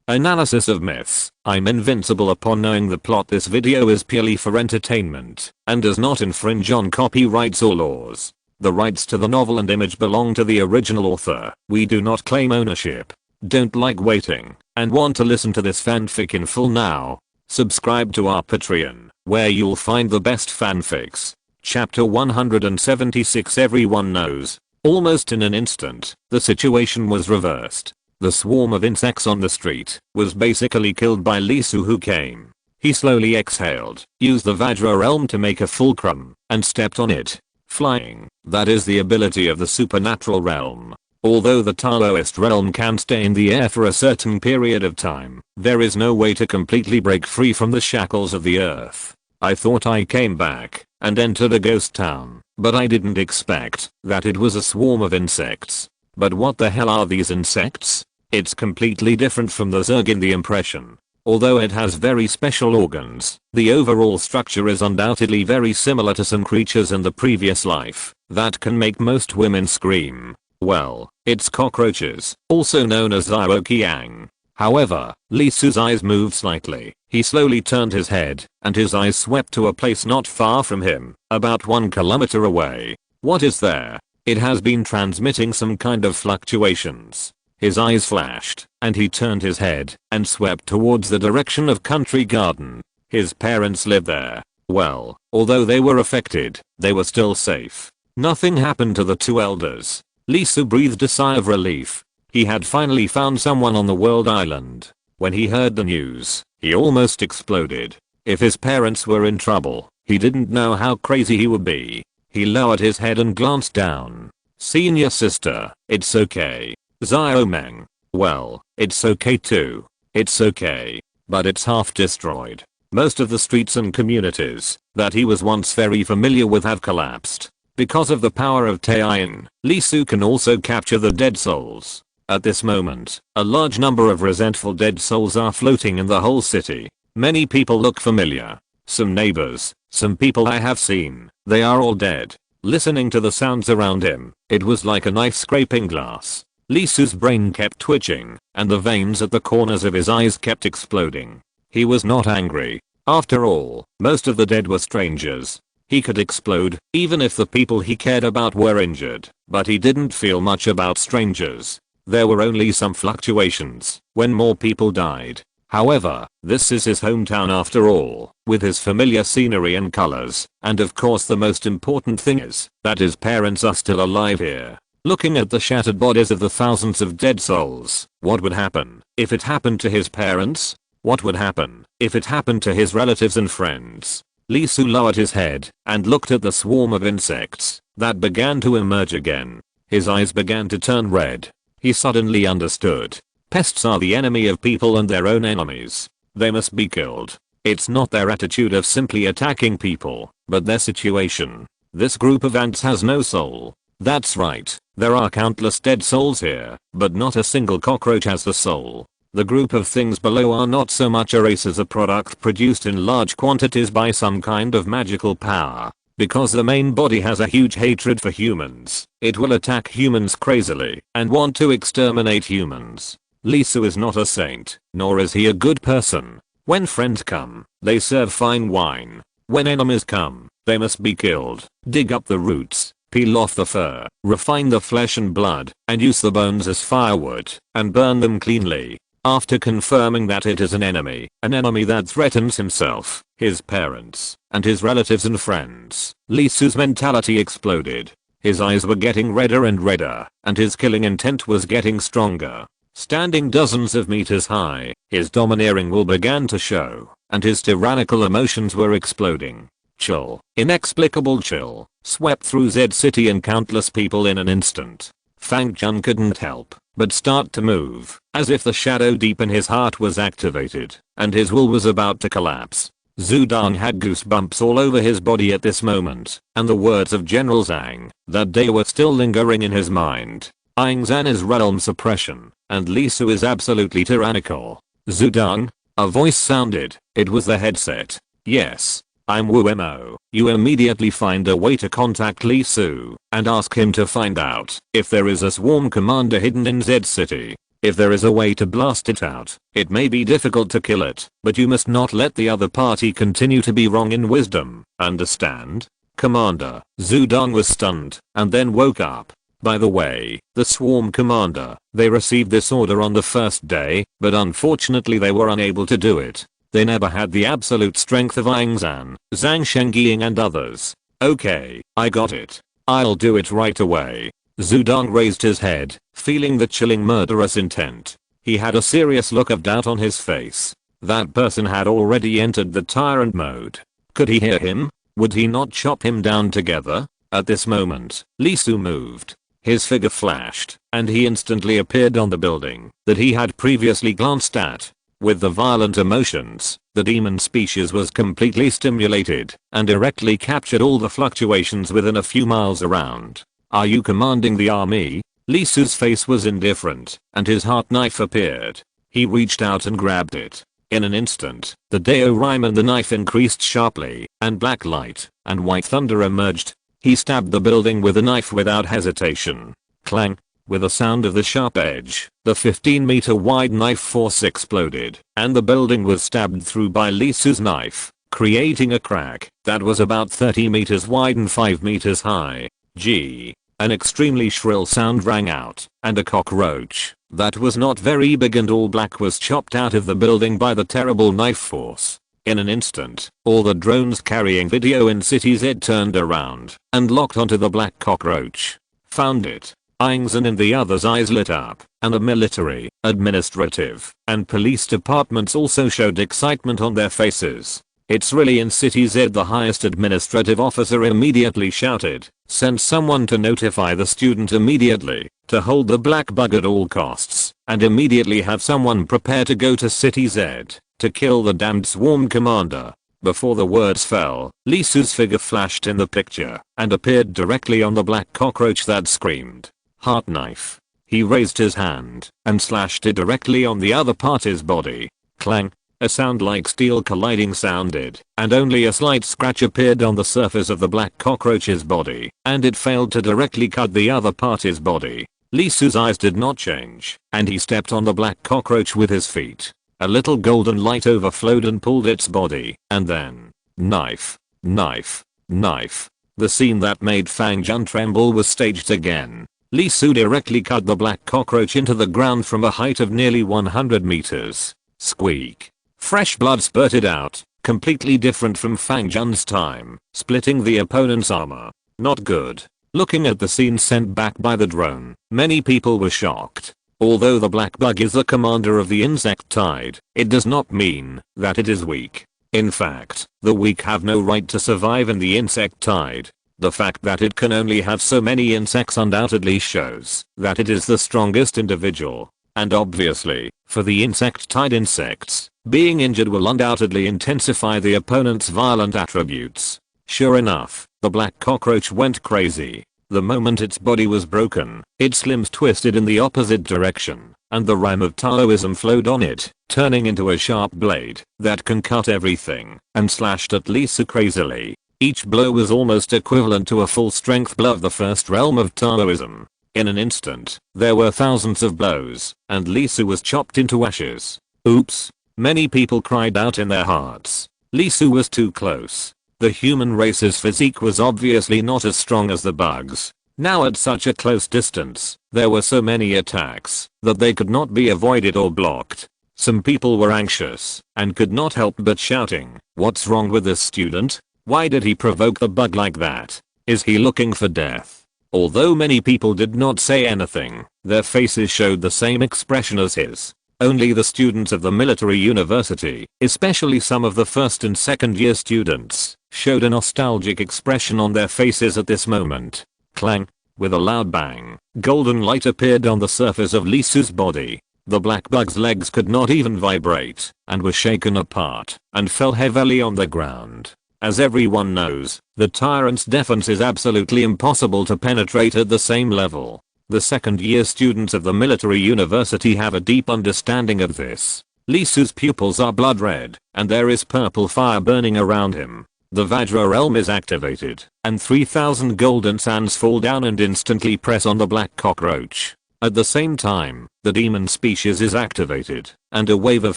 Analysis of myths. I'm invincible upon knowing the plot. This video is purely for entertainment and does not infringe on copyrights or laws. The rights to the novel and image belong to the original author. We do not claim ownership. Don't like waiting and want to listen to this fanfic in full now? Subscribe to our Patreon, where you'll find the best fanfics. Chapter 176. Everyone knows. Almost in an instant, the situation was reversed. The swarm of insects on the street was basically killed by Lisu, who came. He slowly exhaled, used the Vajra realm to make a fulcrum, and stepped on it. Flying. That is the ability of the supernatural realm. Although the Taoist realm can stay in the air for a certain period of time, there is no way to completely break free from the shackles of the earth. I thought I came back and entered a ghost town, but I didn't expect that it was a swarm of insects. But what the hell are these insects? It's completely different from the Zerg in the impression. Although it has very special organs, the overall structure is undoubtedly very similar to some creatures in the previous life that can make most women scream. Well, it's cockroaches, also known as Zioqiang. However, Lisu's eyes moved slightly. He slowly turned his head, and his eyes swept to a place not far from him, about 1 kilometer away. What is there? It has been transmitting some kind of fluctuations. His eyes flashed, and he turned his head and swept towards the direction of Country Garden. His parents lived there. Well, although they were affected, they were still safe. Nothing happened to the two elders. Lisu breathed a sigh of relief. He had finally found someone on the world island. When he heard the news, he almost exploded. If his parents were in trouble, he didn't know how crazy he would be. He lowered his head and glanced down. Senior sister, it's okay. Xiaomeng. Well, it's okay too. It's okay. But it's half destroyed. Most of the streets and communities that he was once very familiar with have collapsed. Because of the power of Taiyin, Lisu can also capture the dead souls. At this moment, a large number of resentful dead souls are floating in the whole city. Many people look familiar. Some neighbors, some people I have seen, they are all dead. Listening to the sounds around him, it was like a knife scraping glass. Lisu's brain kept twitching, and the veins at the corners of his eyes kept exploding. He was not angry. After all, most of the dead were strangers. He could explode, even if the people he cared about were injured, but he didn't feel much about strangers. There were only some fluctuations when more people died. However, this is his hometown after all, with his familiar scenery and colors, and of course the most important thing is that his parents are still alive here. Looking at the shattered bodies of the thousands of dead souls, what would happen if it happened to his parents? What would happen if it happened to his relatives and friends? Lisu lowered his head and looked at the swarm of insects that began to emerge again. His eyes began to turn red. He suddenly understood. Pests are the enemy of people and their own enemies. They must be killed. It's not their attitude of simply attacking people, but their situation. This group of ants has no soul. That's right, there are countless dead souls here, but not a single cockroach has the soul. The group of things below are not so much a race as a product produced in large quantities by some kind of magical power. Because the main body has a huge hatred for humans, it will attack humans crazily and want to exterminate humans. Lisu is not a saint, nor is he a good person. When friends come, they serve fine wine. When enemies come, they must be killed. Dig up the roots, peel off the fur, refine the flesh and blood, and use the bones as firewood, and burn them cleanly. After confirming that it is an enemy that threatens himself, his parents, and his relatives and friends, Lisu's mentality exploded. His eyes were getting redder and redder, and his killing intent was getting stronger. Standing dozens of meters high, his domineering will began to show, and his tyrannical emotions were exploding. Chill, inexplicable chill, swept through Z City and countless people in an instant. Fang Jun couldn't help but start to move, as if the shadow deep in his heart was activated, and his will was about to collapse. Zhu Dan had goosebumps all over his body at this moment, and the words of General Zhang that day were still lingering in his mind. Aang Zan is realm suppression, and Lisu is absolutely tyrannical. Zhu Dan? A voice sounded. It was the headset. Yes. I'm Wu Mo. You immediately find a way to contact Lisu and ask him to find out if there is a swarm commander hidden in Z City. If there is a way to blast it out, it may be difficult to kill it, but you must not let the other party continue to be wrong in wisdom. Understand? Commander Zudong was stunned and then woke up. By the way, the swarm commander, they received this order on the first day, but unfortunately they were unable to do it. They never had the absolute strength of Aang Zan, Zhang Shengying and others. Okay, I got it. I'll do it right away. Zudong raised his head, feeling the chilling murderous intent. He had a serious look of doubt on his face. That person had already entered the tyrant mode. Could he hear him? Would he not chop him down together? At this moment, Lee Su moved. His figure flashed, and he instantly appeared on the building that he had previously glanced at. With the violent emotions, the demon species was completely stimulated and directly captured all the fluctuations within a few miles around. Are you commanding the army? Lee Su's face was indifferent, and his heart knife appeared. He reached out and grabbed it. In an instant, the Dao Rhyme and the knife increased sharply, and black light and white thunder emerged. He stabbed the building with the knife without hesitation. Clang! With a sound of the sharp edge, the 15-meter wide knife force exploded, and the building was stabbed through by Lee Su's knife, creating a crack that was about 30 meters wide and 5 meters high. Gee! An extremely shrill sound rang out, and a cockroach that was not very big and all black was chopped out of the building by the terrible knife force. In an instant, all the drones carrying video in City Z turned around and locked onto the black cockroach. Found it. Aang Zan and the others' eyes lit up, and the military, administrative, and police departments also showed excitement on their faces. It's really in City Z. The highest administrative officer immediately shouted, send someone to notify the student immediately, to hold the black bug at all costs, and immediately have someone prepare to go to City Z, to kill the damned swarm commander. Before the words fell, Lee Su's figure flashed in the picture, and appeared directly on the black cockroach that screamed. Heart knife. He raised his hand, and slashed it directly on the other party's body. Clang. A sound like steel colliding sounded, and only a slight scratch appeared on the surface of the black cockroach's body, and it failed to directly cut the other party's body. Lee Su's eyes did not change, and he stepped on the black cockroach with his feet. A little golden light overflowed and pulled its body, and then, knife, knife, knife. The scene that made Fang Jun tremble was staged again. Lee Su directly cut the black cockroach into the ground from a height of nearly 100 meters. Squeak. Fresh blood spurted out, completely different from Fang Jun's time, splitting the opponent's armor. Not good. Looking at the scene sent back by the drone, many people were shocked. Although the black bug is the commander of the insect tide, it does not mean that it is weak. In fact, the weak have no right to survive in the insect tide. The fact that it can only have so many insects undoubtedly shows that it is the strongest individual. And obviously, for the insect tide insects, being injured will undoubtedly intensify the opponent's violent attributes. Sure enough, the black cockroach went crazy. The moment its body was broken, its limbs twisted in the opposite direction, and the rhyme of Taoism flowed on it, turning into a sharp blade that can cut everything, and slashed at Lee Su crazily. Each blow was almost equivalent to a full-strength blow of the first realm of Taoism. In an instant, there were thousands of blows, and Lee Su was chopped into ashes. Oops. Many people cried out in their hearts. Lee Su was too close. The human race's physique was obviously not as strong as the bugs. Now at such a close distance, there were so many attacks that they could not be avoided or blocked. Some people were anxious and could not help but shouting, "What's wrong with this student? Why did he provoke the bug like that? Is he looking for death?" Although many people did not say anything, their faces showed the same expression as his. Only the students of the military university, especially some of the first and second year students, showed a nostalgic expression on their faces at this moment. Clang. With a loud bang, golden light appeared on the surface of Lee Su's body. The black bug's legs could not even vibrate, and were shaken apart, and fell heavily on the ground. As everyone knows, the tyrant's defense is absolutely impossible to penetrate at the same level. The second year students of the military university have a deep understanding of this. Lee Su's pupils are blood red, and there is purple fire burning around him. The Vajra realm is activated, and 3000 golden sands fall down and instantly press on the black cockroach. At the same time, the demon species is activated, and a wave of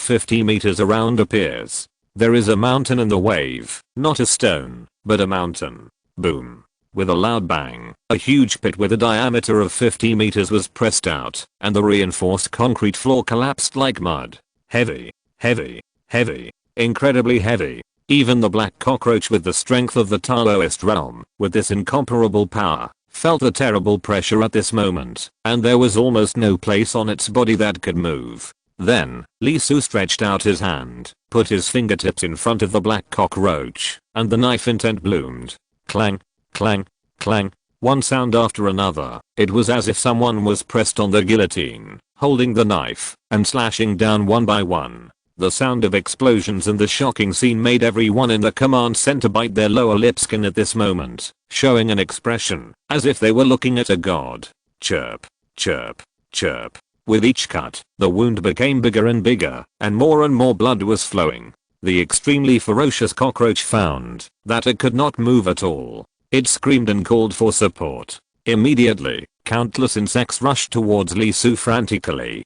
50 meters around appears. There is a mountain in the wave, not a stone, but a mountain. Boom. With a loud bang, a huge pit with a diameter of 50 meters was pressed out, and the reinforced concrete floor collapsed like mud. Heavy, heavy, heavy, incredibly heavy. Even the black cockroach with the strength of the Taoist realm, with this incomparable power, felt the terrible pressure at this moment, and there was almost no place on its body that could move. Then, Lee Su stretched out his hand, put his fingertips in front of the black cockroach, and the knife intent bloomed. Clang, clang, clang, one sound after another. It was as if someone was pressed on the guillotine, holding the knife, and slashing down one by one. The sound of explosions and the shocking scene made everyone in the command center bite their lower lip skin at this moment, showing an expression, as if they were looking at a god. Chirp, chirp, chirp. With each cut, the wound became bigger and bigger, and more blood was flowing. The extremely ferocious cockroach found that it could not move at all. It screamed and called for support. Immediately, countless insects rushed towards Lee Su frantically.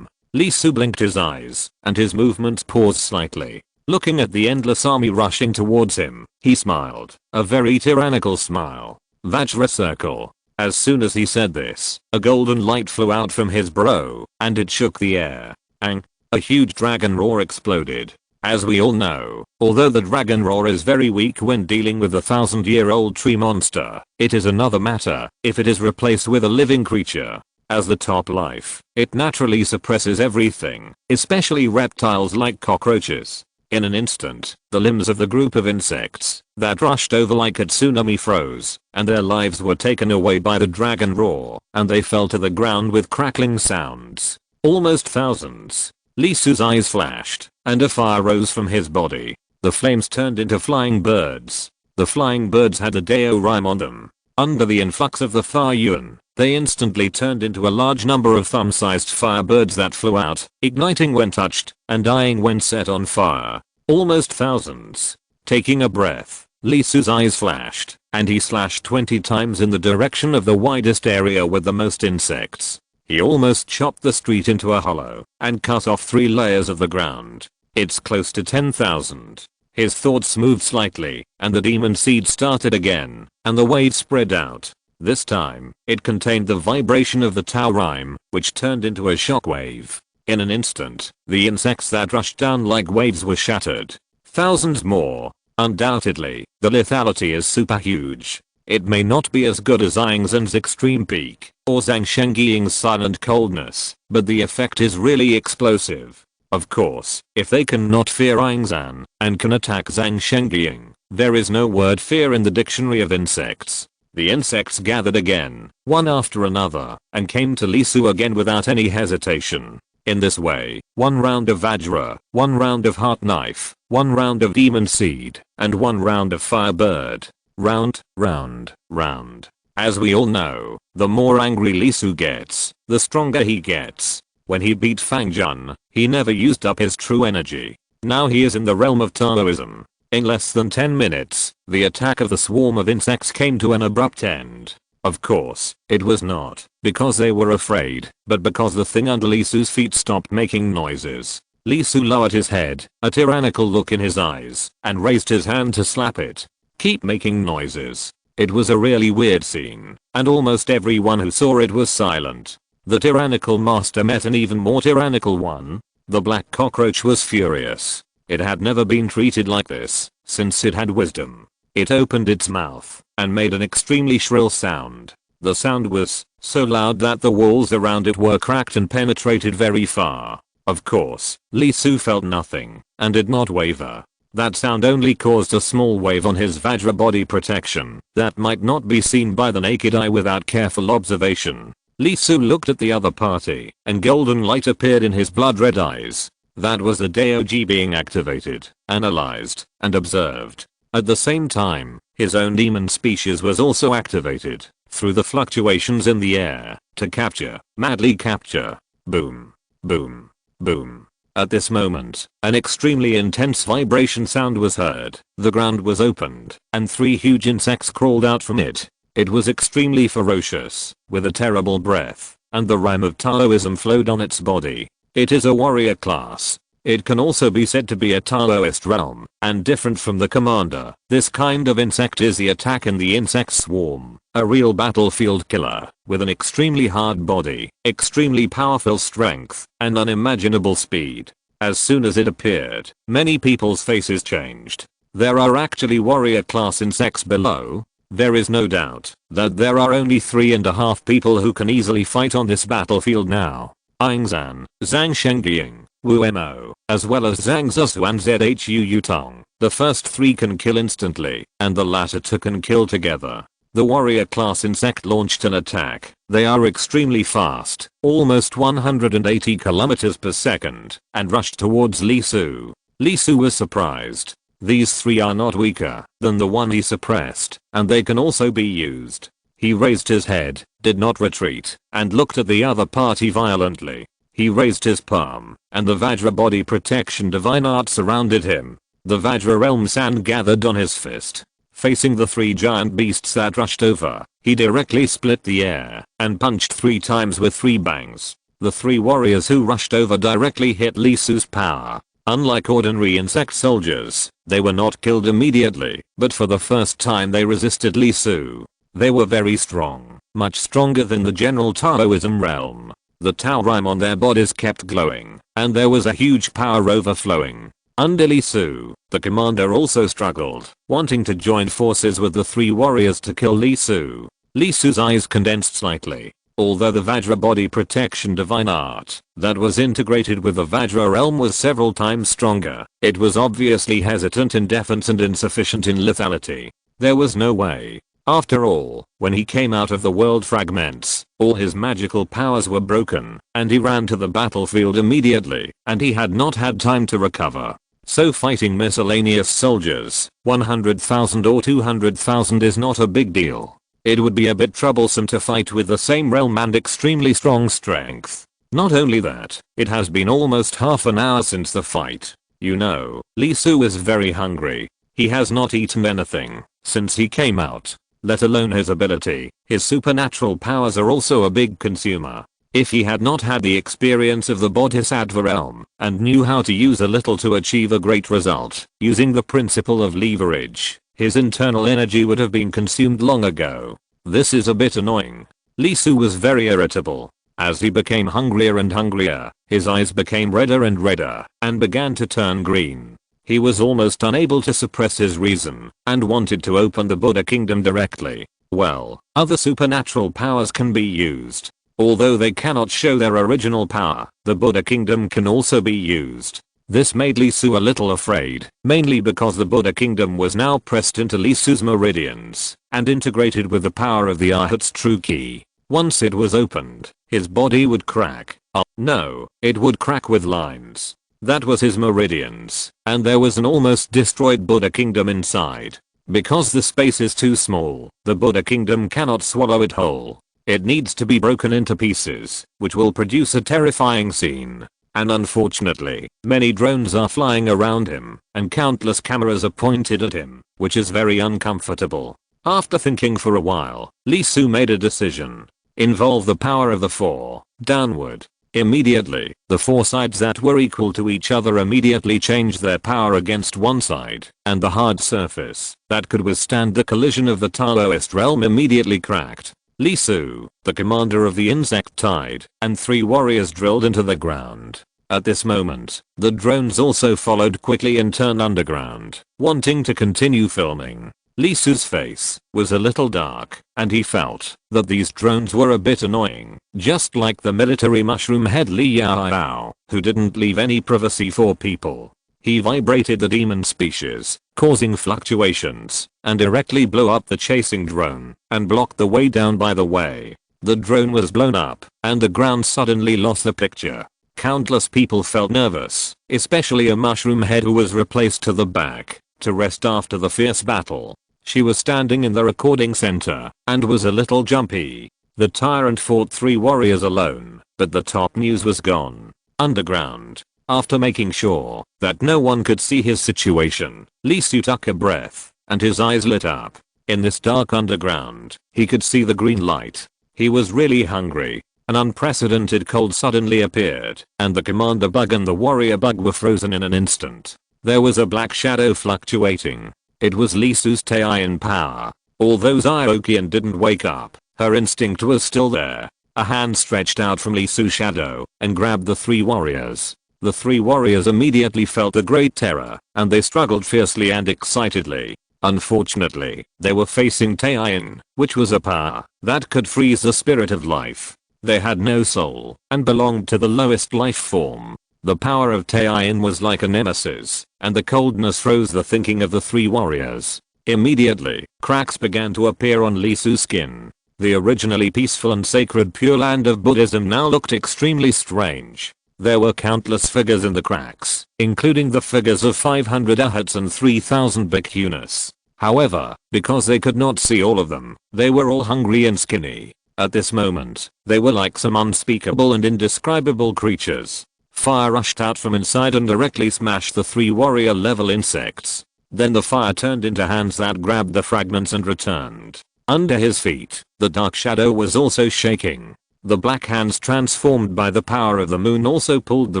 Lee Su blinked his eyes, and his movements paused slightly. Looking at the endless army rushing towards him, he smiled, a very tyrannical smile. Vajra circle. As soon as he said this, a golden light flew out from his brow, and it shook the air. Ang! A huge dragon roar exploded. As we all know, although the dragon roar is very weak when dealing with a 1,000-year-old tree monster, it is another matter if it is replaced with a living creature. As the top life, it naturally suppresses everything, especially reptiles like cockroaches. In an instant, the limbs of the group of insects that rushed over like a tsunami froze, and their lives were taken away by the dragon roar, and they fell to the ground with crackling sounds. Almost thousands. Lee Su's eyes flashed, and a fire rose from his body. The flames turned into flying birds. The flying birds had a Dao rhyme on them. Under the influx of the fire yuan, they instantly turned into a large number of thumb-sized firebirds that flew out, igniting when touched, and dying when set on fire. Almost thousands. Taking a breath, Lee Su's eyes flashed, and he slashed 20 times in the direction of the widest area with the most insects. He almost chopped the street into a hollow, and cut off 3 layers of the ground. It's close to 10,000. His thoughts moved slightly, and the demon seed started again, and the wave spread out. This time, it contained the vibration of the Tao rhyme, which turned into a shockwave. In an instant, the insects that rushed down like waves were shattered. Thousands more. Undoubtedly, the lethality is super huge. It may not be as good as Aang Zan's extreme peak, or Zhang Shengying's silent coldness, but the effect is really explosive. Of course, if they cannot fear Aang Zan, and can attack Zhang Shengying, there is no word fear in the dictionary of insects. The insects gathered again, one after another, and came to Lee Su again without any hesitation. In this way, 1 round of Vajra, 1 round of Heart Knife, 1 round of Demon Seed, and 1 round of Firebird. Round, round, round. As we all know, the more angry Lee Su gets, the stronger he gets. When he beat Fang Jun, he never used up his true energy. Now he is in the realm of Taoism. In less than 10 minutes, the attack of the swarm of insects came to an abrupt end. Of course, it was not because they were afraid, but because the thing under Lee Su's feet stopped making noises. Lee Su lowered his head, a tyrannical look in his eyes, and raised his hand to slap it. Keep making noises. It was a really weird scene, and almost everyone who saw it was silent. The tyrannical master met an even more tyrannical one. The black cockroach was furious. It had never been treated like this, since it had wisdom. It opened its mouth, and made an extremely shrill sound. The sound was so loud that the walls around it were cracked and penetrated very far. Of course, Lee Su felt nothing, and did not waver. That sound only caused a small wave on his Vajra body protection that might not be seen by the naked eye without careful observation. Lee Su looked at the other party, and golden light appeared in his blood-red eyes. That was the Dao being activated, analyzed, and observed. At the same time, his own demon species was also activated, through the fluctuations in the air, to capture, madly capture. Boom. Boom. Boom. At this moment, an extremely intense vibration sound was heard, the ground was opened, and 3 huge insects crawled out from it. It was extremely ferocious, with a terrible breath. and the rhyme of Taoism flowed on its body. It is a warrior class. It can also be said to be a Taoist realm, and different from the commander. This kind of insect is the attack in the insect swarm, a real battlefield killer, with an extremely hard body, extremely powerful strength, and unimaginable speed. As soon as it appeared, many people's faces changed. There are actually warrior class insects below. There is no doubt that there are only 3.5 people who can easily fight on this battlefield now. Aingzan, Zhang Shengying, Wu Mo, as well as Zhang Zusu and Zhu Yutong. The first 3 can kill instantly, and the latter 2 can kill together. The warrior class insect launched an attack. They are extremely fast, almost 180 kilometers per second, and rushed towards Li Su. Li Su was surprised. These 3 are not weaker than the one he suppressed, and they can also be used. He raised his head, did not retreat, and looked at the other party violently. He raised his palm, and the Vajra body protection divine art surrounded him. The Vajra realm sand gathered on his fist. Facing the 3 giant beasts that rushed over, he directly split the air and punched 3 times with 3 bangs. The 3 warriors who rushed over directly hit Li Su's power. Unlike ordinary insect soldiers, they were not killed immediately, but for the first time they resisted Li Su. They were very strong, much stronger than the general Taoism realm. The Tao rhyme on their bodies kept glowing, and there was a huge power overflowing. Under Li Su, the commander also struggled, wanting to join forces with the 3 warriors to kill Li Su. Li Su's eyes condensed slightly. Although the Vajra body protection divine art that was integrated with the Vajra realm was several times stronger, it was obviously hesitant in defense and insufficient in lethality. There was no way. After all, when he came out of the world fragments, all his magical powers were broken, and he ran to the battlefield immediately, and he had not had time to recover. So fighting miscellaneous soldiers, 100,000 or 200,000 is not a big deal. It would be a bit troublesome to fight with the same realm and extremely strong strength. Not only that, it has been almost half an hour since the fight. You know, Li Su is very hungry. He has not eaten anything since he came out. Let alone his ability, his supernatural powers are also a big consumer. If he had not had the experience of the Bodhisattva realm, and knew how to use a little to achieve a great result, using the principle of leverage, his internal energy would have been consumed long ago. This is a bit annoying. Li Su was very irritable. As he became hungrier and hungrier, his eyes became redder and redder, and began to turn green. He was almost unable to suppress his reason, and wanted to open the Buddha kingdom directly. Well, other supernatural powers can be used. Although they cannot show their original power, the Buddha kingdom can also be used. This made Li Su a little afraid, mainly because the Buddha kingdom was now pressed into Li Su's meridians, and integrated with the power of the Arhat's true key. Once it was opened, his body would crack. Oh no, it would crack with lines. That was his meridians, and there was an almost destroyed Buddha kingdom inside. Because the space is too small, the Buddha kingdom cannot swallow it whole. It needs to be broken into pieces, which will produce a terrifying scene. And unfortunately, many drones are flying around him, and countless cameras are pointed at him, which is very uncomfortable. After thinking for a while, Li Su made a decision. Involve the power of the 4, downward. Immediately, the 4 sides that were equal to each other immediately changed their power against one side, and the hard surface that could withstand the collision of the Taoist realm immediately cracked. Li Su, the commander of the insect tide, and 3 warriors drilled into the ground. At this moment, the drones also followed quickly and turned underground, wanting to continue filming. Li Su's face was a little dark, and he felt that these drones were a bit annoying, just like the military mushroom head Li Yao, who didn't leave any privacy for people. He vibrated the demon species, causing fluctuations, and directly blew up the chasing drone, and blocked the way down by the way. The drone was blown up, and the ground suddenly lost the picture. Countless people felt nervous, especially a mushroom head who was replaced to the back, to rest after the fierce battle. She was standing in the recording center, and was a little jumpy. The tyrant fought 3 warriors alone, but the top news was gone. Underground. After making sure that no one could see his situation, Li Su took a breath, and his eyes lit up. In this dark underground, he could see the green light. He was really hungry. an unprecedented cold suddenly appeared, and the commander bug and the warrior bug were frozen in an instant. There was a black shadow fluctuating. It was Lee Su's Taiyan power. Although Xiaoqian didn't wake up, her instinct was still there. A hand stretched out from Lee Su's shadow and grabbed the three warriors. The three warriors immediately felt a great terror, and they struggled fiercely and excitedly. Unfortunately, they were facing Taiyan, which was a power that could freeze the spirit of life. They had no soul and belonged to the lowest life form. The power of Taiyan was like a nemesis, and the coldness froze the thinking of the three warriors. Immediately, cracks began to appear on Lee Su's skin. The originally peaceful and sacred Pure Land of Buddhism now looked extremely strange. There were countless figures in the cracks, including the figures of 500 arhats and 3000 bhikkhunis. However, because they could not see all of them, they were all hungry and skinny. At this moment, they were like some unspeakable and indescribable creatures. Fire rushed out from inside and directly smashed the three warrior level insects. Then the fire turned into hands that grabbed the fragments and returned. Under his feet, the dark shadow was also shaking. The black hands transformed by the power of the moon also pulled the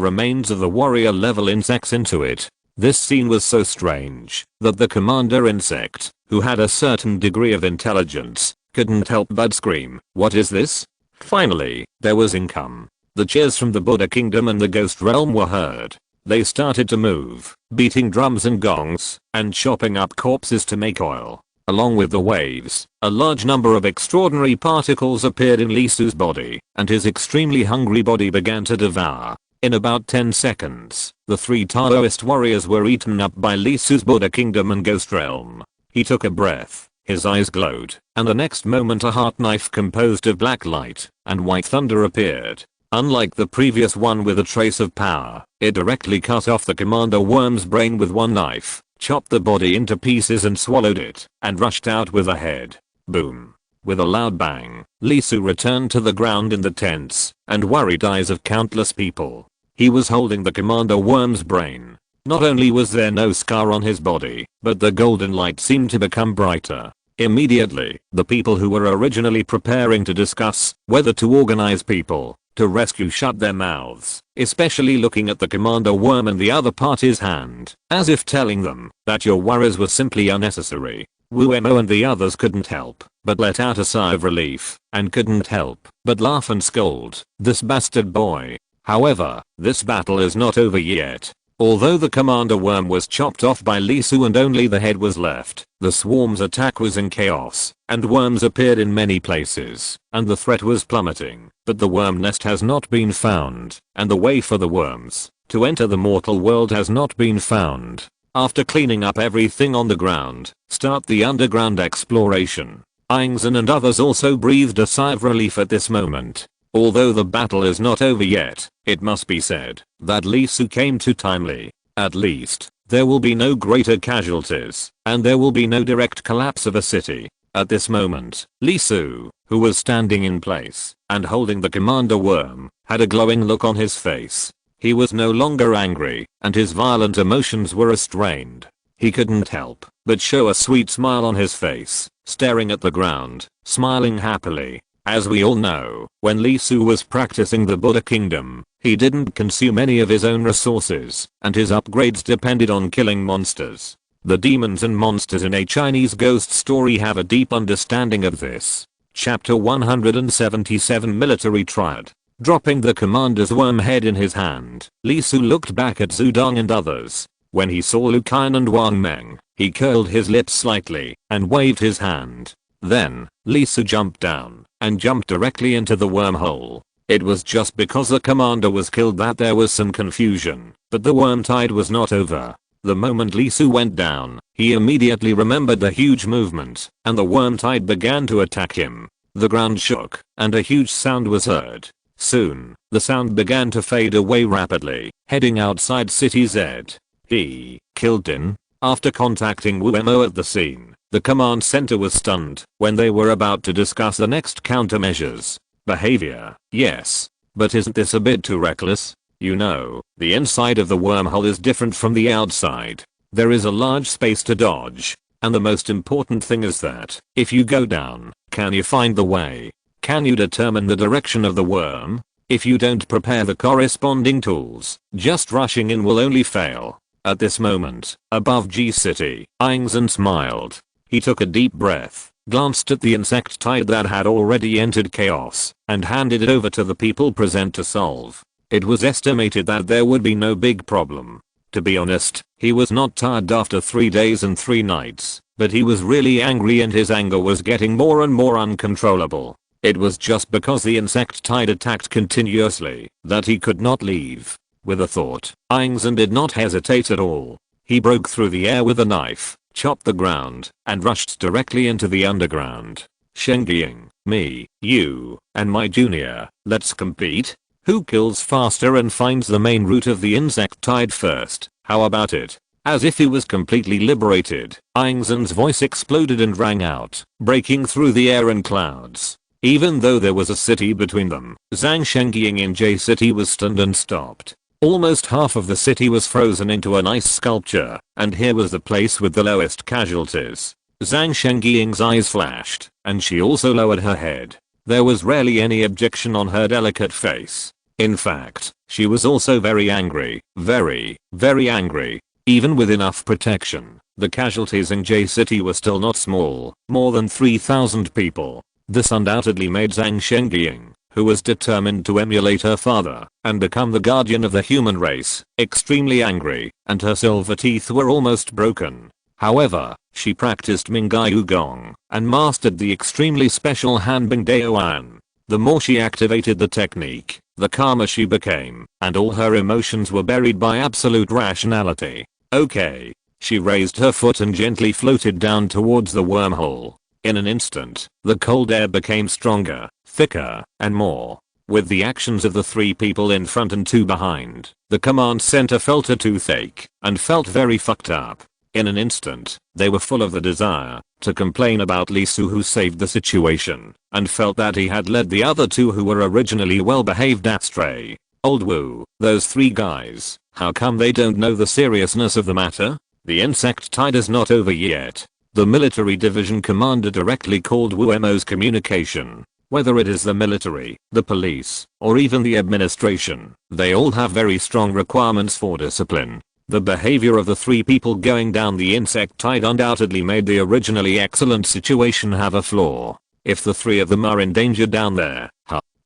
remains of the warrior level insects into it. This scene was so strange that the commander insect, who had a certain degree of intelligence, couldn't help but scream, "What is this?" Finally, there was income. The cheers from the Buddha kingdom and the ghost realm were heard. They started to move, beating drums and gongs, and chopping up corpses to make oil. Along with the waves, a large number of extraordinary particles appeared in Lee Su's body, and his extremely hungry body began to devour. In about 10 seconds, the three Taoist warriors were eaten up by Lee Su's Buddha kingdom and ghost realm. He took a breath, his eyes glowed, and the next moment a heart knife composed of black light and white thunder appeared. Unlike the previous one with a trace of power, it directly cut off the commander worm's brain with one knife, chopped the body into pieces and swallowed it, and rushed out with a head. Boom. With a loud bang, Lee Su returned to the ground in the tense and worried eyes of countless people. He was holding the commander worm's brain. Not only was there no scar on his body, but the golden light seemed to become brighter. Immediately, the people who were originally preparing to discuss whether to organize people to rescue shut their mouths, especially looking at the commander worm and the other party's hand, as if telling them that your worries were simply unnecessary. Wu Mo and the others couldn't help but let out a sigh of relief, and couldn't help but laugh and scold this bastard boy. However, this battle is not over yet. Although the commander worm was chopped off by Lee Su and only the head was left, the swarm's attack was in chaos, and worms appeared in many places, and the threat was plummeting. But the worm nest has not been found, and the way for the worms to enter the mortal world has not been found. After cleaning up everything on the ground, start the underground exploration. Ingzhen and others also breathed a sigh of relief at this moment. Although the battle is not over yet, it must be said that Lee Su came too timely. At least, there will be no greater casualties, and there will be no direct collapse of a city. At this moment, Lee Su, who was standing in place and holding the commander worm, had a glowing look on his face. He was no longer angry, and his violent emotions were restrained. He couldn't help but show a sweet smile on his face, staring at the ground, smiling happily. As we all know, when Lee Su was practicing the Buddha kingdom, he didn't consume any of his own resources, and his upgrades depended on killing monsters. The demons and monsters in a Chinese ghost story have a deep understanding of this. Chapter 177 Military Triad. Dropping the commander's worm head in his hand, Lee Su looked back at Zhu Dong and others. When he saw Lu Qian and Wang Meng, he curled his lips slightly and waved his hand. Then, Lee Su jumped down and jumped directly into the wormhole. It was just because the commander was killed that there was some confusion, but the worm tide was not over. The moment Lee Su went down, he immediately remembered the huge movement, and the worm tide began to attack him. The ground shook, and a huge sound was heard. Soon, the sound began to fade away rapidly, heading outside City Z. He killed Din. After contacting Wu Mo at the scene, the command center was stunned when they were about to discuss the next countermeasures. Behavior, yes. But isn't this a bit too reckless? You know, the inside of the wormhole is different from the outside. There is a large space to dodge. And the most important thing is that, if you go down, can you find the way? Can you determine the direction of the worm? If you don't prepare the corresponding tools, just rushing in will only fail. At this moment, above G-City, Ingzen smiled. He took a deep breath, glanced at the insect tide that had already entered chaos, and handed it over to the people present to solve. It was estimated that there would be no big problem. To be honest, he was not tired after 3 days and 3 nights, but he was really angry and his anger was getting more and more uncontrollable. It was just because the insect tide attacked continuously that he could not leave. With a thought, Ingzen did not hesitate at all. He broke through the air with a knife, chopped the ground, and rushed directly into the underground. Shengying, me, you, and my junior, let's compete? Who kills faster and finds the main route of the insect tide first? How about it? As if he was completely liberated, Ingzen's voice exploded and rang out, breaking through the air and clouds. Even though there was a city between them, Zhang Shengying in J-City was stunned and stopped. Almost half of the city was frozen into an ice sculpture, and here was the place with the lowest casualties. Zhang Shengying's eyes flashed, and she also lowered her head. There was rarely any objection on her delicate face. In fact, she was also very angry, very, very angry. Even with enough protection, the casualties in J-City were still not small, more than 3,000 people. This undoubtedly made Zhang Shengying, who was determined to emulate her father and become the guardian of the human race, extremely angry, and her silver teeth were almost broken. However, she practiced Mingyu Gong and mastered the extremely special Hanbing Daoan. The more she activated the technique, the calmer she became, and all her emotions were buried by absolute rationality. Okay. She raised her foot and gently floated down towards the wormhole. In an instant, the cold air became stronger, thicker, and more. With the actions of the 3 people in front and 2 behind, the command center felt a toothache and felt very fucked up. In an instant, they were full of the desire to complain about Li Su who saved the situation, and felt that he had led the other 2 who were originally well behaved astray. Old Wu, those 3 guys, how come they don't know the seriousness of the matter? The insect tide is not over yet. The military division commander directly called Wu Mo's communication. Whether it is the military, the police, or even the administration, they all have very strong requirements for discipline. The behavior of the 3 people going down the insect tide undoubtedly made the originally excellent situation have a flaw. If the 3 of them are in danger down there,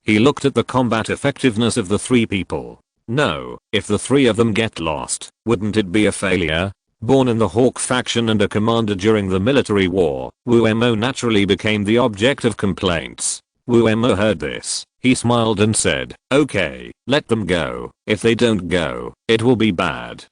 He looked at the combat effectiveness of the 3 people. No, if the 3 of them get lost, wouldn't it be a failure? Born in the Hawk faction and a commander during the military war, Wu Mo naturally became the object of complaints. Wu Mo heard this. He smiled and said, okay, let them go. If they don't go, it will be bad.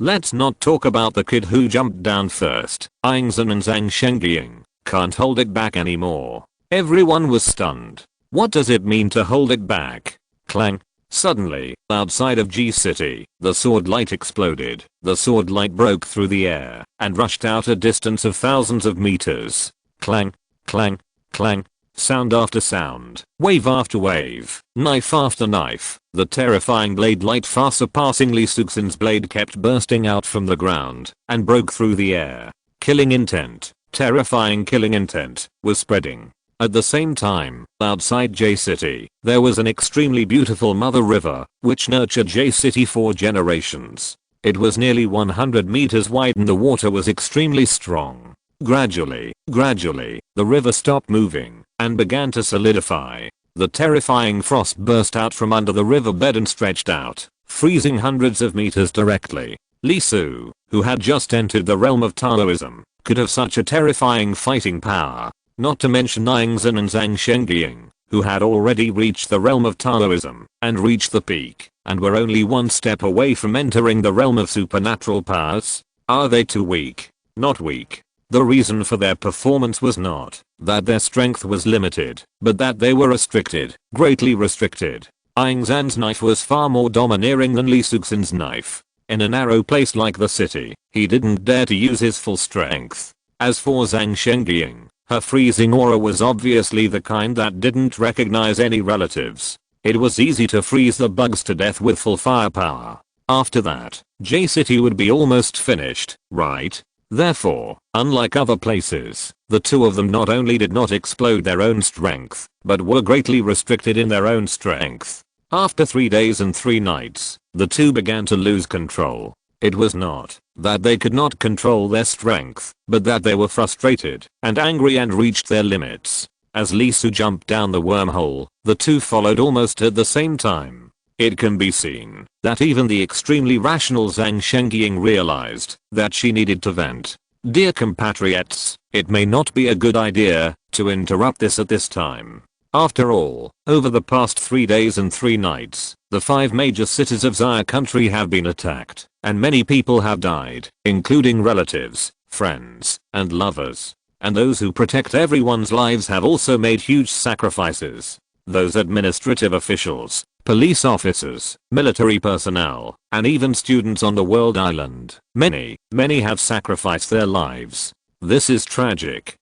Let's not talk about the kid who jumped down first. Ingzen and Zhang Shengying can't hold it back anymore. Everyone was stunned. What does it mean to hold it back? Clang. Suddenly, outside of G-City, the sword light exploded. The sword light broke through the air and rushed out a distance of thousands of meters. Clang, clang, clang. Sound after sound, wave after wave, knife after knife, the terrifying blade light far surpassing Li Suxin's blade kept bursting out from the ground and broke through the air. Killing intent, terrifying killing intent, was spreading. At the same time, outside J-City, there was an extremely beautiful mother river, which nurtured J-City for generations. It was nearly 100 meters wide and the water was extremely strong. Gradually, the river stopped moving and began to solidify. The terrifying frost burst out from under the riverbed and stretched out, freezing hundreds of meters directly. Li Su, who had just entered the realm of Taoism, could have such a terrifying fighting power. Not to mention Ingzen and Zhang Shengying, who had already reached the realm of Taoism and reached the peak and were only one step away from entering the realm of supernatural powers. Are they too weak? Not weak. The reason for their performance was not that their strength was limited, but that they were restricted, greatly restricted. Ingzen's knife was far more domineering than Li Suxin's knife. In a narrow place like the city, he didn't dare to use his full strength. As for Zhang Shengying, her freezing aura was obviously the kind that didn't recognize any relatives. It was easy to freeze the bugs to death with full firepower. After that, J-City would be almost finished, right? Therefore, unlike other places, the two of them not only did not explode their own strength, but were greatly restricted in their own strength. After 3 days and 3 nights, the two began to lose control. It was not that they could not control their strength, but that they were frustrated and angry and reached their limits. As Lisu jumped down the wormhole, the two followed almost at the same time. It can be seen that even the extremely rational Zhang Shengying realized that she needed to vent. Dear compatriots, it may not be a good idea to interrupt this at this time. After all, over the past 3 days and 3 nights, the 5 major cities of Xia country have been attacked, and many people have died, including relatives, friends, and lovers. And those who protect everyone's lives have also made huge sacrifices. Those administrative officials, police officers, military personnel, and even students on the world island. Many have sacrificed their lives. This is tragic,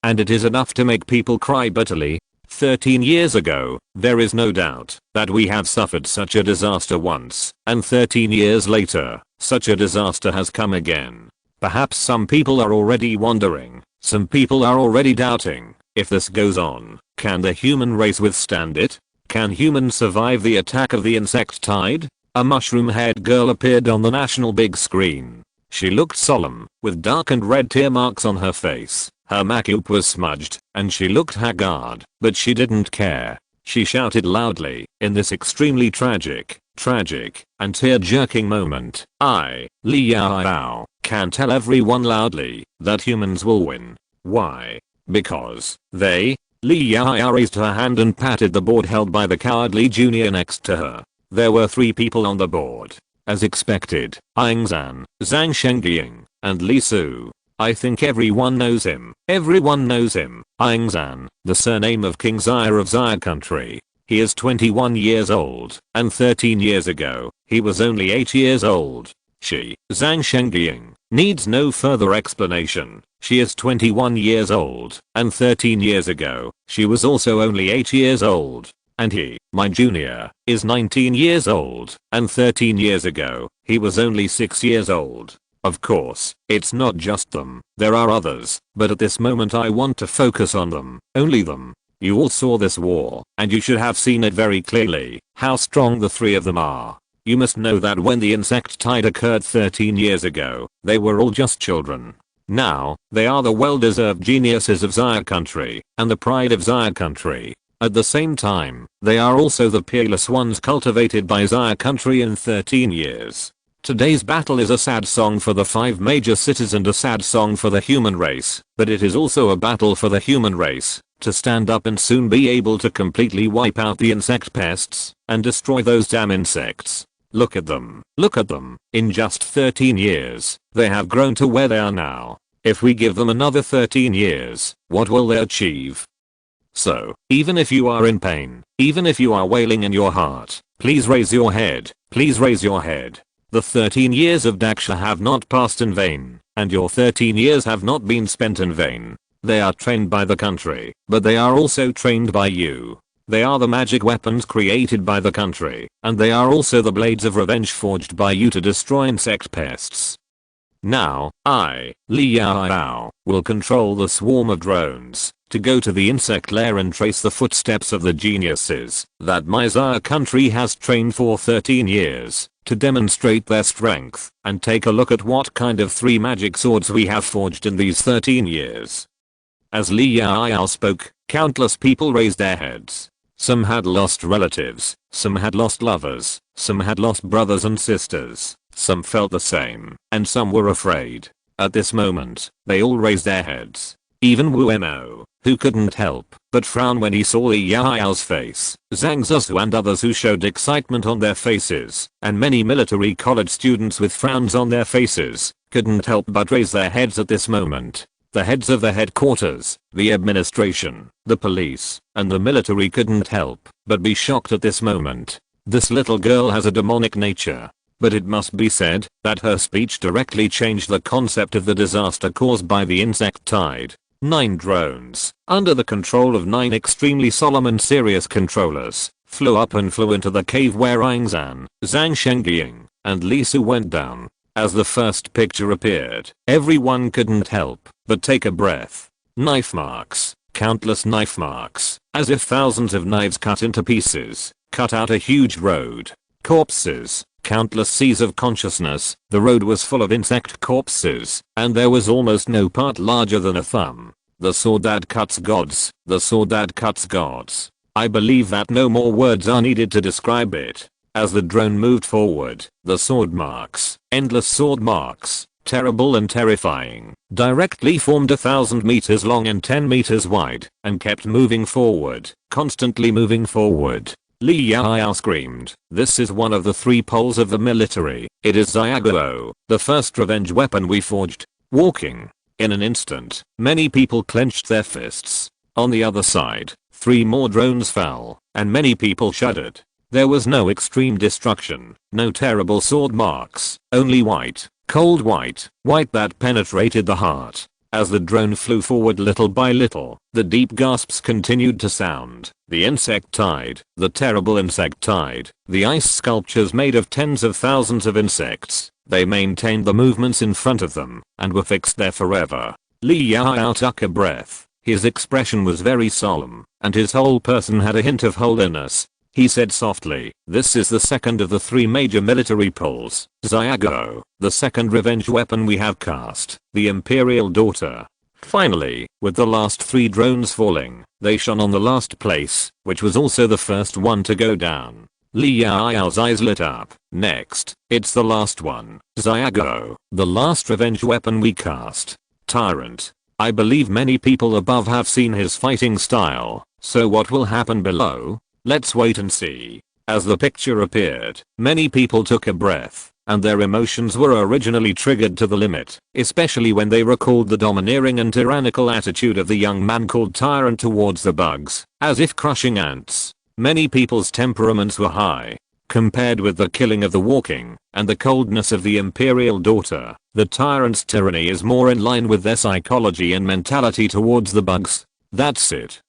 and it is enough to make people cry bitterly. 13 years ago, there is no doubt that we have suffered such a disaster once, and 13 years later, such a disaster has come again. Perhaps some people are already wondering, some people are already doubting, if this goes on, can the human race withstand it? Can humans survive the attack of the insect tide? A mushroom-haired girl appeared on the national big screen. She looked solemn, with dark and red tear marks on her face. Her makeup was smudged, and she looked haggard, but she didn't care. She shouted loudly, in this extremely tragic, and tear-jerking moment, I, Li Yao, can tell everyone loudly that humans will win. Why? Because they, Li Yao raised her hand and patted the board held by the cowardly junior next to her. There were 3 people on the board. As expected, Yingzhan, Zhang Shengying, and Li Su. I think everyone knows him. Yingzhan, the surname of King Xia of Xia country. He is 21 years old, and 13 years ago, he was only 8 years old. She, Zhang Shengying, needs no further explanation. She is 21 years old, and 13 years ago, she was also only 8 years old. And he, my junior, is 19 years old, and 13 years ago, he was only 6 years old. Of course, it's not just them, there are others, but at this moment I want to focus on them, only them. You all saw this war, and you should have seen it very clearly, how strong the 3 of them are. You must know that when the insect tide occurred 13 years ago, they were all just children. Now, they are the well-deserved geniuses of Xia country, and the pride of Xia country. At the same time, they are also the peerless ones cultivated by Xia country in 13 years. Today's battle is a sad song for the 5 major cities and a sad song for the human race, but it is also a battle for the human race, to stand up and soon be able to completely wipe out the insect pests, and destroy those damn insects. Look at them, in just 13 years, they have grown to where they are now. If we give them another 13 years, what will they achieve? So, even if you are in pain, even if you are wailing in your heart, please raise your head, The 13 years of Daksha have not passed in vain, and your 13 years have not been spent in vain. They are trained by the country, but they are also trained by you. They are the magic weapons created by the country, and they are also the blades of revenge forged by you to destroy insect pests. Now, I, Li Yao, will control the swarm of drones, to go to the insect lair and trace the footsteps of the geniuses that my Xia country has trained for 13 years, to demonstrate their strength, and take a look at what kind of 3 magic swords we have forged in these 13 years. As Li Yao spoke, countless people raised their heads. Some had lost relatives, some had lost lovers, some had lost brothers and sisters, some felt the same, and some were afraid. At this moment, they all raised their heads. Even Wu Mo, who couldn't help but frown when he saw Li Yao's face, Zhang Zusu and others who showed excitement on their faces, and many military college students with frowns on their faces, couldn't help but raise their heads at this moment. The heads of the headquarters, the administration, the police, and the military couldn't help but be shocked at this moment. This little girl has a demonic nature. But it must be said that her speech directly changed the concept of the disaster caused by the insect tide. 9 drones, under the control of 9 extremely solemn and serious controllers, flew up and flew into the cave where Yingzhan, Zhang Shengying, and Li Su went down. As the first picture appeared, everyone couldn't help but take a breath. Knife marks, countless knife marks, as if thousands of knives cut into pieces, cut out a huge road. Corpses, countless seas of consciousness. The road was full of insect corpses, and there was almost no part larger than a thumb. The sword that cuts gods, the sword that cuts gods. I believe that no more words are needed to describe it. As the drone moved forward, the sword marks, endless sword marks, terrible and terrifying, directly formed 1,000 meters long and 10 meters wide, and kept moving forward, constantly moving forward. Li Yao screamed, "This is one of the 3 poles of the military. It is Xiaguo, the first revenge weapon we forged." Walking. In an instant, many people clenched their fists. On the other side, 3 more drones fell, and many people shuddered. There was no extreme destruction, no terrible sword marks, only white, cold white that penetrated the heart. As the drone flew forward little by little, the deep gasps continued to sound. The insect tide, the terrible insect tide, the ice sculptures made of tens of thousands of insects. They maintained the movements in front of them, and were fixed there forever. Li Yao took a breath. His expression was very solemn, and his whole person had a hint of holiness. He said softly, "This is the second of the 3 major military poles. Xiaguo, the second revenge weapon we have cast, the Imperial Daughter." Finally, with the last 3 drones falling, they shone on the last place, which was also the first one to go down. Li Yao's eyes lit up. "Next, it's the last one. Xiaguo, the last revenge weapon we cast. Tyrant. I believe many people above have seen his fighting style, so what will happen below? Let's wait and see." As the picture appeared, many people took a breath, and their emotions were originally triggered to the limit, especially when they recalled the domineering and tyrannical attitude of the young man called Tyrant towards the bugs, as if crushing ants. Many people's temperaments were high. Compared with the killing of the walking, and the coldness of the Imperial Daughter, the Tyrant's tyranny is more in line with their psychology and mentality towards the bugs. That's it.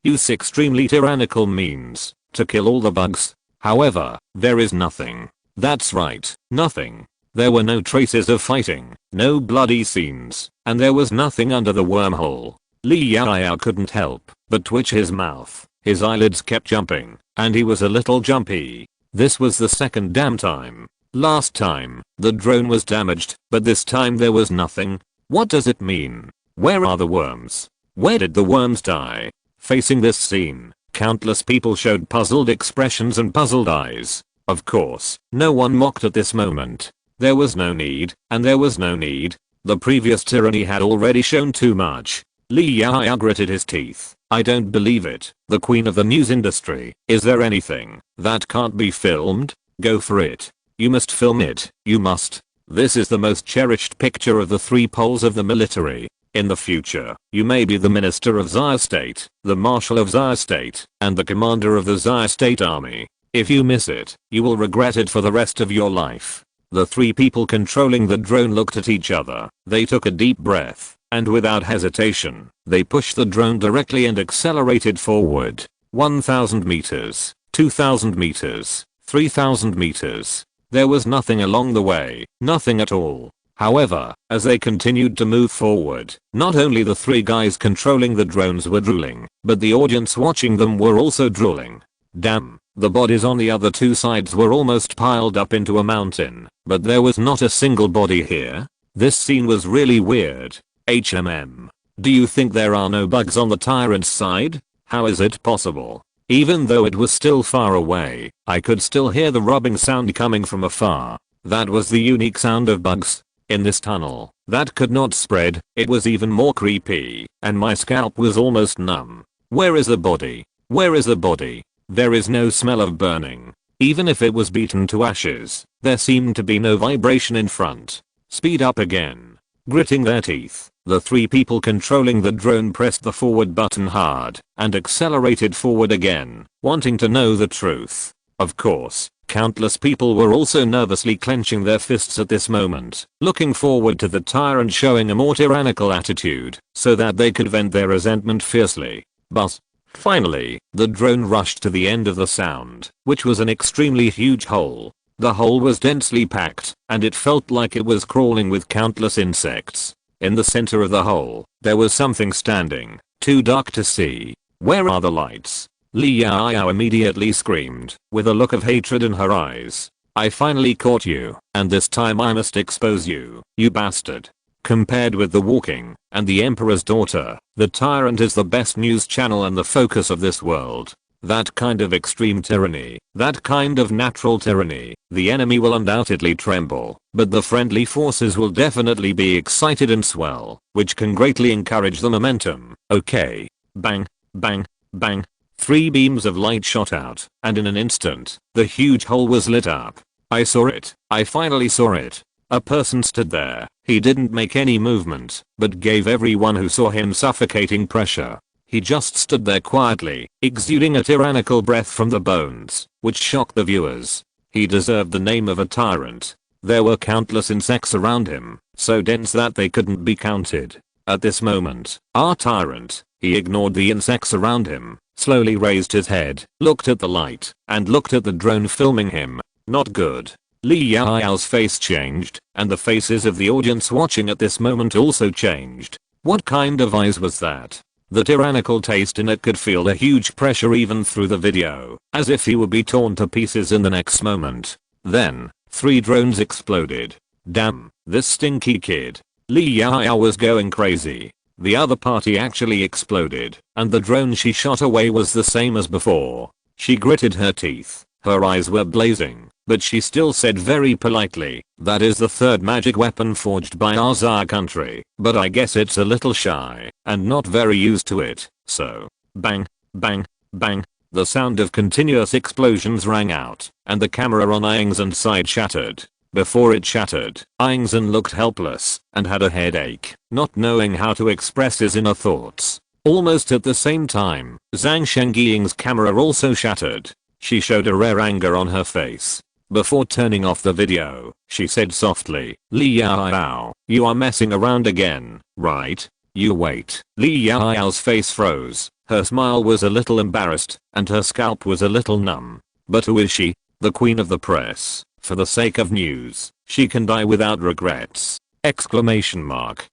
Use extremely tyrannical means to kill all the bugs. However, there is nothing. That's right, nothing. There were no traces of fighting, no bloody scenes, and there was nothing under the wormhole. Li Yao couldn't help but twitch his mouth. His eyelids kept jumping, and he was a little jumpy. This was the second damn time. Last time, the drone was damaged, but this time there was nothing. What does it mean? Where are the worms? Where did the worms die? Facing this scene, countless people showed puzzled expressions and puzzled eyes. Of course, no one mocked at this moment. There was no need, and there was no need. The previous tyranny had already shown too much. Li Yao gritted his teeth. "I don't believe it. The queen of the news industry. Is there anything that can't be filmed? Go for it. You must film it. You must. This is the most cherished picture of the 3 poles of the military. In the future, you may be the minister of Xia State, the marshal of Xia State, and the commander of the Xia State army. If you miss it, you will regret it for the rest of your life." The 3 people controlling the drone looked at each other. They took a deep breath, and without hesitation, they pushed the drone directly and accelerated forward. 1,000 meters, 2,000 meters, 3,000 meters. There was nothing along the way, nothing at all. However, as they continued to move forward, not only the 3 guys controlling the drones were drooling, but the audience watching them were also drooling. Damn, the bodies on the other 2 sides were almost piled up into a mountain, but there was not a single body here. This scene was really weird. Do you think there are no bugs on the Tyrant's side? How is it possible? Even though it was still far away, I could still hear the rubbing sound coming from afar. That was the unique sound of bugs. In this tunnel, that could not spread. It was even more creepy, and my scalp was almost numb. Where is the body? Where is the body? There is no smell of burning. Even if it was beaten to ashes, there seemed to be no vibration in front. Speed up again. Gritting their teeth, the 3 people controlling the drone pressed the forward button hard, and accelerated forward again, wanting to know the truth. Of course, countless people were also nervously clenching their fists at this moment, looking forward to the Tyrant showing a more tyrannical attitude, so that they could vent their resentment fiercely. But finally, the drone rushed to the end of the sound, which was an extremely huge hole. The hole was densely packed, and it felt like it was crawling with countless insects. In the center of the hole, there was something standing, too dark to see. "Where are the lights?" Li Yao immediately screamed, with a look of hatred in her eyes. "I finally caught you, and this time I must expose you, you bastard." Compared with The Walking and The Emperor's Daughter, The Tyrant is the best news channel and the focus of this world. That kind of extreme tyranny, that kind of natural tyranny, the enemy will undoubtedly tremble, but the friendly forces will definitely be excited and swell, which can greatly encourage the momentum. Okay. Bang, bang, bang. 3 beams of light shot out, and in an instant, the huge hole was lit up. I saw it. I finally saw it. A person stood there. He didn't make any movement, but gave everyone who saw him suffocating pressure. He just stood there quietly, exuding a tyrannical breath from the bones, which shocked the viewers. He deserved the name of a tyrant. There were countless insects around him, so dense that they couldn't be counted. At this moment, our tyrant, he ignored the insects around him, slowly raised his head, looked at the light, and looked at the drone filming him. Not good. Li Yao's face changed, and the faces of the audience watching at this moment also changed. What kind of eyes was that? The tyrannical taste in it could feel a huge pressure even through the video, as if he would be torn to pieces in the next moment. Then, 3 drones exploded. Damn, this stinky kid. Li Yao was going crazy. The other party actually exploded, and the drone she shot away was the same as before. She gritted her teeth. Her eyes were blazing, but she still said very politely, "That is the 3rd magic weapon forged by our Tsar country, but I guess it's a little shy, and not very used to it, so." Bang, bang, bang. The sound of continuous explosions rang out, and the camera on Aang's side shattered. Before it shattered, Aang's looked helpless, and had a headache, not knowing how to express his inner thoughts. Almost at the same time, Zhang Shengying's camera also shattered. She showed a rare anger on her face. Before turning off the video, she said softly, "Li Yao, you are messing around again, right? You wait." Li Yao's face froze. Her smile was a little embarrassed, and her scalp was a little numb. But who is she? The queen of the press. For the sake of news, she can die without regrets. Exclamation mark.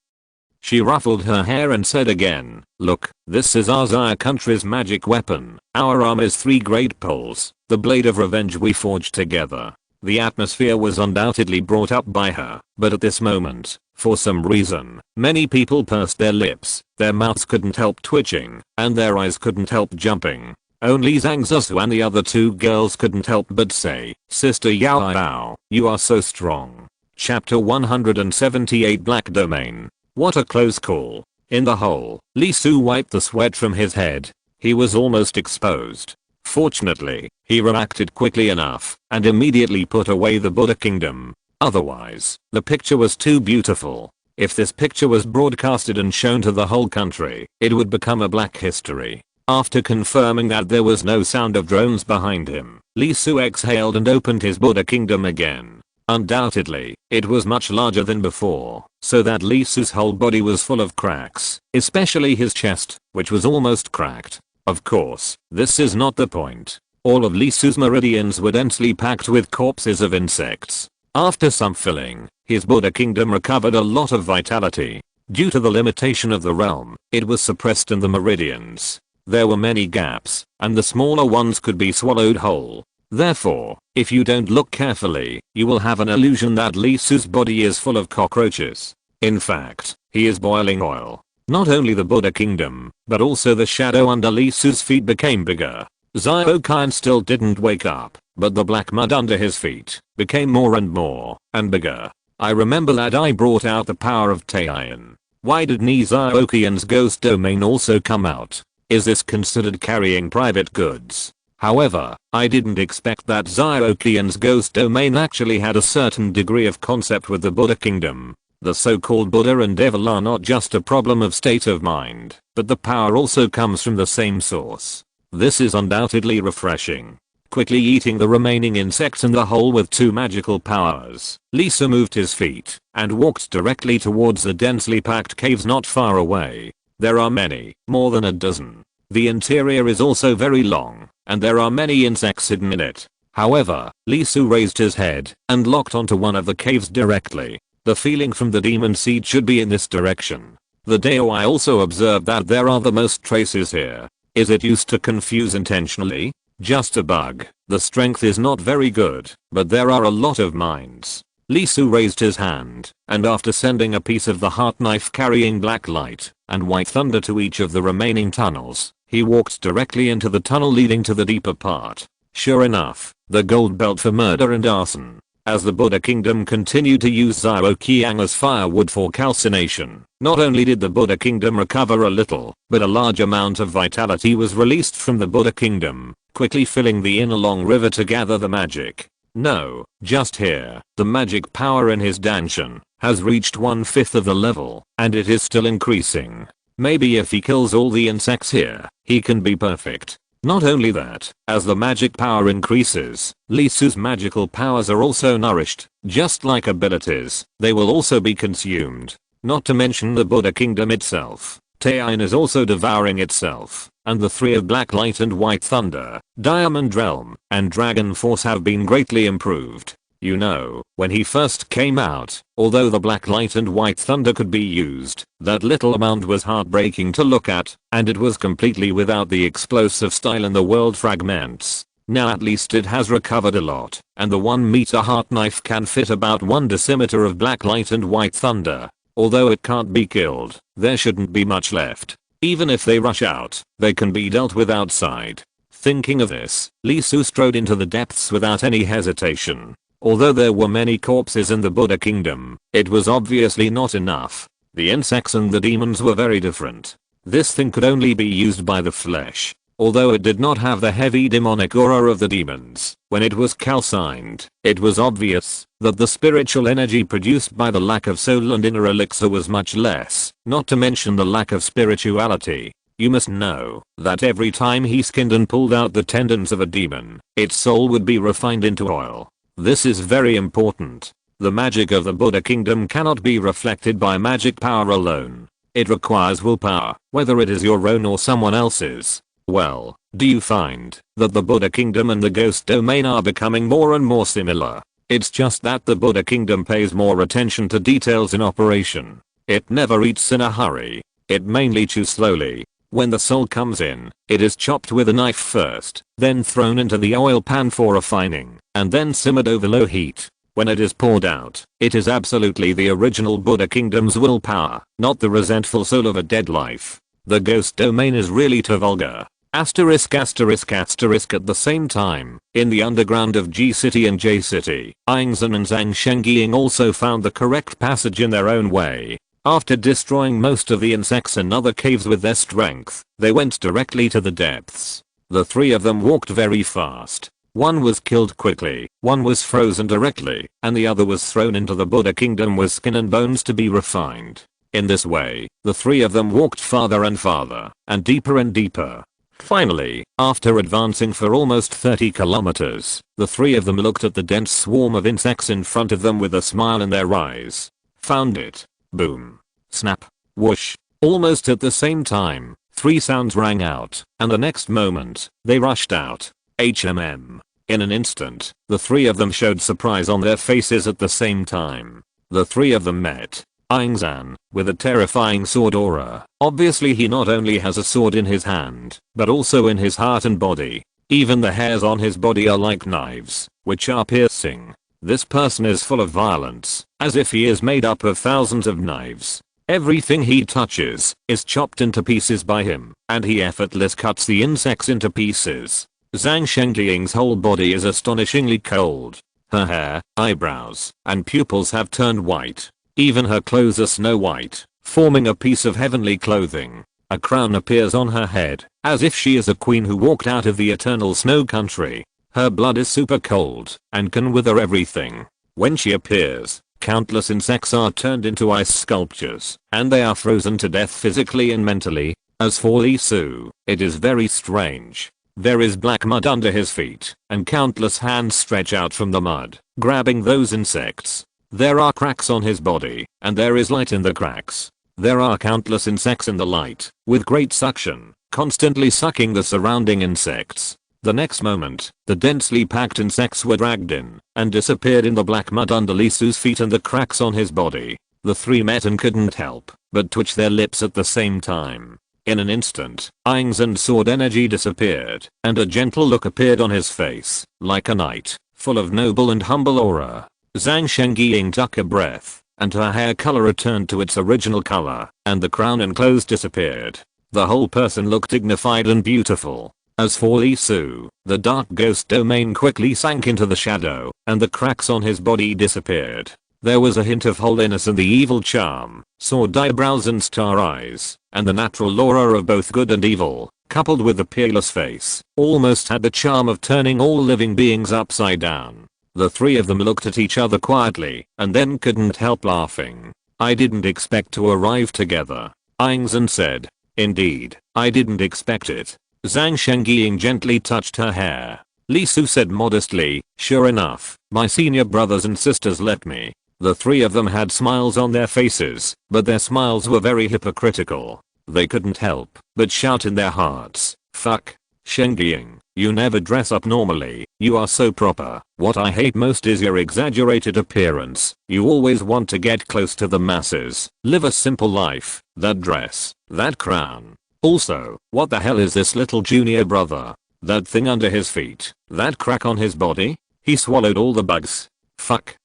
She ruffled her hair and said again, "Look, this is our Tsar country's magic weapon. Our arm is 3 great poles, the blade of revenge we forged together." The atmosphere was undoubtedly brought up by her, but at this moment, for some reason, many people pursed their lips, their mouths couldn't help twitching, and their eyes couldn't help jumping. Only Zhang Zusu and the other 2 girls couldn't help but say, "Sister Yao, you are so strong." Chapter 178 Black Domain. What a close call. In the hole, Li Su wiped the sweat from his head. He was almost exposed. Fortunately, he reacted quickly enough and immediately put away the Buddha Kingdom. Otherwise, the picture was too beautiful. If this picture was broadcasted and shown to the whole country, it would become a black history. After confirming that there was no sound of drones behind him, Li Su exhaled and opened his Buddha Kingdom again. Undoubtedly, it was much larger than before, so that Li Su's whole body was full of cracks, especially his chest, which was almost cracked. Of course, this is not the point. All of Li Su's meridians were densely packed with corpses of insects. After some filling, his Buddha Kingdom recovered a lot of vitality. Due to the limitation of the realm, it was suppressed in the meridians. There were many gaps, and the smaller ones could be swallowed whole. Therefore, if you don't look carefully, you will have an illusion that Li Su's body is full of cockroaches. In fact, he is boiling oil. Not only the Buddha Kingdom, but also the shadow under Li Su's feet became bigger. Xiao Qian still didn't wake up, but the black mud under his feet became more and bigger. I remember that I brought out the power of Taiyan. Why did Xiao Qian's ghost domain also come out? Is this considered carrying private goods? However, I didn't expect that Xiao Qian's ghost domain actually had a certain degree of concept with the Buddha Kingdom. The so-called Buddha and devil are not just a problem of state of mind, but the power also comes from the same source. This is undoubtedly refreshing. Quickly eating the remaining insects in the hole with 2 magical powers, Li Su moved his feet and walked directly towards the densely packed caves not far away. There are many, more than a dozen. The interior is also very long, and there are many insects hidden in it. However, Lee Su raised his head and locked onto one of the caves directly. The feeling from the demon seed should be in this direction. The DOI also observed that there are the most traces here. Is it used to confuse intentionally? Just a bug. The strength is not very good, but there are a lot of mines. Lee Su raised his hand, and after sending a piece of the heart knife carrying black light and white thunder to each of the remaining tunnels, he walked directly into the tunnel leading to the deeper part. Sure enough, the gold belt for murder and arson. As the Buddha Kingdom continued to use Zhao Qiang as firewood for calcination, not only did the Buddha Kingdom recover a little, but a large amount of vitality was released from the Buddha Kingdom, quickly filling the inner long river to gather the magic. No, just here, the magic power in his danshan has reached 1/5 of the level, and it is still increasing. Maybe if he kills all the insects here, he can be perfect. Not only that, as the magic power increases, Lee Su's magical powers are also nourished. Just like abilities, they will also be consumed. Not to mention the Buddha Kingdom itself. Taiyin is also devouring itself, and the three of Black Light and White Thunder, Diamond Realm, and Dragon Force have been greatly improved. You know, when he first came out, although the Black Light and White Thunder could be used, that little amount was heartbreaking to look at, and it was completely without the explosive style in the world fragments. Now at least it has recovered a lot, and the 1-meter heart knife can fit about 1 decimeter of Black Light and White Thunder. Although it can't be killed, there shouldn't be much left. Even if they rush out, they can be dealt with outside. Thinking of this, Lee Su strode into the depths without any hesitation. Although there were many corpses in the Buddha Kingdom, it was obviously not enough. The insects and the demons were very different. This thing could only be used by the flesh. Although it did not have the heavy demonic aura of the demons, when it was calcined, it was obvious that the spiritual energy produced by the lack of soul and inner elixir was much less, not to mention the lack of spirituality. You must know that every time he skinned and pulled out the tendons of a demon, its soul would be refined into oil. This is very important. The magic of the Buddha Kingdom cannot be reflected by magic power alone. It requires willpower, whether it is your own or someone else's. Well, do you find that the Buddha Kingdom and the Ghost Domain are becoming more and more similar? It's just that the Buddha Kingdom pays more attention to details in operation. It never eats in a hurry. It mainly chews slowly. When the soul comes in, it is chopped with a knife first, then thrown into the oil pan for refining, and then simmered over low heat. When it is poured out, it is absolutely the original Buddha Kingdom's willpower, not the resentful soul of a dead life. The Ghost Domain is really too vulgar. Asterisk asterisk asterisk at the same time, in the underground of G City and J City, Yingzhen and Zhang Shengying also found the correct passage in their own way. After destroying most of the insects in other caves with their strength, they went directly to the depths. The three of them walked very fast. One was killed quickly, one was frozen directly, and the other was thrown into the Buddha Kingdom with skin and bones to be refined. In this way, the three of them walked farther and farther, and deeper. Finally, after advancing for almost 30 kilometers, the three of them looked at the dense swarm of insects in front of them with a smile in their eyes. Found it. Boom. Snap. Whoosh. Almost at the same time, 3 sounds rang out, and the next moment, they rushed out. HMM. In an instant, the three of them showed surprise on their faces at the same time. The three of them met. Yingzhen, with a terrifying sword aura. Obviously he not only has a sword in his hand, but also in his heart and body. Even the hairs on his body are like knives, which are piercing. This person is full of violence, as if he is made up of thousands of knives. Everything he touches is chopped into pieces by him, and he effortlessly cuts the insects into pieces. Zhang Shengying's whole body is astonishingly cold. Her hair, eyebrows, and pupils have turned white. Even her clothes are snow white, forming a piece of heavenly clothing. A crown appears on her head, as if she is a queen who walked out of the eternal snow country. Her blood is super cold, and can wither everything. When she appears, countless insects are turned into ice sculptures, and they are frozen to death physically and mentally. As for Lee Su, it is very strange. There is black mud under his feet, and countless hands stretch out from the mud, grabbing those insects. There are cracks on his body, and there is light in the cracks. There are countless insects in the light, with great suction, constantly sucking the surrounding insects. The next moment, the densely packed insects were dragged in and disappeared in the black mud under Lee Su's feet and the cracks on his body. The three met and couldn't help but twitch their lips at the same time. In an instant, Aang's and sword energy disappeared, and a gentle look appeared on his face, like a knight, full of noble and humble aura. Zhang Shengying took a breath, and her hair color returned to its original color, and the crown and clothes disappeared. The whole person looked dignified and beautiful. As for Lee Su, the dark ghost domain quickly sank into the shadow, and the cracks on his body disappeared. There was a hint of holiness in the evil charm, sword eyebrows and star eyes, and the natural aura of both good and evil, coupled with the peerless face, almost had the charm of turning all living beings upside down. The three of them looked at each other quietly, and then couldn't help laughing. I didn't expect to arrive together, Aang Zan said. Indeed, I didn't expect it. Zhang Shengying gently touched her hair. Lee Su said modestly, sure enough, my senior brothers and sisters let me. The three of them had smiles on their faces, but their smiles were very hypocritical. They couldn't help but shout in their hearts, fuck. Shengying, you never dress up normally, you are so proper. What I hate most is your exaggerated appearance. You always want to get close to the masses, live a simple life. That dress, that crown. Also, what the hell is this little junior brother? That thing under his feet, that crack on his body? He swallowed all the bugs. Fuck,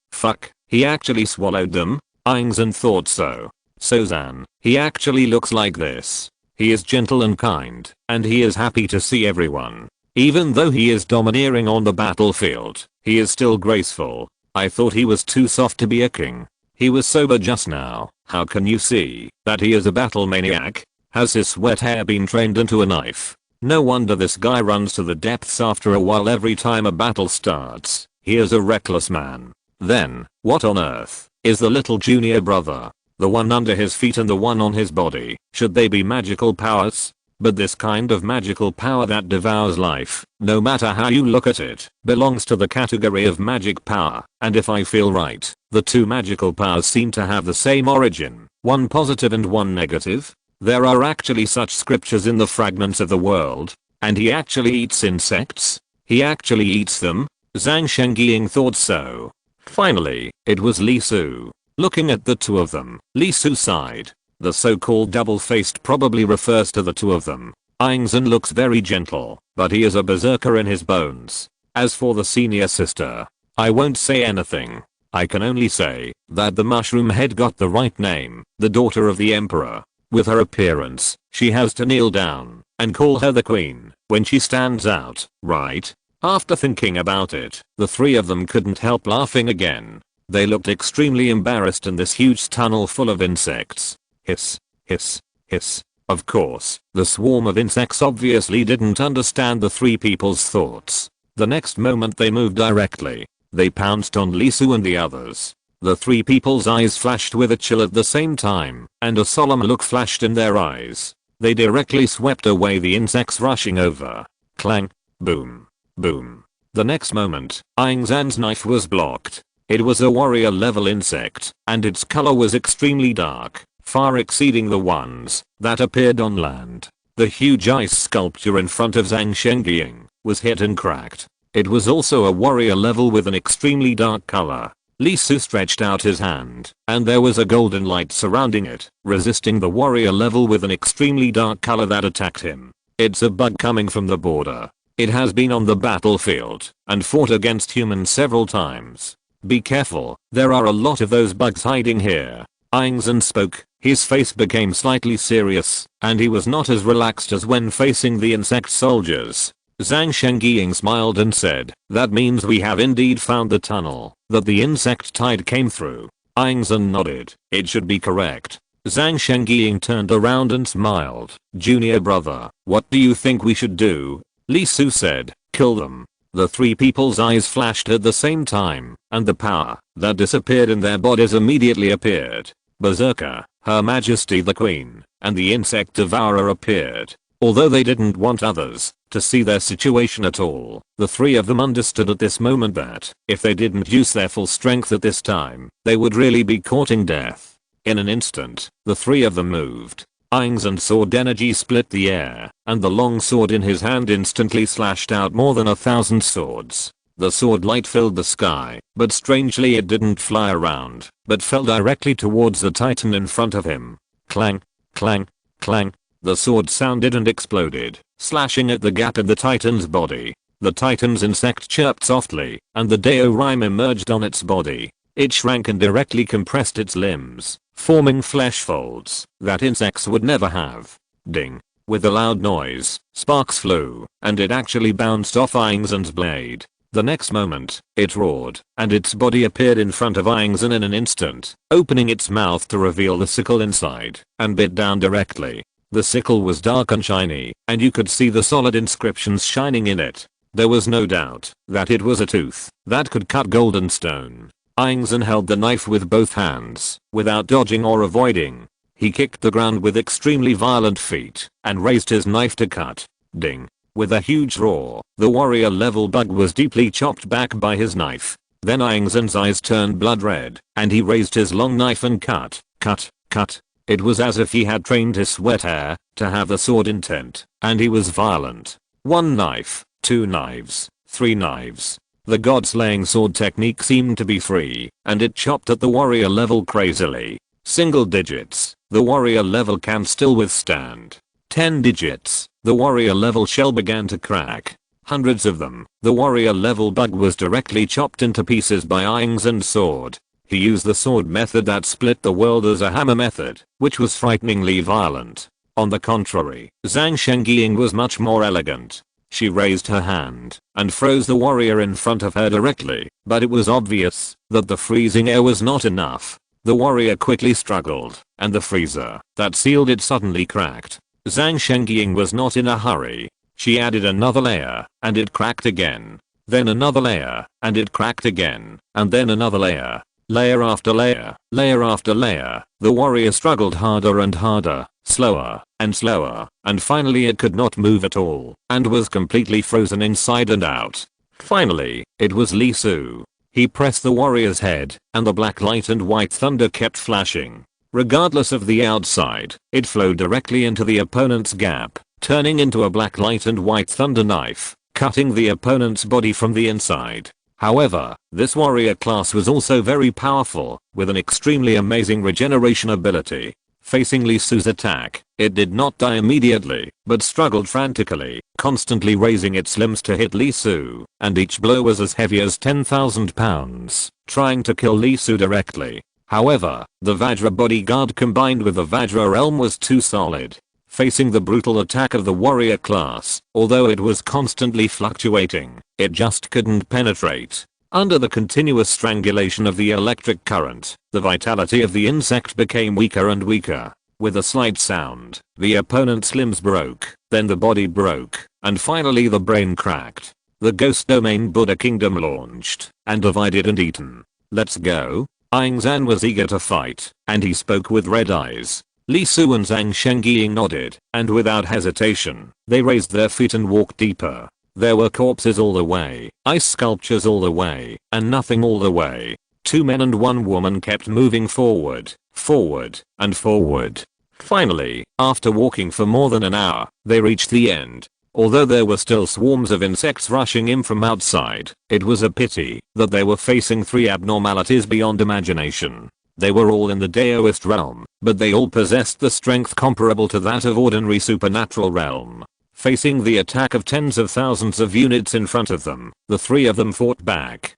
he actually swallowed them? Aang Zan thought so. So Zan, he actually looks like this. He is gentle and kind, and he is happy to see everyone. Even though he is domineering on the battlefield, he is still graceful. I thought he was too soft to be a king. He was sober just now. How can you see that he is a battle maniac? Has his sweat hair been trained into a knife? No wonder this guy runs to the depths after a while every time a battle starts. He is a reckless man. Then, what on earth is the little junior brother? The one under his feet and the one on his body, should they be magical powers? But this kind of magical power that devours life, no matter how you look at it, belongs to the category of magic power, and if I feel right, the two magical powers seem to have the same origin, one positive and one negative. There are actually such scriptures in the fragments of the world, and he actually eats insects? He actually eats them? Zhang Shengying thought so. Finally, it was Lee Su. Looking at the two of them, Lee Su sighed. The so-called double-faced probably refers to the two of them. Aang Zan looks very gentle, but he is a berserker in his bones. As for the senior sister, I won't say anything. I can only say that the mushroom head got the right name, the daughter of the emperor. With her appearance, she has to kneel down and call her the queen when she stands out, right? After thinking about it, the three of them couldn't help laughing again. They looked extremely embarrassed in this huge tunnel full of insects. Hiss, hiss, hiss. Of course, the swarm of insects obviously didn't understand the three people's thoughts. The next moment they moved directly. They pounced on Lee Su and the others. The three people's eyes flashed with a chill at the same time, and a solemn look flashed in their eyes. They directly swept away the insects rushing over. Clang, boom, boom. The next moment, Aang Zan's knife was blocked. It was a warrior level insect, and its color was extremely dark, far exceeding the ones that appeared on land. The huge ice sculpture in front of Zhang Shengying was hit and cracked. It was also a warrior level with an extremely dark color. Lee Su stretched out his hand, and there was a golden light surrounding it, resisting the warrior level with an extremely dark color that attacked him. It's a bug coming from the border. It has been on the battlefield, and fought against humans several times. Be careful, there are a lot of those bugs hiding here. Aang Zan spoke, his face became slightly serious, and he was not as relaxed as when facing the insect soldiers. Zhang Shengying smiled and said, that means we have indeed found the tunnel that the insect tide came through. Aang Zan nodded, it should be correct. Zhang Shengying turned around and smiled. Junior brother, what do you think we should do? Lee Su said, kill them. The three people's eyes flashed at the same time, and the power that disappeared in their bodies immediately appeared. Berserker, Her Majesty the Queen, and the insect devourer appeared. Although they didn't want others to see their situation at all, the three of them understood at this moment that if they didn't use their full strength at this time, they would really be courting death. In an instant, the three of them moved. Aang's and sword energy split the air, and the long sword in his hand instantly slashed out more than 1,000 swords. The sword light filled the sky, but strangely it didn't fly around, but fell directly towards the titan in front of him. Clang, clang, clang. The sword sounded and exploded, slashing at the gap in the titan's body. The titan's insect chirped softly, and the Deo rhyme emerged on its body. It shrank and directly compressed its limbs, forming flesh folds that insects would never have. Ding. With a loud noise, sparks flew, and it actually bounced off Aang's blade. The next moment, it roared, and its body appeared in front of Aang's in an instant, opening its mouth to reveal the sickle inside, and bit down directly. The sickle was dark and shiny, and you could see the solid inscriptions shining in it. There was no doubt that it was a tooth that could cut golden stone. Aang held the knife with both hands, without dodging or avoiding. He kicked the ground with extremely violent feet, and raised his knife to cut. Ding. With a huge roar, the warrior level bug was deeply chopped back by his knife. Then Aang's eyes turned blood red, and he raised his long knife and cut, cut, cut. It was as if he had trained his sweat hair to have the sword intent, and he was violent. One knife, two knives, three knives. The god-slaying sword technique seemed to be free, and it chopped at the warrior level crazily. Single digits, the warrior level can still withstand. 10 digits, the warrior level shell began to crack. Hundreds of them, the warrior level bug was directly chopped into pieces by Aang's sword. He used the sword method that split the world as a hammer method, which was frighteningly violent. On the contrary, Zhang Shengying was much more elegant. She raised her hand and froze the warrior in front of her directly, but it was obvious that the freezing air was not enough. The warrior quickly struggled, and the freezer that sealed it suddenly cracked. Zhang Shengying was not in a hurry. She added another layer, and it cracked again. Then another layer, and it cracked again, and then another layer. Layer after layer, layer after layer. The warrior struggled harder and harder, slower and slower, and finally it could not move at all, and was completely frozen inside and out. Finally, it was Li Su. He pressed the warrior's head, and the black light and white thunder kept flashing. Regardless of the outside, it flowed directly into the opponent's gap, turning into a black light and white thunder knife, cutting the opponent's body from the inside. However, this warrior class was also very powerful, with an extremely amazing regeneration ability. Facing Li Su's attack, it did not die immediately, but struggled frantically, constantly raising its limbs to hit Li Su, and each blow was as heavy as 10,000 pounds, trying to kill Li Su directly. However, the Vajra bodyguard combined with the Vajra realm was too solid. Facing the brutal attack of the warrior class, although it was constantly fluctuating, it just couldn't penetrate. Under the continuous strangulation of the electric current, the vitality of the insect became weaker and weaker. With a slight sound, the opponent's limbs broke, then the body broke, and finally the brain cracked. The Ghost Domain Buddha Kingdom launched, and divided and eaten. Let's go. Aang San was eager to fight, and he spoke with red eyes. Li Su and Zhang Shengying nodded, and without hesitation, they raised their feet and walked deeper. There were corpses all the way, ice sculptures all the way, and nothing all the way. 2 men and 1 woman kept moving forward, forward, and forward. Finally, after walking for more than an hour, they reached the end. Although there were still swarms of insects rushing in from outside, it was a pity that they were facing 3 abnormalities beyond imagination. They were all in the Daoist realm, but they all possessed the strength comparable to that of ordinary supernatural realm. Facing the attack of tens of thousands of units in front of them, the 3 of them fought back.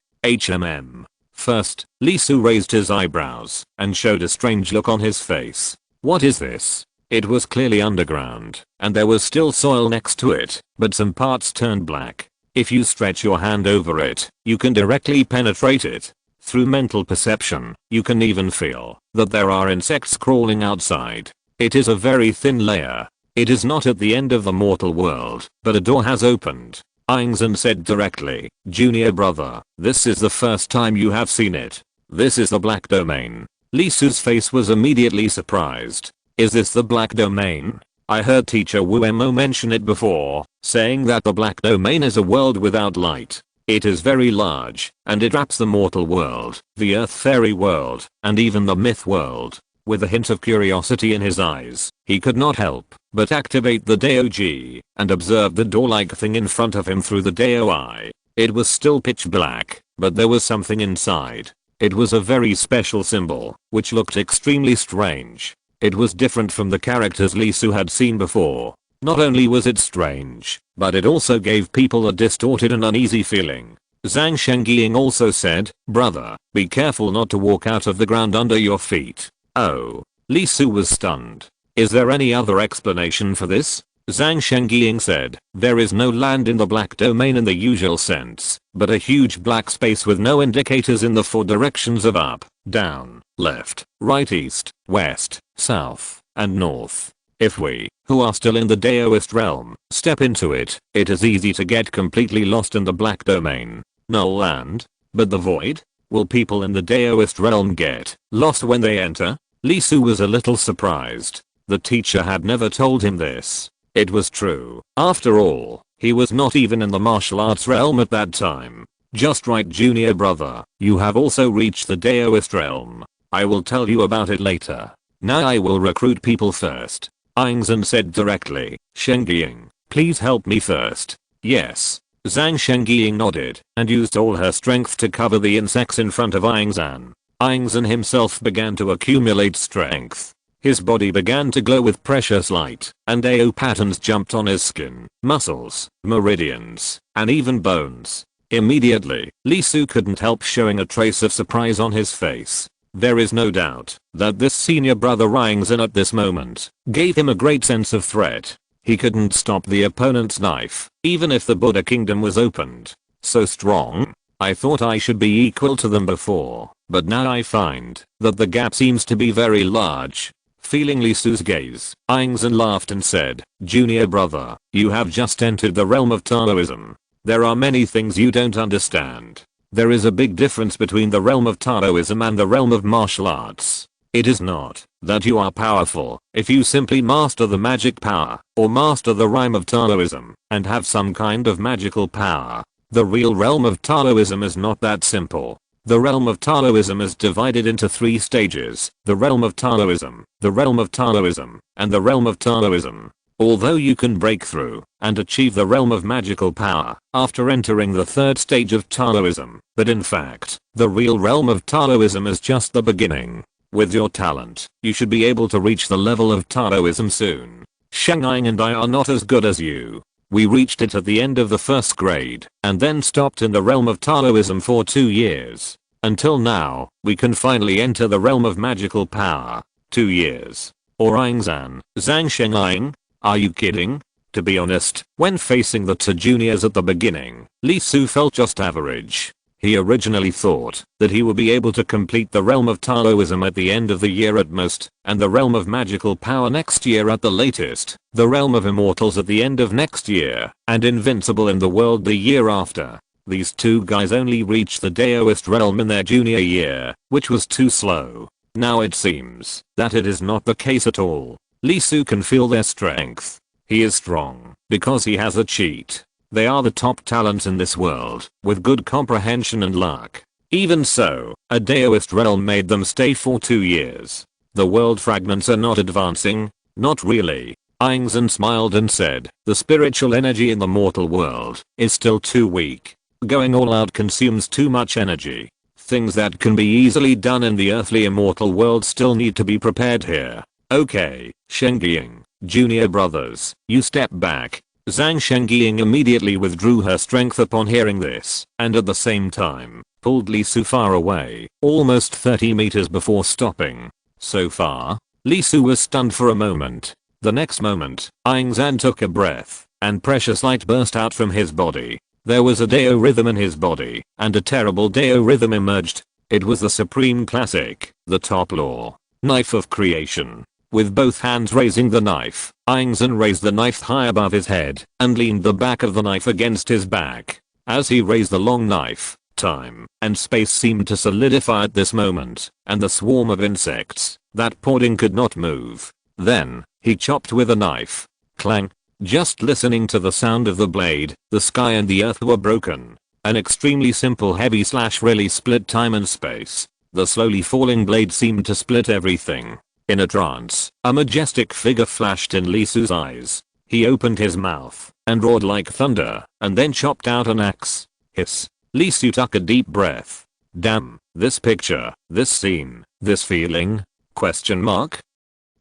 First, Li Su raised his eyebrows and showed a strange look on his face. What is this? It was clearly underground, and there was still soil next to it, but some parts turned black. If you stretch your hand over it, you can directly penetrate it. Through mental perception, you can even feel that there are insects crawling outside. It is a very thin layer. It is not at the end of the mortal world, but a door has opened. Aang San said directly, "Junior brother, this is the first time you have seen it. This is the Black Domain." Li Su's face was immediately surprised. Is this the Black Domain? I heard teacher Wu Mo mention it before, saying that the Black Domain is a world without light. It is very large, and it wraps the mortal world, the earth fairy world, and even the myth world. With a hint of curiosity in his eyes, He could not help but activate the Dao-G and observe the door-like thing in front of him through the Dao-Eye. It was still pitch black, but there was something inside. It was a very special symbol, which looked extremely strange. It was different from the characters Lee Su had seen before. Not only was it strange, but it also gave people a distorted and uneasy feeling. Zhang Shengying also said, "Brother, be careful not to walk out of the ground under your feet." Oh. Lee Su was stunned. Is there any other explanation for this? Zhang Shengying said, there is no land in the black domain in the usual sense, but a huge black space with no indicators in the 4 directions of up, down, left, right, east, west, south, and north. If we, who are still in the Daoist realm, step into it, it is easy to get completely lost in the black domain. No land? But the void? Will people in the Daoist realm get lost when they enter? Lee Su was a little surprised. The teacher had never told him this. It was true. After all, he was not even in the martial arts realm at that time. Just right, junior brother. You have also reached the Daoist realm. I will tell you about it later. Now I will recruit people first. Aingzhen said directly. Shengying, please help me first. Yes. Zhang Shengying nodded and used all her strength to cover the insects in front of Aingzhen. Aingzhen himself began to accumulate strength. His body began to glow with precious light, and AO patterns jumped on his skin, muscles, meridians, and even bones. Immediately, Lee Su couldn't help showing a trace of surprise on his face. There is no doubt that this senior brother Aingzhen at this moment gave him a great sense of threat. He couldn't stop the opponent's knife, even if the Buddha kingdom was opened. So strong. I thought I should be equal to them before, but now I find that the gap seems to be very large. Feeling Lee Su's gaze, Aingzhen laughed and said, junior brother, you have just entered the realm of Taoism. There are many things you don't understand. There is a big difference between the realm of Taoism and the realm of martial arts. It is not that you are powerful if you simply master the magic power or master the rhyme of Taoism and have some kind of magical power. The real realm of Taoism is not that simple. The realm of Taoism is divided into 3 stages: the realm of Taoism, the realm of Taoism, and the realm of Taoism. Although you can break through and achieve the realm of magical power after entering the 3rd stage of Taoism, but in fact, the real realm of Taoism is just the beginning. With your talent, you should be able to reach the level of Taoism soon. Shengying and I are not as good as you. We reached it at the end of the 1st grade, and then stopped in the realm of Taoism for 2 years. Until now, we can finally enter the realm of magical power. 2 years. Or Aingzhen, Zhang Shengying? Are you kidding? To be honest, when facing the 2 juniors at the beginning, Lee Su felt just average. He originally thought that he would be able to complete the realm of Taoism at the end of the year at most, and the realm of magical power next year at the latest, the realm of immortals at the end of next year, and invincible in the world the year after. These 2 guys only reached the Daoist realm in their junior year, which was too slow. Now it seems that it is not the case at all. Lee Su can feel their strength. He is strong because he has a cheat. They are the top talents in this world, with good comprehension and luck. Even so, a Daoist realm made them stay for 2 years. The world fragments are not advancing? Not really. Aingzhen smiled and said, the spiritual energy in the mortal world is still too weak. Going all out consumes too much energy. Things that can be easily done in the earthly immortal world still need to be prepared here. Okay, Shengying, junior brothers, you step back. Zhang Shengying immediately withdrew her strength upon hearing this, and at the same time, pulled Lee Su far away, almost 30 meters before stopping. So far? Lee Su was stunned for a moment. The next moment, Aingzhen took a breath, and precious light burst out from his body. There was a Dao rhythm in his body, and a terrible Dao rhythm emerged. It was the supreme classic, the top law, knife of creation. With both hands raising the knife, Aingzhen raised the knife high above his head and leaned the back of the knife against his back. As he raised the long knife, time and space seemed to solidify at this moment, and the swarm of insects that poured in could not move. Then, he chopped with a knife. Clang. Just listening to the sound of the blade, the sky and the earth were broken. An extremely simple heavy slash really split time and space. The slowly falling blade seemed to split everything. In a trance, a majestic figure flashed in Lee Su's eyes. He opened his mouth and roared like thunder and then chopped out an axe. Hiss. Lee Su took a deep breath. Damn, this picture, this scene, this feeling? Question mark?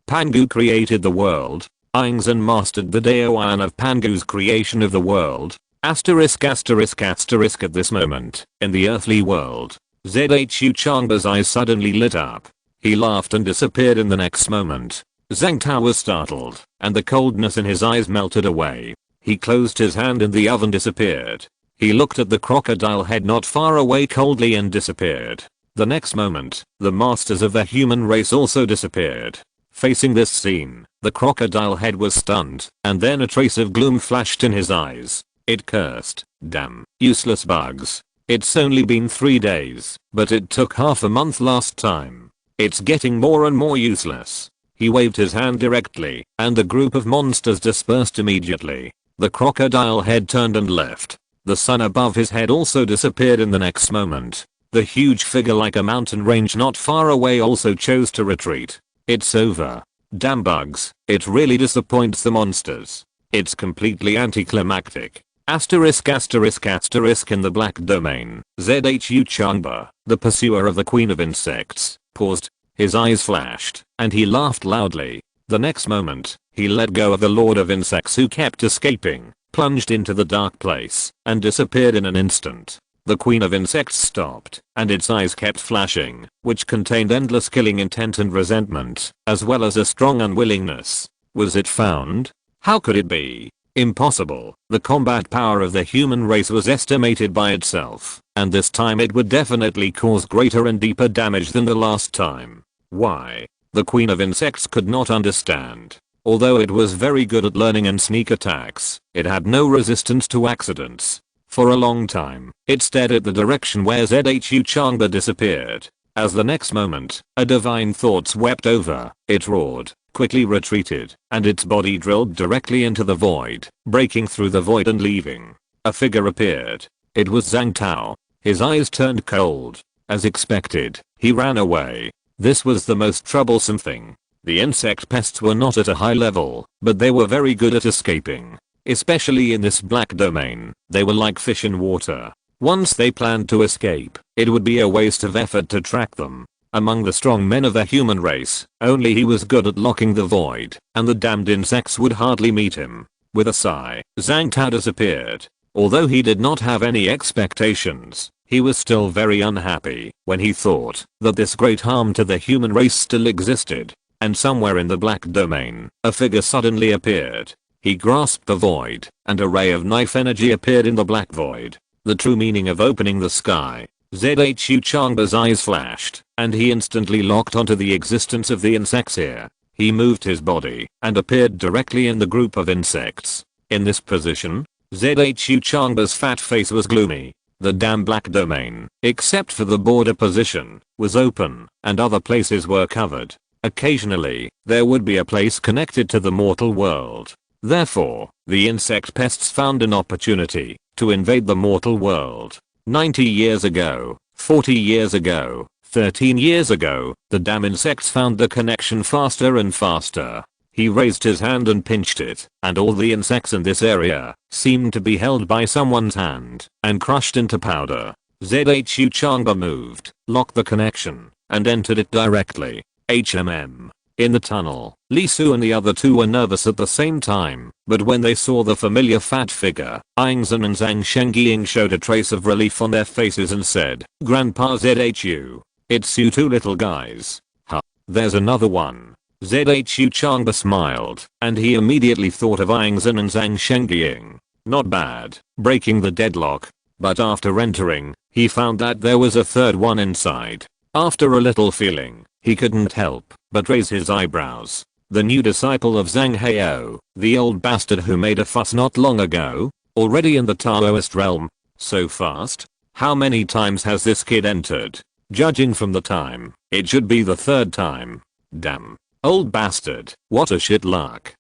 Pangu created the world. Ingzan mastered the Daoyan of Pangu's creation of the world. Asterisk asterisk asterisk at this moment, in the earthly world, Zhu Changba's eyes suddenly lit up. He laughed and disappeared in the next moment. Zhang Tao was startled, and the coldness in his eyes melted away. He closed his hand and the oven disappeared. He looked at the crocodile head not far away coldly and disappeared. The next moment, the masters of the human race also disappeared. Facing this scene, the crocodile head was stunned, and then a trace of gloom flashed in his eyes. It cursed, damn, useless bugs. It's only been 3 days, but it took half a month last time. It's getting more and more useless. He waved his hand directly, and the group of monsters dispersed immediately. The crocodile head turned and left. The sun above his head also disappeared in the next moment. The huge figure like a mountain range not far away also chose to retreat. It's over. Damn bugs, it really disappoints the monsters. It's completely anticlimactic. Asterisk asterisk asterisk in the black domain, Zhu Changba, the pursuer of the queen of insects, paused. His eyes flashed, and he laughed loudly. The next moment, he let go of the lord of insects who kept escaping, plunged into the dark place, and disappeared in an instant. The queen of insects stopped, and its eyes kept flashing, which contained endless killing intent and resentment, as well as a strong unwillingness. Was it found? How could it be? Impossible. The combat power of the human race was estimated by itself, and this time it would definitely cause greater and deeper damage than the last time. Why? The queen of insects could not understand. Although it was very good at learning and sneak attacks, it had no resistance to accidents. For a long time, it stared at the direction where Zhu Changba disappeared. As the next moment, a divine thought swept over, it roared, quickly retreated, and its body drilled directly into the void, breaking through the void and leaving. A figure appeared. It was Zhang Tao. His eyes turned cold. As expected, he ran away. This was the most troublesome thing. The insect pests were not at a high level, but they were very good at escaping. Especially in this black domain, they were like fish in water. Once they planned to escape, it would be a waste of effort to track them. Among the strong men of the human race, only he was good at locking the void, and the damned insects would hardly meet him. With a sigh, Zhang Tao disappeared. Although he did not have any expectations, he was still very unhappy when he thought that this great harm to the human race still existed. And somewhere in the black domain, a figure suddenly appeared. He grasped the void, and a ray of knife energy appeared in the black void. The true meaning of opening the sky. Zhu Changba's eyes flashed, and he instantly locked onto the existence of the insects here. He moved his body, and appeared directly in the group of insects. In this position, Zhu Changba's fat face was gloomy. The damn black domain, except for the border position, was open, and other places were covered. Occasionally, there would be a place connected to the mortal world. Therefore, the insect pests found an opportunity to invade the mortal world. 90 years ago, 40 years ago, 13 years ago, the damn insects found the connection faster and faster. He raised his hand and pinched it, and all the insects in this area seemed to be held by someone's hand and crushed into powder. Zhu Changba moved, locked the connection, and entered it directly. In the tunnel, Lee Su and the other two were nervous at the same time, but when they saw the familiar fat figure, Ingzan and Zhang Shengying showed a trace of relief on their faces and said, "Grandpa Zhu, it's you two little guys." "Huh, there's another one." Zhu Changba smiled, and he immediately thought of Ingzan and Zhang Shengying. Not bad, breaking the deadlock. But after entering, he found that there was a third one inside. After a little feeling, he couldn't help but raise his eyebrows. The new disciple of Zhang Heyo, the old bastard who made a fuss not long ago, already in the Taoist realm. So fast? How many times has this kid entered? Judging from the time, it should be the third time. Damn. Old bastard, what a shit luck.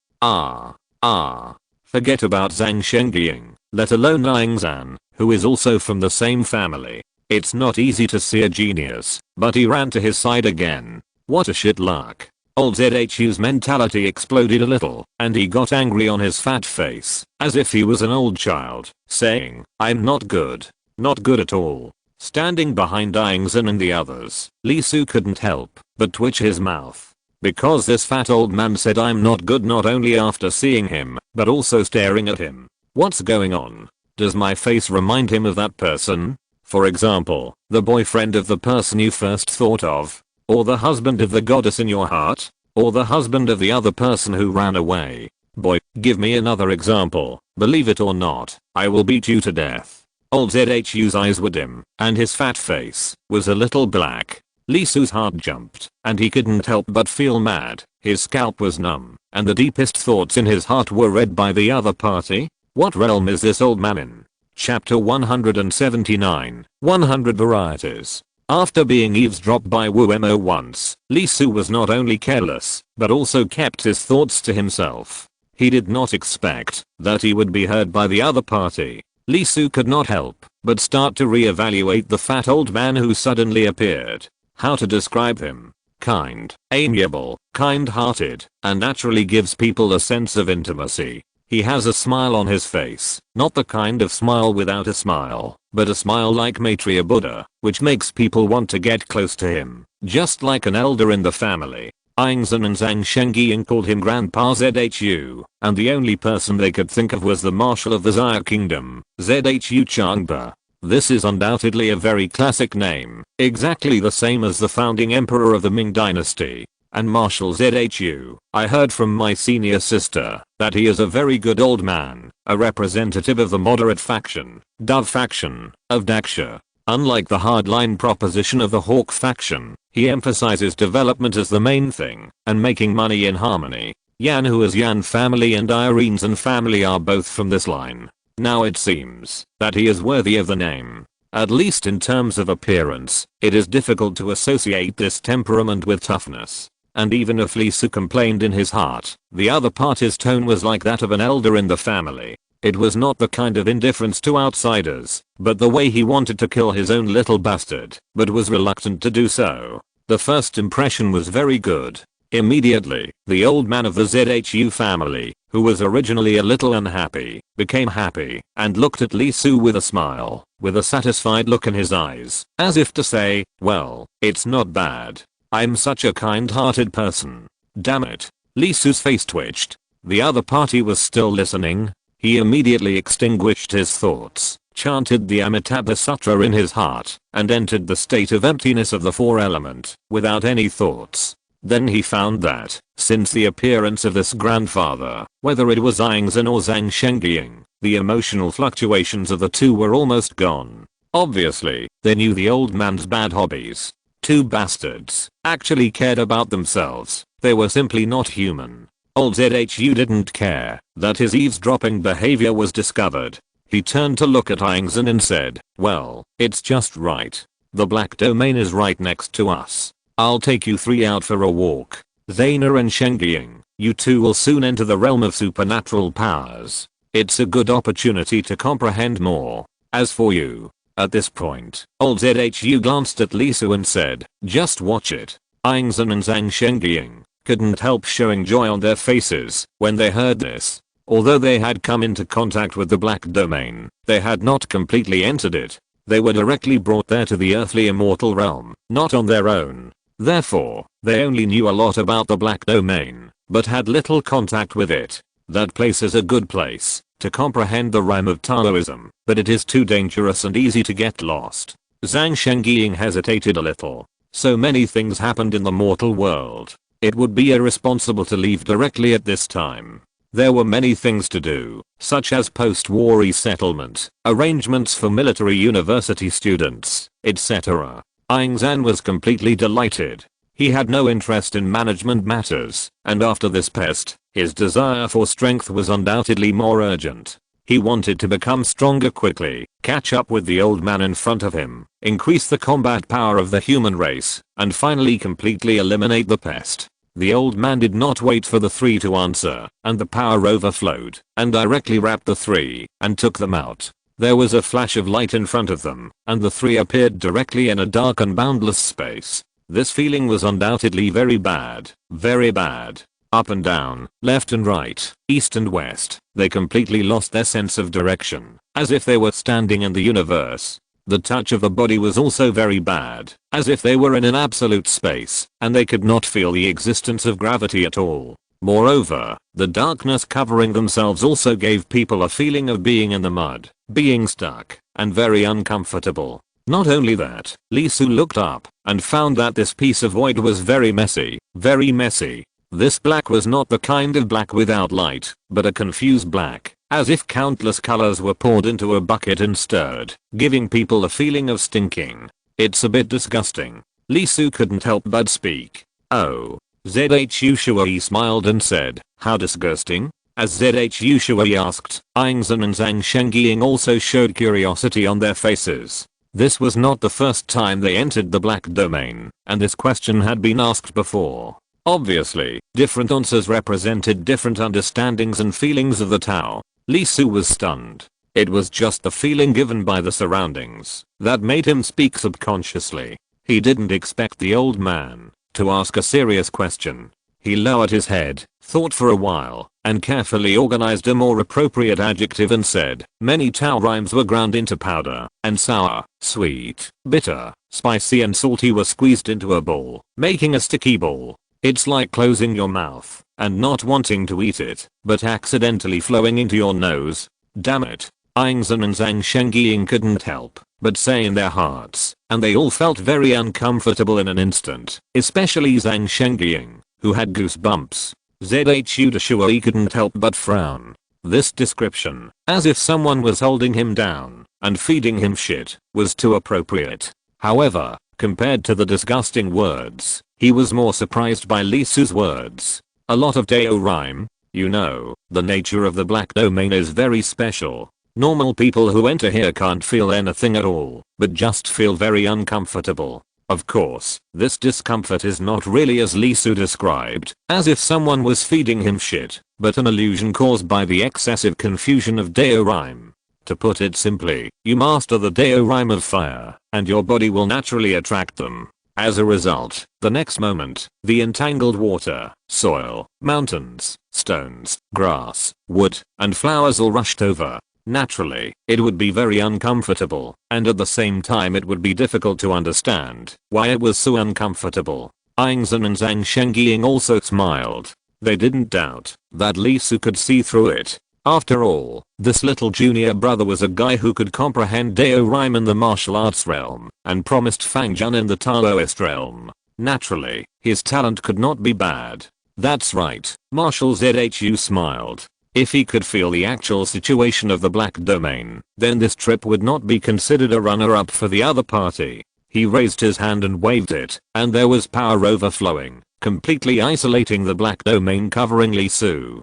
Forget about Zhang Shengying, let alone Ingzan, who is also from the same family. It's not easy to see a genius, but he ran to his side again. What a shit luck. Old ZHU's mentality exploded a little, and he got angry on his fat face, as if he was an old child, saying, "I'm not good. Not good at all." Standing behind Aingzhen and the others, Lee Su couldn't help but twitch his mouth. Because this fat old man said I'm not good not only after seeing him, but also staring at him. What's going on? Does my face remind him of that person? For example, the boyfriend of the person you first thought of? Or the husband of the goddess in your heart? Or the husband of the other person who ran away? Boy, give me another example. Believe it or not, I will beat you to death. Old ZHU's eyes were dim, and his fat face was a little black. Lee Su's heart jumped, and he couldn't help but feel mad. His scalp was numb, and the deepest thoughts in his heart were read by the other party. What realm is this old man in? Chapter 179, 100 Varieties. After being eavesdropped by Wu Mo once, Lee Su was not only careless, but also kept his thoughts to himself. He did not expect that he would be heard by the other party. Lee Su could not help but start to re-evaluate the fat old man who suddenly appeared. How to describe him? Kind, amiable, kind-hearted, and naturally gives people a sense of intimacy. He has a smile on his face, not the kind of smile without a smile, but a smile like Maitreya Buddha, which makes people want to get close to him, just like an elder in the family. Aingzhen and Zhang Shengying called him Grandpa ZHU, and the only person they could think of was the Marshal of the Xia Kingdom, ZHU Changba. This is undoubtedly a very classic name, exactly the same as the founding emperor of the Ming Dynasty. And Marshal ZHU, I heard from my senior sister that he is a very good old man, a representative of the moderate faction, Dove faction, of Daxia. Unlike the hardline proposition of the Hawk faction, he emphasizes development as the main thing, and making money in harmony. Yan Hua's Yan family and Irene's and family are both from this line. Now it seems that he is worthy of the name. At least in terms of appearance, it is difficult to associate this temperament with toughness. And even if Lee Su complained in his heart, the other party's tone was like that of an elder in the family. It was not the kind of indifference to outsiders, but the way he wanted to kill his own little bastard, but was reluctant to do so. The first impression was very good. Immediately, the old man of the ZHU family, who was originally a little unhappy, became happy, and looked at Lee Su with a smile, with a satisfied look in his eyes, as if to say, well, it's not bad. I'm such a kind-hearted person. Damn it. Lee Su's face twitched. The other party was still listening. He immediately extinguished his thoughts, chanted the Amitabha Sutra in his heart, and entered the state of emptiness of the four element, without any thoughts. Then he found that, since the appearance of this grandfather, whether it was Aingzhen or Zhang Shengying, the emotional fluctuations of the two were almost gone. Obviously, they knew the old man's bad hobbies. Two bastards actually cared about themselves. They were simply not human. Old ZHU didn't care that his eavesdropping behavior was discovered. He turned to look at Aingzhen and said, well, it's just right. The black domain is right next to us. I'll take you three out for a walk. Zaina and Shengying, you two will soon enter the realm of supernatural powers. It's a good opportunity to comprehend more. As for you, at this point, old ZHU glanced at Lee Su and said, just watch it. Aingzhen and Zhang Shengying couldn't help showing joy on their faces when they heard this. Although they had come into contact with the black domain, they had not completely entered it. They were directly brought there to the earthly immortal realm, not on their own. Therefore, they only knew a lot about the black domain, but had little contact with it. That place is a good place to comprehend the rhyme of Taoism, but it is too dangerous and easy to get lost. Zhang Shengying hesitated a little. So many things happened in the mortal world. It would be irresponsible to leave directly at this time. There were many things to do, such as post-war resettlement, arrangements for military university students, etc. Aingzhen was completely delighted. He had no interest in management matters, and after this pest, his desire for strength was undoubtedly more urgent. He wanted to become stronger quickly, catch up with the old man in front of him, increase the combat power of the human race, and finally completely eliminate the pest. The old man did not wait for the three to answer, and the power overflowed, and directly wrapped the three, and took them out. There was a flash of light in front of them, and the three appeared directly in a dark and boundless space. This feeling was undoubtedly very bad, very bad. Up and down, left and right, east and west, they completely lost their sense of direction, as if they were standing in the universe. The touch of the body was also very bad, as if they were in an absolute space, and they could not feel the existence of gravity at all. Moreover, the darkness covering themselves also gave people a feeling of being in the mud, being stuck, and very uncomfortable. Not only that, Lee Su looked up and found that this piece of void was very messy, very messy. This black was not the kind of black without light, but a confused black, as if countless colors were poured into a bucket and stirred, giving people a feeling of stinking. It's a bit disgusting. Lee Su couldn't help but speak. Oh. ZHU Shui smiled and said, how disgusting? As ZHU Shui asked, Aingzhen and Zhang Shengying also showed curiosity on their faces. This was not the first time they entered the black domain, and this question had been asked before. Obviously, different answers represented different understandings and feelings of the Tao. Lee Su was stunned. It was just the feeling given by the surroundings that made him speak subconsciously. He didn't expect the old man to ask a serious question. He lowered his head, thought for a while, and carefully organized a more appropriate adjective and said, many Tao rhymes were ground into powder, and sour, sweet, bitter, spicy and salty were squeezed into a ball, making a sticky ball. It's like closing your mouth and not wanting to eat it, but accidentally flowing into your nose. Damn it. Aingzhen and Zhang Shengying couldn't help but say in their hearts, and they all felt very uncomfortable in an instant, especially Zhang Shengying, who had goosebumps. ZHU Shui couldn't help but frown. This description, as if someone was holding him down and feeding him shit, was too appropriate. However, compared to the disgusting words, he was more surprised by Lee Su's words. A lot of Dao rhyme. You know, the nature of the black domain is very special. Normal people who enter here can't feel anything at all, but just feel very uncomfortable. Of course, this discomfort is not really as Lee Su described, as if someone was feeding him shit, but an illusion caused by the excessive confusion of Dao rhyme. To put it simply, you master the Dao rhyme of fire, and your body will naturally attract them. As a result, the next moment, the entangled water, soil, mountains, stones, grass, wood, and flowers all rushed over. Naturally, it would be very uncomfortable, and at the same time it would be difficult to understand why it was so uncomfortable. Aingzhen and Zhang Shengying also smiled. They didn't doubt that Lee Su could see through it. After all, this little junior brother was a guy who could comprehend Dao rhyme in the martial arts realm and promised Fangzhen in the Taoist realm. Naturally, his talent could not be bad. That's right, Marshal ZHU smiled. If he could feel the actual situation of the black domain, then this trip would not be considered a runner-up for the other party. He raised his hand and waved it, and there was power overflowing, completely isolating the black domain covering Lee Su.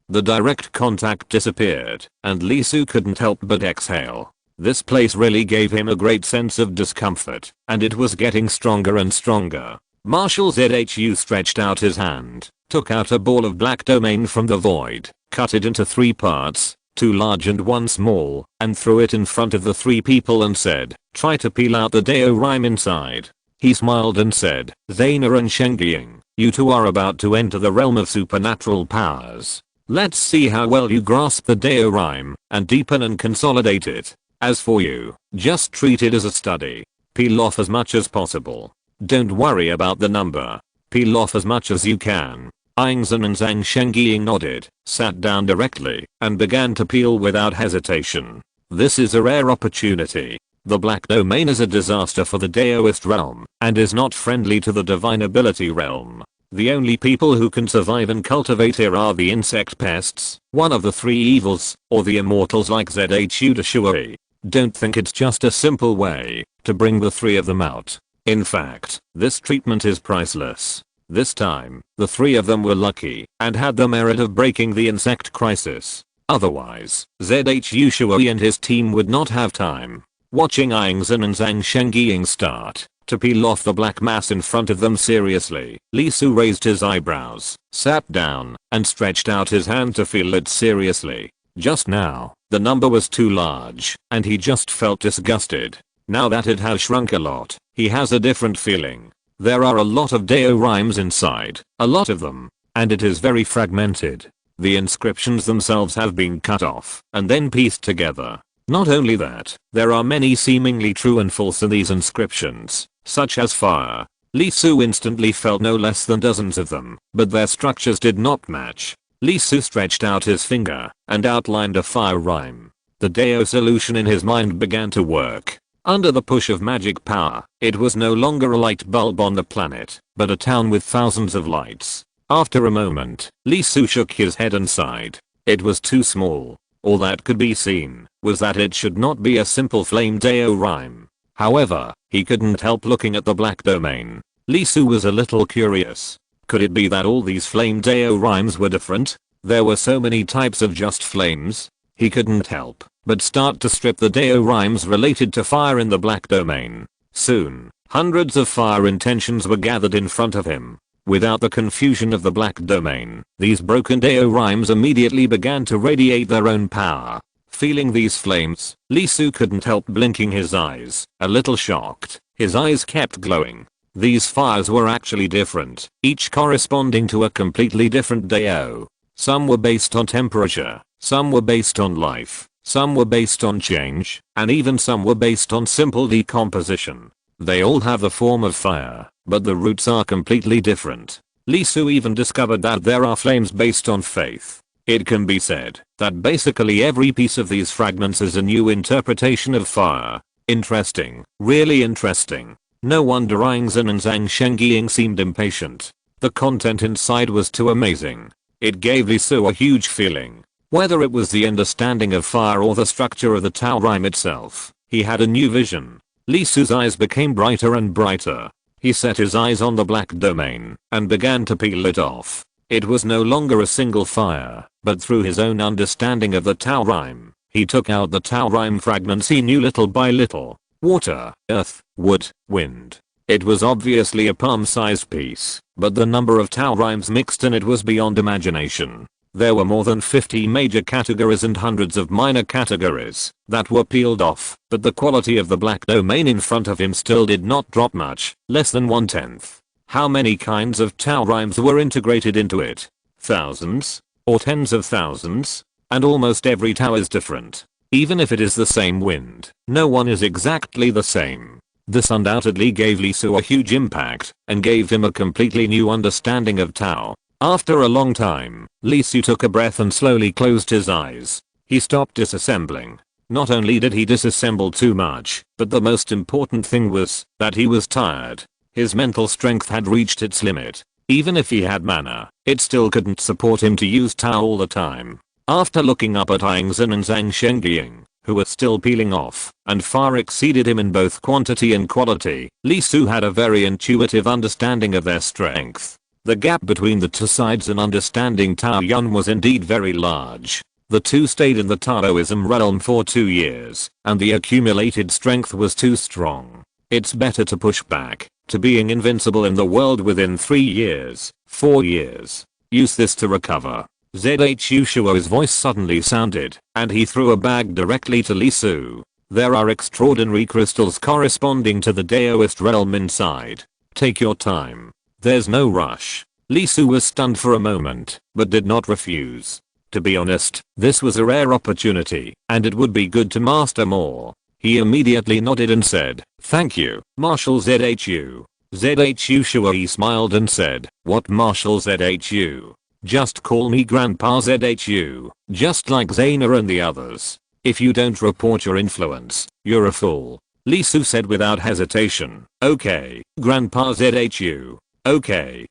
The direct contact disappeared, and Lee Su couldn't help but exhale. This place really gave him a great sense of discomfort, and it was getting stronger and stronger. Marshal ZHU stretched out his hand, took out a ball of black domain from the void, cut it into 3 parts, 2 large and 1 small, and threw it in front of the 3 people and said, try to peel out the Dao rhyme inside. He smiled and said, Zaina and Shengying, you two are about to enter the realm of supernatural powers. Let's see how well you grasp the Dao rhyme and deepen and consolidate it. As for you, just treat it as a study. Peel off as much as possible. Don't worry about the number. Peel off as much as you can. Aingzhen and Zhang Shengying nodded, sat down directly, and began to peel without hesitation. This is a rare opportunity. The black domain is a disaster for the Daoist realm, and is not friendly to the divine ability realm. The only people who can survive and cultivate here are the insect pests, one of the 3 evils, or the immortals like ZHU Shui. Don't think it's just a simple way to bring the 3 of them out. In fact, this treatment is priceless. This time, the 3 of them were lucky and had the merit of breaking the insect crisis. Otherwise, ZHU Shui and his team would not have time. Watching Aingzhen and Zhang Shengying start to peel off the black mass in front of them seriously, Lee Su raised his eyebrows, sat down, and stretched out his hand to feel it seriously. Just now, the number was too large, and he just felt disgusted. Now that it has shrunk a lot, he has a different feeling. There are a lot of diagrams inside, a lot of them, and it is very fragmented. The inscriptions themselves have been cut off and then pieced together. Not only that, there are many seemingly true and false in these inscriptions, such as fire. Lee Su instantly felt no less than dozens of them, but their structures did not match. Lee Su stretched out his finger and outlined a fire rhyme. The Dao solution in his mind began to work. Under the push of magic power, it was no longer a light bulb on the planet, but a town with thousands of lights. After a moment, Lee Su shook his head and sighed. It was too small. All that could be seen was that it should not be a simple flame Dao rhyme. However, he couldn't help looking at the black domain. Lee Su was a little curious. Could it be that all these flame Dao rhymes were different? There were so many types of just flames. He couldn't help but start to strip the Dao rhymes related to fire in the black domain. Soon, hundreds of fire intentions were gathered in front of him. Without the confusion of the black domain, these broken Dao rhymes immediately began to radiate their own power. Feeling these flames, Lee Su couldn't help blinking his eyes, a little shocked. His eyes kept glowing. These fires were actually different, each corresponding to a completely different Dao. Some were based on temperature, some were based on life, some were based on change, and even some were based on simple decomposition. They all have the form of fire, but the roots are completely different. Lee Su even discovered that there are flames based on faith. It can be said that basically every piece of these fragments is a new interpretation of fire. Interesting, really interesting. No wonder Aang Zhan and Zhang Shengying seemed impatient. The content inside was too amazing. It gave Lee Su a huge feeling. Whether it was the understanding of fire or the structure of the Tao rhyme itself, he had a new vision. Lee Su's eyes became brighter and brighter. He set his eyes on the black domain and began to peel it off. It was no longer a single fire, but through his own understanding of the Tao rhyme, he took out the Tao rhyme fragments he knew little by little. Water, earth, wood, wind. It was obviously a palm-sized piece, but the number of Tao rhymes mixed in it was beyond imagination. There were more than 50 major categories and hundreds of minor categories that were peeled off, but the quality of the black domain in front of him still did not drop much, less than 1/10. How many kinds of Tao rhymes were integrated into it? Thousands? Or tens of thousands? And almost every Tao is different. Even if it is the same wind, no one is exactly the same. This undoubtedly gave Lee Su a huge impact and gave him a completely new understanding of Tao. After a long time, Lee Su took a breath and slowly closed his eyes. He stopped disassembling. Not only did he disassemble too much, but the most important thing was that he was tired. His mental strength had reached its limit. Even if he had mana, it still couldn't support him to use Tao all the time. After looking up at Aang Zhan and Zhang Shengying, who were still peeling off and far exceeded him in both quantity and quality, Lee Su had a very intuitive understanding of their strength. The gap between the two sides in understanding Tao Yun was indeed very large. The two stayed in the Taoism realm for 2 years, and the accumulated strength was too strong. It's better to push back to being invincible in the world within 3 years, 4 years. Use this to recover. Zhu Shuo's voice suddenly sounded, and he threw a bag directly to Lee Su. There are extraordinary crystals corresponding to the Daoist realm inside. Take your time. There's no rush. Lee Su was stunned for a moment, but did not refuse. To be honest, this was a rare opportunity, and it would be good to master more. He immediately nodded and said, "Thank you, Marshal Zhu." Zhu Shui smiled and said, "What Marshal Zhu? Just call me Grandpa Zhu, just like Zaina and the others. If you don't report your influence, you're a fool." Lee Su said without hesitation, "Okay, Grandpa Zhu. Okay.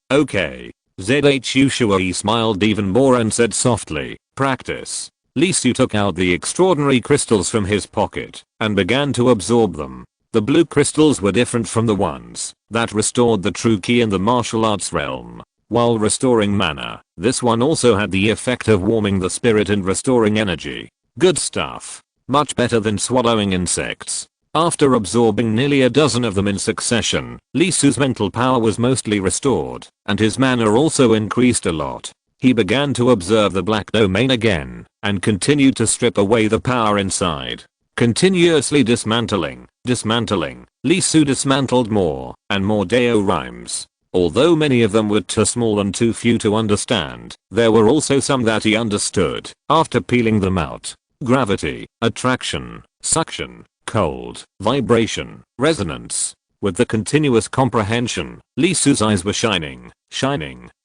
Zhu Shui smiled even more and said softly, "Practice." Lee Su took out the extraordinary crystals from his pocket and began to absorb them. The blue crystals were different from the ones that restored the true key in the martial arts realm. While restoring mana, this one also had the effect of warming the spirit and restoring energy. Good stuff. Much better than swallowing insects. After absorbing nearly a dozen of them in succession, Lee Su's mental power was mostly restored, and his mana also increased a lot. He began to observe the black domain again, and continued to strip away the power inside. Continuously dismantling. Lee Su dismantled more and more Dao rhymes. Although many of them were too small and too few to understand, there were also some that he understood after peeling them out. Gravity, attraction, suction, cold, vibration, resonance. With the continuous comprehension, Lee Su's eyes were shining,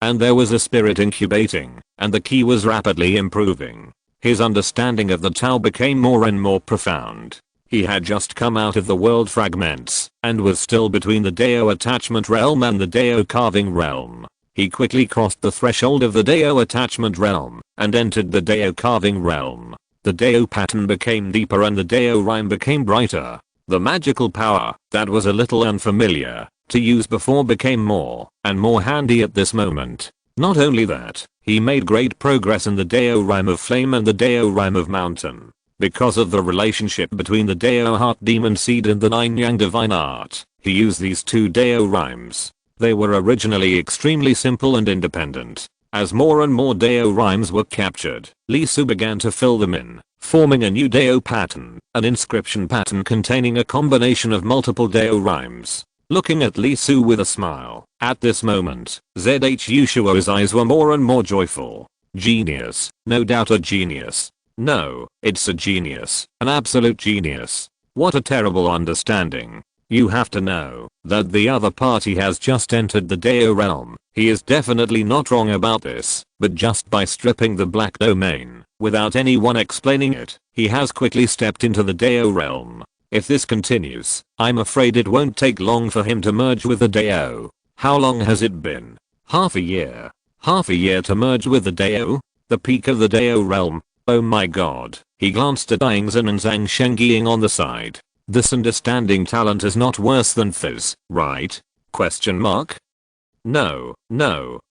and there was a spirit incubating, and the key was rapidly improving. His understanding of the Tao became more and more profound. He had just come out of the world fragments, and was still between the Dao attachment realm and the Dao carving realm. He quickly crossed the threshold of the Dao attachment realm, and entered the Dao carving realm. The Dao pattern became deeper and the Dao rhyme became brighter. The magical power, that was a little unfamiliar to use before, became more and more handy at this moment. Not only that, he made great progress in the Dao rhyme of flame and the Dao rhyme of mountain. Because of the relationship between the Dao heart demon seed and the 9 yang divine art, he used these two Dao rhymes. They were originally extremely simple and independent. As more and more Dao rhymes were captured, Lee Su began to fill them in, forming a new Dao pattern, an inscription pattern containing a combination of multiple Dao rhymes. Looking at Lee Su with a smile, at this moment, ZH Yushua's eyes were more and more joyful. Genius, no doubt a genius. No, it's a genius, an absolute genius. What a terrible understanding. You have to know that the other party has just entered the Dao realm. He is definitely not wrong about this, but just by stripping the black domain, without anyone explaining it, he has quickly stepped into the Dao realm. If this continues, I'm afraid it won't take long for him to merge with the Dao. How long has it been? Half a year. Half a year to merge with the Dao? The peak of the Dao realm. Oh my god. He glanced at Yingzhen and Zhang Shengying on the side. This understanding talent is not worse than Fizz, right? Question mark? No,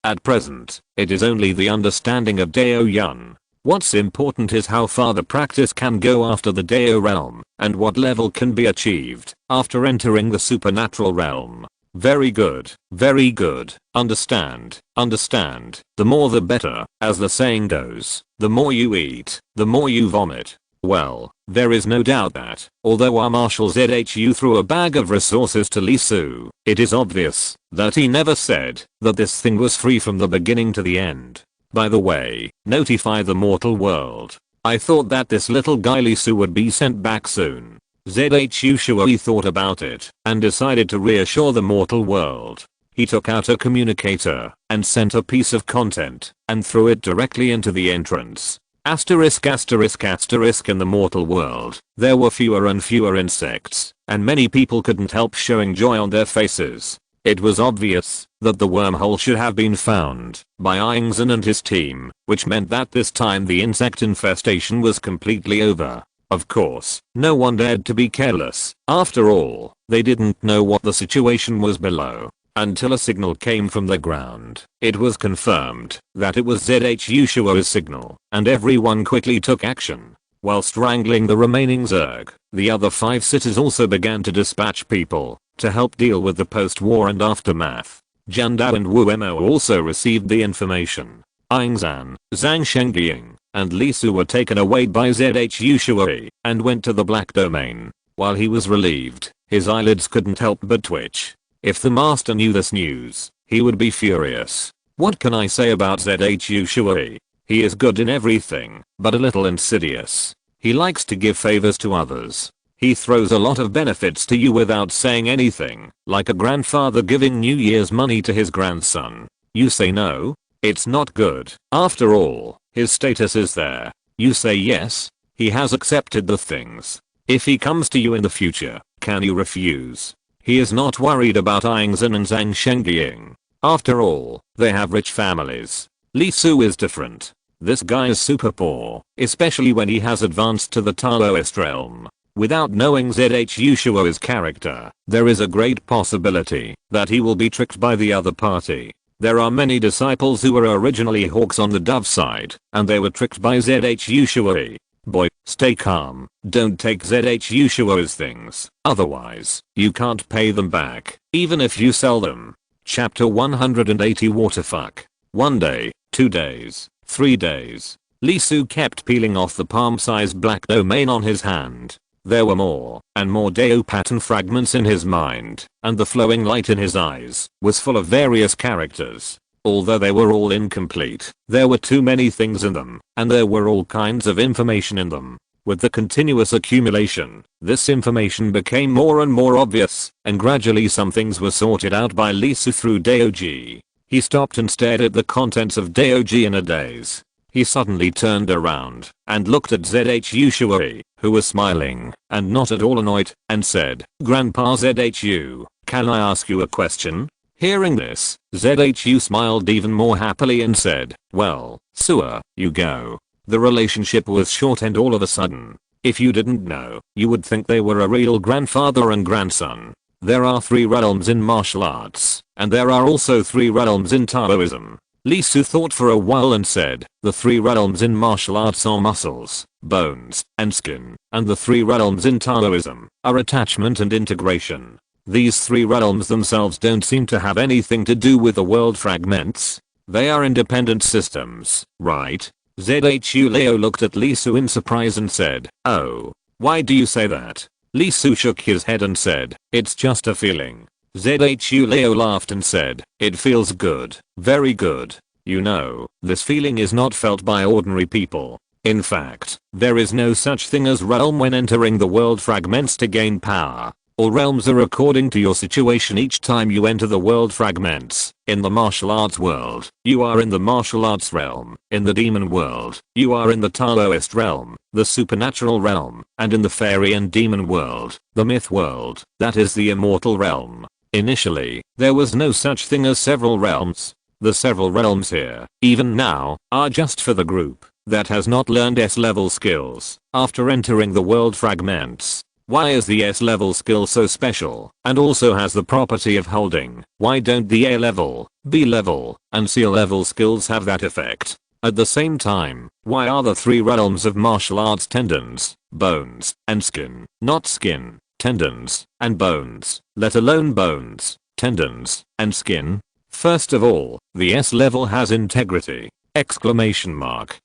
at present, it is only the understanding of Dao Yun. What's important is how far the practice can go after the Dao realm, and what level can be achieved after entering the supernatural realm. Very good, very good. Understand. The more the better, as the saying goes. The more you eat, the more you vomit. Well, there is no doubt that, although our Marshal ZHU threw a bag of resources to Lee Su, it is obvious that he never said that this thing was free from the beginning to the end. By the way, notify the mortal world. I thought that this little guy Lee Su would be sent back soon. ZHU Shui thought about it and decided to reassure the mortal world. He took out a communicator and sent a piece of content and threw it directly into the entrance. Asterisk in the mortal world, there were fewer and fewer insects, and many people couldn't help showing joy on their faces. It was obvious that the wormhole should have been found by Yingzhen and his team, which meant that this time the insect infestation was completely over. Of course, no one dared to be careless. After all, they didn't know what the situation was below. Until a signal came from the ground. It was confirmed that it was ZH Yushua's signal, and everyone quickly took action. While strangling the remaining Zerg, the other 5 cities also began to dispatch people to help deal with the post-war and aftermath. Jandao and Wuemo also received the information. Yingzhen, Zhang Shengying, and Lee Su were taken away by ZH Yushua and went to the Black Domain. While he was relieved, his eyelids couldn't help but twitch. If the master knew this news, he would be furious. What can I say about ZH Yushua? He is good in everything, but a little insidious. He likes to give favors to others. He throws a lot of benefits to you without saying anything, like a grandfather giving New Year's money to his grandson. You say no? It's not good. After all, his status is there. You say yes? He has accepted the things. If he comes to you in the future, can you refuse? He is not worried about Yingzhen and Zhang Shengying. After all, they have rich families. Lee Su is different. This guy is super poor, especially when he has advanced to the Taoist realm. Without knowing ZH Yushua's character, there is a great possibility that he will be tricked by the other party. There are many disciples who were originally hawks on the dove side, and they were tricked by ZH Yushua. Boy, stay calm, don't take ZH Yushua's things, otherwise, you can't pay them back, even if you sell them. Chapter 180 Waterfuck. 1 day, 2 days, 3 days. Lee Su kept peeling off the palm-sized black domain on his hand. There were more and more Dao pattern fragments in his mind, and the flowing light in his eyes was full of various characters. Although they were all incomplete, there were too many things in them, and there were all kinds of information in them. With the continuous accumulation, this information became more and more obvious, and gradually some things were sorted out by Lisu through Daoji. He stopped and stared at the contents of Daoji in a daze. He suddenly turned around and looked at ZHU Shui, who was smiling and not at all annoyed, and said, "Grandpa ZHU, can I ask you a question?" Hearing this, ZHU smiled even more happily and said, "Well, Sua, you go." The relationship was short, and all of a sudden, if you didn't know, you would think they were a real grandfather and grandson. There are 3 realms in martial arts, and there are also 3 realms in Taoism. Lisu thought for a while and said, "The 3 realms in martial arts are muscles, bones, and skin, and the 3 realms in Taoism are attachment and integration. These 3 realms themselves don't seem to have anything to do with the world fragments. They are independent systems, right?" ZHU Leo looked at Lisu in surprise and said, "Oh, why do you say that?" Lisu shook his head and said, "It's just a feeling." ZHU Leo laughed and said, "It feels good, very good. You know, this feeling is not felt by ordinary people. In fact, there is no such thing as realm when entering the world fragments to gain power. All realms are according to your situation each time you enter the world fragments. In the martial arts world, you are in the martial arts realm. In the demon world, you are in the Taoist realm, the supernatural realm, and in the fairy and demon world, the myth world, that is the immortal realm. Initially, there was no such thing as several realms. The several realms here, even now, are just for the group that has not learned S-level skills after entering the world fragments. Why is the S-level skill so special, and also has the property of holding? Why don't the A-level, B-level, and C-level skills have that effect? At the same time, why are the 3 realms of martial arts tendons, bones, and skin, not skin, tendons, and bones, let alone bones, tendons, and skin? First of all, the S-level has integrity! Exclamation mark.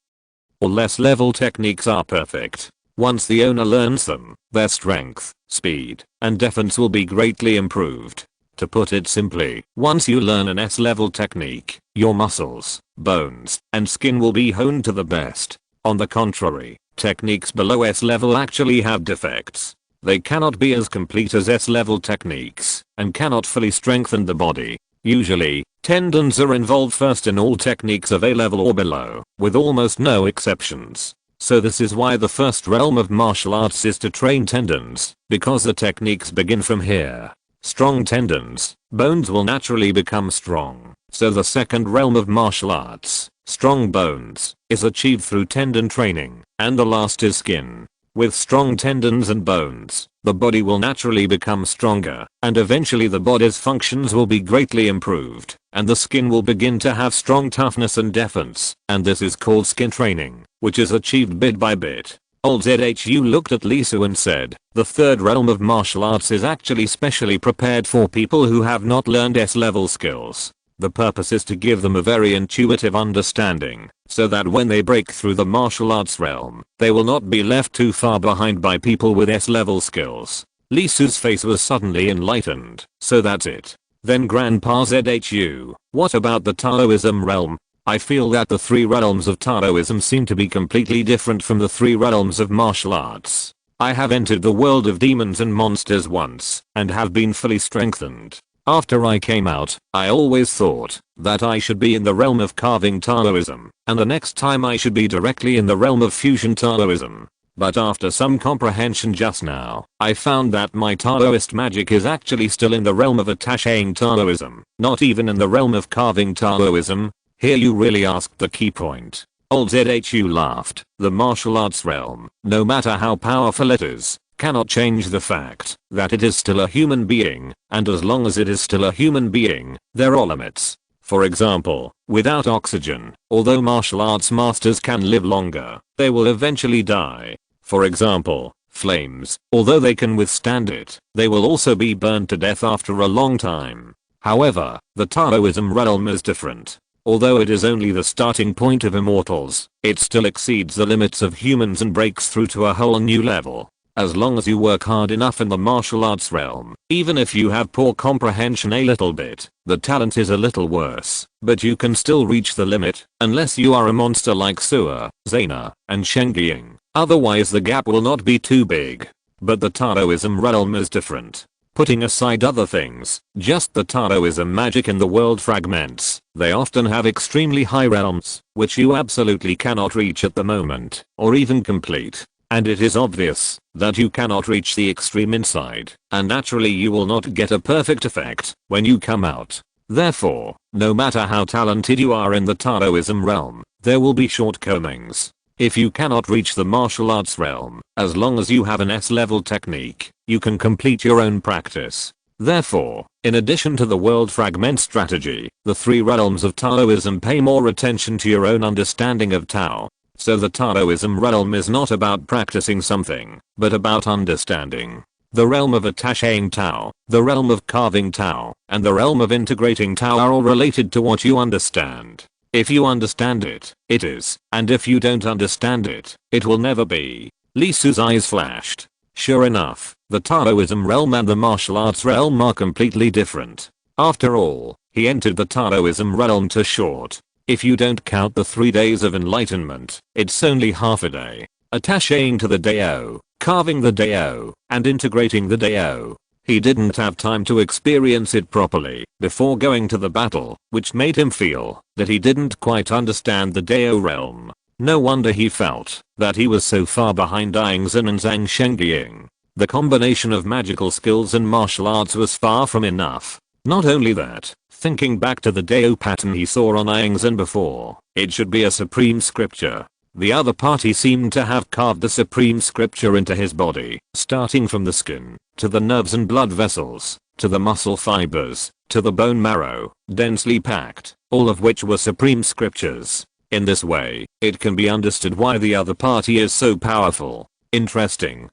All S-level techniques are perfect. Once the owner learns them, their strength, speed, and defense will be greatly improved. To put it simply, once you learn an S-level technique, your muscles, bones, and skin will be honed to the best. On the contrary, techniques below S-level actually have defects. They cannot be as complete as S-level techniques, and cannot fully strengthen the body. Usually, tendons are involved first in all techniques of A-level or below, with almost no exceptions. So this is why the first realm of martial arts is to train tendons, because the techniques begin from here. Strong tendons, bones will naturally become strong. So the second realm of martial arts, strong bones, is achieved through tendon training, and the last is skin. With strong tendons and bones, the body will naturally become stronger, and eventually the body's functions will be greatly improved, and the skin will begin to have strong toughness and defense, and this is called skin training, which is achieved bit by bit. Old ZHU looked at Lisu and said, "The third realm of martial arts is actually specially prepared for people who have not learned S-level skills. The purpose is to give them a very intuitive understanding, so that when they break through the martial arts realm, they will not be left too far behind by people with S-level skills." Lisu's face was suddenly enlightened. "So that's it. Then Grandpa ZHU, what about the Taoism realm? I feel that the 3 realms of Taoism seem to be completely different from the 3 realms of martial arts. I have entered the world of demons and monsters once, and have been fully strengthened. After I came out, I always thought that I should be in the realm of carving Taoism, and the next time I should be directly in the realm of fusion Taoism. But after some comprehension just now, I found that my Taoist magic is actually still in the realm of attaching Taoism, not even in the realm of carving Taoism." Here you really asked the key point. Old ZHU laughed. "The martial arts realm, no matter how powerful it is, cannot change the fact that it is still a human being, and as long as it is still a human being, there are limits. For example, without oxygen, although martial arts masters can live longer, they will eventually die. For example, flames, although they can withstand it, they will also be burned to death after a long time. However, the Taoism realm is different. Although it is only the starting point of immortals, it still exceeds the limits of humans and breaks through to a whole new level. as long as you work hard enough in the martial arts realm. Even if you have poor comprehension a little bit, the talent is a little worse, but you can still reach the limit, unless you are a monster like Suo, Zaina, and Shengying. Otherwise the gap will not be too big. But the Taoism realm is different. Putting aside other things, just the Taoism magic in the world fragments, they often have extremely high realms, which you absolutely cannot reach at the moment, or even complete. And it is obvious that you cannot reach the extreme inside, and naturally you will not get a perfect effect when you come out. Therefore, no matter how talented you are in the Taoism realm, there will be shortcomings. If you cannot reach the martial arts realm, as long as you have an S-level technique, you can complete your own practice. Therefore, in addition to the world fragment strategy, the 3 realms of Taoism pay more attention to your own understanding of Tao. So the Taoism realm is not about practicing something, but about understanding. The realm of attaching Tao, the realm of carving Tao, and the realm of integrating Tao are all related to what you understand. If you understand it, it is, and if you don't understand it, it will never be. Li Su's eyes flashed. Sure enough, the Taoism realm and the martial arts realm are completely different. After all, he entered the Taoism realm too short. If you don't count the 3 days of enlightenment, it's only half a day. Attaching to the Dao, carving the Dao, and integrating the Dao. He didn't have time to experience it properly before going to the battle, which made him feel that he didn't quite understand the Dao realm. No wonder he felt that he was so far behind Yingzhen and Zhang Shengying. The combination of magical skills and martial arts was far from enough. Not only that, thinking back to the Dao pattern he saw on Yingzhen before, it should be a supreme scripture. The other party seemed to have carved the supreme scripture into his body, starting from the skin, to the nerves and blood vessels, to the muscle fibers, to the bone marrow, densely packed, all of which were supreme scriptures. In this way, it can be understood why the other party is so powerful. Interesting.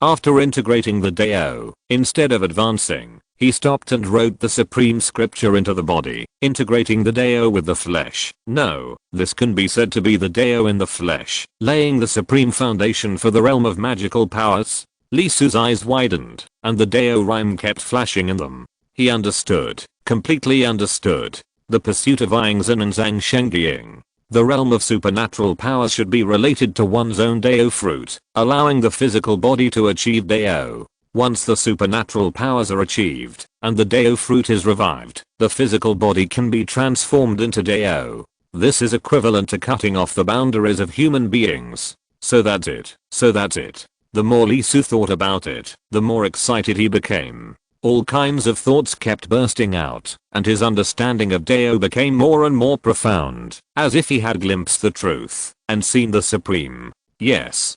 After integrating the Dao, instead of advancing, he stopped and wrote the supreme scripture into the body, integrating the Dao with the flesh. No, this can be said to be the Dao in the flesh, laying the supreme foundation for the realm of magical powers. Li Su's eyes widened, and the Dao rhyme kept flashing in them. He understood, completely understood. The pursuit of Yingzhen and Zhang Shengying. The realm of supernatural powers should be related to one's own Dao fruit, allowing the physical body to achieve Dao. Once the supernatural powers are achieved, and the Dao fruit is revived, the physical body can be transformed into Dao. This is equivalent to cutting off the boundaries of human beings. So that's it. The more Li Su thought about it, the more excited he became. All kinds of thoughts kept bursting out, and his understanding of Dao became more and more profound, as if he had glimpsed the truth, and seen the supreme. Yes,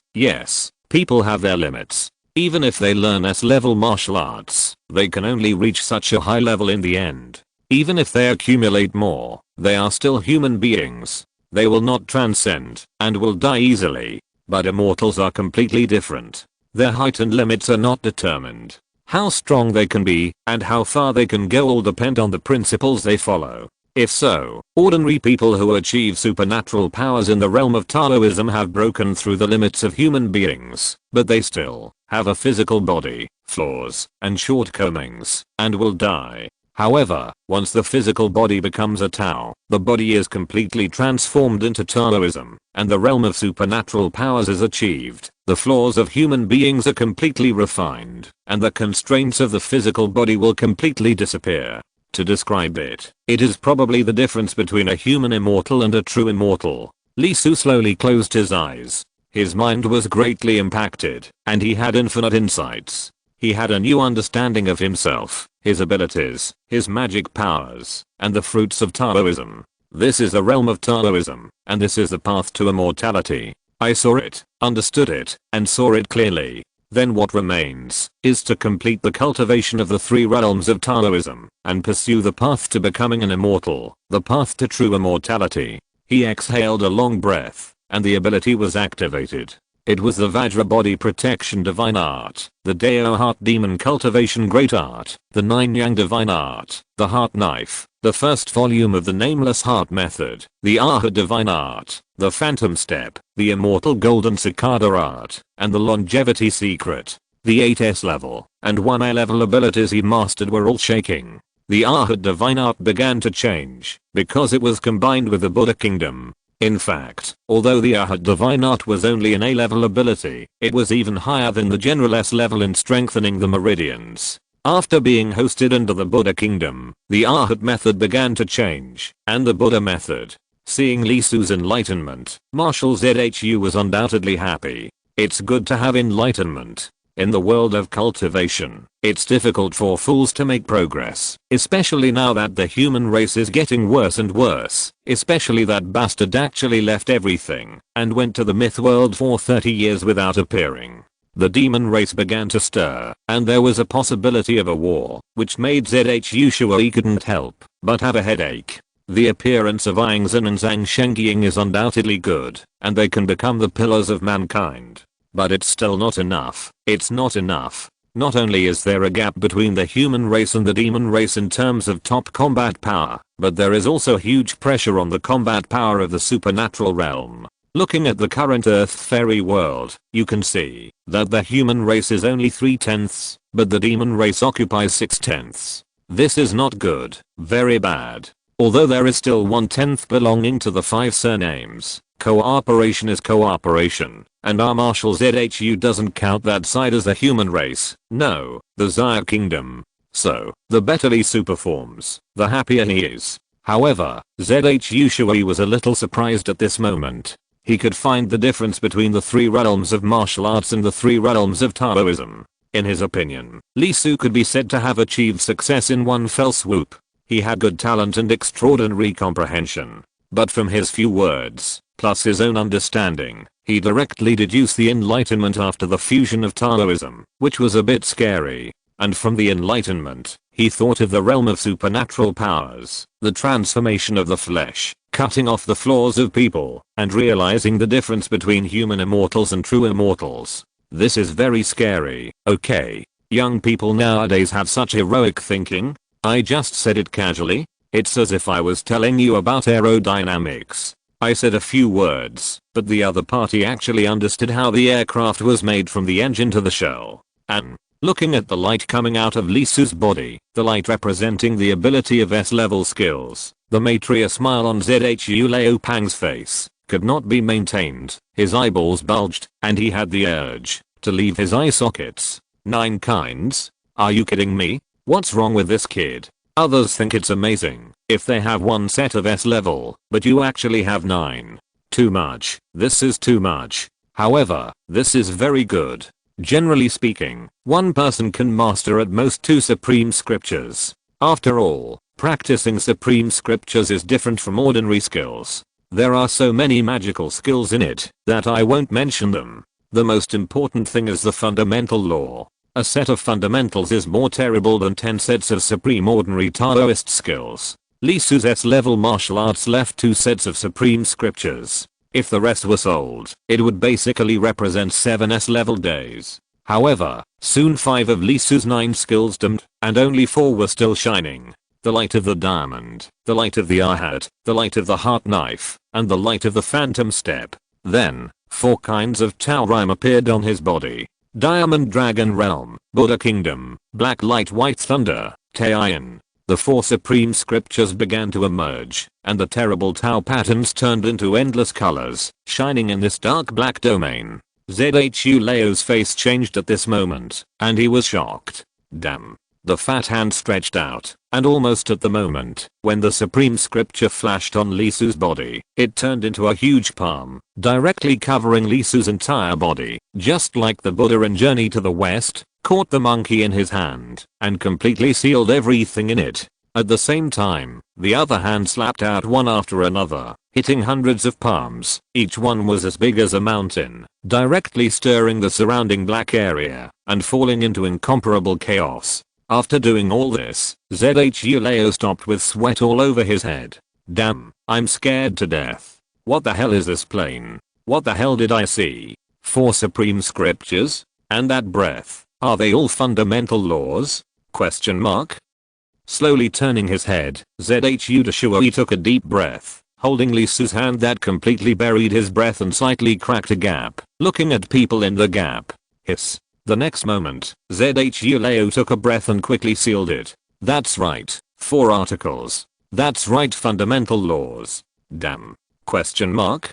people have their limits. Even if they learn S-level martial arts, they can only reach such a high level in the end. Even if they accumulate more, they are still human beings. They will not transcend, and will die easily. But immortals are completely different. Their height and limits are not determined. How strong they can be, and how far they can go all depend on the principles they follow. If so, ordinary people who achieve supernatural powers in the realm of Taoism have broken through the limits of human beings, but they still have a physical body, flaws, and shortcomings, and will die. However, once the physical body becomes a Tao, the body is completely transformed into Taoism, and the realm of supernatural powers is achieved. The flaws of human beings are completely refined, and the constraints of the physical body will completely disappear. To describe it, it is probably the difference between a human immortal and a true immortal. Li Su slowly closed his eyes. His mind was greatly impacted, and he had infinite insights. He had a new understanding of himself, his abilities, his magic powers, and the fruits of Taoism. This is the realm of Taoism, and this is the path to immortality. I saw it, understood it, and saw it clearly. Then what remains is to complete the cultivation of the 3 realms of Taoism, and pursue the path to becoming an immortal, the path to true immortality. He exhaled a long breath, and the ability was activated. It was the Vajra body protection divine art, the Deo heart demon cultivation great art, the 9 yang divine art, the heart knife, the first volume of the nameless heart method, the Arhat divine art, the phantom step, the immortal golden cicada art, and the longevity secret. The 8S level and 1A level abilities he mastered were all shaking. The Arhat divine art began to change because it was combined with the Buddha kingdom. In fact, although the Arhat divine art was only an A level ability, it was even higher than the general S level in strengthening the meridians. After being hosted into the Buddha kingdom, the Arhat method began to change, and the Buddha method. Seeing Li Su's enlightenment, Marshal ZHU was undoubtedly happy. It's good to have enlightenment. In the world of cultivation, it's difficult for fools to make progress, especially now that the human race is getting worse and worse, especially that bastard actually left everything and went to the myth world for 30 years without appearing. The demon race began to stir, and there was a possibility of a war, which made ZHU sure he couldn't help but have a headache. The appearance of Aang Zhan and Zhang Shengying is undoubtedly good, and they can become the pillars of mankind. But it's still not enough. It's not enough. Not only is there a gap between the human race and the demon race in terms of top combat power, but there is also huge pressure on the combat power of the supernatural realm. Looking at the current Earth fairy world, you can see that the human race is only 3/10, but the demon race occupies 6/10. This is not good, very bad. Although there is still 1/10 belonging to the 5 surnames, cooperation is cooperation, and our Marshal ZHU doesn't count that side as the human race, no, the Zaya kingdom. So, the better Li Su performs, the happier he is. However, ZHU Shui was a little surprised at this moment. He could find the difference between the 3 realms of martial arts and the 3 realms of Taoism. In his opinion, Li Su could be said to have achieved success in one fell swoop. He had good talent and extraordinary comprehension. But from his few words, plus his own understanding, he directly deduced the enlightenment after the fusion of Taoism, which was a bit scary. And from the enlightenment, he thought of the realm of supernatural powers, the transformation of the flesh, cutting off the flaws of people, and realizing the difference between human immortals and true immortals. This is very scary. Okay, young people nowadays have such heroic thinking. I just said it casually. It's as if I was telling you about aerodynamics. I said a few words, but the other party actually understood how the aircraft was made from the engine to the shell. And, looking at the light coming out of Li Su's body, the light representing the ability of S-level skills, the Maitreya smile on ZHU Leo Pang's face could not be maintained. His eyeballs bulged, and he had the urge to leave his eye sockets. 9 kinds? Are you kidding me? What's wrong with this kid? Others think it's amazing if they have one set of S level, but you actually have 9. Too much. This is too much. However, this is very good. Generally speaking, one person can master at most 2 supreme scriptures. After all, practicing supreme scriptures is different from ordinary skills. There are so many magical skills in it that I won't mention them. The most important thing is the fundamental law. A set of fundamentals is more terrible than 10 sets of supreme ordinary Taoist skills. Li Su's S-level martial arts left 2 sets of supreme scriptures. If the rest were sold, it would basically represent 7 S-level days. However, soon 5 of Li Su's 9 skills dimmed, and only 4 were still shining. The light of the diamond, the light of the Arhat, the light of the heart knife, and the light of the phantom step. Then, 4 kinds of Tao Rhyme appeared on his body. Diamond Dragon Realm, Buddha Kingdom, Black Light White Thunder, Taiyan. The 4 supreme scriptures began to emerge, and the terrible Tao patterns turned into endless colors, shining in this dark black domain. ZHU Leo's face changed at this moment, and he was shocked. Damn. The fat hand stretched out, and almost at the moment when the supreme scripture flashed on Li Su's body, it turned into a huge palm, directly covering Li Su's entire body, just like the Buddha in Journey to the West, caught the monkey in his hand, and completely sealed everything in it. At the same time, the other hand slapped out one after another, hitting hundreds of palms. Each one was as big as a mountain, directly stirring the surrounding black area, and falling into incomparable chaos. After doing all this, ZHU Leo stopped with sweat all over his head. Damn, I'm scared to death. What the hell is this plane? What the hell did I see? 4 supreme scriptures, and that breath, are they all fundamental laws? Question mark. Slowly turning his head, ZHU Dashua took a deep breath, holding Lee Su's hand that completely buried his breath and slightly cracked a gap, looking at people in the gap. Hiss. The next moment, ZHU Leo took a breath and quickly sealed it. That's right, 4 articles. That's right, fundamental laws. Damn. Question mark.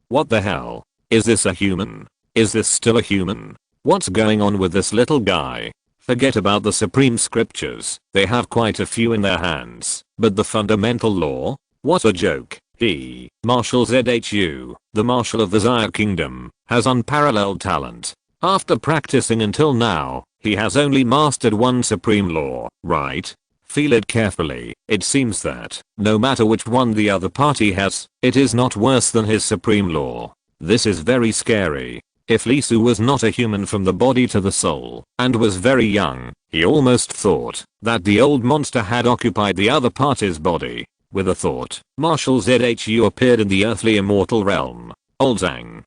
What the hell? Is this a human? Is this still a human? What's going on with this little guy? Forget about the supreme scriptures, they have quite a few in their hands, but the fundamental law? What a joke. He, Marshal ZHU, the Marshal of the Zaya Kingdom, has unparalleled talent. After practicing until now, he has only mastered one supreme law, right? Feel it carefully. It seems that, no matter which one the other party has, it is not worse than his supreme law. This is very scary. If Lee Su was not a human from the body to the soul, and was very young, he almost thought that the old monster had occupied the other party's body. With a thought, Marshal ZHU appeared in the earthly immortal realm. Old Zhang.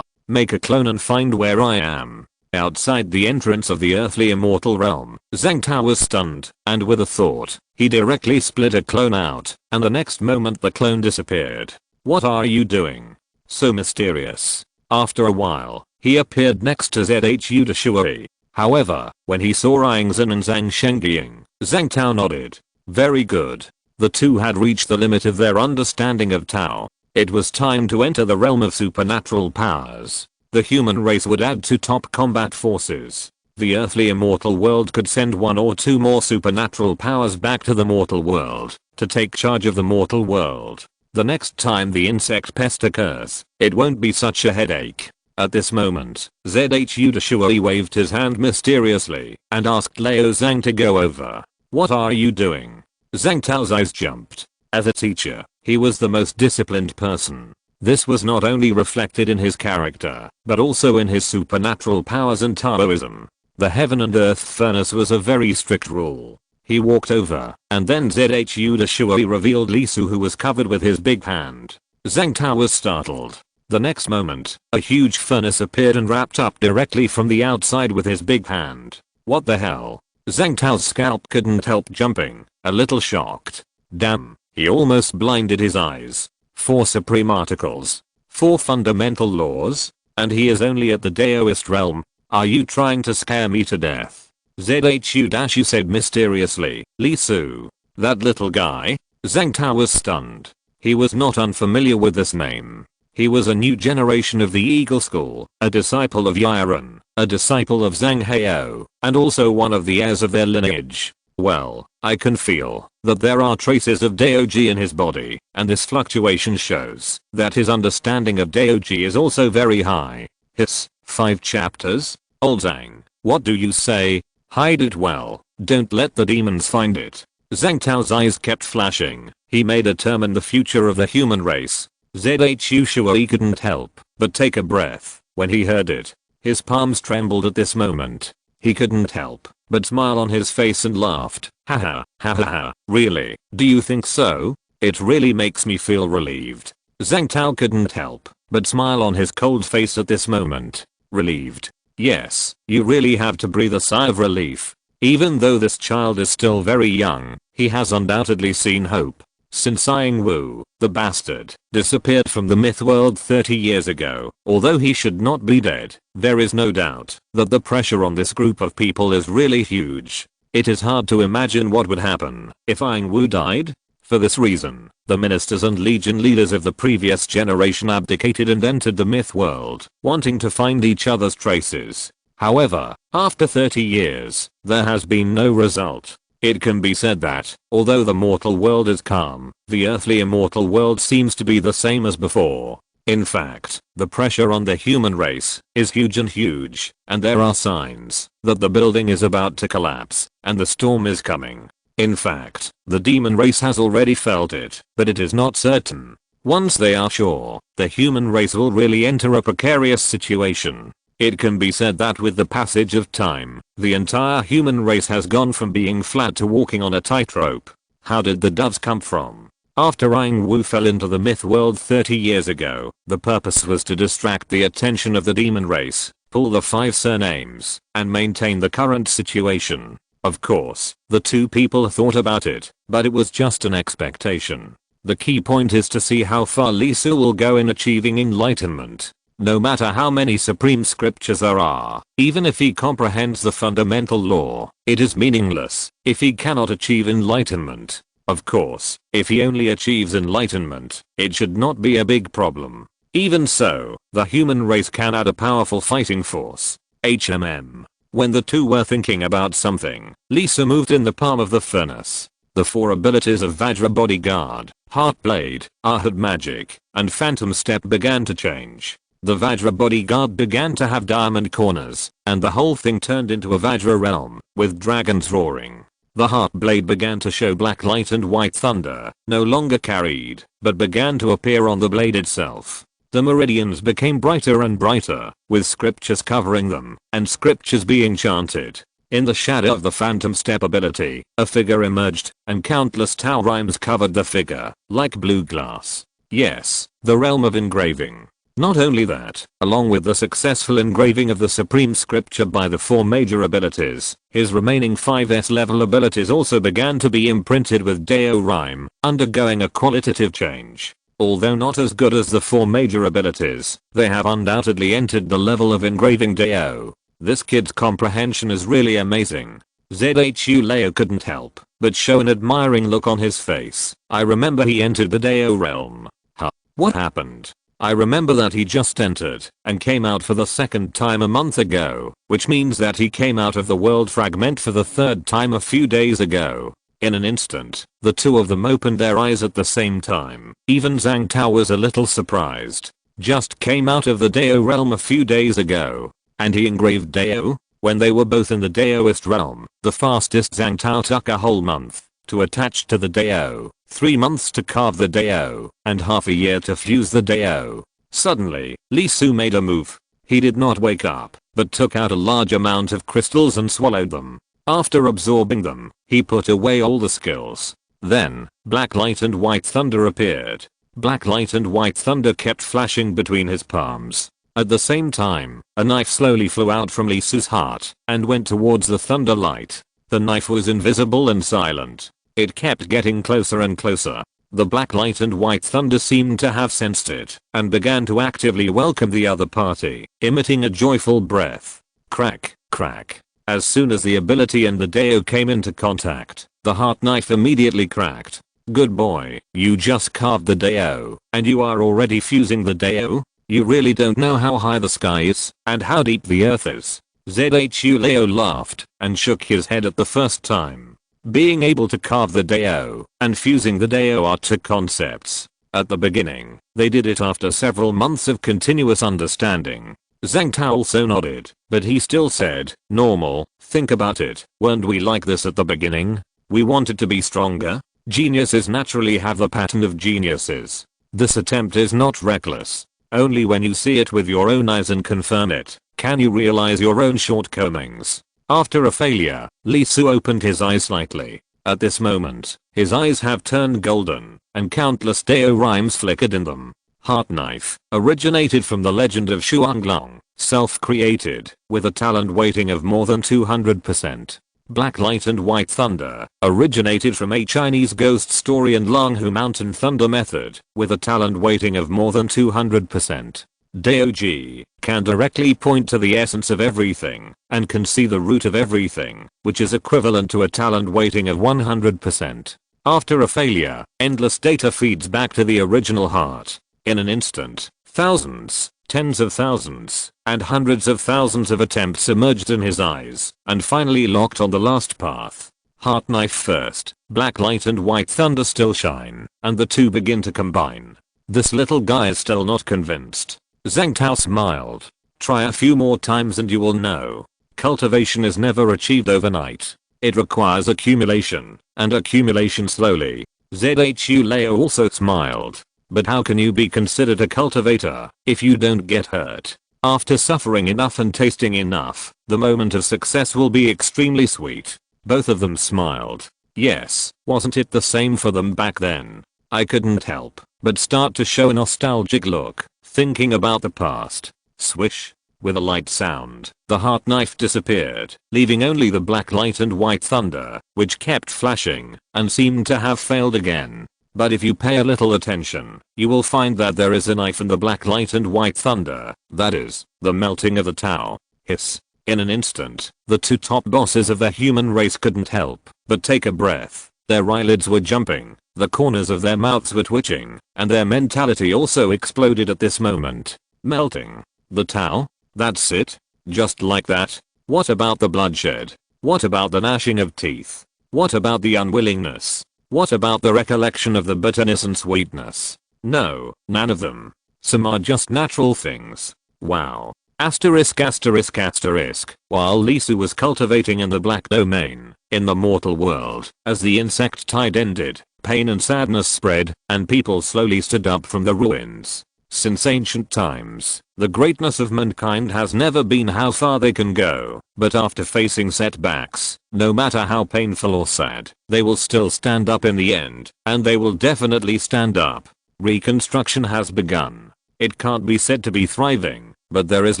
Make a clone and find where I am. Outside the entrance of the earthly immortal realm, Zhang Tao was stunned, and with a thought, he directly split a clone out, and the next moment the clone disappeared. What are you doing? So mysterious. After a while, he appeared next to ZHU Dashui. However, when he saw Yangzhen and Zhang Shengying, Zhang Tao nodded. Very good. The two had reached the limit of their understanding of Tao. It was time to enter the realm of supernatural powers. The human race would add to top combat forces. The earthly immortal world could send 1 or 2 more supernatural powers back to the mortal world to take charge of the mortal world. The next time the insect pest occurs, it won't be such a headache. At this moment, ZHU Dashui waved his hand mysteriously and asked Leo Zhang to go over. What are you doing? Zhang Tao's eyes jumped. As a teacher, he was the most disciplined person. This was not only reflected in his character, but also in his supernatural powers and Taoism. The heaven and earth furnace was a very strict rule. He walked over, and then ZHU Dashui revealed Lee Su, who was covered with his big hand. Zhang Tao was startled. The next moment, a huge furnace appeared and wrapped up directly from the outside with his big hand. What the hell? Zhang Tao's scalp couldn't help jumping, a little shocked. Damn, he almost blinded his eyes. 4 supreme articles. 4 fundamental laws? And he is only at the Daoist realm. Are you trying to scare me to death? ZHU said mysteriously. Lee Su. That little guy? Zhang Tao was stunned. He was not unfamiliar with this name. He was a new generation of the Eagle School, a disciple of Yiren, a disciple of Zhang Heo, and also one of the heirs of their lineage. Well, I can feel that there are traces of Daoji in his body, and this fluctuation shows that his understanding of Daoji is also very high. Hiss. 5 chapters? Old Zhang, what do you say? Hide it well, don't let the demons find it. Zhang Tao's eyes kept flashing. He may determine the future of the human race. ZHU Shui couldn't help but take a breath when he heard it. His palms trembled at this moment. He couldn't help but smile on his face and laughed. Haha, ha ha ha, really, do you think so? It really makes me feel relieved. Zhang Tao couldn't help but smile on his cold face at this moment. Relieved. Yes, you really have to breathe a sigh of relief. Even though this child is still very young, he has undoubtedly seen hope. Since Yang Wu, the bastard, disappeared from the myth world 30 years ago, although he should not be dead, there is no doubt that the pressure on this group of people is really huge. It is hard to imagine what would happen if Yang Wu died. For this reason, the ministers and legion leaders of the previous generation abdicated and entered the myth world, wanting to find each other's traces. However, after 30 years, there has been no result. It can be said that, although the mortal world is calm, the earthly immortal world seems to be the same as before. In fact, the pressure on the human race is huge, and there are signs that the building is about to collapse, and the storm is coming. In fact, the demon race has already felt it, but it is not certain. Once they are sure, the human race will really enter a precarious situation. It can be said that with the passage of time, the entire human race has gone from being flat to walking on a tightrope. How did the doves come from? After Aang Wu fell into the myth world 30 years ago, the purpose was to distract the attention of the demon race, pull the 5 surnames, and maintain the current situation. Of course, the two people thought about it, but it was just an expectation. The key point is to see how far Lee Su will go in achieving enlightenment. No matter how many supreme scriptures there are, even if he comprehends the fundamental law, it is meaningless if he cannot achieve enlightenment. Of course, if he only achieves enlightenment, it should not be a big problem. Even so, the human race can add a powerful fighting force. When the two were thinking about something, Lee Su moved in the palm of the furnace. The 4 abilities of Vajra Bodyguard, Heart Blade, Ahad Magic, and Phantom Step began to change. The Vajra Bodyguard began to have diamond corners, and the whole thing turned into a Vajra realm, with dragons roaring. The Heart Blade began to show black light and white thunder, no longer carried, but began to appear on the blade itself. The meridians became brighter and brighter, with scriptures covering them, and scriptures being chanted. In the shadow of the Phantom Step ability, a figure emerged, and countless Tao rhymes covered the figure, like blue glass. Yes, the realm of engraving. Not only that, along with the successful engraving of the supreme scripture by the 4 major abilities, his remaining 5 S-level abilities also began to be imprinted with Dao rhyme, undergoing a qualitative change. Although not as good as the 4 major abilities, they have undoubtedly entered the level of engraving Dao. This kid's comprehension is really amazing. ZHU Leo couldn't help but show an admiring look on his face. I remember he entered the Dao realm. Huh? What happened? I remember that he just entered and came out for the 2nd time a month ago, which means that he came out of the world fragment for the 3rd time a few days ago. In an instant, the two of them opened their eyes at the same time. Even Zhang Tao was a little surprised. Just came out of the Dao realm a few days ago, and he engraved Dao? When they were both in the Daoist realm, the fastest Zhang Tao took a whole month to attach to the Dao, 3 months to carve the Dao, and half a year to fuse the Dao. Suddenly, Lee Su made a move. He did not wake up, but took out a large amount of crystals and swallowed them. After absorbing them, he put away all the skills. Then, black light and white thunder appeared. Black light and white thunder kept flashing between his palms. At the same time, a knife slowly flew out from Lee Su's heart and went towards the thunder light. The knife was invisible and silent. It kept getting closer and closer. The black light and white thunder seemed to have sensed it and began to actively welcome the other party, emitting a joyful breath. Crack, crack. As soon as the ability and the Dao came into contact, the heart knife immediately cracked. Good boy, you just carved the Dao, and you are already fusing the Dao? You really don't know how high the sky is, and how deep the earth is. ZHU Leo laughed, and shook his head at the first time. Being able to carve the Dao, and fusing the Dao are 2 concepts. At the beginning, they did it after several months of continuous understanding. Zhang Tao also nodded, but he still said, normal, think about it, weren't we like this at the beginning? We wanted to be stronger? Geniuses naturally have the pattern of geniuses. This attempt is not reckless. Only when you see it with your own eyes and confirm it, can you realize your own shortcomings. After a failure, Lee Su opened his eyes slightly. At this moment, his eyes have turned golden, and countless Dao rhymes flickered in them. Heart Knife originated from the legend of Shuanglong, self-created, with a talent weighting of more than 200%. Black Light and White Thunder originated from a Chinese ghost story and Langhu Mountain Thunder method, with a talent weighting of more than 200%. Dao can directly point to the essence of everything, and can see the root of everything, which is equivalent to a talent weighting of 100%. After a failure, endless data feeds back to the original heart. In an instant, thousands, tens of thousands, and hundreds of thousands of attempts emerged in his eyes, and finally locked on the last path. Heart Knife first, Black Light and White Thunder still shine, and the two begin to combine. This little guy is still not convinced. Zhang Tao smiled. Try a few more times and you will know. Cultivation is never achieved overnight. It requires accumulation, and accumulation slowly. ZHU Leo also smiled. But how can you be considered a cultivator if you don't get hurt? After suffering enough and tasting enough, the moment of success will be extremely sweet. Both of them smiled. Yes, wasn't it the same for them back then? I couldn't help but start to show a nostalgic look, thinking about the past. Swish. With a light sound, the heart knife disappeared, leaving only the black light and white thunder, which kept flashing, and seemed to have failed again. But if you pay a little attention, you will find that there is a knife in the black light and white thunder, that is, the melting of the Tao. Hiss. In an instant, the two top bosses of the human race couldn't help but take a breath. Their eyelids were jumping, the corners of their mouths were twitching, and their mentality also exploded at this moment. Melting. The Tao? That's it? Just like that? What about the bloodshed? What about the gnashing of teeth? What about the unwillingness? What about the recollection of the bitterness and sweetness? No, none of them. Some are just natural things. Wow. Asterisk asterisk asterisk. While Lisu was cultivating in the black domain, in the mortal world, as the insect tide ended, pain and sadness spread, and people slowly stood up from the ruins. Since ancient times, the greatness of mankind has never been how far they can go, but after facing setbacks, no matter how painful or sad, they will still stand up in the end, and they will definitely stand up. Reconstruction has begun. It can't be said to be thriving, but there is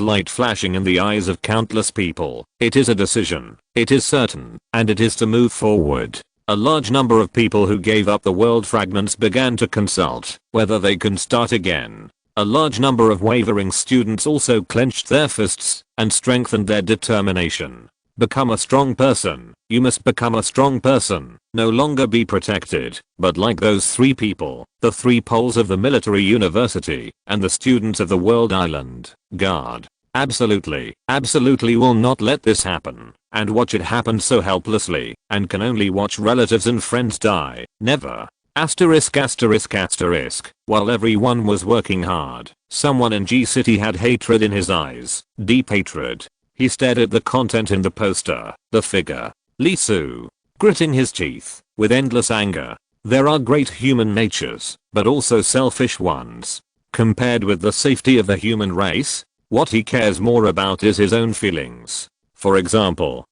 light flashing in the eyes of countless people. It is a decision, it is certain, and it is to move forward. A large number of people who gave up the world fragments began to consult whether they can start again. A large number of wavering students also clenched their fists and strengthened their determination. Become a strong person. You must become a strong person. No longer be protected, but like those three people, the three poles of the military university, and the students of the world island, guard. Absolutely will not let this happen, and watch it happen so helplessly, and can only watch relatives and friends die. Never. Asterisk asterisk asterisk. While everyone was working hard, someone in G City had hatred in his eyes. Deep hatred. He stared at the content in the poster, the figure. Lisu. Gritting his teeth, with endless anger. There are great human natures, but also selfish ones. Compared with the safety of the human race, what he cares more about is his own feelings. For example,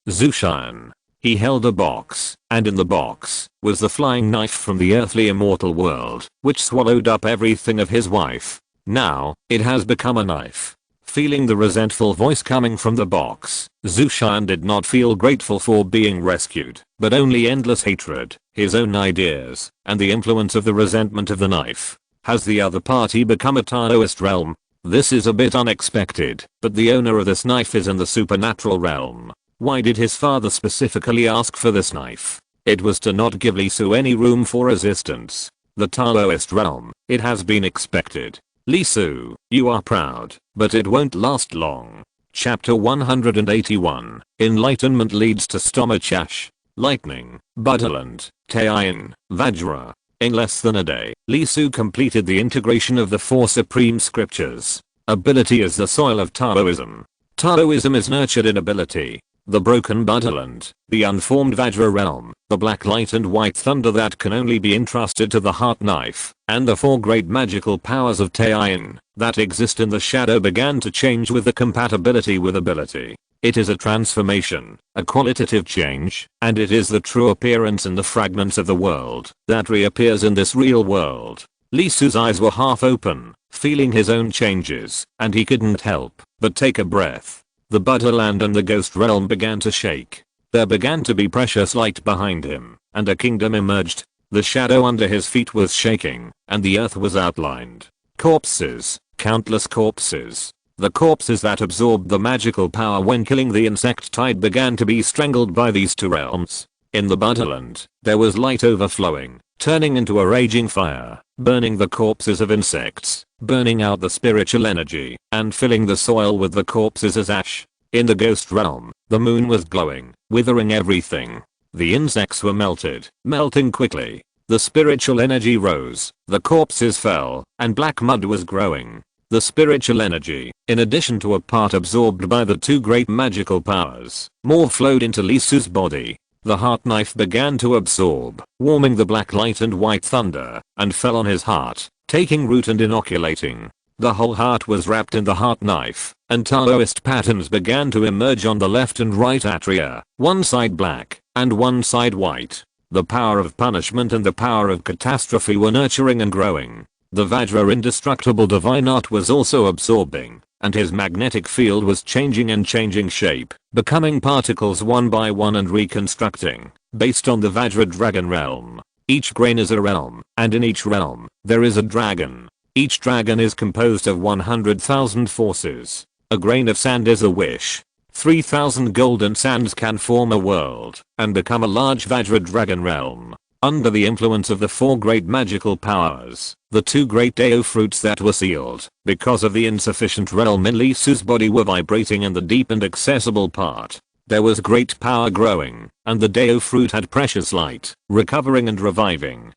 Zushan. He held a box, and in the box was the flying knife from the earthly immortal world, which swallowed up everything of his wife. Now, it has become a knife. Feeling the resentful voice coming from the box, Zushan did not feel grateful for being rescued, but only endless hatred, his own ideas, and the influence of the resentment of the knife. Has the other party become a Taoist realm? This is a bit unexpected, but the owner of this knife is in the supernatural realm. Why did his father specifically ask for this knife? It was to not give Lisu any room for resistance. The Taoist realm, it has been expected. Lisu, you are proud, but it won't last long. Chapter 181, Enlightenment leads to Stomachash. Lightning, Buddhaland, Taiyin, Vajra. In less than a day, Lisu completed the integration of the four supreme scriptures. Ability is the soil of Taoism. Taoism is nurtured in ability. The broken Buddhaland, the unformed Vajra realm, the black light and white thunder that can only be entrusted to the heart knife, and the four great magical powers of Taiyin that exist in the shadow began to change with the compatibility with ability. It is a transformation, a qualitative change, and it is the true appearance in the fragments of the world that reappears in this real world. Lisu's eyes were half open, feeling his own changes, and he couldn't help but take a breath. The Buddha land and the ghost realm began to shake. There began to be precious light behind him, and a kingdom emerged. The shadow under his feet was shaking, and the earth was outlined. Corpses, countless corpses. The corpses that absorbed the magical power when killing the insect tide began to be strangled by these two realms. In the Buddha land, there was light overflowing, turning into a raging fire, burning the corpses of insects, burning out the spiritual energy, and filling the soil with the corpses as ash. In the ghost realm, the moon was glowing, withering everything. The insects were melting quickly. The spiritual energy rose, the corpses fell, and black mud was growing. The spiritual energy, in addition to a part absorbed by the two great magical powers, more flowed into Lisu's body. The heart knife began to absorb, warming the black light and white thunder, and fell on his heart, taking root and inoculating. The whole heart was wrapped in the heart knife, and Taoist patterns began to emerge on the left and right atria, one side black, and one side white. The power of punishment and the power of catastrophe were nurturing and growing. The Vajra indestructible divine art was also absorbing, and his magnetic field was changing and changing shape, becoming particles one by one and reconstructing, based on the Vajra dragon realm. Each grain is a realm, and in each realm, there is a dragon. Each dragon is composed of 100,000 forces. A grain of sand is a wish. 3,000 golden sands can form a world, and become a large Vajra dragon realm. Under the influence of the 4 great magical powers, the 2 great Deo fruits that were sealed, because of the insufficient realm in Lee Su's body were vibrating in the deep and accessible part. There was great power growing, and the Deo fruit had precious light, recovering and reviving.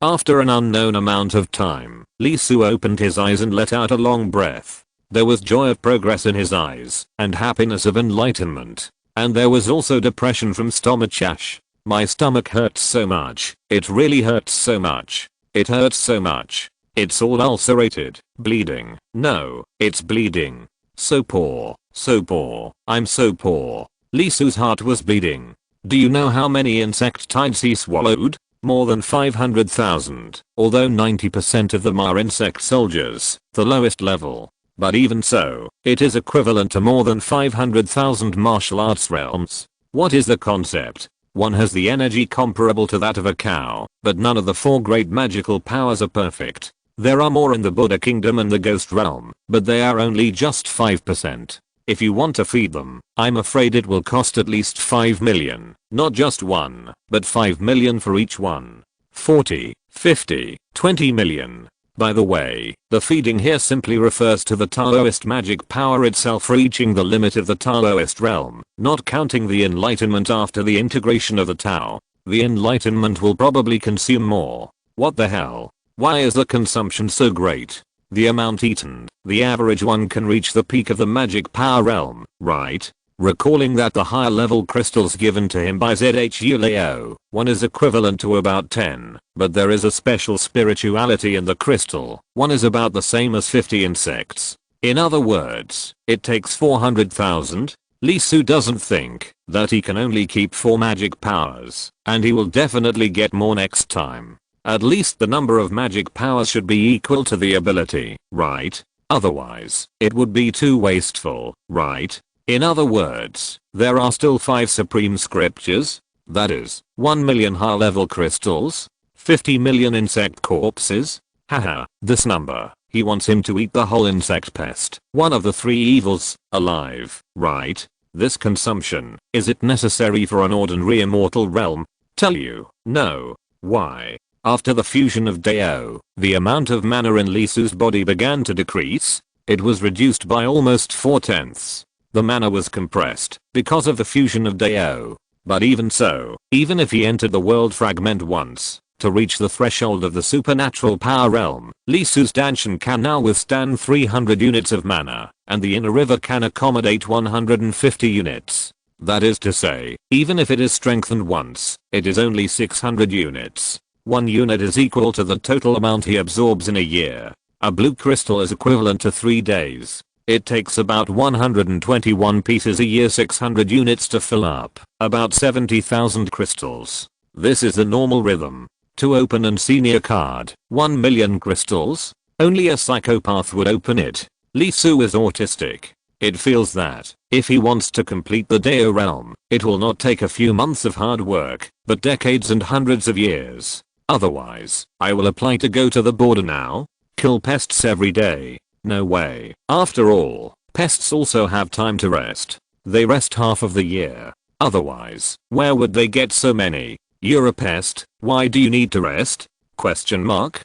After an unknown amount of time, Lee Su opened his eyes and let out a long breath. There was joy of progress in his eyes, and happiness of enlightenment. And there was also depression from stomach ache. My stomach hurts so much. It really hurts so much. It hurts so much. It's all ulcerated, bleeding. No, it's bleeding. So poor, so poor. I'm so poor. Lee Su's heart was bleeding. Do you know how many insectides he swallowed? More than 500,000, although 90% of them are insect soldiers, the lowest level. But even so, it is equivalent to more than 500,000 martial arts realms. What is the concept? One has the energy comparable to that of a cow, but none of the 4 great magical powers are perfect. There are more in the Buddha kingdom and the ghost realm, but they are only just 5%. If you want to feed them, I'm afraid it will cost at least 5 million, not just one, but 5 million for each one. 40, 50, 20 million. By the way, the feeding here simply refers to the Taoist magic power itself reaching the limit of the Taoist realm, not counting the enlightenment after the integration of the Tao. The enlightenment will probably consume more. What the hell? Why is the consumption so great? The amount eaten, the average one can reach the peak of the magic power realm, right? Recalling that the higher level crystals given to him by Zhu Leo, one is equivalent to about 10, but there is a special spirituality in the crystal, one is about the same as 50 insects. In other words, it takes 400,000. Lee Su doesn't think that he can only keep 4 magic powers, and he will definitely get more next time. At least the number of magic powers should be equal to the ability, right? Otherwise, it would be too wasteful, right? In other words, there are still 5 supreme scriptures, that is, 1 million high-level crystals, 50 million insect corpses. Haha, this number, he wants him to eat the whole insect pest, one of the 3 evils, alive, right? This consumption, is it necessary for an ordinary immortal realm? Tell you, no. Why? After the fusion of Dao, the amount of mana in Lee Su's body began to decrease. It was reduced by almost 4/10. The mana was compressed because of the fusion of Dao. But even so, even if he entered the world fragment once, to reach the threshold of the supernatural power realm, Lee Su's Danshan can now withstand 300 units of mana, and the inner river can accommodate 150 units. That is to say, even if it is strengthened once, it is only 600 units. 1 unit is equal to the total amount he absorbs in a year. A blue crystal is equivalent to 3 days. It takes about 121 pieces a year, 600 units to fill up, about 70,000 crystals. This is the normal rhythm. To open an senior card, 1 million crystals? Only a psychopath would open it. Lee Su is autistic. It feels that, if he wants to complete the Dao realm, it will not take a few months of hard work, but decades and hundreds of years. Otherwise, I will apply to go to the border now. Kill pests every day. No way. After all, pests also have time to rest. They rest half of the year. Otherwise, where would they get so many? You're a pest, why do you need to rest? Question mark.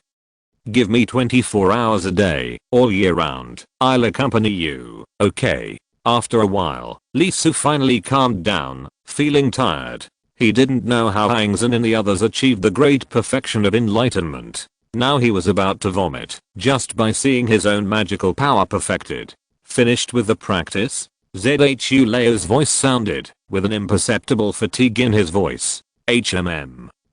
Give me 24 hours a day, all year round. I'll accompany you, okay? After a while, Lee Su finally calmed down, feeling tired. He didn't know how Hang Zhen and the others achieved the great perfection of enlightenment. Now he was about to vomit, just by seeing his own magical power perfected. Finished with the practice? Zhu Leo's voice sounded, with an imperceptible fatigue in his voice.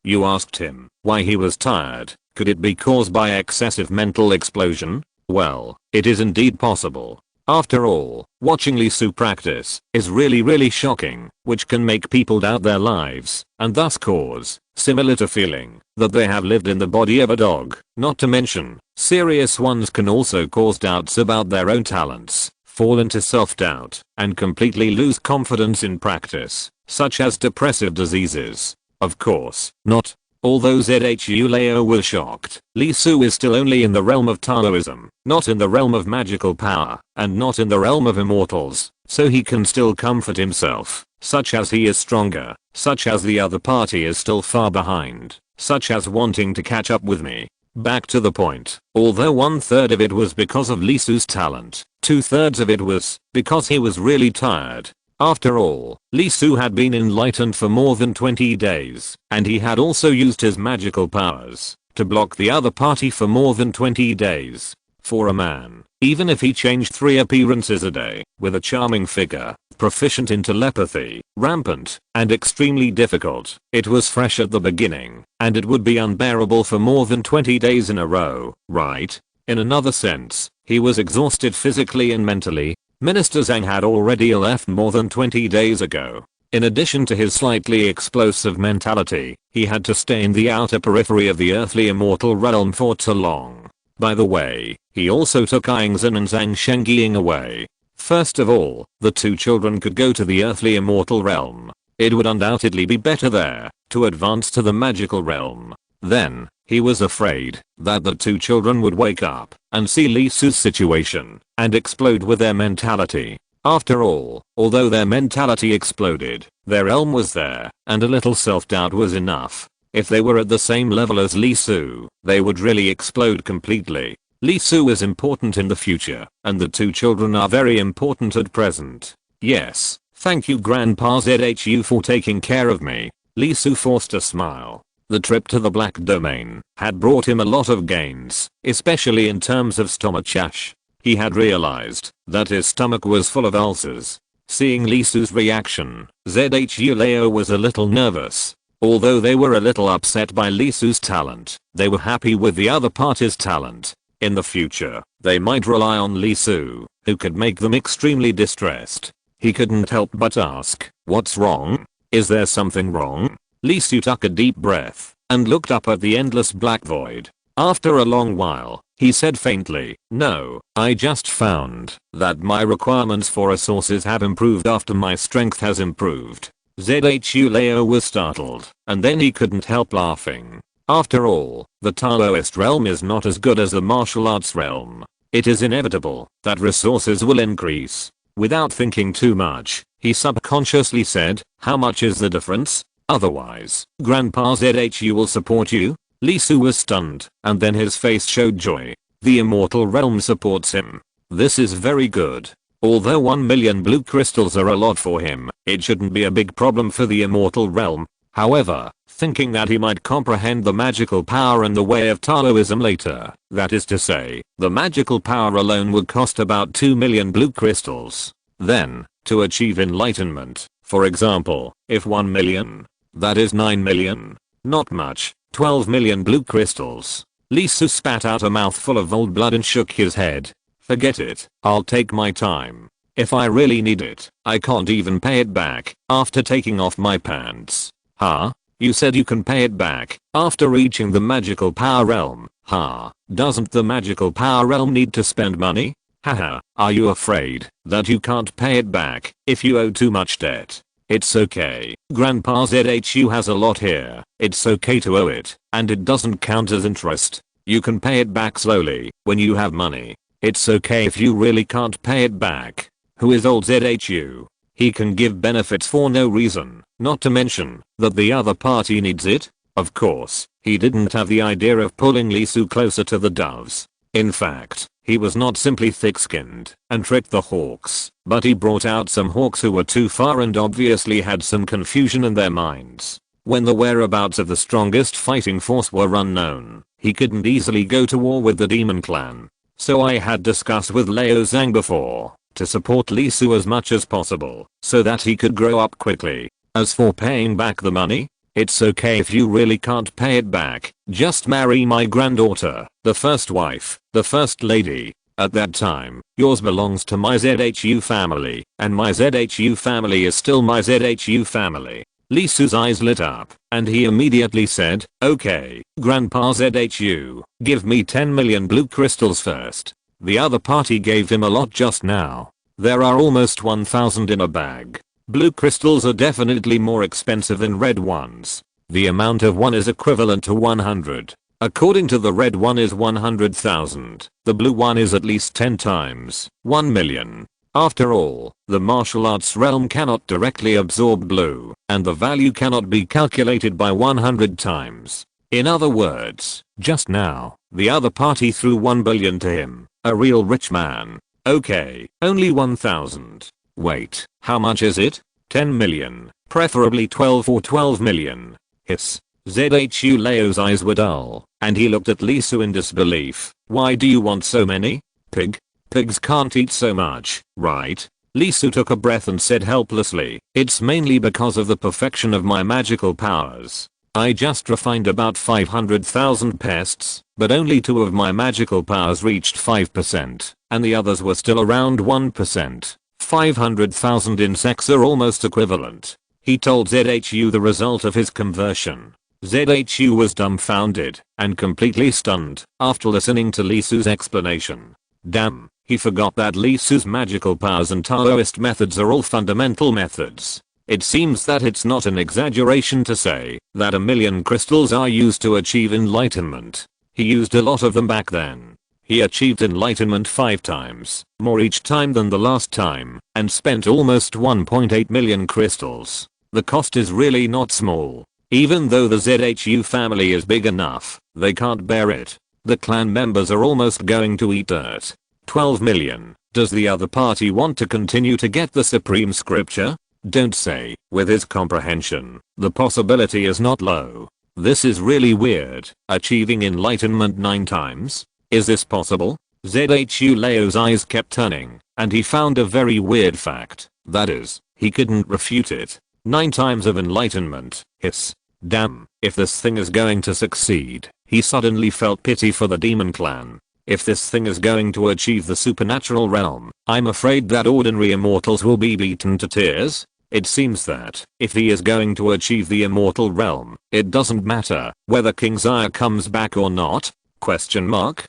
You asked him why he was tired. Could it be caused by excessive mental explosion? Well, it is indeed possible. After all, watching Lee Su practice is really shocking, which can make people doubt their lives, and thus cause, similar to feeling, that they have lived in the body of a dog. Not to mention, serious ones can also cause doubts about their own talents, fall into self-doubt, and completely lose confidence in practice, such as depressive diseases. Of course, not. Although Zhu Leo was shocked, Lee Su is still only in the realm of Taoism, not in the realm of magical power, and not in the realm of immortals, so he can still comfort himself, such as he is stronger, such as the other party is still far behind, such as wanting to catch up with me. Back to the point, although 1/3 of it was because of Lee Su's talent, 2/3 of it was because he was really tired. After all, Lee Su had been enlightened for more than 20 days, and he had also used his magical powers to block the other party for more than 20 days. For a man, even if he changed 3 appearances a day, with a charming figure, proficient in telepathy, rampant, and extremely difficult, it was fresh at the beginning, and it would be unbearable for more than 20 days in a row, right? In another sense, he was exhausted physically and mentally. Minister Zhang had already left more than 20 days ago. In addition to his slightly explosive mentality, he had to stay in the outer periphery of the earthly immortal realm for too long. By the way, he also took Yingzhen and Zhang Shengying away. First of all, the 2 children could go to the earthly immortal realm. It would undoubtedly be better there, to advance to the magical realm. Then, he was afraid that the 2 children would wake up and see Lee Su's situation and explode with their mentality. After all, although their mentality exploded, their realm was there, and a little self-doubt was enough. If they were at the same level as Lee Su, they would really explode completely. Lee Su is important in the future, and the 2 children are very important at present. Yes, thank you Grandpa Zhu for taking care of me. Lee Su forced a smile. The trip to the Black Domain had brought him a lot of gains, especially in terms of stomachache. He had realized that his stomach was full of ulcers. Seeing Lee Su's reaction, Zhu Leo was a little nervous. Although they were a little upset by Lee Su's talent, they were happy with the other party's talent. In the future, they might rely on Lee Su, who could make them extremely distressed. He couldn't help but ask, "What's wrong? Is there something wrong?" Lee Su took a deep breath and looked up at the endless black void. After a long while, he said faintly, "No, I just found that my requirements for resources have improved after my strength has improved." Zhu Leo was startled, and then he couldn't help laughing. After all, the Taoist realm is not as good as the martial arts realm. It is inevitable that resources will increase. Without thinking too much, he subconsciously said, "How much is the difference? Otherwise, Grandpa Zhu will support you." Lee Su was stunned, and then his face showed joy. The immortal realm supports him. This is very good. Although 1 million blue crystals are a lot for him, it shouldn't be a big problem for the immortal realm. However, thinking that he might comprehend the magical power and the way of Taoism later, that is to say, the magical power alone would cost about 2 million blue crystals. Then, to achieve enlightenment, for example, if 1 million, that is 9 million. Not much. 12 million blue crystals. Lee Su spat out a mouthful of old blood and shook his head. "Forget it. I'll take my time. If I really need it, I can't even pay it back after taking off my pants." "Huh? You said you can pay it back after reaching the magical power realm, huh? Doesn't the magical power realm need to spend money? Haha, are you afraid that you can't pay it back if you owe too much debt? It's okay. Grandpa Zhu has a lot here. It's okay to owe it, and it doesn't count as interest. You can pay it back slowly when you have money. It's okay if you really can't pay it back." Who is old Zhu? He can give benefits for no reason, not to mention that the other party needs it. Of course, he didn't have the idea of pulling Lee Su closer to the doves. In fact, he was not simply thick-skinned and tricked the hawks, but he brought out some hawks who were too far and obviously had some confusion in their minds. When the whereabouts of the strongest fighting force were unknown, he couldn't easily go to war with the demon clan. So I had discussed with Leo Zhang before to support Lee Su as much as possible so that he could grow up quickly. As for paying back the money, it's okay if you really can't pay it back. Just marry my granddaughter, the first wife, the first lady. At that time, yours belongs to my ZHU family, and my ZHU family is still my ZHU family. Lee Su's eyes lit up, and he immediately said, okay, Grandpa ZHU, give me 10 million blue crystals first. The other party gave him a lot just now. There are almost 1,000 in a bag. Blue crystals are definitely more expensive than red ones. The amount of one is equivalent to 100. According to the red one is 100,000. The blue one is at least 10 times, 1 million. After all, the martial arts realm cannot directly absorb blue, and the value cannot be calculated by 100 times. In other words, just now, the other party threw 1 billion to him, a real rich man. Okay, only 1,000. Wait, how much is it? 10 million, preferably 12 or 12 million. Hiss. ZHU Leo's eyes were dull, and he looked at Lee Su in disbelief. Why do you want so many? Pig? Pigs can't eat so much, right? Lee Su took a breath and said helplessly, it's mainly because of the perfection of my magical powers. I just refined about 500,000 pests, but only 2 of my magical powers reached 5%, and the others were still around 1%. 500,000 insects are almost equivalent. He told ZHU the result of his conversion. ZHU was dumbfounded and completely stunned after listening to Lee Su's explanation. Damn, he forgot that Lee Su's magical powers and Taoist methods are all fundamental methods. It seems that it's not an exaggeration to say that 1 million crystals are used to achieve enlightenment. He used a lot of them back then. He achieved enlightenment 5 times more each time than the last time and spent almost 1.8 million crystals. The cost is really not small. Even though the ZHU family is big enough, they can't bear it. The clan members are almost going to eat dirt. 12 million. Does the other party want to continue to get the supreme scripture? Don't say. With his comprehension, the possibility is not low. This is really weird. Achieving enlightenment 9 times? Is this possible? ZHU Leo's eyes kept turning, and he found a very weird fact. That is, he couldn't refute it. 9 times of enlightenment. Hiss. Damn, if this thing is going to succeed. He suddenly felt pity for the demon clan. If this thing is going to achieve the supernatural realm, I'm afraid that ordinary immortals will be beaten to tears. It seems that, if he is going to achieve the immortal realm, it doesn't matter whether King Zaya comes back or not? Question mark?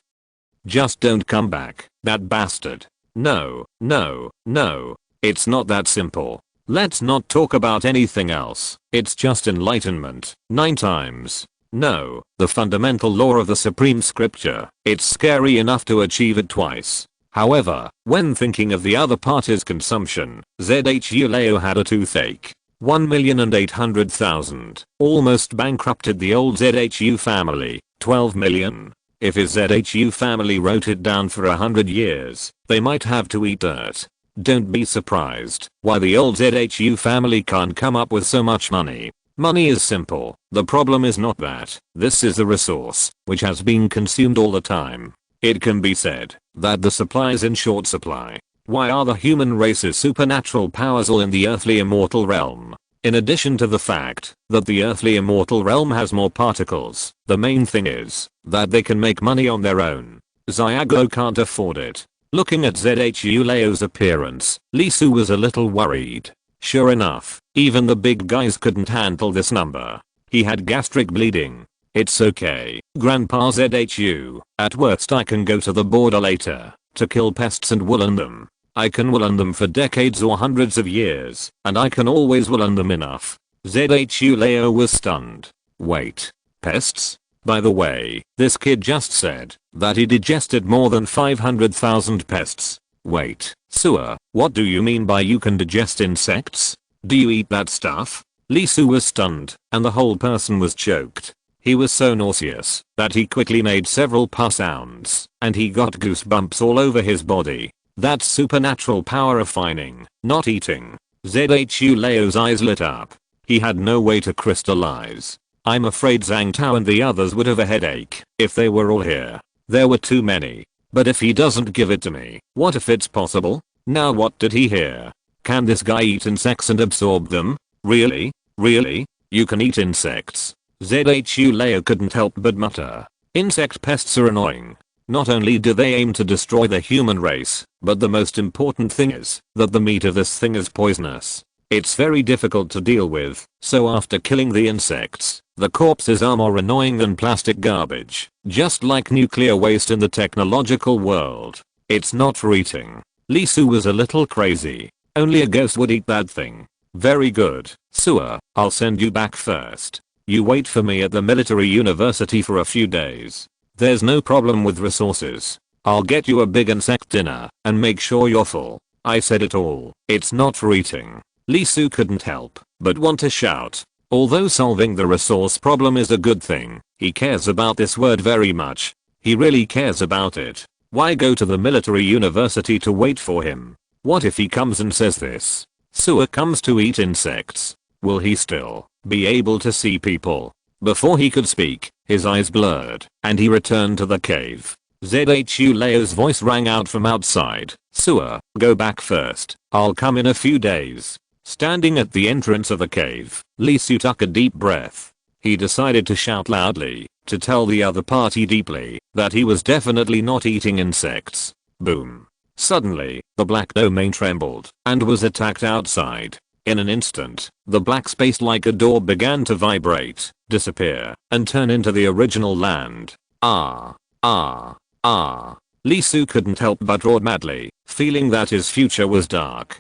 Just don't come back, that bastard. No, no, no. It's not that simple. Let's not talk about anything else. It's just enlightenment. 9 times. No, the fundamental law of the supreme scripture. It's scary enough to achieve it twice. However, when thinking of the other party's consumption, ZHU Leo had a toothache. 1,800,000. Almost bankrupted the old ZHU family. 12 million. If his ZHU family wrote it down for 100 years, they might have to eat dirt. Don't be surprised why the old ZHU family can't come up with so much money. Money is simple. The problem is not that. This is a resource which has been consumed all the time. It can be said that the supply is in short supply. Why are the human race's supernatural powers all in the earthly immortal realm? In addition to the fact that the earthly immortal realm has more particles, the main thing is that they can make money on their own. Xiago can't afford it. Looking at ZHU Leo's appearance, Lee Su was a little worried. Sure enough, even the big guys couldn't handle this number. He had gastric bleeding. It's okay, Grandpa ZHU. At worst I can go to the border later to kill pests and woolen them. I can woolen them for decades or hundreds of years, and I can always woolen them enough. ZHU Leo was stunned. Wait, pests? By the way, this kid just said that he digested more than 500,000 pests. Wait, Sua, what do you mean by you can digest insects? Do you eat that stuff? Lee Su was stunned, and the whole person was choked. He was so nauseous that he quickly made several pus sounds, and he got goosebumps all over his body. That's supernatural power of finding, not eating. ZHU Leo's eyes lit up. He had no way to crystallize. I'm afraid Zhang Tao and the others would have a headache if they were all here. There were too many. But if he doesn't give it to me, what if it's possible? Now what did he hear? Can this guy eat insects and absorb them? Really? Really? You can eat insects? ZHU Leo couldn't help but mutter. Insect pests are annoying. Not only do they aim to destroy the human race, but the most important thing is that the meat of this thing is poisonous. It's very difficult to deal with, so after killing the insects, the corpses are more annoying than plastic garbage, just like nuclear waste in the technological world. It's not for eating. Lee Su was a little crazy. Only a ghost would eat that thing. Very good, Sua, I'll send you back first. You wait for me at the military university for a few days. There's no problem with resources. I'll get you a big insect dinner and make sure you're full. I said it all. It's not for eating. Lee Su couldn't help but want to shout. Although solving the resource problem is a good thing, he cares about this word very much. He really cares about it. Why go to the military university to wait for him? What if he comes and says this? Sua comes to eat insects. Will he still be able to see people? Before he could speak, his eyes blurred, and he returned to the cave. ZHU Leo's voice rang out from outside. Sua, go back first. I'll come in a few days. Standing at the entrance of the cave, Lee Su took a deep breath. He decided to shout loudly, to tell the other party deeply, that he was definitely not eating insects. Boom. Suddenly, the black domain trembled, and was attacked outside. In an instant, the black space like a door began to vibrate, disappear, and turn into the original land. Lee Su couldn't help but roar madly, feeling that his future was dark.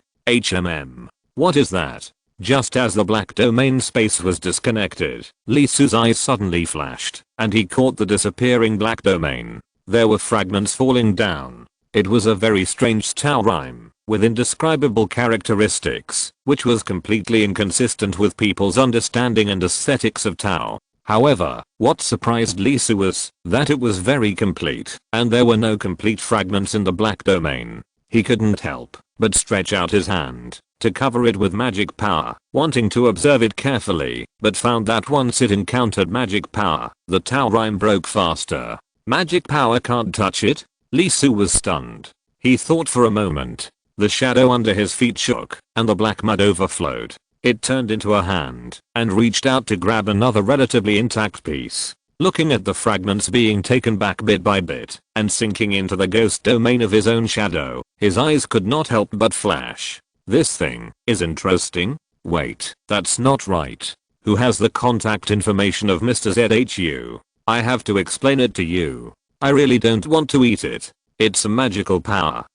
What is that? Just as the black domain space was disconnected, Lee Su's eyes suddenly flashed, and he caught the disappearing black domain. There were fragments falling down. It was a very strange Tao rhyme, with indescribable characteristics, which was completely inconsistent with people's understanding and aesthetics of Tao. However, what surprised Lee Su was that it was very complete, and there were no complete fragments in the black domain. He couldn't help but stretch out his hand to cover it with magic power, wanting to observe it carefully, but found that once it encountered magic power, the Tao rhyme broke faster. Magic power can't touch it? Lee Su was stunned. He thought for a moment. The shadow under his feet shook, and the black mud overflowed. It turned into a hand, and reached out to grab another relatively intact piece. Looking at the fragments being taken back bit by bit, and sinking into the ghost domain of his own shadow, his eyes could not help but flash. This thing is interesting. Wait, that's not right. Who has the contact information of Mr. ZHU? I have to explain it to you. I really don't want to eat it. It's a magical power.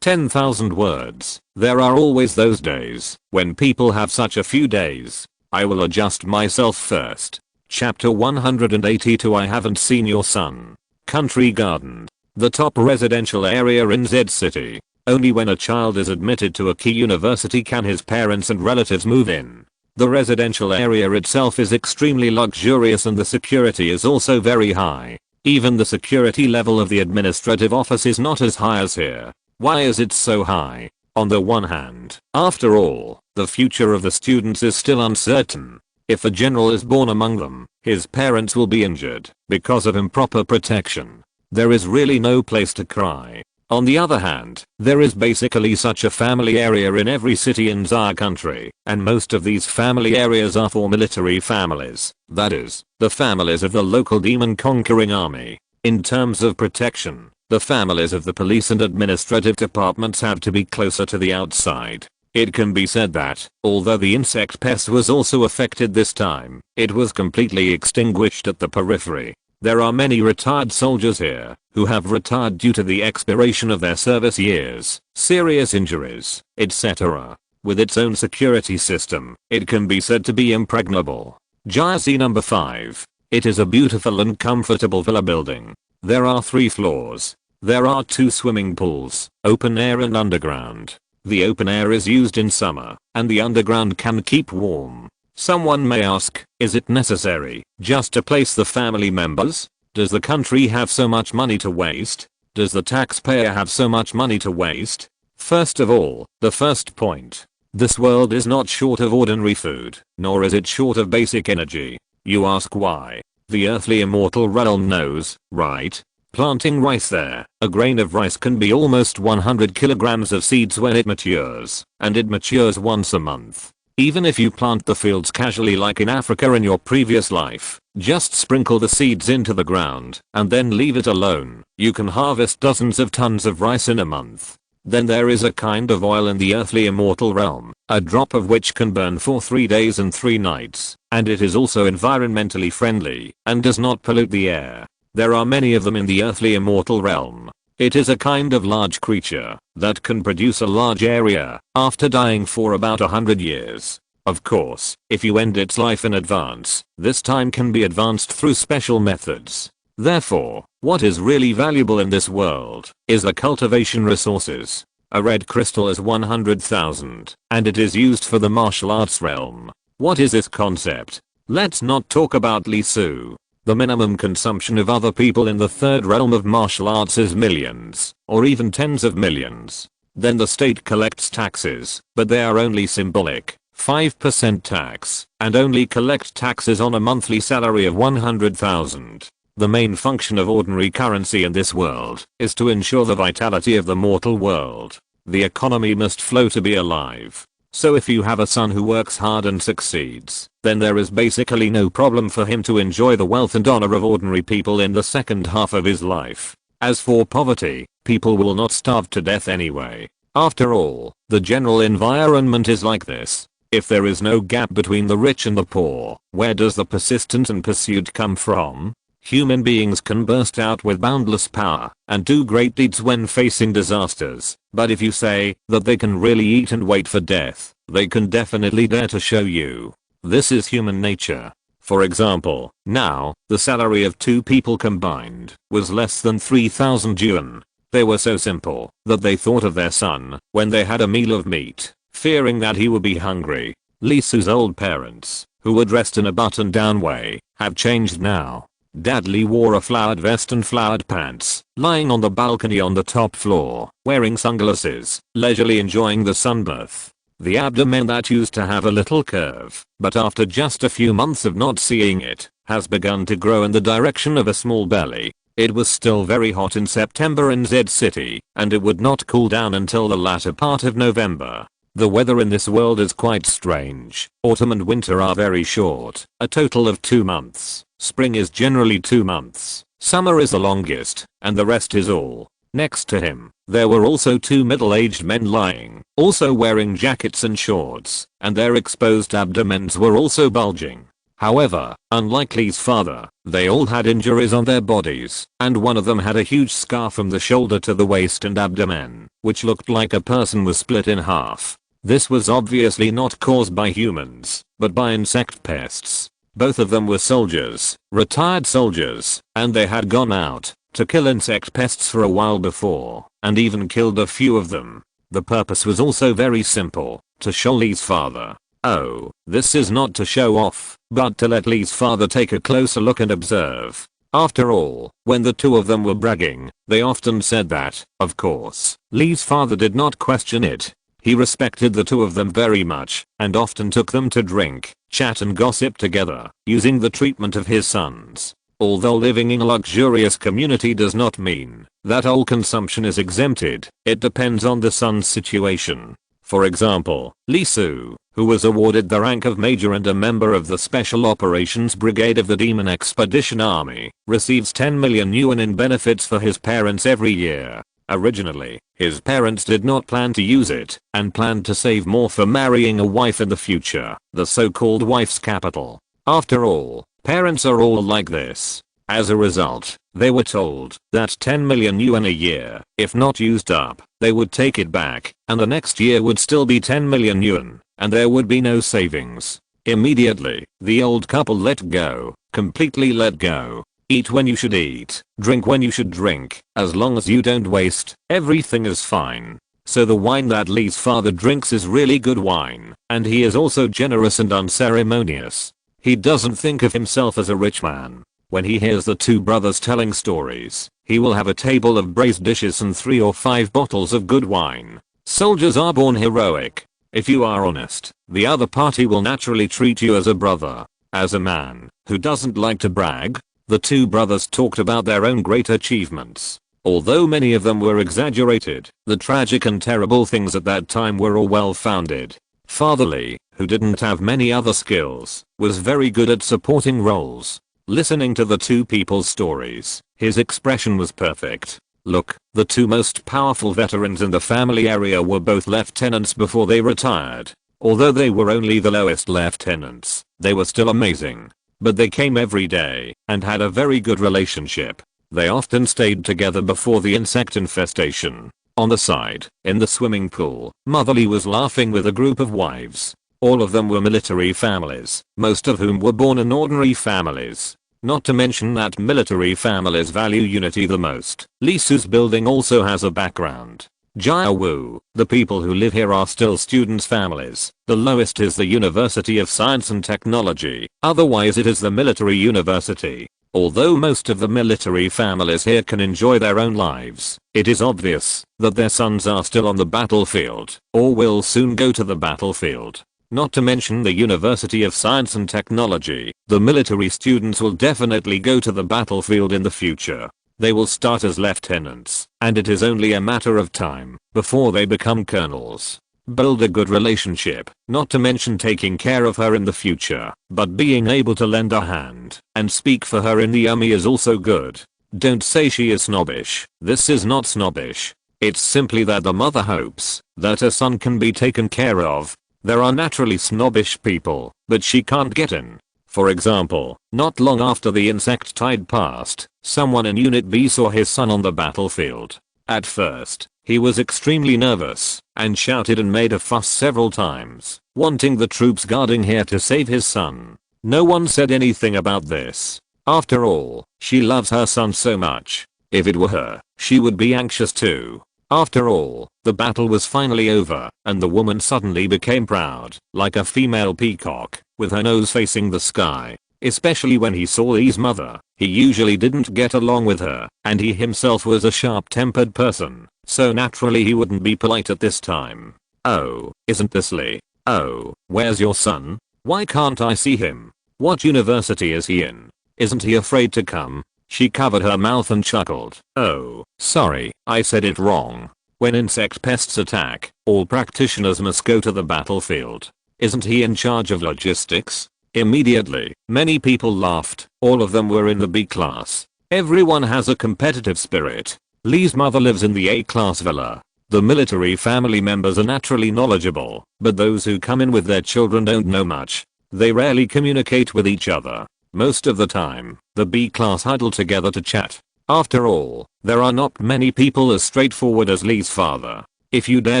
10,000 words. There are always those days when people have such a few days. I will adjust myself first. Chapter 182. I haven't seen your son. Country Garden. The top residential area in Z City. Only when a child is admitted to a key university can his parents and relatives move in. The residential area itself is extremely luxurious and the security is also very high. Even the security level of the administrative office is not as high as here. Why is it so high? On the one hand, after all, the future of the students is still uncertain. If a general is born among them, his parents will be injured because of improper protection. There is really no place to cry. On the other hand, there is basically such a family area in every city in our country, and most of these family areas are for military families, that is, the families of the local demon-conquering army. In terms of protection, the families of the police and administrative departments have to be closer to the outside. It can be said that, although the insect pest was also affected this time, it was completely extinguished at the periphery. There are many retired soldiers here, who have retired due to the expiration of their service years, serious injuries, etc. With its own security system, it can be said to be impregnable. Jazi number 5. It is a beautiful and comfortable villa building. There are 3 floors. There are 2 swimming pools, open air and underground. The open air is used in summer, and the underground can keep warm. Someone may ask, is it necessary just to place the family members? Does the country have so much money to waste? Does the taxpayer have so much money to waste? First of all, the first point. This world is not short of ordinary food, nor is it short of basic energy. You ask why? The earthly immortal realm knows, right? Planting rice there, a grain of rice can be almost 100 kilograms of seeds when it matures, and it matures once a month. Even if you plant the fields casually like in Africa in your previous life, Just sprinkle the seeds into the ground and then leave it alone. You can harvest dozens of tons of rice in a month. Then there is a kind of oil in the earthly immortal realm, a drop of which can burn for 3 days and 3 nights, and it is also environmentally friendly and does not pollute the air. There are many of them in the earthly immortal realm. It is a kind of large creature that can produce a large area after dying for about 100 years. Of course, if you end its life in advance, this time can be advanced through special methods. Therefore, what is really valuable in this world is the cultivation resources. A red crystal is 100,000, and it is used for the martial arts realm. What is this concept? Let's not talk about Lisu. The minimum consumption of other people in the third realm of martial arts is millions, or even tens of millions. Then the state collects taxes, but they are only symbolic. 5% tax, and only collect taxes on a monthly salary of 100,000. The main function of ordinary currency in this world is to ensure the vitality of the mortal world. The economy must flow to be alive. So if you have a son who works hard and succeeds, then there is basically no problem for him to enjoy the wealth and honor of ordinary people in the second half of his life. As for poverty, people will not starve to death anyway. After all, the general environment is like this. If there is no gap between the rich and the poor, where does the persistence and pursuit come from? Human beings can burst out with boundless power and do great deeds when facing disasters, but if you say that they can really eat and wait for death, they can definitely dare to show you. This is human nature. For example, now, the salary of 2 people combined was less than 3,000 yuan. They were so simple that they thought of their son when they had a meal of meat, fearing that he would be hungry. Lisu's old parents, who were dressed in a button-down way, have changed now. Dad Li wore a flowered vest and flowered pants, lying on the balcony on the top floor, wearing sunglasses, leisurely enjoying the sunbath. The abdomen that used to have a little curve, but after just a few months of not seeing it, has begun to grow in the direction of a small belly. It was still very hot in September in Z City, and it would not cool down until the latter part of November. The weather in this world is quite strange. Autumn and winter are very short, a total of 2 months. Spring is generally 2 months. Summer is the longest, and the rest is all. Next to him, there were also 2 middle-aged men lying, also wearing jackets and shorts, and their exposed abdomens were also bulging. However, unlike Lee's father, they all had injuries on their bodies, and one of them had a huge scar from the shoulder to the waist and abdomen, which looked like a person was split in half. This was obviously not caused by humans, but by insect pests. Both of them were soldiers, retired soldiers, and they had gone out to kill insect pests for a while before, and even killed a few of them. The purpose was also very simple, to show Lee's father. Oh, this is not to show off, but to let Lee's father take a closer look and observe. After all, when the 2 of them were bragging, they often said that, of course, Lee's father did not question it. He respected the 2 of them very much, and often took them to drink, chat and gossip together, using the treatment of his sons. Although living in a luxurious community does not mean that all consumption is exempted, it depends on the son's situation. For example, Li Su, who was awarded the rank of major and a member of the Special Operations Brigade of the Demon Expedition Army, receives 10 million yuan in benefits for his parents every year. Originally, his parents did not plan to use it, and planned to save more for marrying a wife in the future, the so-called wife's capital. After all, parents are all like this. As a result, they were told that 10 million yuan a year, if not used up, they would take it back, and the next year would still be 10 million yuan, and there would be no savings. Immediately, the old couple let go, completely let go. Eat when you should eat, drink when you should drink, as long as you don't waste, everything is fine. So the wine that Lee's father drinks is really good wine, and he is also generous and unceremonious. He doesn't think of himself as a rich man. When he hears the 2 brothers telling stories, he will have a table of braised dishes and 3 or 5 bottles of good wine. Soldiers are born heroic. If you are honest, the other party will naturally treat you as a brother. As a man who doesn't like to brag, the 2 brothers talked about their own great achievements. Although many of them were exaggerated, the tragic and terrible things at that time were all well-founded. Father Lee, who didn't have many other skills, was very good at supporting roles. Listening to the two people's stories, his expression was perfect. Look, the two most powerful veterans in the family area were both lieutenants before they retired. Although they were only the lowest lieutenants, they were still amazing. But they came every day and had a very good relationship. They often stayed together before the insect infestation. On the side, in the swimming pool, Motherly was laughing with a group of wives. All of them were military families, most of whom were born in ordinary families. Not to mention that military families value unity the most. Lisu's building also has a background. Jiawu, the people who live here are still students' families. The lowest is the University of Science and Technology, otherwise it is the military university. Although most of the military families here can enjoy their own lives, it is obvious that their sons are still on the battlefield, or will soon go to the battlefield. Not to mention the University of Science and Technology, the military students will definitely go to the battlefield in the future. They will start as lieutenants, and it is only a matter of time before they become colonels. Build a good relationship, not to mention taking care of her in the future, but being able to lend a hand and speak for her in the army is also good. Don't say she is snobbish. This is not snobbish. It's simply that the mother hopes that her son can be taken care of. There are naturally snobbish people, but she can't get in. For example, not long after the insect tide passed, someone in Unit B saw his son on the battlefield. At first, he was extremely nervous and shouted and made a fuss several times, wanting the troops guarding here to save his son. No one said anything about this. After all, she loves her son so much. If it were her, she would be anxious too. After all, the battle was finally over, and the woman suddenly became proud, like a female peacock, with her nose facing the sky. Especially when he saw Lee's mother. He usually didn't get along with her, and he himself was a sharp-tempered person, so naturally he wouldn't be polite at this time. Oh, isn't this Lee? Oh, where's your son? Why can't I see him? What university is he in? Isn't he afraid to come? She covered her mouth and chuckled. Oh, sorry, I said it wrong. When insect pests attack, all practitioners must go to the battlefield. Isn't he in charge of logistics? Immediately, many people laughed. All of them were in the B class. Everyone has a competitive spirit. Lee's mother lives in the A class villa. The military family members are naturally knowledgeable, but those who come in with their children don't know much. They rarely communicate with each other. Most of the time, the B class huddle together to chat. After all, there are not many people as straightforward as Lee's father. If you dare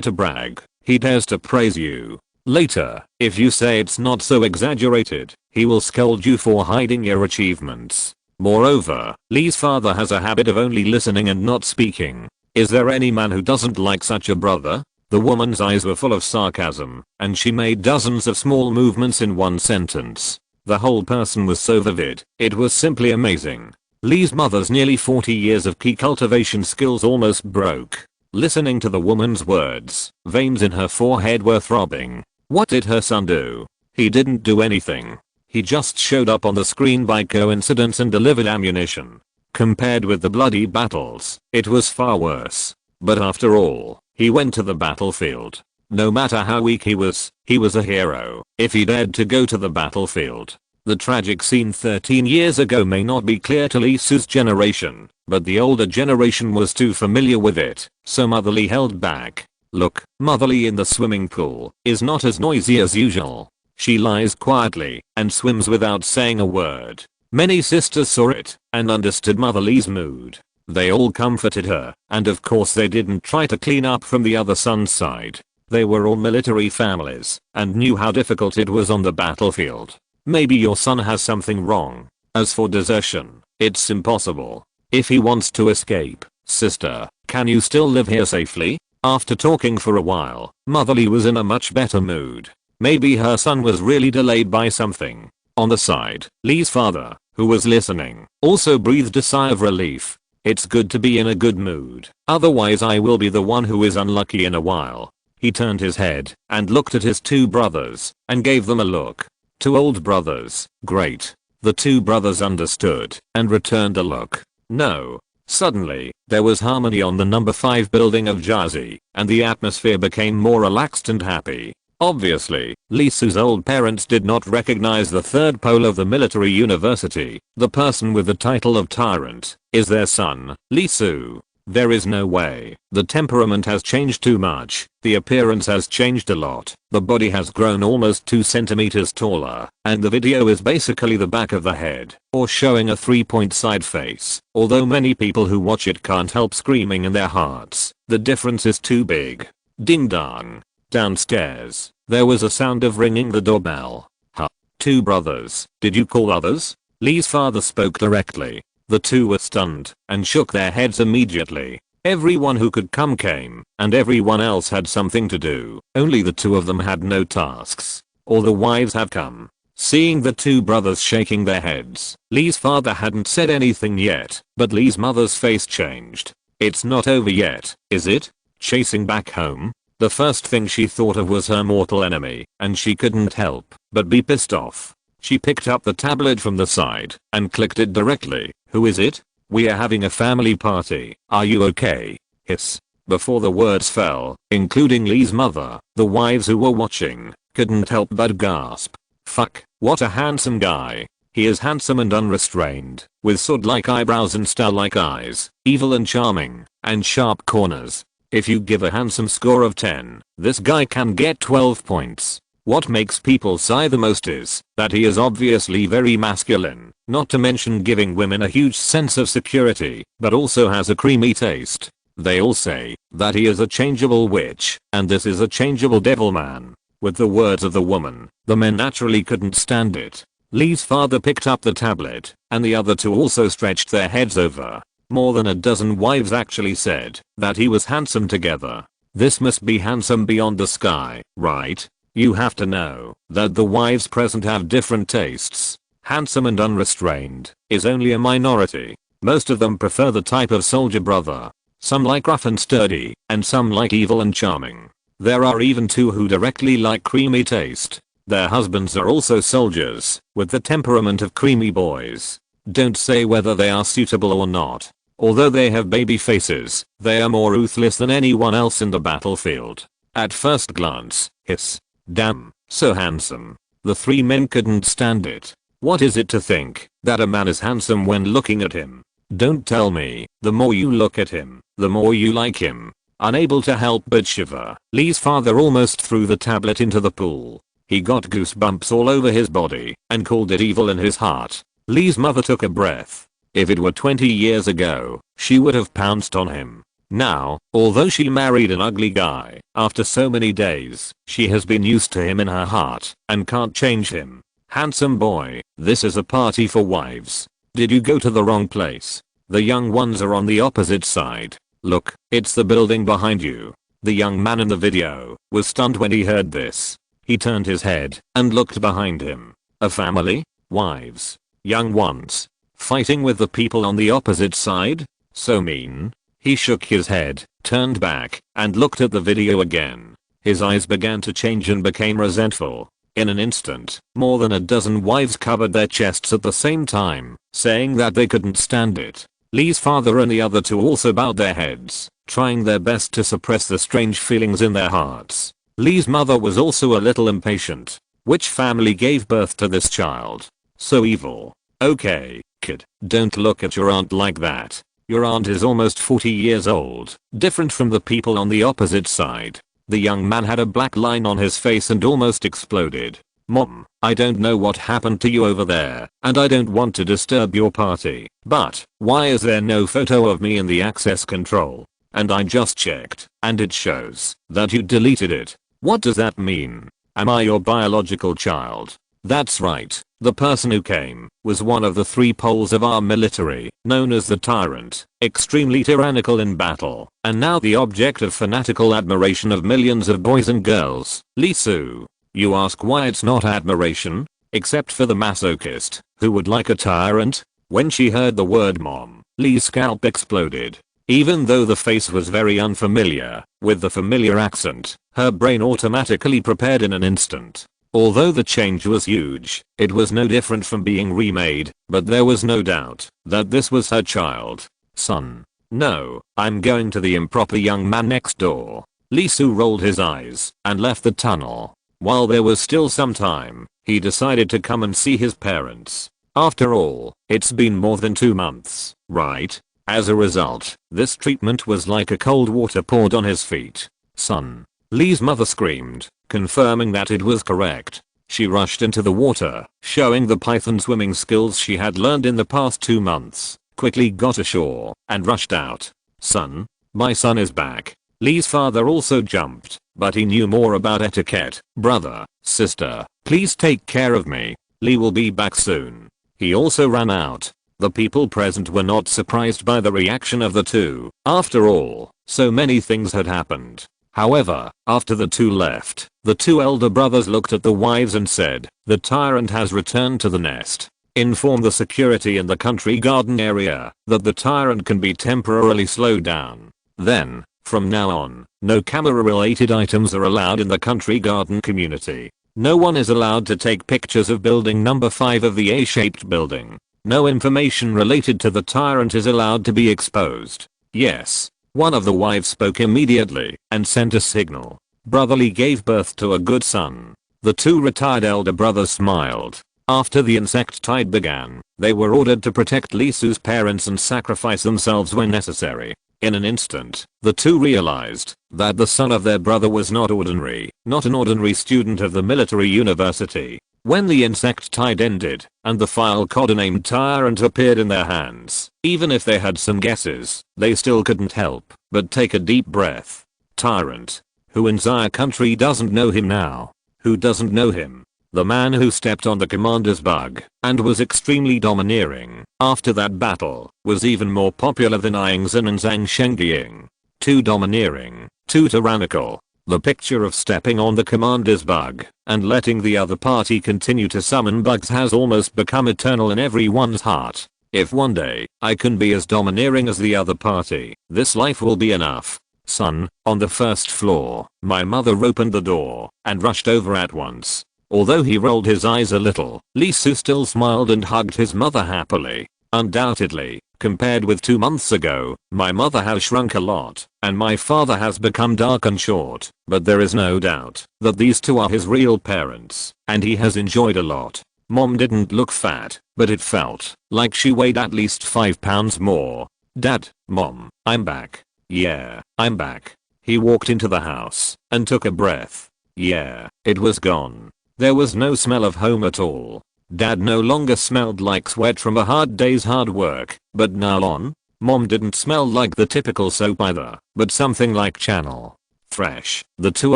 to brag, he dares to praise you. Later, if you say it's not so exaggerated, he will scold you for hiding your achievements. Moreover, Lee's father has a habit of only listening and not speaking. Is there any man who doesn't like such a brother? The woman's eyes were full of sarcasm, and she made dozens of small movements in one sentence. The whole person was so vivid, it was simply amazing. Lee's mother's nearly 40 years of key cultivation skills almost broke. Listening to the woman's words, veins in her forehead were throbbing. What did her son do? He didn't do anything. He just showed up on the screen by coincidence and delivered ammunition. Compared with the bloody battles, it was far worse. But after all, he went to the battlefield. No matter how weak he was a hero if he dared to go to the battlefield. The tragic scene 13 years ago may not be clear to Lisu's generation, but the older generation was too familiar with it, so Motherly held back. Look, Motherly in the swimming pool is not as noisy as usual. She lies quietly and swims without saying a word. Many sisters saw it and understood Motherly's mood. They all comforted her, and of course they didn't try to clean up from the other son's side. They were all military families and knew how difficult it was on the battlefield. Maybe your son has something wrong. As for desertion, it's impossible. If he wants to escape, sister, can you still live here safely? After talking for a while, Motherly was in a much better mood. Maybe her son was really delayed by something. On the side, Lee's father, who was listening, also breathed a sigh of relief. It's good to be in a good mood, otherwise I will be the one who is unlucky in a while. He turned his head and looked at his two brothers and gave them a look. Two old brothers, great. The two brothers understood and returned a look. No. Suddenly, there was harmony on the number 5 building of Jazi, and the atmosphere became more relaxed and happy. Obviously, Lee Su's old parents did not recognize the third pole of the military university. The person with the title of tyrant is their son, Lee Su. There is no way. The temperament has changed too much. The appearance has changed a lot. The body has grown almost 2 centimeters taller, and the video is basically the back of the head, or showing a 3-point side face. Although many people who watch it can't help screaming in their hearts, the difference is too big. Ding dong. Downstairs, there was a sound of ringing the doorbell. Huh. 2 brothers. Did you call others? Lee's father spoke directly. The 2 were stunned and shook their heads immediately. Everyone who could come came, and everyone else had something to do. Only the 2 of them had no tasks. All the wives have come. Seeing the 2 brothers shaking their heads, Lee's father hadn't said anything yet, but Lee's mother's face changed. It's not over yet, is it? Chasing back home? The first thing she thought of was her mortal enemy, and she couldn't help but be pissed off. She picked up the tablet from the side and clicked it directly. Who is it? We are having a family party. Are you okay? Hiss. Before the words fell, including Lee's mother, the wives who were watching couldn't help but gasp. Fuck, what a handsome guy. He is handsome and unrestrained, with sword-like eyebrows and star-like eyes, evil and charming, and sharp corners. If you give a handsome score of 10, this guy can get 12 points. What makes people sigh the most is that he is obviously very masculine, not to mention giving women a huge sense of security, but also has a creamy taste. They all say that he is a changeable witch, and this is a changeable devil man. With the words of the woman, the men naturally couldn't stand it. Lee's father picked up the tablet, and the other 2 also stretched their heads over. More than a dozen wives actually said that he was handsome together. This must be handsome beyond the sky, right? You have to know that the wives present have different tastes. Handsome and unrestrained is only a minority. Most of them prefer the type of soldier brother. Some like rough and sturdy, and some like evil and charming. There are even 2 who directly like creamy taste. Their husbands are also soldiers, with the temperament of creamy boys. Don't say whether they are suitable or not. Although they have baby faces, they are more ruthless than anyone else in the battlefield. At first glance, hiss. Damn, so handsome. The 3 men couldn't stand it. What is it to think that a man is handsome when looking at him? Don't tell me, the more you look at him, the more you like him. Unable to help but shiver, Lee's father almost threw the tablet into the pool. He got goosebumps all over his body and called it evil in his heart. Lee's mother took a breath. If it were 20 years ago, she would have pounced on him. Now, although she married an ugly guy, after so many days, she has been used to him in her heart and can't change him. Handsome boy, this is a party for wives. Did you go to the wrong place? The young ones are on the opposite side. Look, it's the building behind you. The young man in the video was stunned when he heard this. He turned his head and looked behind him. A family? Wives? Young ones? Fighting with the people on the opposite side? So mean. He shook his head, turned back, and looked at the video again. His eyes began to change and became resentful. In an instant, more than a dozen wives covered their chests at the same time, saying that they couldn't stand it. Lee's father and the other 2 also bowed their heads, trying their best to suppress the strange feelings in their hearts. Lee's mother was also a little impatient. Which family gave birth to this child? So evil. Okay, kid, don't look at your aunt like that. Your aunt is almost 40 years old, different from the people on the opposite side. The young man had a black line on his face and almost exploded. Mom, I don't know what happened to you over there, and I don't want to disturb your party, but why is there no photo of me in the access control? And I just checked, and it shows that you deleted it. What does that mean? Am I your biological child? That's right, the person who came was one of the 3 poles of our military, known as the tyrant, extremely tyrannical in battle, and now the object of fanatical admiration of millions of boys and girls. Lee Su. You ask why it's not admiration? Except for the masochist, who would like a tyrant? When she heard the word mom, Lee's scalp exploded. Even though the face was very unfamiliar, with the familiar accent, her brain automatically prepared in an instant. Although the change was huge, it was no different from being remade, but there was no doubt that this was her child. Son. No, I'm going to the improper young man next door. Lee Su rolled his eyes and left the tunnel. While there was still some time, he decided to come and see his parents. After all, it's been more than 2 months, right? As a result, this treatment was like a cold water poured on his feet. Son. Lee's mother screamed, confirming that it was correct. She rushed into the water, showing the python swimming skills she had learned in the past 2 months, quickly got ashore, and rushed out. Son. My son is back. Lee's father also jumped, but he knew more about etiquette. Brother, sister, please take care of me. Lee will be back soon. He also ran out. The people present were not surprised by the reaction of the two. After all, so many things had happened. However, after the two left, the 2 elder brothers looked at the wives and said, "The tyrant has returned to the nest. Inform the security in the country garden area that the tyrant can be temporarily slowed down. Then, from now on, no camera-related items are allowed in the country garden community. No one is allowed to take pictures of building number 5 of the A-shaped building. No information related to the tyrant is allowed to be exposed." Yes. One of the wives spoke immediately and sent a signal. Brother Lee gave birth to a good son. The 2 retired elder brothers smiled. After the insect tide began, they were ordered to protect Lee Su's parents and sacrifice themselves when necessary. In an instant, the 2 realized that the son of their brother was not an ordinary student of the military university. When the insect tide ended, and the file codenamed Tyrant appeared in their hands, even if they had some guesses, they still couldn't help but take a deep breath. Tyrant. Who in Zaya country doesn't know him now? Who doesn't know him? The man who stepped on the commander's bug and was extremely domineering after that battle was even more popular than Yingzhen and Zhang Shengying. Too domineering, too tyrannical. The picture of stepping on the commander's bug and letting the other party continue to summon bugs has almost become eternal in everyone's heart. If one day I can be as domineering as the other party, this life will be enough. Son, on the first floor, my mother opened the door and rushed over at once. Although he rolled his eyes a little, Lee Su still smiled and hugged his mother happily. Undoubtedly, compared with 2 months ago, my mother has shrunk a lot, and my father has become dark and short, but there is no doubt that these 2 are his real parents, and he has enjoyed a lot. Mom didn't look fat, but it felt like she weighed at least 5 pounds more. Dad, Mom, I'm back. Yeah, I'm back. He walked into the house and took a breath. Yeah, it was gone. There was no smell of home at all. Dad no longer smelled like sweat from a hard day's hard work, but now on. Mom didn't smell like the typical soap either, but something like Channel Fresh. The 2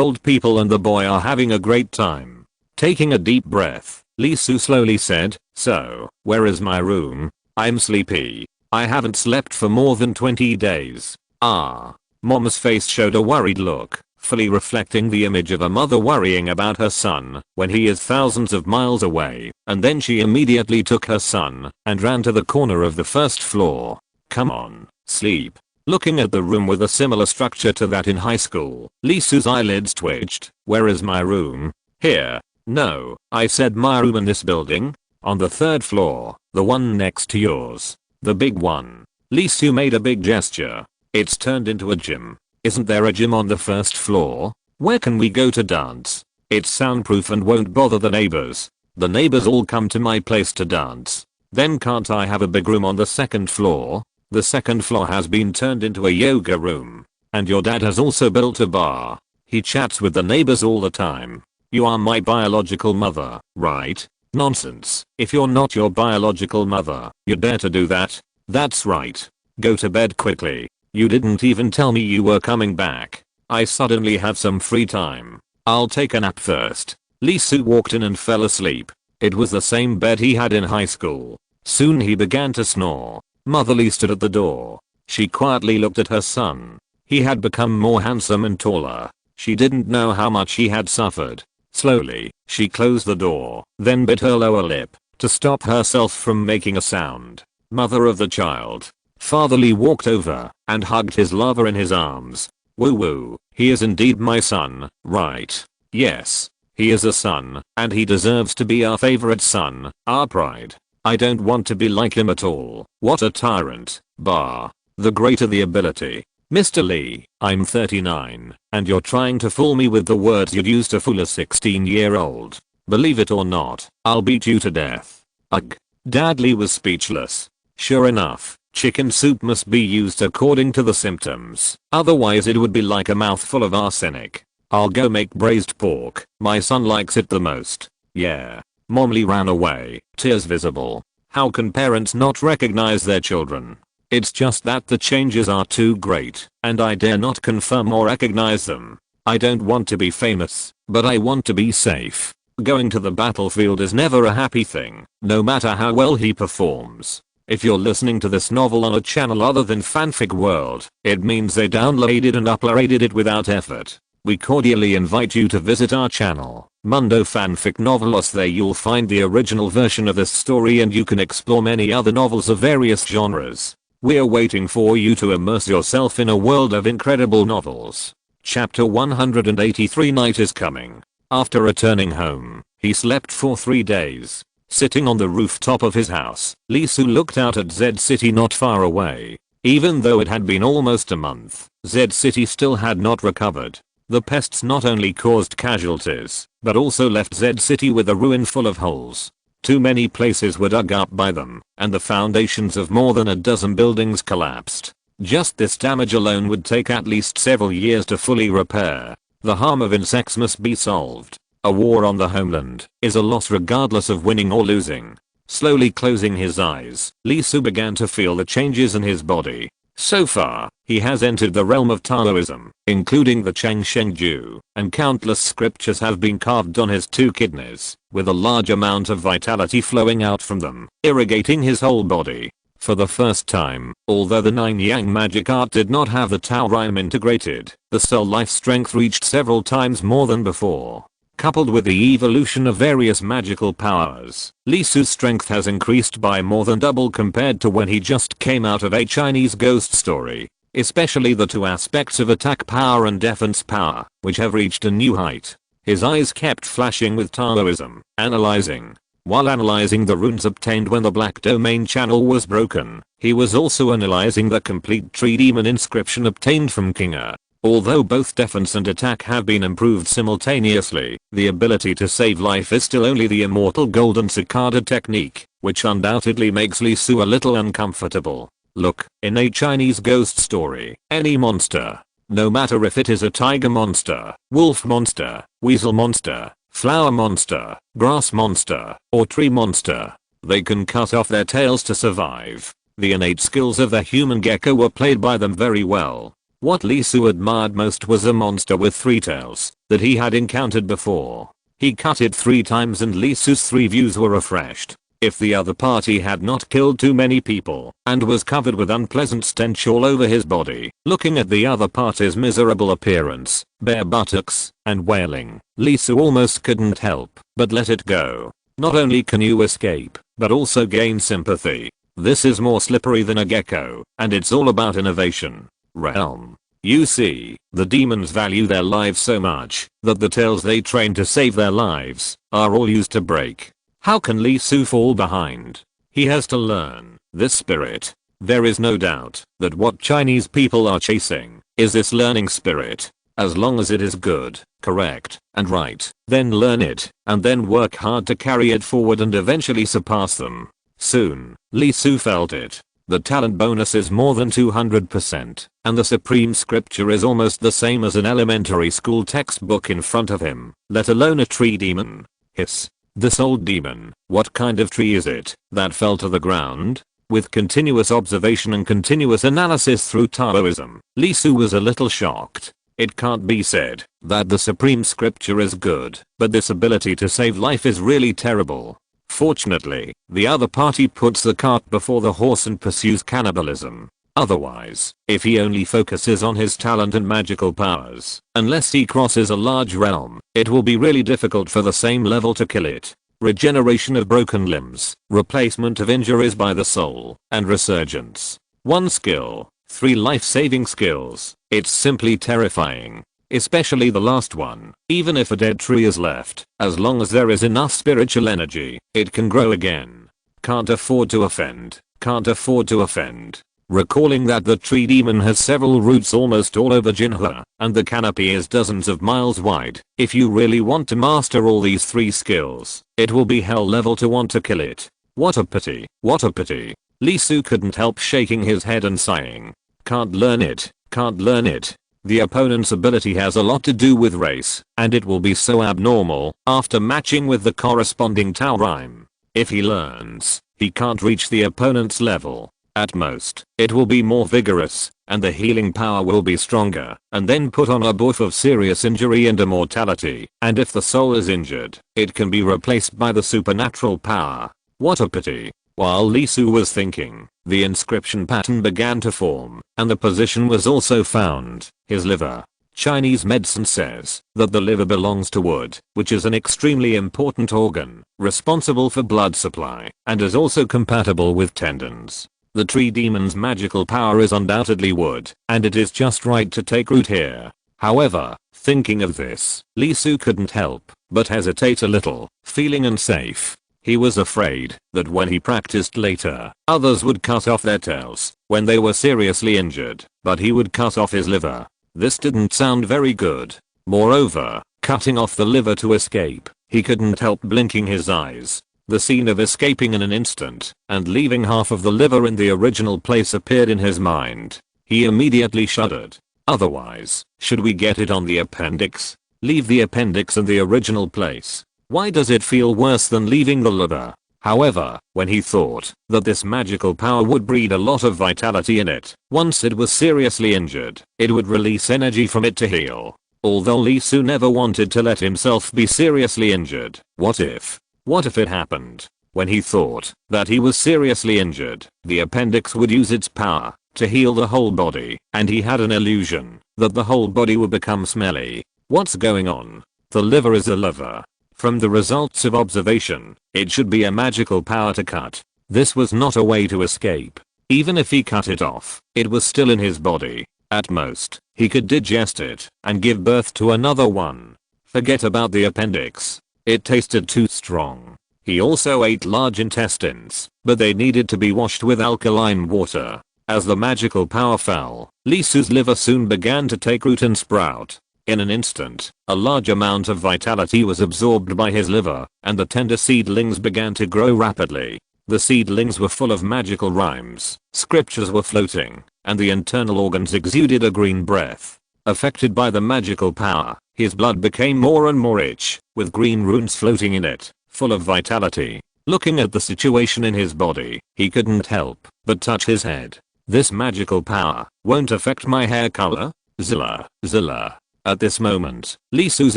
old people and the boy are having a great time. Taking a deep breath, Lee Su slowly said, "So, where is my room? I'm sleepy. I haven't slept for more than 20 days. Ah." Mom's face showed a worried look, fully reflecting the image of a mother worrying about her son when he is thousands of miles away, and then she immediately took her son and ran to the corner of the first floor. "Come on, sleep." Looking at the room with a similar structure to that in high school, Lee Su's eyelids twitched. "Where is my room?" "Here." "No, I said my room in this building. On the 3rd floor, the one next to yours. The big one." Lee Su made a big gesture. "It's turned into a gym. Isn't there a gym on the 1st floor? Where can we go to dance? It's soundproof and won't bother the neighbors. The neighbors all come to my place to dance. Then can't I have a big room on the 2nd floor? The 2nd floor has been turned into a yoga room. And your dad has also built a bar. He chats with the neighbors all the time. You are my biological mother, right?" "Nonsense. If you're not your biological mother, you dare to do that?" "That's right. Go to bed quickly. You didn't even tell me you were coming back. I suddenly have some free time. I'll take a nap first." Lee Su walked in and fell asleep. It was the same bed he had in high school. Soon he began to snore. Mother Lee stood at the door. She quietly looked at her son. He had become more handsome and taller. She didn't know how much he had suffered. Slowly, she closed the door, then bit her lower lip to stop herself from making a sound. Mother of the child. Father Lee walked over and hugged his lover in his arms. "Woo woo, he is indeed my son, right? Yes, he is a son, and he deserves to be our favorite son, our pride. I don't want to be like him at all. What a tyrant, bah. The greater the ability, Mr. Lee, I'm 39, and you're trying to fool me with the words you'd use to fool a 16-year-old. Believe it or not, I'll beat you to death. Ugh. Dad Lee was speechless. Sure enough, chicken soup must be used according to the symptoms, otherwise it would be like a mouthful of arsenic. I'll go make braised pork, my son likes it the most. Yeah. Mom Lee ran away, tears visible. How can parents not recognize their children? It's just that the changes are too great, and I dare not confirm or recognize them. I don't want to be famous, but I want to be safe. Going to the battlefield is never a happy thing, no matter how well he performs. If you're listening to this novel on a channel other than Fanfic World, it means they downloaded and uploaded it without effort. We cordially invite you to visit our channel, Mundo Fanfic Novelos. There you'll find the original version of this story and you can explore many other novels of various genres. We're waiting for you to immerse yourself in a world of incredible novels. Chapter 183. Night is coming. After returning home, he slept for 3 days. Sitting on the rooftop of his house, Lee Soo looked out at Z City not far away. Even though it had been almost a month, Z City still had not recovered. The pests not only caused casualties, but also left Z City with a ruin full of holes. Too many places were dug up by them, and the foundations of more than a dozen buildings collapsed. Just this damage alone would take at least several years to fully repair. The harm of insects must be solved. A war on the homeland is a loss regardless of winning or losing. Slowly closing his eyes, Lee Soo began to feel the changes in his body. So far, he has entered the realm of Taoism, including the Chang Sheng Ju, and countless scriptures have been carved on his 2 kidneys, with a large amount of vitality flowing out from them, irrigating his whole body. For the first time, although the 9 Yang magic art did not have the Tao rhyme integrated, the soul life strength reached several times more than before. Coupled with the evolution of various magical powers, Lee Soo's strength has increased by more than double compared to when he just came out of a Chinese ghost story, especially the 2 aspects of attack power and defense power, which have reached a new height. His eyes kept flashing with Taoism, analyzing. While analyzing the runes obtained when the Black Domain channel was broken, he was also analyzing the complete tree demon inscription obtained from Kinga. Although both defense and attack have been improved simultaneously, the ability to save life is still only the immortal golden cicada technique, which undoubtedly makes Lee Soo a little uncomfortable. Look, in a Chinese ghost story, any monster, no matter if it is a tiger monster, wolf monster, weasel monster, flower monster, grass monster, or tree monster, they can cut off their tails to survive. The innate skills of the human gecko were played by them very well. What Lee Soo admired most was a monster with 3 tails that he had encountered before. He cut it 3 times and Lee Soo's 3 views were refreshed. If the other party had not killed too many people and was covered with unpleasant stench all over his body, looking at the other party's miserable appearance, bare buttocks, and wailing, Lee Soo almost couldn't help but let it go. Not only can you escape, but also gain sympathy. This is more slippery than a gecko, and it's all about innovation. Realm. You see, the demons value their lives so much that the tails they train to save their lives are all used to break. How can Lee Soo fall behind? He has to learn this spirit. There is no doubt that what Chinese people are chasing is this learning spirit. As long as it is good, correct, and right, then learn it, and then work hard to carry it forward and eventually surpass them. Soon, Lee Soo felt it. The talent bonus is more than 200%, and the supreme scripture is almost the same as an elementary school textbook in front of him, let alone a tree demon. Hiss. This old demon, what kind of tree is it that fell to the ground? With continuous observation and continuous analysis through Taoism, Lee Soo was a little shocked. It can't be said that the supreme scripture is good, but this ability to save life is really terrible. Fortunately, the other party puts the cart before the horse and pursues cannibalism. Otherwise, if he only focuses on his talent and magical powers, unless he crosses a large realm, it will be really difficult for the same level to kill it. Regeneration of broken limbs, replacement of injuries by the soul, and resurgence. 1 skill, 3 life-saving skills. It's simply terrifying. Especially the last one. Even if a dead tree is left, as long as there is enough spiritual energy, it can grow again. Can't afford to offend. Can't afford to offend. recalling that the tree demon has several roots almost all over Jinhua, and the canopy is dozens of miles wide. If you really want to master all these 3 skills, it will be hell level to want to kill it. What a pity, what a pity. Lee Su couldn't help shaking his head and sighing. Can't learn it, can't learn it. The opponent's ability has a lot to do with race, and it will be so abnormal after matching with the corresponding Tao rhyme. If he learns, he can't reach the opponent's level. At most, it will be more vigorous, and the healing power will be stronger, and then put on a buff of serious injury and immortality, and if the soul is injured, it can be replaced by the supernatural power. What a pity. While Lee Su was thinking, the inscription pattern began to form, and the position was also found, his liver. Chinese medicine says that the liver belongs to wood, which is an extremely important organ, responsible for blood supply, and is also compatible with tendons. The tree demon's magical power is undoubtedly wood, and it is just right to take root here. However, thinking of this, Lee Su couldn't help but hesitate a little, feeling unsafe. He was afraid that when he practiced later, others would cut off their tails when they were seriously injured, but he would cut off his liver. This didn't sound very good. Moreover, cutting off the liver to escape, he couldn't help blinking his eyes. The scene of escaping in an instant and leaving half of the liver in the original place appeared in his mind. He immediately shuddered. Otherwise, should we get it on the appendix? Leave the appendix in the original place. Why does it feel worse than leaving the liver? However, when he thought that this magical power would breed a lot of vitality in it, once it was seriously injured, it would release energy from it to heal. Although Lee Su never wanted to let himself be seriously injured, what if it happened? When he thought that he was seriously injured, the appendix would use its power to heal the whole body, and he had an illusion that the whole body would become smelly. What's going on? The liver is a liver. From the results of observation, it should be a magical power to cut. This was not a way to escape. Even if he cut it off, it was still in his body. At most, he could digest it and give birth to another one. Forget about the appendix. It tasted too strong. He also ate large intestines, but they needed to be washed with alkaline water. As the magical power fell, Lee Su's liver soon began to take root and sprout. In an instant, a large amount of vitality was absorbed by his liver, and the tender seedlings began to grow rapidly. The seedlings were full of magical rhymes, scriptures were floating, and the internal organs exuded a green breath. Affected by the magical power, his blood became more and more rich, with green runes floating in it, full of vitality. Looking at the situation in his body, he couldn't help but touch his head. This magical power won't affect my hair color? Zilla, Zilla. At this moment, Lee Su's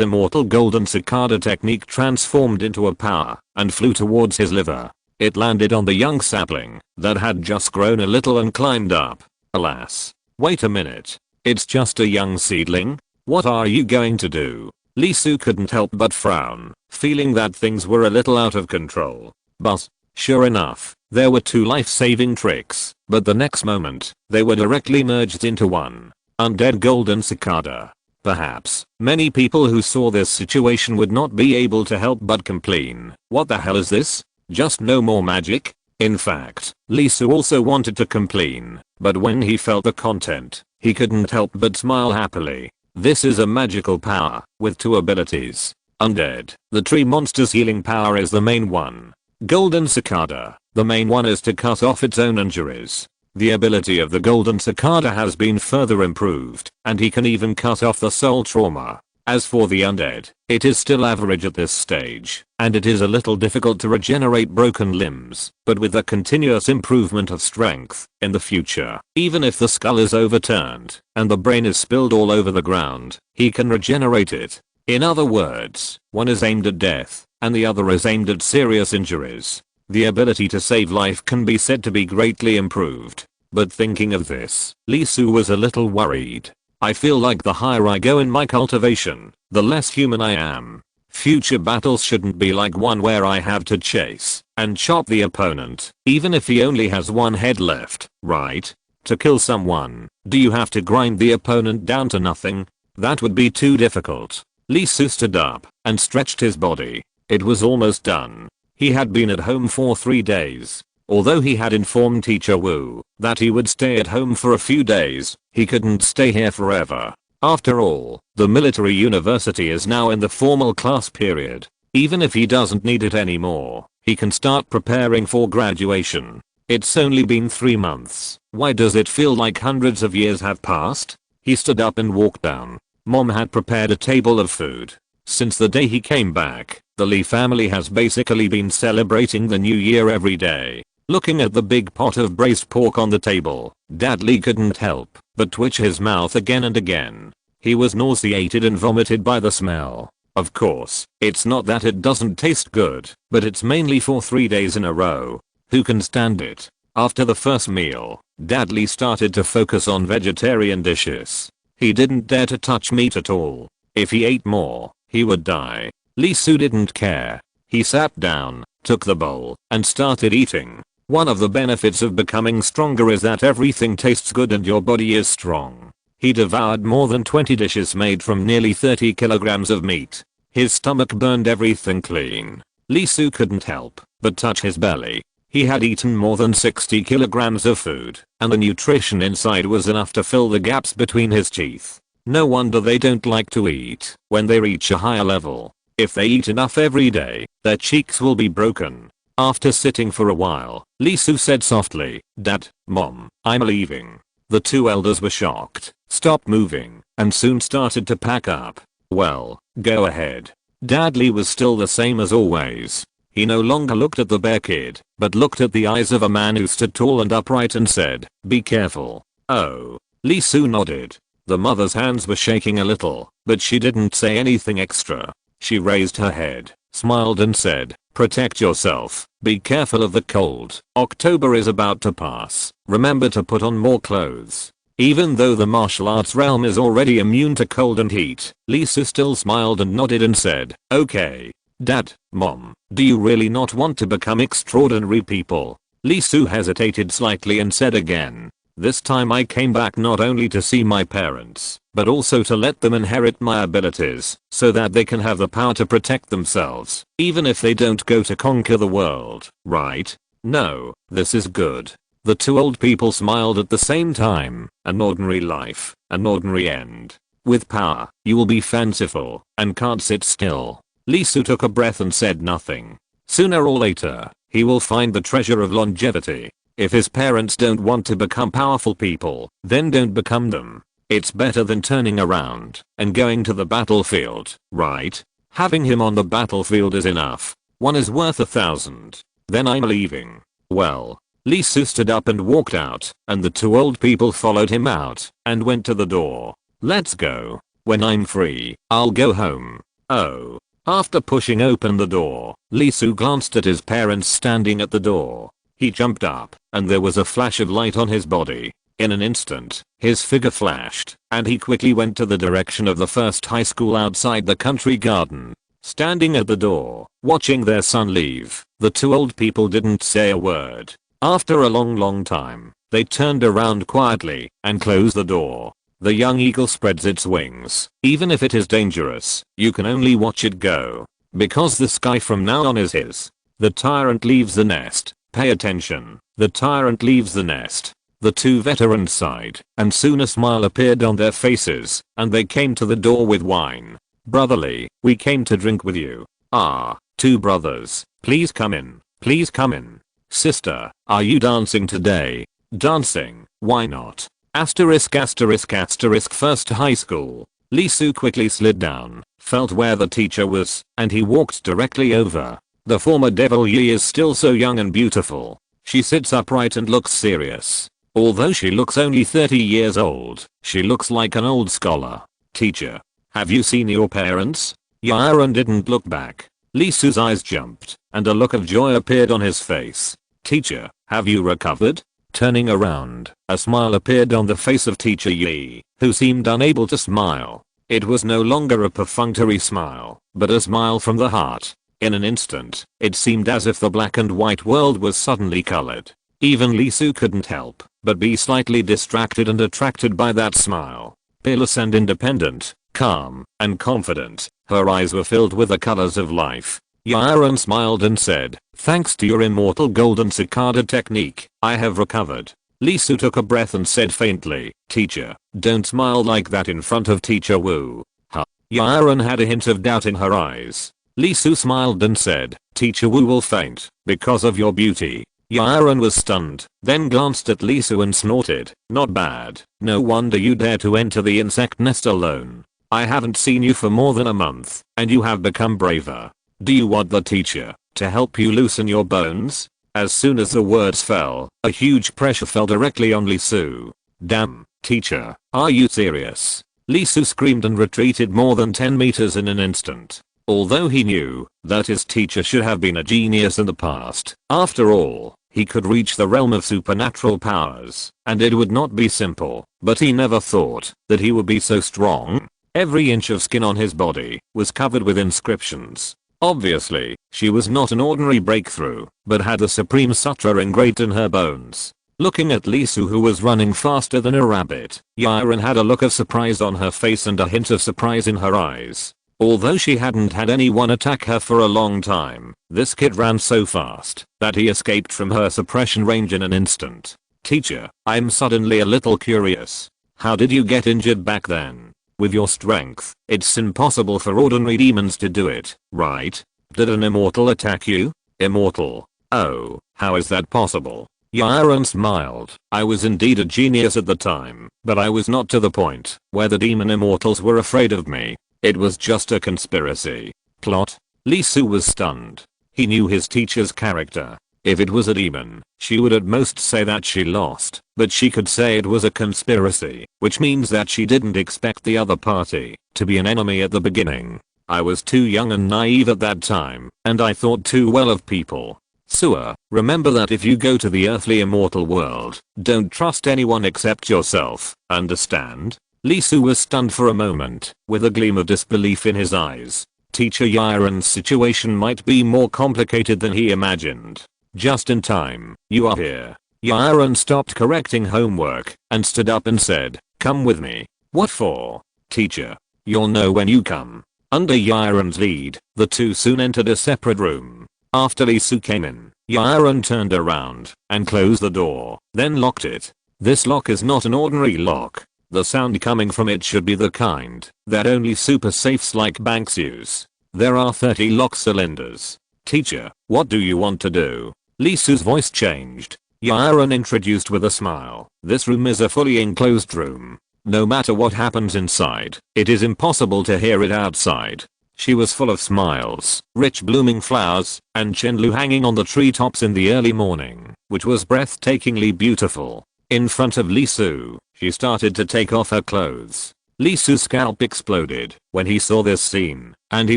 immortal golden cicada technique transformed into a power and flew towards his liver. It landed on the young sapling that had just grown a little and climbed up. Alas. Wait a minute. It's just a young seedling? What are you going to do? Lee Su couldn't help but frown, feeling that things were a little out of control. But, sure enough, there were 2 life-saving tricks, but the next moment, they were directly merged into one. Undead golden cicada. Perhaps, many people who saw this situation would not be able to help but complain. What the hell is this? Just no more magic? In fact, Lee Su also wanted to complain, but when he felt the content, he couldn't help but smile happily. This is a magical power, with 2 abilities. Undead, the tree monster's healing power is the main one. Golden cicada, the main one is to cut off its own injuries. The ability of the golden cicada has been further improved, and he can even cut off the soul trauma. As for the undead, it is still average at this stage, and it is a little difficult to regenerate broken limbs, but with the continuous improvement of strength in the future, even if the skull is overturned and the brain is spilled all over the ground, he can regenerate it. In other words, one is aimed at death, and the other is aimed at serious injuries. The ability to save life can be said to be greatly improved. But thinking of this, Lee Su was a little worried. I feel like the higher I go in my cultivation, the less human I am. Future battles shouldn't be like one where I have to chase and chop the opponent, even if he only has 1 head left, right? To kill someone, do you have to grind the opponent down to nothing? That would be too difficult. Lee Su stood up and stretched his body. It was almost done. He had been at home for 3 days. Although he had informed teacher Wu that he would stay at home for a few days, he couldn't stay here forever. After all, the military university is now in the formal class period. Even if he doesn't need it anymore, he can start preparing for graduation. It's only been 3 months. Why does it feel like hundreds of years have passed? He stood up and walked down. Mom had prepared a table of food. Since the day he came back, the Lee family has basically been celebrating the new year every day. Looking at the big pot of braised pork on the table, Dad Lee couldn't help but twitch his mouth again and again. He was nauseated and vomited by the smell. Of course, it's not that it doesn't taste good, but it's mainly for 3 days in a row. Who can stand it? After the first meal, Dad Lee started to focus on vegetarian dishes. He didn't dare to touch meat at all. If he ate more, he would die. Lee Soo didn't care. He sat down, took the bowl, and started eating. One of the benefits of becoming stronger is that everything tastes good and your body is strong. He devoured more than 20 dishes made from nearly 30 kilograms of meat. His stomach burned everything clean. Lee Soo couldn't help but touch his belly. He had eaten more than 60 kilograms of food, and the nutrition inside was enough to fill the gaps between his teeth. No wonder they don't like to eat when they reach a higher level. If they eat enough every day, their cheeks will be broken. After sitting for a while, Lee Soo said softly, "Dad, Mom, I'm leaving." The 2 elders were shocked, stopped moving, and soon started to pack up. "Well, go ahead." Dad Lee was still the same as always. He no longer looked at the bear kid, but looked at the eyes of a man who stood tall and upright and said, "Be careful." "Oh." Lee Soo nodded. The mother's hands were shaking a little, but she didn't say anything extra. She raised her head, smiled and said, "Protect yourself. Be careful of the cold. October is about to pass. Remember to put on more clothes." Even though the martial arts realm is already immune to cold and heat, Lee Soo still smiled and nodded and said, "Okay. Dad, Mom, do you really not want to become extraordinary people?" Lee Soo hesitated slightly and said again, "This time I came back not only to see my parents, but also to let them inherit my abilities, so that they can have the power to protect themselves, even if they don't go to conquer the world, right?" "No, this is good." The 2 old people smiled at the same time. An ordinary life, an ordinary end. With power, you will be fanciful, and can't sit still. Lee Soo took a breath and said nothing. Sooner or later, he will find the treasure of longevity. If his parents don't want to become powerful people, then don't become them. It's better than turning around and going to the battlefield, right? Having him on the battlefield is enough. One is worth 1,000. Then I'm leaving. Well. Lee Soo stood up and walked out, and the 2 old people followed him out and went to the door. "Let's go. When I'm free, I'll go home." "Oh." After pushing open the door, Lee Soo glanced at his parents standing at the door. He jumped up, and there was a flash of light on his body. In an instant, his figure flashed, and he quickly went to the direction of the first high school outside the country garden. Standing at the door, watching their son leave, the 2 old people didn't say a word. After a long time, they turned around quietly and closed the door. The young eagle spreads its wings. Even if it is dangerous, you can only watch it go. Because the sky from now on is his. The tyrant leaves the nest. Pay attention. The tyrant leaves the nest. The 2 veterans sighed, and soon a smile appeared on their faces, and they came to the door with wine. "Brotherly, we came to drink with you." "Ah, 2 brothers. Please come in. Please come in." "Sister, are you dancing today?" "Dancing, why not?" Asterisk asterisk asterisk first high school. Lee Soo quickly slid down, felt where the teacher was, and he walked directly over. The former Devil Yi is still so young and beautiful. She sits upright and looks serious. Although she looks only 30 years old, she looks like an old scholar. "Teacher, have you seen your parents?" Yaron didn't look back. Lee Soo's eyes jumped, and a look of joy appeared on his face. "Teacher, have you recovered?" Turning around, a smile appeared on the face of Teacher Yi, who seemed unable to smile. It was no longer a perfunctory smile, but a smile from the heart. In an instant, it seemed as if the black and white world was suddenly colored. Even Lee Soo couldn't help but be slightly distracted and attracted by that smile. Fearless and independent, calm, and confident, her eyes were filled with the colors of life. Yaron smiled and said, thanks to your immortal golden cicada technique, I have recovered. Lisu took a breath and said faintly, teacher, don't smile like that in front of Teacher Wu. Huh. Yaron had a hint of doubt in her eyes. Lisu smiled and said, Teacher Wu will faint because of your beauty. Yaron was stunned, then glanced at Lisu and snorted, not bad, no wonder you dare to enter the insect nest alone. I haven't seen you for more than a month, and you have become braver. Do you want the teacher to help you loosen your bones? As soon as the words fell, a huge pressure fell directly on Lisu. Damn, teacher, are you serious? Lisu screamed and retreated more than 10 meters in an instant. Although he knew that his teacher should have been a genius in the past, after all, he could reach the realm of supernatural powers, and it would not be simple, but he never thought that he would be so strong. Every inch of skin on his body was covered with inscriptions. Obviously, she was not an ordinary breakthrough, but had the supreme sutra engraved in her bones. Looking at Lisu, who was running faster than a rabbit, Yaron had a look of surprise on her face and a hint of surprise in her eyes. Although she hadn't had anyone attack her for a long time, this kid ran so fast that he escaped from her suppression range in an instant. Teacher, I'm suddenly a little curious. How did you get injured back then? With your strength, it's impossible for ordinary demons to do it, right? Did an immortal attack you? Immortal? Oh, how is that possible? Yaron smiled. I was indeed a genius at the time, but I was not to the point where the demon immortals were afraid of me. It was just a conspiracy. Plot? Lisu was stunned. He knew his teacher's character. If it was a demon, she would at most say that she lost, but she could say it was a conspiracy, which means that she didn't expect the other party to be an enemy at the beginning. I was too young and naive at that time, and I thought too well of people. Sewer, remember that if you go to the earthly immortal world, don't trust anyone except yourself, understand? Lisu was stunned for a moment, with a gleam of disbelief in his eyes. Teacher Yaron's situation might be more complicated than he imagined. Just in time, you are here. Yaron stopped correcting homework, and stood up and said, come with me. What for? Teacher. You'll know when you come. Under Yaron's lead, the two soon entered a separate room. After Lisu came in, Yaron turned around, and closed the door, then locked it. This lock is not an ordinary lock. The sound coming from it should be the kind that only super safes like banks use. There are 30 lock cylinders. Teacher, what do you want to do? Lisu's voice changed. Yaron introduced with a smile. This room is a fully enclosed room. No matter what happens inside, it is impossible to hear it outside. She was full of smiles, rich blooming flowers, and chenlu hanging on the treetops in the early morning, which was breathtakingly beautiful. In front of Lisu, she started to take off her clothes. Lisu's scalp exploded when he saw this scene, and he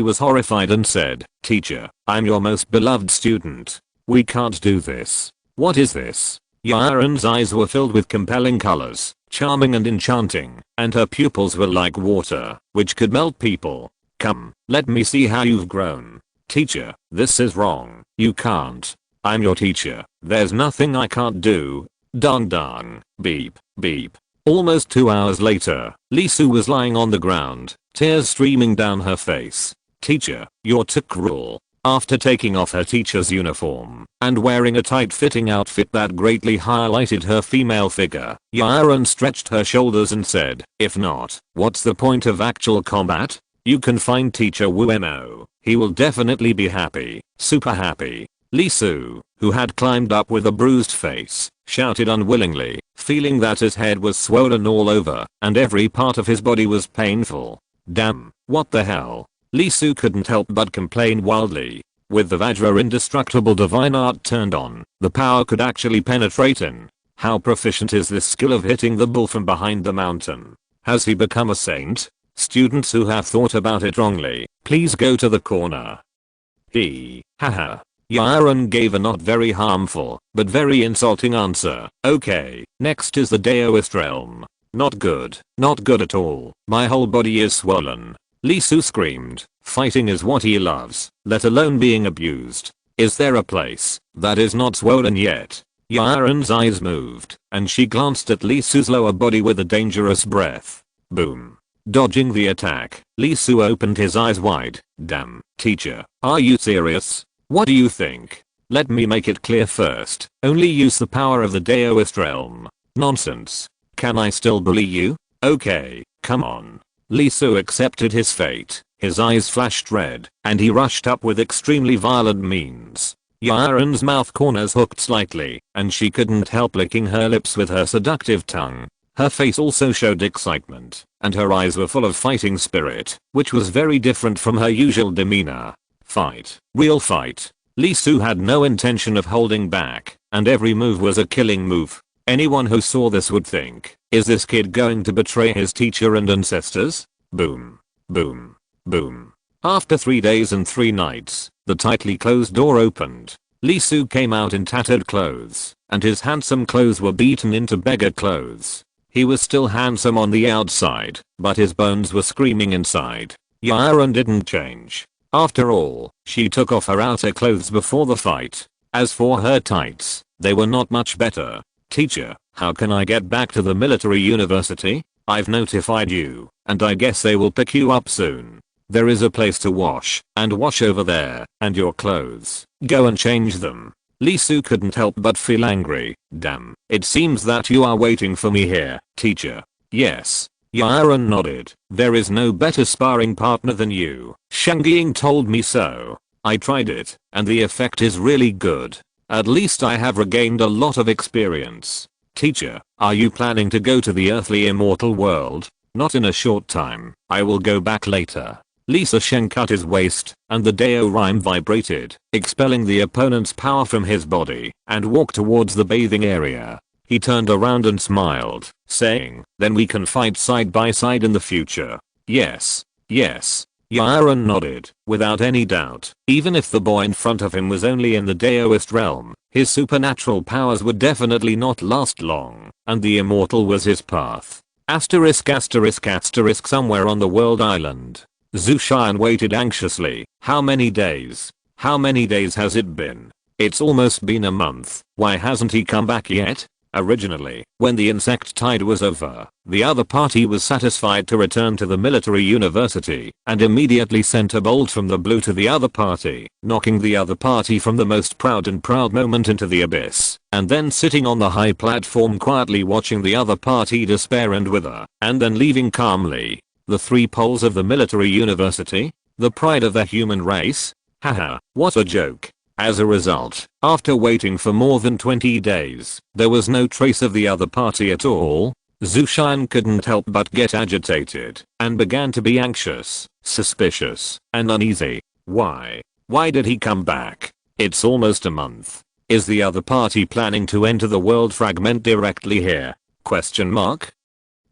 was horrified and said, Teacher, I'm your most beloved student. We can't do this. What is this? Yaron's eyes were filled with compelling colors, charming and enchanting, and her pupils were like water, which could melt people. Come, let me see how you've grown. Teacher, this is wrong. You can't. I'm your teacher. There's nothing I can't do. Dong dong, beep, beep. Almost 2 hours later, Lisu was lying on the ground, tears streaming down her face. Teacher, you're too cruel. After taking off her teacher's uniform and wearing a tight-fitting outfit that greatly highlighted her female figure, Yaron stretched her shoulders and said, if not, what's the point of actual combat? You can find Teacher Wu. He will definitely be happy, super happy. Lisu, who had climbed up with a bruised face, shouted unwillingly, feeling that his head was swollen all over and every part of his body was painful. Damn, what the hell? Lisu couldn't help but complain wildly. With the Vajra indestructible divine art turned on, the power could actually penetrate in. How proficient is this skill of hitting the bull from behind the mountain? Has he become a saint? Students who have thought about it wrongly, please go to the corner. Haha. Yaron gave a not very harmful, but very insulting answer. Okay, next is the Daoist realm. Not good at all. My whole body is swollen. Lisu screamed. Fighting is what he loves, let alone being abused. Is there a place that is not swollen yet? Yaron's eyes moved, and she glanced at Lisu's lower body with a dangerous breath. Boom. Dodging the attack, Lee Su opened his eyes wide. Damn, teacher, are you serious? What do you think? Let me make it clear first. Only use the power of the Daoist realm. Nonsense. Can I still bully you? Okay, come on. Lee Su accepted his fate. His eyes flashed red, and he rushed up with extremely violent means. Yaren's mouth corners hooked slightly, and she couldn't help licking her lips with her seductive tongue. Her face also showed excitement, and her eyes were full of fighting spirit, which was very different from her usual demeanor. Fight. Real fight. Lee Su had no intention of holding back, and every move was a killing move. Anyone who saw this would think, is this kid going to betray his teacher and ancestors? Boom. Boom. Boom. After 3 days and 3 nights, the tightly closed door opened. Lee Su came out in tattered clothes, and his handsome clothes were beaten into beggar clothes. He was still handsome on the outside, but his bones were screaming inside. Yaren didn't change. After all, she took off her outer clothes before the fight. As for her tights, they were not much better. Teacher, how can I get back to the military university? I've notified you, and I guess they will pick you up soon. There is a place to wash over there, and your clothes. Go and change them. Lee Su couldn't help but feel angry. Damn, it seems that you are waiting for me here, teacher. Yes. Yaren nodded. There is no better sparring partner than you. Shangying told me so. I tried it, and the effect is really good. At least I have regained a lot of experience. Teacher, are you planning to go to the earthly immortal world? Not in a short time. I will go back later. Lisa Shen cut his waist, and the Dao rhyme vibrated, expelling the opponent's power from his body, and walked towards the bathing area. He turned around and smiled, saying, then we can fight side by side in the future. Yes. Yes. Yaren nodded, without any doubt. Even if the boy in front of him was only in the Daoist realm, his supernatural powers would definitely not last long, and the immortal was his path. Asterisk asterisk asterisk somewhere on the world island. Zushan waited anxiously. How many days? How many days has it been? It's almost been a month. Why hasn't he come back yet? Originally, when the insect tide was over, the other party was satisfied to return to the military university and immediately sent a bolt from the blue to the other party, knocking the other party from the most proud moment into the abyss, and then sitting on the high platform quietly watching the other party despair and wither, and then leaving calmly. The 3 poles of the military university? The pride of the human race? Haha, what a joke. As a result, after waiting for more than 20 days, there was no trace of the other party at all. Zushan couldn't help but get agitated, and began to be anxious, suspicious, and uneasy. Why? Why did he come back? It's almost a month. Is the other party planning to enter the world fragment directly here? Question mark?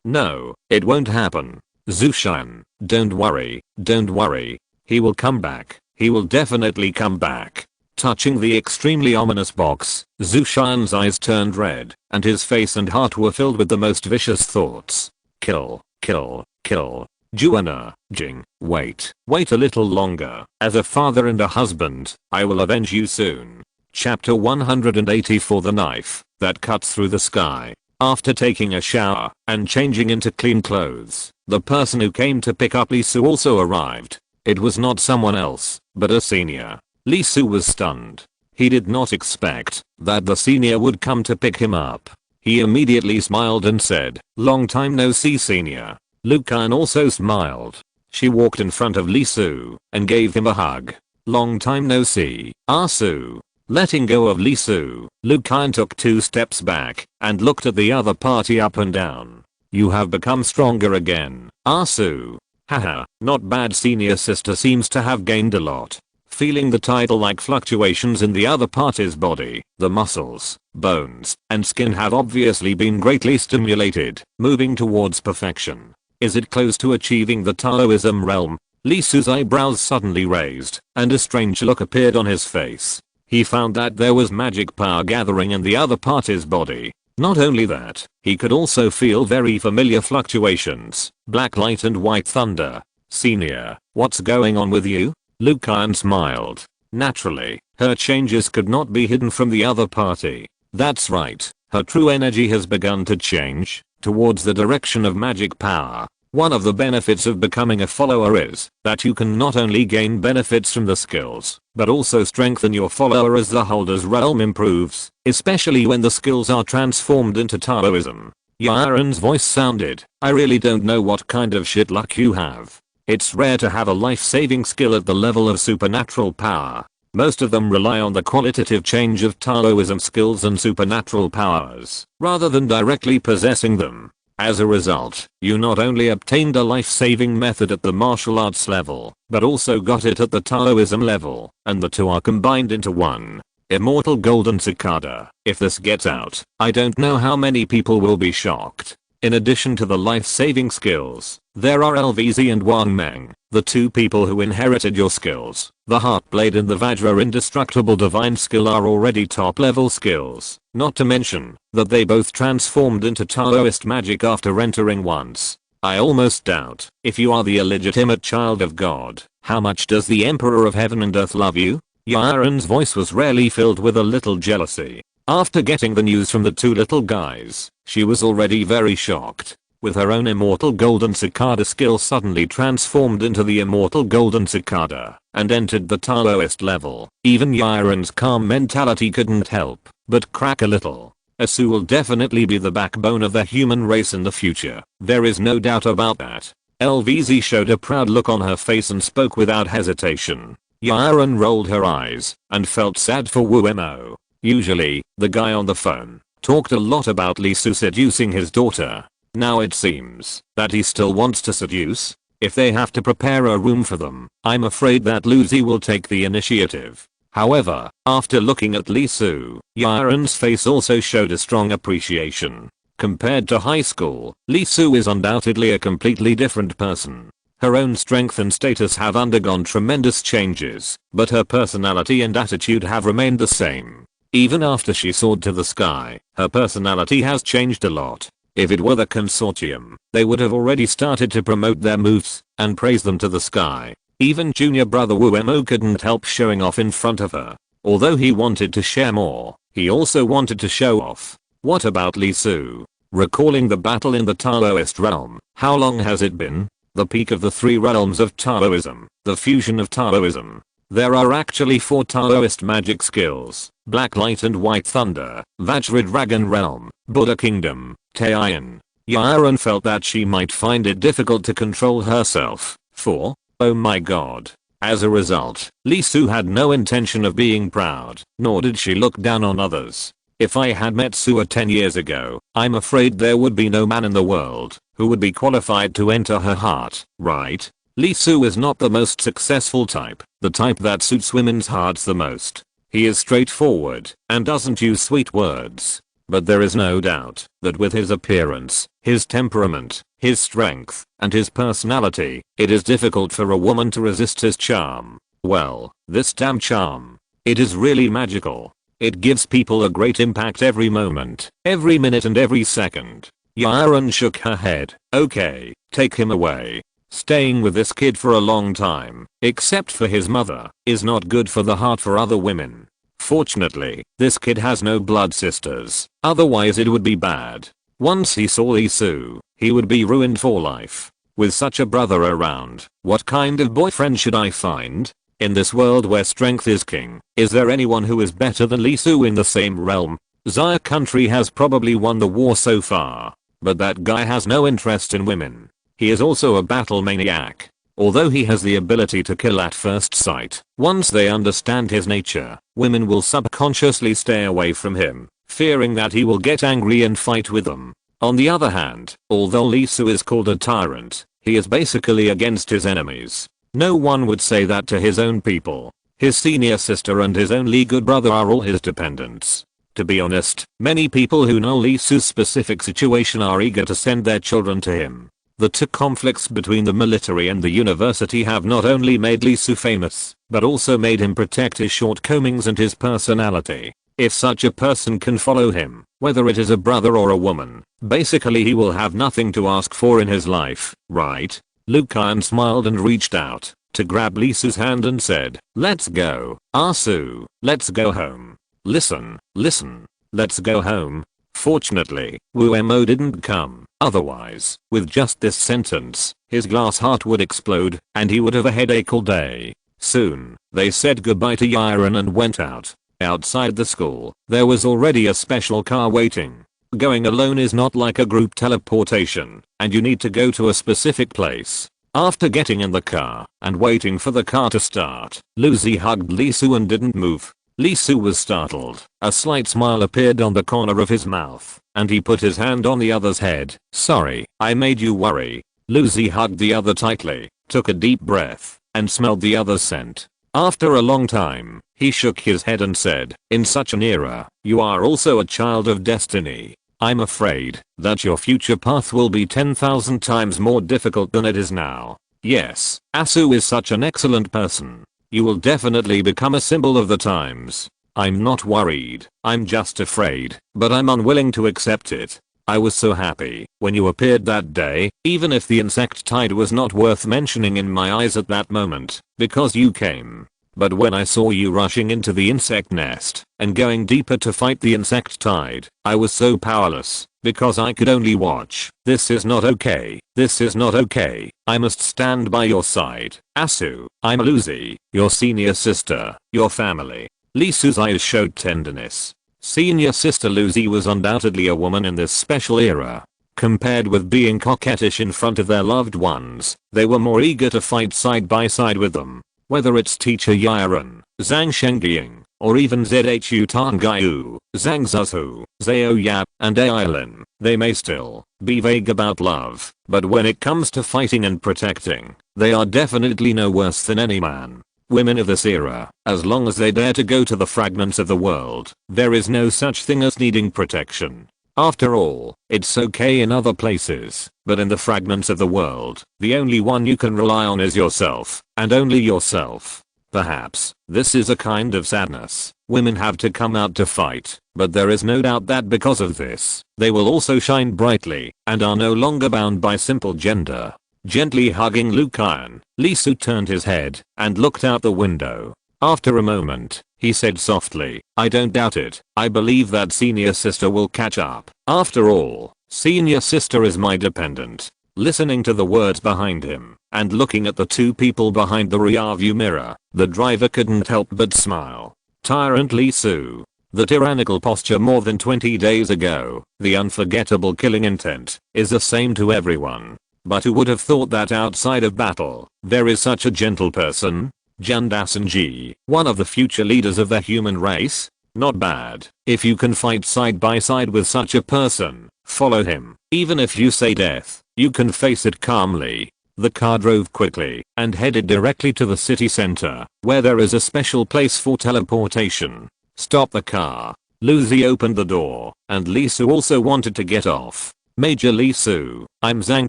No, it won't happen. Zushan, don't worry, don't worry. He will come back. He will definitely come back. Touching the extremely ominous box, Zushan's eyes turned red, and his face and heart were filled with the most vicious thoughts. Kill, kill, kill. Juana, Jing, wait a little longer. As a father and a husband, I will avenge you soon. Chapter 184 The Knife That Cuts Through the Sky. After taking a shower and changing into clean clothes, the person who came to pick up Lee Su also arrived. It was not someone else, but a senior. Lee Su was stunned. He did not expect that the senior would come to pick him up. He immediately smiled and said, long time no see, senior. Lucan also smiled. She walked in front of Lee Su and gave him a hug. Long time no see, Su. Letting go of Lee Su, Lucan took 2 steps back and looked at the other party up and down. You have become stronger again, Su. Haha, not bad. Senior sister seems to have gained a lot. Feeling the tidal-like fluctuations in the other party's body, the muscles, bones, and skin have obviously been greatly stimulated, moving towards perfection. Is it close to achieving the Taoism realm? Lee Su's eyebrows suddenly raised, and a strange look appeared on his face. He found that there was magic power gathering in the other party's body. Not only that, he could also feel very familiar fluctuations, black light and white thunder. Senior, what's going on with you? Lucan smiled. Naturally, her changes could not be hidden from the other party. That's right, her true energy has begun to change, towards the direction of magic power. One of the benefits of becoming a follower is that you can not only gain benefits from the skills, but also strengthen your follower as the holder's realm improves, especially when the skills are transformed into Taoism. Yaren's voice sounded, I really don't know what kind of shit luck you have. It's rare to have a life-saving skill at the level of supernatural power. Most of them rely on the qualitative change of Taoism skills and supernatural powers, rather than directly possessing them. As a result, you not only obtained a life-saving method at the martial arts level, but also got it at the Taoism level, and the two are combined into one. Immortal golden cicada. If this gets out, I don't know how many people will be shocked. In addition to the life-saving skills, there are LVZ and Wang Meng, the two people who inherited your skills. The Heartblade and the Vajra indestructible divine skill are already top-level skills, not to mention that they both transformed into Taoist magic after entering once. I almost doubt, if you are the illegitimate child of God, how much does the Emperor of Heaven and Earth love you? Yaren's voice was rarely filled with a little jealousy. After getting the news from the two little guys, she was already very shocked. With her own immortal golden cicada skill suddenly transformed into the immortal golden cicada and entered the Taoist level, even Yaren's calm mentality couldn't help but crack a little. Asu will definitely be the backbone of the human race in the future. There is no doubt about that. LVZ showed a proud look on her face and spoke without hesitation. Yaren rolled her eyes and felt sad for Wu Mo. Usually, the guy on the phone talked a lot about Li Su seducing his daughter. Now it seems that he still wants to seduce. If they have to prepare a room for them, I'm afraid that Luzi will take the initiative. However, after looking at Li Su, Yaren's face also showed a strong appreciation. Compared to high school, Li Su is undoubtedly a completely different person. Her own strength and status have undergone tremendous changes, but her personality and attitude have remained the same. Even after she soared to the sky, her personality has changed a lot. If it were the consortium, they would have already started to promote their moves and praise them to the sky. Even junior brother Wu Mo couldn't help showing off in front of her. Although he wanted to share more, he also wanted to show off. What about Li Su? Recalling the battle in the Taoist realm, how long has it been? The peak of the three realms of Taoism, the fusion of Taoism. There are actually 4 Taoist magic skills: Black Light and White Thunder, Vajra Dragon Realm, Buddha Kingdom, Taiyan. Yaren felt that she might find it difficult to control herself, for, oh my god. As a result, Li Su had no intention of being proud, nor did she look down on others. If I had met Sua 10 years ago, I'm afraid there would be no man in the world who would be qualified to enter her heart, right? Li Su is not the most successful type, the type that suits women's hearts the most. He is straightforward and doesn't use sweet words. But there is no doubt that with his appearance, his temperament, his strength, and his personality, it is difficult for a woman to resist his charm. Well, this damn charm. It is really magical. It gives people a great impact every moment, every minute and every second. Yaren shook her head. Okay, take him away. Staying with this kid for a long time, except for his mother, is not good for the heart for other women. Fortunately, this kid has no blood sisters, otherwise it would be bad. Once he saw Li Su, he would be ruined for life. With such a brother around, what kind of boyfriend should I find? In this world where strength is king, is there anyone who is better than Li Su in the same realm? Xia country has probably won the war so far, but that guy has no interest in women. He is also a battle maniac. Although he has the ability to kill at first sight, once they understand his nature, women will subconsciously stay away from him, fearing that he will get angry and fight with them. On the other hand, although Li Su is called a tyrant, he is basically against his enemies. No one would say that to his own people. His senior sister and his only good brother are all his dependents. To be honest, many people who know Li Su's specific situation are eager to send their children to him. The two conflicts between the military and the university have not only made Li Su famous, but also made him protect his shortcomings and his personality. If such a person can follow him, whether it is a brother or a woman, basically he will have nothing to ask for in his life, right? Lucain smiled and reached out to grab Li Su's hand and said, "Let's go, Asu, let's go home. Listen, let's go home." Fortunately, Wu-Mo didn't come. Otherwise, with just this sentence, his glass heart would explode, and he would have a headache all day. Soon, they said goodbye to Yiren and went out. Outside the school, there was already a special car waiting. Going alone is not like a group teleportation, and you need to go to a specific place. After getting in the car and waiting for the car to start, Lucy hugged Lisu and didn't move. Lisu was startled. A slight smile appeared on the corner of his mouth, and he put his hand on the other's head. "Sorry, I made you worry." Lucy hugged the other tightly, took a deep breath, and smelled the other's scent. After a long time, he shook his head and said, "In such an era, you are also a child of destiny. I'm afraid that your future path will be 10,000 times more difficult than it is now. Yes, Asu is such an excellent person. You will definitely become a symbol of the times. I'm not worried, I'm just afraid, but I'm unwilling to accept it. I was so happy when you appeared that day, even if the insect tide was not worth mentioning in my eyes at that moment, because you came. But when I saw you rushing into the insect nest and going deeper to fight the insect tide, I was so powerless because I could only watch. This is not okay. This is not okay. I must stand by your side. Asu, I'm Lucy, your senior sister, your family." Lisu's eyes showed tenderness. Senior sister Lucy was undoubtedly a woman in this special era. Compared with being coquettish in front of their loved ones, they were more eager to fight side by side with them. Whether it's teacher Yiren, Zhang Shengying, or even Zhu Tangyu, Zhang Zuzu, Zhao Yap, and Ailin, they may still be vague about love, but when it comes to fighting and protecting, they are definitely no worse than any man. Women of this era, as long as they dare to go to the fragments of the world, there is no such thing as needing protection. After all, it's okay in other places, but in the fragments of the world, the only one you can rely on is yourself, and only yourself. Perhaps, this is a kind of sadness. Women have to come out to fight, but there is no doubt that because of this, they will also shine brightly, and are no longer bound by simple gender. Gently hugging Lucayan, Lisu turned his head, and looked out the window. After a moment, he said softly, "I don't doubt it. I believe that senior sister will catch up. After all, senior sister is my dependent." Listening to the words behind him, and looking at the two people behind the rearview mirror, the driver couldn't help but smile. Tyrant Lisu. The tyrannical posture more than 20 days ago, the unforgettable killing intent, is the same to everyone. But who would have thought that outside of battle, there is such a gentle person? Jandasanji, one of the future leaders of the human race? Not bad. If you can fight side by side with such a person, follow him. Even if you say death, you can face it calmly. The car drove quickly and headed directly to the city center, where there is a special place for teleportation. Stop the car. Lucy opened the door, and Lisu also wanted to get off. "Major Lisu, I'm Zhang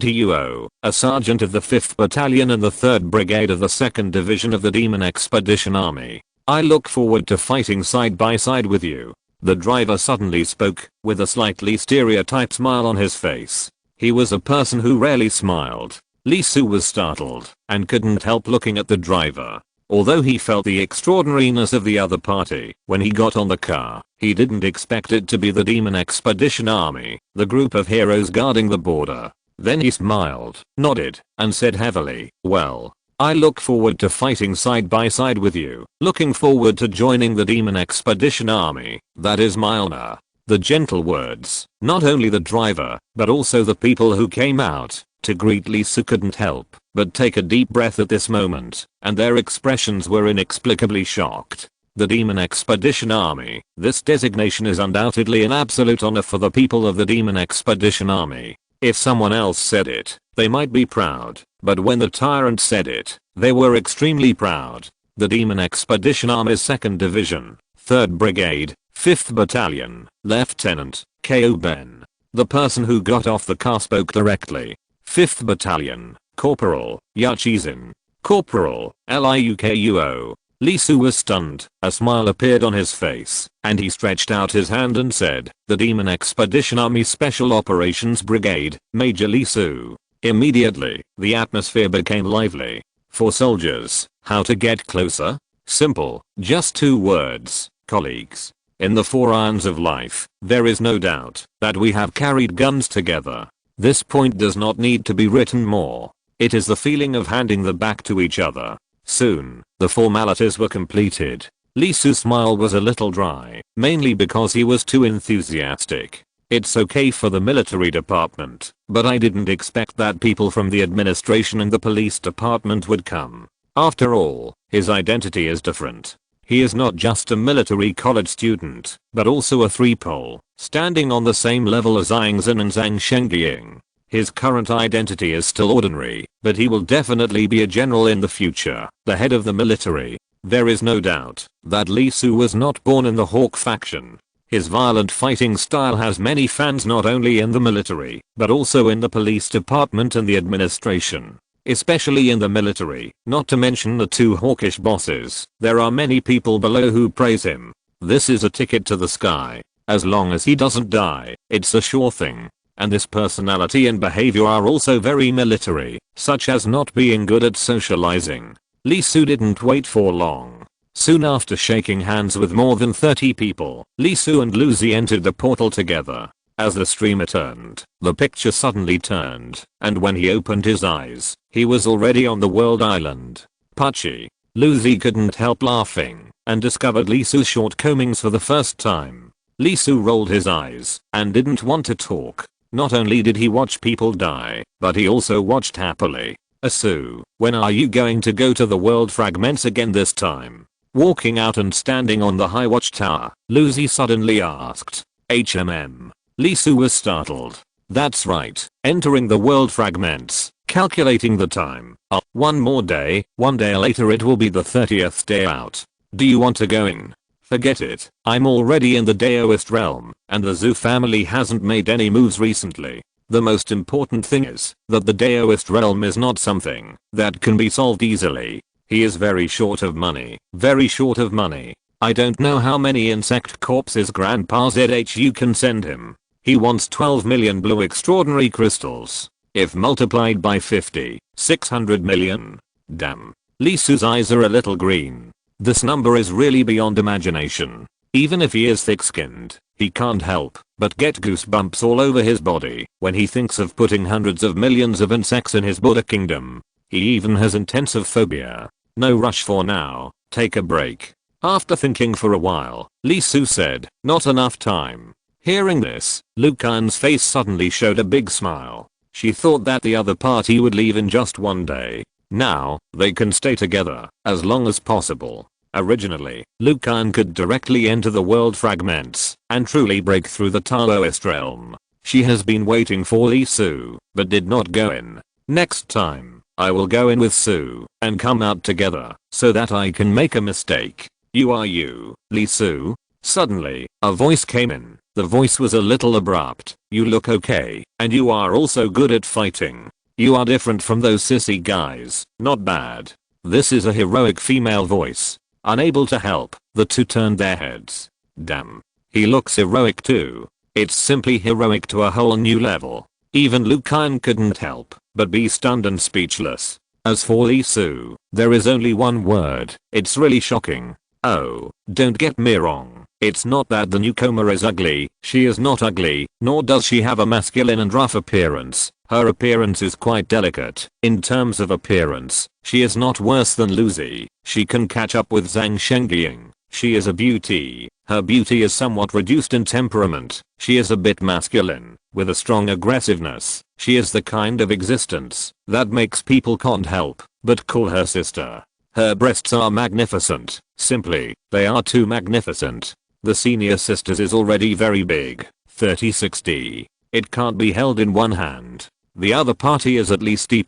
Tuo, a sergeant of the 5th Battalion and the 3rd Brigade of the 2nd Division of the Demon Expedition Army. I look forward to fighting side by side with you." The driver suddenly spoke, with a slightly stereotyped smile on his face. He was a person who rarely smiled. Lisu was startled, and couldn't help looking at the driver. Although he felt the extraordinariness of the other party, when he got on the car, he didn't expect it to be the Demon Expedition Army, the group of heroes guarding the border. Then he smiled, nodded, and said heavily, "Well, I look forward to fighting side by side with you. Looking forward to joining the Demon Expedition Army. That is my honor." The gentle words, not only the driver, but also the people who came out to greet Lisu couldn't help but take a deep breath at this moment, and their expressions were inexplicably shocked. The Demon Expedition Army. This designation is undoubtedly an absolute honor for the people of the Demon Expedition Army. If someone else said it, they might be proud, but when the tyrant said it, they were extremely proud. The Demon Expedition Army's 2nd Division, 3rd Brigade, 5th Battalion, Lieutenant Ko Ben. The person who got off the car spoke directly. 5th Battalion, Corporal Yachizin. Corporal Liukuo. Lisu was stunned. A smile appeared on his face, and he stretched out his hand and said, "The Demon Expedition Army Special Operations Brigade, Major Lisu." Immediately, the atmosphere became lively. For soldiers, how to get closer? Simple, just 2 words, colleagues. In the 4 irons of life, there is no doubt that we have carried guns together. This point does not need to be written more. It is the feeling of handing the back to each other. Soon, the formalities were completed. Lee Su's smile was a little dry, mainly because he was too enthusiastic. It's okay for the military department, but I didn't expect that people from the administration and the police department would come. After all, his identity is different. He is not just a military college student, but also a 3-pole, standing on the same level as Aang Zhan and Zhang Shengying. His current identity is still ordinary, but he will definitely be a general in the future, the head of the military. There is no doubt that Lee Su was not born in the Hawk faction. His violent fighting style has many fans not only in the military, but also in the police department and the administration. Especially in the military, not to mention the 2 hawkish bosses. There are many people below who praise him. This is a ticket to the sky. As long as he doesn't die, it's a sure thing. And this personality and behavior are also very military, such as not being good at socializing. Lee Su didn't wait for long. Soon after shaking hands with more than 30 people, Lee Su and Lu Zi entered the portal together. As the streamer turned, the picture suddenly turned, and when he opened his eyes, he was already on the world island. Puchy. Lu Zi couldn't help laughing, and discovered Lee Su's shortcomings for the first time. Lee Su rolled his eyes, and didn't want to talk. Not only did he watch people die, but he also watched happily. Su, when are you going to go to the world fragments again this time? Walking out and standing on the high watchtower, Lu Zi suddenly asked. HMM. Lee Su was startled. That's right, entering the world fragments, calculating the time. One more day, one day later it will be the 30th day out. Do you want to go in? Forget it, I'm already in the Daoist realm, and the Zhu family hasn't made any moves recently. The most important thing is that the Daoist realm is not something that can be solved easily. He is very short of money, very short of money. I don't know how many insect corpses Grandpa ZHU can send him. He wants 12 million blue extraordinary crystals. If multiplied by 50, 600 million. Damn. Lee Su's eyes are a little green. This number is really beyond imagination. Even if he is thick-skinned, he can't help but get goosebumps all over his body when he thinks of putting hundreds of millions of insects in his Buddha kingdom. He even has intensive phobia. No rush for now, take a break. After thinking for a while, Lee Su said, not enough time. Hearing this, Lu Kan's face suddenly showed a big smile. She thought that the other party would leave in just one day. Now, they can stay together as long as possible. Originally, Lu Kan could directly enter the world fragments and truly break through the Taoist realm. She has been waiting for Lee Su, but did not go in. Next time, I will go in with Su and come out together so that I can make a mistake. You are you, Lee Su? Suddenly, a voice came in. The voice was a little abrupt. You look okay, and you are also good at fighting. You are different from those sissy guys. Not bad. This is a heroic female voice. Unable to help, the two turned their heads. Damn. He looks heroic too. It's simply heroic to a whole new level. Even Lu Kan couldn't help but be stunned and speechless. As for Lee Su, there is only one word. It's really shocking. Oh, don't get me wrong. It's not that the newcomer is ugly. She is not ugly, nor does she have a masculine and rough appearance. Her appearance is quite delicate. In terms of appearance, she is not worse than Lu Zi. She can catch up with Zhang Shengying. She is a beauty. Her beauty is somewhat reduced in temperament. She is a bit masculine, with a strong aggressiveness. She is the kind of existence that makes people can't help but call her sister. Her breasts are magnificent. Simply, they are too magnificent. The senior sister's is already very big, 30-60. It can't be held in one hand. The other party is at least D+.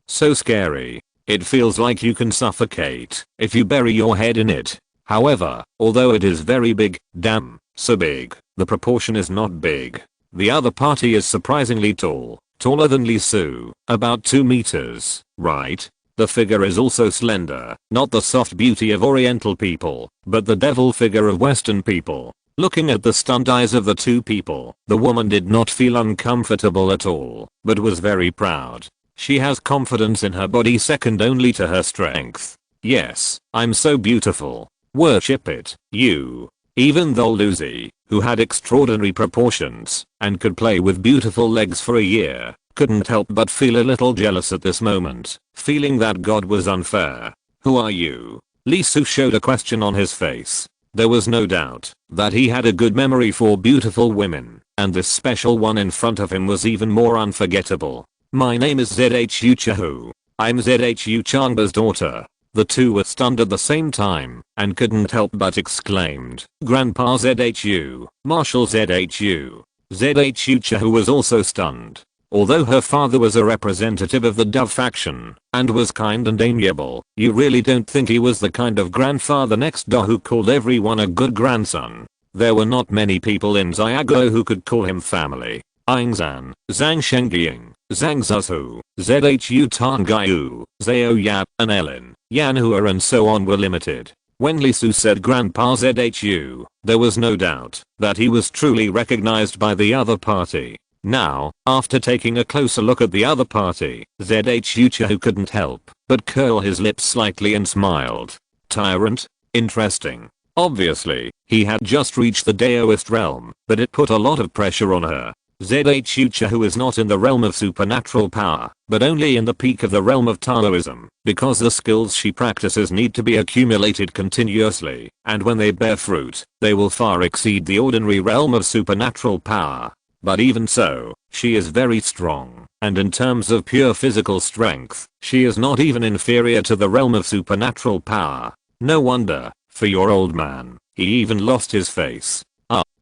So scary. It feels like you can suffocate if you bury your head in it. However, although it is very big, damn, so big, the proportion is not big. The other party is surprisingly tall, taller than Lee Su, about 2 meters, right? The figure is also slender, not the soft beauty of Oriental people, but the devil figure of Western people. Looking at the stunned eyes of the two people, the woman did not feel uncomfortable at all, but was very proud. She has confidence in her body second only to her strength. Yes, I'm so beautiful. Worship it, you. Even though Lucy, who had extraordinary proportions and could play with beautiful legs for a year, couldn't help but feel a little jealous at this moment, feeling that God was unfair. "Who are you?" Lee Soo showed a question on his face. There was no doubt that he had a good memory for beautiful women, and this special one in front of him was even more unforgettable. "My name is Zhu Chahu. I'm Zhu Changba's daughter." The two were stunned at the same time and couldn't help but exclaimed, "Grandpa Zhu, Marshal Zhu." Zhu Chahu was also stunned. Although her father was a representative of the Dove faction and was kind and amiable, you really don't think he was the kind of grandfather next door who called everyone a good grandson. There were not many people in Xiago who could call him family. Aing Zan, Zhang Shengying, Zhang Zhu, Zhu Tongyu, Zhao Yap, and Ellen, Yan Hua and so on were limited. When Lee Soo said Grandpa Zhu, there was no doubt that he was truly recognized by the other party. Now, after taking a closer look at the other party, Zhu Chahu couldn't help but curl his lips slightly and smiled. Tyrant? Interesting. Obviously, he had just reached the Daoist realm, but it put a lot of pressure on her. Zhu Chahu is not in the realm of supernatural power, but only in the peak of the realm of Taoism, because the skills she practices need to be accumulated continuously, and when they bear fruit, they will far exceed the ordinary realm of supernatural power. But even so, she is very strong, and in terms of pure physical strength, she is not even inferior to the realm of supernatural power. No wonder, for your old man, he even lost his face.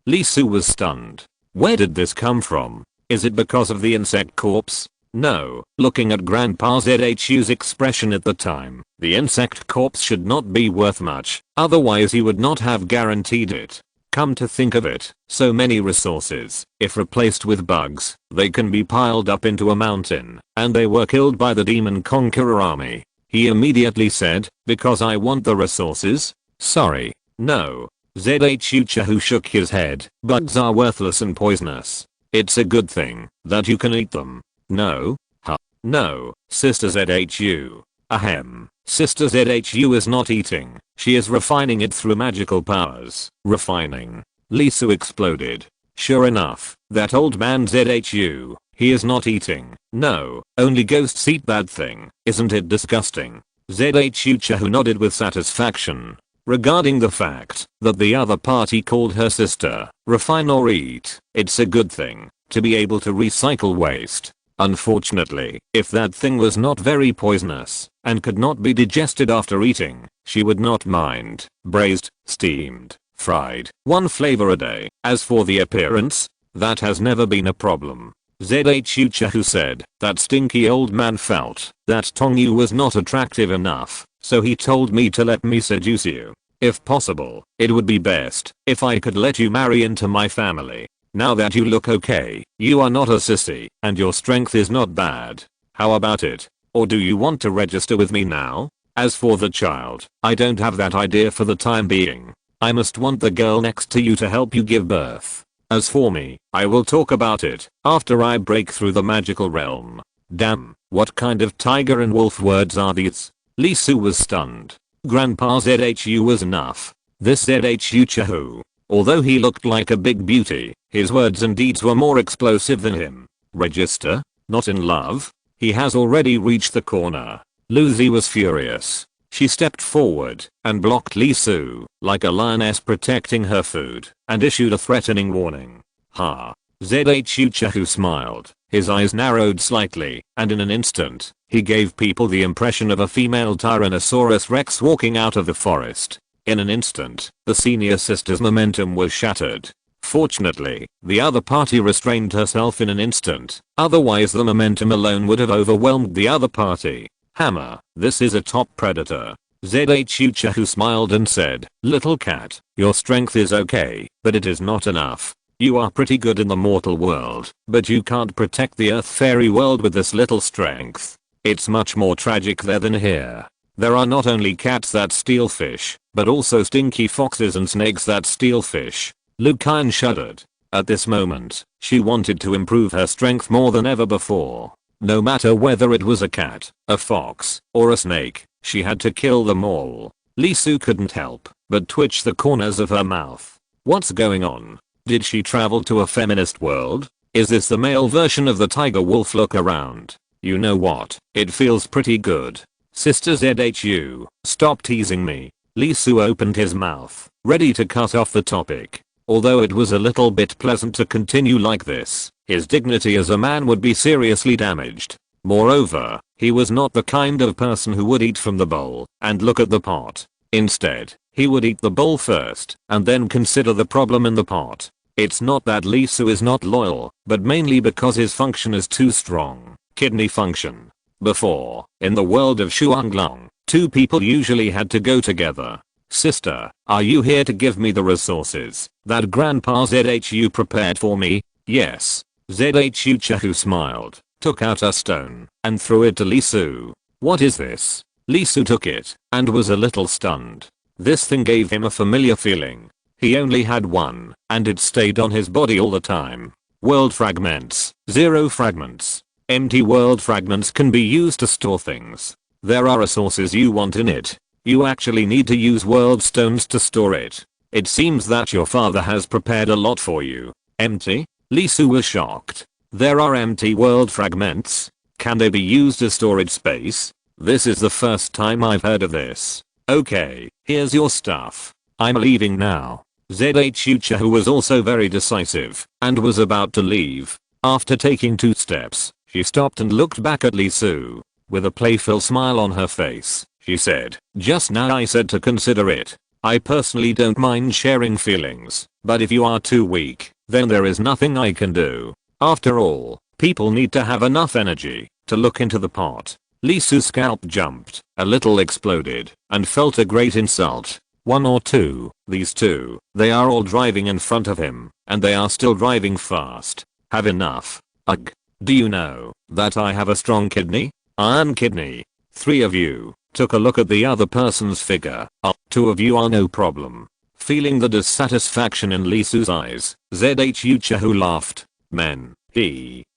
Lee Soo was stunned. Where did this come from? Is it because of the insect corpse? No, looking at Grandpa Zhu's expression at the time, the insect corpse should not be worth much, otherwise he would not have guaranteed it. Come to think of it, so many resources, if replaced with bugs, they can be piled up into a mountain, and they were killed by the Demon Conqueror army. He immediately said, "Because I want the resources?" "Sorry, no." Zhu Chahu shook his head. "Bugs are worthless and poisonous. It's a good thing that you can eat them." "No? Huh? No, Sister Zhu. Ahem. Sister Zhu is not eating, she is refining it through magical powers." "Refining?" Lee Soo exploded. Sure enough, that old man Zhu, he is not eating. No, only ghosts eat that thing. Isn't it disgusting? Zhu Chahu nodded with satisfaction. Regarding the fact that the other party called her sister, refine or eat, it's a good thing to be able to recycle waste. Unfortunately, if that thing was not very poisonous and could not be digested after eating, she would not mind. Braised, steamed, fried, one flavor a day. As for the appearance, that has never been a problem. Zhu Chahu said that stinky old man felt that Tongyu was not attractive enough, so he told me to let me seduce you. If possible, it would be best if I could let you marry into my family. Now that you look okay, you are not a sissy, and your strength is not bad. How about it? Or do you want to register with me now? As for the child, I don't have that idea for the time being. I must want the girl next to you to help you give birth. As for me, I will talk about it after I break through the magical realm. Damn, what kind of tiger and wolf words are these? Lee Soo was stunned. Grandpa Zhu was enough. This Zhu Chahu, although he looked like a big beauty, his words and deeds were more explosive than him. Register? Not in love? He has already reached the corner. Lucy was furious. She stepped forward and blocked Lee Soo like a lioness protecting her food and issued a threatening warning. Ha. Zhu Chahu smiled. His eyes narrowed slightly, and in an instant, he gave people the impression of a female Tyrannosaurus Rex walking out of the forest. In an instant, the senior sister's momentum was shattered. Fortunately, the other party restrained herself in an instant, otherwise the momentum alone would have overwhelmed the other party. Hammer, this is a top predator. Zhu Chahu smiled and said, "Little cat, your strength is okay, but it is not enough. You are pretty good in the mortal world, but you can't protect the earth fairy world with this little strength. It's much more tragic there than here. There are not only cats that steal fish, but also stinky foxes and snakes that steal fish." Lucaine shuddered. At this moment, she wanted to improve her strength more than ever before. No matter whether it was a cat, a fox, or a snake, she had to kill them all. Lee Soo couldn't help but twitch the corners of her mouth. What's going on? Did she travel to a feminist world? Is this the male version of the tiger wolf look around? You know what? It feels pretty good. Sister ZHU, stop teasing me. Lee Soo opened his mouth, ready to cut off the topic. Although it was a little bit pleasant to continue like this, his dignity as a man would be seriously damaged. Moreover, he was not the kind of person who would eat from the bowl and look at the pot. Instead, he would eat the bowl first and then consider the problem in the pot. It's not that Lee Soo is not loyal, but mainly because his function is too strong. Kidney function. Before, in the world of Shuanglong, two people usually had to go together. Sister, are you here to give me the resources that Grandpa ZHU prepared for me? Yes. ZHU Chahu smiled, took out a stone, and threw it to Lee Soo. What is this? Lee Soo took it, and was a little stunned. This thing gave him a familiar feeling. He only had one, and it stayed on his body all the time. World fragments. 0 fragments. Empty world fragments can be used to store things. There are resources you want in it. You actually need to use world stones to store it. It seems that your father has prepared a lot for you. Empty? Lee Soo was shocked. There are empty world fragments? Can they be used as storage space? This is the first time I've heard of this. Okay, here's your stuff. I'm leaving now. ZHU Chahu was also very decisive and was about to leave. After taking 2 steps, she stopped and looked back at Lee Soo. With a playful smile on her face, she said, just now I said to consider it. I personally don't mind sharing feelings, but if you are too weak, then there is nothing I can do. After all, people need to have enough energy to look into the pot. Lee Soo's scalp jumped, a little exploded, and felt a great insult. 1 or 2, these two, they are all driving in front of him, and they are still driving fast. Have enough. Ugh. Do you know that I have a strong kidney? Iron kidney. 3 of you took a look at the other person's figure. 2 of you are no problem. Feeling the dissatisfaction in Lee Soo's eyes, ZHU Chahu laughed. Men,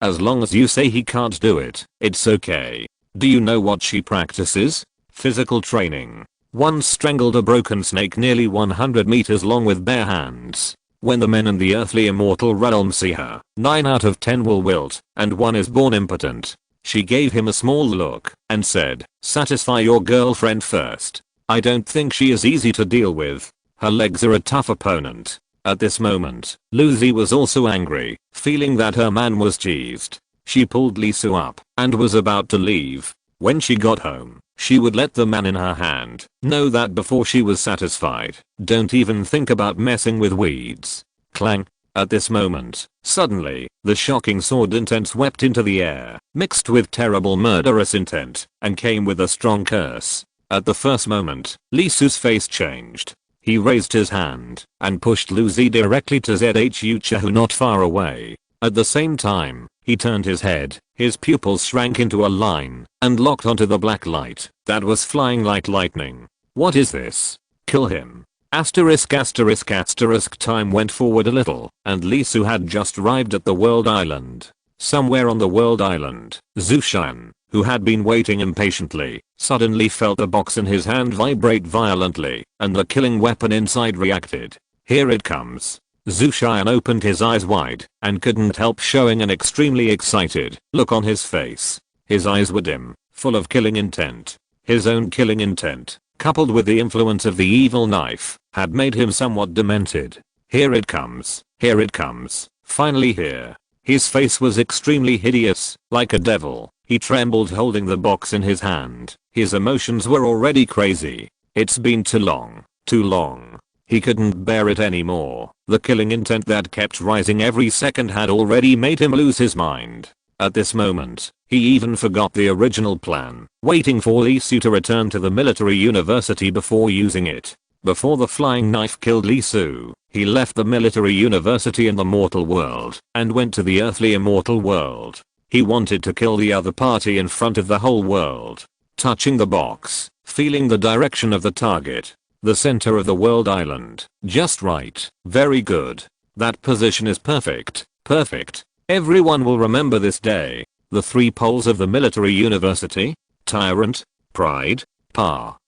as long as you say he can't do it, it's okay. Do you know what she practices? Physical training. Once strangled a broken snake nearly 100 meters long with bare hands. When the men in the earthly immortal realm see her, 9 out of 10 will wilt, and 1 is born impotent. She gave him a small look and said, satisfy your girlfriend first. I don't think she is easy to deal with. Her legs are a tough opponent. At this moment, Lucy was also angry, feeling that her man was cheesed. She pulled Lee Soo up and was about to leave. When she got home, she would let the man in her hand know that before she was satisfied. Don't even think about messing with weeds. Clang. At this moment, suddenly, the shocking sword intent swept into the air, mixed with terrible murderous intent, and came with a strong curse. At the first moment, Lee Soo's face changed. He raised his hand and pushed Lucy directly to ZHU Chahu not far away. At the same time, he turned his head, his pupils shrank into a line, and locked onto the black light that was flying like lightning. What is this? Kill him. Asterisk asterisk asterisk. Time went forward a little, and Lee Soo had just arrived at the world island. Somewhere on the world island, Zushan, who had been waiting impatiently, suddenly felt the box in his hand vibrate violently, and the killing weapon inside reacted. Here it comes. Zushan opened his eyes wide and couldn't help showing an extremely excited look on his face. His eyes were dim, full of killing intent. His own killing intent, coupled with the influence of the evil knife, had made him somewhat demented. Here it comes. Here it comes. Finally here. His face was extremely hideous, like a devil. He trembled holding the box in his hand. His emotions were already crazy. It's been too long. Too long. He couldn't bear it anymore. The killing intent that kept rising every second had already made him lose his mind. At this moment, he even forgot the original plan, waiting for Lee Soo to return to the military university before using it. Before the flying knife killed Lee Soo, he left the military university in the mortal world and went to the earthly immortal world. He wanted to kill the other party in front of the whole world. Touching the box, feeling the direction of the target. The center of the world island. Just right. Very good. That position is perfect. Perfect. Everyone will remember this day. The 3 poles of the military university. Tyrant. Pride.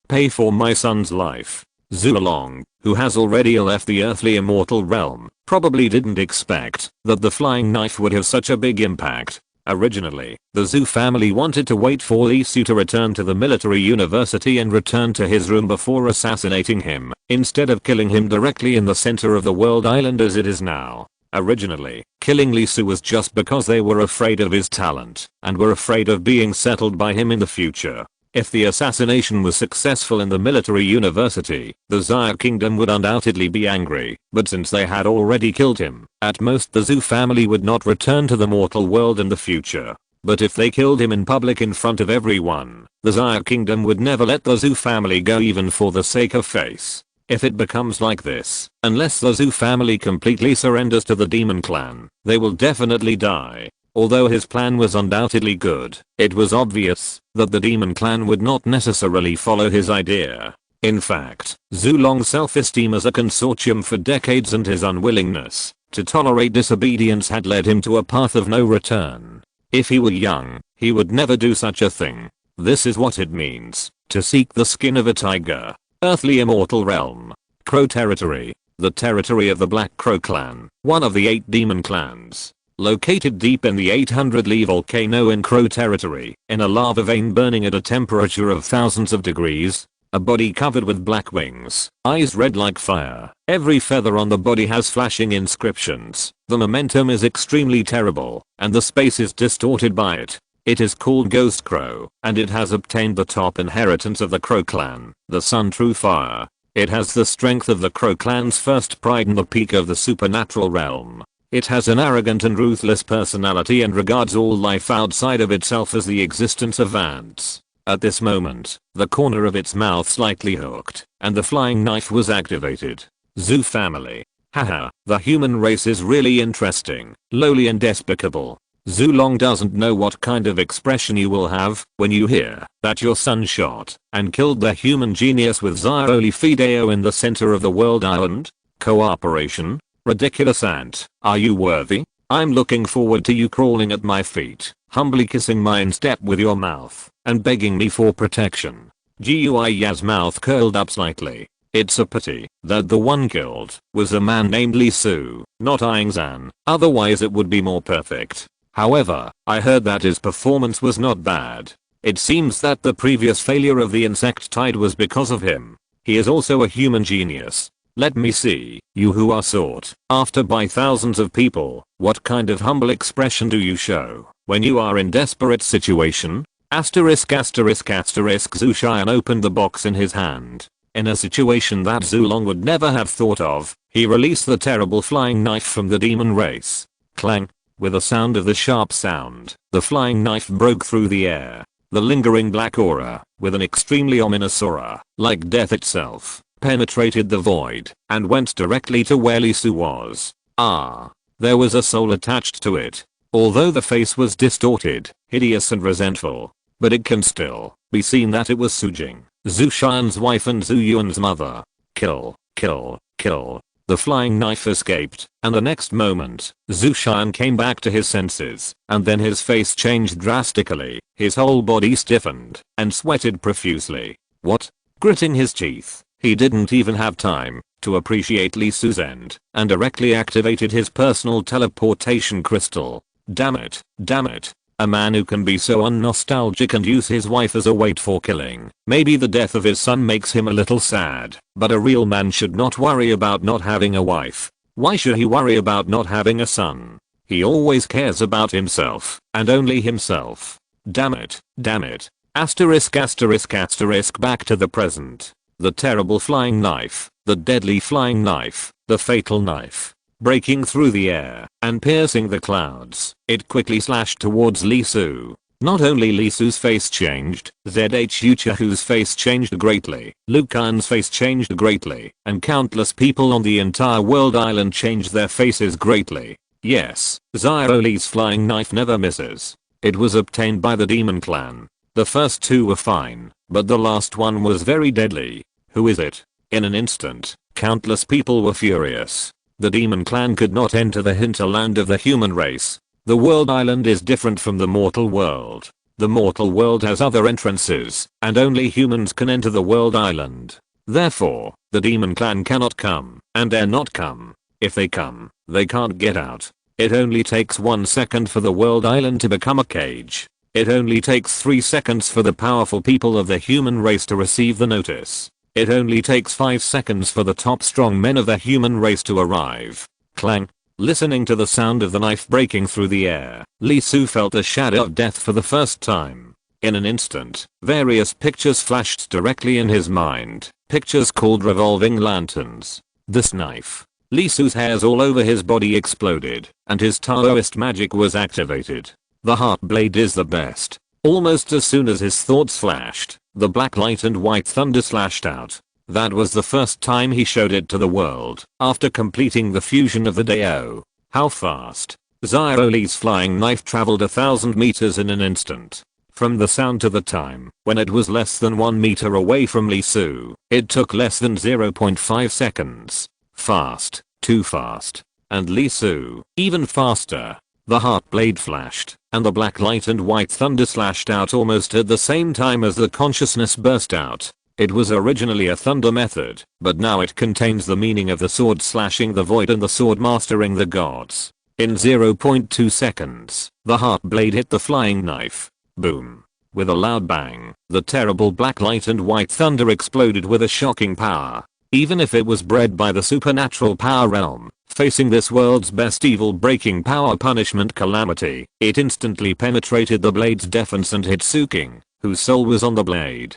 Pay for my son's life. Zulong, who has already left the earthly immortal realm, probably didn't expect that the flying knife would have such a big impact. Originally, the Zhu family wanted to wait for Li Su to return to the military university and return to his room before assassinating him, instead of killing him directly in the center of the world island as it is now. Originally, killing Li Su was just because they were afraid of his talent and were afraid of being settled by him in the future. If the assassination was successful in the military university, the Xia kingdom would undoubtedly be angry, but since they had already killed him, at most the Zhu family would not return to the mortal world in the future. But if they killed him in public in front of everyone, the Xia kingdom would never let the Zhu family go even for the sake of face. If it becomes like this, unless the Zhu family completely surrenders to the demon clan, they will definitely die. Although his plan was undoubtedly good, it was obvious that the demon clan would not necessarily follow his idea. In fact, Zhu Long's self-esteem as a consortium for decades and his unwillingness to tolerate disobedience had led him to a path of no return. If he were young, he would never do such a thing. This is what it means to seek the skin of a tiger. Earthly immortal realm. Crow territory. The territory of the Black Crow clan, one of the 8 demon clans. Located deep in the 800-Li volcano in Crow territory, in a lava vein burning at a temperature of thousands of degrees, a body covered with black wings, eyes red like fire. Every feather on the body has flashing inscriptions. The momentum is extremely terrible, and the space is distorted by it. It is called Ghost Crow, and it has obtained the top inheritance of the Crow clan, the Sun True Fire. It has the strength of the Crow clan's first pride and the peak of the supernatural realm. It has an arrogant and ruthless personality and regards all life outside of itself as the existence of ants. At this moment, the corner of its mouth slightly hooked, and the flying knife was activated. Zhu family. Haha, the human race is really interesting, lowly and despicable. Zhu Long doesn't know what kind of expression you will have when you hear that your son shot and killed the human genius with Xiaoli Fideo in the center of the world island. Cooperation? Ridiculous ant. Are you worthy? I'm looking forward to you crawling at my feet, humbly kissing my instep with your mouth, and begging me for protection. Gui Ya's mouth curled up slightly. It's a pity that the one killed was a man named Li Su, not Aang Zan, otherwise it would be more perfect. However, I heard that his performance was not bad. It seems that the previous failure of the insect tide was because of him. He is also a human genius. Let me see, you who are sought after by thousands of people, what kind of humble expression do you show when you are in desperate situation? Asterisk asterisk asterisk. Zhu Xian opened the box in his hand. In a situation that Zhu Long would never have thought of, he released the terrible flying knife from the demon race. Clang. With a sound of the sharp sound, the flying knife broke through the air. The lingering black aura, with an extremely ominous aura, like death itself, penetrated the void and went directly to where Li Su was. There was a soul attached to it. Although the face was distorted, hideous and resentful, but it can still be seen that it was Su Jing, Zhu Xian's wife and Zhu Yuan's mother. Kill, kill, kill. The flying knife escaped, and the next moment, Zhu Xian came back to his senses, and then his face changed drastically, his whole body stiffened, and sweated profusely. What? Gritting his teeth, he didn't even have time to appreciate Li Su's end, and directly activated his personal teleportation crystal. Damn it, damn it. A man who can be so unnostalgic and use his wife as a weight for killing. Maybe the death of his son makes him a little sad, but a real man should not worry about not having a wife. Why should he worry about not having a son? He always cares about himself, and only himself. Damn it, damn it. Asterisk asterisk asterisk. Back to the present. The terrible flying knife, the deadly flying knife, the fatal knife. Breaking through the air and piercing the clouds, it quickly slashed towards Li Su. Not only Li Su's face changed, Zhu Chahu's face changed greatly, Lu Kan's face changed greatly, and countless people on the entire world island changed their faces greatly. Yes, Xiaoli's flying knife never misses. It was obtained by the demon clan. The first 2 were fine, but the last one was very deadly. Who is it? In an instant, countless people were furious. The demon clan could not enter the hinterland of the human race. The world island is different from the mortal world. The mortal world has other entrances, and only humans can enter the world island. Therefore, the demon clan cannot come, and dare not come. If they come, they can't get out. It only takes 1 second for the world island to become a cage. It only takes 3 seconds for the powerful people of the human race to receive the notice. It only takes 5 seconds for the top strong men of the human race to arrive. Clang. Listening to the sound of the knife breaking through the air, Lee Su felt a shadow of death for the first time. In an instant, various pictures flashed directly in his mind, pictures called revolving lanterns. This knife. Lee Su's hairs all over his body exploded, and his Taoist magic was activated. The heart blade is the best. Almost as soon as his thoughts flashed, the black light and white thunder slashed out. That was the first time he showed it to the world, after completing the fusion of the Dao. How fast? Xiao Li's flying knife traveled 1,000 meters in an instant. From the sound to the time, when it was less than 1 meter away from Lee Su, it took less than 0.5 seconds. Fast, too fast. And Lee Su, even faster. The heart blade flashed, and the black light and white thunder slashed out almost at the same time as the consciousness burst out. It was originally a thunder method, but now it contains the meaning of the sword slashing the void and the sword mastering the gods. In 0.2 seconds, the heart blade hit the flying knife. Boom. With a loud bang, the terrible black light and white thunder exploded with a shocking power. Even if it was bred by the supernatural power realm, facing this world's best evil breaking power punishment calamity, it instantly penetrated the blade's defense and hit Suking, whose soul was on the blade.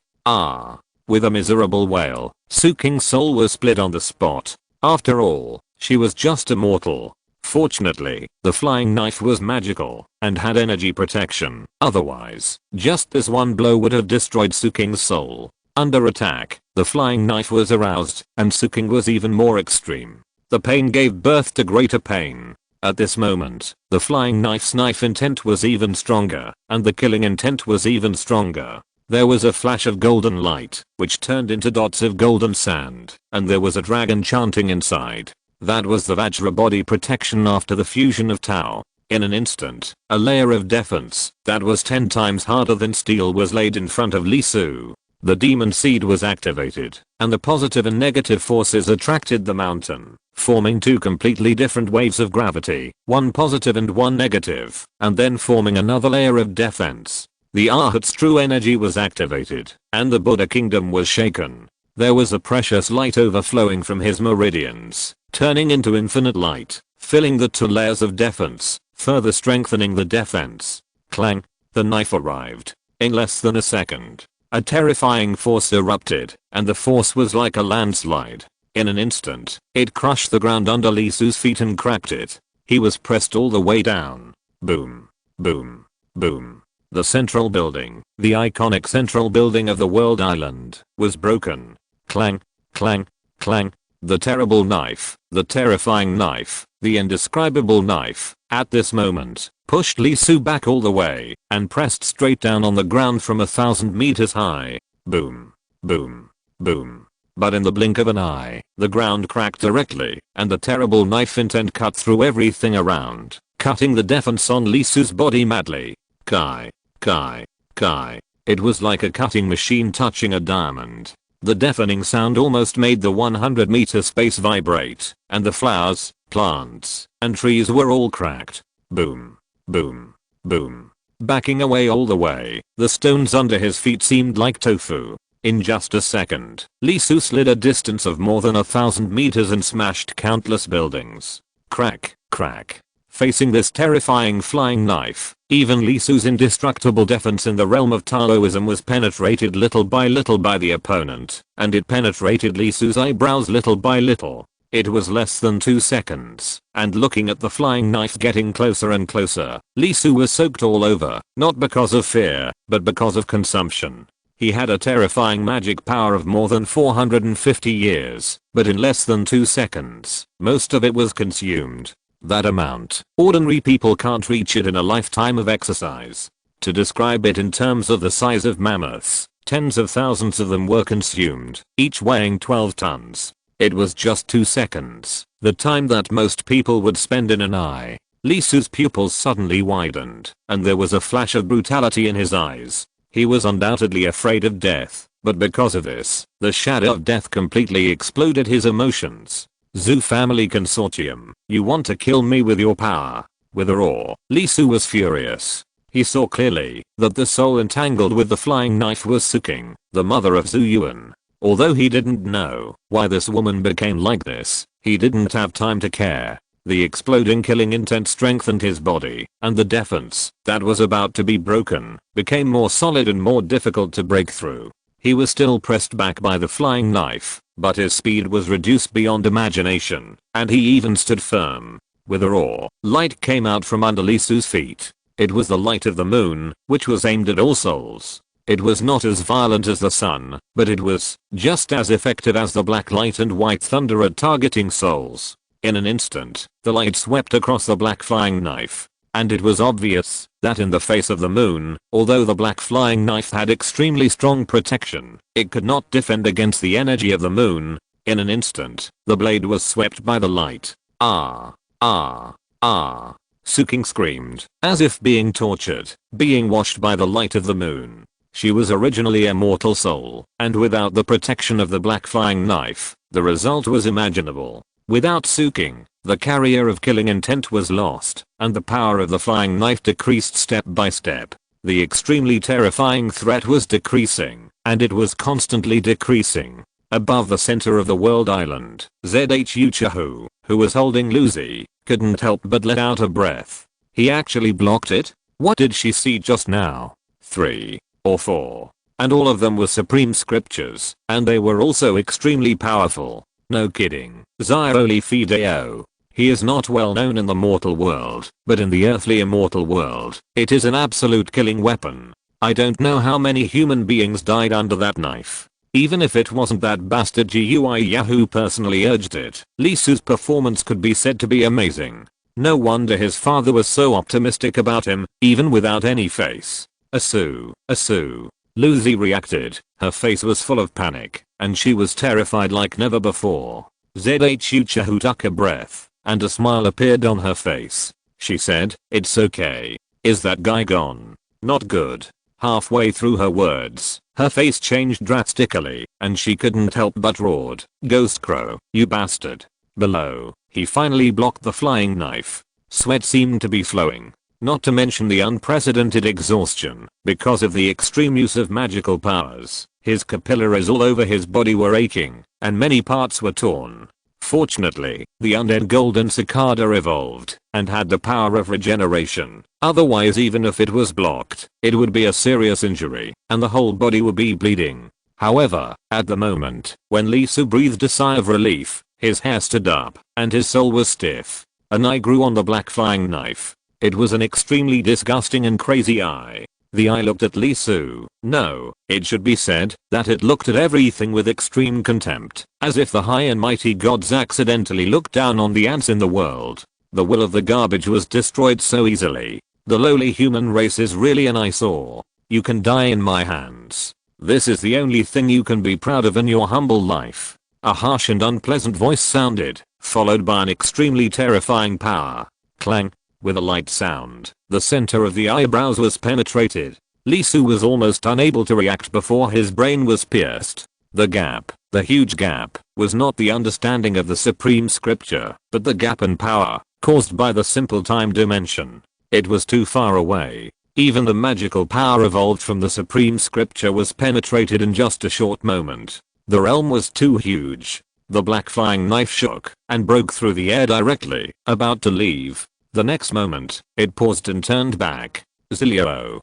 With a miserable wail, Suking's soul was split on the spot. After all, she was just immortal. Fortunately, the flying knife was magical, and had energy protection. Otherwise, just this one blow would have destroyed Suking's soul. Under attack, the flying knife was aroused, and Suking was even more extreme. The pain gave birth to greater pain. At this moment, the flying knife's knife intent was even stronger, and the killing intent was even stronger. There was a flash of golden light, which turned into dots of golden sand, and there was a dragon chanting inside. That was the Vajra body protection after the fusion of Tao. In an instant, a layer of defense that was 10 times harder than steel was laid in front of Lee Su. The demon seed was activated, and the positive and negative forces attracted the mountain, forming 2 completely different waves of gravity, one positive and one negative, and then forming another layer of defense. The Arhat's true energy was activated, and the Buddha kingdom was shaken. There was a precious light overflowing from his meridians, turning into infinite light, filling the 2 layers of defense, further strengthening the defense. Clang. The knife arrived. In less than a second, a terrifying force erupted, and the force was like a landslide. In an instant, it crushed the ground under Lee Su's feet and cracked it. He was pressed all the way down. Boom. Boom. Boom. The central building, the iconic central building of the world island, was broken. Clang. Clang. Clang. The terrible knife, the terrifying knife, the indescribable knife, at this moment, pushed Lee Su back all the way, and pressed straight down on the ground from 1,000 meters high. Boom. Boom. Boom. But in the blink of an eye, the ground cracked directly, and the terrible knife intent cut through everything around, cutting the defense on Lee Su's body madly. Kai. Kai. Kai. It was like a cutting machine touching a diamond. The deafening sound almost made the 100-meter space vibrate, and the flowers, plants, and trees were all cracked. Boom. Boom. Boom. Backing away all the way, the stones under his feet seemed like tofu. In just a second, Lee Su slid a distance of more than 1,000 meters and smashed countless buildings. Crack. Crack. Facing this terrifying flying knife, even Lee Su's indestructible defense in the realm of Taoism was penetrated little by the opponent, and it penetrated Lee Su's eyebrows little by little. It was less than 2 seconds, and looking at the flying knife getting closer and closer, Lee Su was soaked all over, not because of fear, but because of consumption. He had a terrifying magic power of more than 450 years, but in less than 2 seconds, most of it was consumed. That amount, ordinary people can't reach it in a lifetime of exercise. To describe it in terms of the size of mammoths, tens of thousands of them were consumed, each weighing 12 tons. It was just 2 seconds, the time that most people would spend in an eye. Lee Su's pupils suddenly widened, and there was a flash of brutality in his eyes. He was undoubtedly afraid of death, But because of this, the shadow of death completely exploded his emotions. Zoo Family Consortium, you want to kill me with your power? With a roar, Lee Su was furious. He saw clearly that the soul entangled with the flying knife was Suking, the mother of Zhu Yuan. Although he didn't know why this woman became like this, he didn't have time to care. The exploding killing intent strengthened his body, and the defense that was about to be broken became more solid and more difficult to break through. He was still pressed back by the flying knife, but his speed was reduced beyond imagination, and he even stood firm. With a roar, light came out from under Lee Su's feet. It was the light of the moon, which was aimed at all souls. It was not as violent as the sun, but it was just as effective as the black light and white thunder at targeting souls. In an instant, the light swept across the black flying knife. And it was obvious that in the face of the moon, although the black flying knife had extremely strong protection, it could not defend against the energy of the moon. In an instant, the blade was swept by the light. Ah! Ah! Ah! Suking screamed, as if being tortured, being washed by the light of the moon. She was originally a mortal soul, and without the protection of the black flying knife, the result was imaginable. Without Suking, the carrier of killing intent was lost, and the power of the flying knife decreased step by step. The extremely terrifying threat was decreasing, and it was constantly decreasing. Above the center of the world island, Zhu Chahu, who was holding Lucy, couldn't help but let out a breath. He actually blocked it? What did she see just now? 3 or 4. And all of them were supreme scriptures, and they were also extremely powerful. No kidding. Xiaoli Fideo. He is not well known in the mortal world, but in the earthly immortal world, it is an absolute killing weapon. I don't know how many human beings died under that knife. Even if it wasn't that bastard GUI Yahoo personally urged it, Lee Su's performance could be said to be amazing. No wonder his father was so optimistic about him, even without any face. Asu. Lucy reacted. Her face was full of panic, and she was terrified like never before. Zhu Chahu took a breath, and a smile appeared on her face. She said, "It's okay. Is that guy gone? Not good." Halfway through her words, her face changed drastically, and she couldn't help but roared, "Ghost Crow, you bastard." Below, he finally blocked the flying knife. Sweat seemed to be flowing. Not to mention the unprecedented exhaustion, because of the extreme use of magical powers. His capillaries all over his body were aching, and many parts were torn. Fortunately, the undead golden cicada evolved, and had the power of regeneration. Otherwise, even if it was blocked, it would be a serious injury, and the whole body would be bleeding. However, at the moment, when Lee Su breathed a sigh of relief, his hair stood up, and his soul was stiff. An eye grew on the black flying knife. It was an extremely disgusting and crazy eye. The eye looked at Lee Su. No, it should be said that it looked at everything with extreme contempt, as if the high and mighty gods accidentally looked down on the ants in the world. The will of the garbage was destroyed so easily. The lowly human race is really an eyesore. You can die in my hands. This is the only thing you can be proud of in your humble life. A harsh and unpleasant voice sounded, followed by an extremely terrifying power. Clang. With a light sound, the center of the eyebrows was penetrated. Lee Su was almost unable to react before his brain was pierced. The gap, the huge gap, was not the understanding of the supreme scripture, but the gap in power, caused by the simple time dimension. It was too far away. Even the magical power evolved from the supreme scripture was penetrated in just a short moment. The realm was too huge. The black flying knife shook, and broke through the air directly, about to leave. The next moment, it paused and turned back. Zilio.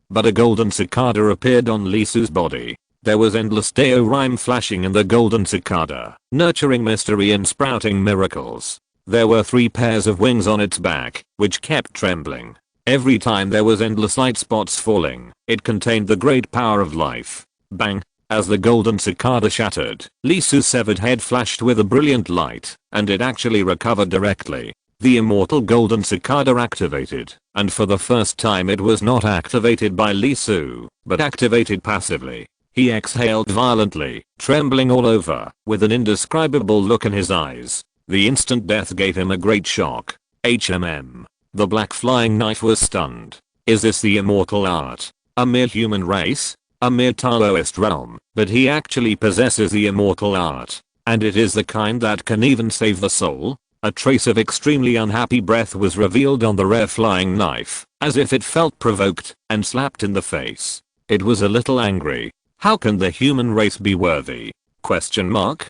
But a golden cicada appeared on Lee Su's body. There was endless Deo rhyme flashing in the golden cicada, nurturing mystery and sprouting miracles. There were 3 pairs of wings on its back, which kept trembling. Every time there was endless light spots falling, it contained the great power of life. Bang! As the golden cicada shattered, Lee Su's severed head flashed with a brilliant light, and it actually recovered directly. The immortal golden cicada activated, and for the first time it was not activated by Lee Su, but activated passively. He exhaled violently, trembling all over, with an indescribable look in his eyes. The instant death gave him a great shock. The black flying knife was stunned. Is this the immortal art? A mere human race? A mere Taoist realm, but he actually possesses the immortal art. And it is the kind that can even save the soul. A trace of extremely unhappy breath was revealed on the rare flying knife, as if it felt provoked and slapped in the face. It was a little angry. How can the human race be worthy? Question mark.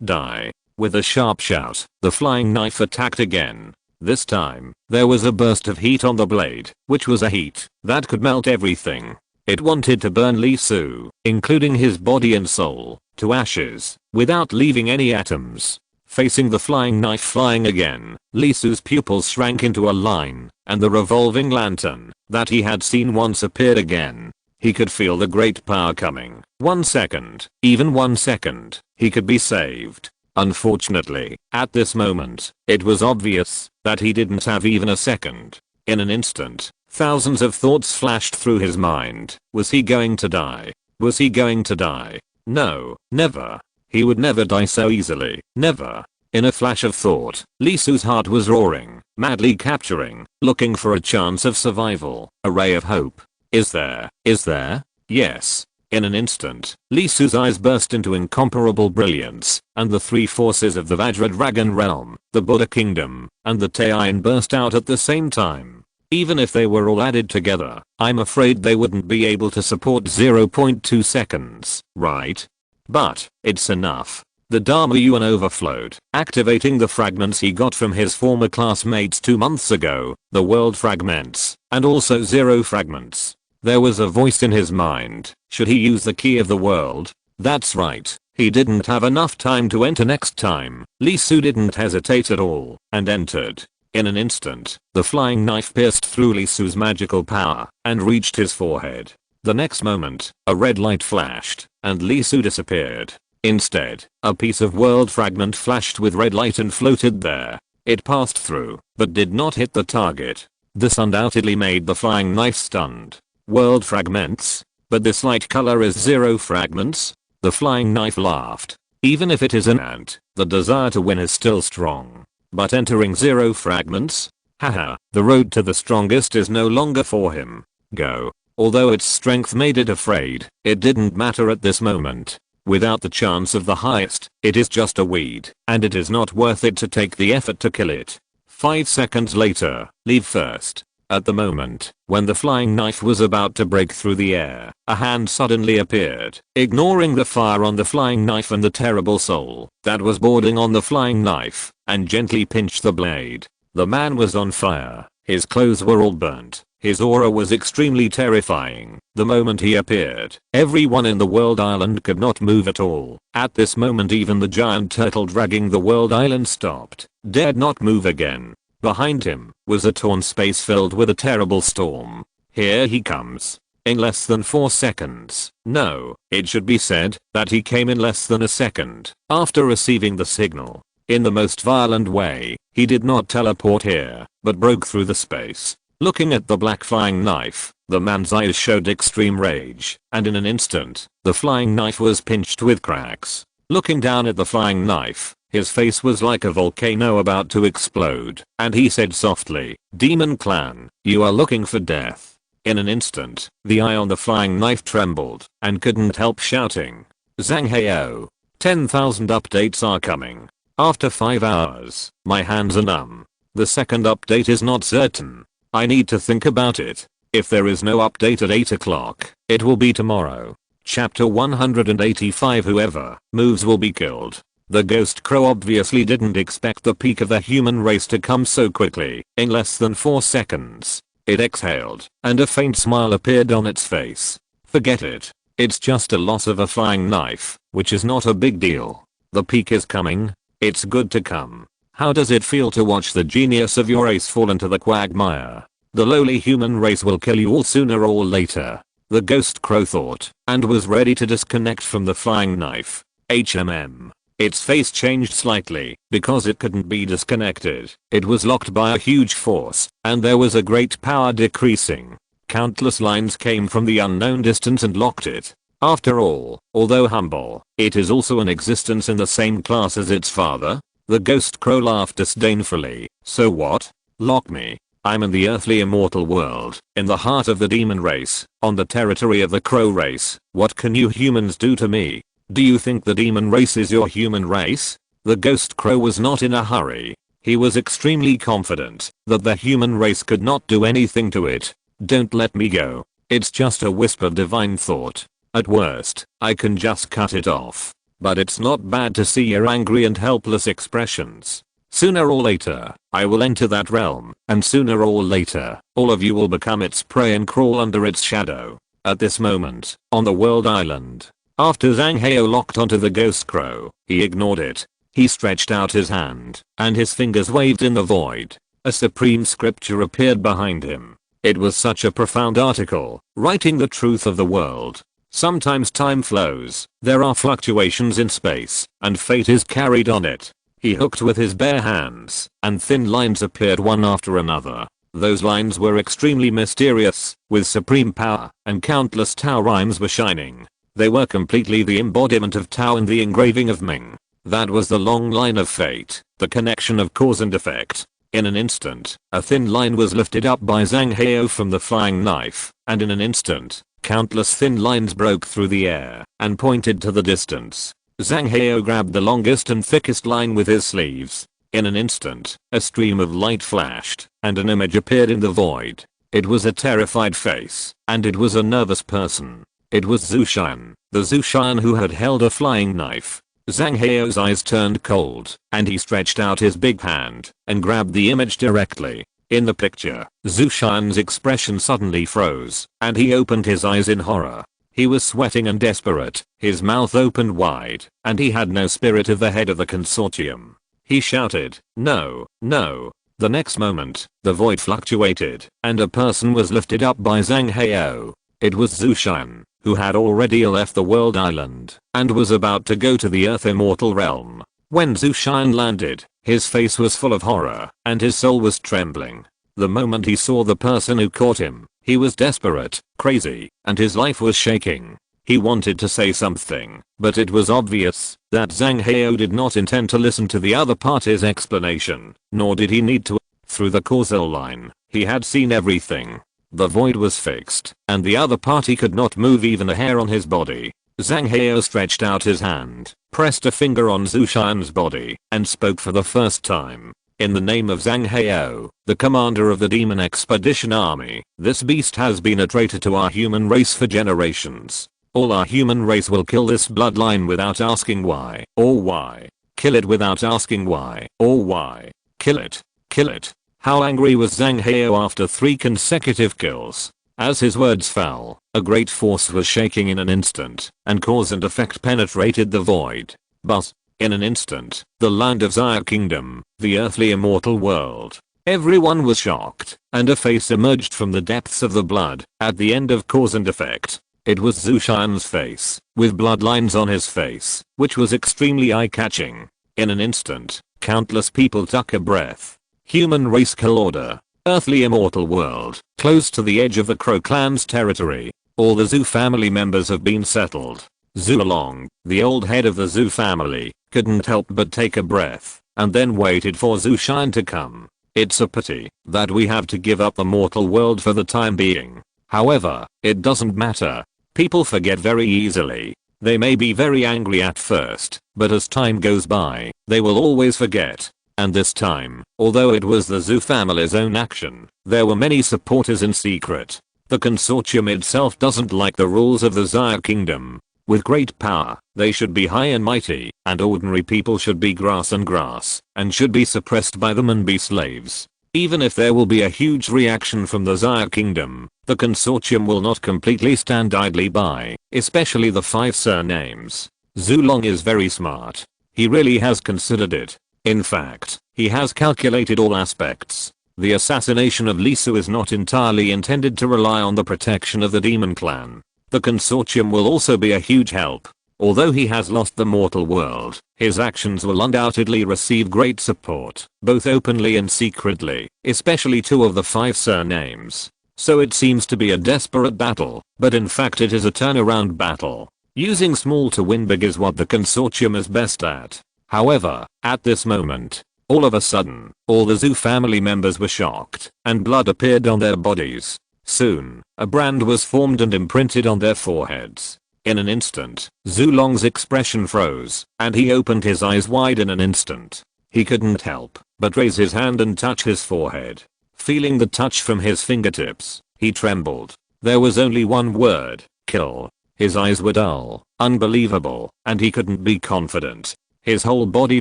Die. With a sharp shout, the flying knife attacked again. This time, there was a burst of heat on the blade, which was a heat that could melt everything. It wanted to burn Lee Su, including his body and soul, to ashes, without leaving any atoms. Facing the flying knife flying again, Lee Su's pupils shrank into a line, and the revolving lantern that he had seen once appeared again. He could feel the great power coming. 1 second, even 1 second, he could be saved. Unfortunately, at this moment, it was obvious that he didn't have even a second. In an instant, thousands of thoughts flashed through his mind. Was he going to die? Was he going to die? No, never. He would never die so easily. Never. In a flash of thought, Lee Su's heart was roaring, madly capturing, looking for a chance of survival, a ray of hope. Is there? Is there? Yes. In an instant, Lee Su's eyes burst into incomparable brilliance, and the three forces of the Vajra Dragon realm, the Buddha kingdom, and the Taiyin burst out at the same time. Even if they were all added together, I'm afraid they wouldn't be able to support 0.2 seconds, right? But, it's enough. The Dharma Yuan overflowed, activating the fragments he got from his former classmates 2 months ago, the world fragments, and also zero fragments. There was a voice in his mind. Should he use the key of the world? That's right. He didn't have enough time to enter next time. Lee Su didn't hesitate at all, and entered. In an instant, the flying knife pierced through Lee Su's magical power, and reached his forehead. The next moment, a red light flashed, and Lee Su disappeared. Instead, a piece of world fragment flashed with red light and floated there. It passed through, but did not hit the target. This undoubtedly made the flying knife stunned. World fragments? But this light color is zero fragments? The flying knife laughed. Even if it is an ant, the desire to win is still strong. But entering zero fragments? Haha, the road to the strongest is no longer for him. Go. Although its strength made it afraid, it didn't matter at this moment. Without the chance of the highest, it is just a weed, and it is not worth it to take the effort to kill it. 5 seconds later, leave first. At the moment, when the flying knife was about to break through the air, a hand suddenly appeared, ignoring the fire on the flying knife and the terrible soul that was boarding on the flying knife, and gently pinched the blade. The man was on fire, his clothes were all burnt, his aura was extremely terrifying. The moment he appeared, everyone in the world island could not move at all. At this moment even the giant turtle dragging the world island stopped, dared not move again. Behind him was a torn space filled with a terrible storm. Here he comes. In less than 4 seconds. No, it should be said that he came in less than a second after receiving the signal. In the most violent way, he did not teleport here, but broke through the space. Looking at the black flying knife, the man's eyes showed extreme rage, and in an instant, the flying knife was pinched with cracks. Looking down at the flying knife, his face was like a volcano about to explode, and he said softly, "Demon Clan, you are looking for death." In an instant, the eye on the flying knife trembled, and couldn't help shouting, "Zhang Heyo. 10,000 updates are coming. After 5 hours, my hands are numb. The second update is not certain. I need to think about it. If there is no update at 8 o'clock, it will be tomorrow. Chapter 185 Whoever moves will be killed." The ghost crow obviously didn't expect the peak of the human race to come so quickly. In less than 4 seconds, it exhaled, and a faint smile appeared on its face. Forget it. It's just a loss of a flying knife, which is not a big deal. The peak is coming. It's good to come. How does it feel to watch the genius of your race fall into the quagmire? The lowly human race will kill you all sooner or later. The ghost crow thought, and was ready to disconnect from the flying knife. HMM. Its face changed slightly, because it couldn't be disconnected. It was locked by a huge force, and there was a great power decreasing. Countless lines came from the unknown distance and locked it. After all, although humble, it is also an existence in the same class as its father. The ghost crow laughed disdainfully. So what? Lock me. I'm in the earthly immortal world, in the heart of the demon race, on the territory of the crow race. What can you humans do to me? Do you think the demon race is your human race? The ghost crow was not in a hurry. He was extremely confident that the human race could not do anything to it. Don't let me go. It's just a whispered divine thought. At worst, I can just cut it off. But it's not bad to see your angry and helpless expressions. Sooner or later, I will enter that realm, and sooner or later, all of you will become its prey and crawl under its shadow. At this moment, on the world island, after Zhang Heo locked onto the ghost crow, he ignored it. He stretched out his hand, and his fingers waved in the void. A supreme scripture appeared behind him. It was such a profound article, writing the truth of the world. Sometimes time flows, there are fluctuations in space, and fate is carried on it. He hooked with his bare hands, and thin lines appeared one after another. Those lines were extremely mysterious, with supreme power, and countless Tao rhymes were shining. They were completely the embodiment of Tao and the engraving of Ming. That was the long line of fate, the connection of cause and effect. In an instant, a thin line was lifted up by Zhang Heo from the flying knife, and in an instant, countless thin lines broke through the air and pointed to the distance. Zhang Heo grabbed the longest and thickest line with his sleeves. In an instant, a stream of light flashed, and an image appeared in the void. It was a terrified face, and it was a nervous person. It was Zushan, the Zushan who had held a flying knife. Zhang Heo's eyes turned cold, and he stretched out his big hand and grabbed the image directly. In the picture, Zushan's expression suddenly froze, and he opened his eyes in horror. He was sweating and desperate, his mouth opened wide, and he had no spirit of the head of the consortium. He shouted, "No, no." The next moment, the void fluctuated, and a person was lifted up by Zhang Heo. It was Zushan, who had already left the world island, and was about to go to the earth immortal realm. When Zushan landed, his face was full of horror, and his soul was trembling. The moment he saw the person who caught him, he was desperate, crazy, and his life was shaking. He wanted to say something, but it was obvious that Zhang Heo did not intend to listen to the other party's explanation, nor did he need to. Through the causal line, he had seen everything. The void was fixed, and the other party could not move even a hair on his body. Zhang Heo stretched out his hand, pressed a finger on Zushan's body, and spoke for the first time. In the name of Zhang Heo, the commander of the Demon Expedition Army, this beast has been a traitor to our human race for generations. All our human race will kill this bloodline without asking why or why. Kill it without asking why or why. Kill it. Kill it. How angry was Zhang Heo after 3 consecutive kills? As his words fell, a great force was shaking in an instant, and cause and effect penetrated the void. But, in an instant, the land of Xia Kingdom, the earthly immortal world. Everyone was shocked, and a face emerged from the depths of the blood, at the end of cause and effect. It was Zushan's face, with bloodlines on his face, which was extremely eye-catching. In an instant, countless people took a breath. Human race kill order. Earthly immortal world, close to the edge of the Crow clan's territory. All the Zhu family members have been settled. Zulong, the old head of the Zhu family, couldn't help but take a breath, and then waited for Zushan to come. It's a pity that we have to give up the mortal world for the time being. However, it doesn't matter. People forget very easily. They may be very angry at first, but as time goes by, they will always forget. And this time, although it was the Zhu family's own action, there were many supporters in secret. The consortium itself doesn't like the rules of the Xia Kingdom. With great power, they should be high and mighty, and ordinary people should be grass, and should be suppressed by them and be slaves. Even if there will be a huge reaction from the Xia Kingdom, the consortium will not completely stand idly by, especially the 5 surnames. Zulong is very smart. He really has considered it. In fact, he has calculated all aspects. The assassination of Li Su is not entirely intended to rely on the protection of the demon clan. The consortium will also be a huge help. Although he has lost the mortal world, his actions will undoubtedly receive great support, both openly and secretly, especially 2 of the 5 surnames. So it seems to be a desperate battle, but in fact it is a turnaround battle. Using small to win big is what the consortium is best at. However, at this moment, All of a sudden, all the Zhu family members were shocked, and blood appeared on their bodies. Soon, a brand was formed and imprinted on their foreheads. In an instant, Zhu Long's expression froze, and he opened his eyes wide in an instant. He couldn't help but raise his hand and touch his forehead. Feeling the touch from his fingertips, he trembled. There was only one word: kill. His eyes were dull, unbelievable, and he couldn't be confident. His whole body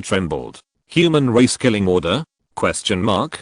trembled. Human race killing order? Question mark?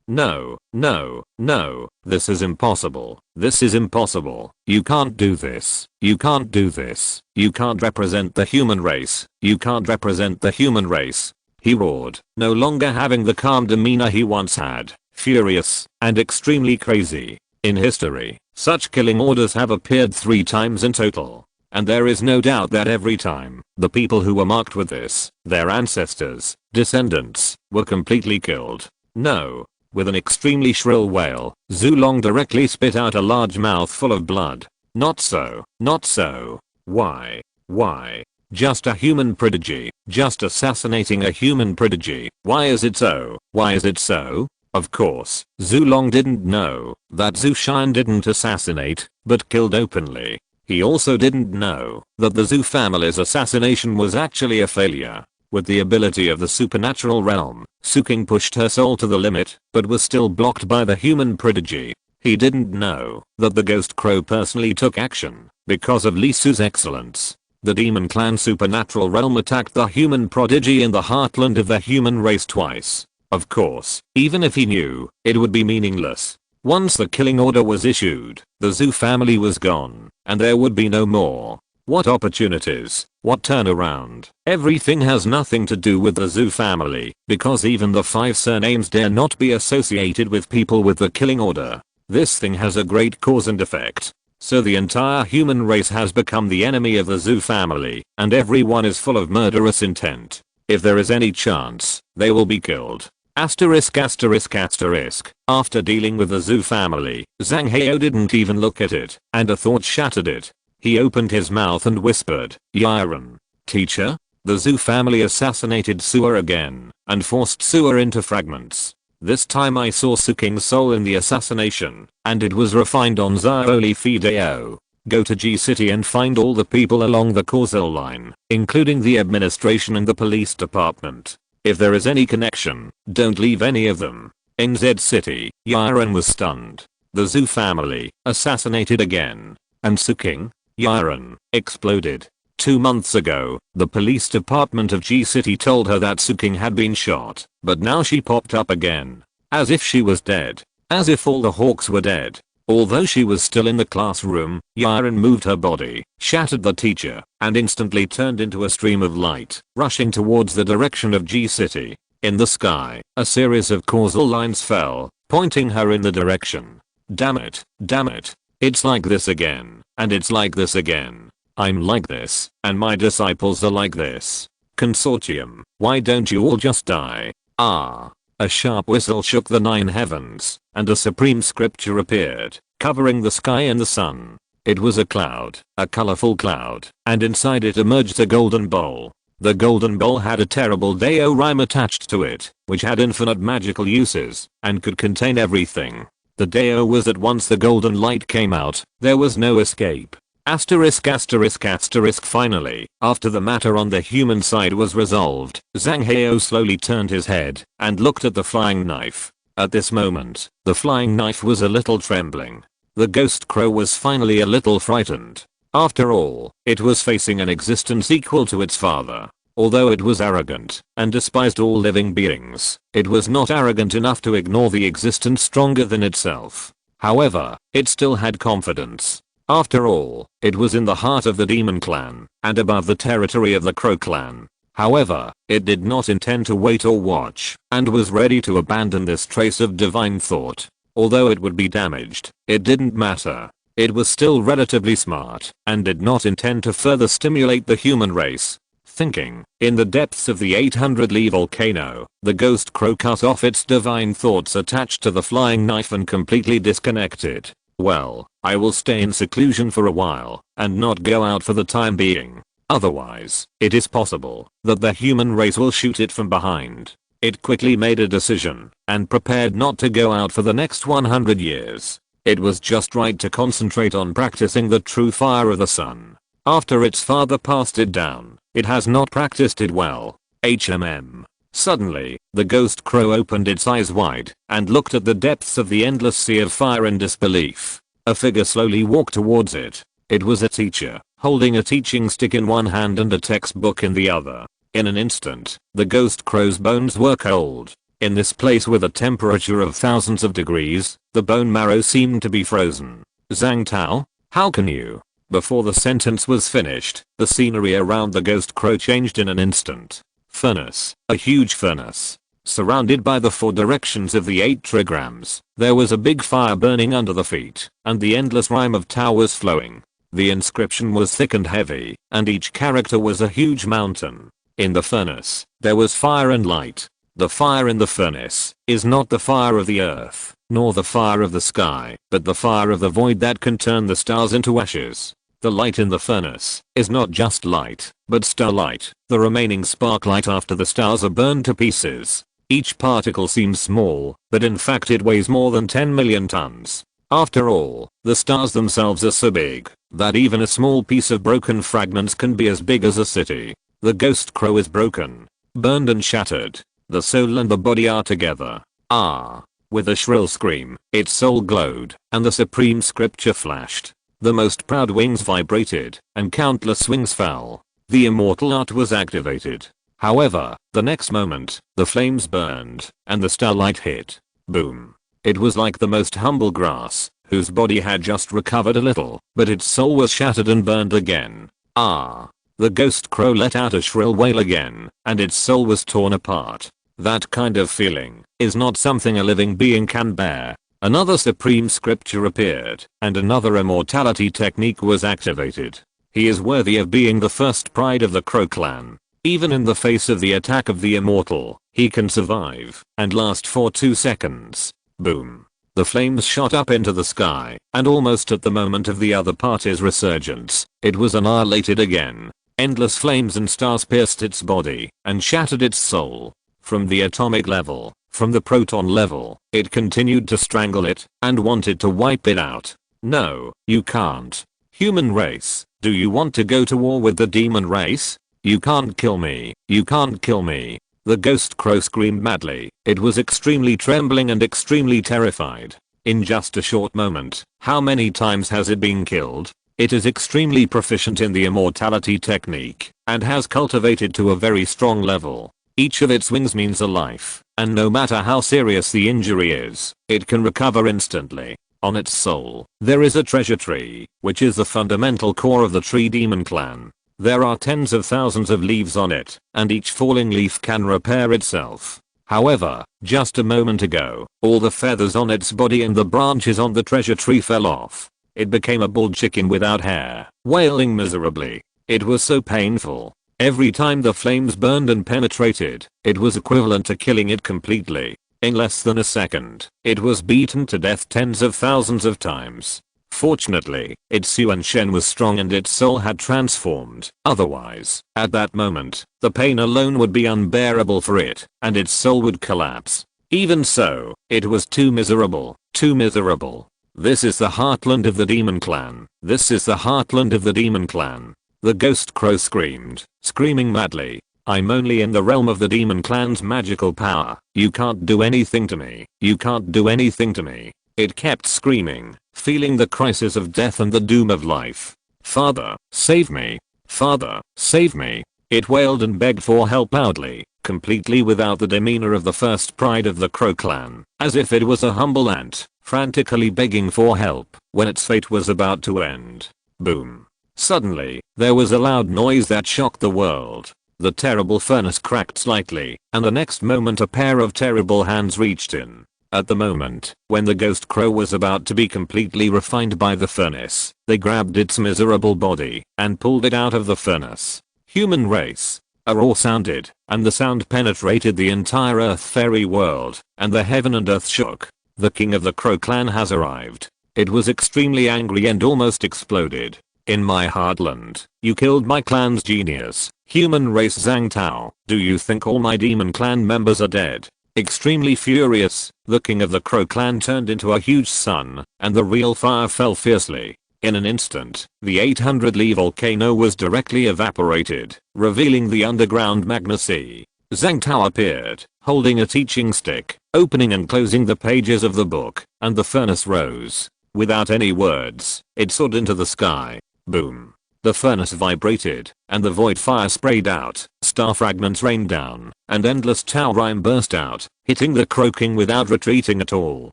No, no, no, this is impossible. This is impossible. You can't do this. You can't do this. You can't represent the human race. You can't represent the human race. He roared, no longer having the calm demeanor he once had, furious and extremely crazy. In history, such killing orders have appeared 3 times in total. And there is no doubt that every time, the people who were marked with this, their ancestors, descendants, were completely killed. No. With an extremely shrill wail, Zhu Long directly spit out a large mouthful of blood. Not so. Not so. Why? Why? Just a human prodigy. Just assassinating a human prodigy. Why is it so? Why is it so? Of course, Zhu Long didn't know that Zhu Shan didn't assassinate, but killed openly. He also didn't know that the Zhu family's assassination was actually a failure. With the ability of the supernatural realm, Su King pushed her soul to the limit, but was still blocked by the human prodigy. He didn't know that the ghost crow personally took action because of Li Su's excellence. The demon clan supernatural realm attacked the human prodigy in the heartland of the human race twice. Of course, even if he knew, it would be meaningless. Once the killing order was issued, the Zhu family was gone, and there would be no more. What opportunities, what turnaround. Everything has nothing to do with the Zhu family, because even the 5 surnames dare not be associated with people with the killing order. This thing has a great cause and effect. So the entire human race has become the enemy of the Zhu family, and everyone is full of murderous intent. If there is any chance, they will be killed. Asterisk asterisk asterisk. After dealing with the Zhu family, Zhang Heo didn't even look at it, and a thought shattered it. He opened his mouth and whispered, Yiren. Teacher? The Zhu family assassinated Su'er again, and forced Su'er into fragments. This time I saw Su King's soul in the assassination, and it was refined on Zaoli Fideo. Go to G City and find all the people along the causal line, including the administration and the police department. If there is any connection, don't leave any of them. In Z City, Yiren was stunned. The Zhu family, assassinated again. And Su King? Yiren, exploded. 2 months ago, the police department of G City told her that Su King had been shot, but now she popped up again. As if she was dead. As if all the hawks were dead. Although she was still in the classroom, Yiren moved her body, shattered the teacher, and instantly turned into a stream of light, rushing towards the direction of G City. In the sky, a series of causal lines fell, pointing her in the direction. Damn it, damn it. It's like this again, and it's like this again. I'm like this, and my disciples are like this. Consortium, why don't you all just die? Ah. A sharp whistle shook the 9 heavens, and a supreme scripture appeared, covering the sky and the sun. It was a cloud, a colorful cloud, and inside it emerged a golden bowl. The golden bowl had a terrible Dao rhyme attached to it, which had infinite magical uses, and could contain everything. The Dao was that once the golden light came out, there was no escape. Asterisk asterisk asterisk. Finally, after the matter on the human side was resolved, Zhang Heo slowly turned his head and looked at the flying knife. At this moment, the flying knife was a little trembling. The ghost crow was finally a little frightened. After all, it was facing an existence equal to its father. Although it was arrogant and despised all living beings, it was not arrogant enough to ignore the existence stronger than itself. However, it still had confidence. After all, it was in the heart of the demon clan, and above the territory of the crow clan. However, it did not intend to wait or watch, and was ready to abandon this trace of divine thought. Although it would be damaged, it didn't matter. It was still relatively smart, and did not intend to further stimulate the human race. Thinking, in the depths of the 800-li volcano, the ghost crow cut off its divine thoughts attached to the flying knife and completely disconnected. Well, I will stay in seclusion for a while, and not go out for the time being. Otherwise, it is possible that the human race will shoot it from behind. It quickly made a decision and prepared not to go out for the next 100 years. It was just right to concentrate on practicing the true fire of the sun. After its father passed it down, it has not practiced it well. HMM. Suddenly, the ghost crow opened its eyes wide and looked at the depths of the endless sea of fire in disbelief. A figure slowly walked towards it. It was a teacher, holding a teaching stick in one hand and a textbook in the other. In an instant, the ghost crow's bones were cold. In this place with a temperature of thousands of degrees, the bone marrow seemed to be frozen. Zhang Tao? How can you? Before the sentence was finished, the scenery around the ghost crow changed in an instant. Furnace. A huge furnace. Surrounded by the 4 directions of the 8 trigrams, there was a big fire burning under the feet, and the endless rhyme of Tao was flowing. The inscription was thick and heavy, and each character was a huge mountain. In the furnace, there was fire and light. The fire in the furnace is not the fire of the earth, nor the fire of the sky, but the fire of the void that can turn the stars into ashes. The light in the furnace is not just light, but starlight, the remaining sparklight after the stars are burned to pieces. Each particle seems small, but in fact it weighs more than 10 million tons. After all, the stars themselves are so big that even a small piece of broken fragments can be as big as a city. The ghost crow is broken, burned and shattered. The soul and the body are together. Ah! With a shrill scream, its soul glowed, and the supreme scripture flashed. The most proud wings vibrated, and countless wings fell. The immortal art was activated. However, the next moment, the flames burned, and the starlight hit. Boom. It was like the most humble grass, whose body had just recovered a little, but its soul was shattered and burned again. Ah! The ghost crow let out a shrill wail again, and its soul was torn apart. That kind of feeling is not something a living being can bear. Another supreme scripture appeared, and another immortality technique was activated. He is worthy of being the first pride of the Crow clan. Even in the face of the attack of the immortal, he can survive and last for 2 seconds. Boom. The flames shot up into the sky, and almost at the moment of the other party's resurgence, it was annihilated again. Endless flames and stars pierced its body and shattered its soul. From the atomic level, from the proton level, it continued to strangle it and wanted to wipe it out. No, you can't. Human race, do you want to go to war with the demon race? You can't kill me. You can't kill me. The ghost crow screamed madly. It was extremely trembling and extremely terrified. In just a short moment, how many times has it been killed? It is extremely proficient in the immortality technique and has cultivated to a very strong level. Each of its wings means a life, and no matter how serious the injury is, it can recover instantly. On its soul, there is a treasure tree, which is the fundamental core of the tree demon clan. There are tens of thousands of leaves on it, and each falling leaf can repair itself. However, just a moment ago, all the feathers on its body and the branches on the treasure tree fell off. It became a bald chicken without hair, wailing miserably. It was so painful. Every time the flames burned and penetrated, it was equivalent to killing it completely. In less than a second, it was beaten to death tens of thousands of times. Fortunately, its Yuan Shen was strong and its soul had transformed. Otherwise, at that moment, the pain alone would be unbearable for it, and its soul would collapse. Even so, it was too miserable, too miserable. This is the heartland of the demon clan. This is the heartland of the demon clan. The ghost crow screamed, screaming madly. I'm only in the realm of the demon clan's magical power. You can't do anything to me. You can't do anything to me. It kept screaming, feeling the crisis of death and the doom of life. Father, save me. Father, save me. It wailed and begged for help loudly, completely without the demeanor of the first pride of the Crow clan, as if it was a humble ant, frantically begging for help when its fate was about to end. Boom. Suddenly, there was a loud noise that shocked the world. The terrible furnace cracked slightly, and the next moment a pair of terrible hands reached in. At the moment, when the ghost crow was about to be completely refined by the furnace, they grabbed its miserable body and pulled it out of the furnace. Human race. A roar sounded, and the sound penetrated the entire earth fairy world, and the heaven and earth shook. The king of the Crow clan has arrived. It was extremely angry and almost exploded. In my heartland, you killed my clan's genius, human race Zhang Tao. Do you think all my demon clan members are dead? Extremely furious, the king of the Crow clan turned into a huge sun, and the real fire fell fiercely. In an instant, the 800-li volcano was directly evaporated, revealing the underground magma sea. Zhang Tao appeared, holding a teaching stick, opening and closing the pages of the book, and the furnace rose. Without any words, it soared into the sky. Boom. The furnace vibrated, and the void fire sprayed out, star fragments rained down, and endless Tao rhyme burst out, hitting the Crow King without retreating at all.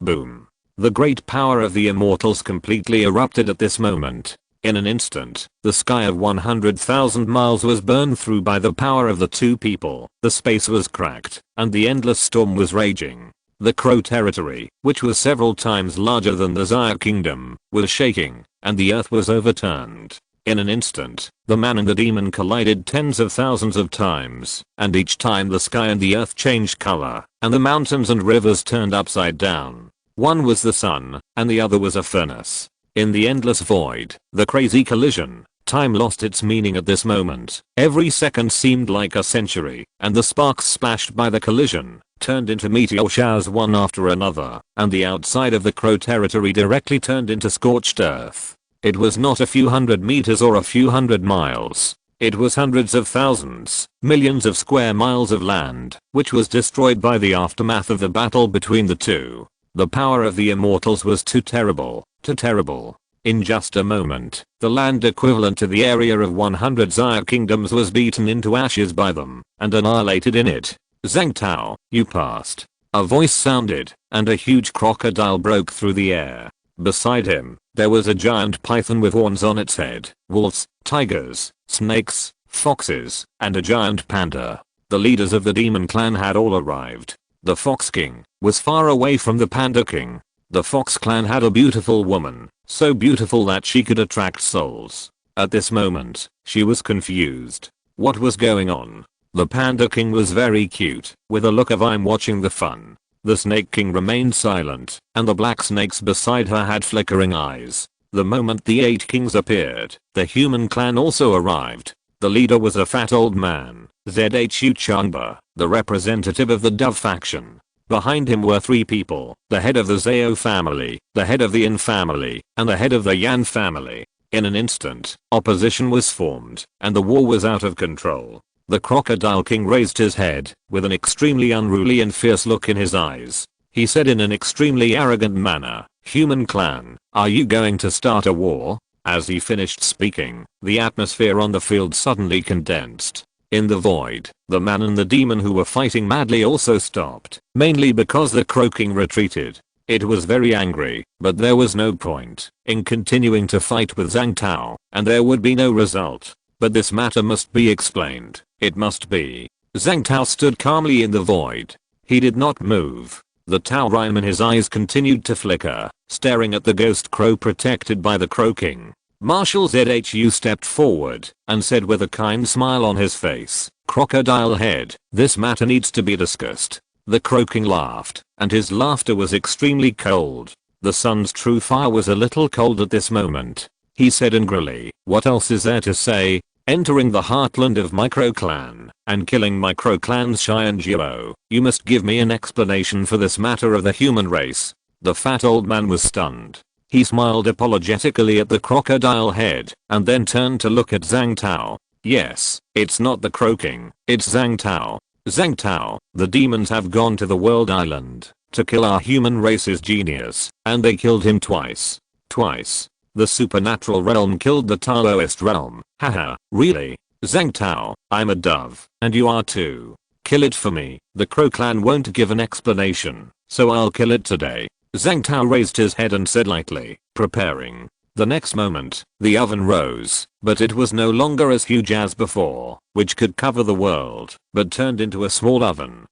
Boom. The great power of the immortals completely erupted at this moment. In an instant, the sky of 100,000 miles was burned through by the power of the two people, the space was cracked, and the endless storm was raging. The Crow territory, which was several times larger than the Xia kingdom, was shaking, and the earth was overturned. In an instant, the man and the demon collided tens of thousands of times, and each time the sky and the earth changed color, and the mountains and rivers turned upside down. One was the sun, and the other was a furnace. In the endless void, the crazy collision, time lost its meaning at this moment. Every second seemed like a century, and the sparks splashed by the collision turned into meteor showers one after another, and the outside of the Crow territory directly turned into scorched earth. It was not a few hundred meters or a few hundred miles. It was hundreds of thousands, millions of square miles of land, which was destroyed by the aftermath of the battle between the two. The power of the immortals was too terrible, too terrible. In just a moment, the land equivalent to the area of 100 Xia kingdoms was beaten into ashes by them, and annihilated in it. Zhang Tao, you passed. A voice sounded, and a huge crocodile broke through the air. Beside him, there was a giant python with horns on its head, wolves, tigers, snakes, foxes, and a giant panda. The leaders of the demon clan had all arrived. The Fox King was far away from the Panda King. The Fox clan had a beautiful woman, so beautiful that she could attract souls. At this moment, she was confused. What was going on? The Panda King was very cute, with a look of I'm watching the fun. The Snake King remained silent, and the black snakes beside her had flickering eyes. The moment the 8 kings appeared, the human clan also arrived. The leader was a fat old man, Zhu Changba, the representative of the Dove faction. Behind him were 3 people, the head of the Zhao family, the head of the Yin family, and the head of the Yan family. In an instant, opposition was formed, and the war was out of control. The Crocodile King raised his head, with an extremely unruly and fierce look in his eyes. He said in an extremely arrogant manner, "Human clan, are you going to start a war?" As he finished speaking, the atmosphere on the field suddenly condensed. In the void, the man and the demon who were fighting madly also stopped, mainly because the Crow King retreated. It was very angry, but there was no point in continuing to fight with Zhang Tao, and there would be no result. But this matter must be explained. It must be. Zhang Tao stood calmly in the void. He did not move. The Tao rhyme in his eyes continued to flicker, staring at the ghost crow protected by the Crow King. Marshal Zhu stepped forward and said with a kind smile on his face, "Crocodile Head, this matter needs to be discussed." The Crow King laughed, and his laughter was extremely cold. The sun's true fire was a little cold at this moment. He said angrily, "What else is there to say? Entering the heartland of my Crow clan and killing my Crow clan's Shai and Jiao, you must give me an explanation for this matter of the human race." The fat old man was stunned. He smiled apologetically at the Crocodile Head and then turned to look at Zhang Tao. "Yes, it's not the Crow King, it's Zhang Tao. Zhang Tao, the demons have gone to the world island to kill our human race's genius, and they killed him twice. Twice. The supernatural realm killed the Taoist realm. Haha, really? Zhang Tao, I'm a dove, and you are too. Kill it for me. The Crow clan won't give an explanation, so I'll kill it today." Zhang Tao raised his head and said lightly, "Preparing." The next moment, the oven rose, but it was no longer as huge as before, which could cover the world, but turned into a small oven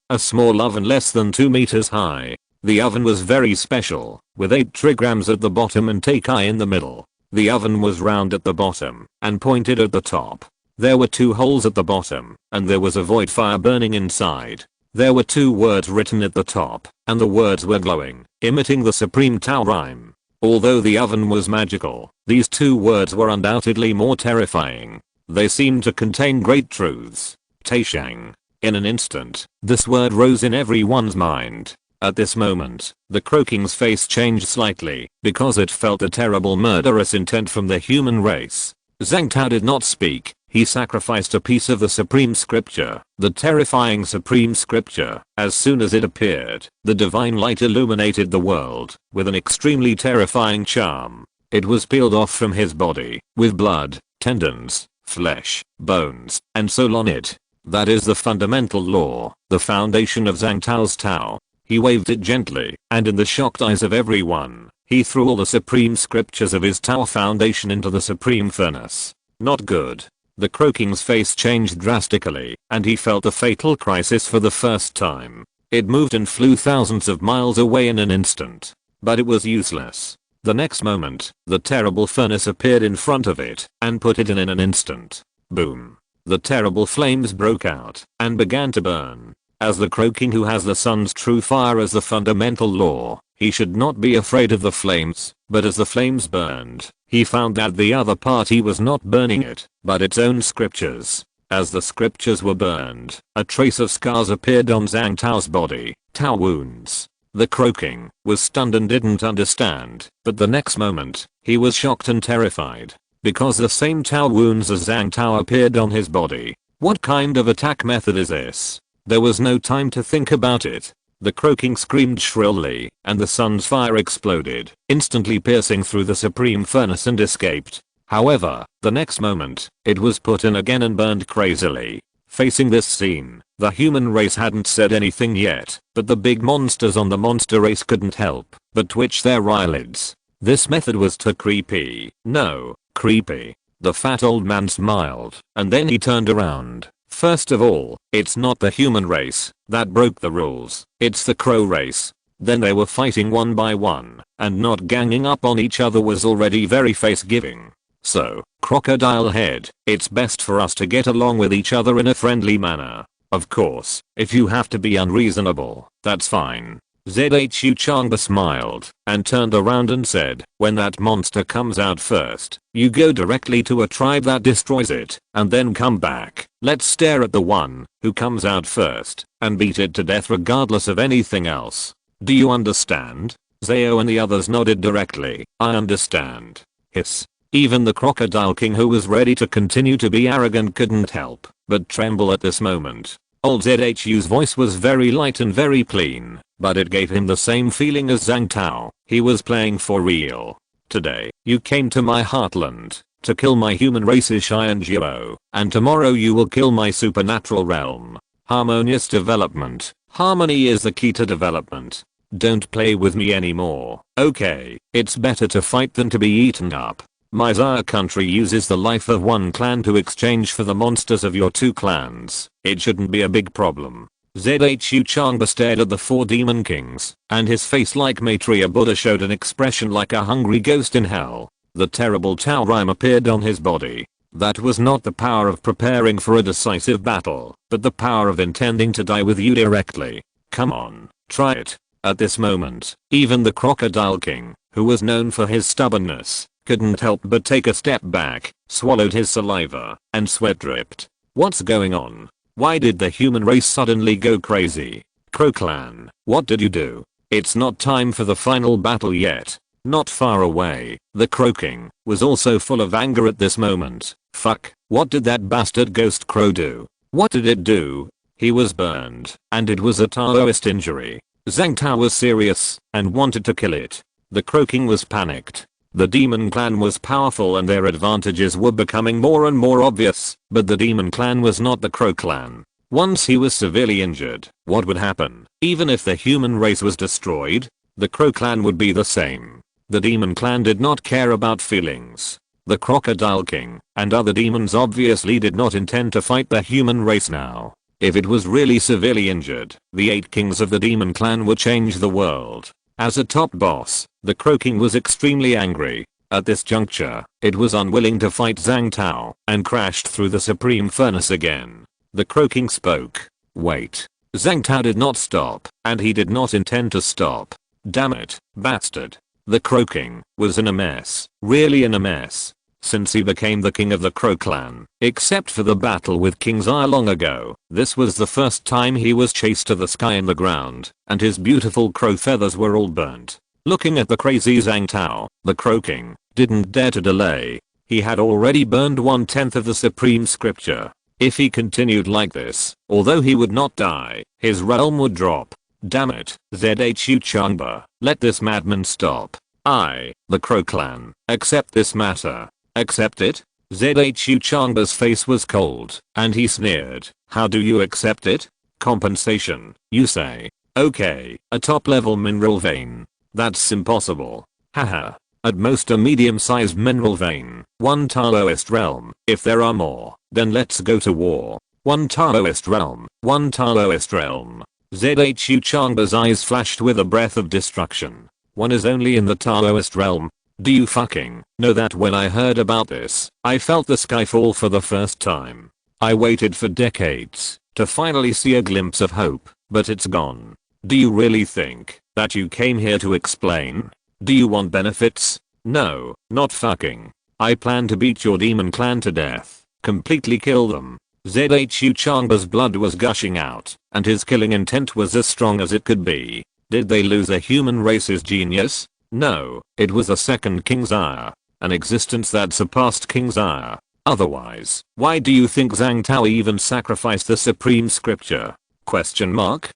less than 2 meters high. The oven was very special, with 8 trigrams at the bottom and Takai in the middle. The oven was round at the bottom and pointed at the top. There were 2 holes at the bottom, and there was a void fire burning inside. There were 2 words written at the top, and the words were glowing, emitting the supreme Tao rhyme. Although the oven was magical, these two words were undoubtedly more terrifying. They seemed to contain great truths. Taishang. In an instant, this word rose in everyone's mind. At this moment, the Croking's face changed slightly, because it felt a terrible murderous intent from the human race. Zhang Tao did not speak. He sacrificed a piece of the supreme scripture, the terrifying supreme scripture. As soon as it appeared, the divine light illuminated the world with an extremely terrifying charm. It was peeled off from his body, with blood, tendons, flesh, bones, and soul on it. That is the fundamental law, the foundation of Zhang Tao's Tao. He waved it gently, and in the shocked eyes of everyone, he threw all the supreme scriptures of his Tao foundation into the supreme furnace. Not good. The Croking's face changed drastically, and he felt a fatal crisis for the first time. It moved and flew thousands of miles away in an instant. But it was useless. The next moment, the terrible furnace appeared in front of it, and put it in an instant. Boom. The terrible flames broke out, and began to burn. As the Croking who has the sun's true fire as the fundamental law, he should not be afraid of the flames, but as the flames burned, he found that the other party was not burning it, but its own scriptures. As the scriptures were burned, a trace of scars appeared on Zhang Tao's body, Tao wounds. The Croking was stunned and didn't understand, but the next moment, he was shocked and terrified, because the same Tao wounds as Zhang Tao appeared on his body. What kind of attack method is this? There was no time to think about it. The Croking screamed shrilly, and the sun's fire exploded, instantly piercing through the supreme furnace and escaped. However, the next moment, it was put in again and burned crazily. Facing this scene, the human race hadn't said anything yet, but the big monsters on the monster race couldn't help but twitch their eyelids. This method was too creepy. No, creepy. The fat old man smiled, and then he turned around. First of all, it's not the human race that broke the rules, it's the crow race. Then they were fighting one by one, and not ganging up on each other was already very face-giving. So, Crocodile Head, it's best for us to get along with each other in a friendly manner. Of course, if you have to be unreasonable, that's fine. Zhu Changba smiled, and turned around and said, when that monster comes out first, you go directly to a tribe that destroys it, and then come back. Let's stare at the one who comes out first, and beat it to death regardless of anything else. Do you understand? Zhao and the others nodded directly. I understand. Hiss. Even the Crocodile King, who was ready to continue to be arrogant, couldn't help but tremble at this moment. Old Zhu's voice was very light and very clean, but it gave him the same feeling as Zhang Tao. He was playing for real. Today, you came to my heartland to kill my human race's Shai and Jiao, and tomorrow you will kill my supernatural realm. Harmonious development. Harmony is the key to development. Don't play with me anymore. Okay, it's better to fight than to be eaten up. My Zaya country uses the life of one clan to exchange for the monsters of your two clans. It shouldn't be a big problem. Zhu Changba stared at the four demon kings, and his face like Maitreya Buddha showed an expression like a hungry ghost in hell. The terrible Tao rhyme appeared on his body. That was not the power of preparing for a decisive battle, but the power of intending to die with you directly. Come on, try it. At this moment, even the Crocodile King, who was known for his stubbornness, couldn't help but take a step back, swallowed his saliva, and sweat dripped. What's going on? Why did the human race suddenly go crazy? Crow Clan, what did you do? It's not time for the final battle yet. Not far away, the Croking was also full of anger at this moment. Fuck, what did that bastard ghost crow do? What did it do? He was burned, and it was a Taoist injury. Zhang Tao was serious, and wanted to kill it. The Croking was panicked. The demon clan was powerful and their advantages were becoming more and more obvious, but the demon clan was not the Crow clan. Once he was severely injured, what would happen? Even if the human race was destroyed, the Crow clan would be the same. The demon clan did not care about feelings. The Crocodile King and other demons obviously did not intend to fight the human race now. If it was really severely injured, the 8 kings of the demon clan would change the world. As a top boss, the Croking was extremely angry. At this juncture, it was unwilling to fight Zhang Tao and crashed through the supreme furnace again. The Croking spoke. Wait. Zhang Tao did not stop, and he did not intend to stop. Damn it, bastard. The Crow King was in a mess, really in a mess, since he became the king of the Crow clan. Except for the battle with King Zaya long ago, this was the first time he was chased to the sky and the ground, and his beautiful crow feathers were all burnt. Looking at the crazy Zhang Tao, the Crow King didn't dare to delay. He had already burned 1/10 of the supreme scripture. If he continued like this, although he would not die, his realm would drop. Damn it, Zhu Changba, let this madman stop. I, the Crow clan, accept this matter. Accept it? Zhu Changba's face was cold, and he sneered. How do you accept it? Compensation, you say. Okay, a top-level mineral vein. That's impossible. Haha. At most a medium-sized mineral vein. 1 Taoist realm. If there are more, then let's go to war. 1 Taoist realm. 1 Taoist realm. Zhu Changba's eyes flashed with a breath of destruction. One is only in the Taoist realm. Do you fucking know that when I heard about this, I felt the sky fall for the first time. I waited for decades to finally see a glimpse of hope, but it's gone. Do you really think that you came here to explain? Do you want benefits? No, not fucking. I plan to beat your demon clan to death. Completely kill them. Zhu Changba's blood was gushing out, and his killing intent was as strong as it could be. Did they lose a human race's genius? No, it was a second King Zaya. An existence that surpassed King Zaya. Otherwise, why do you think Zhang Tao even sacrificed the supreme scripture? Question mark?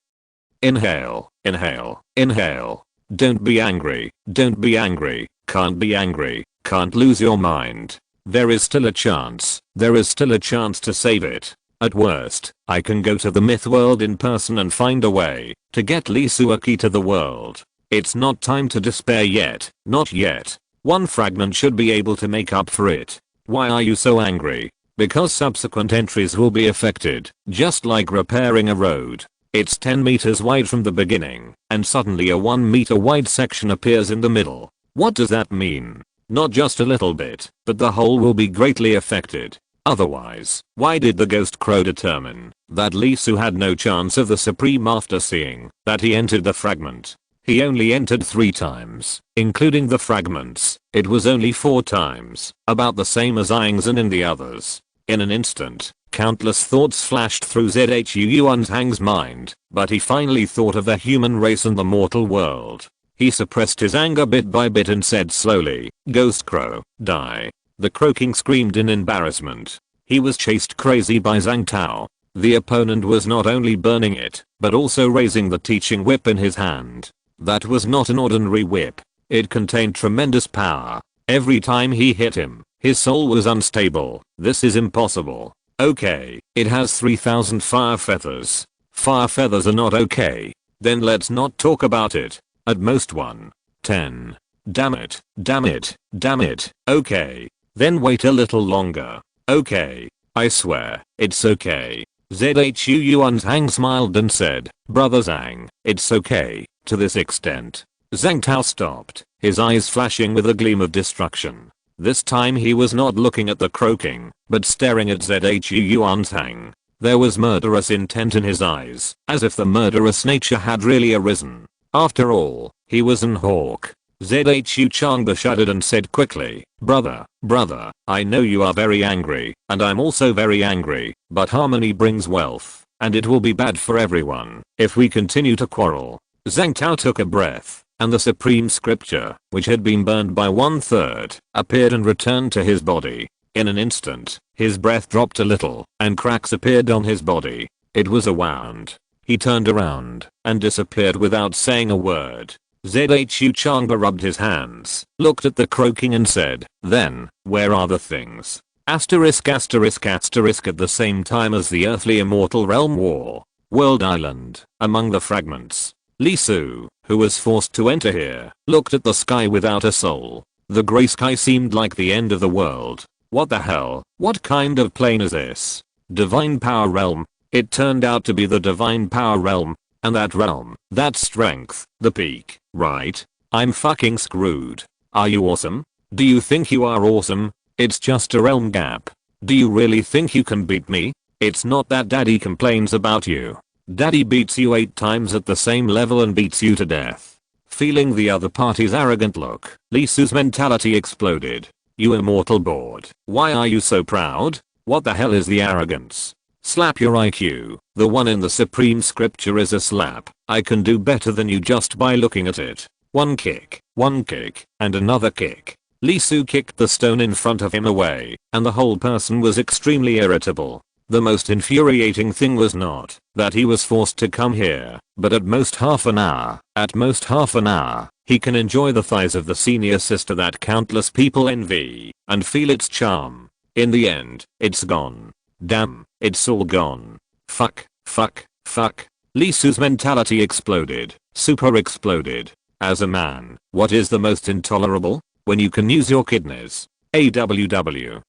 Inhale, inhale, inhale. Don't be angry, don't be angry, can't be angry, can't lose your mind. There is still a chance, there is still a chance to save it. At worst, I can go to the myth world in person and find a way to get Li Su a key to the world. It's not time to despair yet, not yet. One fragment should be able to make up for it. Why are you so angry? Because subsequent entries will be affected, just like repairing a road. It's 10 meters wide from the beginning, and suddenly a 1 meter wide section appears in the middle. What does that mean? Not just a little bit, but the whole will be greatly affected. Otherwise, why did the Ghost Crow determine that Li Su had no chance of the Supreme after seeing that he entered the fragment? He only entered 3 times, including the fragments. It was only 4 times, about the same as Yangzhen in the others. In an instant, countless thoughts flashed through Zhu Yuanzhang's mind, but he finally thought of the human race and the mortal world. He suppressed his anger bit by bit and said slowly, Ghost Crow, die. The Crow King screamed in embarrassment. He was chased crazy by Zhang Tao. The opponent was not only burning it, but also raising the teaching whip in his hand. That was not an ordinary whip. It contained tremendous power. Every time he hit him, his soul was unstable. This is impossible. Okay, it has 3000 fire feathers. Fire feathers are not okay. Then let's not talk about it. At most 1/10. Damn it, damn it, damn it. Okay. Then wait a little longer. Okay. I swear, it's okay. Zhu Yuanzhang smiled and said, Brother Zhang, it's okay, to this extent. Zhang Tao stopped, his eyes flashing with a gleam of destruction. This time he was not looking at the Crow King, but staring at Zhu Yuanzhang. There was murderous intent in his eyes, as if the murderous nature had really arisen. After all, he was an hawk. Zhu Changba shuddered and said quickly, brother, I know you are very angry, and I'm also very angry, but harmony brings wealth, and it will be bad for everyone if we continue to quarrel. Zhang Tao took a breath, and the supreme scripture, which had been burned by 1/3, appeared and returned to his body. In an instant, his breath dropped a little, and cracks appeared on his body. It was a wound. He turned around, and disappeared without saying a word. Zhu Changba rubbed his hands, looked at the Crow King and said, then, where are the things? Asterisk asterisk asterisk at the same time as the earthly immortal realm war. World Island, among the fragments. Li Su, who was forced to enter here, looked at the sky without a soul. The grey sky seemed like the end of the world. What the hell? What kind of plane is this? Divine Power Realm. It turned out to be the Divine Power Realm. And that realm, that strength, the peak, right? I'm fucking screwed. Are you awesome? Do you think you are awesome? It's just a realm gap. Do you really think you can beat me? It's not that daddy complains about you. Daddy beats you 8 times at the same level and beats you to death. Feeling the other party's arrogant look, Lee Su's mentality exploded. You immortal board. Why are you so proud? What the hell is the arrogance? Slap your IQ. The one in the supreme scripture is a slap. I can do better than you just by looking at it. One kick, and another kick. Lee Su kicked the stone in front of him away, and the whole person was extremely irritable. The most infuriating thing was not that he was forced to come here, but at most half an hour, he can enjoy the thighs of the senior sister that countless people envy, and feel its charm. In the end, it's gone. Damn, it's all gone. Fuck. Lee Su's mentality exploded, super exploded. As a man, what is the most intolerable? When you can use your kidneys. AWW.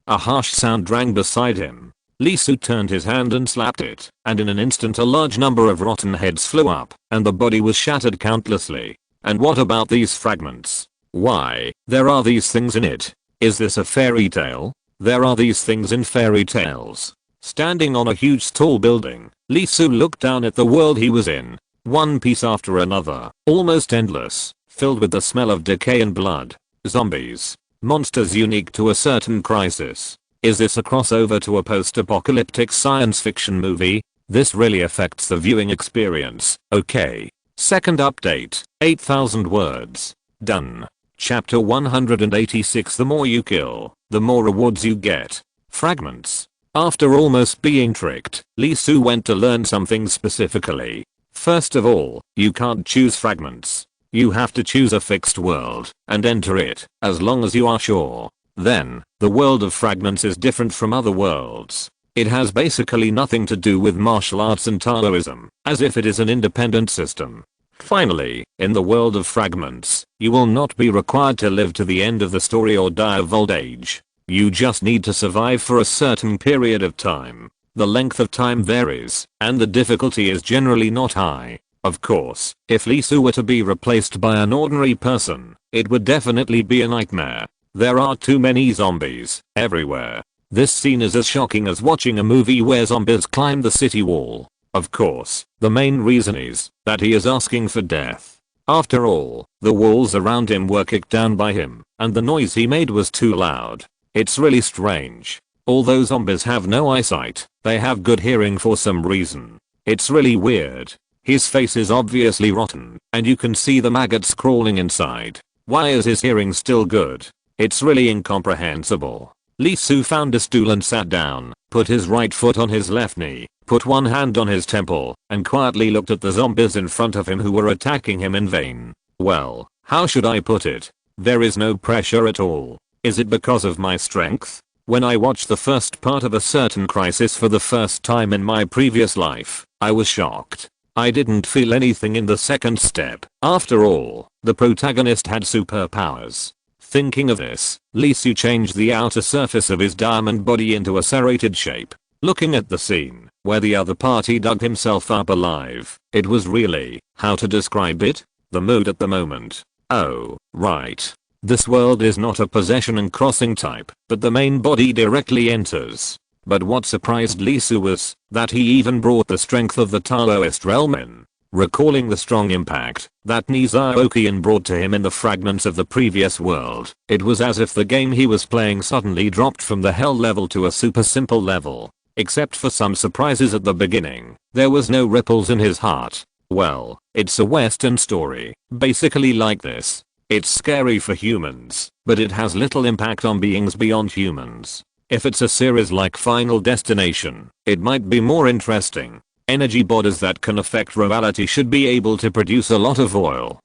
A harsh sound rang beside him. Lee Su turned his hand and slapped it, and in an instant a large number of rotten heads flew up, and the body was shattered countlessly. And what about these fragments? Why, there are these things in it. Is this a fairy tale? There are these things in fairy tales. Standing on a huge tall building, Lee Su looked down at the world he was in. One piece after another, almost endless, filled with the smell of decay and blood. Zombies. Monsters unique to a certain crisis. Is this a crossover to a post-apocalyptic science fiction movie? This really affects the viewing experience. Okay. Second update. 8,000 words. Done. Chapter 186. The more you kill, the more rewards you get. Fragments. After almost being tricked, Lee Su went to learn something specifically. First of all, you can't choose fragments. You have to choose a fixed world and enter it, as long as you are sure. Then, the world of fragments is different from other worlds. It has basically nothing to do with martial arts and Taoism, as if it is an independent system. Finally, in the world of fragments, you will not be required to live to the end of the story or die of old age. You just need to survive for a certain period of time. The length of time varies, and the difficulty is generally not high. Of course, if Lee Su were to be replaced by an ordinary person, it would definitely be a nightmare. There are too many zombies everywhere. This scene is as shocking as watching a movie where zombies climb the city wall. Of course, the main reason is that he is asking for death. After all, the walls around him were kicked down by him, and the noise he made was too loud. It's really strange. Although zombies have no eyesight, they have good hearing for some reason. It's really weird. His face is obviously rotten, and you can see the maggots crawling inside. Why is his hearing still good? It's really incomprehensible. Lee Su found a stool and sat down, put his right foot on his left knee, put one hand on his temple, and quietly looked at the zombies in front of him who were attacking him in vain. Well, how should I put it? There is no pressure at all. Is it because of my strength? When I watched the first part of a certain crisis for the first time in my previous life, I was shocked. I didn't feel anything in the second step. After all, the protagonist had superpowers. Thinking of this, Lee Su changed the outer surface of his diamond body into a serrated shape. Looking at the scene, where the other party dug himself up alive, it was really, how to describe it? The mood at the moment. Oh, right. This world is not a possession and crossing type, but the main body directly enters. But what surprised Lee Su was that he even brought the strength of the Taoist realm in. Recalling the strong impact that Nizaokian brought to him in the fragments of the previous world, it was as if the game he was playing suddenly dropped from the hell level to a super simple level. Except for some surprises at the beginning, there was no ripples in his heart. Well, it's a Western story, basically like this. It's scary for humans, but it has little impact on beings beyond humans. If it's a series like Final Destination, it might be more interesting. Energy bodies that can affect reality should be able to produce a lot of oil.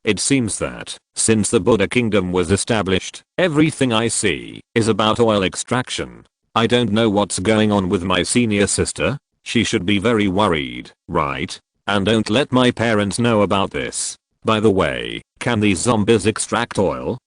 It seems that, since the Buddha kingdom was established, everything I see is about oil extraction. I don't know what's going on with my senior sister. She should be very worried, right? And don't let my parents know about this. By the way, can these zombies extract oil?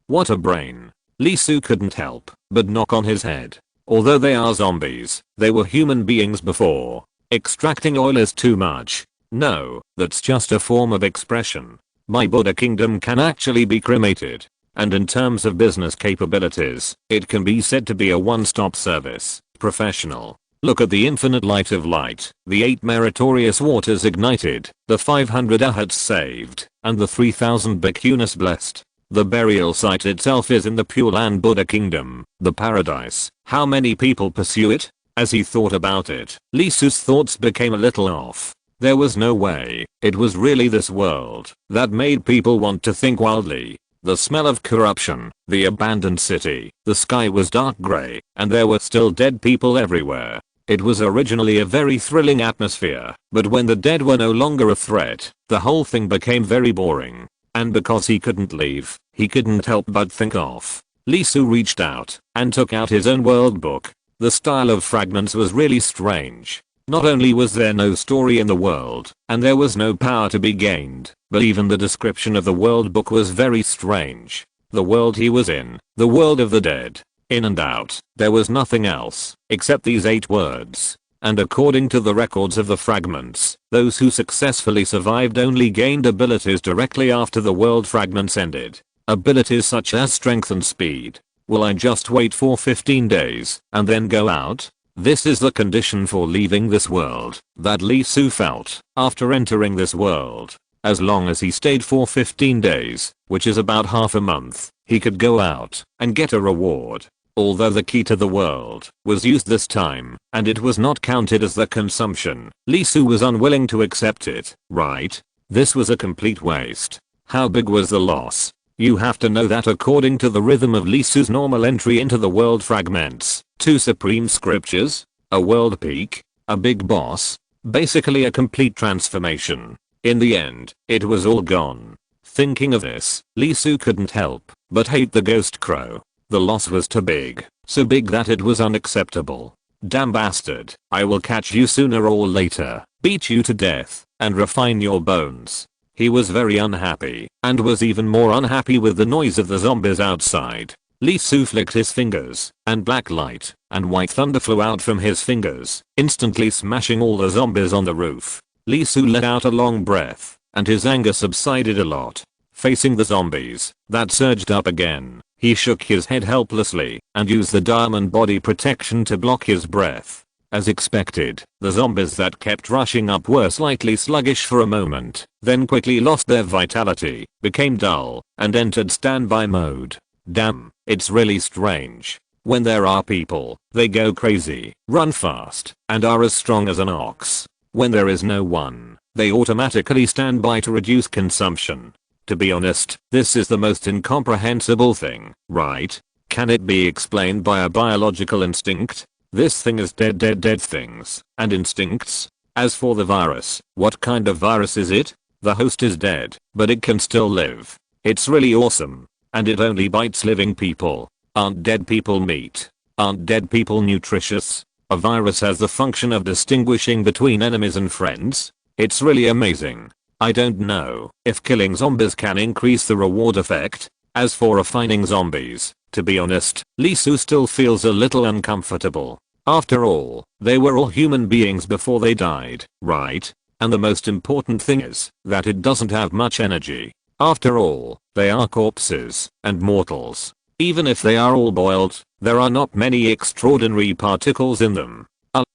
What a brain. Lee Su couldn't help but knock on his head. Although they are zombies, they were human beings before. Extracting oil is too much. No, that's just a form of expression. My Buddha kingdom can actually be cremated. And in terms of business capabilities, it can be said to be a one-stop service. Professional. Look at the infinite light of light, the 8 meritorious waters ignited, the 500 ahats saved, and the 3000 bhikkhunis blessed. The burial site itself is in the Pure Land Buddha Kingdom, the paradise. How many people pursue it? As he thought about it, Lee Su's thoughts became a little off. There was no way it was really this world that made people want to think wildly. The smell of corruption, the abandoned city, the sky was dark grey, and there were still dead people everywhere. It was originally a very thrilling atmosphere, but when the dead were no longer a threat, the whole thing became very boring. And because he couldn't leave, he couldn't help but think of. Lee Su reached out and took out his own world book. The style of fragments was really strange. Not only was there no story in the world, and there was no power to be gained, but even the description of the world book was very strange. The world he was in, the world of the dead. In and out, there was nothing else, except these 8 words. And according to the records of the fragments, those who successfully survived only gained abilities directly after the world fragments ended. Abilities such as strength and speed. Will I just wait for 15 days, and then go out? This is the condition for leaving this world, that Lee Su felt, after entering this world. As long as he stayed for 15 days, which is about half a month, he could go out and get a reward. Although the key to the world was used this time, and it was not counted as the consumption, Lee Su was unwilling to accept it, right? This was a complete waste. How big was the loss? You have to know that according to the rhythm of Lee Su's normal entry into the world fragments, 2 supreme scriptures, a world peak, a big boss, basically a complete transformation. In the end, it was all gone. Thinking of this, Lee Su couldn't help but hate the ghost crow. The loss was too big, so big that it was unacceptable. Damn bastard, I will catch you sooner or later, beat you to death, and refine your bones. He was very unhappy, and was even more unhappy with the noise of the zombies outside. Lee Su flicked his fingers, and black light and white thunder flew out from his fingers, instantly smashing all the zombies on the roof. Lee Su let out a long breath, and his anger subsided a lot. Facing the zombies that surged up again, he shook his head helplessly and used the diamond body protection to block his breath. As expected, the zombies that kept rushing up were slightly sluggish for a moment, then quickly lost their vitality, became dull, and entered standby mode. Damn, it's really strange. When there are people, they go crazy, run fast, and are as strong as an ox. When there is no one, they automatically stand by to reduce consumption. To be honest, this is the most incomprehensible thing, right? Can it be explained by a biological instinct? This thing is dead things, and instincts. As for the virus, what kind of virus is it? The host is dead, but it can still live. It's really awesome. And it only bites living people. Aren't dead people meat? Aren't dead people nutritious? A virus has the function of distinguishing between enemies and friends. It's really amazing. I don't know if killing zombies can increase the reward effect. As for refining zombies, to be honest, Lee Su still feels a little uncomfortable. After all, they were all human beings before they died, right? And the most important thing is that it doesn't have much energy. After all, they are corpses and mortals. Even if they are all boiled, there are not many extraordinary particles in them.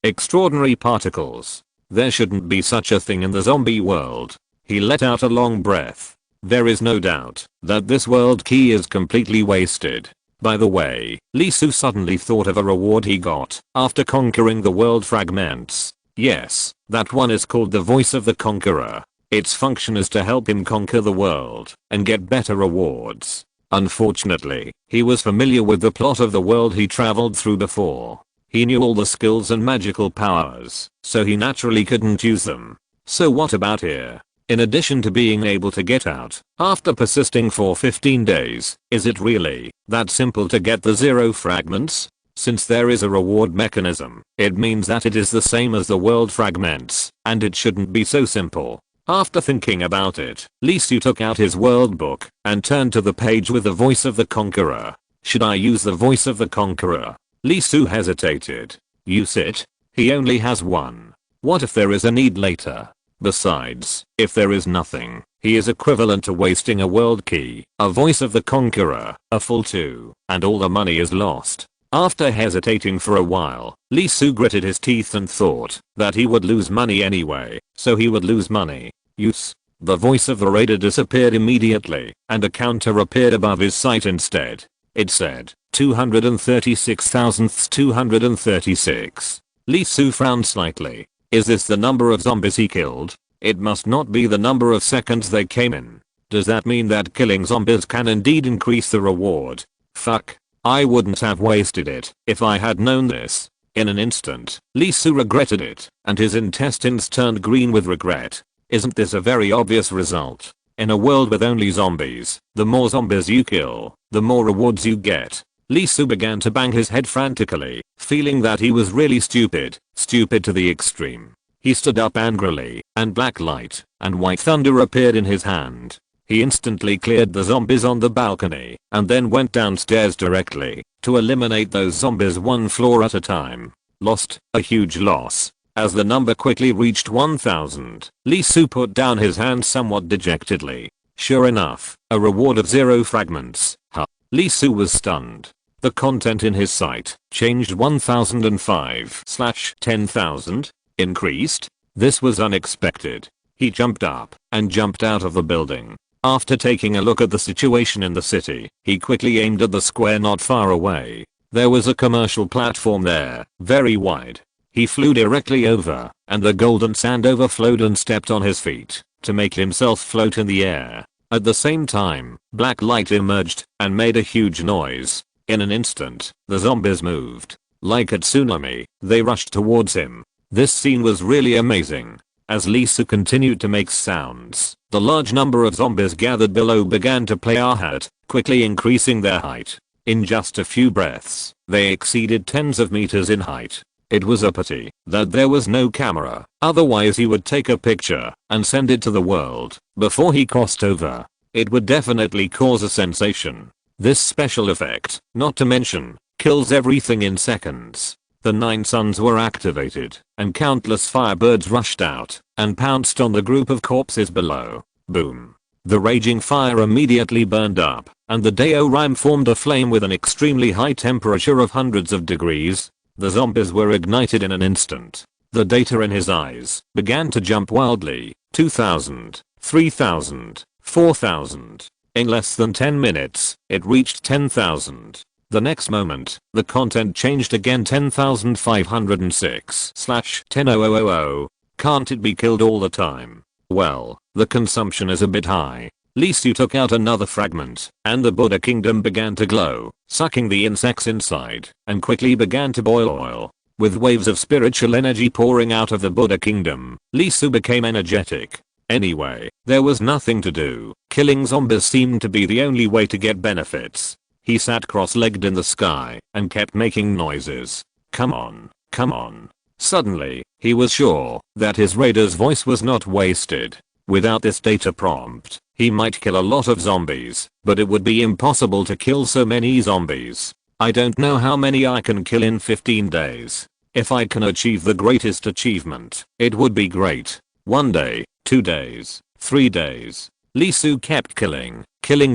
Extraordinary particles. There shouldn't be such a thing in the zombie world. He let out a long breath. There is no doubt that this world key is completely wasted. By the way, Lee Su suddenly thought of a reward he got after conquering the world fragments. Yes, that one is called the Voice of the Conqueror. Its function is to help him conquer the world and get better rewards. Unfortunately, he was familiar with the plot of the world he traveled through before. He knew all the skills and magical powers, so he naturally couldn't use them. So what about here? In addition to being able to get out, after persisting for 15 days, is it really that simple to get the 0 fragments? Since there is a reward mechanism, it means that it is the same as the world fragments, and it shouldn't be so simple. After thinking about it, Lee Su took out his world book and turned to the page with the Voice of the Conqueror. Should I use the Voice of the Conqueror? Lee Su hesitated. Use it? He only has one. What if there is a need later? Besides, if there is nothing, he is equivalent to wasting a world key, a Voice of the Conqueror, a full 2, and all the money is lost. After hesitating for a while, Lee Su gritted his teeth and thought that he would lose money anyway, so he would lose money. Use. The voice of the raider disappeared immediately, and a counter appeared above his sight instead. It said, 236,236. Lee Su frowned slightly. Is this the number of zombies he killed? It must not be the number of seconds they came in. Does that mean that killing zombies can indeed increase the reward? Fuck. I wouldn't have wasted it if I had known this. In an instant, Lee Su regretted it, and his intestines turned green with regret. Isn't this a very obvious result? In a world with only zombies, the more zombies you kill, the more rewards you get. Lee Su began to bang his head frantically, feeling that he was really stupid to the extreme. He stood up angrily, and black light and white thunder appeared in his hand. He instantly cleared the zombies on the balcony, and then went downstairs directly to eliminate those zombies one floor at a time. Lost, a huge loss. As the number quickly reached 1000, Lee Su put down his hands somewhat dejectedly. Sure enough, a reward of 0 fragments. Huh. Lee Su was stunned. The content in his sight changed 1005/10,000. Increased? This was unexpected. He jumped up and jumped out of the building. After taking a look at the situation in the city, he quickly aimed at the square not far away. There was a commercial platform there, very wide. He flew directly over, and the golden sand overflowed and stepped on his feet to make himself float in the air. At the same time, black light emerged and made a huge noise. In an instant, the zombies moved. Like a tsunami, they rushed towards him. This scene was really amazing. As Lee Su continued to make sounds, the large number of zombies gathered below began to play ahead, quickly increasing their height. In just a few breaths, they exceeded tens of meters in height. It was a pity that there was no camera, otherwise he would take a picture and send it to the world before he crossed over. It would definitely cause a sensation. This special effect, not to mention, kills everything in seconds. The 9 suns were activated, and countless firebirds rushed out and pounced on the group of corpses below. Boom. The raging fire immediately burned up, and the diorama formed a flame with an extremely high temperature of hundreds of degrees. The zombies were ignited in an instant. The data in his eyes began to jump wildly. 2000, 3000, 4000. In less than 10 minutes, it reached 10,000. The next moment, the content changed again. 10,506/10,000. Can't it be killed all the time? Well, the consumption is a bit high. Lee Su took out another fragment, and the Buddha kingdom began to glow, sucking the insects inside, and quickly began to boil oil. With waves of spiritual energy pouring out of the Buddha kingdom, Lee Su became energetic. Anyway, there was nothing to do. Killing zombies seemed to be the only way to get benefits. He sat cross-legged in the sky and kept making noises. Come on, come on. Suddenly, he was sure that his raider's voice was not wasted. Without this data prompt, he might kill a lot of zombies, but it would be impossible to kill so many zombies. I don't know how many I can kill in 15 days. If I can achieve the greatest achievement, it would be great. 1 day, 2 days, 3 days. Lee Su kept killing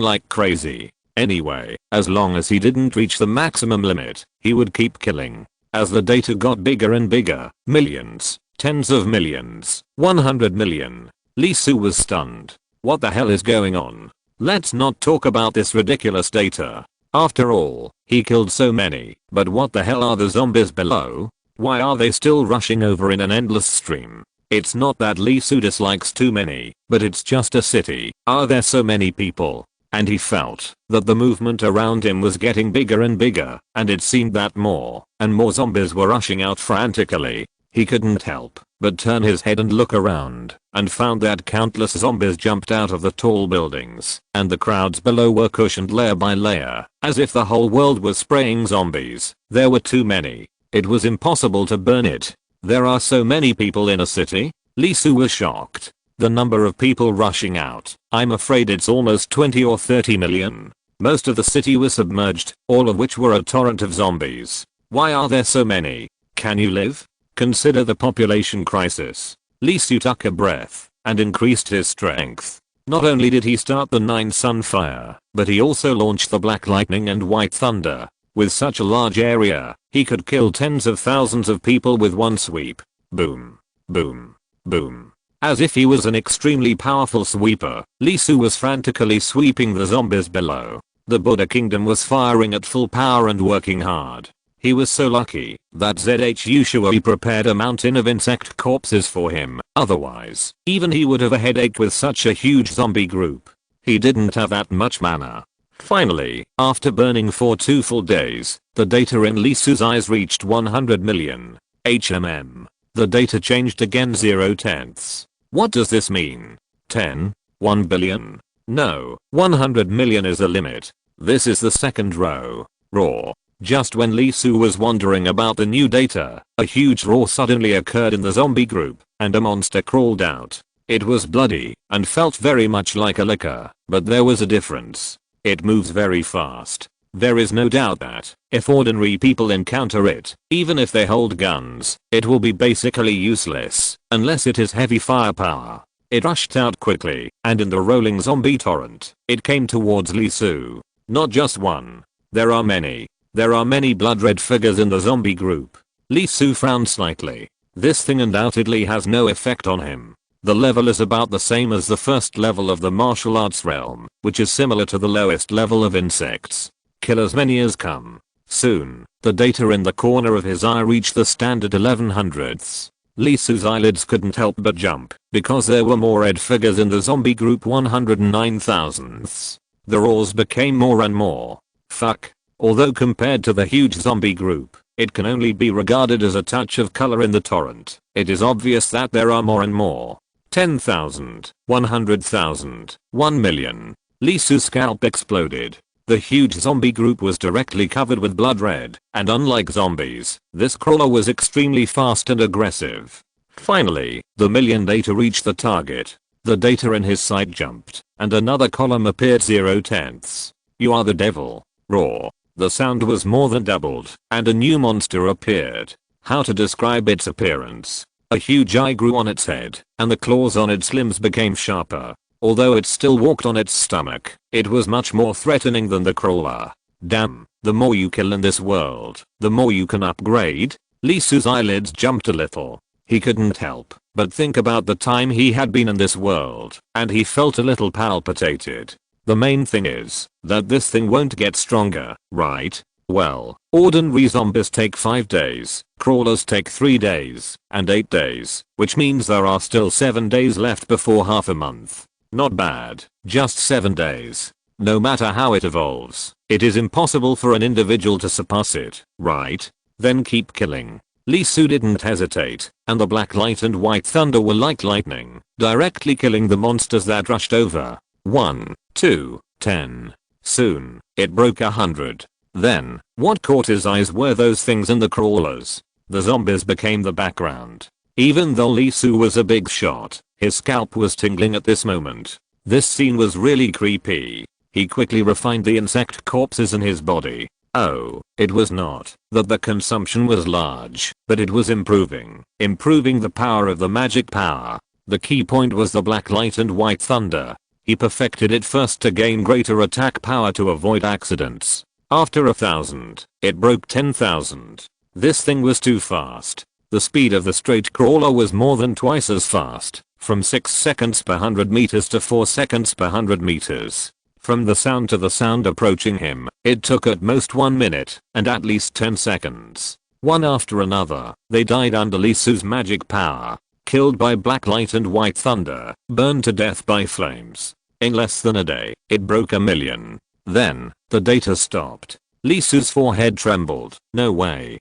like crazy. Anyway, as long as he didn't reach the maximum limit, he would keep killing. As the data got bigger and bigger, millions, tens of millions, 100 million. Lee Su was stunned. What the hell is going on? Let's not talk about this ridiculous data. After all, he killed so many, but what the hell are the zombies below? Why are they still rushing over in an endless stream? It's not that Lee Su dislikes too many, but it's just a city. Are there so many people? And he felt that the movement around him was getting bigger and bigger, and it seemed that more and more zombies were rushing out frantically. He couldn't help but turn his head and look around, and found that countless zombies jumped out of the tall buildings, and the crowds below were cushioned layer by layer, as if the whole world was spraying zombies. There were too many. It was impossible to burn it. There are so many people in a city? Lee Su was shocked. The number of people rushing out, I'm afraid it's almost 20 or 30 million. Most of the city was submerged, all of which were a torrent of zombies. Why are there so many? Can you live? Consider the population crisis. Lee Su took a breath and increased his strength. Not only did he start the 9 sun fire, but he also launched the black lightning and white thunder. With such a large area, he could kill tens of thousands of people with one sweep. Boom. Boom. Boom. As if he was an extremely powerful sweeper, Lee Su was frantically sweeping the zombies below. The Buddha Kingdom was firing at full power and working hard. He was so lucky that ZHU Shui prepared a mountain of insect corpses for him, otherwise, even he would have a headache with such a huge zombie group. He didn't have that much mana. Finally, after burning for 2 full days, the data in Lee Su's eyes reached 100 million HMM. The data changed again 0/10. What does this mean? 10? 1 billion? No, 100 million is the limit. This is the second row. Roar. Just when Lee Su was wondering about the new data, a huge roar suddenly occurred in the zombie group, and a monster crawled out. It was bloody, and felt very much like a licker, but there was a difference. It moves very fast. There is no doubt that, if ordinary people encounter it, even if they hold guns, it will be basically useless, unless it is heavy firepower. It rushed out quickly, and in the rolling zombie torrent, it came towards Lee Su. Not just one. There are many. There are many blood red figures in the zombie group. Lee Su frowned slightly. This thing undoubtedly has no effect on him. The level is about the same as the first level of the martial arts realm, which is similar to the lowest level of insects. Kill as many as come. Soon, the data in the corner of his eye reached the standard 1100ths. Lee Su's eyelids couldn't help but jump, because there were more red figures in the zombie group 109,000ths. The roars became more and more. Fuck. Although compared to the huge zombie group, it can only be regarded as a touch of color in the torrent, it is obvious that there are more and more. 10,000, 100,000, 1 million. Lee Su's scalp exploded. The huge zombie group was directly covered with blood red, and unlike zombies, this crawler was extremely fast and aggressive. Finally, the million data reached the target. The data in his sight jumped, and another column appeared 0/10. You are the devil. Roar. The sound was more than doubled, and a new monster appeared. How to describe its appearance? A huge eye grew on its head, and the claws on its limbs became sharper. Although it still walked on its stomach, it was much more threatening than the crawler. Damn, the more you kill in this world, the more you can upgrade. Lee Su's eyelids jumped a little. He couldn't help but think about the time he had been in this world, and he felt a little palpitated. The main thing is that this thing won't get stronger, right? Well, ordinary zombies take 5 days, crawlers take 3 days, and 8 days, which means there are still 7 days left before half a month. Not bad, just 7 days. No matter how it evolves, it is impossible for an individual to surpass it, right? Then keep killing. Lee Su didn't hesitate, and the black light and white thunder were like lightning, directly killing the monsters that rushed over. 1, 2, 10. Soon, it broke 100. Then, what caught his eyes were those things in the crawlers. The zombies became the background. Even though Lee Su was a big shot, his scalp was tingling at this moment. This scene was really creepy. He quickly refined the insect corpses in his body. Oh, it was not that the consumption was large, but it was improving the power of the magic power. The key point was the black light and white thunder. He perfected it first to gain greater attack power to avoid accidents. After 1,000, it broke 10,000. This thing was too fast. The speed of the straight crawler was more than twice as fast, from 6 seconds per 100 meters to 4 seconds per 100 meters. From the sound to the sound approaching him, it took at most 1 minute, and at least 10 seconds. One after another, they died under Lee Su's magic power. Killed by black light and white thunder, burned to death by flames. In less than a day, it broke 1 million. Then, the data stopped. Lee Su's forehead trembled. No way.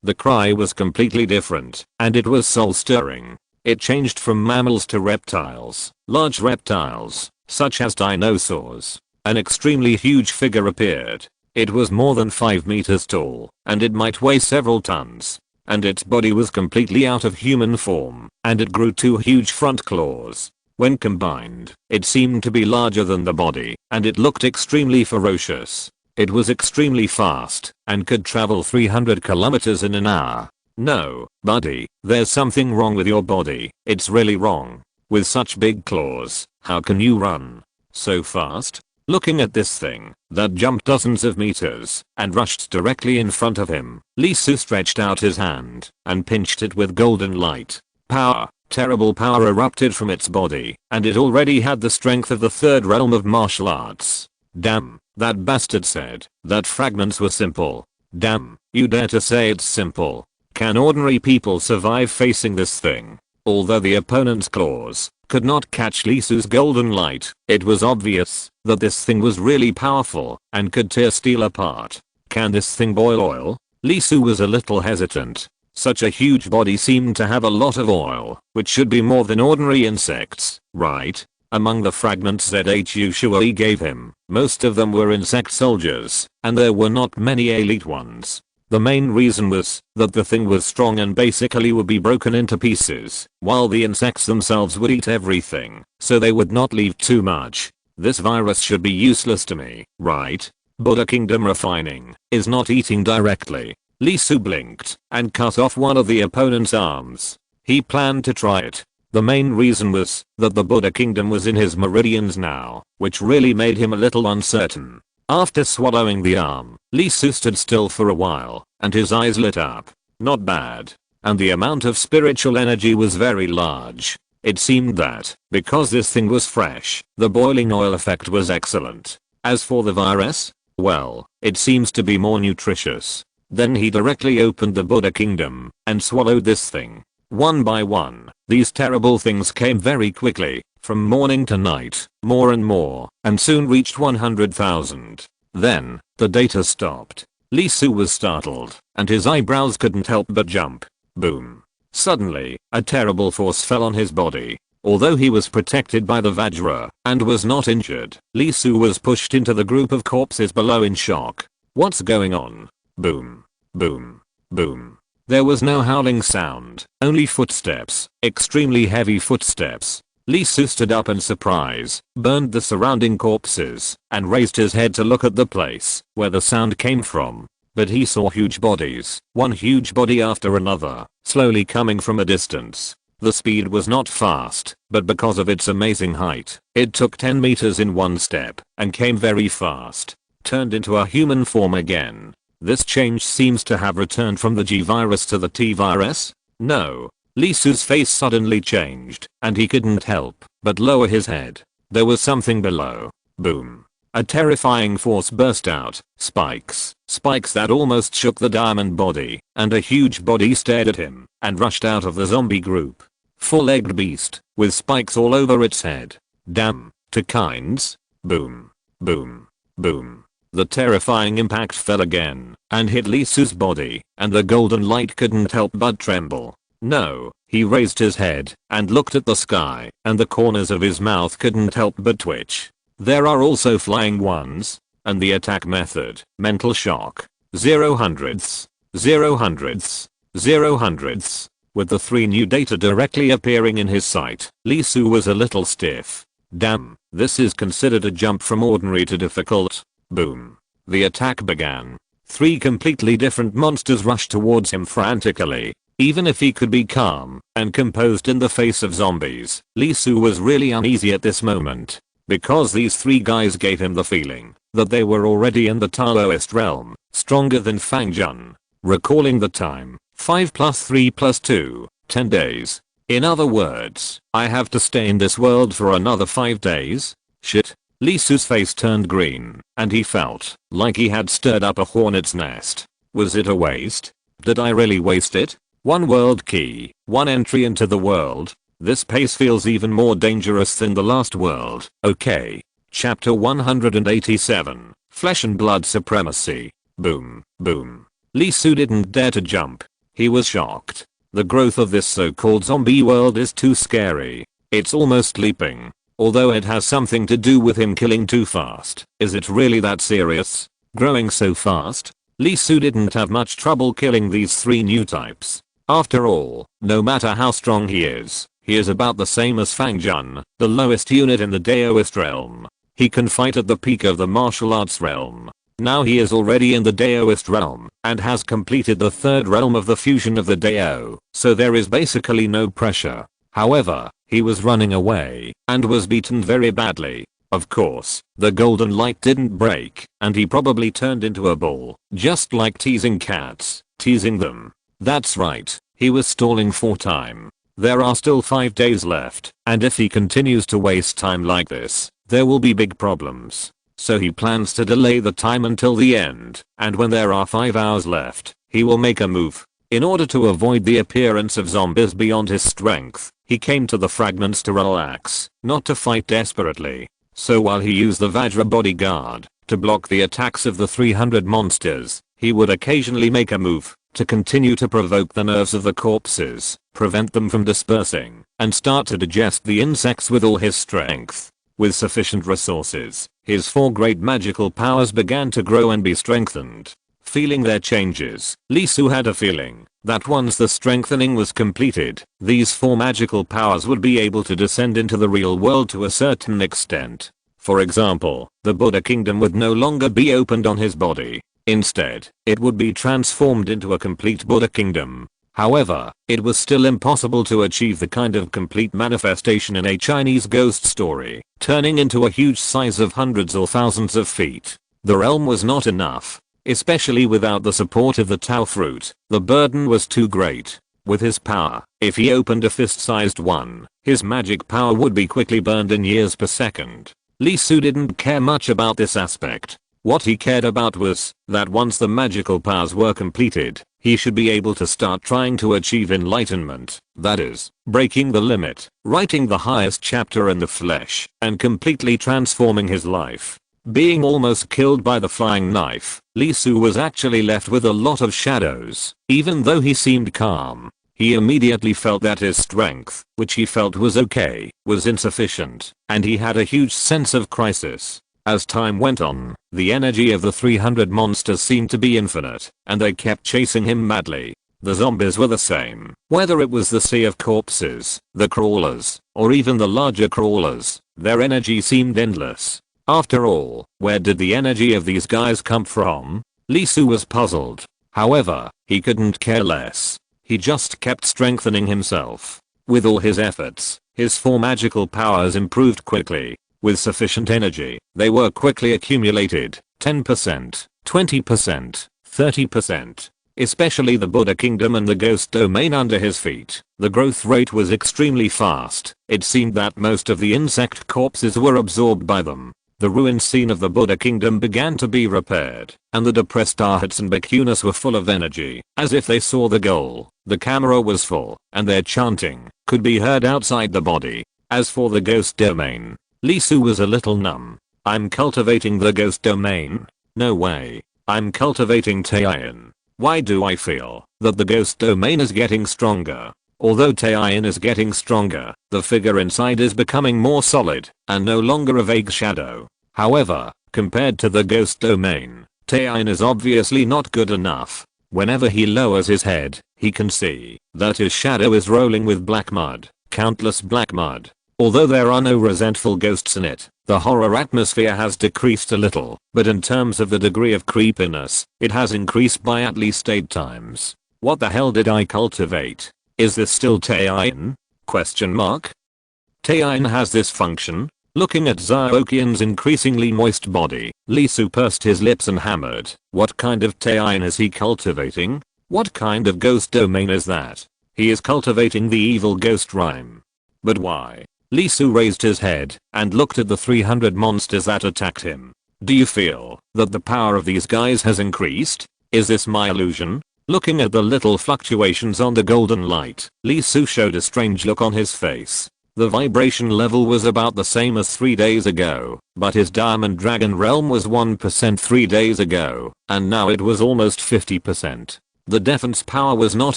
The cry was completely different, and it was soul-stirring. It changed from mammals to reptiles. Large reptiles, such as dinosaurs. An extremely huge figure appeared. It was more than 5 meters tall, and it might weigh several tons. And its body was completely out of human form, and it grew 2 huge front claws. When combined, it seemed to be larger than the body, and it looked extremely ferocious. It was extremely fast, and could travel 300 kilometers in an hour. No, buddy, there's something wrong with your body. It's really wrong. With such big claws, how can you run so fast? Looking at this thing that jumped dozens of meters and rushed directly in front of him, Lee Su stretched out his hand and pinched it with golden light. Power, terrible power erupted from its body, and it already had the strength of the third realm of martial arts. Damn, that bastard said that fragments were simple. Damn, you dare to say it's simple. Can ordinary people survive facing this thing? Although the opponent's claws could not catch Lee Su's golden light, it was obvious that this thing was really powerful and could tear steel apart. Can this thing boil oil? Lee Su was a little hesitant. Such a huge body seemed to have a lot of oil, which should be more than ordinary insects, right? Among the fragments Zhu Shuai gave him, most of them were insect soldiers, and there were not many elite ones. The main reason was that the thing was strong and basically would be broken into pieces, while the insects themselves would eat everything, so they would not leave too much. This virus should be useless to me, right? Buddha Kingdom refining is not eating directly. Lee Su blinked and cut off one of the opponent's arms. He planned to try it. The main reason was that the Buddha Kingdom was in his meridians now, which really made him a little uncertain. After swallowing the arm, Lee Su stood still for a while, and his eyes lit up. Not bad. And the amount of spiritual energy was very large. It seemed that, because this thing was fresh, the boiling oil effect was excellent. As for the virus, well, it seems to be more nutritious. Then he directly opened the Buddha Kingdom and swallowed this thing. One by one, these terrible things came very quickly, from morning to night, more and more, and soon reached 100,000. Then, the data stopped. Lee Su was startled, and his eyebrows couldn't help but jump. Boom. Suddenly, a terrible force fell on his body. Although he was protected by the Vajra and was not injured, Lee Su was pushed into the group of corpses below in shock. What's going on? Boom. Boom. Boom. There was no howling sound, only footsteps, extremely heavy footsteps. Lee Su stood up in surprise, burned the surrounding corpses, and raised his head to look at the place where the sound came from. But he saw huge bodies, one huge body after another, slowly coming from a distance. The speed was not fast, but because of its amazing height, it took 10 meters in one step, and came very fast. Turned into a human form again. This change seems to have returned from the G virus to the T virus? No. Lee Su's face suddenly changed, and he couldn't help but lower his head. There was something below. Boom. A terrifying force burst out. Spikes. Spikes that almost shook the diamond body, and a huge body stared at him and rushed out of the zombie group. Four-legged beast, with spikes all over its head. Damn. Two kinds. Boom. Boom. Boom. The terrifying impact fell again and hit Lee Su's body, and the golden light couldn't help but tremble. No, he raised his head and looked at the sky, and the corners of his mouth couldn't help but twitch. There are also flying ones. And the attack method, mental shock. 0 hundredths. 0 hundredths. 0 hundredths. With the 3 new data directly appearing in his sight, Lee Su was a little stiff. Damn, this is considered a jump from ordinary to difficult. Boom. The attack began. 3 completely different monsters rushed towards him frantically. Even if he could be calm and composed in the face of zombies, Lee Su was really uneasy at this moment. Because these 3 guys gave him the feeling that they were already in the Taoist realm, stronger than Fang Jun. Recalling the time, 5 plus 3 plus 2, 10 days. In other words, I have to stay in this world for another 5 days? Shit. Lee Su's face turned green, and he felt like he had stirred up a hornet's nest. Was it a waste? Did I really waste it? 1 world key, 1 entry into the world. This pace feels even more dangerous than the last world. Okay. Chapter 187. Flesh and Blood Supremacy. Boom. Boom. Lee Su didn't dare to jump. He was shocked. The growth of this so-called zombie world is too scary. It's almost leaping. Although it has something to do with him killing too fast. Is it really that serious? Growing so fast? Lee Su didn't have much trouble killing these 3 new types. After all, no matter how strong he is about the same as Fang Jun, the lowest unit in the Daoist realm. He can fight at the peak of the martial arts realm. Now he is already in the Daoist realm and has completed the 3rd realm of the fusion of the Dao, so there is basically no pressure. However, he was running away and was beaten very badly. Of course, the golden light didn't break, and he probably turned into a ball, just like teasing cats, teasing them. That's right, he was stalling for time. There are still 5 days left, and if he continues to waste time like this, there will be big problems. So he plans to delay the time until the end, and when there are 5 hours left, he will make a move. In order to avoid the appearance of zombies beyond his strength, he came to the fragments to relax, not to fight desperately. So while he used the Vajra bodyguard to block the attacks of the 300 monsters, he would occasionally make a move to continue to provoke the nerves of the corpses, prevent them from dispersing, and start to digest the insects with all his strength. With sufficient resources, his 4 great magical powers began to grow and be strengthened. Feeling their changes, Lee Su had a feeling that once the strengthening was completed, these 4 magical powers would be able to descend into the real world to a certain extent. For example, the Buddha kingdom would no longer be opened on his body. Instead, it would be transformed into a complete Buddha kingdom. However, it was still impossible to achieve the kind of complete manifestation in a Chinese ghost story, turning into a huge size of hundreds or thousands of feet. The realm was not enough. Especially without the support of the Tao fruit, the burden was too great. With his power, if he opened a fist-sized one, his magic power would be quickly burned in years per second. Lee Su didn't care much about this aspect. What he cared about was that once the magical powers were completed, he should be able to start trying to achieve enlightenment, that is, breaking the limit, writing the highest chapter in the flesh, and completely transforming his life. Being almost killed by the flying knife, Lee Su was actually left with a lot of shadows. Even though he seemed calm, he immediately felt that his strength, which he felt was okay, was insufficient, and he had a huge sense of crisis. As time went on, the energy of the 300 monsters seemed to be infinite, and they kept chasing him madly. The zombies were the same, whether it was the sea of corpses, the crawlers, or even the larger crawlers, their energy seemed endless. After all, where did the energy of these guys come from? Lee Su was puzzled. However, he couldn't care less. He just kept strengthening himself. With all his efforts, his 4 magical powers improved quickly. With sufficient energy, they were quickly accumulated. 10%, 20%, 30%. Especially the Buddha kingdom and the ghost domain under his feet. The growth rate was extremely fast. It seemed that most of the insect corpses were absorbed by them. The ruined scene of the Buddha kingdom began to be repaired, and the depressed Arhats and Bhikkhunis were full of energy, as if they saw the goal. The camera was full, and their chanting could be heard outside the body. As for the ghost domain, Lee Su was a little numb. I'm cultivating the ghost domain? No way. I'm cultivating Taiyin. Why do I feel that the ghost domain is getting stronger? Although Taiyin is getting stronger, the figure inside is becoming more solid and no longer a vague shadow. However, compared to the ghost domain, Taiyin is obviously not good enough. Whenever he lowers his head, he can see that his shadow is rolling with black mud, countless black mud. Although there are no resentful ghosts in it, the horror atmosphere has decreased a little, but in terms of the degree of creepiness, it has increased by at least 8 times. What the hell did I cultivate? Is this still Taiyin? Taiyin has this function. Looking at Xiaoqian's increasingly moist body, Lee Su pursed his lips and hammered. What kind of Taiyin is he cultivating? What kind of ghost domain is that? He is cultivating the evil ghost rhyme. But why? Lee Su raised his head and looked at the 300 monsters that attacked him. Do you feel that the power of these guys has increased? Is this my illusion? Looking at the little fluctuations on the golden light, Lee Su showed a strange look on his face. The vibration level was about the same as 3 days ago, but his diamond dragon realm was 1% 3 days ago, and now it was almost 50%. The defense power was not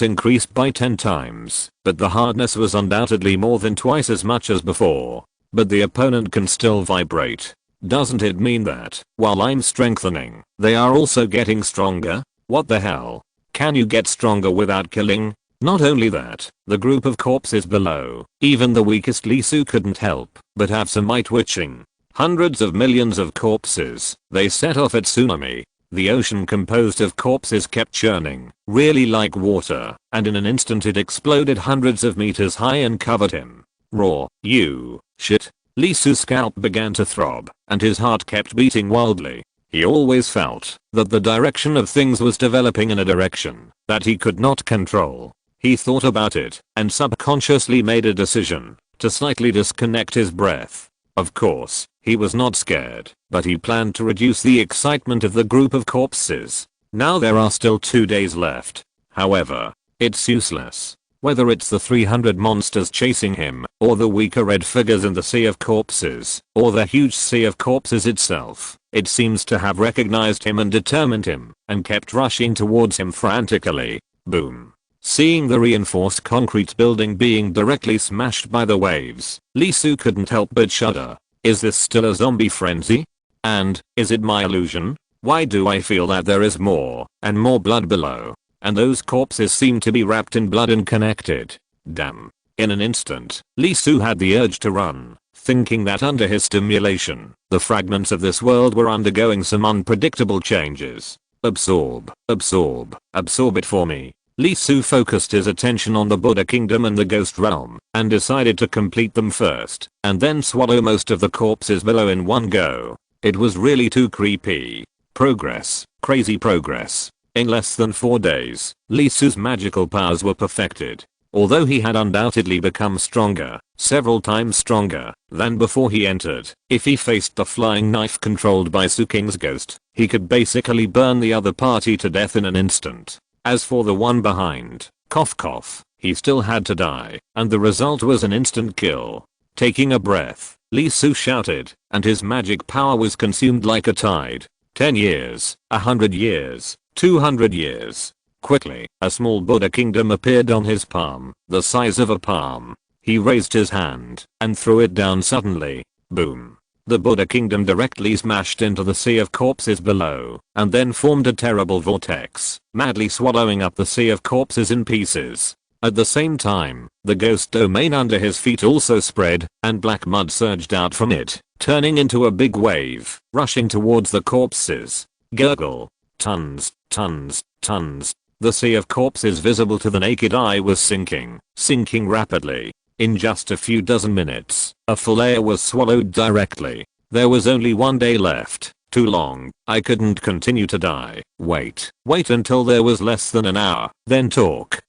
increased by 10 times, but the hardness was undoubtedly more than twice as much as before. But the opponent can still vibrate. Doesn't it mean that, while I'm strengthening, they are also getting stronger? What the hell? Can you get stronger without killing? Not only that, the group of corpses below, even the weakest Lee Su couldn't help but have some eye-twitching. Hundreds of millions of corpses, they set off a tsunami. The ocean composed of corpses kept churning, really like water, and in an instant it exploded hundreds of meters high and covered him. Raw, you, shit. Lee Su's scalp began to throb, and his heart kept beating wildly. He always felt that the direction of things was developing in a direction that he could not control. He thought about it, and subconsciously made a decision to slightly disconnect his breath. Of course, he was not scared, but he planned to reduce the excitement of the group of corpses. Now there are still 2 days left. However, it's useless. Whether it's the 300 monsters chasing him, or the weaker red figures in the sea of corpses, or the huge sea of corpses itself, it seems to have recognized him and determined him, and kept rushing towards him frantically. Boom. Seeing the reinforced concrete building being directly smashed by the waves, Lee Su couldn't help but shudder. Is this still a zombie frenzy? And, is it my illusion? Why do I feel that there is more, and more blood below? And those corpses seem to be wrapped in blood and connected. Damn. In an instant, Lee Su had the urge to run, thinking that under his stimulation, the fragments of this world were undergoing some unpredictable changes. Absorb, absorb, absorb it for me. Lee Su focused his attention on the Buddha Kingdom and the Ghost Realm, and decided to complete them first, and then swallow most of the corpses below in one go. It was really too creepy. Progress, crazy progress. In less than 4 days, Lee Su's magical powers were perfected. Although he had undoubtedly become stronger, several times stronger, than before he entered, if he faced the flying knife controlled by Su King's ghost, he could basically burn the other party to death in an instant. As for the one behind, cough cough, he still had to die, and the result was an instant kill. Taking a breath, Lee Su shouted, and his magic power was consumed like a tide. 10 years, 100 years, 200 years. Quickly, a small Buddha kingdom appeared on his palm, the size of a palm. He raised his hand, and threw it down suddenly. Boom. The Buddha kingdom directly smashed into the sea of corpses below, and then formed a terrible vortex, madly swallowing up the sea of corpses in pieces. At the same time, the ghost domain under his feet also spread, and black mud surged out from it, turning into a big wave, rushing towards the corpses. Gurgle. Tons, tons, tons. The sea of corpses visible to the naked eye was sinking rapidly. In just a few dozen minutes, a full layer was swallowed directly. There was only 1 day left. Too long. I couldn't continue to die. Wait until there was less than an hour, then talk.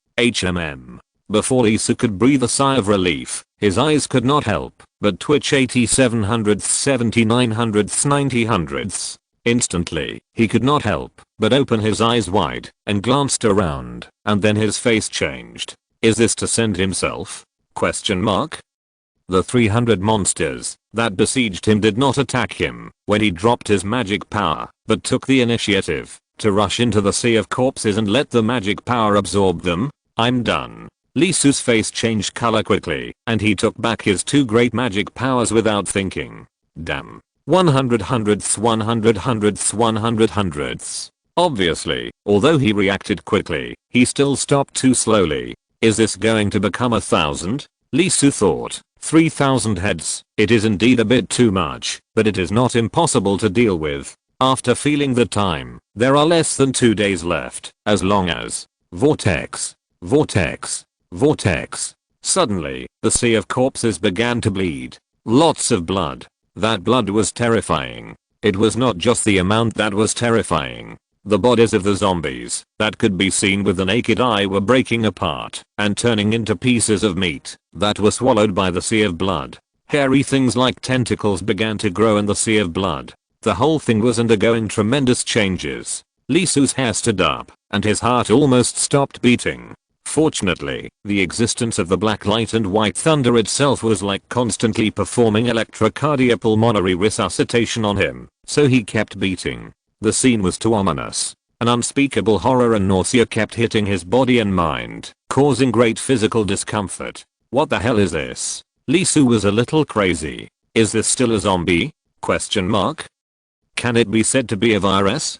Before Lee Su could breathe a sigh of relief, his eyes could not help but twitch 8700ths, 7900ths, 9000ths. Instantly, he could not help but open his eyes wide and glanced around, and then his face changed. Is this to send himself? The 300 monsters that besieged him did not attack him when he dropped his magic power, but took the initiative to rush into the sea of corpses and let the magic power absorb them. I'm done. Lee Su's face changed color quickly, and he took back his 2 great magic powers without thinking. Damn. 100 hundredths, 100 hundredths, 100 hundredths. Obviously, although he reacted quickly, he still stopped too slowly. Is this going to become 1,000? Lee Su thought. 3,000 heads. It is indeed a bit too much, but it is not impossible to deal with. After feeling the time, there are less than 2 days left, as long as vortex, vortex, vortex. Suddenly, the sea of corpses began to bleed. Lots of blood. That blood was terrifying. It was not just the amount that was terrifying. The bodies of the zombies that could be seen with the naked eye were breaking apart and turning into pieces of meat that were swallowed by the sea of blood. Hairy things like tentacles began to grow in the sea of blood. The whole thing was undergoing tremendous changes. Lee Su's hair stood up, and his heart almost stopped beating. Fortunately, the existence of the black light and white thunder itself was like constantly performing electrocardiopulmonary resuscitation on him, so he kept beating. The scene was too ominous. An unspeakable horror and nausea kept hitting his body and mind, causing great physical discomfort. What the hell is this? Lee Su was a little crazy. Is this still a zombie? Can it be said to be a virus?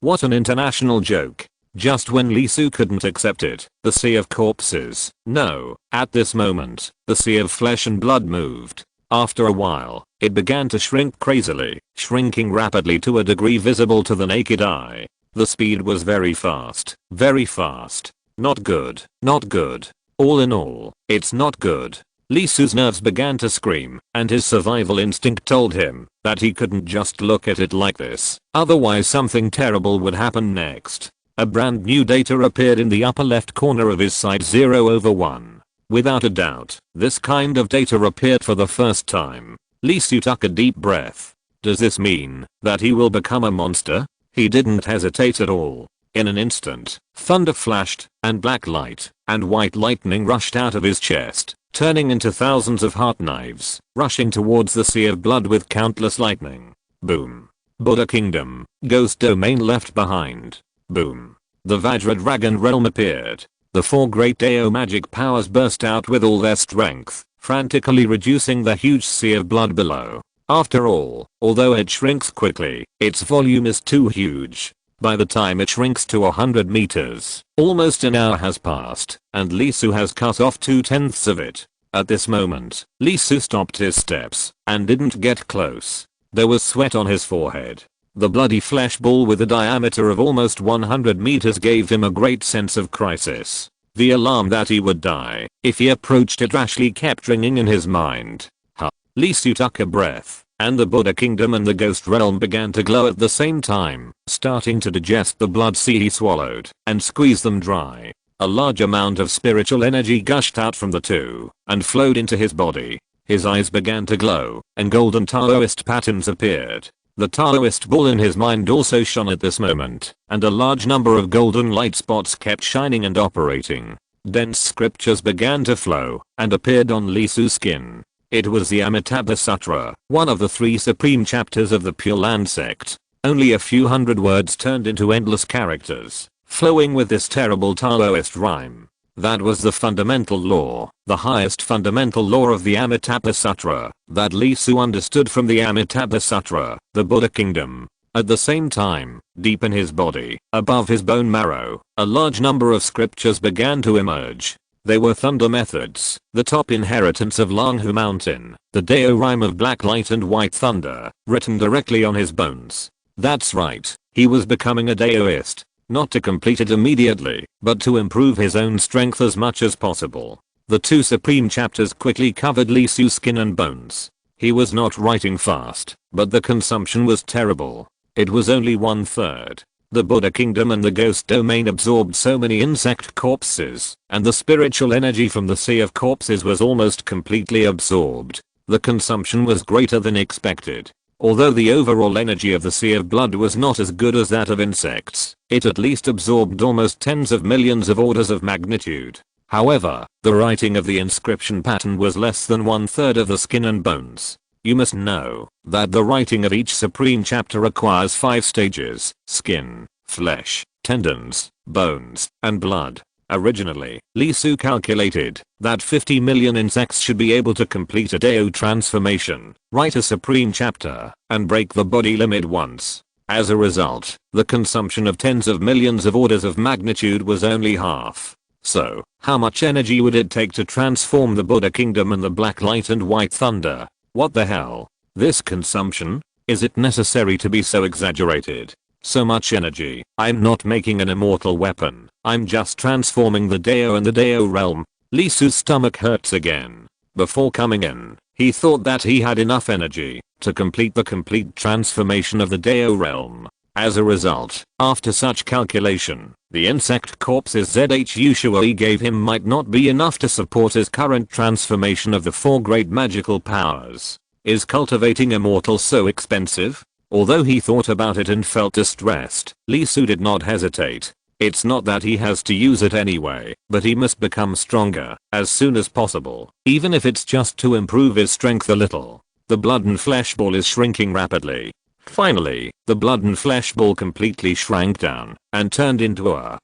What an international joke. Just when Lee Su couldn't accept it, the sea of corpses. No, at this moment, the sea of flesh and blood moved. After a while, it began to shrink crazily, shrinking rapidly to a degree visible to the naked eye. The speed was very fast, very fast. Not good, not good. All in all, it's not good. Lee Su's nerves began to scream, and his survival instinct told him that he couldn't just look at it like this, otherwise something terrible would happen next. A brand new data appeared in the upper left corner of his sight, 0/1. Without a doubt, this kind of data appeared for the first time. Lee Su took a deep breath. Does this mean that he will become a monster? He didn't hesitate at all. In an instant, thunder flashed, and black light and white lightning rushed out of his chest, turning into thousands of heart knives, rushing towards the sea of blood with countless lightning. Boom. Buddha Kingdom, Ghost Domain left behind. Boom. The Vajra Dragon Realm appeared. The 4 great Dao magic powers burst out with all their strength, frantically reducing the huge sea of blood below. After all, although it shrinks quickly, its volume is too huge. By the time it shrinks to 100 meters, almost an hour has passed, and Lee Su has cut off 2/10 of it. At this moment, Lee Su stopped his steps and didn't get close. There was sweat on his forehead. The bloody flesh ball with a diameter of almost 100 meters gave him a great sense of crisis. The alarm that he would die if he approached it rashly kept ringing in his mind. Lee Su took a breath, and the Buddha Kingdom and the Ghost Realm began to glow at the same time, starting to digest the blood sea he swallowed and squeeze them dry. A large amount of spiritual energy gushed out from the two and flowed into his body. His eyes began to glow, and golden Taoist patterns appeared. The Taoist ball in his mind also shone at this moment, and a large number of golden light spots kept shining and operating. Dense scriptures began to flow and appeared on Lee Su's skin. It was the Amitabha Sutra, one of the 3 supreme chapters of the Pure Land sect. Only a few hundred words turned into endless characters, flowing with this terrible Taoist rhyme. That was the fundamental law, the highest fundamental law of the Amitabha Sutra, that Lee Su understood from the Amitabha Sutra, the Buddha Kingdom. At the same time, deep in his body, above his bone marrow, a large number of scriptures began to emerge. They were thunder methods, the top inheritance of Langhu Mountain, the Dao rhyme of black light and white thunder, written directly on his bones. That's right, he was becoming a Daoist, not to complete it immediately, but to improve his own strength as much as possible. The 2 supreme chapters quickly covered Lee Su's skin and bones. He was not writing fast, but the consumption was terrible. It was only 1/3. The Buddha Kingdom and the Ghost Domain absorbed so many insect corpses, and the spiritual energy from the sea of corpses was almost completely absorbed. The consumption was greater than expected. Although the overall energy of the sea of blood was not as good as that of insects, it at least absorbed almost tens of millions of orders of magnitude. However, the writing of the inscription pattern was less than 1/3 of the skin and bones. You must know that the writing of each supreme chapter requires 5 stages: skin, flesh, tendons, bones, and blood. Originally, Lee Su calculated that 50 million insects should be able to complete a Dao transformation, write a supreme chapter, and break the body limit once. As a result, the consumption of tens of millions of orders of magnitude was only half. So, how much energy would it take to transform the Buddha Kingdom and the black light and white thunder? What the hell? This consumption? Is it necessary to be so exaggerated? So much energy. I'm not making an immortal weapon. I'm just transforming the Dao and the Dao realm. Lee Su's stomach hurts again. Before coming in, he thought that he had enough energy to complete the complete transformation of the Dao realm. As a result, after such calculation, the insect corpses ZH usually gave him might not be enough to support his current transformation of the 4 great magical powers. Is cultivating immortal so expensive? Although he thought about it and felt distressed, Lee Su did not hesitate. It's not that he has to use it anyway, but he must become stronger as soon as possible, even if it's just to improve his strength a little. The blood and flesh ball is shrinking rapidly. Finally, the blood and flesh ball completely shrank down and turned into a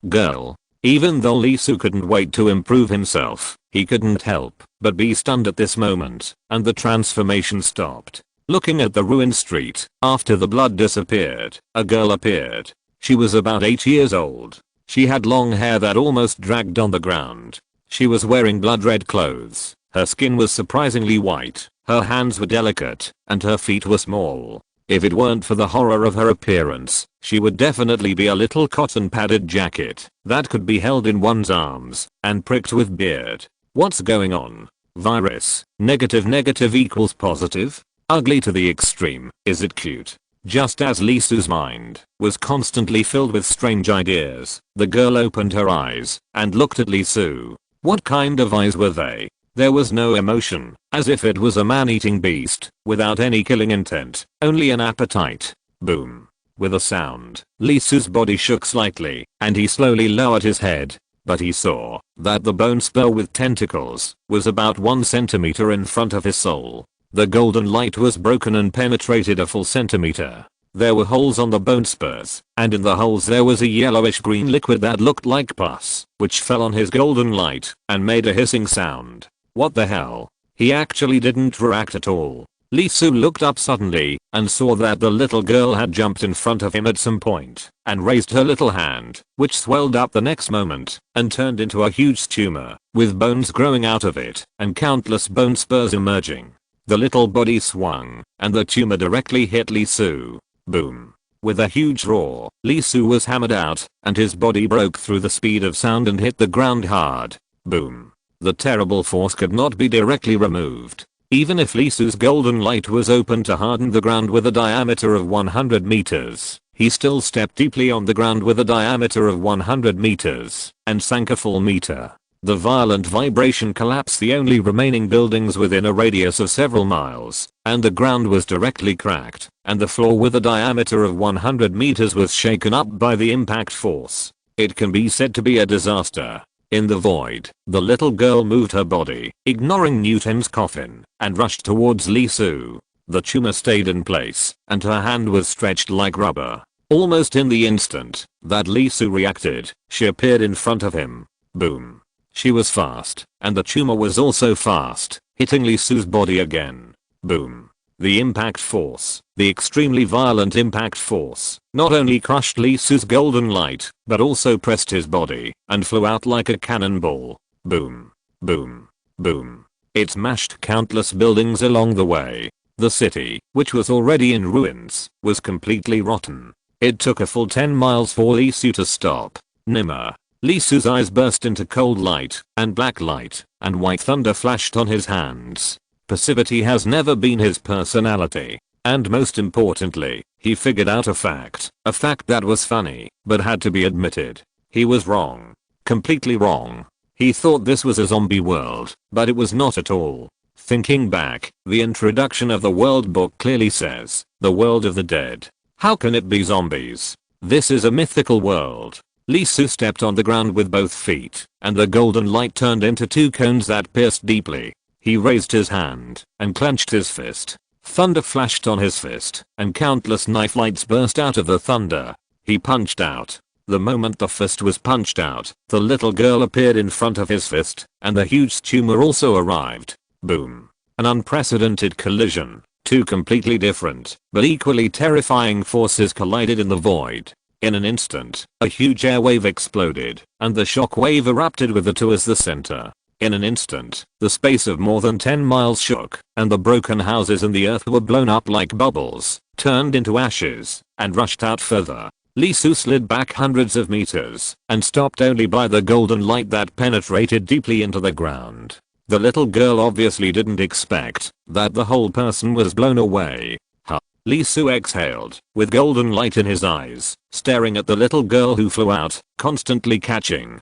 girl. Even though Lee Su couldn't wait to improve himself, he couldn't help but be stunned at this moment, and the transformation stopped. Looking at the ruined street, after the blood disappeared, a girl appeared. She was about 8 years old. She had long hair that almost dragged on the ground. She was wearing blood red clothes. Her skin was surprisingly white, her hands were delicate, and her feet were small. If it weren't for the horror of her appearance, she would definitely be a little cotton padded jacket that could be held in one's arms and pricked with beard. What's going on? Virus. Negative equals positive. Ugly to the extreme. Is it cute? Just as Lisu's mind was constantly filled with strange ideas, the girl opened her eyes and looked at Lisu. What kind of eyes were they? There was no emotion, as if it was a man-eating beast, without any killing intent, only an appetite. Boom. With a sound, Lisu's body shook slightly, and he slowly lowered his head. But he saw that the bone spur with tentacles was about 1 centimeter in front of his soul. The golden light was broken and penetrated a full centimeter. There were holes on the bone spurs, and in the holes there was a yellowish green liquid that looked like pus, which fell on his golden light and made a hissing sound. What the hell? He actually didn't react at all. Lisu looked up suddenly and saw that the little girl had jumped in front of him at some point and raised her little hand, which swelled up the next moment and turned into a huge tumor with bones growing out of it and countless bone spurs emerging. The little body swung and the tumor directly hit Lisu. Boom. With a huge roar, Lisu was hammered out and his body broke through the speed of sound and hit the ground hard. Boom. The terrible force could not be directly removed. Even if Lisu's golden light was open to harden the ground with a diameter of 100 meters, he still stepped deeply on the ground with a diameter of 100 meters and sank a full meter. The violent vibration collapsed the only remaining buildings within a radius of several miles, and the ground was directly cracked, and the floor with a diameter of 100 meters was shaken up by the impact force. It can be said to be a disaster. In the void, the little girl moved her body, ignoring Newton's coffin, and rushed towards Lisu. The tumor stayed in place, and her hand was stretched like rubber. Almost in the instant that Lisu reacted, she appeared in front of him. Boom. She was fast, and the tumor was also fast, hitting Lisu's body again. Boom. The impact force, the extremely violent impact force, not only crushed Lisu's golden light, but also pressed his body and flew out like a cannonball. Boom. Boom. Boom. It smashed countless buildings along the way. The city, which was already in ruins, was completely rotten. It took a full 10 miles for Lisu to stop. Nimmer. Lisu's eyes burst into cold light, and black light, and white thunder flashed on his hands. Passivity has never been his personality. And most importantly, he figured out a fact that was funny, but had to be admitted. He was wrong. Completely wrong. He thought this was a zombie world, but it was not at all. Thinking back, the introduction of the world book clearly says, the world of the dead. How can it be zombies? This is a mythical world. Lisu stepped on the ground with both feet, and the golden light turned into 2 cones that pierced deeply. He raised his hand and clenched his fist. Thunder flashed on his fist, and countless knife lights burst out of the thunder. He punched out. The moment the fist was punched out, the little girl appeared in front of his fist, and the huge tumor also arrived. Boom. An unprecedented collision. 2 completely different, but equally terrifying forces collided in the void. In an instant, a huge airwave exploded, and the shock wave erupted with the 2 as the center. In an instant, the space of more than 10 miles shook, and the broken houses in the earth were blown up like bubbles, turned into ashes, and rushed out further. Lisu slid back hundreds of meters, and stopped only by the golden light that penetrated deeply into the ground. The little girl obviously didn't expect that the whole person was blown away. Lisu exhaled, with golden light in his eyes, staring at the little girl who flew out, constantly catching.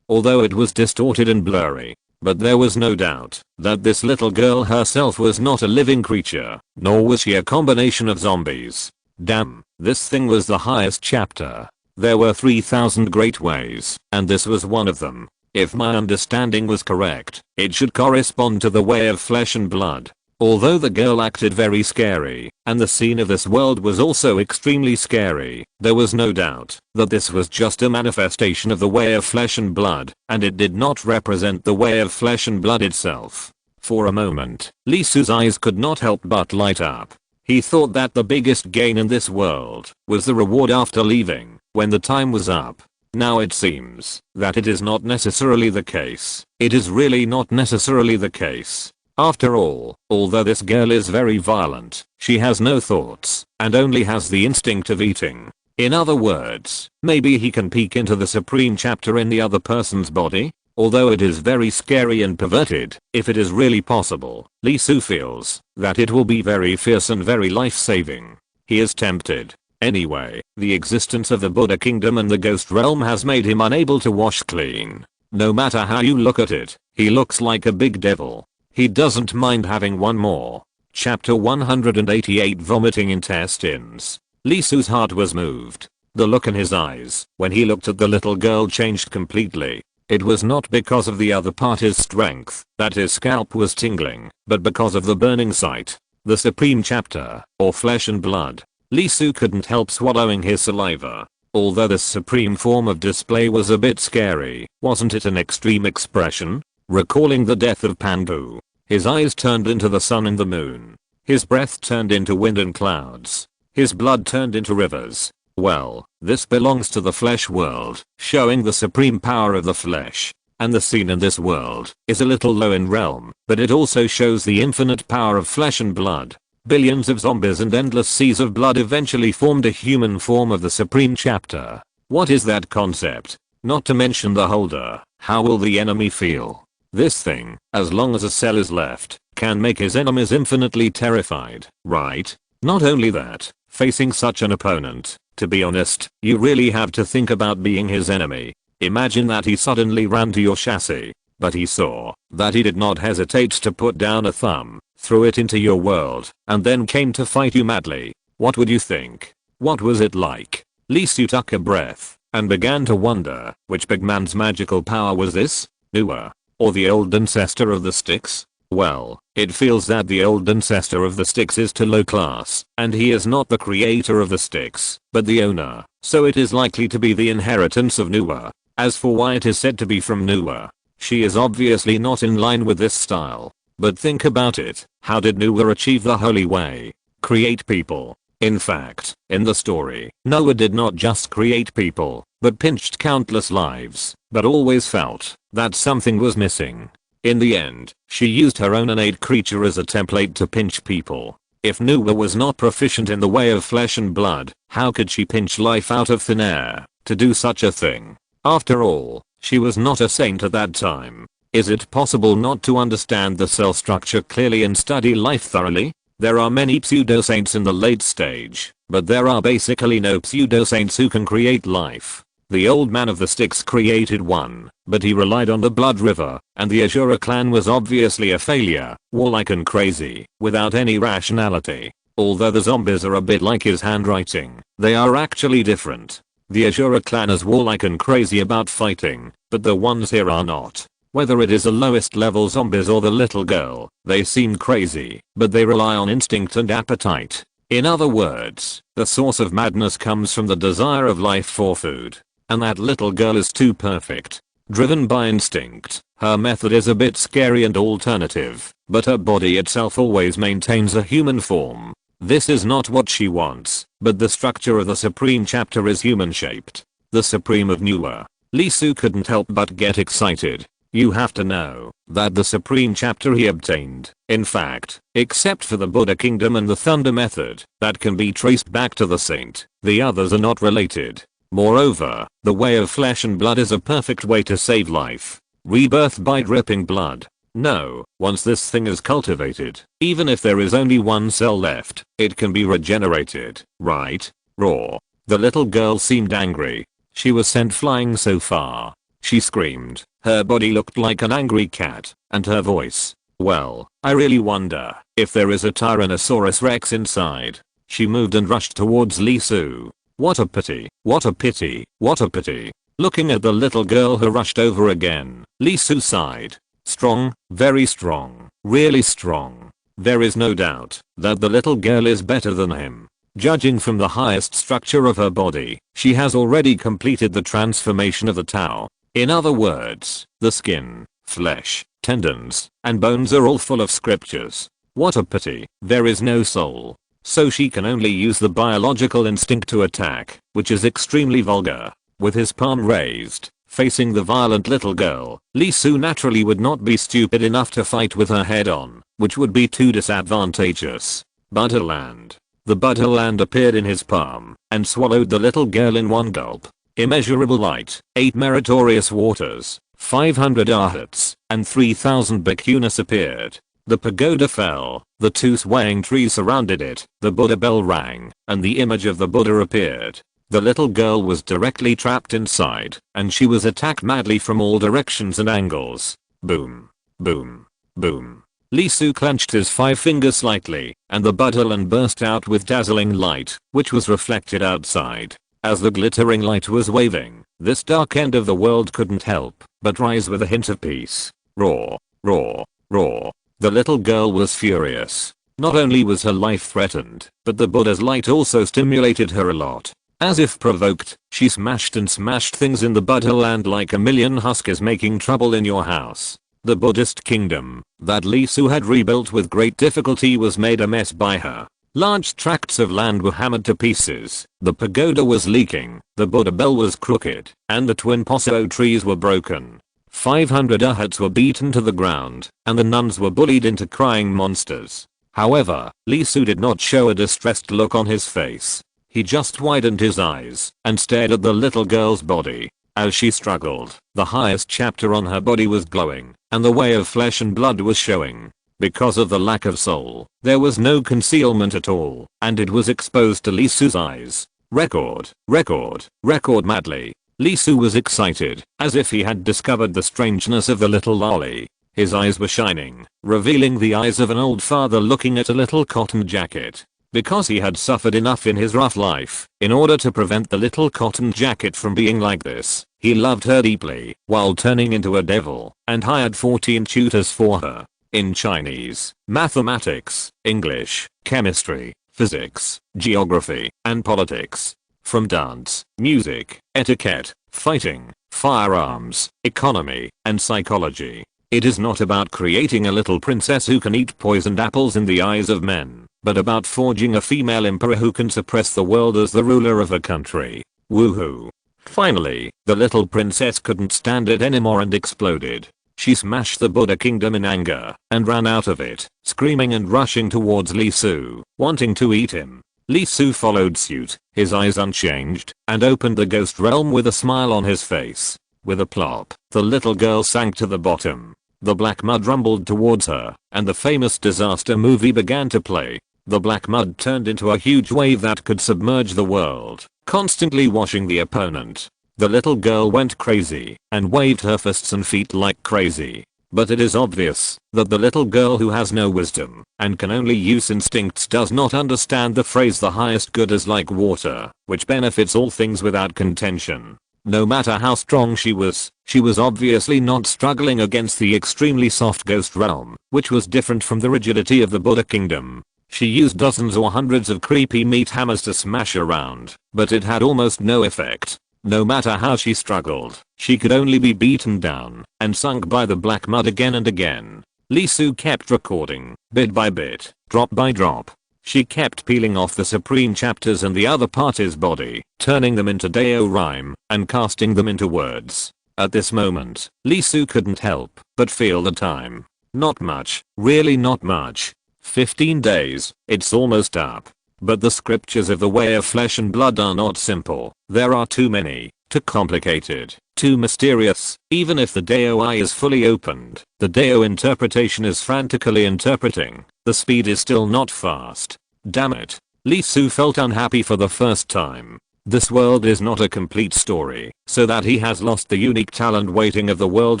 Although it was distorted and blurry. But there was no doubt that this little girl herself was not a living creature, nor was she a combination of zombies. Damn, this thing was the highest chapter. There were 3,000 great ways, and this was one of them. If my understanding was correct, it should correspond to the way of flesh and blood. Although the girl acted very scary, and the scene of this world was also extremely scary, there was no doubt that this was just a manifestation of the way of flesh and blood, and it did not represent the way of flesh and blood itself. For a moment, Lisu's eyes could not help but light up. He thought that the biggest gain in this world was the reward after leaving, when the time was up. Now it seems that it is not necessarily the case. It is really not necessarily the case. After all, although this girl is very violent, she has no thoughts, and only has the instinct of eating. In other words, maybe he can peek into the supreme chapter in the other person's body? Although it is very scary and perverted, if it is really possible, Lee Soo feels that it will be very fierce and very life-saving. He is tempted. Anyway, the existence of the Buddha kingdom and the ghost realm has made him unable to wash clean. No matter how you look at it, he looks like a big devil. He doesn't mind having one more. Chapter 188 Vomiting Intestines. Lee Soo's heart was moved. The look in his eyes when he looked at the little girl changed completely. It was not because of the other party's strength that his scalp was tingling, but because of the burning sight. The supreme chapter, or flesh and blood. Lee Soo couldn't help swallowing his saliva. Although this supreme form of display was a bit scary, wasn't it an extreme expression? Recalling the death of Pandu, his eyes turned into the sun and the moon. His breath turned into wind and clouds. His blood turned into rivers. Well, this belongs to the flesh world, showing the supreme power of the flesh. And the scene in this world is a little low in realm, but it also shows the infinite power of flesh and blood. Billions of zombies and endless seas of blood eventually formed a human form of the supreme chapter. What is that concept? Not to mention the holder. How will the enemy feel? This thing, as long as a cell is left, can make his enemies infinitely terrified, right? Not only that, facing such an opponent, to be honest, you really have to think about being his enemy. Imagine that he suddenly ran to your chassis, but he saw that he did not hesitate to put down a thumb, threw it into your world, and then came to fight you madly. What would you think? What was it like? Lee Soo took a breath, and began to wonder, which big man's magical power was this? Nuwa? Or the old ancestor of the sticks? Well, it feels that the old ancestor of the sticks is too low class, and he is not the creator of the sticks, but the owner, so it is likely to be the inheritance of Nuwa. As for why it is said to be from Nuwa, she is obviously not in line with this style. But think about it, how did Nuwa achieve the holy way? Create people. In fact, in the story, Nuwa did not just create people, but pinched countless lives, but always felt that something was missing. In the end, she used her own innate creature as a template to pinch people. If Nuwa was not proficient in the way of flesh and blood, how could she pinch life out of thin air to do such a thing? After all, she was not a saint at that time. Is it possible not to understand the cell structure clearly and study life thoroughly? There are many pseudo-saints in the late stage, but there are basically no pseudo-saints who can create life. The old man of the sticks created one, but he relied on the blood river, and the Ashura clan was obviously a failure, warlike and crazy, without any rationality. Although the zombies are a bit like his handwriting, they are actually different. The Ashura clan is warlike and crazy about fighting, but the ones here are not. Whether it is the lowest level zombies or the little girl, they seem crazy, but they rely on instinct and appetite. In other words, the source of madness comes from the desire of life for food. And that little girl is too perfect. Driven by instinct, her method is a bit scary and alternative, but her body itself always maintains a human form. This is not what she wants, but the structure of the supreme chapter is human shaped. The supreme of Nuwa. Lee Soo couldn't help but get excited. You have to know that the supreme chapter he obtained, in fact, except for the Buddha kingdom and the thunder method, that can be traced back to the saint, the others are not related. Moreover, the way of flesh and blood is a perfect way to save life. Rebirth by dripping blood. No, once this thing is cultivated, even if there is only one cell left, it can be regenerated, right? Raw. The little girl seemed angry. She was sent flying so far. She screamed. Her body looked like an angry cat, and her voice. Well, I really wonder if there is a Tyrannosaurus Rex inside. She moved and rushed towards Lee Soo. What a pity, what a pity, what a pity. Looking at the little girl who rushed over again, Lee Soo sighed. Strong, very strong, really strong. There is no doubt that the little girl is better than him. Judging from the highest structure of her body, she has already completed the transformation of the Tao. In other words, the skin, flesh, tendons, and bones are all full of scriptures. What a pity, there is no soul. So she can only use the biological instinct to attack, which is extremely vulgar. With his palm raised, facing the violent little girl, Lee Soo naturally would not be stupid enough to fight with her head on, which would be too disadvantageous. Butterland. The Butterland appeared in his palm, and swallowed the little girl in one gulp. Immeasurable light, 8 meritorious waters, 500 arhats and 3000 bhikkhunis appeared. The pagoda fell, the 2 swaying trees surrounded it, the Buddha bell rang, and the image of the Buddha appeared. The little girl was directly trapped inside, and she was attacked madly from all directions and angles. Boom. Boom. Boom. Lee Su clenched his 5 fingers slightly, and the Buddha burst out with dazzling light, which was reflected outside. As the glittering light was waving, this dark end of the world couldn't help but rise with a hint of peace. Roar. Roar. Roar. The little girl was furious. Not only was her life threatened, but the Buddha's light also stimulated her a lot. As if provoked, she smashed and smashed things in the Buddha land like a million huskies making trouble in your house. The Buddhist kingdom that Lee Su had rebuilt with great difficulty was made a mess by her. Large tracts of land were hammered to pieces, the pagoda was leaking, the Buddha bell was crooked, and the twin poso trees were broken. 500 arhats were beaten to the ground, and the nuns were bullied into crying monsters. However, Lee Su did not show a distressed look on his face. He just widened his eyes and stared at the little girl's body. As she struggled, the highest chapter on her body was glowing, and the way of flesh and blood was showing. Because of the lack of soul, there was no concealment at all, and it was exposed to Lee Su's eyes. Record, record, record madly. Lee Su was excited, as if he had discovered the strangeness of the little lolly. His eyes were shining, revealing the eyes of an old father looking at a little cotton jacket. Because he had suffered enough in his rough life, in order to prevent the little cotton jacket from being like this, he loved her deeply, while turning into a devil, and hired 14 tutors for her. In Chinese, mathematics, English, chemistry, physics, geography, and politics. From dance, music, etiquette, fighting, firearms, economy, and psychology. It is not about creating a little princess who can eat poisoned apples in the eyes of men, but about forging a female emperor who can suppress the world as the ruler of a country. Woohoo. Finally, the little princess couldn't stand it anymore and exploded. She smashed the Buddha kingdom in anger and ran out of it, screaming and rushing towards Lee Su, wanting to eat him. Lee Su followed suit, his eyes unchanged, and opened the ghost realm with a smile on his face. With a plop, the little girl sank to the bottom. The black mud rumbled towards her, and the famous disaster movie began to play. The black mud turned into a huge wave that could submerge the world, constantly washing the opponent. The little girl went crazy and waved her fists and feet like crazy. But it is obvious that the little girl who has no wisdom and can only use instincts does not understand the phrase the highest good is like water, which benefits all things without contention. No matter how strong she was obviously not struggling against the extremely soft ghost realm, which was different from the rigidity of the Buddha kingdom. She used dozens or hundreds of creepy meat hammers to smash around, but it had almost no effect. No matter how she struggled, she could only be beaten down and sunk by the black mud again and again. Lee Su kept recording, bit by bit, drop by drop. She kept peeling off the supreme chapters and the other party's body, turning them into Dao rhyme, and casting them into words. At this moment, Lee Su couldn't help but feel the time. Not much, really not much. 15 days, it's almost up. But the scriptures of the way of flesh and blood are not simple. There are too many, too complicated, too mysterious. Even if the Dao eye is fully opened, the Dao interpretation is frantically interpreting. The speed is still not fast. Damn it. Lee Su felt unhappy for the first time. This world is not a complete story, so that he has lost the unique talent waiting of the world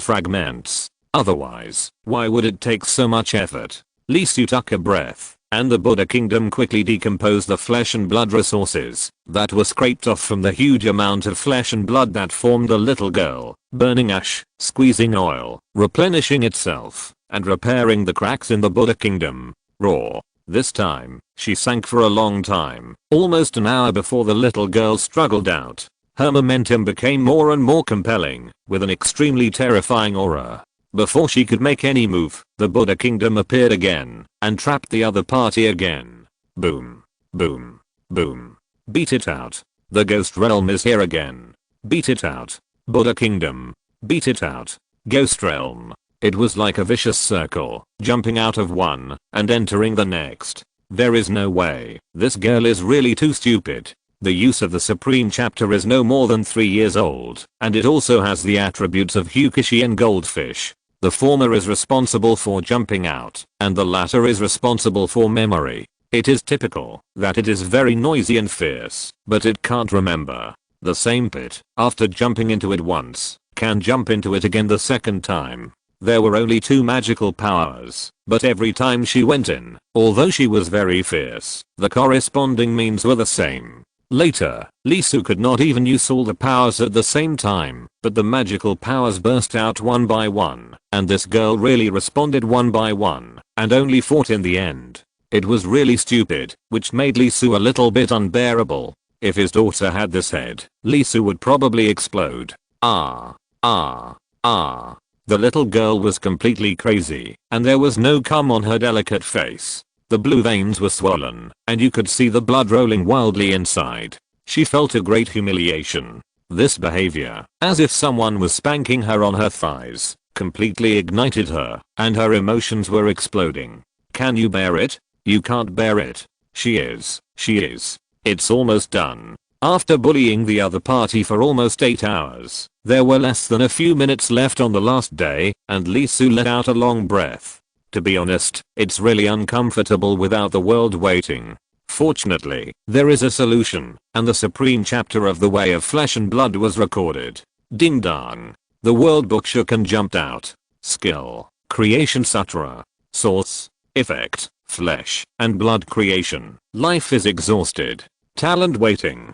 fragments. Otherwise, why would it take so much effort? Lee Su took a breath. And the Buddha kingdom quickly decomposed the flesh and blood resources that were scraped off from the huge amount of flesh and blood that formed the little girl, burning ash, squeezing oil, replenishing itself, and repairing the cracks in the Buddha kingdom. Roar. This time, she sank for a long time, almost an hour before the little girl struggled out. Her momentum became more and more compelling, with an extremely terrifying aura. Before she could make any move, the Buddha kingdom appeared again, and trapped the other party again. Boom. Boom. Boom. Beat it out. The ghost realm is here again. Beat it out. Buddha kingdom. Beat it out. Ghost realm. It was like a vicious circle, jumping out of one, and entering the next. There is no way. This girl is really too stupid. The use of the Supreme Chapter is no more than 3 years old, and it also has the attributes of Hukishi and Goldfish. The former is responsible for jumping out, and the latter is responsible for memory. It is typical that it is very noisy and fierce, but it can't remember. The same pit, after jumping into it once, can jump into it again the second time. There were only 2 magical powers, but every time she went in, although she was very fierce, the corresponding means were the same. Later, Lisu could not even use all the powers at the same time, but the magical powers burst out one by one, and this girl really responded one by one, and only fought in the end. It was really stupid, which made Lisu a little bit unbearable. If his daughter had this head, Lisu would probably explode. The little girl was completely crazy, and there was no calm on her delicate face. The blue veins were swollen, and you could see the blood rolling wildly inside. She felt a great humiliation. This behavior, as if someone was spanking her on her thighs, completely ignited her, and her emotions were exploding. Can you bear it? You can't bear it. She is. It's almost done. After bullying the other party for almost 8 hours, there were less than a few minutes left on the last day, and Lisu let out a long breath. To be honest, it's really uncomfortable without the world waiting. Fortunately, there is a solution, and the Supreme Chapter of the Way of Flesh and Blood was recorded. Ding dong. The world book shook and jumped out. Skill. Creation Sutra. Source. Effect. Flesh and blood creation. Life is exhausted. Talent waiting.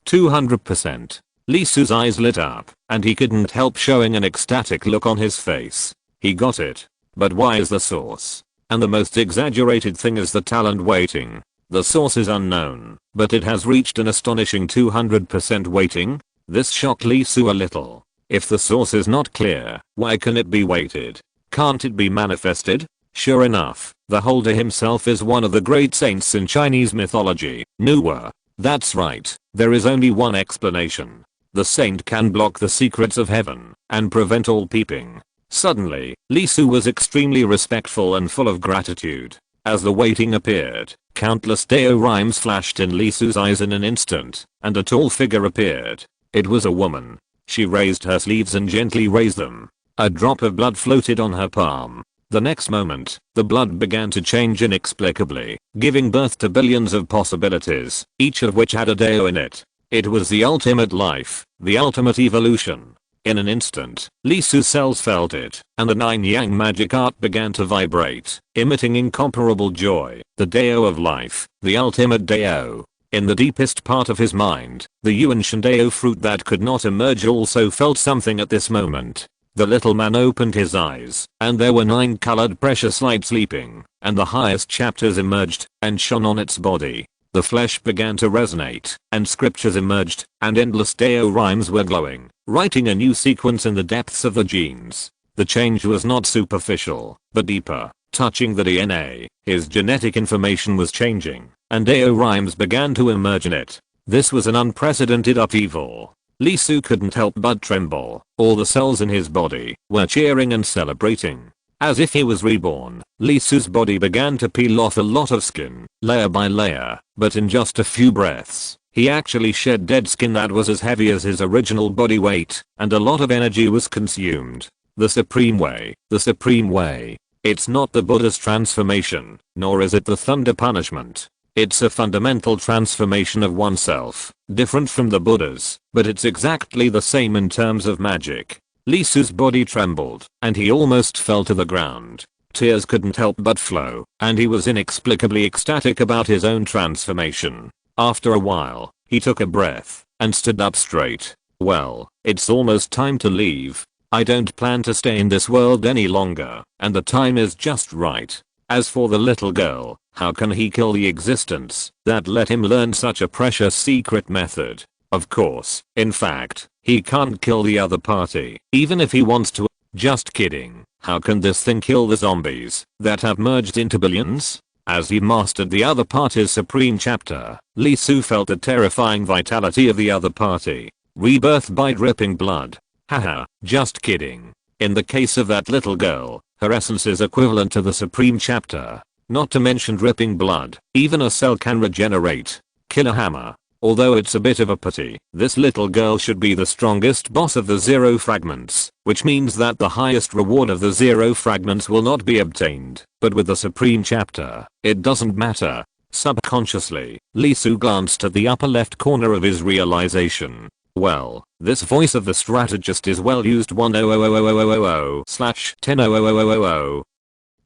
200%. Lisu's eyes lit up, and he couldn't help showing an ecstatic look on his face. He got it. But why is the source? And the most exaggerated thing is the talent waiting. The source is unknown, but it has reached an astonishing 200% weighting. This shocked Lisu a little. If the source is not clear, why can it be weighted? Can't it be manifested? Sure enough, the holder himself is one of the great saints in Chinese mythology, Nuwa. That's right, there is only one explanation. The saint can block the secrets of heaven and prevent all peeping. Suddenly, Lisu was extremely respectful and full of gratitude. As the waiting appeared, countless Dao rhymes flashed in Lisu's eyes in an instant, and a tall figure appeared. It was a woman. She raised her sleeves and gently raised them. A drop of blood floated on her palm. The next moment, the blood began to change inexplicably, giving birth to billions of possibilities, each of which had a Dao in it. It was the ultimate life, the ultimate evolution. In an instant, Lisu's cells felt it, and the 9-yang magic art began to vibrate, emitting incomparable joy, the Dao of life, the ultimate Dao. In the deepest part of his mind, the Yuanshan Dao fruit that could not emerge also felt something at this moment. The little man opened his eyes, and there were 9 colored precious lights leaping, and the highest chapters emerged, and shone on its body. The flesh began to resonate, and scriptures emerged, and endless Dao rhymes were glowing, writing a new sequence in the depths of the genes. The change was not superficial, but deeper, touching the DNA. His genetic information was changing, and Dao rhymes began to emerge in it. This was an unprecedented upheaval. Lisu couldn't help but tremble. All the cells in his body were cheering and celebrating. As if he was reborn, Lisu's body began to peel off a lot of skin, layer by layer, but in just a few breaths, he actually shed dead skin that was as heavy as his original body weight, and a lot of energy was consumed. The Supreme Way. The Supreme Way. It's not the Buddha's transformation, nor is it the Thunder Punishment. It's a fundamental transformation of oneself, different from the Buddha's, but it's exactly the same in terms of magic. Lisu's body trembled, and he almost fell to the ground. Tears couldn't help but flow, and he was inexplicably ecstatic about his own transformation. After a while, he took a breath, and stood up straight. Well, it's almost time to leave. I don't plan to stay in this world any longer, and the time is just right. As for the little girl, how can he kill the existence that let him learn such a precious secret method? Of course, in fact, he can't kill the other party, even if he wants to. Just kidding. How can this thing kill the zombies that have merged into billions? As he mastered the other party's Supreme Chapter, Lisu felt the terrifying vitality of the other party. Rebirth by dripping blood. Haha, just kidding. In the case of that little girl, her essence is equivalent to the Supreme Chapter. Not to mention dripping blood, even a cell can regenerate. Killer hammer. Although it's a bit of a pity, this little girl should be the strongest boss of the zero fragments, which means that the highest reward of the zero fragments will not be obtained. But with the supreme chapter, it doesn't matter. Subconsciously, Lee Soo glanced at the upper left corner of his realization. Well, this voice of the strategist is well used 1000000/1000000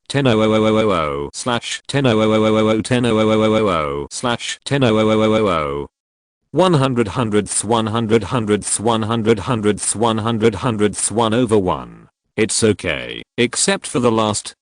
100/100/100/100 100 hundredths 100 hundredths 100 hundredths 100 hundredths 1/1. It's okay, except for the last.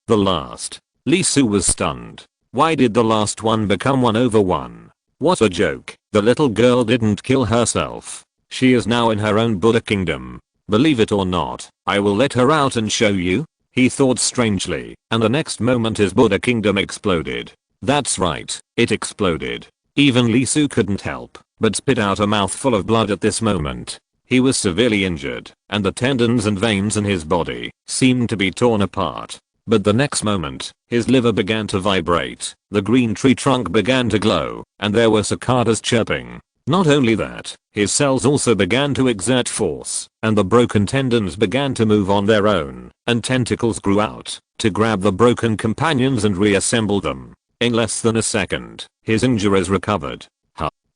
Lee Soo was stunned. Why did the last one become 1/1? What a joke. The little girl didn't kill herself. She is now in her own Buddha kingdom. Believe it or not, I will let her out and show you. He thought strangely, and the next moment his Buddha kingdom exploded. That's right, it exploded. Even Lee Soo couldn't help but spit out a mouthful of blood at this moment. He was severely injured, and the tendons and veins in his body seemed to be torn apart. But the next moment, his liver began to vibrate, the green tree trunk began to glow, and there were cicadas chirping. Not only that, his cells also began to exert force, and the broken tendons began to move on their own, and tentacles grew out to grab the broken companions and reassemble them. In less than a second, his injuries recovered.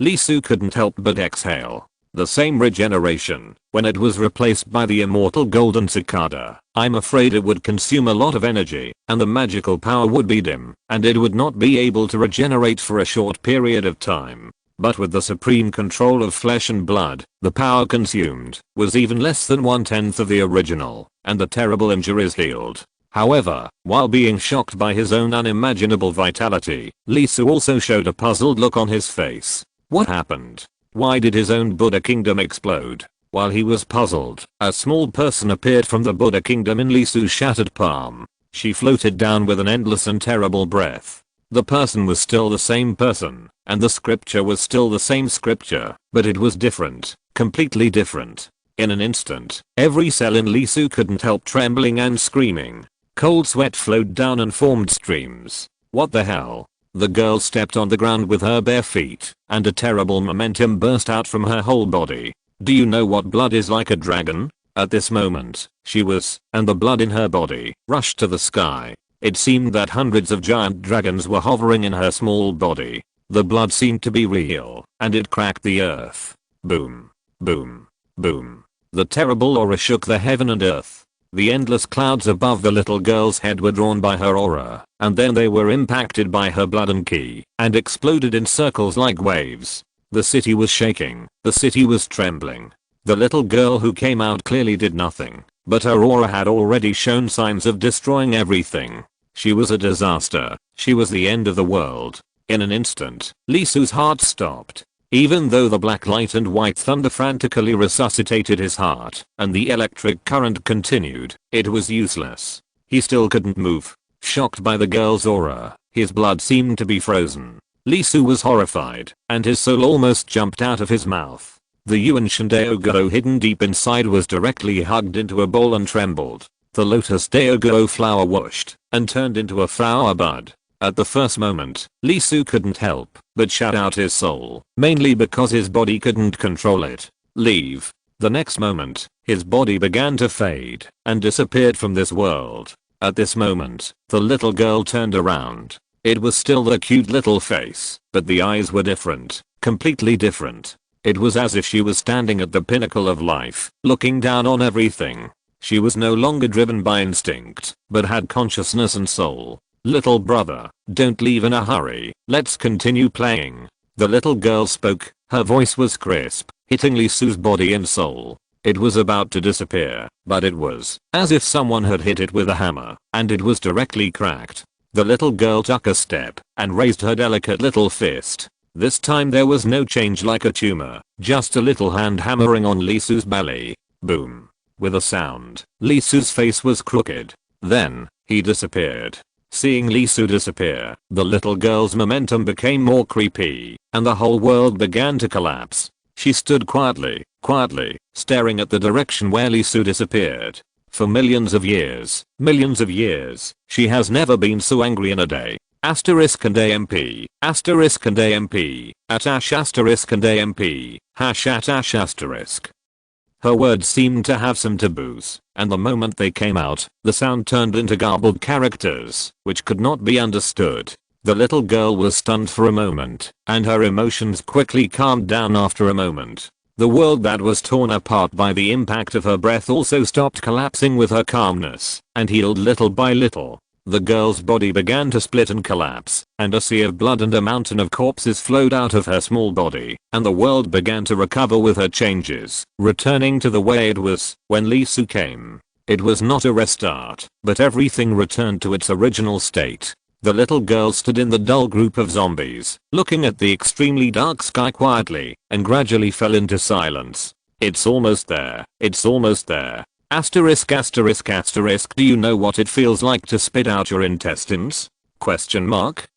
Lee Soo couldn't help but exhale. The same regeneration, when it was replaced by the immortal golden cicada. I'm afraid it would consume a lot of energy, and the magical power would be dim, and it would not be able to regenerate for a short period of time. But with the supreme control of flesh and blood, the power consumed was even less than 1/10 of the original, and the terrible injuries healed. However, while being shocked by his own unimaginable vitality, Lee Soo also showed a puzzled look on his face. What happened? Why did his own Buddha kingdom explode? While he was puzzled, a small person appeared from the Buddha kingdom in Lee Soo's shattered palm. She floated down with an endless and terrible breath. The person was still the same person, and the scripture was still the same scripture, but it was different, completely different. In an instant, every cell in Lee Soo couldn't help trembling and screaming. Cold sweat flowed down and formed streams. What the hell? The girl stepped on the ground with her bare feet, and a terrible momentum burst out from her whole body. Do you know what blood is like a dragon? At this moment, she was, and the blood in her body, rushed to the sky. It seemed that hundreds of giant dragons were hovering in her small body. The blood seemed to be real, and it cracked the earth. Boom. Boom. Boom. The terrible aura shook the heaven and earth. The endless clouds above the little girl's head were drawn by her aura, and then they were impacted by her blood and ki, and exploded in circles like waves. The city was shaking, the city was trembling. The little girl who came out clearly did nothing, but her aura had already shown signs of destroying everything. She was a disaster, she was the end of the world. In an instant, Lee Soo's heart stopped. Even though the black light and white thunder frantically resuscitated his heart, and the electric current continued, it was useless. He still couldn't move. Shocked by the girl's aura, his blood seemed to be frozen. Lee Soo was horrified, and his soul almost jumped out of his mouth. The Yuan Shindaogo hidden deep inside was directly hugged into a bowl and trembled. The lotus Daogo flower whooshed, and turned into a flower bud. At the first moment, Lee Soo couldn't help but shout out his soul, mainly because his body couldn't control it. Leave. The next moment, his body began to fade and disappeared from this world. At this moment, the little girl turned around. It was still the cute little face, but the eyes were different, completely different. It was as if she was standing at the pinnacle of life, looking down on everything. She was no longer driven by instinct, but had consciousness and soul. Little brother, don't leave in a hurry, let's continue playing. The little girl spoke, her voice was crisp, hitting Lee Soo's body and soul. It was about to disappear, but it was as if someone had hit it with a hammer, and it was directly cracked. The little girl took a step, and raised her delicate little fist. This time there was no change like a tumor, just a little hand hammering on Lee Soo's belly. Boom. With a sound, Lee Soo's face was crooked. Then, he disappeared. Seeing Lee Soo disappear, the little girl's momentum became more creepy, and the whole world began to collapse. She stood quietly, staring at the direction where Lee Soo disappeared. For millions of years, she has never been so angry in a day. Asterisk and AMP. Asterisk and AMP. Atash asterisk and AMP. Hash atash asterisk. Her words seemed to have some taboos, and the moment they came out, the sound turned into garbled characters, which could not be understood. The little girl was stunned for a moment, and her emotions quickly calmed down after a moment. The world that was torn apart by the impact of her breath also stopped collapsing with her calmness, and healed little by little. The girl's body began to split and collapse, and a sea of blood and a mountain of corpses flowed out of her small body, and the world began to recover with her changes, returning to the way it was when Lee Soo came. It was not a restart, but everything returned to its original state. The little girl stood in the dull group of zombies, looking at the extremely dark sky quietly, and gradually fell into silence. It's almost there. It's almost there. Asterisk asterisk asterisk. Do you know what it feels like to spit out your intestines? Question mark.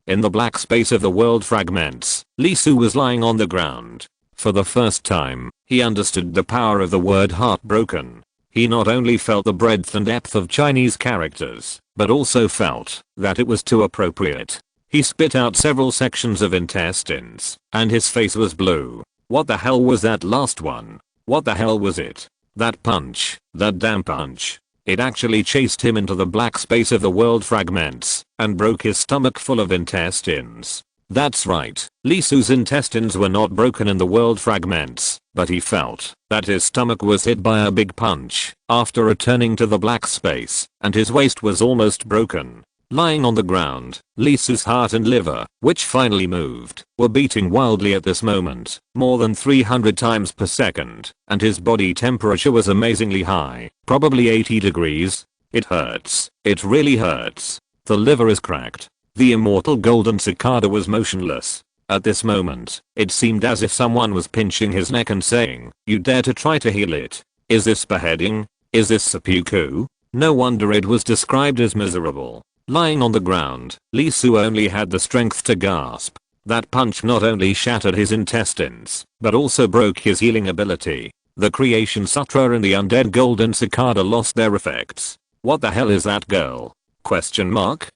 In the black space of the world fragments, Lee Soo was lying on the ground. For the first time, he understood the power of the word heartbroken. He not only felt the breadth and depth of Chinese characters, but also felt that it was too appropriate. He spit out several sections of intestines, and his face was blue. What the hell was that last one? What the hell was it? That punch, that damn punch. It actually chased him into the black space of the world fragments, and broke his stomach full of intestines. That's right, Lee Soo's intestines were not broken in the world fragments, but he felt that his stomach was hit by a big punch after returning to the black space, and his waist was almost broken. Lying on the ground, Lee Soo's heart and liver, which finally moved, were beating wildly at this moment, more than 300 times per second, and his body temperature was amazingly high, probably 80 degrees. It hurts. It really hurts. The liver is cracked. The immortal golden cicada was motionless. At this moment, it seemed as if someone was pinching his neck and saying, "You dare to try to heal it? Is this beheading? Is this seppuku?" No wonder it was described as miserable. Lying on the ground, Lee Soo only had the strength to gasp. That punch not only shattered his intestines, but also broke his healing ability. The creation sutra and the undead golden cicada lost their effects. What the hell is that girl? Question mark?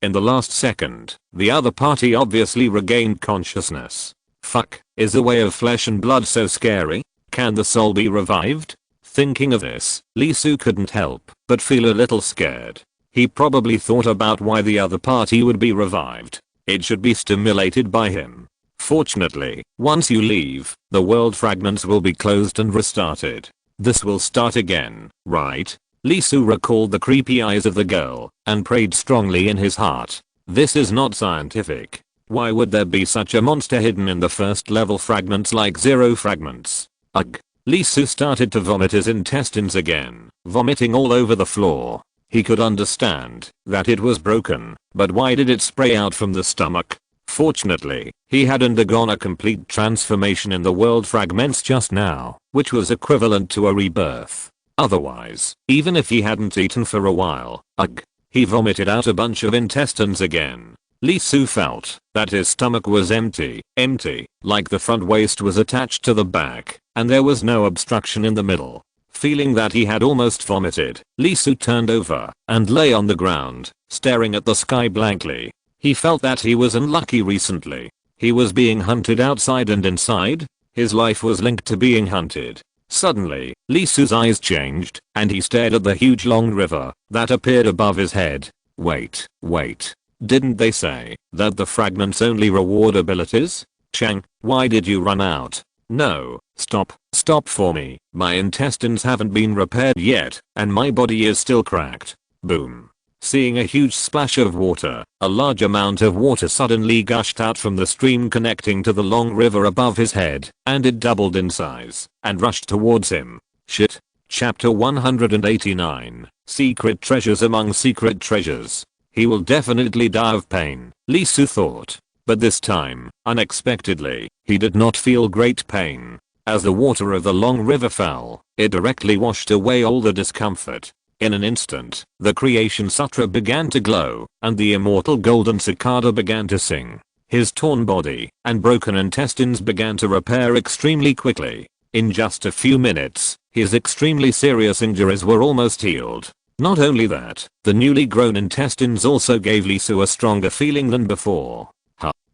In the last second, the other party obviously regained consciousness. Fuck, is the way of flesh and blood so scary? Can the soul be revived? Thinking of this, Lee Soo couldn't help but feel a little scared. He probably thought about why the other party would be revived. It should be stimulated by him. Fortunately, once you leave, the world fragments will be closed and restarted. This will start again, right? Lee Soo recalled the creepy eyes of the girl, and prayed strongly in his heart. This is not scientific. Why would there be such a monster hidden in the first level fragments like zero fragments? Ugh. Lee Soo started to vomit his intestines again, vomiting all over the floor. He could understand that it was broken, but why did it spray out from the stomach? Fortunately, he had undergone a complete transformation in the world fragments just now, which was equivalent to a rebirth. Otherwise, even if he hadn't eaten for a while, he vomited out a bunch of intestines again. Lee Soo felt that his stomach was empty, like the front waist was attached to the back, and there was no obstruction in the middle. Feeling that he had almost vomited, Lee Soo turned over and lay on the ground, staring at the sky blankly. He felt that he was unlucky recently. He was being hunted outside and inside. His life was linked to being hunted. Suddenly, Lee Soo's eyes changed, and he stared at the huge long river that appeared above his head. Wait. Didn't they say that the fragments only reward abilities? Chang, why did you run out? No, stop for me. My intestines haven't been repaired yet, and my body is still cracked. Boom. Seeing a huge splash of water, a large amount of water suddenly gushed out from the stream connecting to the long river above his head, and it doubled in size, and rushed towards him. Shit. Chapter 189, Secret Treasures Among Secret Treasures. He will definitely die of pain, Lee Soo thought. But this time, unexpectedly, he did not feel great pain. As the water of the long river fell, it directly washed away all the discomfort. In an instant, the creation sutra began to glow, and the immortal golden cicada began to sing. His torn body and broken intestines began to repair extremely quickly. In just a few minutes, his extremely serious injuries were almost healed. Not only that, the newly grown intestines also gave Lee Soo a stronger feeling than before.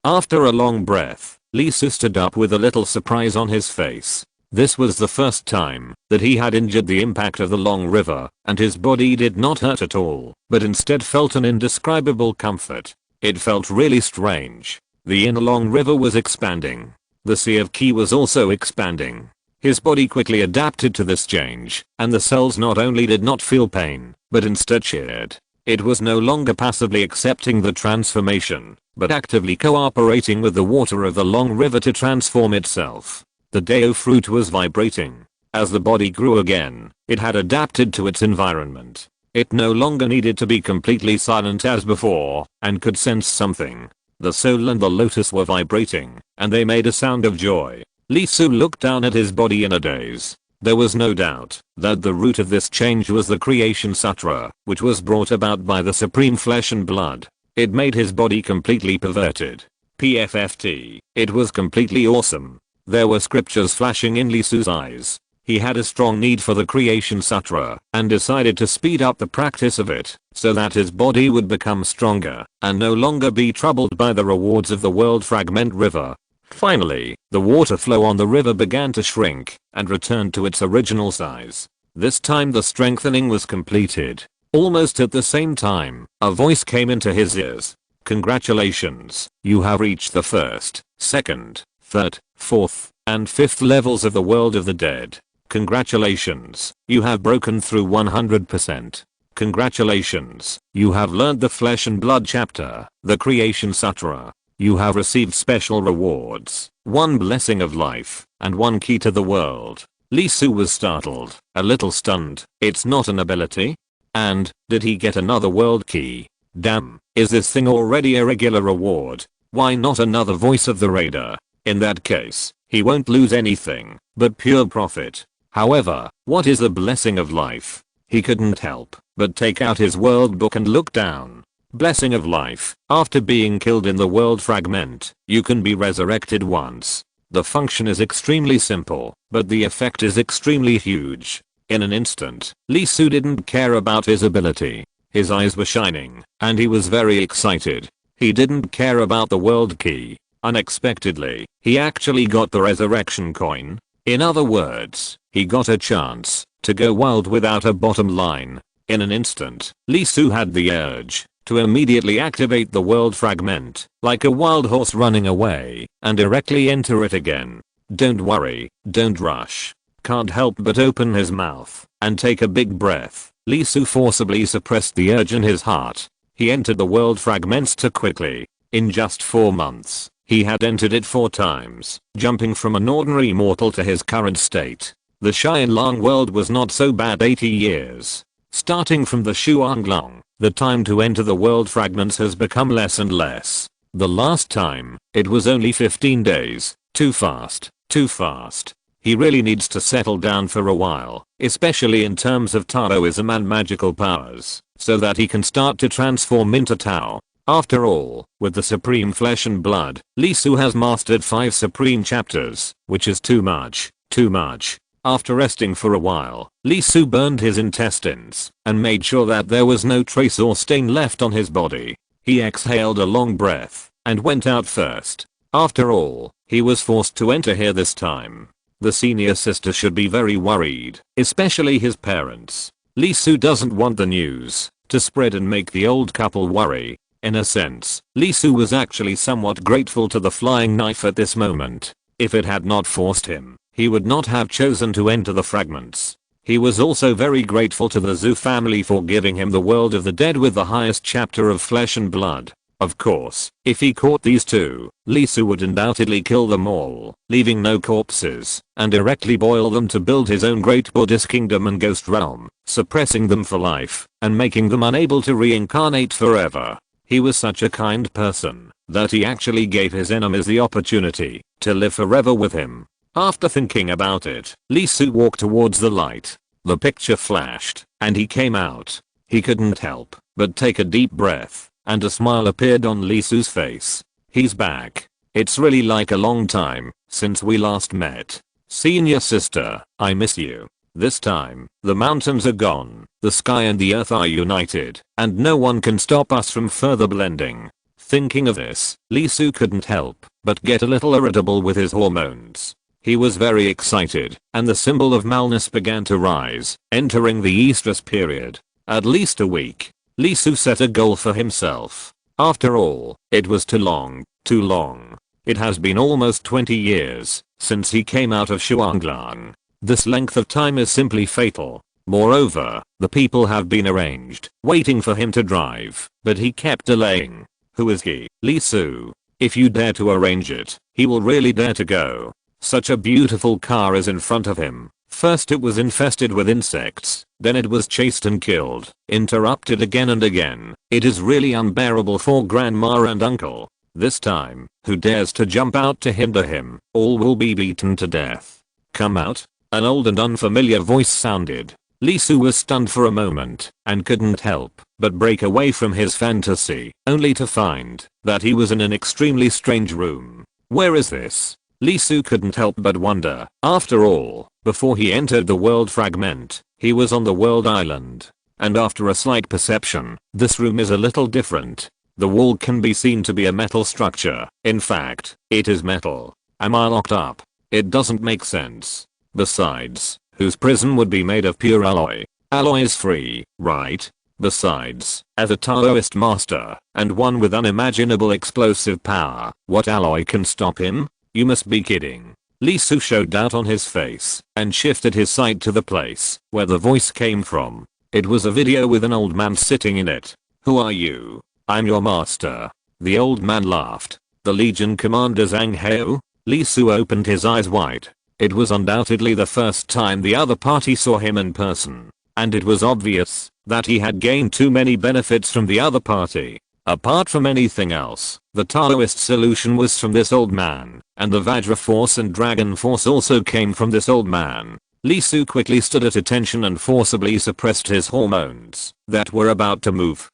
After a long breath, Lee Soo stood up with a little surprise on his face. This was the first time that he had injured the impact of the long river, and his body did not hurt at all, but instead felt an indescribable comfort. It felt really strange. The inner long river was expanding. The sea of ki was also expanding. His body quickly adapted to this change, and the cells not only did not feel pain, but instead cheered. It was no longer passively accepting the transformation, but actively cooperating with the water of the long river to transform itself. The Dao fruit was vibrating. As the body grew again, it had adapted to its environment. It no longer needed to be completely silent as before, and could sense something. The soul and the lotus were vibrating, and they made a sound of joy. Lee Soo looked down at his body in a daze. There was no doubt that the root of this change was the creation sutra, which was brought about by the supreme flesh and blood. It made his body completely perverted. PFFT. It was completely awesome. There were scriptures flashing in Lee Soo's eyes. He had a strong need for the creation sutra and decided to speed up the practice of it so that his body would become stronger and no longer be troubled by the rewards of the world fragment river. Finally, the water flow on the river began to shrink and returned to its original size. This time the strengthening was completed. Almost at the same time, a voice came into his ears. Congratulations, you have reached the first, second, third, fourth, and fifth levels of the world of the dead. Congratulations, you have broken through 100%. Congratulations, you have learned the flesh and blood chapter, the creation sutra. You have received special rewards, one blessing of life, and one key to the world. Lee Soo was startled, a little stunned. It's not an ability? And, did he get another world key? Damn, is this thing already a regular reward? Why not another voice of the raider? In that case, he won't lose anything, but pure profit. However, what is the blessing of life? He couldn't help but take out his world book and look down. Blessing of life. After being killed in the world fragment, you can be resurrected once. The function is extremely simple, but the effect is extremely huge. In an instant, Lee Soo didn't care about his ability. His eyes were shining, and he was very excited. He didn't care about the world key. Unexpectedly, he actually got the resurrection coin. In other words, he got a chance to go wild without a bottom line. In an instant, Lee Soo had the urge to immediately activate the world fragment, like a wild horse running away, and directly enter it again. Don't worry, don't rush. Can't help but open his mouth and take a big breath. Lee Soo forcibly suppressed the urge in his heart. He entered the world fragments too quickly. In just 4 months, he had entered it 4 times, jumping from an ordinary mortal to his current state. The Xianlong world was not so bad 80 years. Starting from the Xuanglong, the time to enter the world fragments has become less and less. The last time, it was only 15 days. Too fast, too fast. He really needs to settle down for a while, especially in terms of Taoism and magical powers, so that he can start to transform into Tao. After all, with the supreme flesh and blood, Lee Soo has mastered 5 supreme chapters, which is too much, too much. After resting for a while, Lee Soo burned his intestines and made sure that there was no trace or stain left on his body. He exhaled a long breath and went out first. After all, he was forced to enter here this time. The senior sister should be very worried, especially his parents. Lee Soo doesn't want the news to spread and make the old couple worry. In a sense, Lee Soo was actually somewhat grateful to the flying knife at this moment. If it had not forced him, he would not have chosen to enter the fragments. He was also very grateful to the Zhu family for giving him the world of the dead with the highest chapter of flesh and blood. Of course, if he caught these two, Lee Soo would undoubtedly kill them all, leaving no corpses, and directly boil them to build his own great Buddhist kingdom and ghost realm, suppressing them for life, and making them unable to reincarnate forever. He was such a kind person that he actually gave his enemies the opportunity to live forever with him. After thinking about it, Lee Soo walked towards the light. The picture flashed, and he came out. He couldn't help but take a deep breath, and a smile appeared on Lee Soo's face. He's back. It's really like a long time since we last met. Senior sister, I miss you. This time, the mountains are gone, the sky and the earth are united, and no one can stop us from further blending. Thinking of this, Lee Soo couldn't help but get a little irritable with his hormones. He was very excited, and the symbol of Malnus began to rise, entering the estrus period. At least a week. Lee Soo set a goal for himself. After all, it was too long, too long. It has been almost 20 years since he came out of Shuanglang. This length of time is simply fatal. Moreover, the people have been arranged, waiting for him to drive, but he kept delaying. Who is he? Lee Soo. If you dare to arrange it, he will really dare to go. Such a beautiful car is in front of him. First it was infested with insects, then it was chased and killed, interrupted again and again. It is really unbearable for grandma and uncle. This time, who dares to jump out to hinder him? All will be beaten to death. Come out? An old and unfamiliar voice sounded. Lee Soo was stunned for a moment and couldn't help but break away from his fantasy, only to find that he was in an extremely strange room. Where is this? Lee Soo couldn't help but wonder. After all, before he entered the world fragment, he was on the world island. And after a slight perception, this room is a little different. The wall can be seen to be a metal structure. In fact, it is metal. Am I locked up? It doesn't make sense. Besides, whose prison would be made of pure alloy? Alloy is free, right? Besides, as a Taoist master, and one with unimaginable explosive power, what alloy can stop him? You must be kidding. Lee Soo showed doubt on his face and shifted his sight to the place where the voice came from. It was a video with an old man sitting in it. Who are you? I'm your master. The old man laughed. The Legion Commander Zhang Heo? Lee Soo opened his eyes wide. It was undoubtedly the first time the other party saw him in person. And it was obvious that he had gained too many benefits from the other party. Apart from anything else, the Taoist solution was from this old man, and the Vajra Force and Dragon Force also came from this old man. Lee Soo quickly stood at attention and forcibly suppressed his hormones that were about to move.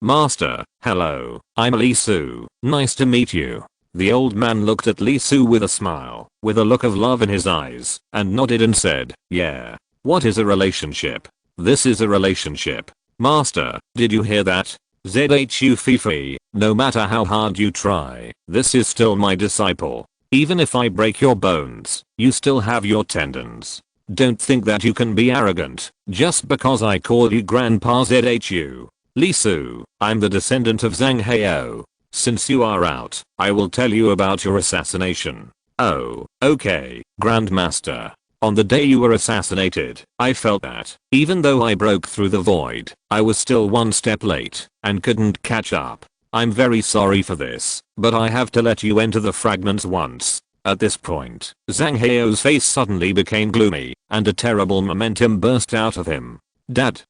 Master, hello, I'm Lee Soo. Nice to meet you. The old man looked at Lee Soo with a smile, with a look of love in his eyes, and nodded and said, yeah. What is a relationship? This is a relationship. Master, did you hear that? ZHU Fifi, no matter how hard you try, this is still my disciple. Even if I break your bones, you still have your tendons. Don't think that you can be arrogant, just because I call you Grandpa ZHU. Lee Soo, I'm the descendant of Zhang Heo. Since you are out, I will tell you about your assassination. Oh, okay, Grandmaster. On the day you were assassinated, I felt that, even though I broke through the void, I was still one step late, and couldn't catch up. I'm very sorry for this, but I have to let you enter the fragments once. At this point, Zhang Heo's face suddenly became gloomy, and a terrible momentum burst out of him. Dad,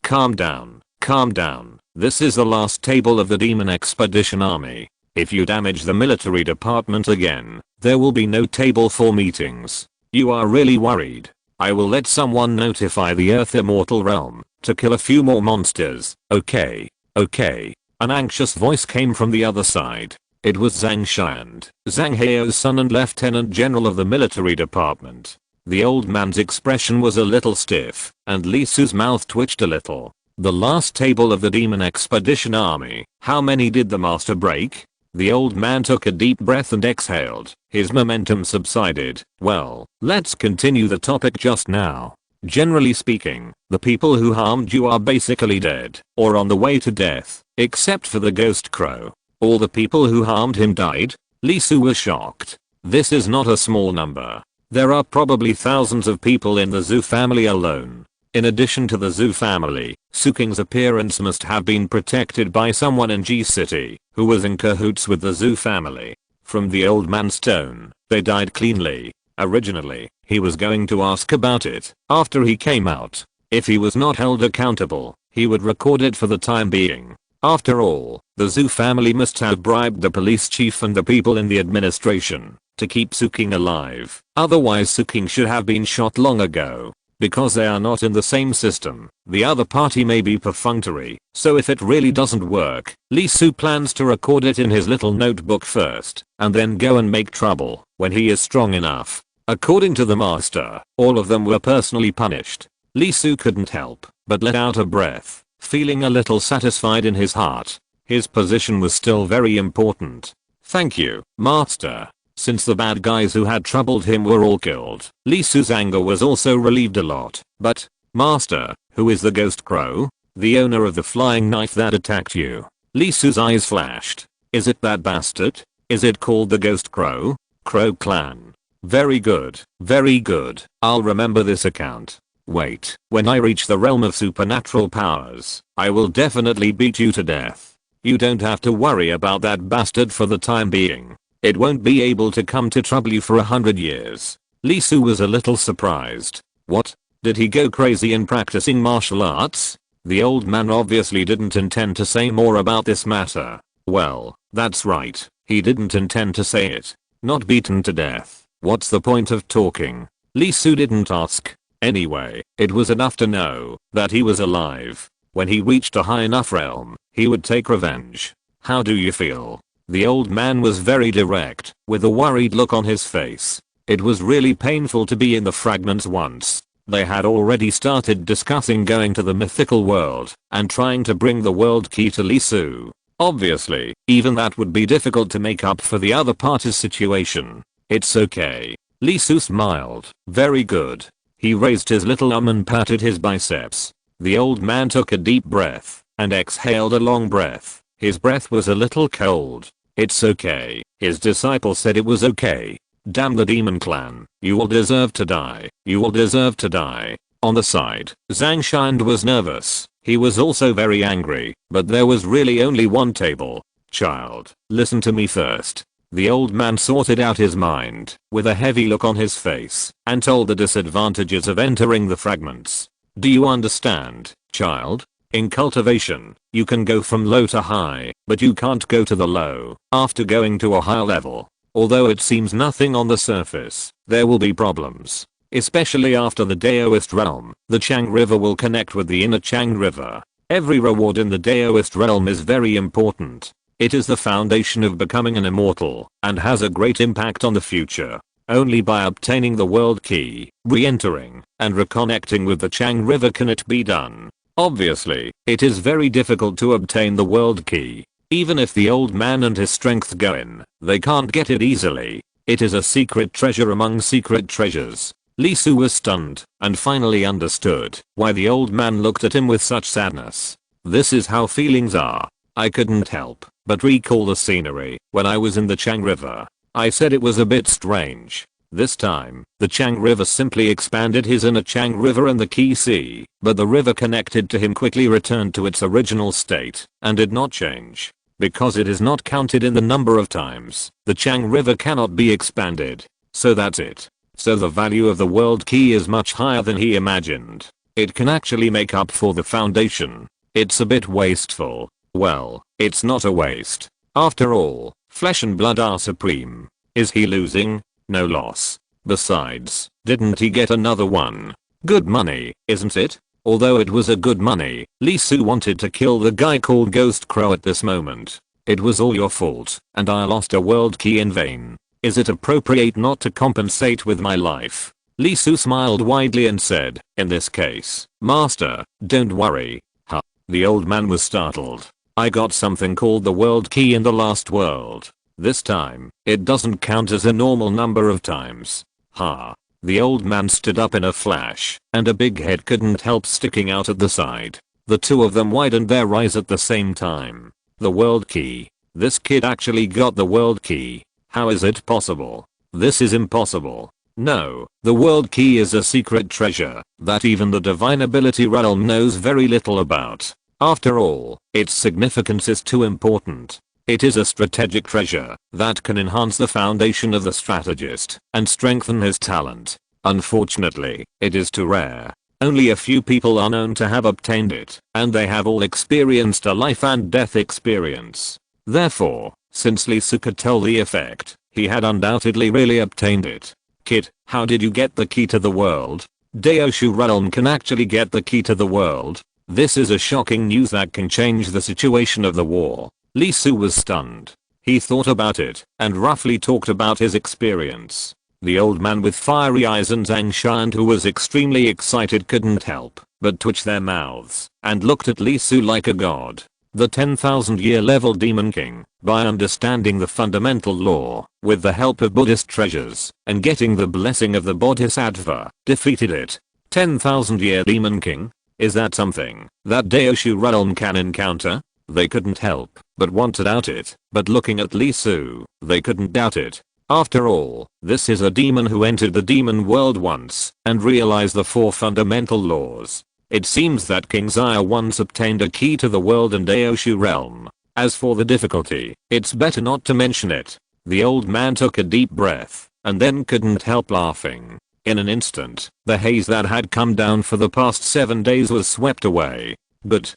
calm down, calm down. This is the last table of the Demon Expedition Army. If you damage the military department again, there will be no table for meetings. You are really worried. I will let someone notify the Earth Immortal Realm to kill a few more monsters. Okay. An anxious voice came from the other side. It was Zhang Shiand, Zhang Heo's son and Lieutenant General of the military department. The old man's expression was a little stiff, and Lee Soo's mouth twitched a little. The last table of the Demon Expedition Army. How many did the master break? The old man took a deep breath and exhaled. His momentum subsided. Well, let's continue the topic just now. Generally speaking, the people who harmed you are basically dead, or on the way to death, except for the ghost crow. All the people who harmed him died? Lee Soo was shocked. This is not a small number. There are probably thousands of people in the Zhu family alone. In addition to the Zhu family, Suking's appearance must have been protected by someone in G City who was in cahoots with the Zhu family. From the old man's tone, they died cleanly. Originally, he was going to ask about it after he came out. If he was not held accountable, he would record it for the time being. After all, the Zhu family must have bribed the police chief and the people in the administration to keep Suking alive. Otherwise Suking should have been shot long ago. Because they are not in the same system, the other party may be perfunctory, so if it really doesn't work, Lee Soo plans to record it in his little notebook first, and then go and make trouble when he is strong enough. According to the master, all of them were personally punished. Lee Su couldn't help but let out a breath, feeling a little satisfied in his heart. His position was still very important. Thank you, master. Since the bad guys who had troubled him were all killed, Lee Su's anger was also relieved a lot. But, master, who is the ghost crow? The owner of the flying knife that attacked you. Lee Su's eyes flashed. Is it that bastard? Is it called the ghost crow? Crow clan. Very good, very good. I'll remember this account. Wait, when I reach the realm of supernatural powers, I will definitely beat you to death. You don't have to worry about that bastard for the time being. It won't be able to come to trouble you for 100 years. Lee Su was a little surprised. What? Did he go crazy in practicing martial arts? The old man obviously didn't intend to say more about this matter. Well, that's right. He didn't intend to say it. Not beaten to death. What's the point of talking? Lee Su didn't ask. Anyway, it was enough to know that he was alive. When he reached a high enough realm, he would take revenge. How do you feel? The old man was very direct, with a worried look on his face. It was really painful to be in the fragments once. They had already started discussing going to the mythical world and trying to bring the world key to Lee Su. Obviously, even that would be difficult to make up for the other party's situation. It's okay. Lee Su smiled. Very good. He raised his little arm and patted his biceps. The old man took a deep breath and exhaled a long breath. His breath was a little cold. It's okay. His disciple said it was okay. Damn the demon clan. You will deserve to die. You will deserve to die. On the side, Zhang Xian was nervous. He was also very angry, but there was really only one table. Child, listen to me first. The old man sorted out his mind, with a heavy look on his face, and told the disadvantages of entering the fragments. Do you understand, child? In cultivation, you can go from low to high, but you can't go to the low after going to a higher level. Although it seems nothing on the surface, there will be problems. Especially after the Daoist realm, the Chang River will connect with the inner Chang River. Every reward in the Daoist realm is very important. It is the foundation of becoming an immortal, and has a great impact on the future. Only by obtaining the world key, re-entering, and reconnecting with the Chang River can it be done. Obviously, it is very difficult to obtain the world key. Even if the old man and his strength go in, they can't get it easily. It is a secret treasure among secret treasures. Lee Su was stunned, and finally understood why the old man looked at him with such sadness. This is how feelings are. I couldn't help but recall the scenery when I was in the Chang River. I said it was a bit strange. This time, the Chang River simply expanded his inner Chang River and the Key Sea, but the river connected to him quickly returned to its original state and did not change. Because it is not counted in the number of times, the Chang River cannot be expanded. So that's it. So the value of the world key is much higher than he imagined. It can actually make up for the foundation. It's a bit wasteful. Well, it's not a waste. After all, flesh and blood are supreme. Is he losing? No loss. Besides, didn't he get another one? Good money, isn't it? Although it was a good money, Lee Su wanted to kill the guy called Ghost Crow at this moment. It was all your fault, and I lost a world key in vain. Is it appropriate not to compensate with my life? Lee Su smiled widely and said, in this case, Master, don't worry. Huh. The old man was startled. I got something called the world key in the last world. This time, it doesn't count as a normal number of times. Ha. The old man stood up in a flash, and a big head couldn't help sticking out at the side. The two of them widened their eyes at the same time. The world key. This kid actually got the world key. How is it possible? This is impossible. No, the world key is a secret treasure that even the divine ability realm knows very little about. After all, its significance is too important. It is a strategic treasure that can enhance the foundation of the strategist and strengthen his talent. Unfortunately, it is too rare. Only a few people are known to have obtained it, and they have all experienced a life and death experience. Therefore, since Lee Su could tell the effect, he had undoubtedly really obtained it. Kid, how did you get the key to the world? Daoshu realm can actually get the key to the world. This is a shocking news that can change the situation of the war. Lee Su was stunned. He thought about it and roughly talked about his experience. The old man with fiery eyes and Zhang Shan, who was extremely excited, couldn't help but twitch their mouths and looked at Li Su like a god. The 10,000 year level Demon King, by understanding the fundamental law, with the help of Buddhist treasures, and getting the blessing of the Bodhisattva, defeated it. 10,000 year Demon King? Is that something that Daoshu realm can encounter? They couldn't help but want to doubt it, but looking at Li Su, they couldn't doubt it. After all, this is a demon who entered the demon world once and realized the 4 fundamental laws. It seems that King Xia once obtained a key to the world and Daoshu realm. As for the difficulty, it's better not to mention it. The old man took a deep breath and then couldn't help laughing. In an instant, the haze that had come down for the past 7 days was swept away. Good.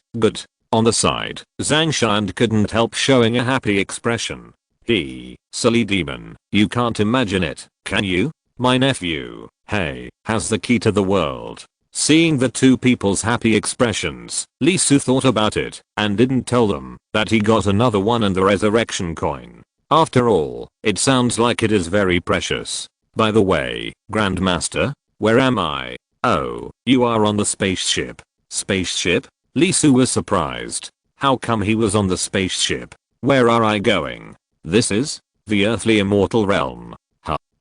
On the side, Zhang Shan couldn't help showing a happy expression. Silly demon, you can't imagine it, can you? My nephew, hey, has the key to the world. Seeing the two people's happy expressions, Li Su thought about it and didn't tell them that he got another one and the resurrection coin. After all, it sounds like it is very precious. By the way, Grandmaster, where am I? Oh, you are on the spaceship. Spaceship? Li Su was surprised. How come he was on the spaceship? Where are I going? This is the earthly immortal realm.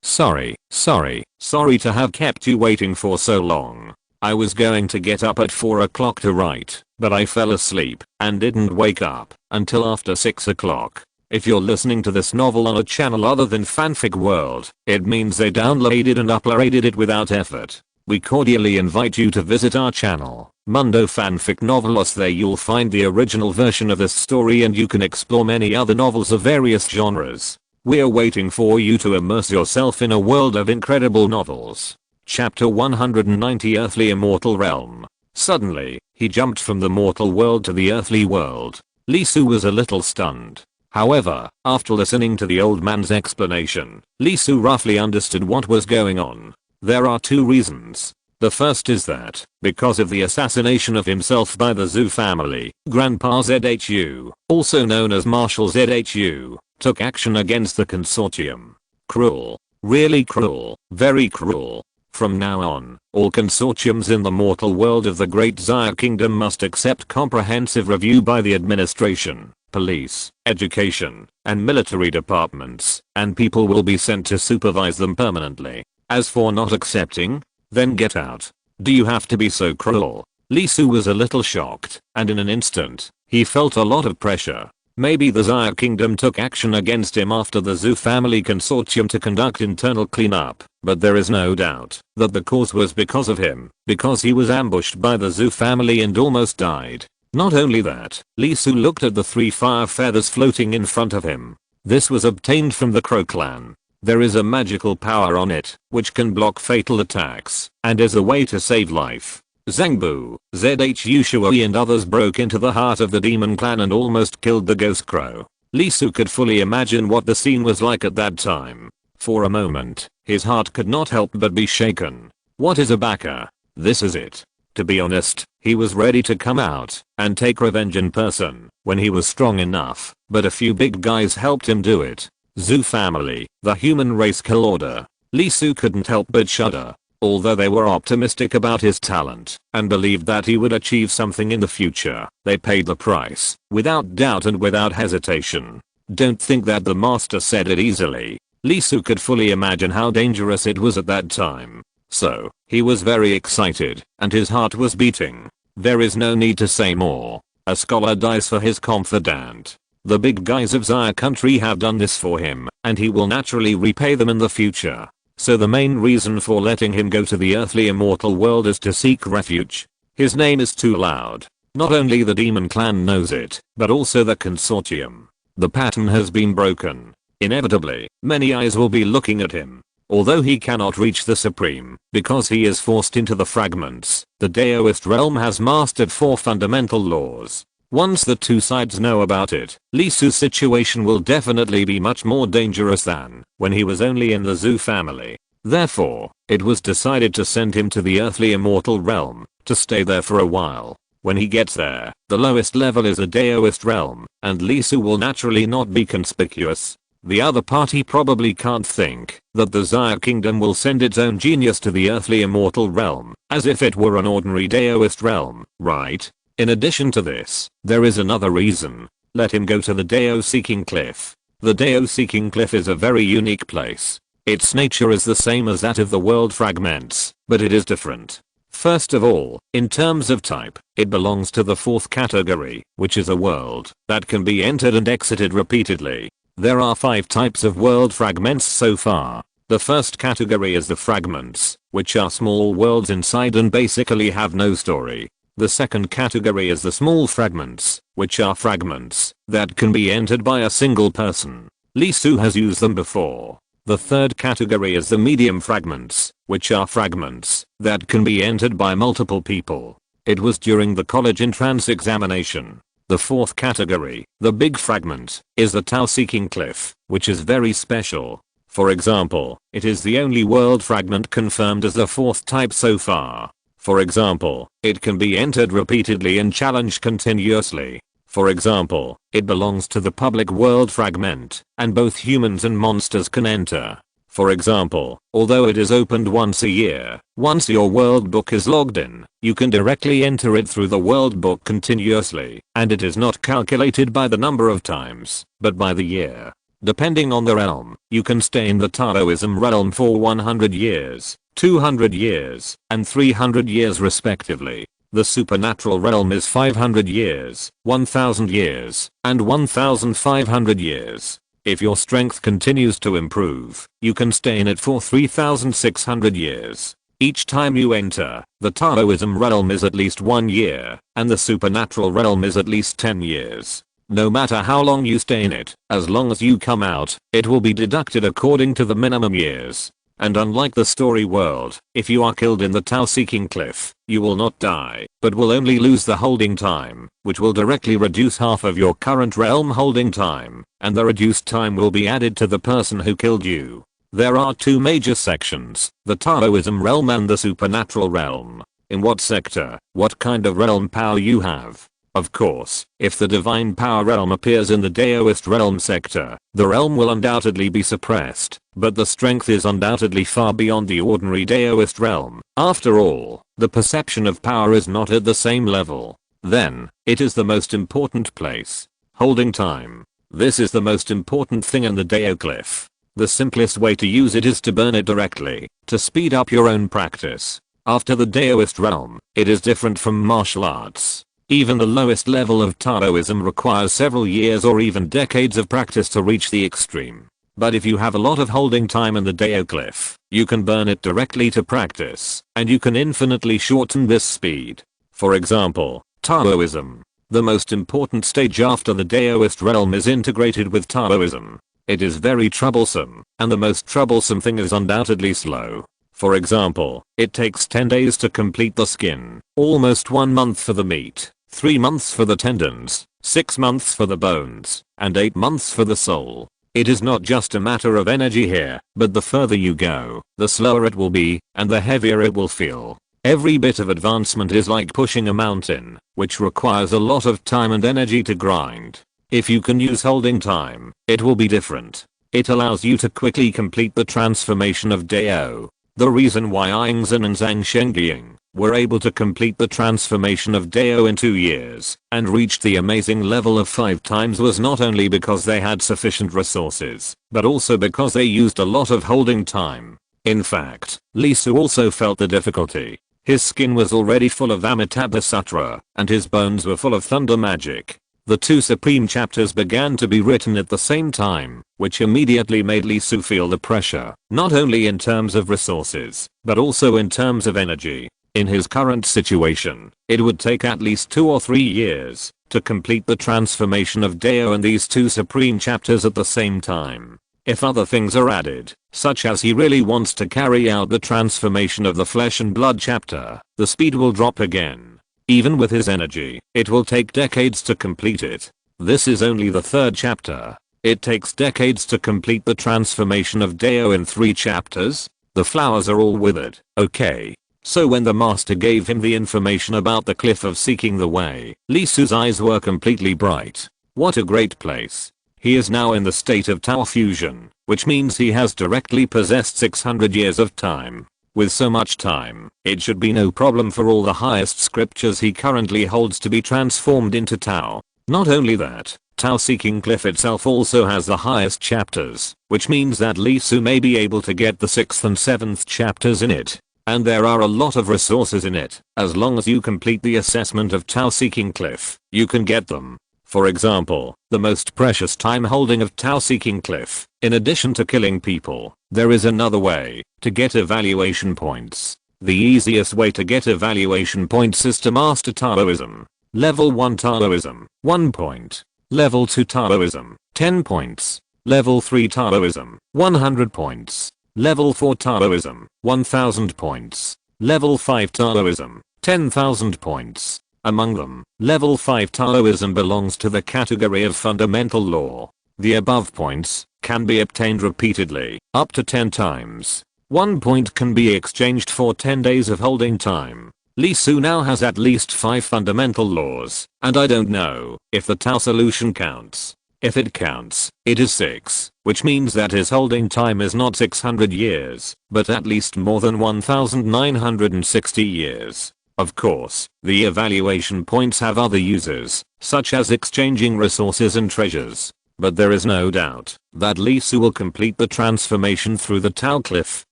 Sorry to have kept you waiting for so long. I was going to get up at 4 o'clock to write, but I fell asleep and didn't wake up until after 6 o'clock. If you're listening to this novel on a channel other than Fanfic World, it means they downloaded and uploaded it without effort. We cordially invite you to visit our channel, Mundo Fanfic Novelos. There you'll find the original version of this story and you can explore many other novels of various genres. We're waiting for you to immerse yourself in a world of incredible novels. Chapter 190, Earthly Immortal Realm. Suddenly, he jumped from the mortal world to the earthly world. Li Su was a little stunned. However, after listening to the old man's explanation, Li Su roughly understood what was going on. There are 2 reasons. The first is that, because of the assassination of himself by the Zhu family, Grandpa ZHU, also known as Marshal ZHU, took action against the consortium. Cruel. Really cruel. Very cruel. From now on, all consortiums in the mortal world of the Great Xia Kingdom must accept comprehensive review by the administration, police, education, and military departments, and people will be sent to supervise them permanently. As for not accepting, then get out. Do you have to be so cruel? Li Su was a little shocked, and in an instant, he felt a lot of pressure. Maybe the Xia Kingdom took action against him after the Zhu family consortium to conduct internal cleanup, but there is no doubt that the cause was because of him, because he was ambushed by the Zhu family and almost died. Not only that, Li Su looked at the 3 fire feathers floating in front of him. This was obtained from the Crow clan. There is a magical power on it, which can block fatal attacks, and is a way to save life. Zhangbu, ZHU Shui and others broke into the heart of the demon clan and almost killed the ghost crow. Li Su could fully imagine what the scene was like at that time. For a moment, his heart could not help but be shaken. What is a baka? This is it. To be honest, he was ready to come out and take revenge in person when he was strong enough, but a few big guys helped him do it. Zhu family, the human race kill order. Li Su couldn't help but shudder. Although they were optimistic about his talent and believed that he would achieve something in the future, they paid the price, without doubt and without hesitation. Don't think that the master said it easily. Li Su could fully imagine how dangerous it was at that time. So, he was very excited, and his heart was beating. There is no need to say more. A scholar dies for his confidant. The big guys of Xia country have done this for him, and he will naturally repay them in the future. So the main reason for letting him go to the earthly immortal world is to seek refuge. His name is too loud. Not only the demon clan knows it, but also the consortium. The pattern has been broken. Inevitably, many eyes will be looking at him. Although he cannot reach the Supreme, because he is forced into the fragments, the Daoist realm has mastered 4 fundamental laws. Once the 2 sides know about it, Li Su's situation will definitely be much more dangerous than when he was only in the Zhu family. Therefore, it was decided to send him to the earthly immortal realm, to stay there for a while. When he gets there, the lowest level is a Daoist realm, and Li Su will naturally not be conspicuous. The other party probably can't think that the Zaya kingdom will send its own genius to the earthly immortal realm, as if it were an ordinary Daoist realm, right? In addition to this, there is another reason. Let him go to the Dao-seeking cliff. The Dao-seeking cliff is a very unique place. Its nature is the same as that of the world fragments, but it is different. First of all, in terms of type, it belongs to the fourth category, which is a world that can be entered and exited repeatedly. There are 5 types of world fragments so far. The first category is the fragments, which are small worlds inside and basically have no story. The second category is the small fragments, which are fragments that can be entered by a single person. Lee Su has used them before. The third category is the medium fragments, which are fragments that can be entered by multiple people. It was during the college entrance examination. The fourth category, the big fragment, is the Tao-seeking cliff, which is very special. For example, it is the only world fragment confirmed as the fourth type so far. For example, it can be entered repeatedly and challenged continuously. For example, it belongs to the public world fragment, and both humans and monsters can enter. For example, although it is opened once a year, once your world book is logged in, you can directly enter it through the world book continuously, and it is not calculated by the number of times, but by the year. Depending on the realm, you can stay in the Taoism realm for 100 years, 200 years, and 300 years respectively. The supernatural realm is 500 years, 1000 years, and 1500 years. If your strength continues to improve, you can stay in it for 3600 years. Each time you enter, the Taoism realm is at least 1 year, and the supernatural realm is at least 10 years. No matter how long you stay in it, as long as you come out, it will be deducted according to the minimum years. And unlike the story world, if you are killed in the Tao-seeking cliff, you will not die, but will only lose the holding time, which will directly reduce half of your current realm holding time, and the reduced time will be added to the person who killed you. There are 2 major sections, the Taoism realm and the supernatural realm. In what sector, what kind of realm power you have. Of course, if the divine power realm appears in the Daoist realm sector, the realm will undoubtedly be suppressed, but the strength is undoubtedly far beyond the ordinary Daoist realm. After all, the perception of power is not at the same level. Then, it is the most important place. Holding time. This is the most important thing in the Dao cliff. The simplest way to use it is to burn it directly, to speed up your own practice. After the Daoist realm, it is different from martial arts. Even the lowest level of Taoism requires several years or even decades of practice to reach the extreme. But if you have a lot of holding time in the Dao cliff, you can burn it directly to practice, and you can infinitely shorten this speed. For example, Taoism. The most important stage after the Daoist realm is integrated with Taoism. It is very troublesome, and the most troublesome thing is undoubtedly slow. For example, it takes 10 days to complete the skin, almost 1 month for the meat, 3 months for the tendons, 6 months for the bones, and 8 months for the soul. It is not just a matter of energy here, but the further you go, the slower it will be, and the heavier it will feel. Every bit of advancement is like pushing a mountain, which requires a lot of time and energy to grind. If you can use holding time, it will be different. It allows you to quickly complete the transformation of Dao. The reason why Yingzhen and Zhang Shengying were able to complete the transformation of Dao in 2 years and reached the amazing level of 5 times was not only because they had sufficient resources, but also because they used a lot of holding time. In fact, Lee Su also felt the difficulty. His skin was already full of Amitabha Sutra, and his bones were full of thunder magic. The 2 supreme chapters began to be written at the same time, which immediately made Lee Su feel the pressure, not only in terms of resources, but also in terms of energy. In his current situation, it would take at least 2 or 3 years to complete the transformation of Dao and these 2 supreme chapters at the same time. If other things are added, such as he really wants to carry out the transformation of the flesh and blood chapter, the speed will drop again. Even with his energy, it will take decades to complete it. This is only the 3rd chapter. It takes decades to complete the transformation of Dao in 3 chapters. The flowers are all withered. Okay. So when the master gave him the information about the cliff of seeking the way, Lee Su's eyes were completely bright. What a great place. He is now in the state of Tao fusion, which means he has directly possessed 600 years of time. With so much time, it should be no problem for all the highest scriptures he currently holds to be transformed into Tao. Not only that, Tao Seeking Cliff itself also has the highest chapters, which means that Li Su may be able to get the 6th and 7th chapters in it. And there are a lot of resources in it. As long as you complete the assessment of Tao Seeking Cliff, you can get them. For example, the most precious time holding of Tao Seeking Cliff, in addition to killing people, there is another way to get evaluation points. The easiest way to get evaluation points is to master Taoism. Level 1 Taoism, 1 point. Level 2 Taoism, 10 points. Level 3 Taoism, 100 points. Level 4 Taoism, 1000 points. Level 5 Taoism, 10,000 points. Among them, level 5 Taoism belongs to the category of fundamental law. The above points can be obtained repeatedly, up to 10 times. 1 point can be exchanged for 10 days of holding time. Li Su now has at least 5 fundamental laws, and I don't know if the Tao solution counts. If it counts, it is 6, which means that his holding time is not 600 years, but at least more than 1960 years. Of course, the evaluation points have other uses, such as exchanging resources and treasures. But there is no doubt that Li Su will complete the transformation through the Tao Cliff,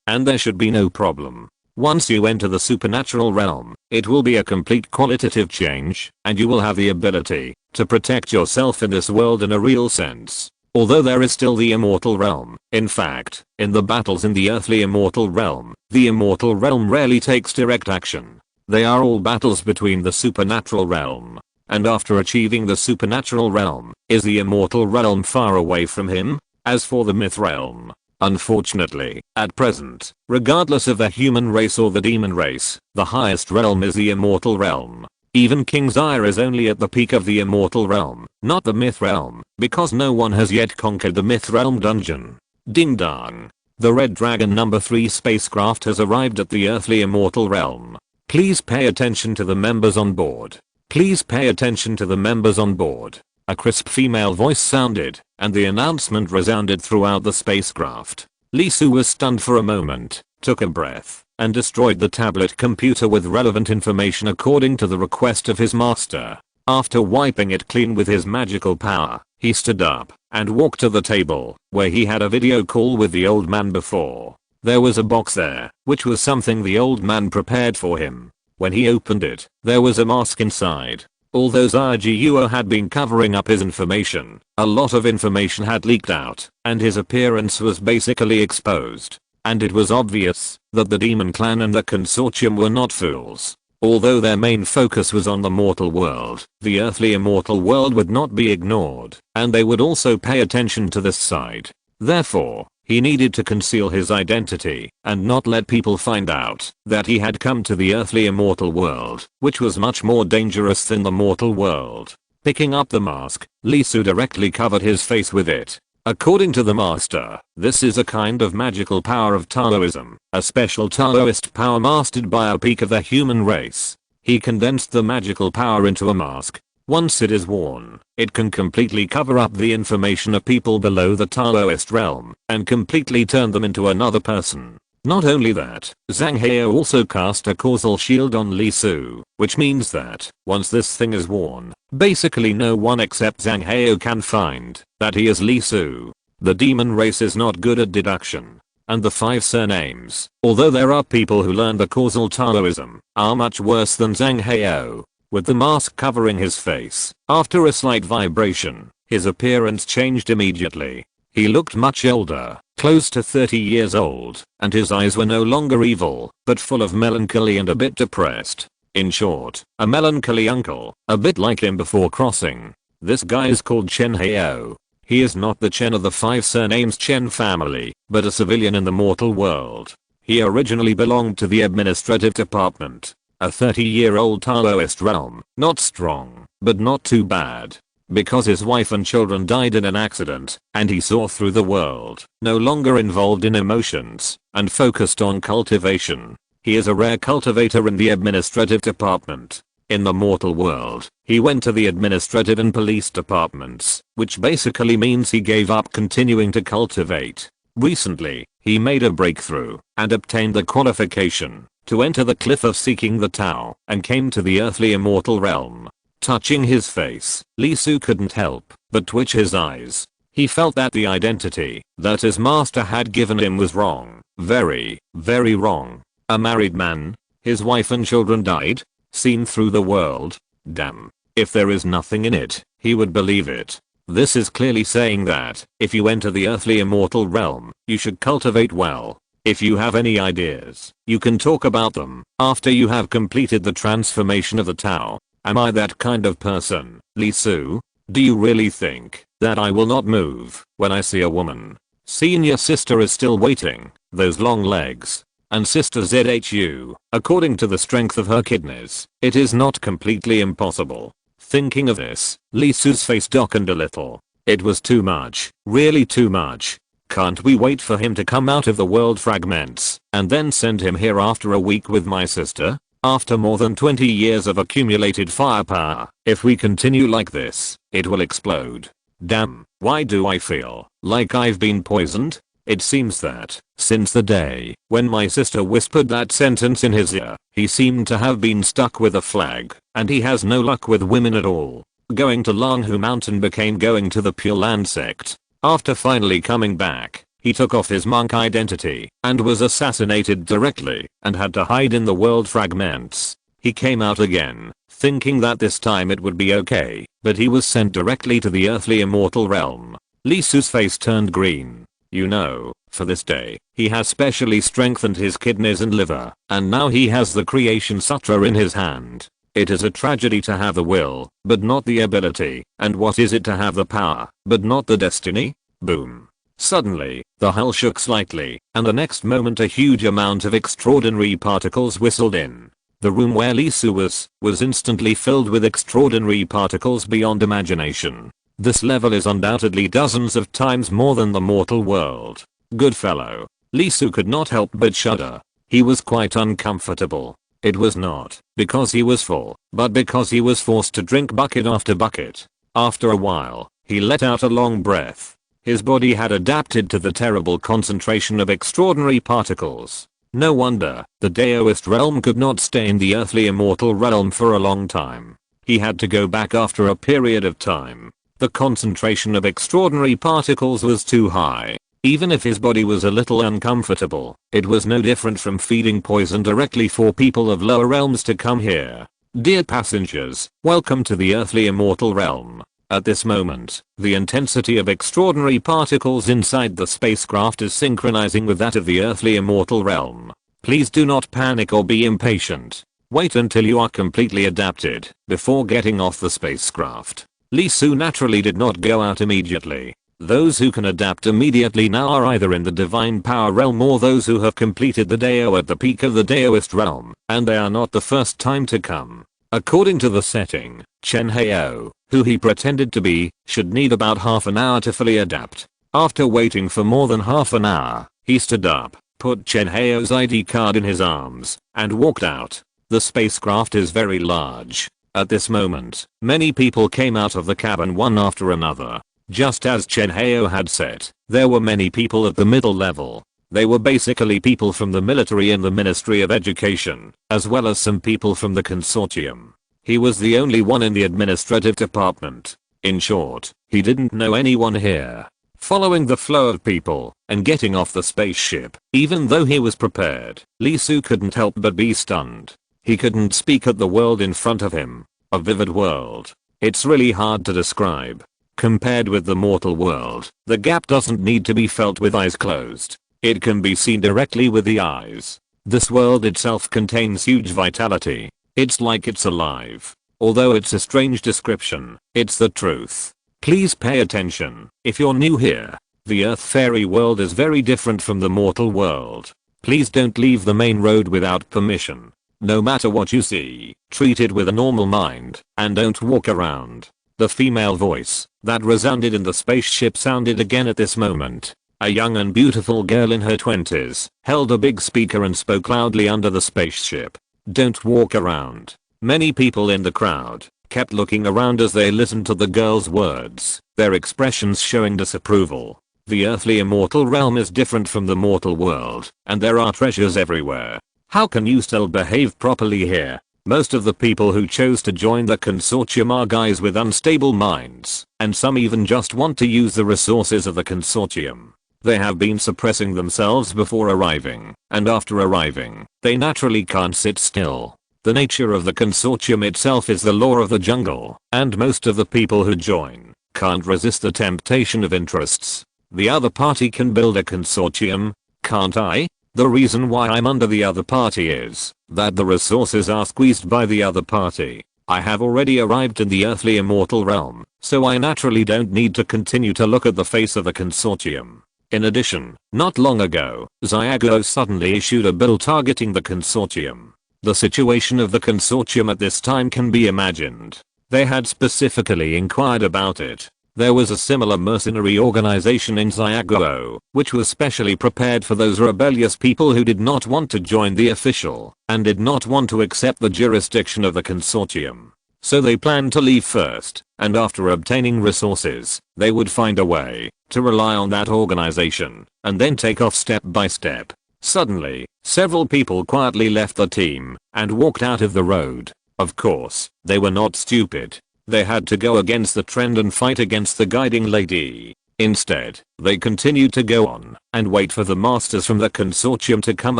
and there should be no problem. Once you enter the supernatural realm, it will be a complete qualitative change, and you will have the ability to protect yourself in this world in a real sense. Although there is still the immortal realm, in fact, in the battles in the earthly immortal realm, the immortal realm rarely takes direct action. They are all battles between the supernatural realm. And after achieving the supernatural realm, is the immortal realm far away from him? As for the myth realm, unfortunately, at present, regardless of the human race or the demon race, the highest realm is the immortal realm. Even King Zaire is only at the peak of the immortal realm, not the myth realm, because no one has yet conquered the myth realm dungeon. Ding dong. The Red Dragon No. 3 spacecraft has arrived at the earthly immortal realm. Please pay attention to the members on board. Please pay attention to the members on board. A crisp female voice sounded, and the announcement resounded throughout the spacecraft. Li Su was stunned for a moment, took a breath, and destroyed the tablet computer with relevant information according to the request of his master. After wiping it clean with his magical power, he stood up and walked to the table where he had a video call with the old man before. There was a box there, which was something the old man prepared for him. When he opened it, there was a mask inside. Although Zaiguo had been covering up his information, a lot of information had leaked out, and his appearance was basically exposed. And it was obvious that the Demon Clan and the Consortium were not fools. Although their main focus was on the mortal world, the earthly immortal world would not be ignored, and they would also pay attention to this side. Therefore, he needed to conceal his identity and not let people find out that he had come to the earthly immortal world, which was much more dangerous than the mortal world. Picking up the mask, Li Su directly covered his face with it. According to the master, this is a kind of magical power of Taoism, a special Taoist power mastered by a peak of the human race. He condensed the magical power into a mask. Once it is worn, it can completely cover up the information of people below the Taoist realm and completely turn them into another person. Not only that, Zhang Heo also cast a causal shield on Li Su, which means that once this thing is worn, basically no one except Zhang Heo can find that he is Li Su. The demon race is not good at deduction. And the 5 surnames, although there are people who learn the causal Taoism, are much worse than Zhang Heo. With the mask covering his face, after a slight vibration, his appearance changed immediately. He looked much older, close to 30 years old, and his eyes were no longer evil, but full of melancholy and a bit depressed. In short, a melancholy uncle, a bit like him before crossing. This guy is called Chen Heo. He is not the Chen of the 5 surnames Chen family, but a civilian in the mortal world. He originally belonged to the administrative department. A 30-year-old Taoist realm, not strong, but not too bad. Because his wife and children died in an accident, and he saw through the world, no longer involved in emotions, and focused on cultivation. He is a rare cultivator in the administrative department. In the mortal world, he went to the administrative and police departments, which basically means he gave up continuing to cultivate. Recently, he made a breakthrough and obtained the qualification to enter the cliff of seeking the Tao and came to the earthly immortal realm. Touching his face, Lee Su couldn't help but twitch his eyes. He felt that the identity that his master had given him was wrong. Very, very wrong. A married man, his wife and children died, seen through the world. Damn. If there is nothing in it, he would believe it. This is clearly saying that, if you enter the earthly immortal realm, you should cultivate well. If you have any ideas, you can talk about them after you have completed the transformation of the Tao. Am I that kind of person, Lee Su? Do you really think that I will not move when I see a woman? Senior sister is still waiting, those long legs. And sister ZHU, according to the strength of her kidneys, it is not completely impossible. Thinking of this, Lee Su's face darkened a little. It was too much, really too much. Can't we wait for him to come out of the world fragments and then send him here after a week with my sister? After more than 20 years of accumulated firepower, if we continue like this, it will explode. Damn, why do I feel like I've been poisoned? It seems that, since the day when my sister whispered that sentence in his ear, he seemed to have been stuck with a flag, and he has no luck with women at all. Going to Langhu Mountain became going to the Pure Land sect. After finally coming back, he took off his monk identity and was assassinated directly and had to hide in the world fragments. He came out again, thinking that this time it would be okay, but he was sent directly to the earthly immortal realm. Lee Su's face turned green. You know, for this day, he has specially strengthened his kidneys and liver, and now he has the Creation Sutra in his hand. It is a tragedy to have the will, but not the ability, and what is it to have the power, but not the destiny? Boom. Suddenly, the hull shook slightly, and the next moment a huge amount of extraordinary particles whistled in. The room where Lee Su was instantly filled with extraordinary particles beyond imagination. This level is undoubtedly dozens of times more than the mortal world. Good fellow. Lee Su could not help but shudder. He was quite uncomfortable. It was not because he was full, but because he was forced to drink bucket after bucket. After a while, he let out a long breath. His body had adapted to the terrible concentration of extraordinary particles. No wonder the Daoist realm could not stay in the earthly immortal realm for a long time. He had to go back after a period of time. The concentration of extraordinary particles was too high. Even if his body was a little uncomfortable, it was no different from feeding poison directly for people of lower realms to come here. Dear passengers, welcome to the earthly immortal realm. At this moment, the intensity of extraordinary particles inside the spacecraft is synchronizing with that of the earthly immortal realm. Please do not panic or be impatient. Wait until you are completely adapted before getting off the spacecraft. Lee Su naturally did not go out immediately. Those who can adapt immediately now are either in the divine power realm or those who have completed the Dao at the peak of the Daoist realm, and they are not the first time to come. According to the setting, Chen Hao, who he pretended to be, should need about half an hour to fully adapt. After waiting for more than half an hour, he stood up, put Chen Hao's ID card in his arms, and walked out. The spacecraft is very large. At this moment, many people came out of the cabin one after another. Just as Chen Hao had said, there were many people at the middle level. They were basically people from the military and the Ministry of Education, as well as some people from the consortium. He was the only one in the administrative department. In short, he didn't know anyone here. Following the flow of people and getting off the spaceship, even though he was prepared, Lee Su couldn't help but be stunned. He couldn't speak at the world in front of him. A vivid world. It's really hard to describe. Compared with the mortal world, the gap doesn't need to be felt with eyes closed. It can be seen directly with the eyes. This world itself contains huge vitality. It's like it's alive. Although it's a strange description, it's the truth. Please pay attention if you're new here. The Earth fairy world is very different from the mortal world. Please don't leave the main road without permission. No matter what you see, treat it with a normal mind, and don't walk around. The female voice that resounded in the spaceship sounded again at this moment. A young and beautiful girl in her 20s held a big speaker and spoke loudly under the spaceship. Don't walk around. Many people in the crowd kept looking around as they listened to the girl's words, their expressions showing disapproval. The earthly immortal realm is different from the mortal world, and there are treasures everywhere. How can you still behave properly here? Most of the people who chose to join the consortium are guys with unstable minds, and some even just want to use the resources of the consortium. They have been suppressing themselves before arriving, and after arriving, they naturally can't sit still. The nature of the consortium itself is the law of the jungle, and most of the people who join can't resist the temptation of interests. The other party can build a consortium, can't I? The reason why I'm under the other party is that the resources are squeezed by the other party. I have already arrived in the earthly immortal realm, so I naturally don't need to continue to look at the face of the consortium. In addition, not long ago, Xiago suddenly issued a bill targeting the consortium. The situation of the consortium at this time can be imagined. They had specifically inquired about it. There was a similar mercenary organization in Xiago, which was specially prepared for those rebellious people who did not want to join the official and did not want to accept the jurisdiction of the consortium. So they planned to leave first, and after obtaining resources, they would find a way to rely on that organization and then take off step by step. Suddenly, several people quietly left the team and walked out of the road. Of course, they were not stupid. They had to go against the trend and fight against the guiding lady. Instead, they continued to go on and wait for the masters from the consortium to come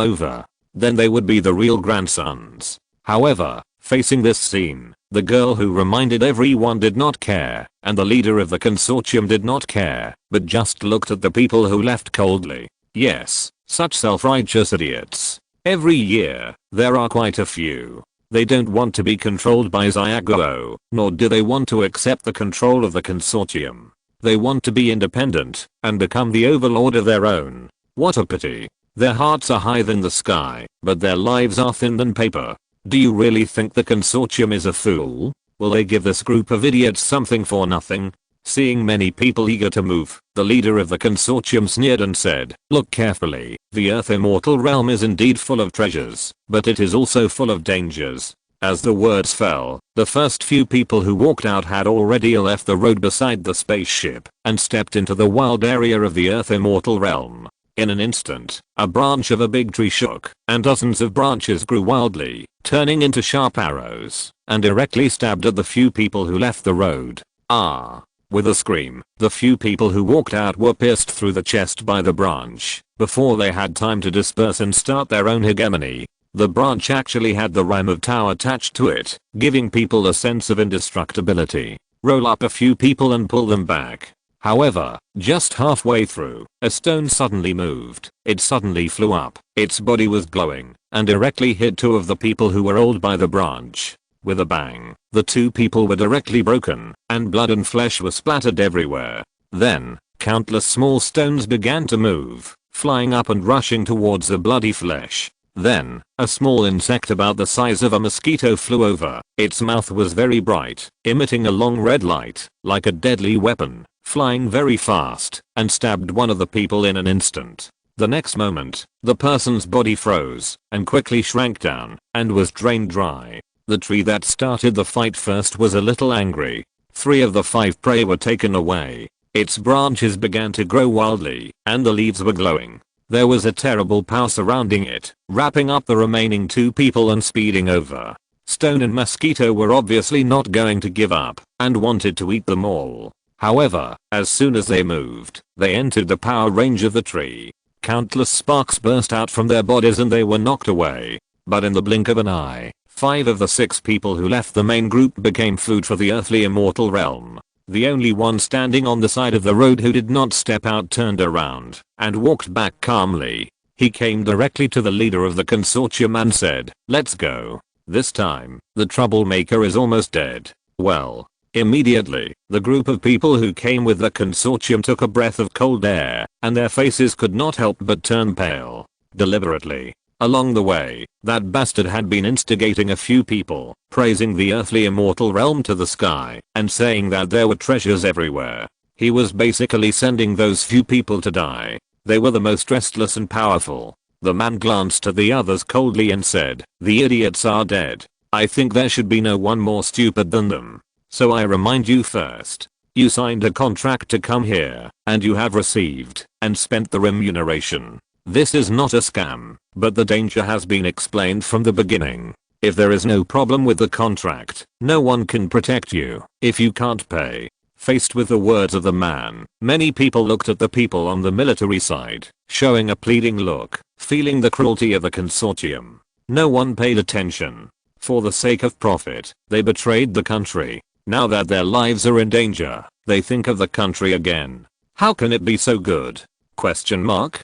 over. Then they would be the real grandsons. However, facing this scene, the girl who reminded everyone did not care, and the leader of the consortium did not care, but just looked at the people who left coldly. Yes, such self-righteous idiots. Every year, there are quite a few. They don't want to be controlled by Xiago, nor do they want to accept the control of the consortium. They want to be independent and become the overlord of their own. What a pity. Their hearts are high than the sky, but their lives are thin than paper. Do you really think the consortium is a fool? Will they give this group of idiots something for nothing? Seeing many people eager to move, the leader of the consortium sneered and said, "Look carefully, the Earth Immortal Realm is indeed full of treasures, but it is also full of dangers." As the words fell, the first few people who walked out had already left the road beside the spaceship and stepped into the wild area of the Earth Immortal Realm. In an instant, a branch of a big tree shook, and dozens of branches grew wildly, turning into sharp arrows, and directly stabbed at the few people who left the road. Ah! With a scream, the few people who walked out were pierced through the chest by the branch, before they had time to disperse and start their own hegemony. The branch actually had the rhyme of Tao attached to it, giving people a sense of indestructibility. Roll up a few people and pull them back. However, just halfway through, a stone suddenly moved. It suddenly flew up. Its body was glowing, and directly hit two of the people who were rolled by the branch. With a bang, the two people were directly broken, and blood and flesh were splattered everywhere. Then, countless small stones began to move, flying up and rushing towards the bloody flesh. Then, a small insect about the size of a mosquito flew over. Its mouth was very bright, emitting a long red light, like a deadly weapon, flying very fast, and stabbed one of the people in an instant. The next moment, the person's body froze, and quickly shrank down, and was drained dry. The tree that started the fight first was a little angry. 3 of the 5 prey were taken away. Its branches began to grow wildly, and the leaves were glowing. There was a terrible power surrounding it, wrapping up the remaining 2 people and speeding over. Stone and Mosquito were obviously not going to give up, and wanted to eat them all. However, as soon as they moved, they entered the power range of the tree. Countless sparks burst out from their bodies and they were knocked away. But in the blink of an eye, 5 of the 6 people who left the main group became food for the earthly immortal realm. The only one standing on the side of the road who did not step out turned around and walked back calmly. He came directly to the leader of the consortium and said, "Let's go. This time, the troublemaker is almost dead." Well, immediately, the group of people who came with the consortium took a breath of cold air, and their faces could not help but turn pale. Deliberately, along the way, that bastard had been instigating a few people, praising the earthly immortal realm to the sky, and saying that there were treasures everywhere. He was basically sending those few people to die. They were the most restless and powerful. The man glanced at the others coldly and said, "The idiots are dead. I think there should be no one more stupid than them. So I remind you first. You signed a contract to come here, and you have received and spent the remuneration. This is not a scam, but the danger has been explained from the beginning. If there is no problem with the contract, no one can protect you if you can't pay. Faced with the words of the man, many people looked at the people on the military side, showing a pleading look, feeling the cruelty of the consortium. No one paid attention. For the sake of profit, they betrayed the country. Now that their lives are in danger, they think of the country again. How can it be so good? Question mark.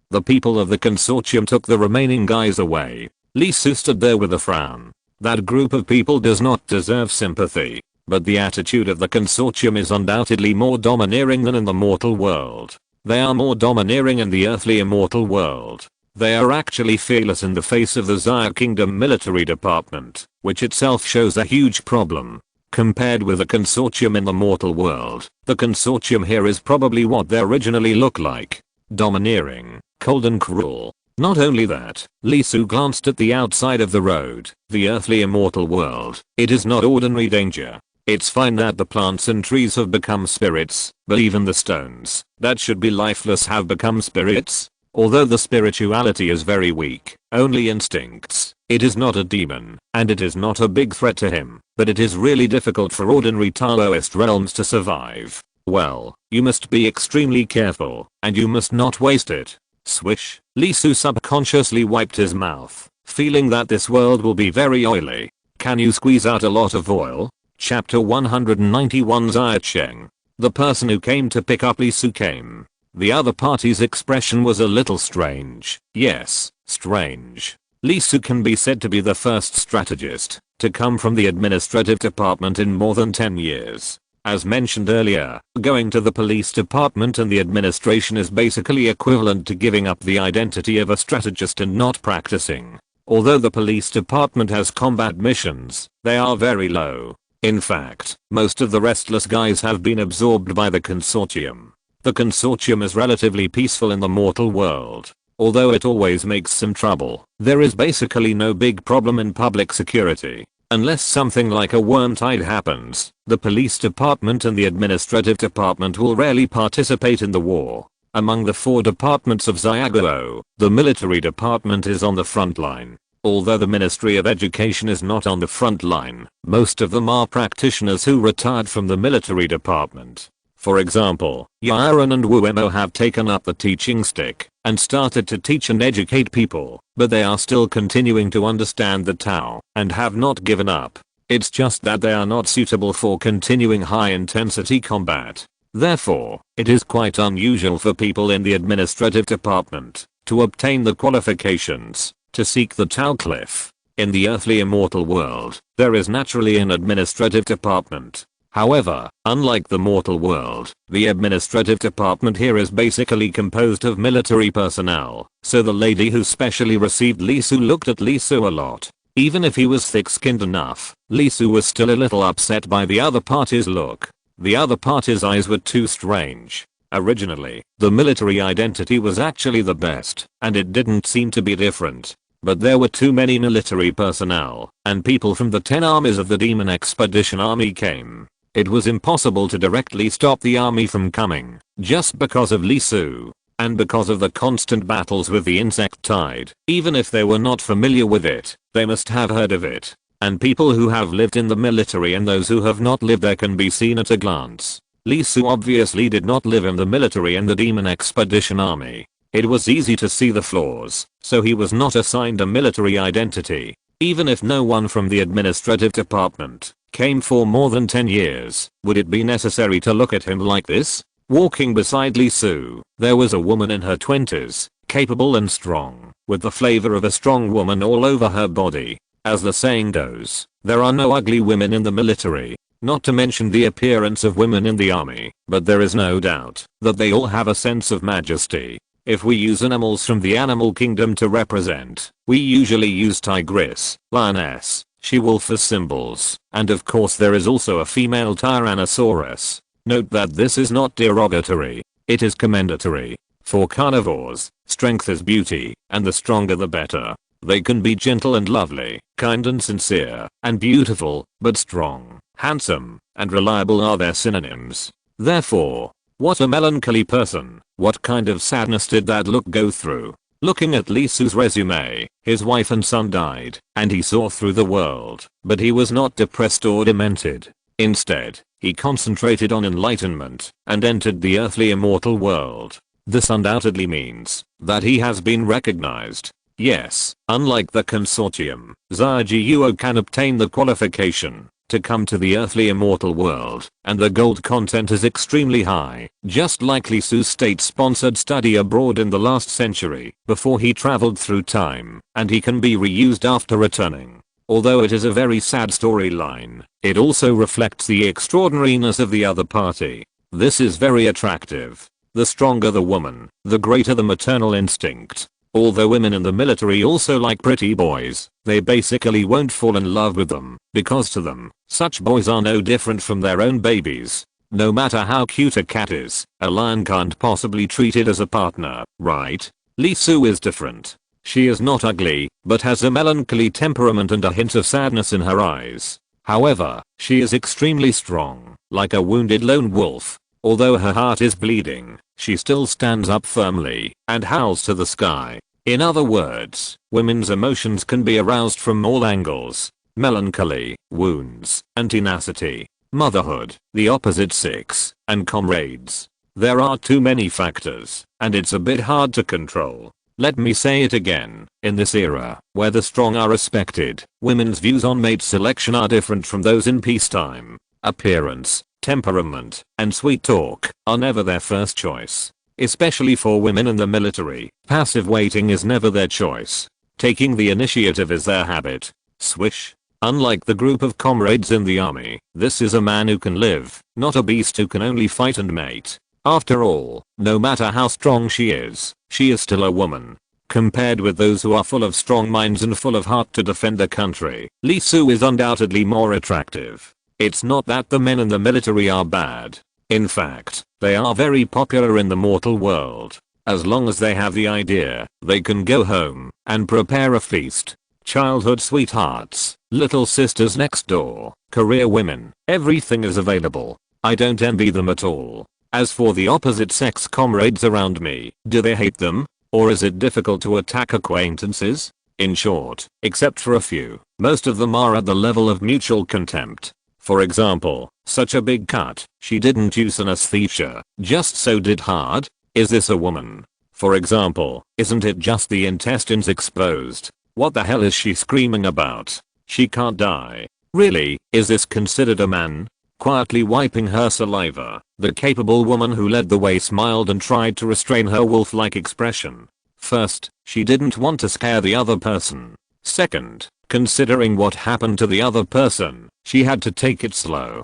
The people of the consortium took the remaining guys away. Lee Su stood there with a frown. That group of people does not deserve sympathy. But the attitude of the consortium is undoubtedly more domineering than in the mortal world. They are more domineering in the earthly immortal world. They are actually fearless in the face of the Xia Kingdom military department, which itself shows a huge problem. Compared with the consortium in the mortal world, the consortium here is probably what they originally look like. Domineering, cold and cruel. Not only that, Lee Su glanced at the outside of the road, the earthly immortal world. It is not ordinary danger. It's fine that the plants and trees have become spirits, but even the stones, that should be lifeless, have become spirits. Although the spirituality is very weak, only instincts, it is not a demon, and it is not a big threat to him, but it is really difficult for ordinary Taoist realms to survive. Well, you must be extremely careful, and you must not waste it. Swish, Lee Su subconsciously wiped his mouth, feeling that this world will be very oily. Can you squeeze out a lot of oil? Chapter 191 Xia Cheng. The person who came to pick up Lee Su came. The other party's expression was a little strange. Yes, strange. Lee Su can be said to be the first strategist to come from the administrative department in more than 10 years. As mentioned earlier, going to the police department and the administration is basically equivalent to giving up the identity of a strategist and not practicing. Although the police department has combat missions, they are very low. In fact, most of the restless guys have been absorbed by the consortium. The consortium is relatively peaceful in the mortal world. Although it always makes some trouble, there is basically no big problem in public security. Unless something like a worm tide happens, the police department and the administrative department will rarely participate in the war. Among the 4 departments of Xiaguo, the military department is on the front line. Although the Ministry of Education is not on the front line, most of them are practitioners who retired from the military department. For example, Yaran and Wuemo have taken up the teaching stick and started to teach and educate people, but they are still continuing to understand the Tao and have not given up. It's just that they are not suitable for continuing high-intensity combat. Therefore, it is quite unusual for people in the administrative department to obtain the qualifications to seek the Tao Cliff. In the earthly immortal world, there is naturally an administrative department. However, unlike the mortal world, the administrative department here is basically composed of military personnel, so the lady who specially received Lee Su looked at Lee Su a lot. Even if he was thick-skinned enough, Lee Su was still a little upset by the other party's look. The other party's eyes were too strange. Originally, the military identity was actually the best, and it didn't seem to be different. But there were too many military personnel, and people from the 10 armies of the Demon Expedition Army came. It was impossible to directly stop the army from coming, just because of Lee Su, and because of the constant battles with the insect tide. Even if they were not familiar with it, they must have heard of it. And people who have lived in the military and those who have not lived there can be seen at a glance. Lee Su obviously did not live in the military and the Demon Expedition Army. It was easy to see the flaws, so he was not assigned a military identity. Even if no one from the administrative department came for more than 10 years, would it be necessary to look at him like this? Walking beside Lee Su, there was a woman in her 20s, capable and strong, with the flavor of a strong woman all over her body. As the saying goes, there are no ugly women in the military, not to mention the appearance of women in the army, but there is no doubt that they all have a sense of majesty. If we use animals from the animal kingdom to represent, we usually use tigress, lioness, she-wolf as symbols, and of course there is also a female tyrannosaurus. Note that this is not derogatory, it is commendatory. For carnivores, strength is beauty, and the stronger the better. They can be gentle and lovely, kind and sincere, and beautiful, but strong, handsome, and reliable are their synonyms. Therefore, what a melancholy person. What kind of sadness did that look go through? Looking at Lee Su's resume, his wife and son died, and he saw through the world, but he was not depressed or demented. Instead, he concentrated on enlightenment and entered the earthly immortal world. This undoubtedly means that he has been recognized. Yes, unlike the consortium, Zhao can obtain the qualification to come to the earthly immortal world, and the gold content is extremely high, just like Lee Su's state-sponsored study abroad in the last century, before he traveled through time, and he can be reused after returning. Although it is a very sad storyline, it also reflects the extraordinariness of the other party. This is very attractive. The stronger the woman, the greater the maternal instinct. Although women in the military also like pretty boys, they basically won't fall in love with them, because to them, such boys are no different from their own babies. No matter how cute a cat is, a lion can't possibly treat it as a partner, right? Lee Su is different. She is not ugly, but has a melancholy temperament and a hint of sadness in her eyes. However, she is extremely strong, like a wounded lone wolf. Although her heart is bleeding, she still stands up firmly and howls to the sky. In other words, women's emotions can be aroused from all angles: melancholy, wounds, and tenacity, motherhood, the opposite sex, and comrades. There are too many factors, and it's a bit hard to control. Let me say it again, in this era, where the strong are respected, women's views on mate selection are different from those in peacetime. Appearance, temperament, and sweet talk are never their first choice. Especially for women in the military, passive waiting is never their choice. Taking the initiative is their habit. Swish. Unlike the group of comrades in the army, this is a man who can live, not a beast who can only fight and mate. After all, no matter how strong she is still a woman. Compared with those who are full of strong minds and full of heart to defend the country, Lee Su is undoubtedly more attractive. It's not that the men in the military are bad. In fact, they are very popular in the mortal world. As long as they have the idea, they can go home and prepare a feast. Childhood sweethearts, little sisters next door, career women, everything is available. I don't envy them at all. As for the opposite sex comrades around me, do they hate them? Or is it difficult to attack acquaintances? In short, except for a few, most of them are at the level of mutual contempt. For example, such a big cut, she didn't use anesthesia, just so did hard? Is this a woman? For example, isn't it just the intestines exposed? What the hell is she screaming about? She can't die. Really, is this considered a man? Quietly wiping her saliva, the capable woman who led the way smiled and tried to restrain her wolf-like expression. First, she didn't want to scare the other person. Second, considering what happened to the other person, she had to take it slow,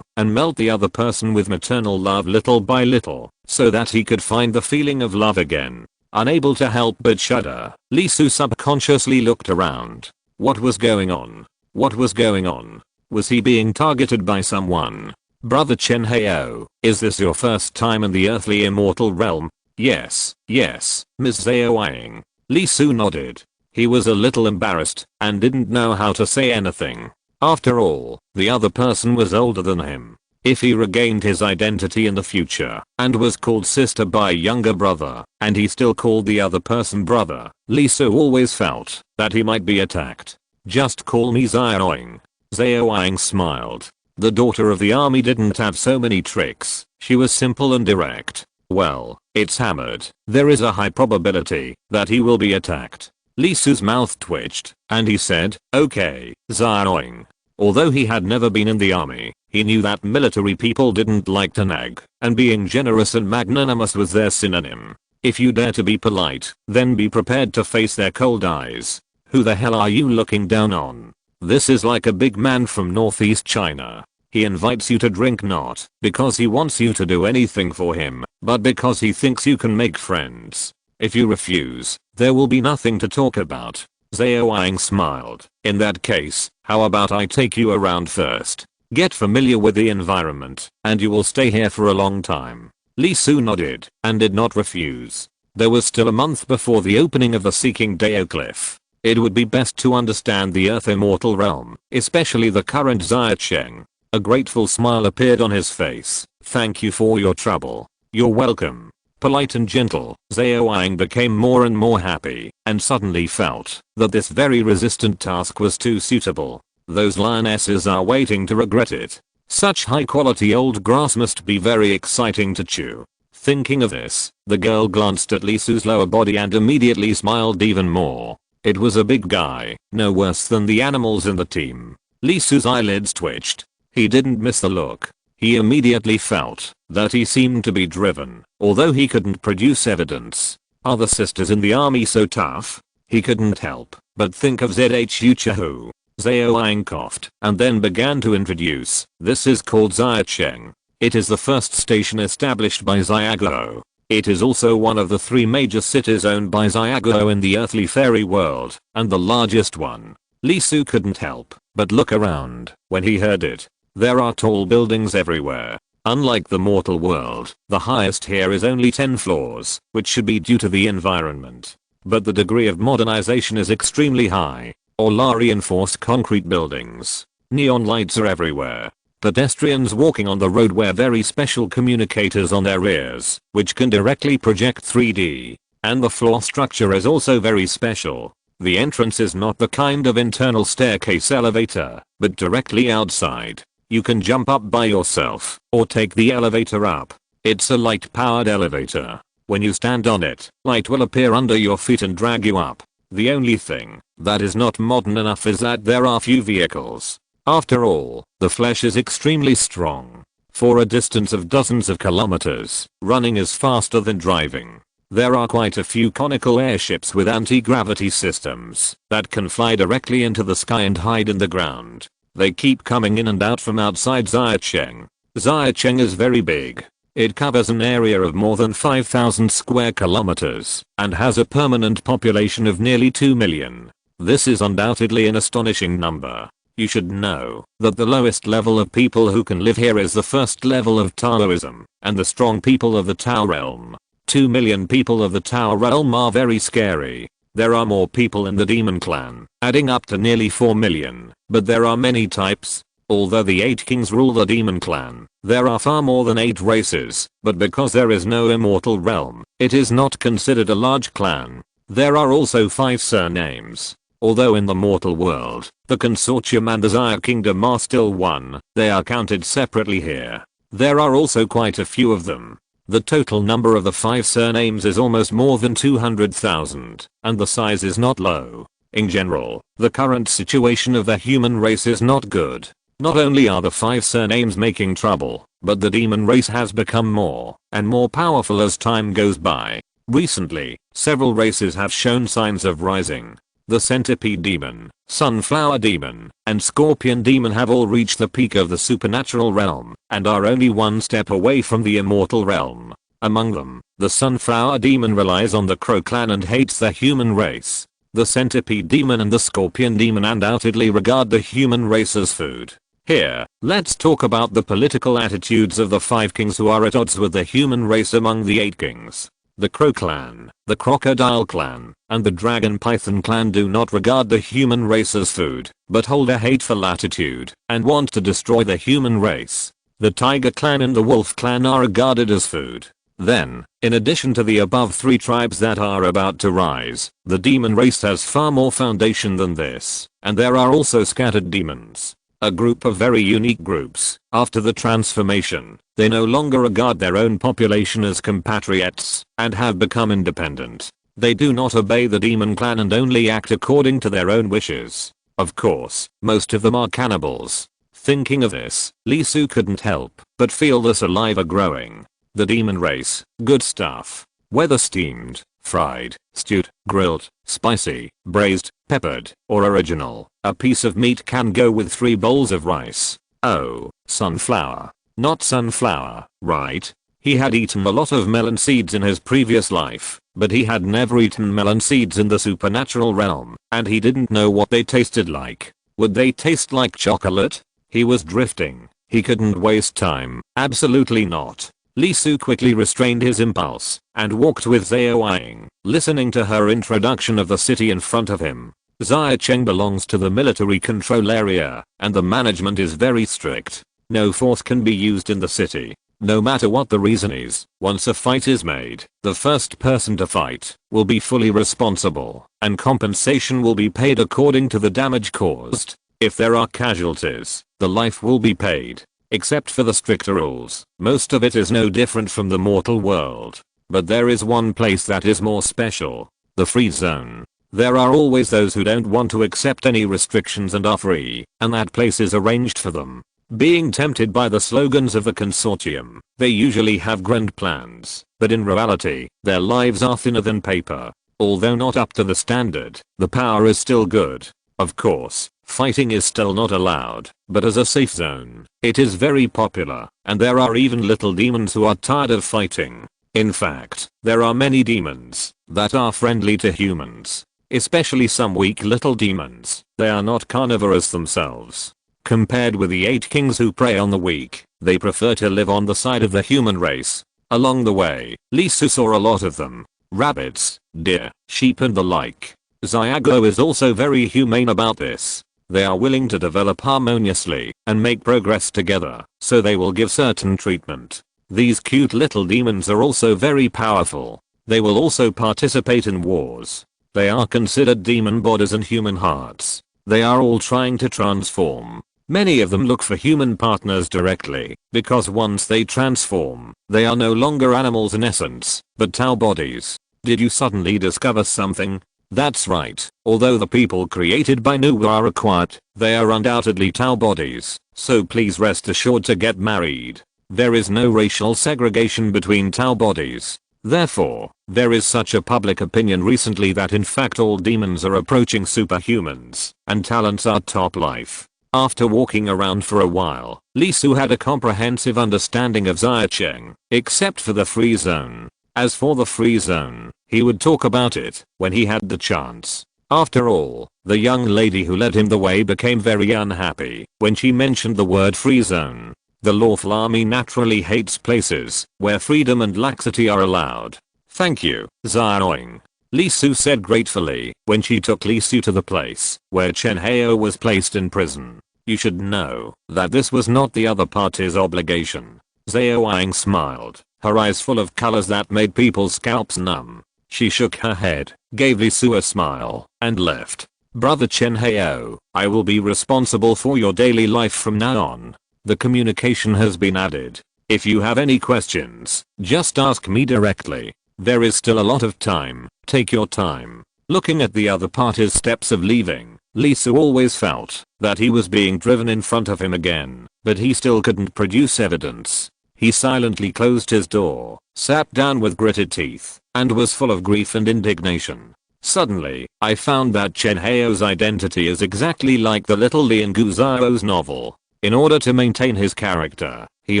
and melt the other person with maternal love little by little, so that he could find the feeling of love again. Unable to help but shudder, Lee Su subconsciously looked around. What was going on? What was going on? Was he being targeted by someone? Brother Chen Heo, is this your first time in the earthly immortal realm? Yes, Ms. Zhao Wang. Lee Su nodded. He was a little embarrassed and didn't know how to say anything. After all, the other person was older than him. If he regained his identity in the future and was called sister by younger brother, and he still called the other person brother, Lee Su always felt that he might be attacked. Just call me Zhao. Zhao Wang smiled. The daughter of the army didn't have so many tricks. She was simple and direct. Well, it's hammered. There is a high probability that he will be attacked. Lee Su's mouth twitched, and he said, okay, Zhao. Although he had never been in the army, he knew that military people didn't like to nag, and being generous and magnanimous was their synonym. If you dare to be polite, then be prepared to face their cold eyes. Who the hell are you looking down on? This is like a big man from northeast China. He invites you to drink not because he wants you to do anything for him, but because he thinks you can make friends. If you refuse, there will be nothing to talk about. Zhao Wang smiled. In that case, how about I take you around first? Get familiar with the environment, and you will stay here for a long time. Lee Su nodded and did not refuse. There was still a month before the opening of the Seeking Deo Cliff. It would be best to understand the Earth Immortal realm, especially the current Zia Cheng. A grateful smile appeared on his face. Thank you for your trouble. You're welcome. Polite and gentle, Zhao Wang became more and more happy, and suddenly felt that this very resistant task was too suitable. Those lionesses are waiting to regret it. Such high quality old grass must be very exciting to chew. Thinking of this, the girl glanced at Li Su's lower body and immediately smiled even more. It was a big guy, no worse than the animals in the team. Li Su's eyelids twitched. He didn't miss the look. He immediately felt that he seemed to be driven, although he couldn't produce evidence. Are the sisters in the army so tough? He couldn't help but think of Zhu Chahu. Zhao Wang coughed and then began to introduce. This is called Zia Cheng. It is the first station established by Xiaguo. It is also one of the 3 major cities owned by Xiaguo in the earthly fairy world, and the largest one. Li Su couldn't help but look around when he heard it. There are tall buildings everywhere. Unlike the mortal world, the highest here is only 10 floors, which should be due to the environment. But the degree of modernization is extremely high. All are reinforced concrete buildings. Neon lights are everywhere. Pedestrians walking on the road wear very special communicators on their ears, which can directly project 3D. And the floor structure is also very special. The entrance is not the kind of internal staircase elevator, but directly outside. You can jump up by yourself, or take the elevator up. It's a light-powered elevator. When you stand on it, light will appear under your feet and drag you up. The only thing that is not modern enough is that there are few vehicles. After all, the flesh is extremely strong. For a distance of dozens of kilometers, running is faster than driving. There are quite a few conical airships with anti-gravity systems that can fly directly into the sky and hide in the ground. They keep coming in and out from outside Zia Cheng. Zia Cheng is very big. It covers an area of more than 5,000 square kilometers and has a permanent population of nearly 2 million. This is undoubtedly an astonishing number. You should know that the lowest level of people who can live here is the first level of Taoism and the strong people of the Tao realm. 2 million people of the Tao realm are very scary. There are more people in the demon clan, adding up to nearly 4 million, but there are many types. Although the 8 kings rule the demon clan, there are far more than 8 races, but because there is no immortal realm, it is not considered a large clan. There are also 5 surnames. Although in the mortal world, the consortium and the Zia kingdom are still one, they are counted separately here. There are also quite a few of them. The total number of the 5 surnames is almost more than 200,000, and the size is not low. In general, the current situation of the human race is not good. Not only are the 5 surnames making trouble, but the demon race has become more and more powerful as time goes by. Recently, several races have shown signs of rising. The centipede demon, sunflower demon, and scorpion demon have all reached the peak of the supernatural realm and are only one step away from the immortal realm. Among them, the sunflower demon relies on the crow clan and hates the human race. The centipede demon and the scorpion demon undoubtedly regard the human race as food. Here, let's talk about the political attitudes of the 5 kings who are at odds with the human race among the 8 kings. The Crow clan, the Crocodile clan, and the Dragon Python clan do not regard the human race as food, but hold a hateful attitude and want to destroy the human race. The Tiger clan and the Wolf clan are regarded as food. Then, in addition to the above 3 tribes that are about to rise, the demon race has far more foundation than this, and there are also scattered demons. A group of very unique groups. After the transformation, they no longer regard their own population as compatriots and have become independent. They do not obey the demon clan and only act according to their own wishes. Of course, most of them are cannibals. Thinking of this, Li Su couldn't help but feel the saliva growing. The demon race, good stuff. Whether steamed, fried, stewed, grilled, spicy, braised, peppered, or original, a piece of meat can go with 3 bowls of rice. Oh, sunflower. Not sunflower, right? He had eaten a lot of melon seeds in his previous life, but he had never eaten melon seeds in the supernatural realm, and he didn't know what they tasted like. Would they taste like chocolate? He was drifting. He couldn't waste time. Absolutely not. Li Su quickly restrained his impulse and walked with Zhao Ying, listening to her introduction of the city in front of him. Zicheng belongs to the military control area, and the management is very strict. No force can be used in the city. No matter what the reason is, once a fight is made, the first person to fight will be fully responsible, and compensation will be paid according to the damage caused. If there are casualties, the life will be paid. Except for the stricter rules, most of it is no different from the mortal world. But there is one place that is more special. The free zone. There are always those who don't want to accept any restrictions and are free, and that place is arranged for them. Being tempted by the slogans of the consortium, they usually have grand plans, but in reality, their lives are thinner than paper. Although not up to the standard, the power is still good. Of course, fighting is still not allowed, but as a safe zone, it is very popular, and there are even little demons who are tired of fighting. In fact, there are many demons that are friendly to humans, especially some weak little demons. They are not carnivorous themselves. Compared with the 8 kings who prey on the weak, they prefer to live on the side of the human race. Along the way, Li Su saw a lot of them. Rabbits, deer, sheep and the like. Xiago is also very humane about this. They are willing to develop harmoniously and make progress together, so they will give certain treatment. These cute little demons are also very powerful. They will also participate in wars. They are considered demon bodies and human hearts. They are all trying to transform. Many of them look for human partners directly, because once they transform, they are no longer animals in essence, but Tao bodies. Did you suddenly discover something? That's right, although the people created by Nu are acquired, they are undoubtedly Tao bodies, so please rest assured to get married. There is no racial segregation between Tao bodies. Therefore, there is such a public opinion recently that in fact all demons are approaching superhumans, and talents are top life. After walking around for a while, Li Su had a comprehensive understanding of Zicheng, except for the free zone. As for the free zone, he would talk about it when he had the chance. After all, the young lady who led him the way became very unhappy when she mentioned the word free zone. The lawful army naturally hates places where freedom and laxity are allowed. Thank you, Xiaoying. Li Su said gratefully when she took Li Su to the place where Chen Hao was placed in prison. You should know that this was not the other party's obligation. Zhao Ying smiled, her eyes full of colors that made people's scalps numb. She shook her head, gave Li Su a smile, and left. Brother Chen Hao, I will be responsible for your daily life from now on. The communication has been added. If you have any questions, just ask me directly. There is still a lot of time. Take your time. Looking at the other party's steps of leaving, Li Su always felt that he was being driven in front of him again, but he still couldn't produce evidence. He silently closed his door, sat down with gritted teeth, and was full of grief and indignation. Suddenly, I found that Chen Hao's identity is exactly like the little Lian Guzao's novel. In order to maintain his character, he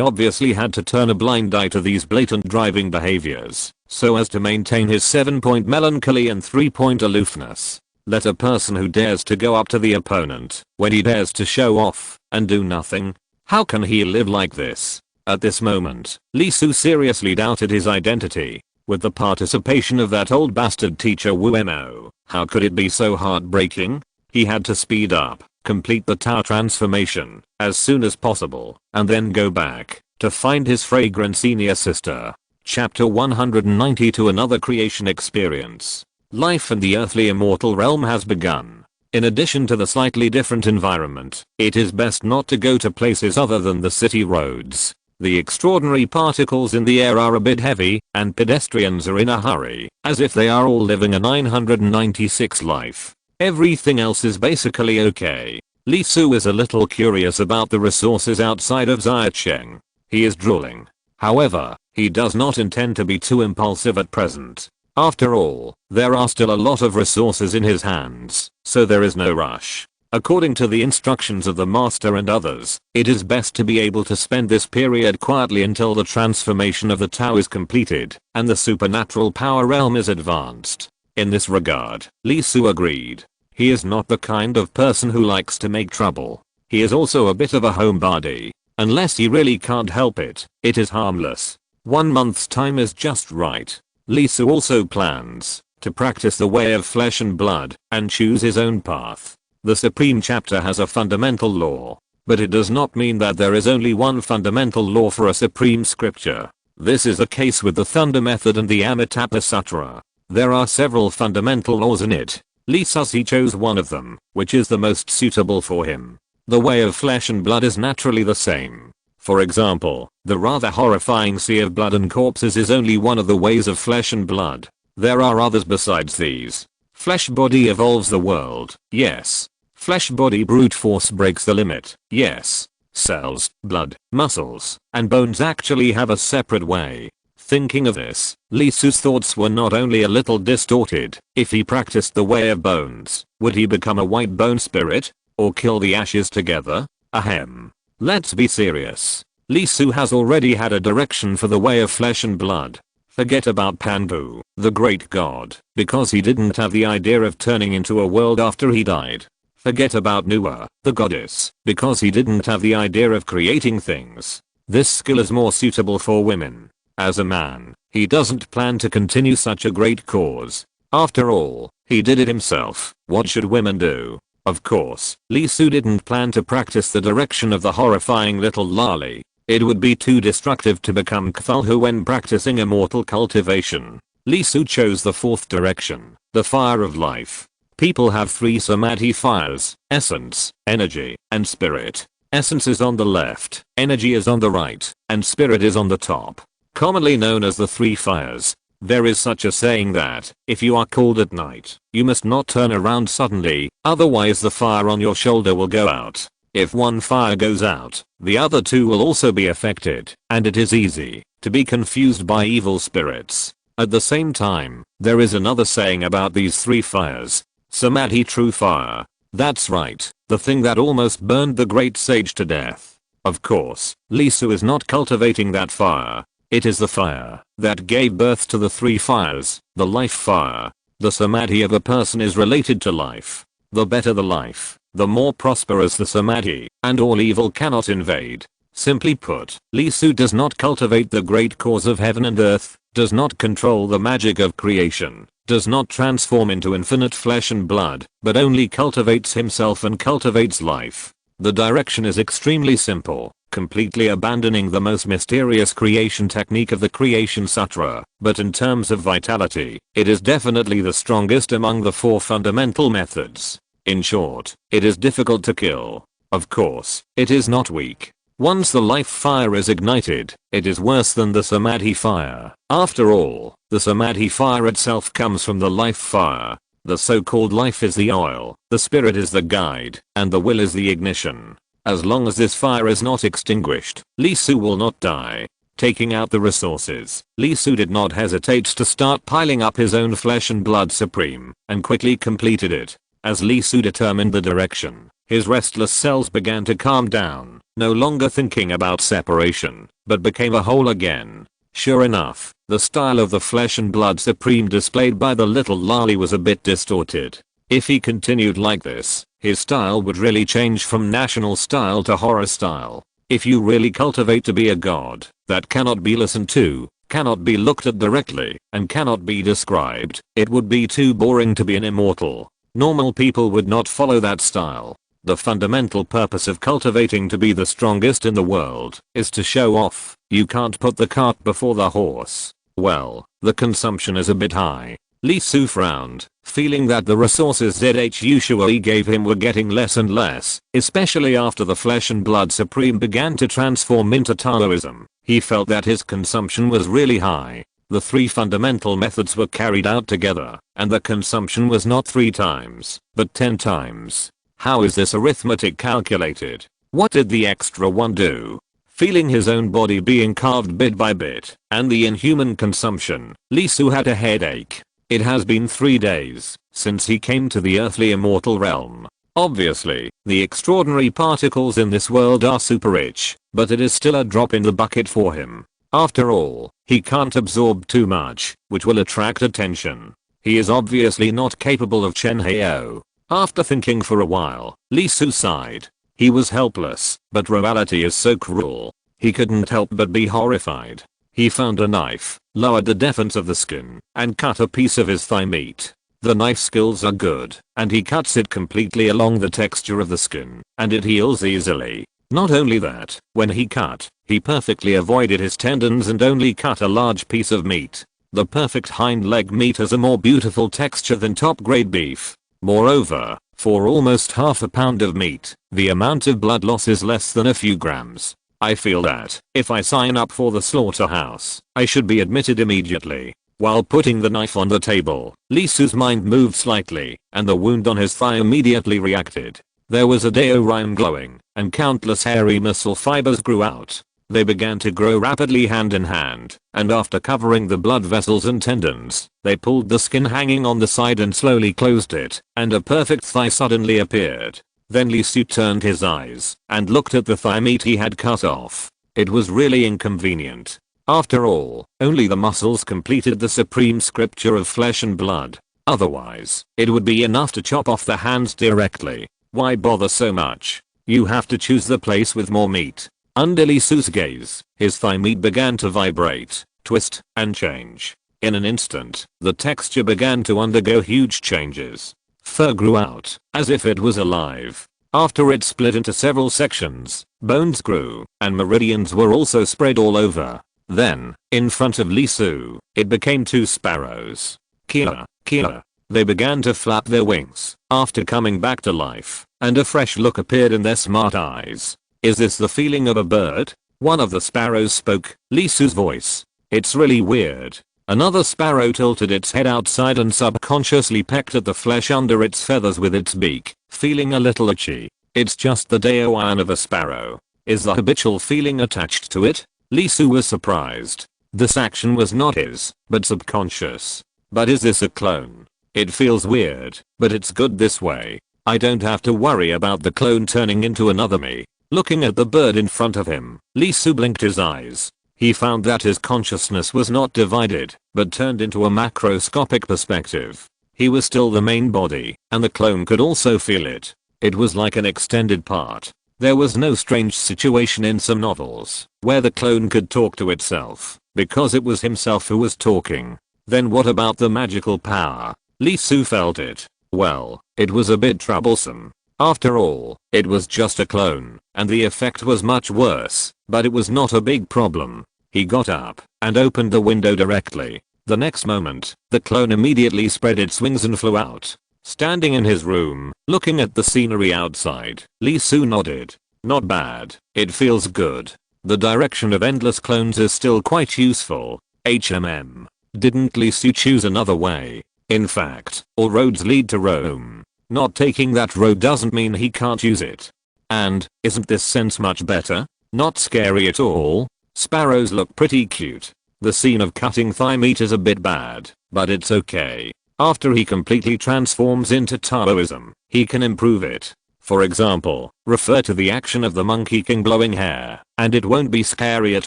obviously had to turn a blind eye to these blatant driving behaviors, so as to maintain his 7-point melancholy and 3-point aloofness. Let a person who dares to go up to the opponent, when he dares to show off, and do nothing, how can he live like this? At this moment, Li Su seriously doubted his identity. With the participation of that old bastard teacher Wu Mo, how could it be so heartbreaking? He had to speed up, complete the Tao transformation as soon as possible, and then go back to find his fragrant senior sister. Chapter 192 Another creation experience. Life in the earthly immortal realm has begun. In addition to the slightly different environment, it is best not to go to places other than the city roads. The extraordinary particles in the air are a bit heavy, and pedestrians are in a hurry, as if they are all living a 996 life. Everything else is basically okay. Li Su is a little curious about the resources outside of Zicheng. He is drooling. However, he does not intend to be too impulsive at present. After all, there are still a lot of resources in his hands, so there is no rush. According to the instructions of the master and others, it is best to be able to spend this period quietly until the transformation of the Tao is completed and the supernatural power realm is advanced. In this regard, Li Su agreed. He is not the kind of person who likes to make trouble. He is also a bit of a homebody. Unless he really can't help it, it is harmless. 1 month's time is just right. Lee Soo also plans to practice the way of flesh and blood and choose his own path. The Supreme Chapter has a fundamental law, but it does not mean that there is only one fundamental law for a supreme scripture. This is the case with the Thunder Method and the Amitabha Sutra. There are several fundamental laws in it. Lee Soo chose one of them, which is the most suitable for him. The way of flesh and blood is naturally the same. For example, the rather horrifying sea of blood and corpses is only one of the ways of flesh and blood. There are others besides these. Flesh body evolves the world, yes. Flesh body brute force breaks the limit, yes. Cells, blood, muscles, and bones actually have a separate way. Thinking of this, Lee Soo's thoughts were not only a little distorted. If he practiced the way of bones, would he become a white bone spirit? Or kill the ashes together? Ahem. Let's be serious. Lee Soo has already had a direction for the way of flesh and blood. Forget about Panbu, the great god, because he didn't have the idea of turning into a world after he died. Forget about Nuwa, the goddess, because he didn't have the idea of creating things. This skill is more suitable for women. As a man, he doesn't plan to continue such a great cause. After all, he did it himself. What should women do? Of course, Lee Soo didn't plan to practice the direction of the horrifying little loli. It would be too destructive to become Cthulhu when practicing immortal cultivation. Lee Soo chose the fourth direction, the fire of life. People have 3 samadhi fires: essence, energy, and spirit. Essence is on the left, energy is on the right, and spirit is on the top. Commonly known as the 3 fires. There is such a saying that, if you are cold at night, you must not turn around suddenly, otherwise the fire on your shoulder will go out. If one fire goes out, the other 2 will also be affected, and it is easy to be confused by evil spirits. At the same time, there is another saying about these 3 fires. Samadhi, true fire. That's right, the thing that almost burned the great sage to death. Of course, Lee Soo is not cultivating that fire. It is the fire that gave birth to the 3 fires, the life fire. The samadhi of a person is related to life. The better the life, the more prosperous the samadhi, and all evil cannot invade. Simply put, Lee Soo does not cultivate the great cause of heaven and earth, does not control the magic of creation, does not transform into infinite flesh and blood, but only cultivates himself and cultivates life. The direction is extremely simple, completely abandoning the most mysterious creation technique of the Creation Sutra, but in terms of vitality, it is definitely the strongest among the 4 fundamental methods. In short, it is difficult to kill. Of course, it is not weak. Once the life fire is ignited, it is worse than the samadhi fire. After all, the samadhi fire itself comes from the life fire. The so-called life is the oil, the spirit is the guide, and the will is the ignition. As long as this fire is not extinguished, Lee Soo will not die. Taking out the resources, Lee Soo did not hesitate to start piling up his own flesh and blood supreme, and quickly completed it. As Lee Soo determined the direction, his restless cells began to calm down, no longer thinking about separation, but became a whole again. Sure enough, the style of the flesh and blood supreme displayed by the little loli was a bit distorted. If he continued like this, his style would really change from national style to horror style. If you really cultivate to be a god that cannot be listened to, cannot be looked at directly, and cannot be described, it would be too boring to be an immortal. Normal people would not follow that style. The fundamental purpose of cultivating to be the strongest in the world is to show off. You can't put the cart before the horse. Well, the consumption is a bit high. Lee Soo frowned, feeling that the resources ZH usually gave him were getting less and less, especially after the flesh and blood supreme began to transform into Taoism. He felt that his consumption was really high. The 3 fundamental methods were carried out together, and the consumption was not 3 times, but 10 times. How is this arithmetic calculated? What did the extra one do? Feeling his own body being carved bit by bit, and the inhuman consumption, Lee Soo had a headache. It has been 3 days since he came to the earthly immortal realm. Obviously, the extraordinary particles in this world are super rich, but it is still a drop in the bucket for him. After all, he can't absorb too much, which will attract attention. He is obviously not capable of Chen Hao. After thinking for a while, Lee Soo sighed. He was helpless, but reality is so cruel. He couldn't help but be horrified. He found a knife, lowered the defense of the skin, and cut a piece of his thigh meat. The knife skills are good, and he cuts it completely along the texture of the skin, and it heals easily. Not only that, when he cut, he perfectly avoided his tendons and only cut a large piece of meat. The perfect hind leg meat has a more beautiful texture than top grade beef. Moreover, for almost half a pound of meat, the amount of blood loss is less than a few grams. I feel that, if I sign up for the slaughterhouse, I should be admitted immediately. While putting the knife on the table, Lee Su's mind moved slightly, and the wound on his thigh immediately reacted. There was a diorite glowing, and countless hairy muscle fibers grew out. They began to grow rapidly hand in hand, and after covering the blood vessels and tendons, they pulled the skin hanging on the side and slowly closed it, and a perfect thigh suddenly appeared. Then Lee Su turned his eyes and looked at the thigh meat he had cut off. It was really inconvenient. After all, only the muscles completed the supreme scripture of flesh and blood. Otherwise, it would be enough to chop off the hands directly. Why bother so much? You have to choose the place with more meat. Under Lee Su's gaze, his thigh meat began to vibrate, twist, and change. In an instant, the texture began to undergo huge changes. Fur grew out, as if it was alive. After it split into several sections, bones grew, and meridians were also spread all over. Then, in front of Lee Su, it became two sparrows. Kia, kia. They began to flap their wings, after coming back to life, and a fresh look appeared in their smart eyes. Is this the feeling of a bird? One of the sparrows spoke, Lee Su's voice. It's really weird. Another sparrow tilted its head outside and subconsciously pecked at the flesh under its feathers with its beak, feeling a little itchy. It's just the diorite of a sparrow. Is the habitual feeling attached to it? Lee Su was surprised. This action was not his, but subconscious. But is this a clone? It feels weird, but it's good this way. I don't have to worry about the clone turning into another me. Looking at the bird in front of him, Lee Su blinked his eyes. He found that his consciousness was not divided, but turned into a macroscopic perspective. He was still the main body, and the clone could also feel it. It was like an extended part. There was no strange situation in some novels, where the clone could talk to itself, because it was himself who was talking. Then what about the magical power? Lee Su felt it. Well, it was a bit troublesome. After all, it was just a clone, and the effect was much worse, but it was not a big problem. He got up and opened the window directly. The next moment, the clone immediately spread its wings and flew out. Standing in his room, looking at the scenery outside, Lee Su nodded. Not bad. It feels good. The direction of endless clones is still quite useful. Didn't Lee Su choose another way? In fact, all roads lead to Rome. Not taking that road doesn't mean he can't use it. And, isn't this sense much better? Not scary at all. Sparrows look pretty cute. The scene of cutting thigh meat is a bit bad, but it's okay. After he completely transforms into Taoism, he can improve it. For example, refer to the action of the Monkey King blowing hair, and it won't be scary at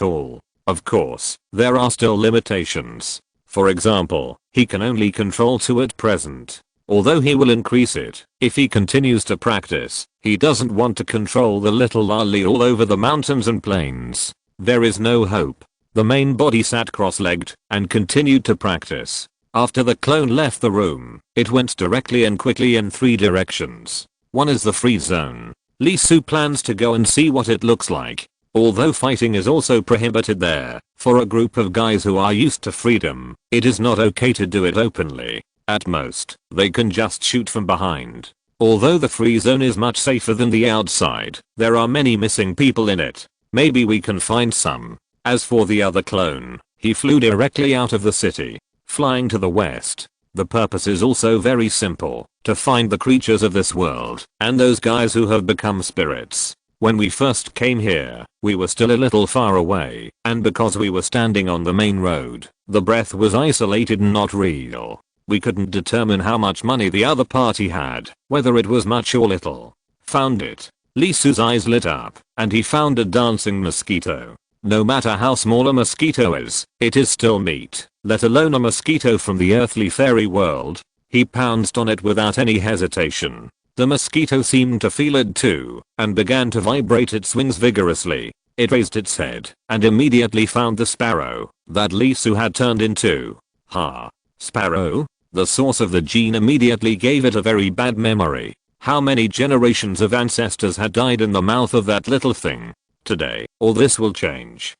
all. Of course, there are still limitations. For example, he can only control 2 at present. Although he will increase it, if he continues to practice, he doesn't want to control the little lolly all over the mountains and plains. There is no hope. The main body sat cross-legged and continued to practice. After the clone left the room, it went directly and quickly in 3 directions. One is the free zone. Lee Su plans to go and see what it looks like. Although fighting is also prohibited there, for a group of guys who are used to freedom, it is not okay to do it openly. At most, they can just shoot from behind. Although the free zone is much safer than the outside, there are many missing people in it. Maybe we can find some. As for the other clone, he flew directly out of the city, flying to the west. The purpose is also very simple, to find the creatures of this world, and those guys who have become spirits. When we first came here, we were still a little far away, and because we were standing on the main road, the breath was isolated and not real. We couldn't determine how much money the other party had, whether it was much or little. Found it. Lee Su's eyes lit up, and he found a dancing mosquito. No matter how small a mosquito is, it is still meat, let alone a mosquito from the earthly fairy world. He pounced on it without any hesitation. The mosquito seemed to feel it too, and began to vibrate its wings vigorously. It raised its head and immediately found the sparrow that Lisu had turned into. Ha! Sparrow? The source of the gene immediately gave it a very bad memory. How many generations of ancestors had died in the mouth of that little thing? Today, all this will change.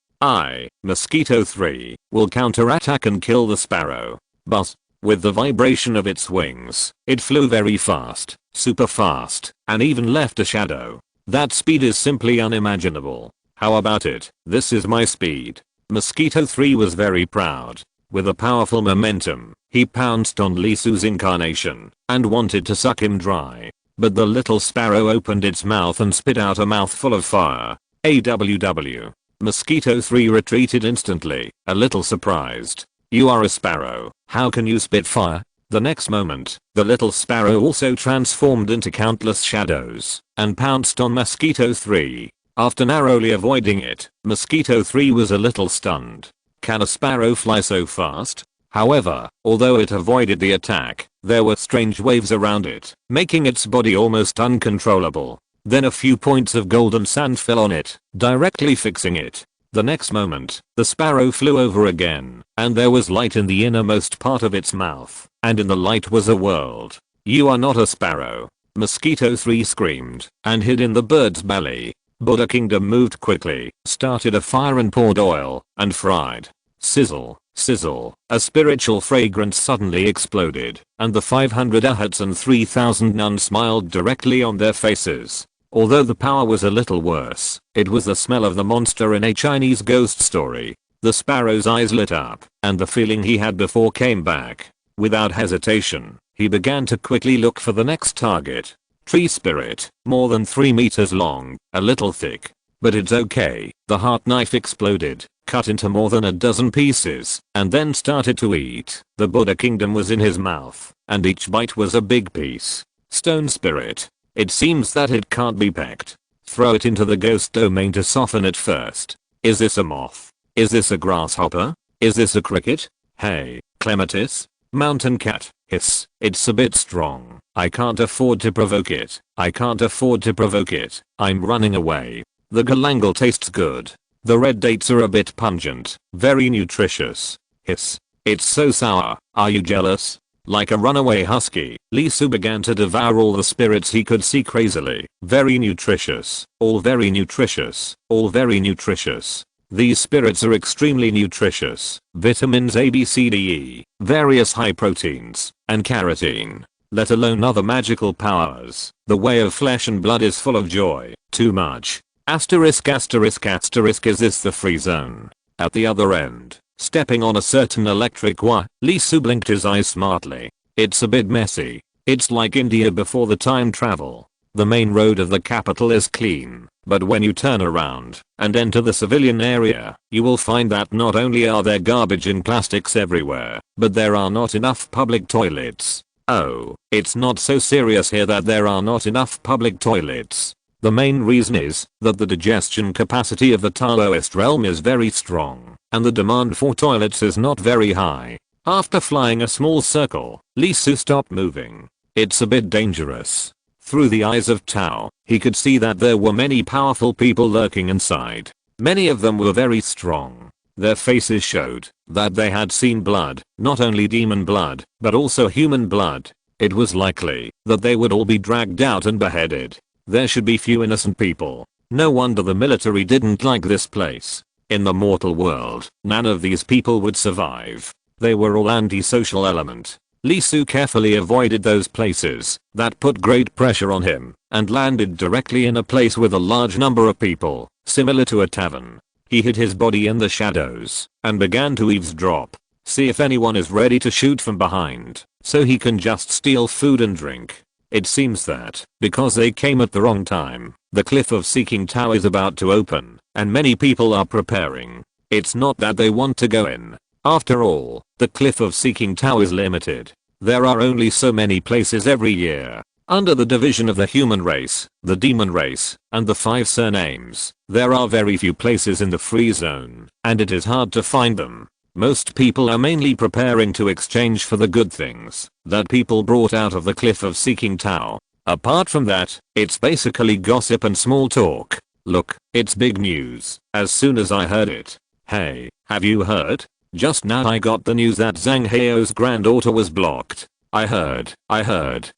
Mosquito 3, will counterattack and kill the sparrow. But, with the vibration of its wings, it flew very fast, super fast, and even left a shadow. That speed is simply unimaginable. How about it? This is my speed. Mosquito 3 was very proud. With a powerful momentum, he pounced on Lisu's incarnation and wanted to suck him dry. But the little sparrow opened its mouth and spit out a mouthful of fire. AWW. Mosquito 3 retreated instantly, a little surprised. You are a sparrow, how can you spit fire? The next moment, the little sparrow also transformed into countless shadows and pounced on Mosquito 3. After narrowly avoiding it, Mosquito 3 was a little stunned. Can a sparrow fly so fast? However, although it avoided the attack, there were strange waves around it, making its body almost uncontrollable. Then a few points of golden sand fell on it, directly fixing it. The next moment, the sparrow flew over again, and there was light in the innermost part of its mouth, and in the light was a world. You are not a sparrow. Mosquito 3 screamed, and hid in the bird's belly. Buddha Kingdom moved quickly, started a fire and poured oil, and fried. Sizzle, sizzle, a spiritual fragrance suddenly exploded, and the 500 arhats and 3000 nuns smiled directly on their faces. Although the power was a little worse, it was the smell of the monster in a Chinese ghost story. The sparrow's eyes lit up, and the feeling he had before came back. Without hesitation, he began to quickly look for the next target. Tree spirit, more than 3 meters long, a little thick. But it's okay, the heart knife exploded, cut into more than a dozen pieces, and then started to eat. The Buddha Kingdom was in his mouth, and each bite was a big piece. Stone spirit. It seems that it can't be pecked. Throw it into the ghost domain to soften it first. Is this a moth? Is this a grasshopper? Is this a cricket? Hey, clematis? Mountain cat. Hiss. It's a bit strong. I can't afford to provoke it. I can't afford to provoke it. I'm running away. The galangal tastes good. The red dates are a bit pungent. Very nutritious. Hiss. It's so sour. Are you jealous? Like a runaway husky, Lisu began to devour all the spirits he could see crazily. Very nutritious. All very nutritious. All very nutritious. These spirits are extremely nutritious. Vitamins A, B, C, D, E, various high proteins, and carotene. Let alone other magical powers. The way of flesh and blood is full of joy. Too much. Asterisk asterisk asterisk. Is this the free zone? At the other end, stepping on a certain electric wire, Lisu blinked his eyes smartly. It's a bit messy. It's like India before the time travel. The main road of the capital is clean, but when you turn around and enter the civilian area, you will find that not only are there garbage and plastics everywhere, but there are not enough public toilets. Oh, it's not so serious here that there are not enough public toilets. The main reason is that the digestion capacity of the Taoist realm is very strong, and the demand for toilets is not very high. After flying a small circle, Lisu stopped moving. It's a bit dangerous. Through the eyes of Tao, he could see that there were many powerful people lurking inside. Many of them were very strong. Their faces showed that they had seen blood, not only demon blood, but also human blood. It was likely that they would all be dragged out and beheaded. There should be few innocent people. No wonder the military didn't like this place. In the mortal world, none of these people would survive. They were all antisocial element. Lisu carefully avoided those places that put great pressure on him and landed directly in a place with a large number of people, similar to a tavern. He hid his body in the shadows and began to eavesdrop. See if anyone is ready to shoot from behind, so he can just steal food and drink. It seems that, because they came at the wrong time, the Cliff of Seeking Tao is about to open, and many people are preparing. It's not that they want to go in. After all, the Cliff of Seeking Tao is limited. There are only so many places every year. Under the division of the human race, the demon race, and the 5 surnames, there are very few places in the free zone, and it is hard to find them. Most people are mainly preparing to exchange for the good things that people brought out of the Cliff of Seeking Tao. Apart from that, it's basically gossip and small talk. Look, it's big news. As soon as I heard it. Hey, have you heard? Just now I got the news that Zhang Heo's granddaughter was blocked. I heard.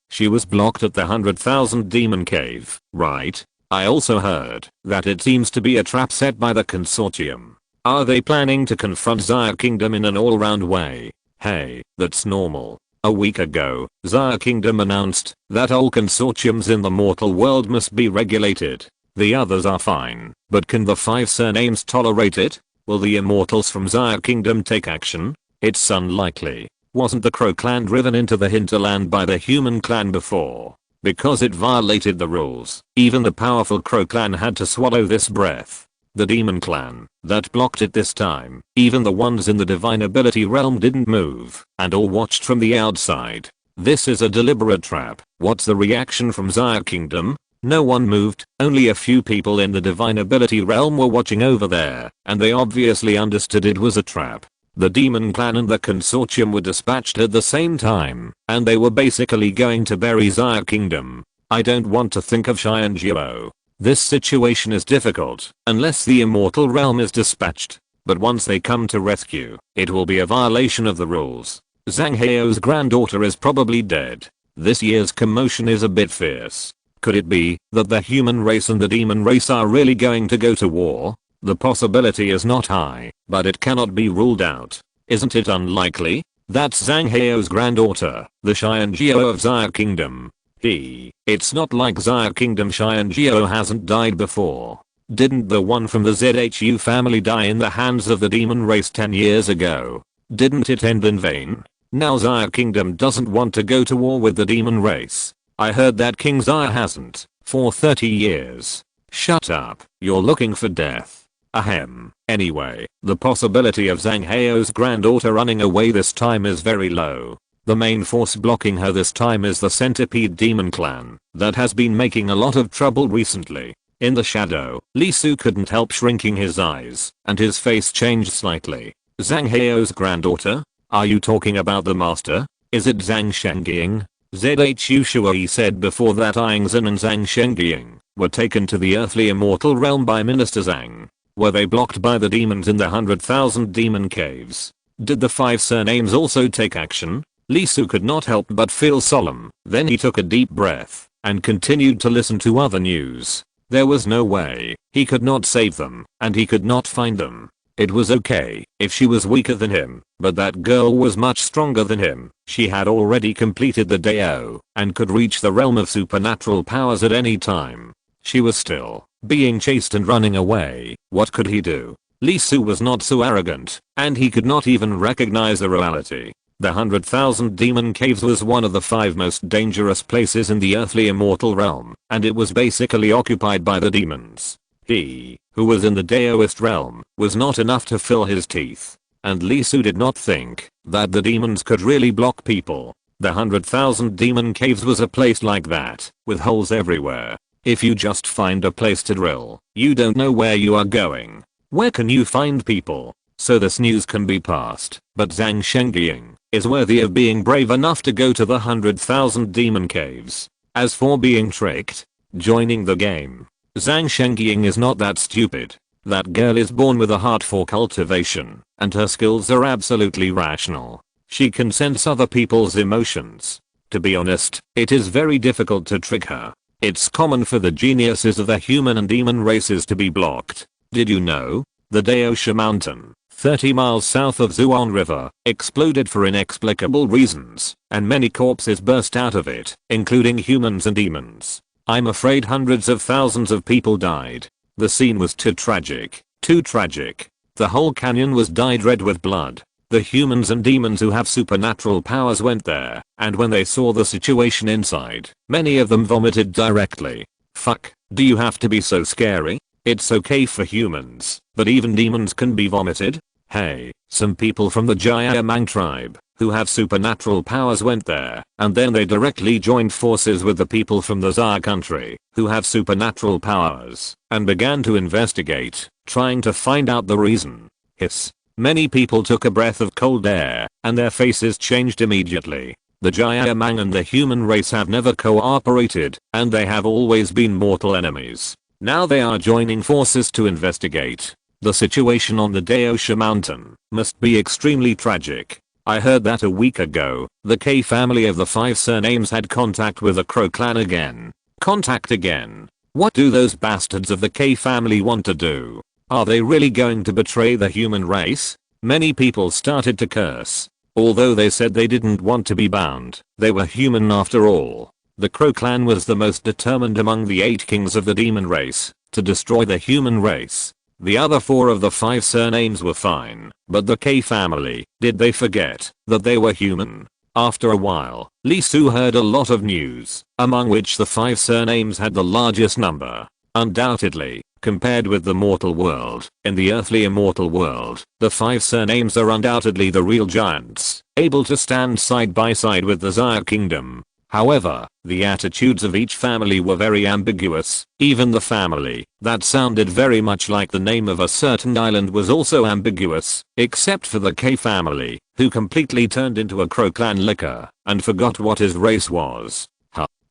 She was blocked at the 100,000 demon cave, right? I also heard that it seems to be a trap set by the consortium. Are they planning to confront Xia Kingdom in an all-round way? Hey, that's normal. A week ago, Xia Kingdom announced that all consortiums in the mortal world must be regulated. The others are fine, but can the 5 surnames tolerate it? Will the immortals from Xia Kingdom take action? It's unlikely. Wasn't the Crow clan driven into the hinterland by the human clan before? Because it violated the rules, even the powerful Crow clan had to swallow this breath. The demon clan that blocked it this time, even the ones in the divine ability realm didn't move, and all watched from the outside. This is a deliberate trap. What's the reaction from Xia Kingdom? No one moved, only a few people in the divine ability realm were watching over there, and they obviously understood it was a trap. The demon clan and the consortium were dispatched at the same time, and they were basically going to bury Xia Kingdom. I don't want to think of Xianjiao. This situation is difficult, unless the immortal realm is dispatched. But once they come to rescue, it will be a violation of the rules. Zhang Heo's granddaughter is probably dead. This year's commotion is a bit fierce. Could it be that the human race and the demon race are really going to go to war? The possibility is not high, but it cannot be ruled out. Isn't it unlikely? That's Zhang Heo's granddaughter, the Xianjiao of Xia Kingdom. It's not like Xia Kingdom Xianjiao hasn't died before. Didn't the one from the ZHU family die in the hands of the demon race 10 years ago? Didn't it end in vain? Now Xia Kingdom doesn't want to go to war with the demon race. I heard that King Xia hasn't, for 30 years. Shut up, you're looking for death. Ahem. Anyway, the possibility of Zhang Heo's granddaughter running away this time is very low. The main force blocking her this time is the Centipede Demon Clan that has been making a lot of trouble recently. In the shadow, Li Su couldn't help shrinking his eyes, and his face changed slightly. Zhang Heo's granddaughter? Are you talking about the master? Is it Zhang Shengying? ZHU Shuai said before that Yingzhen and Zhang Shengying were taken to the earthly immortal realm by Minister Zhang. Were they blocked by the demons in the 100,000 demon caves? Did the 5 surnames also take action? Li Su could not help but feel solemn. Then he took a deep breath and continued to listen to other news. There was no way he could not save them, and he could not find them. It was okay if she was weaker than him, but that girl was much stronger than him. She had already completed the Dao and could reach the realm of supernatural powers at any time. She was still being chased and running away. What could he do? Li Su was not so arrogant, and he could not even recognize the reality. The 100,000 demon caves was one of the 5 most dangerous places in the earthly immortal realm, and it was basically occupied by the demons. He, who was in the Daoist realm, was not enough to fill his teeth. And Li Su did not think that the demons could really block people. The 100,000 demon caves was a place like that, with holes everywhere. If you just find a place to drill, you don't know where you are going. Where can you find people? So this news can be passed, but Zhang Shengying is worthy of being brave enough to go to the 100,000 demon caves. As for being tricked, joining the game, Zhang Shengying is not that stupid. That girl is born with a heart for cultivation, and her skills are absolutely rational. She can sense other people's emotions. To be honest, it is very difficult to trick her. It's common for the geniuses of the human and demon races to be blocked. Did you know? The Daosha Mountain, 30 miles south of Zhuan River, exploded for inexplicable reasons, and many corpses burst out of it, including humans and demons. I'm afraid hundreds of thousands of people died. The scene was too tragic. The whole canyon was dyed red with blood. The humans and demons who have supernatural powers went there, and when they saw the situation inside, many of them vomited directly. Fuck, do you have to be so scary? It's okay for humans, but even demons can be vomited? Hey, some people from the Jayamang tribe, who have supernatural powers went there, and then they directly joined forces with the people from the Xia country, who have supernatural powers, and began to investigate, trying to find out the reason. Hiss. Many people took a breath of cold air, and their faces changed immediately. The Jayamang and the human race have never cooperated, and they have always been mortal enemies. Now they are joining forces to investigate. The situation on the Daosha mountain must be extremely tragic. I heard that a week ago, the K family of the 5 surnames had contact with the Crow clan again. Contact again? What do those bastards of the K family want to do? Are they really going to betray the human race? Many people started to curse. Although they said they didn't want to be bound, they were human after all. The Crow clan was the most determined among the 8 kings of the demon race to destroy the human race. The other 4 of the 5 surnames were fine, but the K family, did they forget that they were human? After a while, Lee Su heard a lot of news, among which the 5 surnames had the largest number. Undoubtedly, compared with the mortal world, in the earthly immortal world, the 5 surnames are undoubtedly the real giants, able to stand side by side with the Xia kingdom. However, the attitudes of each family were very ambiguous. Even the family that sounded very much like the name of a certain island was also ambiguous, except for the K family, who completely turned into a Crow clan liquor and forgot what his race was.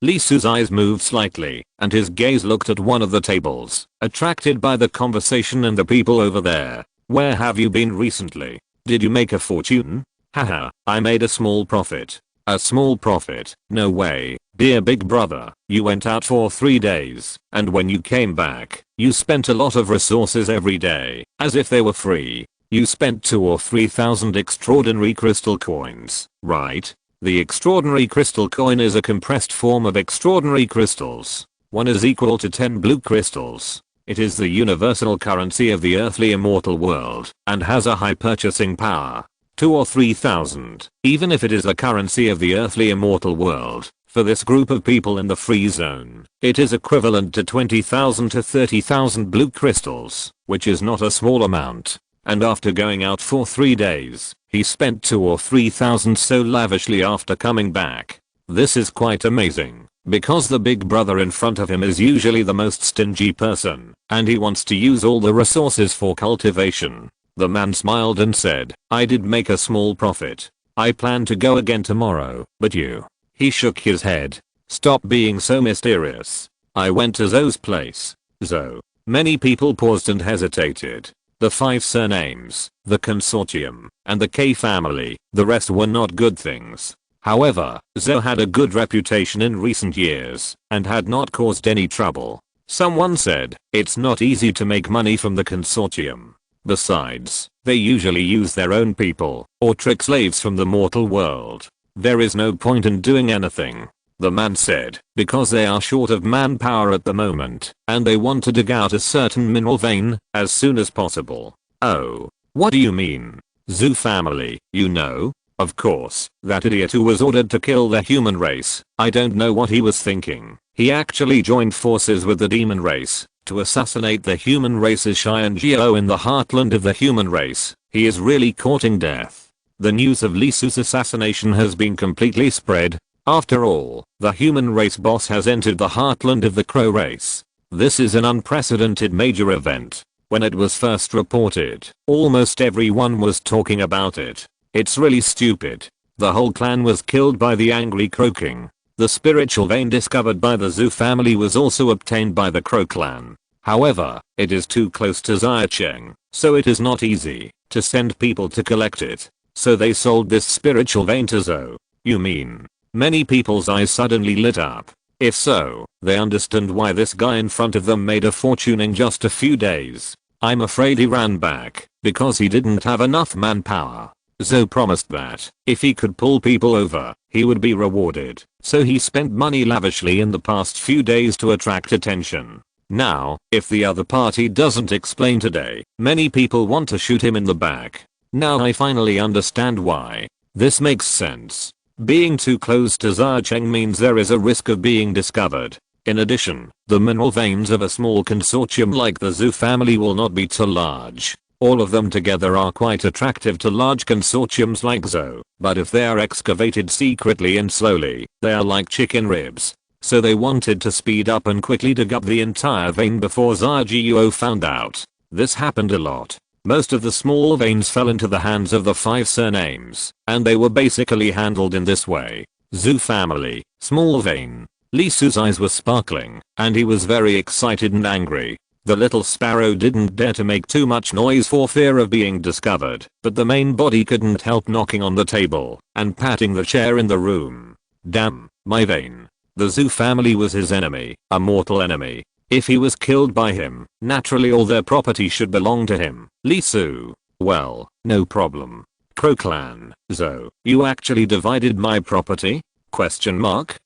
Lee Su's eyes moved slightly, and his gaze looked at one of the tables, attracted by the conversation and the people over there. Where have you been recently? Did you make a fortune? Haha, I made a small profit. A small profit? No way. Dear big brother, you went out for 3 days, and when you came back, you spent a lot of resources every day, as if they were free. You spent 2 or 3,000 extraordinary crystal coins, right? The extraordinary crystal coin is a compressed form of extraordinary crystals. 1 is equal to 10 blue crystals. It is the universal currency of the earthly immortal world, and has a high purchasing power. 2 or 3,000, even if it is the currency of the earthly immortal world, for this group of people in the free zone, it is equivalent to 20,000 to 30,000 blue crystals, which is not a small amount. And after going out for 3 days, he spent 2 or 3,000 so lavishly after coming back. This is quite amazing, because the big brother in front of him is usually the most stingy person, and he wants to use all the resources for cultivation. The man smiled and said, I did make a small profit. I plan to go again tomorrow, but you? He shook his head. Stop being so mysterious. I went to Zoe's place. Zoe. Many people paused and hesitated. The 5 surnames, the consortium, and the K family, the rest were not good things. However, Zoe had a good reputation in recent years, and had not caused any trouble. Someone said, it's not easy to make money from the consortium. Besides, they usually use their own people, or trick slaves from the mortal world. There is no point in doing anything. The man said, because they are short of manpower at the moment, and they want to dig out a certain mineral vein as soon as possible. Oh, what do you mean? Zoo family, you know? Of course, that idiot who was ordered to kill the human race. I don't know what he was thinking. He actually joined forces with the demon race to assassinate the human race's Cheyenne Geo in the heartland of the human race. He is really courting death. The news of Lee Su's assassination has been completely spread. After all, the human race boss has entered the heartland of the Crow race. This is an unprecedented major event. When it was first reported, almost everyone was talking about it. It's really stupid. The whole clan was killed by the angry Crow King. The spiritual vein discovered by the Zhu family was also obtained by the Crow clan. However, it is too close to Xiacheng, so it is not easy to send people to collect it. So they sold this spiritual vein to Zhou. You mean? Many people's eyes suddenly lit up. If so, they understand why this guy in front of them made a fortune in just a few days. I'm afraid he ran back because he didn't have enough manpower. Zhou promised that if he could pull people over, he would be rewarded. So he spent money lavishly in the past few days to attract attention. Now, if the other party doesn't explain today, many people want to shoot him in the back. Now I finally understand why. This makes sense. Being too close to Xiacheng means there is a risk of being discovered. In addition, the mineral veins of a small consortium like the Zhu family will not be too large. All of them together are quite attractive to large consortiums like Zhou, but if they are excavated secretly and slowly, they are like chicken ribs. So they wanted to speed up and quickly dig up the entire vein before Xiaojiuo found out. This happened a lot. Most of the small veins fell into the hands of the 5 surnames, and they were basically handled in this way. Zhu family, small vein. Lee Su's eyes were sparkling, and he was very excited and angry. The little sparrow didn't dare to make too much noise for fear of being discovered, but the main body couldn't help knocking on the table and patting the chair in the room. Damn, my vein. The zoo family was his enemy, a mortal enemy. If he was killed by him, naturally all their property should belong to him. Lee Su. Well, no problem. Crow Clan. So, you actually divided my property? Question mark.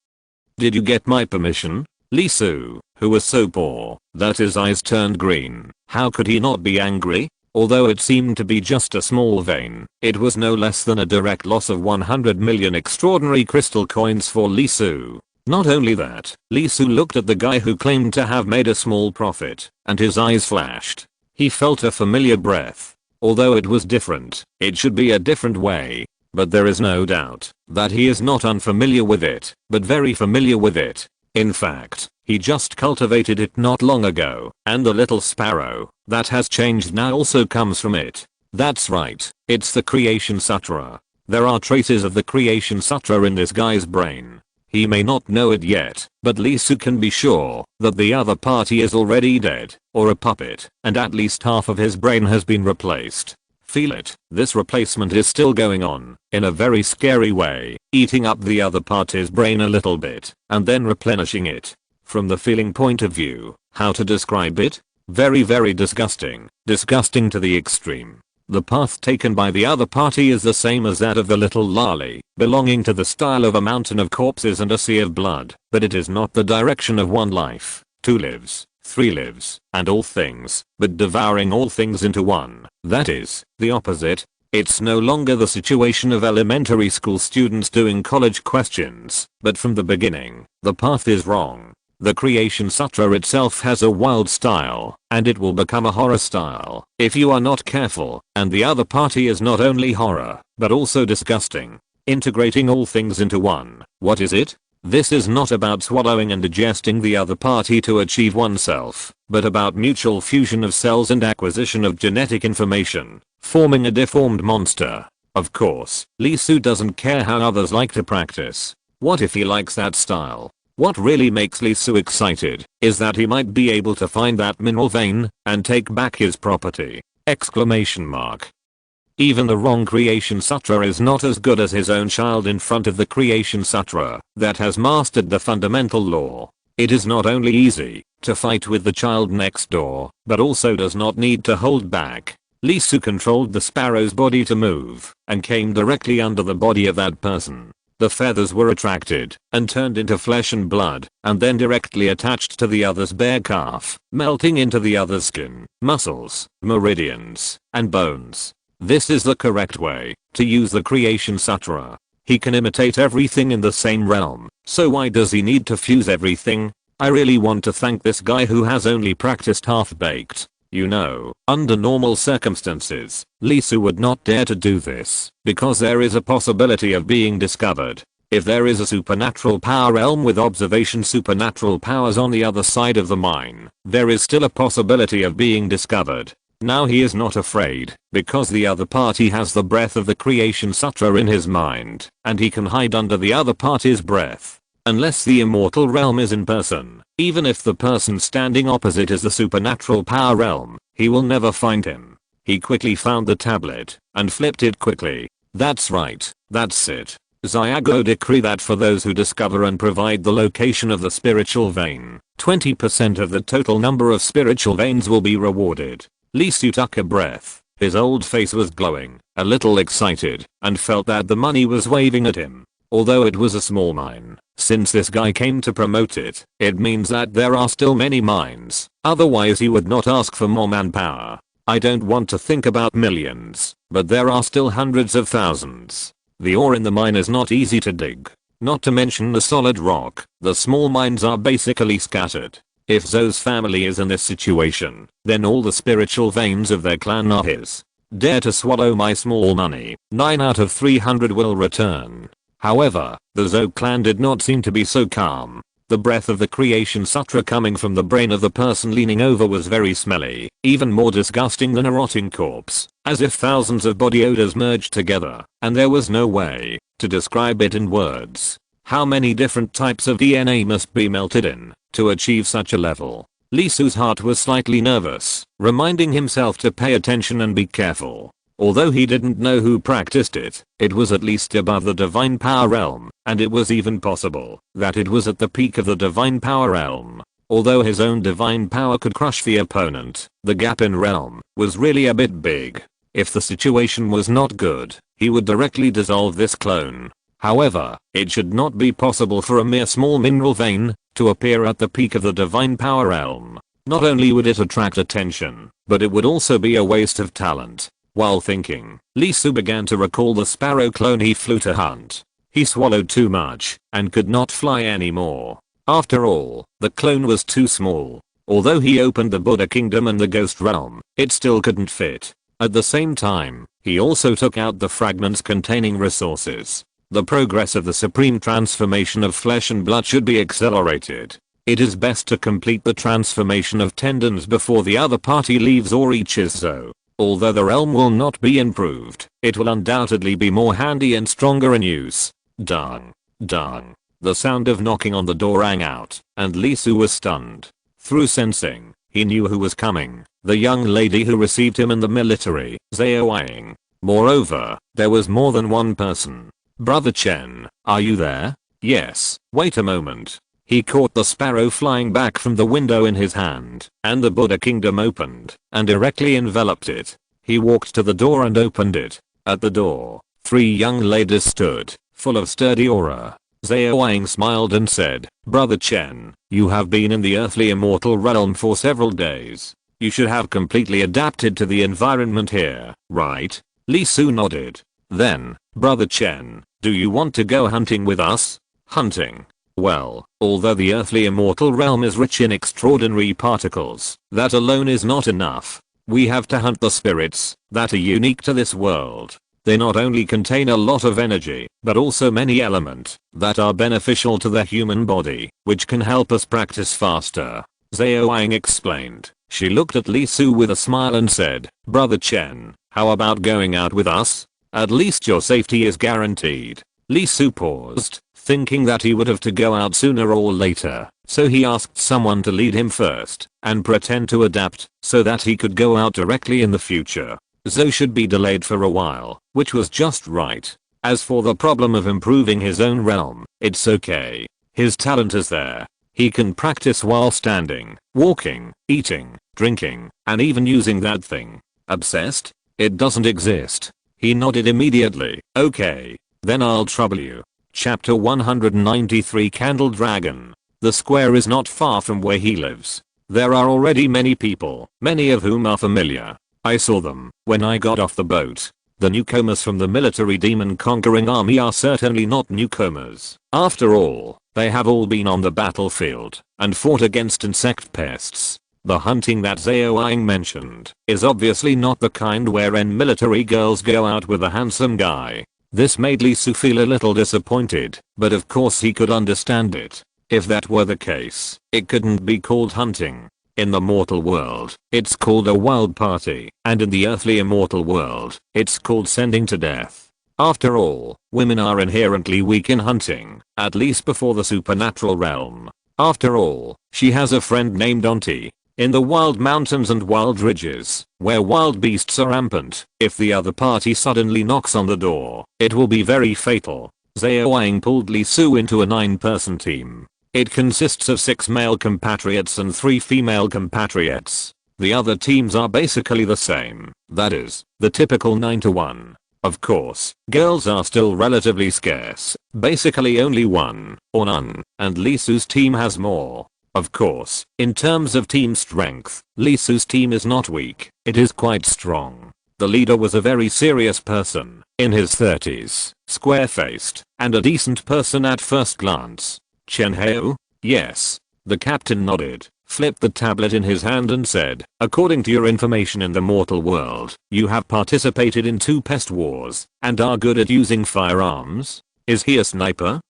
Did you get my permission? Lee Su, who was so poor that his eyes turned green. How could he not be angry? Although it seemed to be just a small vein, it was no less than a direct loss of 100 million extraordinary crystal coins for Lee Su. Not only that, Lee Su looked at the guy who claimed to have made a small profit, and his eyes flashed. He felt a familiar breath. Although it was different, it should be a different way. But there is no doubt that he is not unfamiliar with it, but very familiar with it. In fact, he just cultivated it not long ago, and the little sparrow that has changed now also comes from it. That's right, it's the Creation Sutra. There are traces of the Creation Sutra in this guy's brain. He may not know it yet, but Lee Su can be sure that the other party is already dead, or a puppet, and at least half of his brain has been replaced. Feel it, this replacement is still going on, in a very scary way, eating up the other party's brain a little bit, and then replenishing it. From the feeling point of view, how to describe it? Very disgusting. Disgusting to the extreme. The path taken by the other party is the same as that of the little lolly, belonging to the style of a mountain of corpses and a sea of blood, but it is not the direction of one life, two lives, three lives, and all things, but devouring all things into one. That is, the opposite. It's no longer the situation of elementary school students doing college questions, but from the beginning, the path is wrong. The Creation Sutra itself has a wild style, and it will become a horror style if you are not careful, and the other party is not only horror, but also disgusting. Integrating all things into one. What is it? This is not about swallowing and digesting the other party to achieve oneself, but about mutual fusion of cells and acquisition of genetic information, forming a deformed monster. Of course, Lee Su doesn't care how others like to practice. What if he likes that style? What really makes Lee Su excited is that he might be able to find that mineral vein and take back his property. Exclamation mark. Even the wrong Creation Sutra is not as good as his own child in front of the Creation Sutra that has mastered the fundamental law. It is not only easy to fight with the child next door, but also does not need to hold back. Lee Su controlled the sparrow's body to move and came directly under the body of that person. The feathers were attracted and turned into flesh and blood, and then directly attached to the other's bare calf, melting into the other's skin, muscles, meridians, and bones. This is the correct way to use the Creation Sutra. He can imitate everything in the same realm, so why does he need to fuse everything? I really want to thank this guy who has only practiced half-baked. You know, under normal circumstances, Lee Su would not dare to do this, because there is a possibility of being discovered. If there is a supernatural power realm with observation supernatural powers on the other side of the mine, there is still a possibility of being discovered. Now he is not afraid, because the other party has the breath of the Creation Sutra in his mind, and he can hide under the other party's breath. Unless the immortal realm is in person, even if the person standing opposite is the supernatural power realm, he will never find him. He quickly found the tablet, and flipped it quickly. That's right, that's it. Xiago decree that for those who discover and provide the location of the spiritual vein, 20% of the total number of spiritual veins will be rewarded. Lee Su took a breath. His old face was glowing, a little excited, and felt that the money was waving at him. Although it was a small mine, since this guy came to promote it, it means that there are still many mines, otherwise he would not ask for more manpower. I don't want to think about millions, but there are still hundreds of thousands. The ore in the mine is not easy to dig, not to mention the solid rock. The small mines are basically scattered. If Zoe's family is in this situation, then all the spiritual veins of their clan are his. Dare to swallow my small money, 9 out of 300 will return. However, the Zoe clan did not seem to be so calm. The breath of the Creation Sutra coming from the brain of the person leaning over was very smelly, even more disgusting than a rotting corpse, as if thousands of body odors merged together, and there was no way to describe it in words. How many different types of DNA must be melted in to achieve such a level? Lee Su's heart was slightly nervous, reminding himself to pay attention and be careful. Although he didn't know who practiced it, it was at least above the divine power realm, and it was even possible that it was at the peak of the divine power realm. Although his own divine power could crush the opponent, the gap in realm was really a bit big. If the situation was not good, he would directly dissolve this clone. However, it should not be possible for a mere small mineral vein to appear at the peak of the divine power realm. Not only would it attract attention, but it would also be a waste of talent. While thinking, Lee Su began to recall the sparrow clone he flew to hunt. He swallowed too much and could not fly anymore. After all, the clone was too small. Although he opened the Buddha kingdom and the ghost realm, it still couldn't fit. At the same time, he also took out the fragments containing resources. The progress of the supreme transformation of flesh and blood should be accelerated. It is best to complete the transformation of tendons before the other party leaves or reaches so. Although the realm will not be improved, it will undoubtedly be more handy and stronger in use. Dung. Dung. The sound of knocking on the door rang out, and Lee Su was stunned. Through sensing, he knew who was coming, the young lady who received him in the military, Zhao Wang. Moreover, there was more than one person. Brother Chen, are you there? Yes, wait a moment. He caught the sparrow flying back from the window in his hand, and the Buddha kingdom opened, and directly enveloped it. He walked to the door and opened it. At the door, 3 young ladies stood, full of sturdy aura. Zhao Wang smiled and said, Brother Chen, you have been in the earthly immortal realm for several days. You should have completely adapted to the environment here, right? Lee Su nodded. Then, Brother Chen, do you want to go hunting with us? Hunting? Well, although the earthly immortal realm is rich in extraordinary particles, that alone is not enough. We have to hunt the spirits that are unique to this world. They not only contain a lot of energy, but also many elements that are beneficial to the human body, which can help us practice faster. Zhao Wang explained. She looked at Lee Su with a smile and said, Brother Chen, how about going out with us? At least your safety is guaranteed. Lee Su paused, thinking that he would have to go out sooner or later, so he asked someone to lead him first and pretend to adapt so that he could go out directly in the future. Zhou should be delayed for a while, which was just right. As for the problem of improving his own realm, it's okay. His talent is there. He can practice while standing, walking, eating, drinking, and even using that thing. Obsessed? It doesn't exist. He nodded immediately. Okay. Then I'll trouble you. Chapter 193 Candle Dragon. The square is not far from where he lives. There are already many people, many of whom are familiar. I saw them when I got off the boat. The newcomers from the military demon conquering army are certainly not newcomers. After all, they have all been on the battlefield and fought against insect pests. The hunting that Zhao Wang mentioned is obviously not the kind wherein military girls go out with a handsome guy. This made Lee Su feel a little disappointed, but of course he could understand it. If that were the case, it couldn't be called hunting. In the mortal world, it's called a wild party, and in the earthly immortal world, it's called sending to death. After all, women are inherently weak in hunting, at least before the supernatural realm. After all, she has a friend named Auntie. In the wild mountains and wild ridges, where wild beasts are rampant, if the other party suddenly knocks on the door, it will be very fatal. Zhao Wang pulled Lee Su into a 9-person team. It consists of 6 male compatriots and 3 female compatriots. The other teams are basically the same, that is, the typical 9-to-1. Of course, girls are still relatively scarce, basically only 1 or none, and Lee Su's team has more. Of course, in terms of team strength, Lee Su's team is not weak, it is quite strong. The leader was a very serious person, in his 30s, square-faced, and a decent person at first glance. Chen Hao? Yes. The captain nodded, flipped the tablet in his hand and said, according to your information in the mortal world, you have participated in 2 pest wars, and are good at using firearms? Is he a sniper?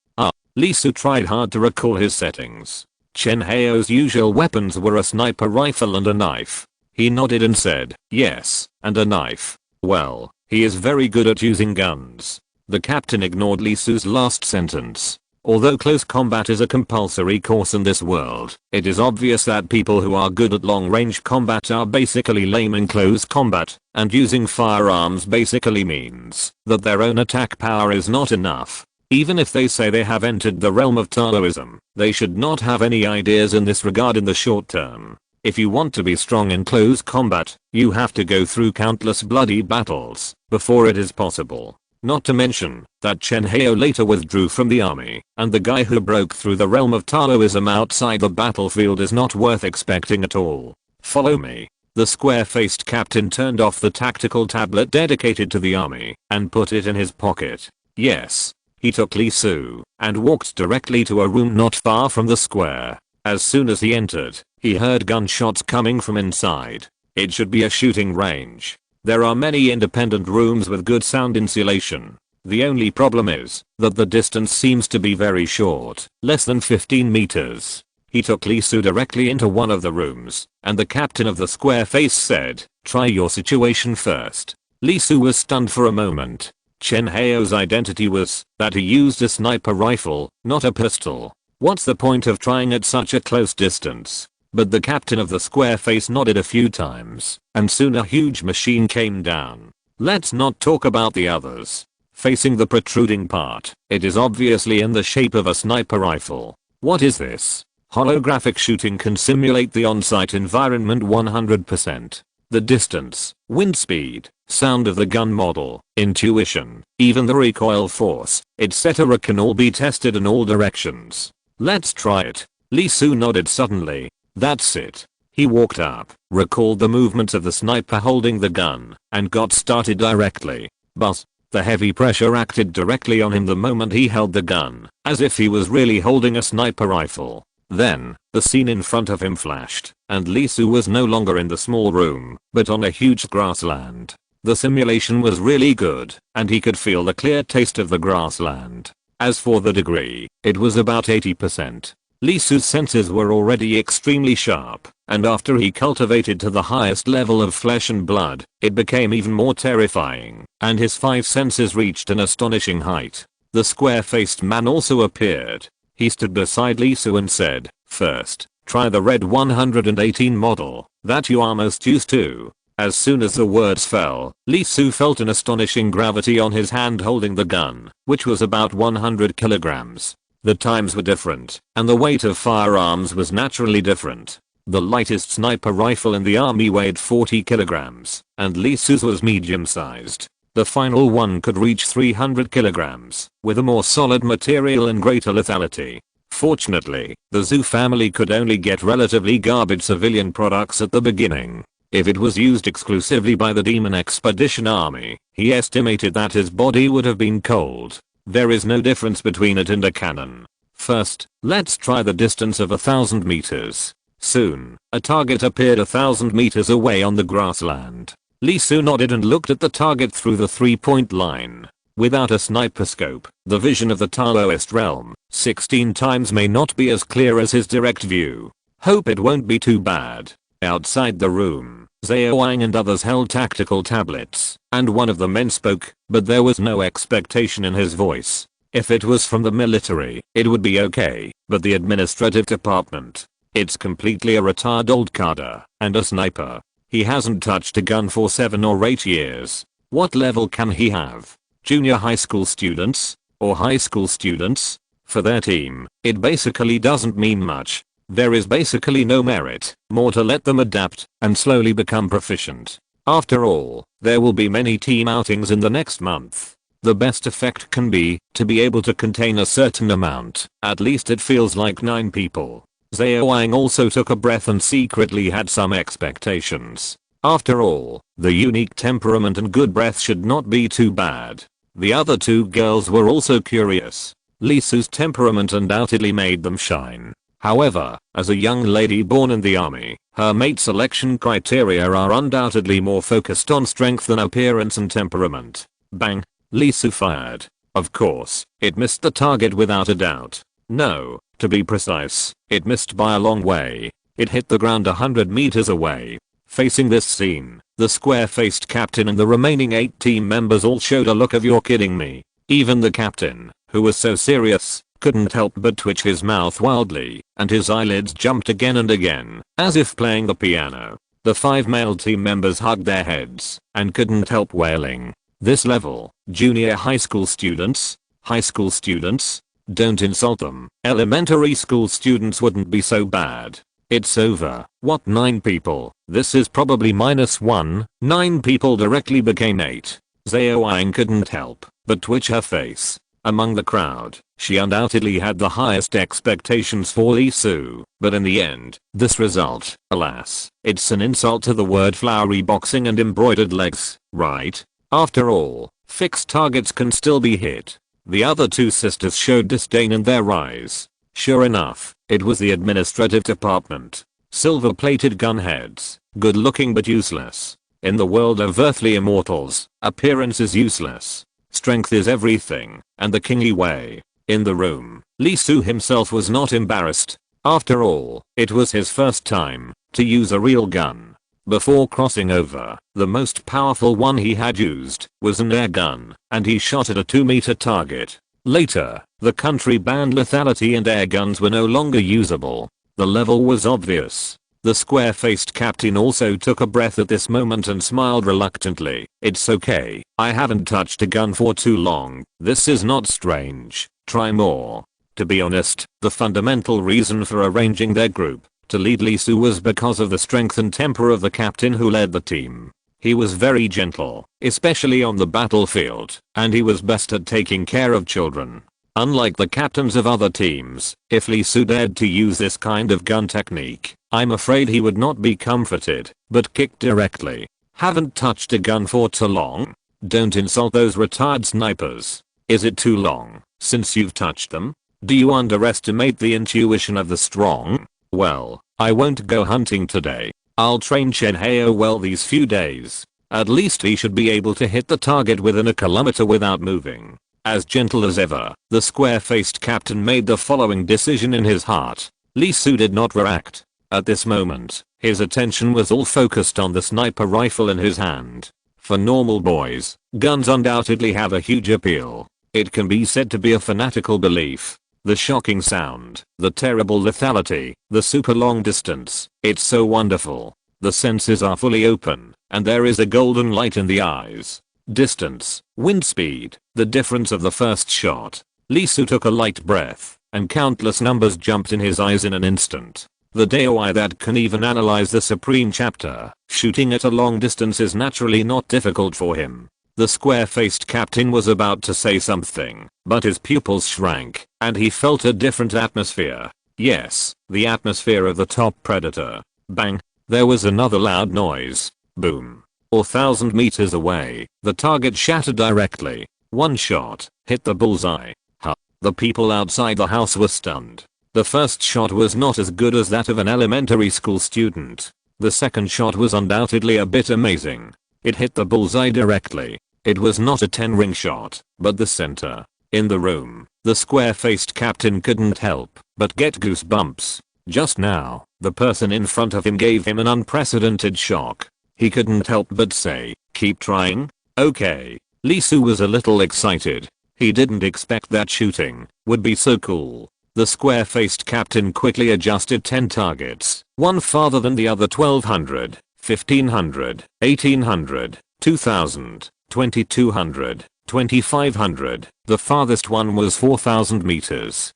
Lee Su tried hard to recall his settings. Chen Hao's usual weapons were a sniper rifle and a knife. He nodded and said, yes, and a knife. Well, he is very good at using guns. The captain ignored Lee Su's last sentence. Although close combat is a compulsory course in this world, it is obvious that people who are good at long-range combat are basically lame in close combat, and using firearms basically means that their own attack power is not enough. Even if they say they have entered the realm of Taoism, they should not have any ideas in this regard in the short term. If you want to be strong in close combat, you have to go through countless bloody battles before it is possible. Not to mention that Chen Hao later withdrew from the army, and the guy who broke through the realm of Taoism outside the battlefield is not worth expecting at all. Follow me. The square-faced captain turned off the tactical tablet dedicated to the army and put it in his pocket. Yes. He took Li Su and walked directly to a room not far from the square. As soon as he entered, he heard gunshots coming from inside. It should be a shooting range. There are many independent rooms with good sound insulation. The only problem is that the distance seems to be very short, less than 15 meters. He took Li Su directly into one of the rooms, and the captain of the square face said, "Try your situation first." Li Su was stunned for a moment. Chen Hao's identity was that he used a sniper rifle, not a pistol. What's the point of trying at such a close distance? But the captain of the square face nodded a few times, and soon a huge machine came down. Let's not talk about the others. Facing the protruding part, it is obviously in the shape of a sniper rifle. What is this? Holographic shooting can simulate the on-site environment 100%. The distance, wind speed, sound of the gun model, intuition, even the recoil force, etc. can all be tested in all directions. Let's try it. Li Su nodded suddenly. That's it. He walked up, recalled the movements of the sniper holding the gun, and got started directly. But the heavy pressure acted directly on him the moment he held the gun, as if he was really holding a sniper rifle. Then, the scene in front of him flashed, and Li Su was no longer in the small room, but on a huge grassland. The simulation was really good, and he could feel the clear taste of the grassland. As for the degree, it was about 80%. Li Su's senses were already extremely sharp, and after he cultivated to the highest level of flesh and blood, it became even more terrifying, and his 5 senses reached an astonishing height. The square-faced man also appeared. He stood beside Li Su and said, "First, try the red 118 model that you are most used to." As soon as the words fell, Li Su felt an astonishing gravity on his hand holding the gun, which was about 100 kilograms. The times were different, and the weight of firearms was naturally different. The lightest sniper rifle in the army weighed 40 kilograms, and Li Su's was medium-sized. The final one could reach 300 kilograms, with a more solid material and greater lethality. Fortunately, the Zhu family could only get relatively garbage civilian products at the beginning. If it was used exclusively by the Demon Expedition Army, he estimated that his body would have been cold. There is no difference between it and a cannon. First, let's try the distance of 1,000 meters. Soon, a target appeared 1,000 meters away on the grassland. Li Su nodded and looked at the target through the 3-point line. Without a sniper scope, the vision of the Taoist realm, 16 times may not be as clear as his direct view. Hope it won't be too bad. Outside the room, Zhao Wang and others held tactical tablets, and one of the men spoke, but there was no expectation in his voice. If it was from the military, it would be okay, but the administrative department, it's completely a retired old cadre, and a sniper. He hasn't touched a gun for 7 or 8 years. What level can he have? Junior high school students? Or high school students? For their team, it basically doesn't mean much. There is basically no merit, more to let them adapt and slowly become proficient. After all, there will be many team outings in the next month. The best effect can be to be able to contain a certain amount. At least it feels like 9 people. Zhao Wang also took a breath and secretly had some expectations. After all, the unique temperament and good breath should not be too bad. The other 2 girls were also curious. Li Su's temperament undoubtedly made them shine. However, as a young lady born in the army, her mate selection criteria are undoubtedly more focused on strength than appearance and temperament. Bang! Li Su fired. Of course, it missed the target without a doubt. No, to be precise, it missed by a long way. It hit the ground 100 meters away. Facing this scene, the square-faced captain and the remaining 8 team members all showed a look of "you're kidding me." Even the captain, who was so serious, couldn't help but twitch his mouth wildly, and his eyelids jumped again and again, as if playing the piano. The 5 male team members hugged their heads and couldn't help wailing. This level, junior high school students? High school students? Don't insult them. Elementary school students wouldn't be so bad. It's over. What, 9 people? This is probably -1. 9 people directly became 8. Zhao Wang couldn't help but twitch her face. Among the crowd, she undoubtedly had the highest expectations for Li Su, but in the end, this result, alas, it's an insult to the word flowery boxing and embroidered legs, right? After all, fixed targets can still be hit. The other 2 sisters showed disdain in their eyes. Sure enough, it was the administrative department. Silver-plated gunheads, good looking but useless. In the world of earthly immortals, appearance is useless. Strength is everything, and the kingly way. In the room, Li Su himself was not embarrassed. After all, it was his first time to use a real gun. Before crossing over, the most powerful one he had used was an air gun, and he shot at a 2-meter target. Later, the country banned lethality and air guns were no longer usable. The level was obvious. The square-faced captain also took a breath at this moment and smiled reluctantly. It's okay, I haven't touched a gun for too long. This is not strange. Try more. To be honest, the fundamental reason for arranging their group to lead Li Su was because of the strength and temper of the captain who led the team. He was very gentle, especially on the battlefield, and he was best at taking care of children. Unlike the captains of other teams, if Li Su dared to use this kind of gun technique, I'm afraid he would not be comforted, but kicked directly. Haven't touched a gun for too long? Don't insult those retired snipers. Is it too long since you've touched them? Do you underestimate the intuition of the strong? Well, I won't go hunting today. I'll train Chen Hao well these few days. At least he should be able to hit the target within a kilometer without moving. As gentle as ever, the square-faced captain made the following decision in his heart. Li Su did not react. At this moment, his attention was all focused on the sniper rifle in his hand. For normal boys, guns undoubtedly have a huge appeal. It can be said to be a fanatical belief. The shocking sound, the terrible lethality, the super long distance, it's so wonderful. The senses are fully open, and there is a golden light in the eyes. Distance, wind speed, the difference of the first shot. Li Su took a light breath, and countless numbers jumped in his eyes in an instant. The DOI that can even analyze the supreme chapter, shooting at a long distance is naturally not difficult for him. The square-faced captain was about to say something, but his pupils shrank, and he felt a different atmosphere. Yes, the atmosphere of the top predator. Bang! There was another loud noise. Boom. 4,000 meters away, the target shattered directly. One shot hit the bullseye. Huh. The people outside the house were stunned. The first shot was not as good as that of an elementary school student. The second shot was undoubtedly a bit amazing. It hit the bullseye directly. It was not a 10-ring shot, but the center. In the room, the square-faced captain couldn't help but get goosebumps. Just now, the person in front of him gave him an unprecedented shock. He couldn't help but say, keep trying? Okay. Li Su was a little excited. He didn't expect that shooting would be so cool. The square-faced captain quickly adjusted 10 targets, one farther than the other. 1200, 1500, 1800, 2000, 2200, 2500. The farthest one was 4000 meters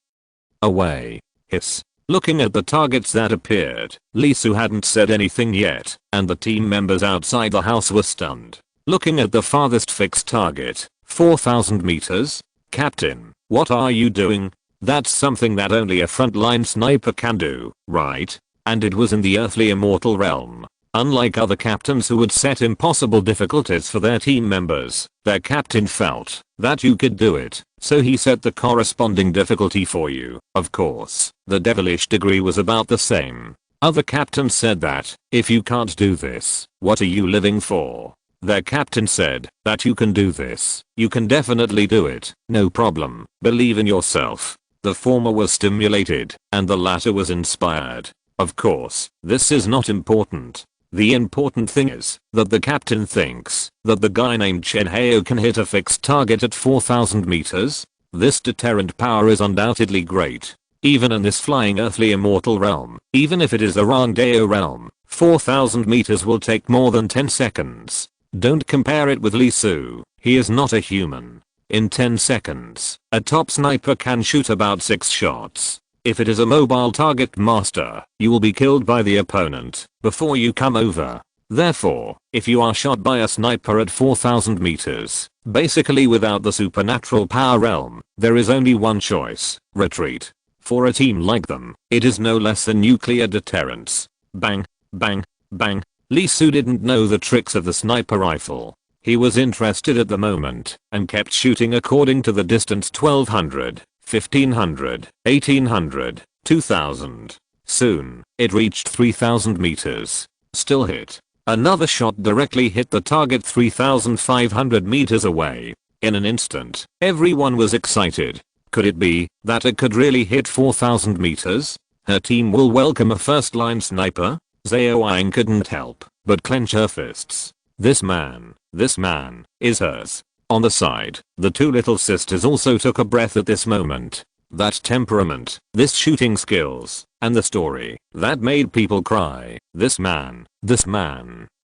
away. Hiss. Looking at the targets that appeared, Li Su hadn't said anything yet, and the team members outside the house were stunned. Looking at the farthest fixed target, 4000 meters? Captain, what are you doing? That's something that only a frontline sniper can do, right? And it was in the earthly immortal realm. Unlike other captains who would set impossible difficulties for their team members, their captain felt that you could do it, so he set the corresponding difficulty for you. Of course, the devilish degree was about the same. Other captains said that, if you can't do this, what are you living for? Their captain said that you can do this, you can definitely do it, no problem, believe in yourself. The former was stimulated, and the latter was inspired. Of course, this is not important. The important thing is that the captain thinks that the guy named Chen Hao can hit a fixed target at 4000 meters. This deterrent power is undoubtedly great. Even in this flying earthly immortal realm, even if it is a Rangdeo realm, 4,000 meters will take more than 10 seconds. Don't compare it with Lee Su, he is not a human. In 10 seconds, a top sniper can shoot about 6 shots. If it is a mobile target master, you will be killed by the opponent before you come over. Therefore, if you are shot by a sniper at 4,000 meters, basically without the supernatural power realm, there is only one choice: retreat. For a team like them, it is no less than nuclear deterrence. Bang, bang, bang. Lee Su didn't know the tricks of the sniper rifle. He was interested at the moment and kept shooting according to the distance: 1200, 1500, 1800, 2000. Soon, it reached 3000 meters. Still hit. Another shot directly hit the target 3500 meters away. In an instant, everyone was excited. Could it be that it could really hit 4,000 meters? Her team will welcome a first-line sniper? Zhao Wang couldn't help but clench her fists. This man is hers. On the side, the two little sisters also took a breath at this moment. That temperament, this shooting skills, and the story that made people cry. This man.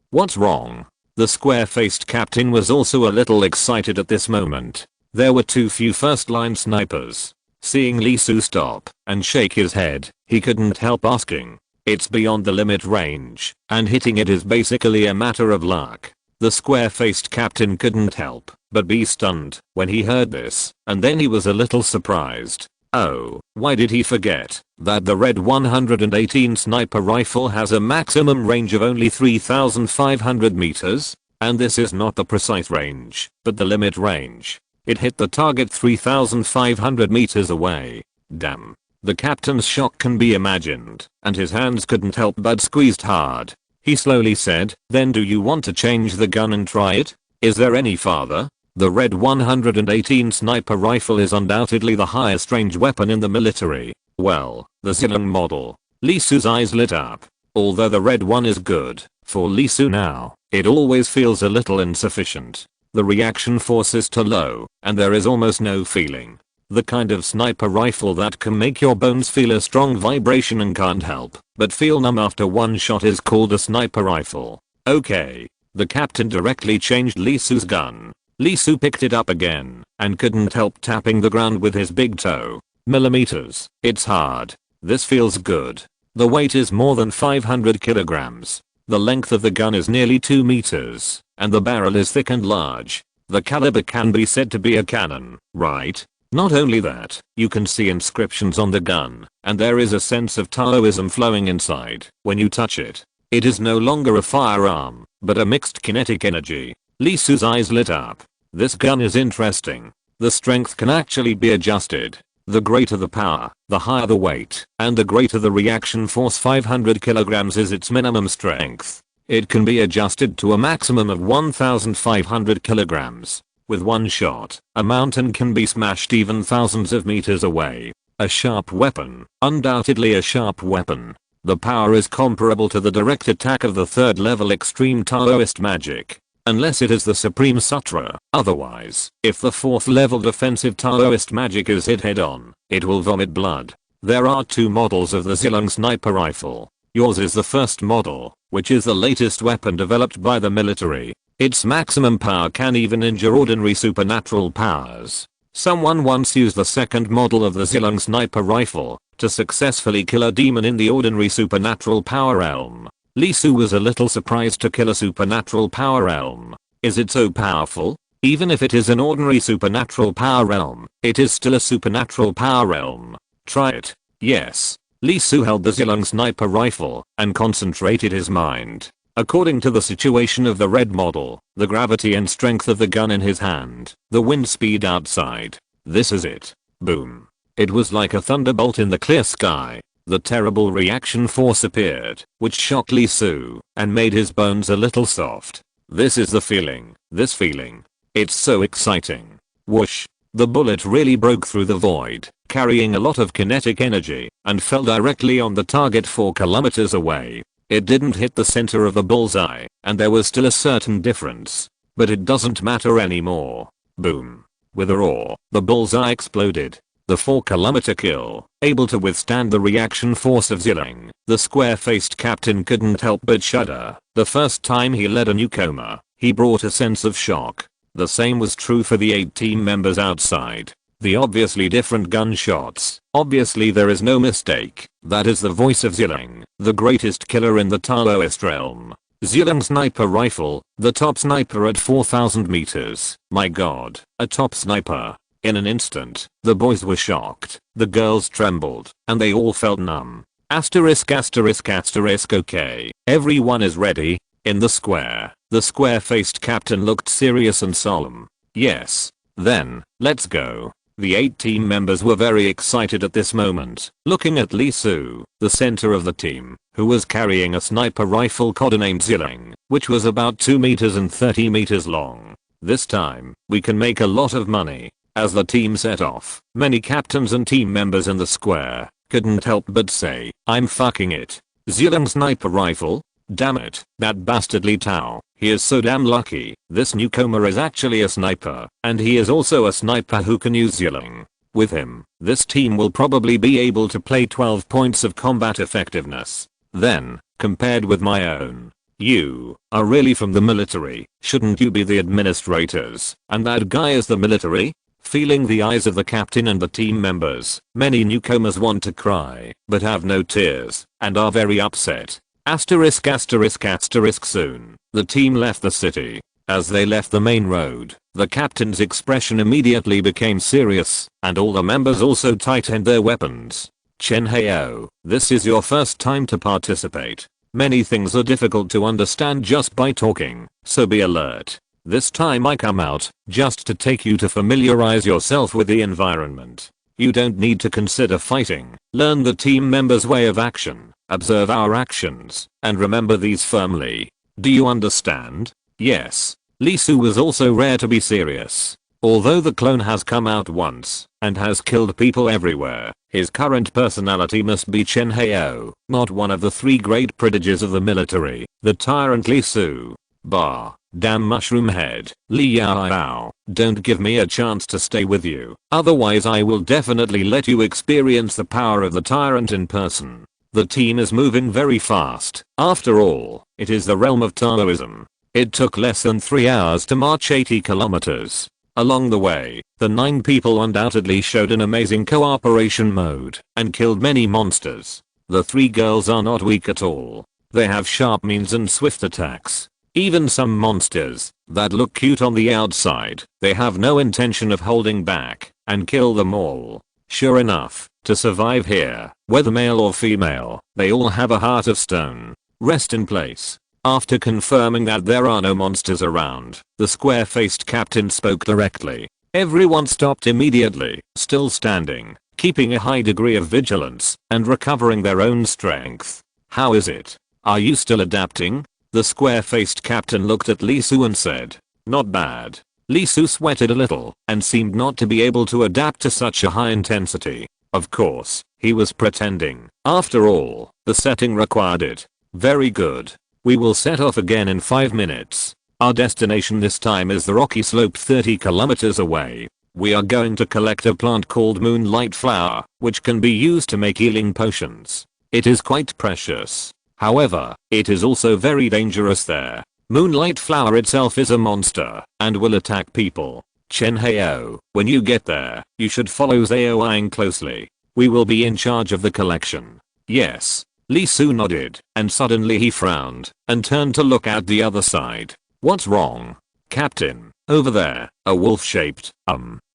What's wrong? The square-faced captain was also a little excited at this moment. There were too few first-line snipers. Seeing Lee Su stop and shake his head, he couldn't help asking. It's beyond the limit range, and hitting it is basically a matter of luck. The square-faced captain couldn't help but be stunned when he heard this, and then he was a little surprised. Oh, why did he forget that the red 118 sniper rifle has a maximum range of only 3,500 meters? And this is not the precise range, but the limit range. It hit the target 3,500 meters away. Damn. The captain's shock can be imagined, and his hands couldn't help but squeezed hard. He slowly said, "Then do you want to change the gun and try it? Is there any farther?" The red 118 sniper rifle is undoubtedly the highest range weapon in the military. Well, the Zilong model. Lee Su's eyes lit up. Although the red one is good, for Lee Su now, it always feels a little insufficient. The reaction force is too low, and there is almost no feeling. The kind of sniper rifle that can make your bones feel a strong vibration and can't help but feel numb after one shot is called a sniper rifle. Okay. The captain directly changed Lee Su's gun. Lee Su picked it up again and couldn't help tapping the ground with his big toe. Millimeters. It's hard. This feels good. The weight is more than 500 kilograms. The length of the gun is nearly 2 meters, and the barrel is thick and large. The caliber can be said to be a cannon, right? Not only that, you can see inscriptions on the gun, and there is a sense of Taoism flowing inside when you touch it. It is no longer a firearm, but a mixed kinetic energy. Lee Su's eyes lit up. This gun is interesting. The strength can actually be adjusted. The greater the power, the higher the weight, and the greater the reaction force. 500 kilograms is its minimum strength. It can be adjusted to a maximum of 1,500 kilograms. With one shot, a mountain can be smashed even thousands of meters away. A sharp weapon, undoubtedly a sharp weapon. The power is comparable to the direct attack of the third level extreme Taoist magic. Unless it is the Supreme Sutra. Otherwise, if the 4th level defensive Taoist magic is hit head on, it will vomit blood. There are 2 models of the Zilong sniper rifle. Yours is the first model, which is the latest weapon developed by the military. Its maximum power can even injure ordinary supernatural powers. Someone once used the second model of the Zilong sniper rifle to successfully kill a demon in the ordinary supernatural power realm. Lee Su was a little surprised to kill a supernatural power realm. Is it so powerful? Even if it is an ordinary supernatural power realm, it is still a supernatural power realm. Try it. Yes. Lee Su held the Zilong sniper rifle and concentrated his mind. According to the situation of the red model, the gravity and strength of the gun in his hand, the wind speed outside. This is it. Boom. It was like a thunderbolt in the clear sky. The terrible reaction force appeared, which shocked Lee Su and made his bones a little soft. This is the feeling. This feeling. It's so exciting. Whoosh. The bullet really broke through the void, carrying a lot of kinetic energy, and fell directly on the target 4 kilometers away. It didn't hit the center of the bullseye, and there was still a certain difference. But it doesn't matter anymore. Boom. With a roar, the bullseye exploded. The 4-kilometer kill, able to withstand the reaction force of Zilling, the square-faced captain couldn't help but shudder. The first time he led a newcomer, he brought a sense of shock. The same was true for the 8 team members outside. The obviously different gunshots. Obviously there is no mistake. That is the voice of Zilling, the greatest killer in the Taoist realm. Zilling sniper rifle, the top sniper at 4,000 meters. My god, a top sniper. In an instant, the boys were shocked, the girls trembled, and they all felt numb. Asterisk asterisk asterisk okay, everyone is ready. In the square-faced captain looked serious and solemn. Yes. Then, let's go. The 8 team members were very excited at this moment, looking at Lee Soo, the center of the team, who was carrying a sniper rifle codenamed Zilling, which was about 2 meters and 30 meters long. This time, we can make a lot of money. As the team set off, many captains and team members in the square couldn't help but say, I'm fucking it. Zilling sniper rifle? Damn it, that bastardly Tao, he is so damn lucky. This newcomer is actually a sniper, and he is also a sniper who can use Zilling. With him, this team will probably be able to play 12 points of combat effectiveness. Then, compared with my own, you are really from the military, shouldn't you be the administrators, and that guy is the military? Feeling the eyes of the captain and the team members, many newcomers want to cry, but have no tears, and are very upset. Asterisk asterisk asterisk soon, the team left the city. As they left the main road, the captain's expression immediately became serious, and all the members also tightened their weapons. Chen Heo, this is your first time to participate. Many things are difficult to understand just by talking, so be alert. This time I come out, just to take you to familiarize yourself with the environment. You don't need to consider fighting, learn the team members' way of action, observe our actions, and remember these firmly. Do you understand? Yes. Lee Soo was also rare to be serious. Although the clone has come out once, and has killed people everywhere, his current personality must be Chen Heo, not one of the 3 great prodigies of the military, the tyrant Lee Soo. Bah. Damn mushroom head, Li Yao, don't give me a chance to stay with you, otherwise I will definitely let you experience the power of the tyrant in person. The team is moving very fast, after all, it is the realm of Taoism. It took less than 3 hours to march 80 kilometers. Along the way, the 9 people undoubtedly showed an amazing cooperation mode, and killed many monsters. The 3 girls are not weak at all. They have sharp means and swift attacks. Even some monsters that look cute on the outside, they have no intention of holding back, and kill them all. Sure enough, to survive here, whether male or female, they all have a heart of stone. Rest in place. After confirming that there are no monsters around, the square-faced captain spoke directly. Everyone stopped immediately, still standing, keeping a high degree of vigilance, and recovering their own strength. How is it? Are you still adapting? The square-faced captain looked at Lee Soo and said, not bad. Lee Soo sweated a little and seemed not to be able to adapt to such a high intensity. Of course, he was pretending. After all, the setting required it. Very good. We will set off again in 5 minutes. Our destination this time is the rocky slope 30 kilometers away. We are going to collect a plant called moonlight flower, which can be used to make healing potions. It is quite precious. However, it is also very dangerous there. Moonlight flower itself is a monster, and will attack people. Chen Heo, when you get there, you should follow Zhao Yang closely. We will be in charge of the collection. Yes. Lee Soo nodded, and suddenly he frowned, and turned to look at the other side. What's wrong? Captain, over there, a wolf-shaped,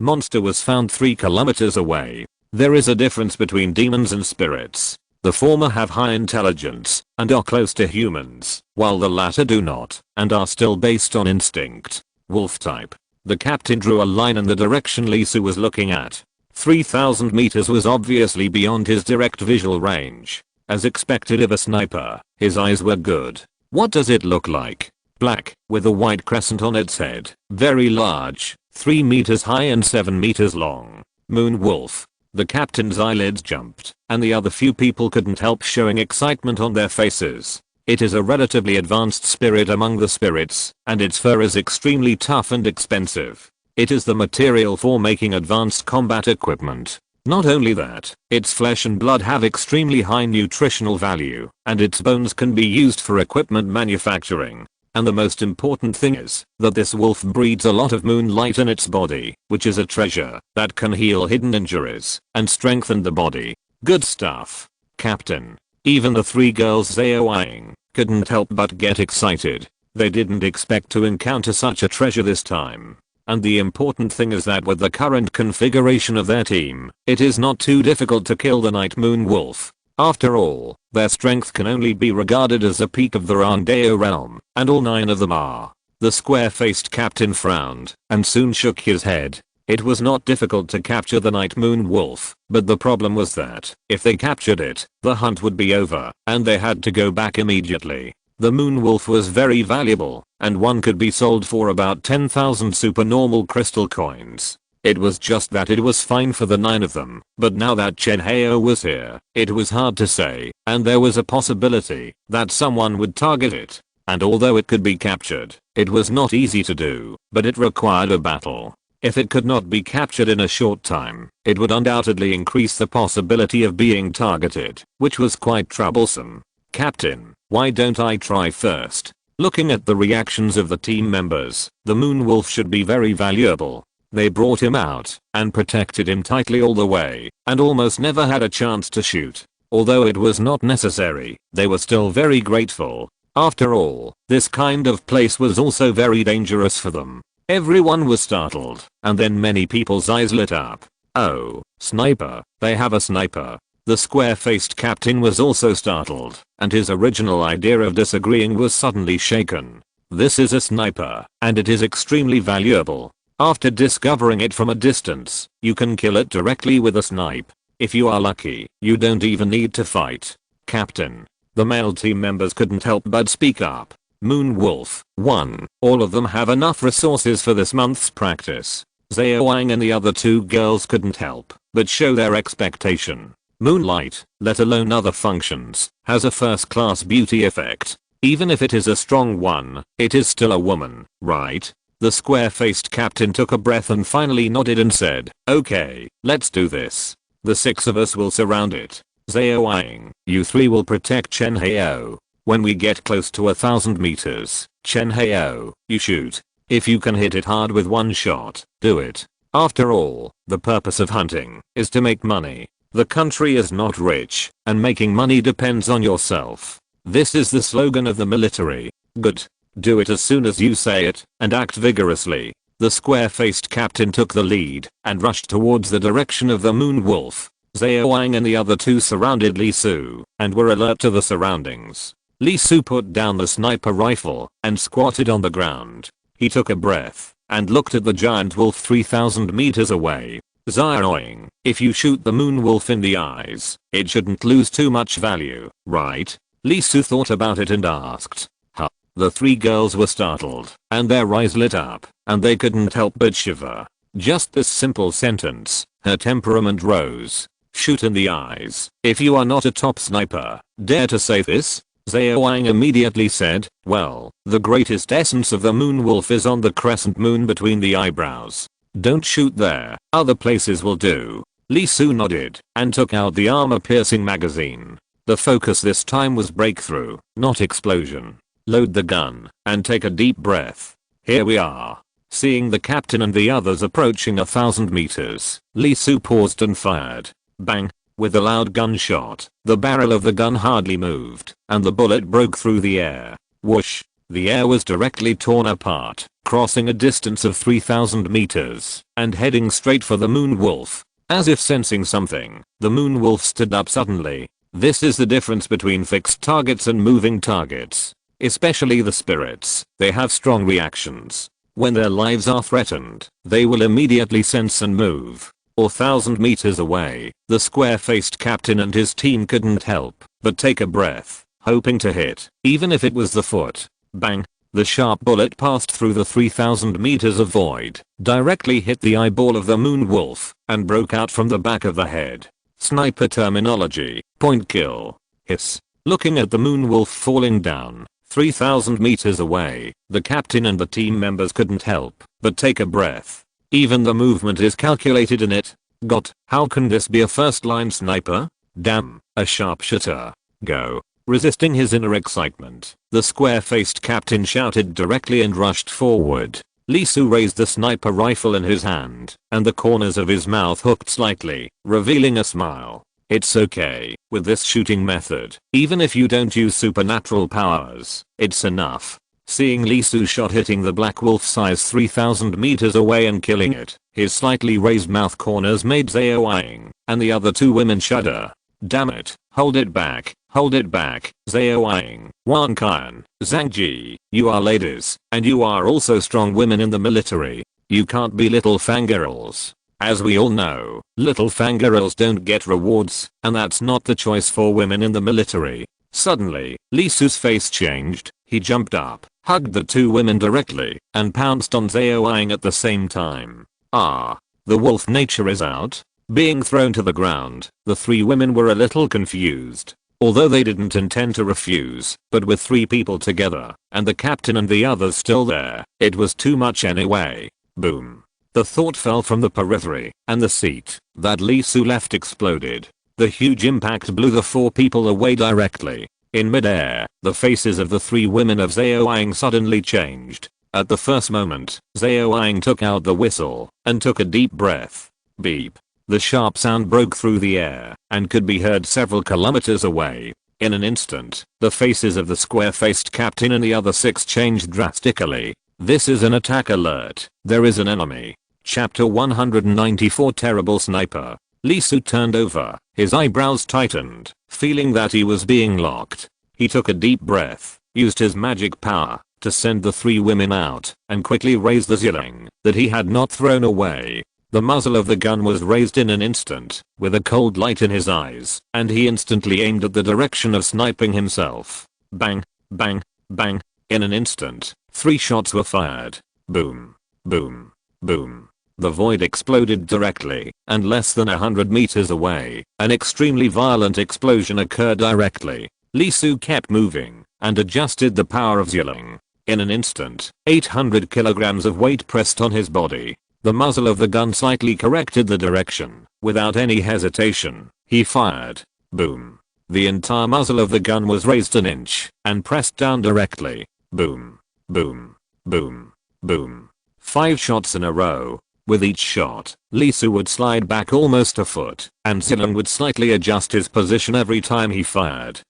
monster was found 3 kilometers away. There is a difference between demons and spirits. The former have high intelligence, and are close to humans, while the latter do not, and are still based on instinct. Wolf type. The captain drew a line in the direction Lee Soo was looking at. 3,000 meters was obviously beyond his direct visual range. As expected of a sniper, his eyes were good. What does it look like? Black, with a white crescent on its head, very large, 3 meters high and 7 meters long. Moon wolf. The captain's eyelids jumped, and the other few people couldn't help showing excitement on their faces. It is a relatively advanced spirit among the spirits, and its fur is extremely tough and expensive. It is the material for making advanced combat equipment. Not only that, its flesh and blood have extremely high nutritional value, and its bones can be used for equipment manufacturing. And the most important thing is that this wolf breeds a lot of moonlight in its body, which is a treasure that can heal hidden injuries and strengthen the body. Good stuff, Captain. Even the three girls Zaoing couldn't help but get excited. They didn't expect to encounter such a treasure this time. And the important thing is that with the current configuration of their team, it is not too difficult to kill the Night Moon Wolf. After all, their strength can only be regarded as a peak of the Randeo realm, and all 9 of them are. The square-faced captain frowned, and soon shook his head. It was not difficult to capture the Night Moon Wolf, but the problem was that, if they captured it, the hunt would be over, and they had to go back immediately. The Moon Wolf was very valuable, and one could be sold for about 10,000 supernormal crystal coins. It was just that it was fine for the 9 of them, but now that Chen Hao was here, it was hard to say, and there was a possibility that someone would target it. And although it could be captured, it was not easy to do, but it required a battle. If it could not be captured in a short time, it would undoubtedly increase the possibility of being targeted, which was quite troublesome. Captain, why don't I try first? Looking at the reactions of the team members, the Moon Wolf should be very valuable. They brought him out and protected him tightly all the way, and almost never had a chance to shoot. Although it was not necessary, they were still very grateful. After all, this kind of place was also very dangerous for them. Everyone was startled, and then many people's eyes lit up. Oh, sniper, they have a sniper. The square-faced captain was also startled, and his original idea of disagreeing was suddenly shaken. This is a sniper, and it is extremely valuable. After discovering it from a distance, you can kill it directly with a snipe. If you are lucky, you don't even need to fight. Captain. The male team members couldn't help but speak up. Moon Wolf, 1. All of them have enough resources for this month's practice. Zaoang and the other 2 girls couldn't help but show their expectation. Moonlight, let alone other functions, has a first-class beauty effect. Even if it is a strong one, it is still a woman, right? The square-faced captain took a breath and finally nodded and said, okay, let's do this. The 6 of us will surround it. Zaoing, you 3 will protect Chen Hao. When we get close to 1,000 meters, Chen Hao, you shoot. If you can hit it hard with one shot, do it. After all, the purpose of hunting is to make money. The country is not rich, and making money depends on yourself. This is the slogan of the military. Good. Do it as soon as you say it, and act vigorously. The square-faced captain took the lead, and rushed towards the direction of the Moon Wolf. Zaoang and the other 2 surrounded Li Su, and were alert to the surroundings. Li Su put down the sniper rifle, and squatted on the ground. He took a breath, and looked at the giant wolf 3,000 meters away. Zaoing, if you shoot the Moon Wolf in the eyes, it shouldn't lose too much value, right? Li Su thought about it and asked. Huh? The 3 girls were startled, and their eyes lit up, and they couldn't help but shiver. Just this simple sentence, her temperament rose. Shoot in the eyes. If you are not a top sniper, dare to say this? Zaoang immediately said, well, the greatest essence of the Moon Wolf is on the crescent moon between the eyebrows. Don't shoot there, other places will do. Li Su nodded, and took out the armor-piercing magazine. The focus this time was breakthrough, not explosion. Load the gun, and take a deep breath. Here we are. Seeing the captain and the others approaching 1,000 meters, Li Su paused and fired. Bang! With a loud gunshot, the barrel of the gun hardly moved, and the bullet broke through the air. Whoosh! The air was directly torn apart, crossing a distance of 3,000 meters, and heading straight for the Moon Wolf. As if sensing something, the Moon Wolf stood up suddenly. This is the difference between fixed targets and moving targets. Especially the spirits, they have strong reactions. When their lives are threatened, they will immediately sense and move. 1,000 meters away, the square-faced captain and his team couldn't help but take a breath, hoping to hit, even if it was the foot. Bang! The sharp bullet passed through the 3,000 meters of void, directly hit the eyeball of the Moon Wolf, and broke out from the back of the head. Sniper terminology, point kill. Hiss. Looking at the Moon Wolf falling down, 3,000 meters away, the captain and the team members couldn't help but take a breath. Even the movement is calculated in it. God, how can this be a first line sniper? Damn, a sharpshooter. Go. Resisting his inner excitement, the square-faced captain shouted directly and rushed forward. Lee Soo raised the sniper rifle in his hand, and the corners of his mouth hooked slightly, revealing a smile. It's okay, with this shooting method, even if you don't use supernatural powers, it's enough. Seeing Lee Soo shot hitting the black wolf size 3,000 meters away and killing it, his slightly raised mouth corners made Zhao Ying and the other two women shudder. Damn it, hold it back, Zhao Ying, Wan Qian, Zhang Ji, you are ladies, and you are also strong women in the military. You can't be little fangirls. As we all know, little fangirls don't get rewards, and that's not the choice for women in the military. Suddenly, Lee Soo's face changed, he jumped up, hugged the two women directly, and pounced on Zhao Ying at the same time. Ah, the wolf nature is out. Being thrown to the ground, the three women were a little confused. Although they didn't intend to refuse, but with three people together, and the captain and the others still there, it was too much anyway. Boom. The thought fell from the periphery, and the seat that Lee Soo left exploded. The huge impact blew the four people away directly. In midair, the faces of the three women of Zhao Ying suddenly changed. At the first moment, Zhao Ying took out the whistle, and took a deep breath. Beep. The sharp sound broke through the air, and could be heard several kilometers away. In an instant, the faces of the square-faced captain and the other six changed drastically. This is an attack alert. There is an enemy. Chapter 194 Terrible Sniper. Lee Soo turned over, his eyebrows tightened, feeling that he was being locked. He took a deep breath, used his magic power to send the three women out, and quickly raised the zilling that he had not thrown away. The muzzle of the gun was raised in an instant, with a cold light in his eyes, and he instantly aimed at the direction of sniping himself. Bang, bang, bang. In an instant, 3 shots were fired. Boom, boom, boom. The void exploded directly, and less than 100 meters away, an extremely violent explosion occurred directly. Lee Soo kept moving, and adjusted the power of Zilling. In an instant, 800 kilograms of weight pressed on his body. The muzzle of the gun slightly corrected the direction. Without any hesitation, he fired. Boom. The entire muzzle of the gun was raised an inch, and pressed down directly. Boom. Boom. Boom. Boom. 5 shots in a row. With each shot, Lee Soo would slide back almost a foot, and Zilong would slightly adjust his position every time he fired.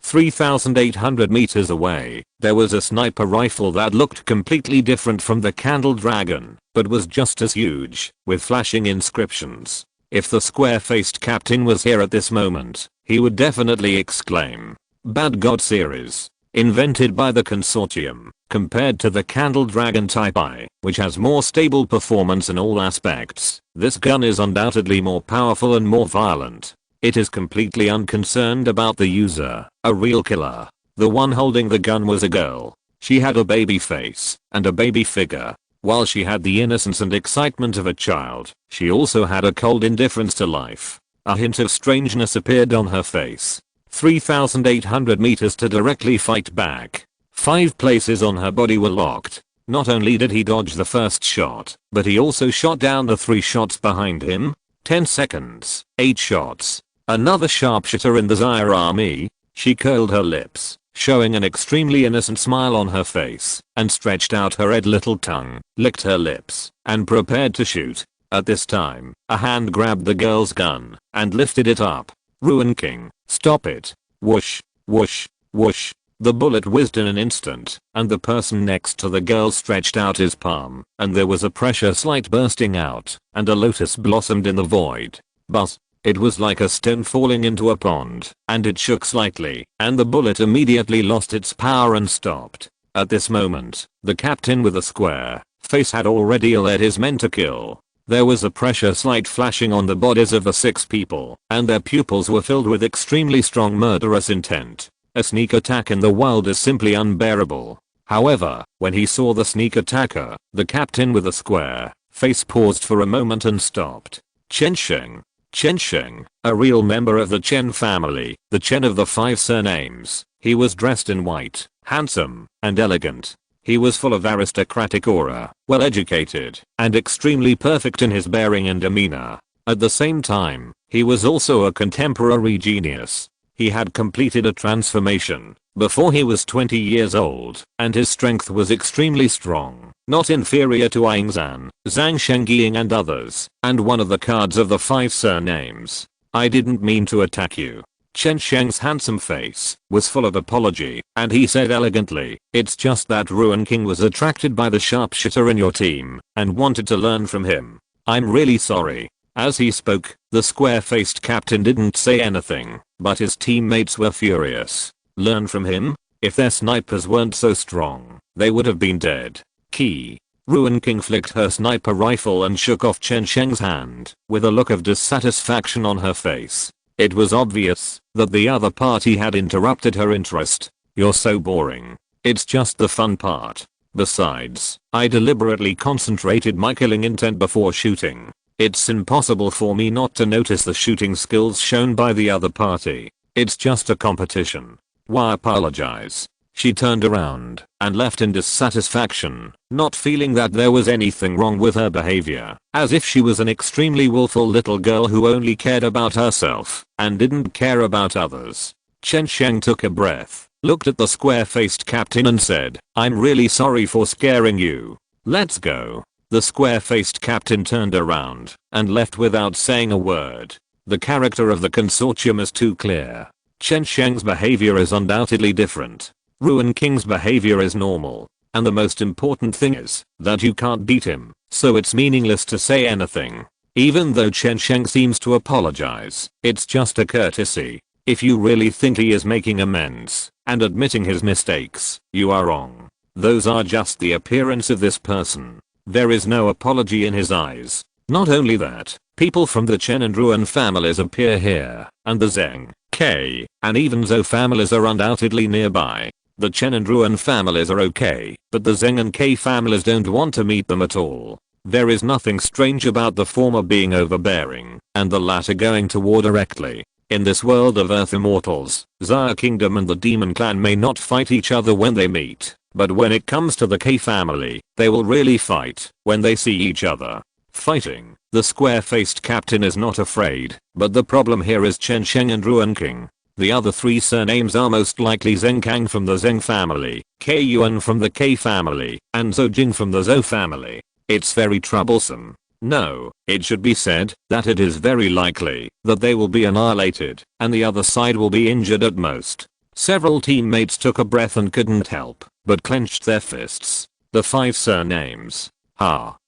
3,800 meters away, there was a sniper rifle that looked completely different from the Candle Dragon, but was just as huge, with flashing inscriptions. If the square-faced captain was here at this moment, he would definitely exclaim, "Bad God series, invented by the consortium, compared to the Candle Dragon Type I, which has more stable performance in all aspects, this gun is undoubtedly more powerful and more violent. It is completely unconcerned about the user, a real killer." The one holding the gun was a girl. She had a baby face and a baby figure. While she had the innocence and excitement of a child, she also had a cold indifference to life. A hint of strangeness appeared on her face. 3,800 meters to directly fight back. 5 places on her body were locked. Not only did he dodge the first shot, but he also shot down the 3 shots behind him. 10 seconds, 8 shots. Another sharpshooter in the Xia army. She curled her lips, showing an extremely innocent smile on her face, and stretched out her red little tongue, licked her lips, and prepared to shoot. At this time, a hand grabbed the girl's gun, and lifted it up. "Ruin King, stop it." Whoosh, whoosh, whoosh. The bullet whizzed in an instant, and the person next to the girl stretched out his palm, and there was a pressure slide bursting out, and a lotus blossomed in the void. Buzz. It was like a stone falling into a pond, and it shook slightly, and the bullet immediately lost its power and stopped. At this moment, the captain with a square face had already led his men to kill. There was a pressure slide flashing on the bodies of the 6 people, and their pupils were filled with extremely strong murderous intent. A sneak attack in the wild is simply unbearable. However, when he saw the sneak attacker, the captain with a square face paused for a moment and stopped. Chen Sheng. Chen Sheng, a real member of the Chen family, the Chen of the 5 surnames. He was dressed in white, handsome, and elegant. He was full of aristocratic aura, well educated, and extremely perfect in his bearing and demeanor. At the same time, he was also a contemporary genius. He had completed a transformation before he was 20 years old, and his strength was extremely strong, not inferior to Aang Zhan, Zhang Shengying and others, and one of the cards of the 5 surnames. I didn't mean to attack you. Chen Sheng's handsome face was full of apology, and he said elegantly, it's just that Ruin King was attracted by the sharpshooter in your team, and wanted to learn from him. I'm really sorry. As he spoke, the square-faced captain didn't say anything, but his teammates were furious. Learn from him? If their snipers weren't so strong, they would have been dead. Key. Ruin King flicked her sniper rifle and shook off Chen Sheng's hand, with a look of dissatisfaction on her face. It was obvious that the other party had interrupted her interest. You're so boring. It's just the fun part. Besides, I deliberately concentrated my killing intent before shooting. It's impossible for me not to notice the shooting skills shown by the other party. It's just a competition. Why apologize? She turned around and left in dissatisfaction, not feeling that there was anything wrong with her behavior, as if she was an extremely willful little girl who only cared about herself and didn't care about others. Chen Sheng took a breath, looked at the square-faced captain and said, I'm really sorry for scaring you. Let's go. The square-faced captain turned around and left without saying a word. The character of the consortium is too clear. Chen Sheng's behavior is undoubtedly different. Ruin King's behavior is normal. And the most important thing is that you can't beat him, so it's meaningless to say anything. Even though Chen Sheng seems to apologize, it's just a courtesy. If you really think he is making amends and admitting his mistakes, you are wrong. Those are just the appearance of this person. There is no apology in his eyes. Not only that, people from the Chen and Ruin families appear here, and the Zheng, K, and even Zhou families are undoubtedly nearby. The Chen and Ruin families are okay, but the Zheng and K families don't want to meet them at all. There is nothing strange about the former being overbearing, and the latter going to war directly. In this world of Earth immortals, Xia Kingdom and the Demon Clan may not fight each other when they meet, but when it comes to the K family, they will really fight when they see each other. Fighting. The square-faced captain is not afraid, but the problem here is Chen Sheng and Ruin King. The other 3 surnames are most likely Zheng Kang from the Zheng family, K Yuan from the K family, and Zhou Jing from the Zhou family. It's very troublesome. No, it should be said that it is very likely that they will be annihilated, and the other side will be injured at most. Several teammates took a breath and couldn't help but clenched their fists. The 5 surnames.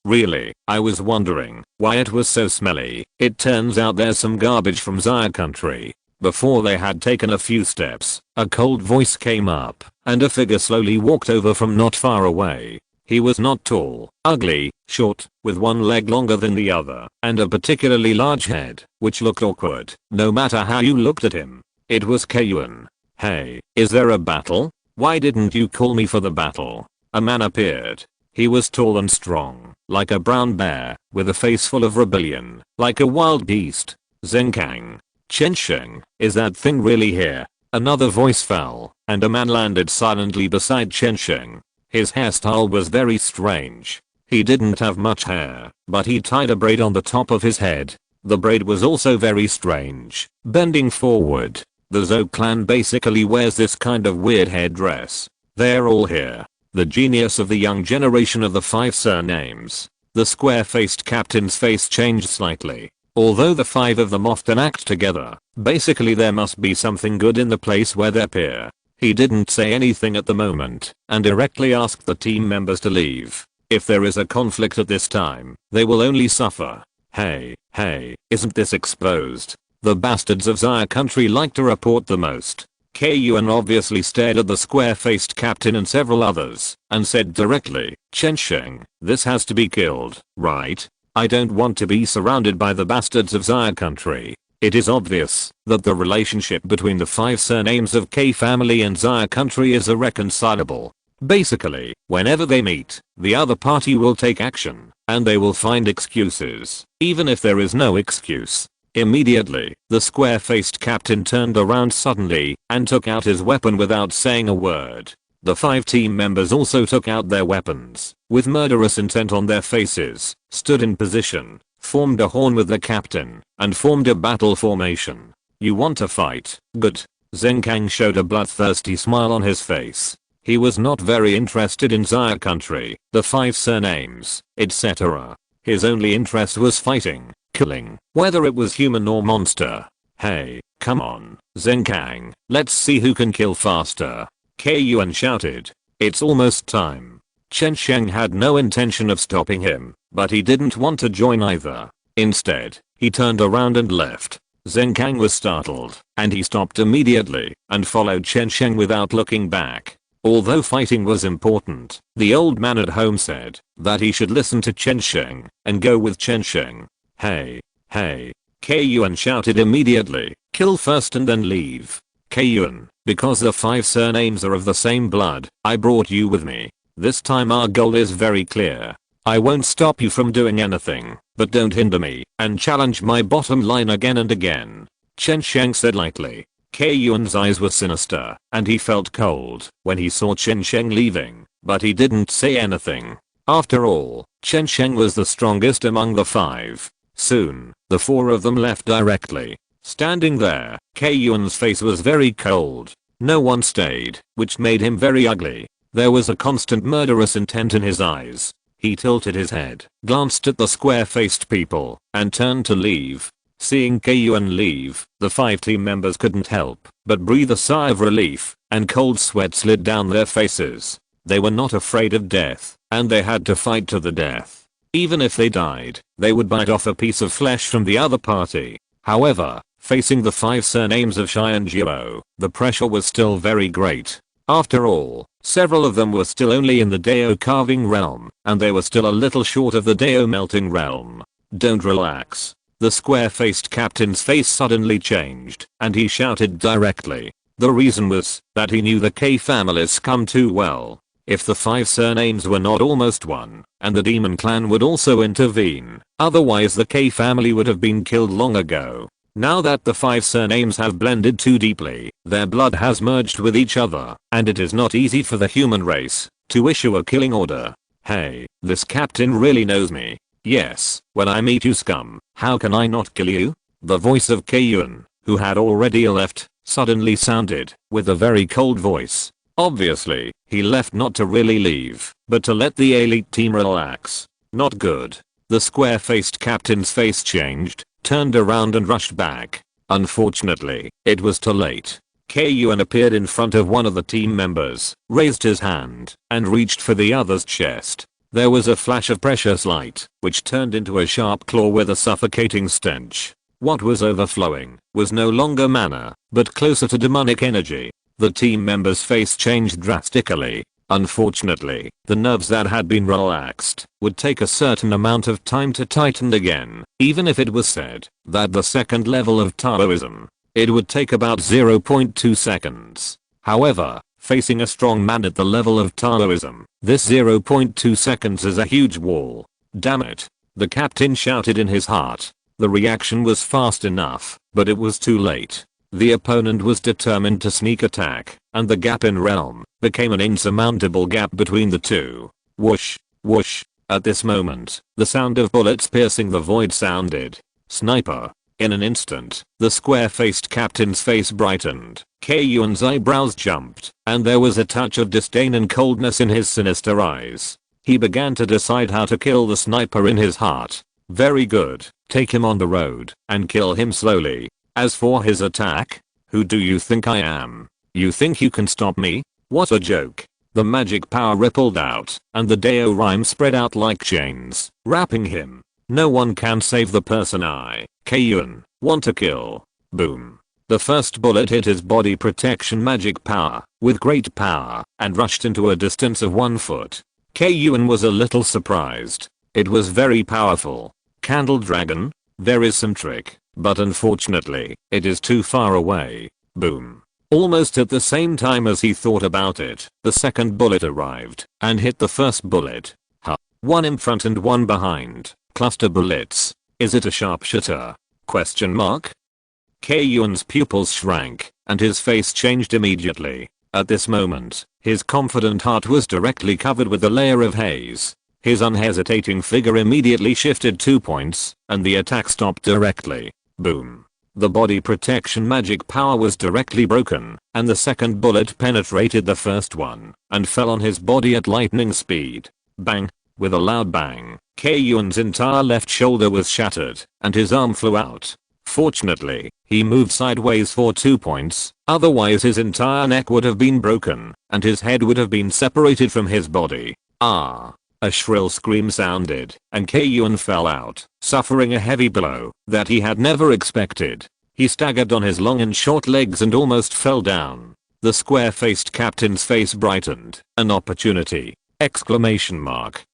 Really? I was wondering why it was so smelly. It turns out there's some garbage from Xia country. Before they had taken a few steps, a cold voice came up, and a figure slowly walked over from not far away. He was not tall, ugly, short, with one leg longer than the other, and a particularly large head, which looked awkward, no matter how you looked at him. It was Kayuan. Hey, is there a battle? Why didn't you call me for the battle? A man appeared. He was tall and strong, like a brown bear, with a face full of rebellion, like a wild beast. Zheng Kang. Chen Sheng, is that thing really here? Another voice fell, and a man landed silently beside Chen Sheng. His hairstyle was very strange. He didn't have much hair, but he tied a braid on the top of his head. The braid was also very strange, bending forward. The Zhou clan basically wears this kind of weird headdress. They're all here. The genius of the young generation of the 5 surnames. The square-faced captain's face changed slightly. Although the 5 of them often act together, basically there must be something good in the place where they appear. He didn't say anything at the moment, and directly asked the team members to leave. If there is a conflict at this time, they will only suffer. Hey, isn't this exposed? The bastards of Xia country like to report the most. Kayuan obviously stared at the square-faced captain and several others, and said directly, Chen Sheng, this has to be killed, right? I don't want to be surrounded by the bastards of Xia country. It is obvious that the relationship between the 5 surnames of K family and Xia country is irreconcilable. Basically, whenever they meet, the other party will take action, and they will find excuses, even if there is no excuse. Immediately, the square-faced captain turned around suddenly and took out his weapon without saying a word. The 5 team members also took out their weapons, with murderous intent on their faces, stood in position, formed a horn with the captain, and formed a battle formation. You want to fight? Good. Zenkang showed a bloodthirsty smile on his face. He was not very interested in Xia country, the 5 surnames, etc. His only interest was fighting, killing, whether it was human or monster. Hey, come on, Zenkang, let's see who can kill faster. Kayuan shouted. It's almost time. Chen Sheng had no intention of stopping him, but he didn't want to join either. Instead, he turned around and left. Zenkang was startled, and he stopped immediately and followed Chen Sheng without looking back. Although fighting was important, the old man at home said that he should listen to Chen Sheng and go with Chen Sheng. Hey, Kayuan shouted immediately, kill first and then leave. Kayuan, because the 5 surnames are of the same blood, I brought you with me. This time our goal is very clear. I won't stop you from doing anything, but don't hinder me and challenge my bottom line again and again. Chen Sheng said lightly. Kayuan's eyes were sinister, and he felt cold when he saw Chen Sheng leaving, but he didn't say anything. After all, Chen Sheng was the strongest among the 5. Soon, the 4 of them left directly. Standing there, Kayuan's face was very cold. No one stayed, which made him very ugly. There was a constant murderous intent in his eyes. He tilted his head, glanced at the square-faced people, and turned to leave. Seeing Kayuan leave, the 5 team members couldn't help but breathe a sigh of relief, and cold sweat slid down their faces. They were not afraid of death, and they had to fight to the death. Even if they died, they would bite off a piece of flesh from the other party. However, facing the 5 surnames of Shai and Jiao, the pressure was still very great. After all, several of them were still only in the Dao carving realm, and they were still a little short of the Dao melting realm. Don't relax. The square-faced captain's face suddenly changed, and he shouted directly. The reason was that he knew the K families come too well. If the 5 surnames were not almost one, and the demon clan would also intervene, otherwise the K family would have been killed long ago. Now that the 5 surnames have blended too deeply, their blood has merged with each other, and it is not easy for the human race to issue a killing order. Hey, this captain really knows me. Yes, when I meet you scum, how can I not kill you? The voice of Kayuan, who had already left, suddenly sounded, with a very cold voice. Obviously, he left not to really leave, but to let the elite team relax. Not good. The square-faced captain's face changed, turned around and rushed back. Unfortunately, it was too late. Kayuan appeared in front of one of the team members, raised his hand, and reached for the other's chest. There was a flash of precious light, which turned into a sharp claw with a suffocating stench. What was overflowing was no longer mana, but closer to demonic energy. The team member's face changed drastically. Unfortunately, the nerves that had been relaxed would take a certain amount of time to tighten again. Even if it was said that the second level of Taoism, it would take about 0.2 seconds. However, facing a strong man at the level of Taoism, this 0.2 seconds is a huge wall. Damn it. The captain shouted in his heart. The reaction was fast enough, but it was too late. The opponent was determined to sneak attack, and the gap in realm became an insurmountable gap between the two. Whoosh, whoosh. At this moment, the sound of bullets piercing the void sounded. Sniper. In an instant, the square-faced captain's face brightened. Kayuan's eyebrows jumped, and there was a touch of disdain and coldness in his sinister eyes. He began to decide how to kill the sniper in his heart. Very good. Take him on the road and kill him slowly. As for his attack, who do you think I am? You think you can stop me? What a joke. The magic power rippled out, and the Dao rhyme spread out like chains, wrapping him. No one can save the person I, Kayuan, want to kill. Boom. The first bullet hit his body protection magic power, with great power, and rushed into a distance of 1 foot. Kayuan was a little surprised. It was very powerful. Candle Dragon? There is some trick, but unfortunately, it is too far away. Boom. Almost at the same time as he thought about it, the second bullet arrived, and hit the first bullet. One in front and one behind. Cluster bullets. Is it a sharpshooter? Question mark? Kayuan's pupils shrank, and his face changed immediately. At this moment, his confident heart was directly covered with a layer of haze. His unhesitating figure immediately shifted 2 points, and the attack stopped directly. Boom. The body protection magic power was directly broken, and the second bullet penetrated the first one, and fell on his body at lightning speed. Bang. With a loud bang, Kayuan's entire left shoulder was shattered, and his arm flew out. Fortunately, he moved sideways for 2 points, otherwise his entire neck would have been broken, and his head would have been separated from his body. Ah! A shrill scream sounded, and Kayuan fell out, suffering a heavy blow that he had never expected. He staggered on his long and short legs and almost fell down. The square-faced captain's face brightened. An opportunity! Exclamation mark.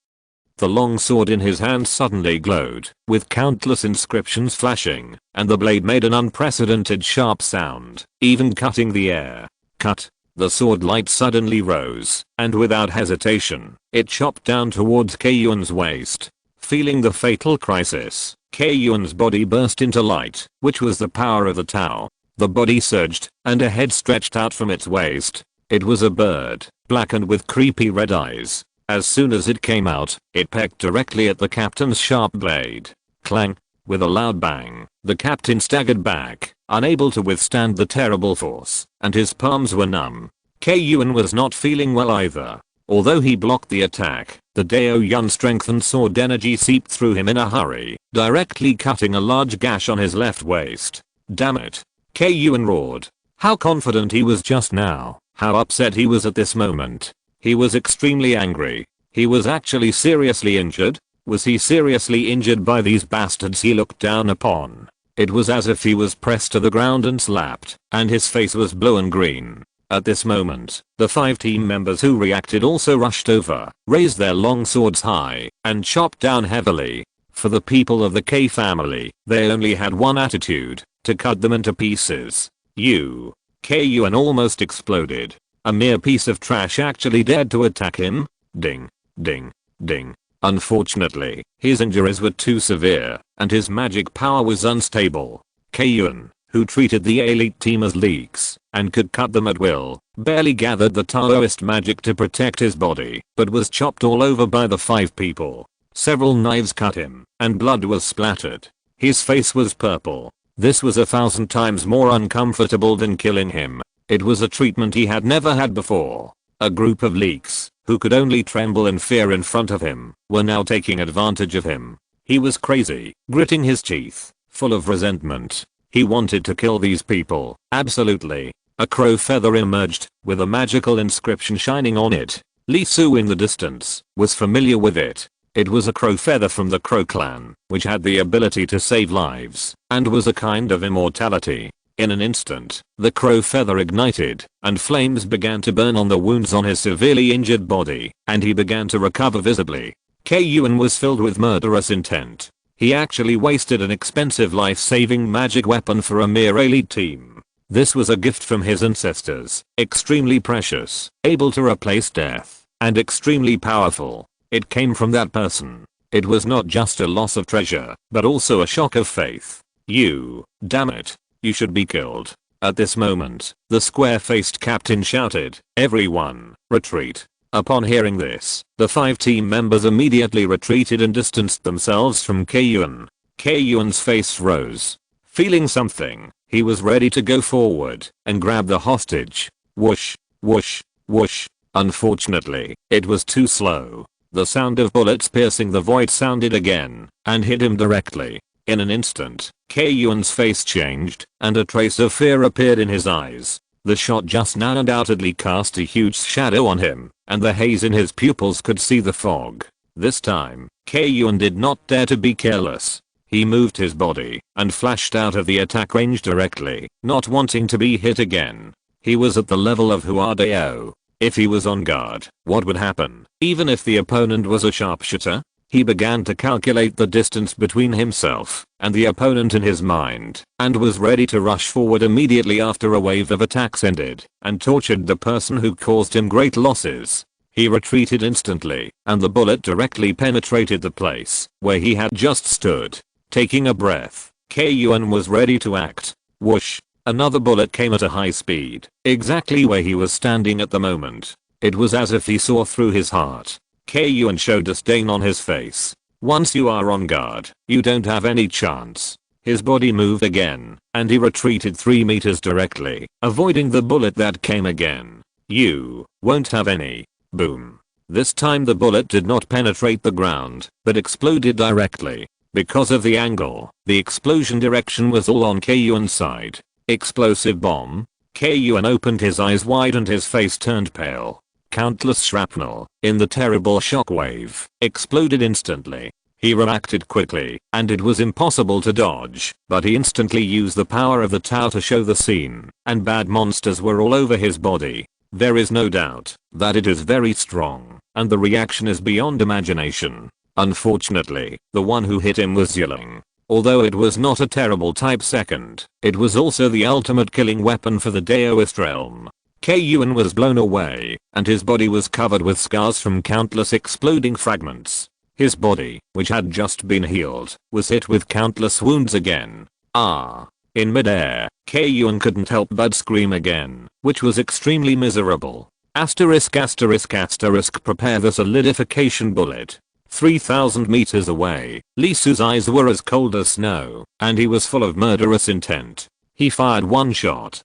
The long sword in his hand suddenly glowed, with countless inscriptions flashing, and the blade made an unprecedented sharp sound, even cutting the air. Cut. The sword light suddenly rose, and without hesitation, it chopped down towards Kayuan's waist. Feeling the fatal crisis, Kayuan's body burst into light, which was the power of the Tao. The body surged, and a head stretched out from its waist. It was a bird, blackened with creepy red eyes. As soon as it came out, it pecked directly at the captain's sharp blade. Clang! With a loud bang, the captain staggered back, unable to withstand the terrible force, and his palms were numb. Kayuan was not feeling well either. Although he blocked the attack, the Dao Yun strengthened sword energy seeped through him in a hurry, directly cutting a large gash on his left waist. Damn it! Kayuan roared. How confident he was just now, how upset he was at this moment. He was extremely angry. He was actually seriously injured. Was he seriously injured by these bastards he looked down upon? It was as if he was pressed to the ground and slapped, and his face was blue and green. At this moment, the 5 team members who reacted also rushed over, raised their long swords high, and chopped down heavily. For the people of the K family, they only had one attitude: to cut them into pieces. Kayuan almost exploded. A mere piece of trash actually dared to attack him? Ding. Ding. Ding. Unfortunately, his injuries were too severe, and his magic power was unstable. Kayuan, who treated the elite team as leaks, and could cut them at will, barely gathered the Taoist magic to protect his body, but was chopped all over by the 5 people. Several knives cut him, and blood was splattered. His face was purple. This was 1,000 times more uncomfortable than killing him. It was a treatment he had never had before. A group of leaks, who could only tremble in fear in front of him, were now taking advantage of him. He was crazy, gritting his teeth, full of resentment. He wanted to kill these people, absolutely. A crow feather emerged, with a magical inscription shining on it. Li Su in the distance was familiar with it. It was a crow feather from the Crow clan, which had the ability to save lives, and was a kind of immortality. In an instant, the crow feather ignited, and flames began to burn on the wounds on his severely injured body, and he began to recover visibly. Kayuan was filled with murderous intent. He actually wasted an expensive life-saving magic weapon for a mere elite team. This was a gift from his ancestors, extremely precious, able to replace death, and extremely powerful. It came from that person. It was not just a loss of treasure, but also a shock of faith. Damn it. You should be killed. At this moment, the square-faced captain shouted, "Everyone, retreat." Upon hearing this, the 5 team members immediately retreated and distanced themselves from Kayuan. Kayuan's face rose. Feeling something, he was ready to go forward and grab the hostage. Whoosh, whoosh, whoosh. Unfortunately, it was too slow. The sound of bullets piercing the void sounded again, and hit him directly. In an instant, Kayuan's face changed, and a trace of fear appeared in his eyes. The shot just now undoubtedly cast a huge shadow on him, and the haze in his pupils could see the fog. This time, Kayuan did not dare to be careless. He moved his body, and flashed out of the attack range directly, not wanting to be hit again. He was at the level of Huardao. If he was on guard, what would happen, even if the opponent was a sharpshooter? He began to calculate the distance between himself and the opponent in his mind, and was ready to rush forward immediately after a wave of attacks ended, and tortured the person who caused him great losses. He retreated instantly, and the bullet directly penetrated the place where he had just stood. Taking a breath, Kayuan was ready to act. Whoosh! Another bullet came at a high speed, exactly where he was standing at the moment. It was as if he saw through his heart. Kayun showed disdain on his face. Once you are on guard, you don't have any chance. His body moved again, and he retreated 3 meters directly, avoiding the bullet that came again. You won't have any. Boom. This time the bullet did not penetrate the ground, but exploded directly. Because of the angle, the explosion direction was all on Kayun's side. Explosive bomb. Kayun opened his eyes wide and his face turned pale. Countless shrapnel, in the terrible shockwave, exploded instantly. He reacted quickly, and it was impossible to dodge, but he instantly used the power of the Tao to show the scene, and bad monsters were all over his body. There is no doubt that it is very strong, and the reaction is beyond imagination. Unfortunately, the one who hit him was yelling. Although it was not a terrible type second, it was also the ultimate killing weapon for the Daoist realm. Kayun was blown away, and his body was covered with scars from countless exploding fragments. His body, which had just been healed, was hit with countless wounds again. In midair, Kayun couldn't help but scream again, which was extremely miserable. Asterisk asterisk asterisk prepare the solidification bullet. 3,000 meters away, Lee Su's eyes were as cold as snow, and he was full of murderous intent. He fired one shot,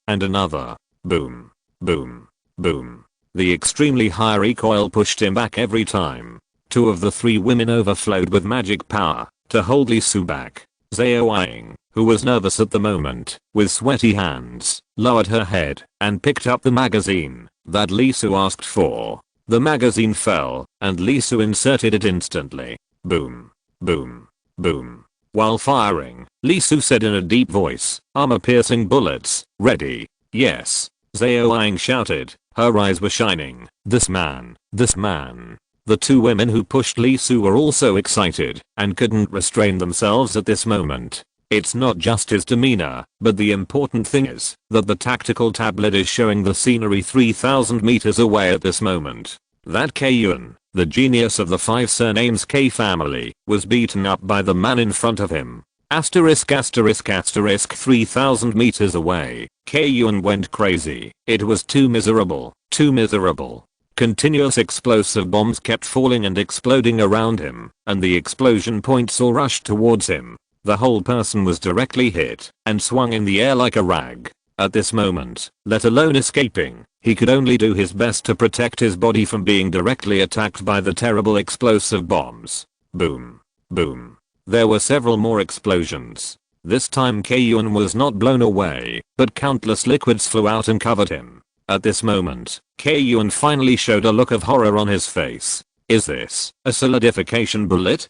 and another. Boom. Boom. Boom. The extremely high recoil pushed him back every time. 2 of the 3 women overflowed with magic power to hold Lee Su back. Zhao Ying, who was nervous at the moment, with sweaty hands, lowered her head and picked up the magazine that Lee Su asked for. The magazine fell, and Lee Su inserted it instantly. Boom. Boom. Boom. While firing, Lee Su said in a deep voice, armor-piercing bullets, ready. Yes. Zhao Ying shouted. Her eyes were shining. This man. This man. The 2 women who pushed Lee Su were also excited, and couldn't restrain themselves at this moment. It's not just his demeanor, but the important thing is that the tactical tablet is showing the scenery 3,000 meters away at this moment. That Kayun, the genius of the 5 surnames K family, was beaten up by the man in front of him. Asterisk asterisk asterisk 3,000 meters away, Kayun went crazy. It was too miserable, too miserable. Continuous explosive bombs kept falling and exploding around him, and the explosion points all rushed towards him. The whole person was directly hit and swung in the air like a rag. At this moment, let alone escaping, he could only do his best to protect his body from being directly attacked by the terrible explosive bombs. Boom. Boom. There were several more explosions. This time Kayun was not blown away, but countless liquids flew out and covered him. At this moment, Kayun finally showed a look of horror on his face. Is this a solidification bullet?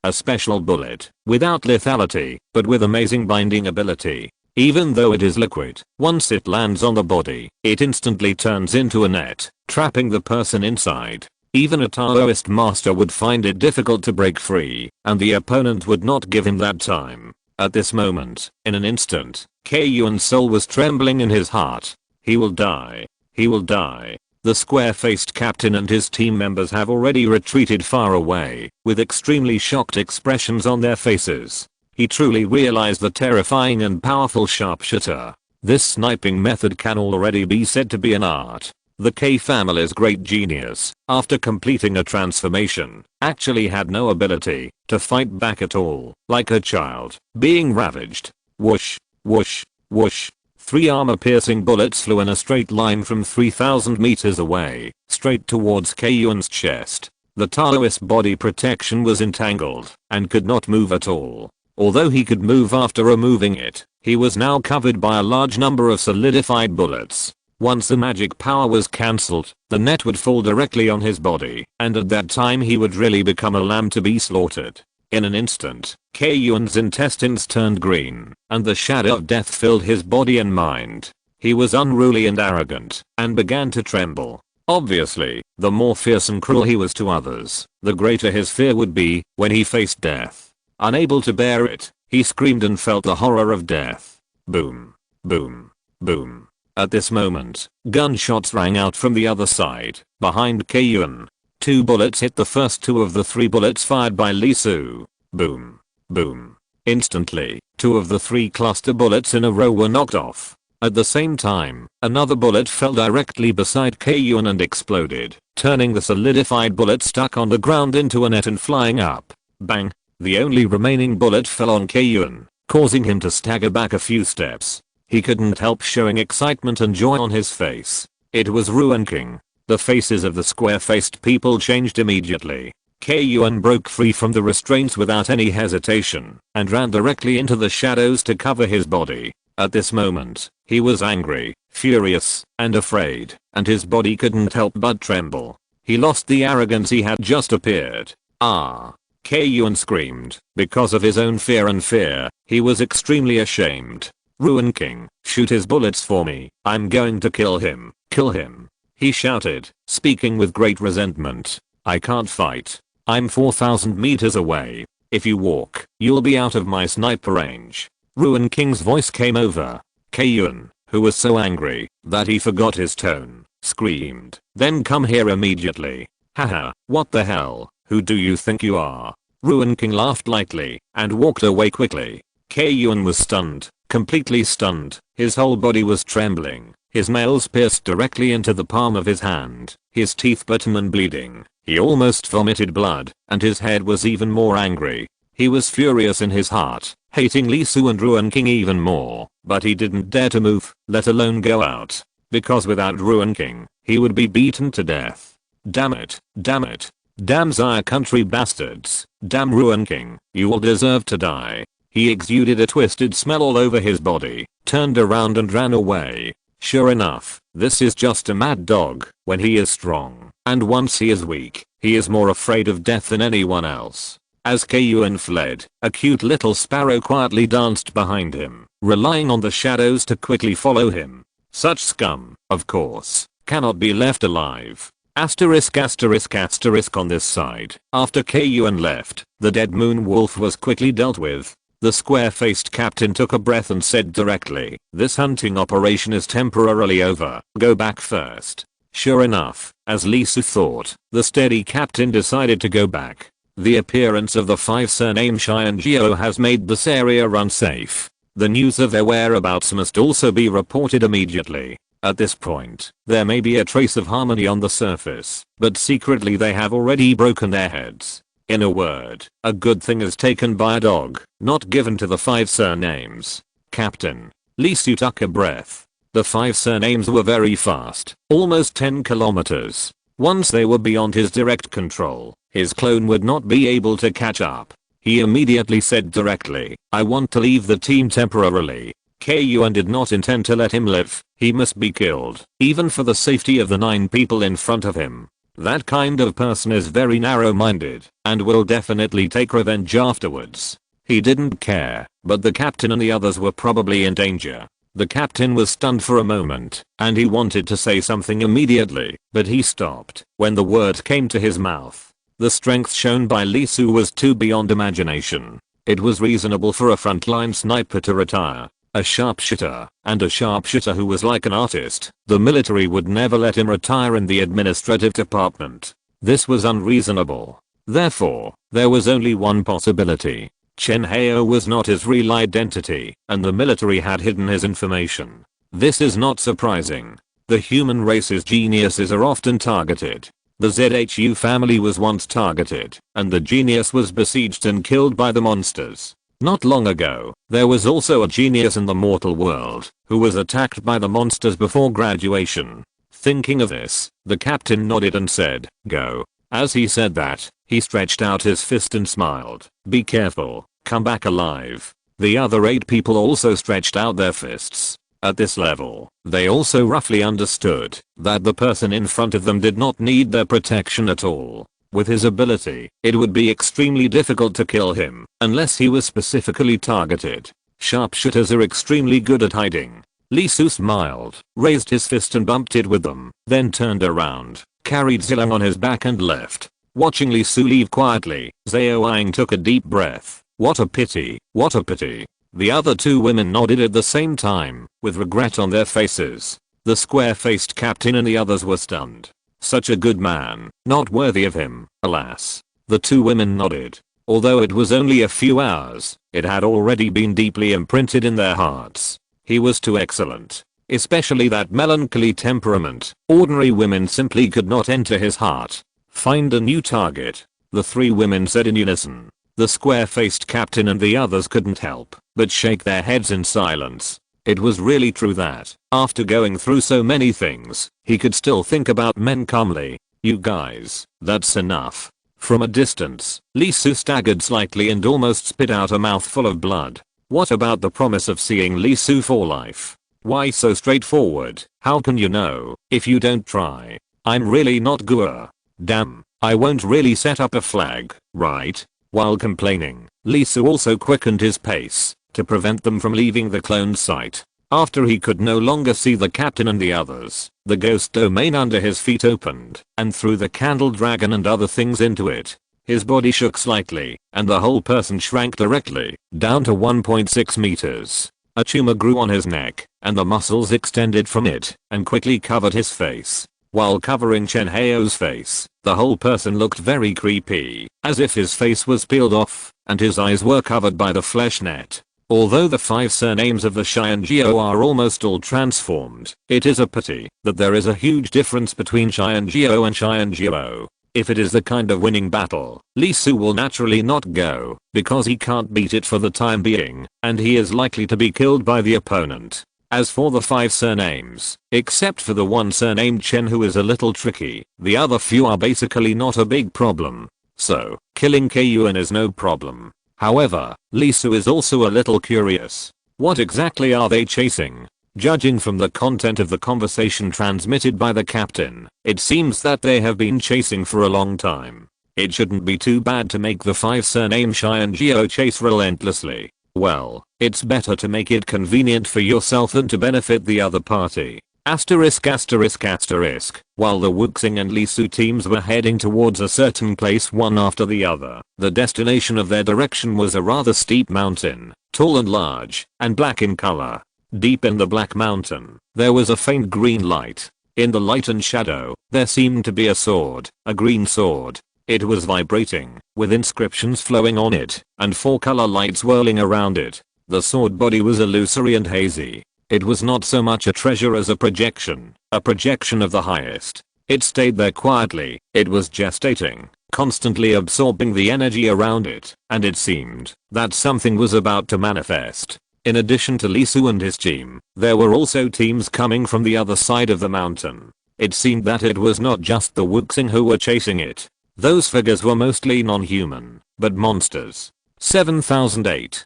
A special bullet, without lethality, but with amazing binding ability. Even though it is liquid, once it lands on the body, it instantly turns into a net, trapping the person inside. Even a Taoist master would find it difficult to break free, and the opponent would not give him that time. At this moment, in an instant, Kayun's soul was trembling in his heart. He will die. He will die. The square-faced captain and his team members have already retreated far away, with extremely shocked expressions on their faces. He truly realized the terrifying and powerful sharpshooter. This sniping method can already be said to be an art. The K family's great genius, after completing a transformation, actually had no ability to fight back at all, like a child being ravaged. Whoosh, whoosh, whoosh. 3 armor-piercing bullets flew in a straight line from 3,000 meters away, straight towards Kayun's chest. The Taoist body protection was entangled and could not move at all. Although he could move after removing it, he was now covered by a large number of solidified bullets. Once the magic power was cancelled, the net would fall directly on his body, and at that time he would really become a lamb to be slaughtered. In an instant, Kayun's intestines turned green, and the shadow of death filled his body and mind. He was unruly and arrogant, and began to tremble. Obviously, the more fierce and cruel he was to others, the greater his fear would be when he faced death. Unable to bear it, he screamed and felt the horror of death. Boom. Boom. Boom. At this moment, gunshots rang out from the other side, behind Kayun. 2 bullets hit the first 2 of the 3 bullets fired by Lee Su. Boom. Boom. Instantly, 2 of the 3 cluster bullets in a row were knocked off. At the same time, another bullet fell directly beside Kayun and exploded, turning the solidified bullet stuck on the ground into a net and flying up. Bang! The only remaining bullet fell on Kayun, causing him to stagger back a few steps. He couldn't help showing excitement and joy on his face. It was Ruin King. The faces of the square-faced people changed immediately. Kayun broke free from the restraints without any hesitation and ran directly into the shadows to cover his body. At this moment, he was angry, furious, and afraid, and his body couldn't help but tremble. He lost the arrogance he had just appeared. Ah! Kayun screamed. Because of his own fear, he was extremely ashamed. Ruin King, shoot his bullets for me. I'm going to kill him. Kill him. He shouted, speaking with great resentment. I can't fight. I'm 4,000 meters away. If you walk, you'll be out of my sniper range. Ruin King's voice came over. Kayun, who was so angry that he forgot his tone, screamed, then come here immediately. Haha, what the hell, who do you think you are? Ruin King laughed lightly and walked away quickly. Kayun was stunned, completely stunned. His whole body was trembling. His nails pierced directly into the palm of his hand. His teeth bitten and bleeding. He almost vomited blood, and his head was even more angry. He was furious in his heart, hating Lee Su and Ruin King even more, but he didn't dare to move, let alone go out. Because without Ruin King, he would be beaten to death. Damn it, damn it. Damn Zaya country bastards. Damn Ruin King, you all deserve to die. He exuded a twisted smell all over his body, turned around and ran away. Sure enough, this is just a mad dog when he is strong, and once he is weak, he is more afraid of death than anyone else. As Kayun fled, a cute little sparrow quietly danced behind him, relying on the shadows to quickly follow him. Such scum, of course, cannot be left alive. Asterisk asterisk asterisk on this side. After Kayun left, the dead moon wolf was quickly dealt with. The square-faced captain took a breath and said directly, this hunting operation is temporarily over, go back first. Sure enough, as Lee Su thought, the steady captain decided to go back. The appearance of the 5 surname Shai and Geo has made this area unsafe. The news of their whereabouts must also be reported immediately. At this point, there may be a trace of harmony on the surface, but secretly they have already broken their heads. In a word, a good thing is taken by a dog, not given to the 5 surnames. Captain. Lee Su took a breath. The 5 surnames were very fast, almost 10 kilometers. Once they were beyond his direct control, his clone would not be able to catch up. He immediately said directly, I want to leave the team temporarily. Kayun did not intend to let him live. He must be killed, even for the safety of the 9 people in front of him. That kind of person is very narrow-minded and will definitely take revenge afterwards. He didn't care, but the captain and the others were probably in danger. The captain was stunned for a moment, and he wanted to say something immediately, but he stopped when the word came to his mouth. The strength shown by Lee Su was too beyond imagination. It was reasonable for a frontline sniper to retire. A sharpshooter, and a sharpshooter who was like an artist. The military would never let him retire in the administrative department. This was unreasonable. Therefore, there was only one possibility. Chen Hao was not his real identity, and the military had hidden his information. This is not surprising. The human race's geniuses are often targeted. The ZHU family was once targeted, and the genius was besieged and killed by the monsters. Not long ago, there was also a genius in the mortal world, who was attacked by the monsters before graduation. Thinking of this, the captain nodded and said, go. As he said that, he stretched out his fist and smiled. Be careful, come back alive. The other 8 people also stretched out their fists. At this level, they also roughly understood that the person in front of them did not need their protection at all. With his ability, it would be extremely difficult to kill him, unless he was specifically targeted. Sharpshooters are extremely good at hiding. Lee Su smiled, raised his fist and bumped it with them, then turned around, carried Zilang on his back and left. Watching Lee Su leave quietly, Zhao Yang took a deep breath. What a pity, what a pity. The other 2 women nodded at the same time, with regret on their faces. The square-faced captain and the others were stunned. Such a good man, not worthy of him, alas. The 2 women nodded. Although it was only a few hours, it had already been deeply imprinted in their hearts. He was too excellent. Especially that melancholy temperament. Ordinary women simply could not enter his heart. Find a new target, the three women said in unison. The square-faced captain and the others couldn't help but shake their heads in silence. It was really true that, after going through so many things, he could still think about men calmly. You guys, that's enough. From a distance, Lee Su staggered slightly and almost spit out a mouthful of blood. What about the promise of seeing Lee Su for life? Why so straightforward? How can you know if you don't try? I'm really not Gua. Damn, I won't really set up a flag, right? While complaining, Lee Su also quickened his pace to prevent them from leaving the cloned site. After he could no longer see the captain and the others, the ghost domain under his feet opened and threw the candle dragon and other things into it. His body shook slightly and the whole person shrank directly down to 1.6 meters. A tumor grew on his neck and the muscles extended from it and quickly covered his face. While covering Chen Heo's face, the whole person looked very creepy, as if his face was peeled off and his eyes were covered by the flesh net. Although the 5 surnames of the Xianjiao are almost all transformed, it is a pity that there is a huge difference between Xianjiao and Xianjiao. If it is the kind of winning battle, Lee Su will naturally not go, because he can't beat it for the time being, and he is likely to be killed by the opponent. As for the 5 surnames, except for the one surnamed Chen who is a little tricky, the other few are basically not a big problem. So, killing Kuyuan is no problem. However, Lee Su is also a little curious. What exactly are they chasing? Judging from the content of the conversation transmitted by the captain, it seems that they have been chasing for a long time. It shouldn't be too bad to make the 5 surname Xianjiao chase relentlessly. Well, it's better to make it convenient for yourself than to benefit the other party. Asterisk asterisk asterisk. While the Wuxing and Lee Su teams were heading towards a certain place one after the other, the destination of their direction was a rather steep mountain, tall and large, and black in color. Deep in the black mountain, there was a faint green light. In the light and shadow, there seemed to be a sword, a green sword. It was vibrating, with inscriptions flowing on it, and 4 color lights whirling around it. The sword body was illusory and hazy. It was not so much a treasure as a projection of the highest. It stayed there quietly, it was gestating, constantly absorbing the energy around it, and it seemed that something was about to manifest. In addition to Lee Su and his team, there were also teams coming from the other side of the mountain. It seemed that it was not just the Wuxing who were chasing it. Those figures were mostly non-human, but monsters. 7008.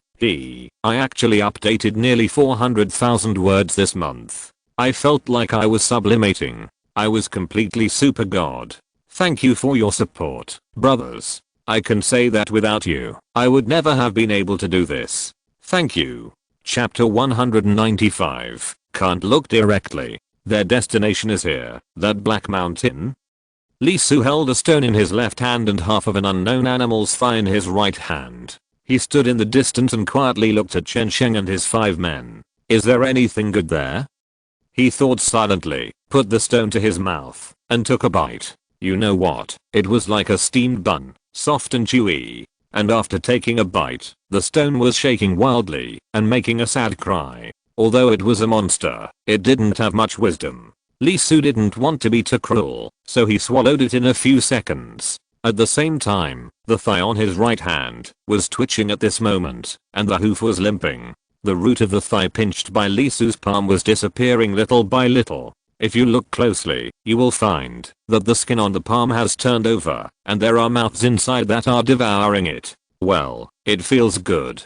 I actually updated nearly 400,000 words this month. I felt like I was sublimating. I was completely super god. Thank you for your support, brothers. I can say that without you, I would never have been able to do this. Thank you. Chapter 195. Can't look directly. Their destination is here, that black mountain. Lee Su held a stone in his left hand and half of an unknown animal's thigh in his right hand. He stood in the distance and quietly looked at Chen Sheng and his 5 men. Is there anything good there? He thought silently, put the stone to his mouth, and took a bite. You know what? It was like a steamed bun, soft and chewy. And after taking a bite, the stone was shaking wildly and making a sad cry. Although it was a monster, it didn't have much wisdom. Lee Su didn't want to be too cruel, so he swallowed it in a few seconds. At the same time, the thigh on his right hand was twitching at this moment, and the hoof was limping. The root of the thigh pinched by Lee Su's palm was disappearing little by little. If you look closely, you will find that the skin on the palm has turned over, and there are mouths inside that are devouring it. Well, it feels good.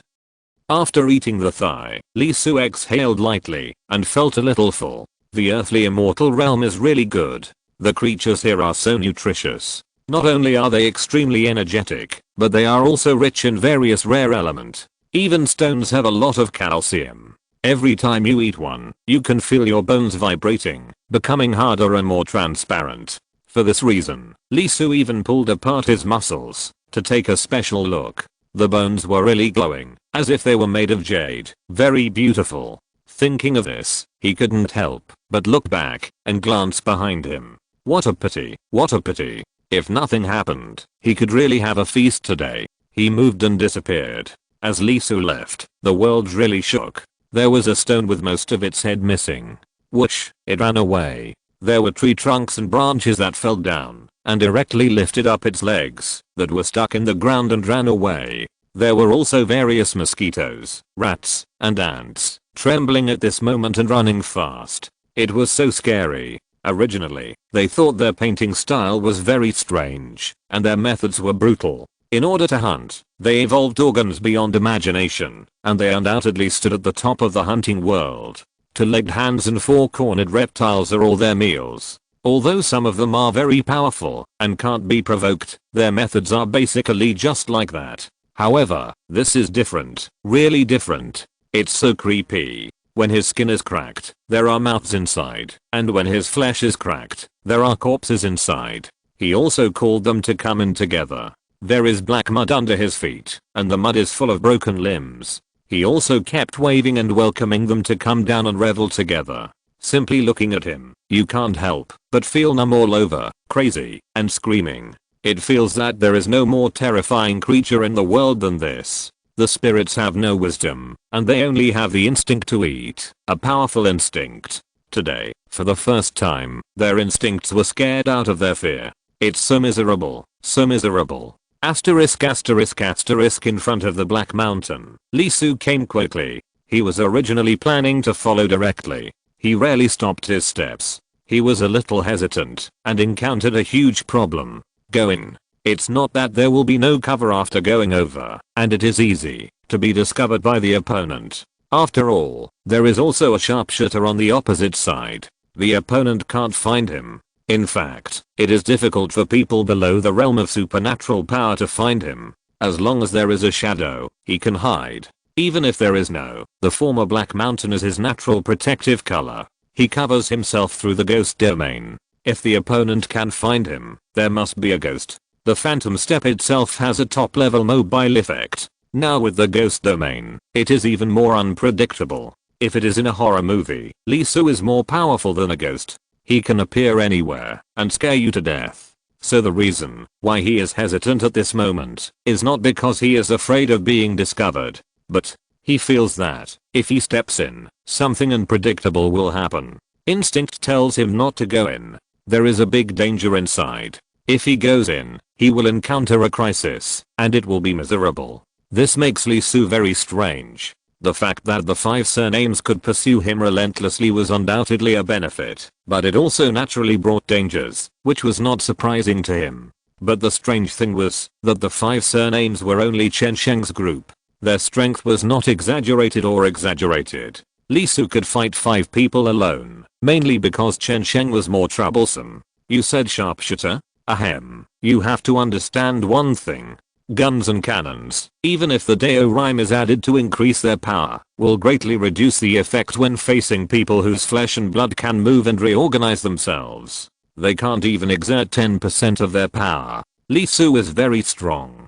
After eating the thigh, Lee Su exhaled lightly and felt a little full. The earthly immortal realm is really good. The creatures here are so nutritious. Not only are they extremely energetic, but they are also rich in various rare elements. Even stones have a lot of calcium. Every time you eat one, you can feel your bones vibrating, becoming harder and more transparent. For this reason, Lee Su even pulled apart his muscles to take a special look. The bones were really glowing, as if they were made of jade. Very beautiful. Thinking of this, he couldn't help but look back and glance behind him. What a pity, what a pity. If nothing happened, he could really have a feast today. He moved and disappeared. As Lee Su left, the world really shook. There was a stone with most of its head missing. Whoosh, it ran away. There were tree trunks and branches that fell down and directly lifted up its legs that were stuck in the ground and ran away. There were also various mosquitoes, rats, and ants, trembling at this moment and running fast. It was so scary. Originally, they thought their painting style was very strange, and their methods were brutal. In order to hunt, they evolved organs beyond imagination, and they undoubtedly stood at the top of the hunting world. Two-legged hands and four-cornered reptiles are all their meals. Although some of them are very powerful and can't be provoked, their methods are basically just like that. However, this is different, really different. It's so creepy. When his skin is cracked, there are mouths inside, and when his flesh is cracked, there are corpses inside. He also called them to come in together. There is black mud under his feet, and the mud is full of broken limbs. He also kept waving and welcoming them to come down and revel together. Simply looking at him, you can't help but feel numb all over, crazy, and screaming. It feels that there is no more terrifying creature in the world than this. The spirits have no wisdom, and they only have the instinct to eat, a powerful instinct. Today, for the first time, their instincts were scared out of their fear. It's so miserable, so miserable. Asterisk asterisk asterisk in front of the Black Mountain. Lee Su came quickly. He was originally planning to follow directly. He rarely stopped his steps. He was a little hesitant and encountered a huge problem. Go in. It's not that there will be no cover after going over, and it is easy to be discovered by the opponent. After all, there is also a sharpshooter on the opposite side. The opponent can't find him. In fact, it is difficult for people below the realm of supernatural power to find him. As long as there is a shadow, he can hide. Even if there is no, the former Black Mountain is his natural protective color. He covers himself through the ghost domain. If the opponent can find him, there must be a ghost. The Phantom Step itself has a top-level mobile effect. Now with the ghost domain, it is even more unpredictable. If it is in a horror movie, Lee Su is more powerful than a ghost. He can appear anywhere and scare you to death. So the reason why he is hesitant at this moment is not because he is afraid of being discovered, but he feels that if he steps in, something unpredictable will happen. Instinct tells him not to go in. There is a big danger inside. If he goes in, he will encounter a crisis, and it will be miserable. This makes Lee Su very strange. The fact that the 5 surnames could pursue him relentlessly was undoubtedly a benefit, but it also naturally brought dangers, which was not surprising to him. But the strange thing was that the 5 surnames were only Chen Sheng's group. Their strength was not exaggerated or exaggerated. Lee Su could fight 5 people alone, mainly because Chen Sheng was more troublesome. You said sharpshooter? Ahem. You have to understand one thing. Guns and cannons, even if the Deo rhyme is added to increase their power, will greatly reduce the effect when facing people whose flesh and blood can move and reorganize themselves. They can't even exert 10% of their power. Lee Su is very strong,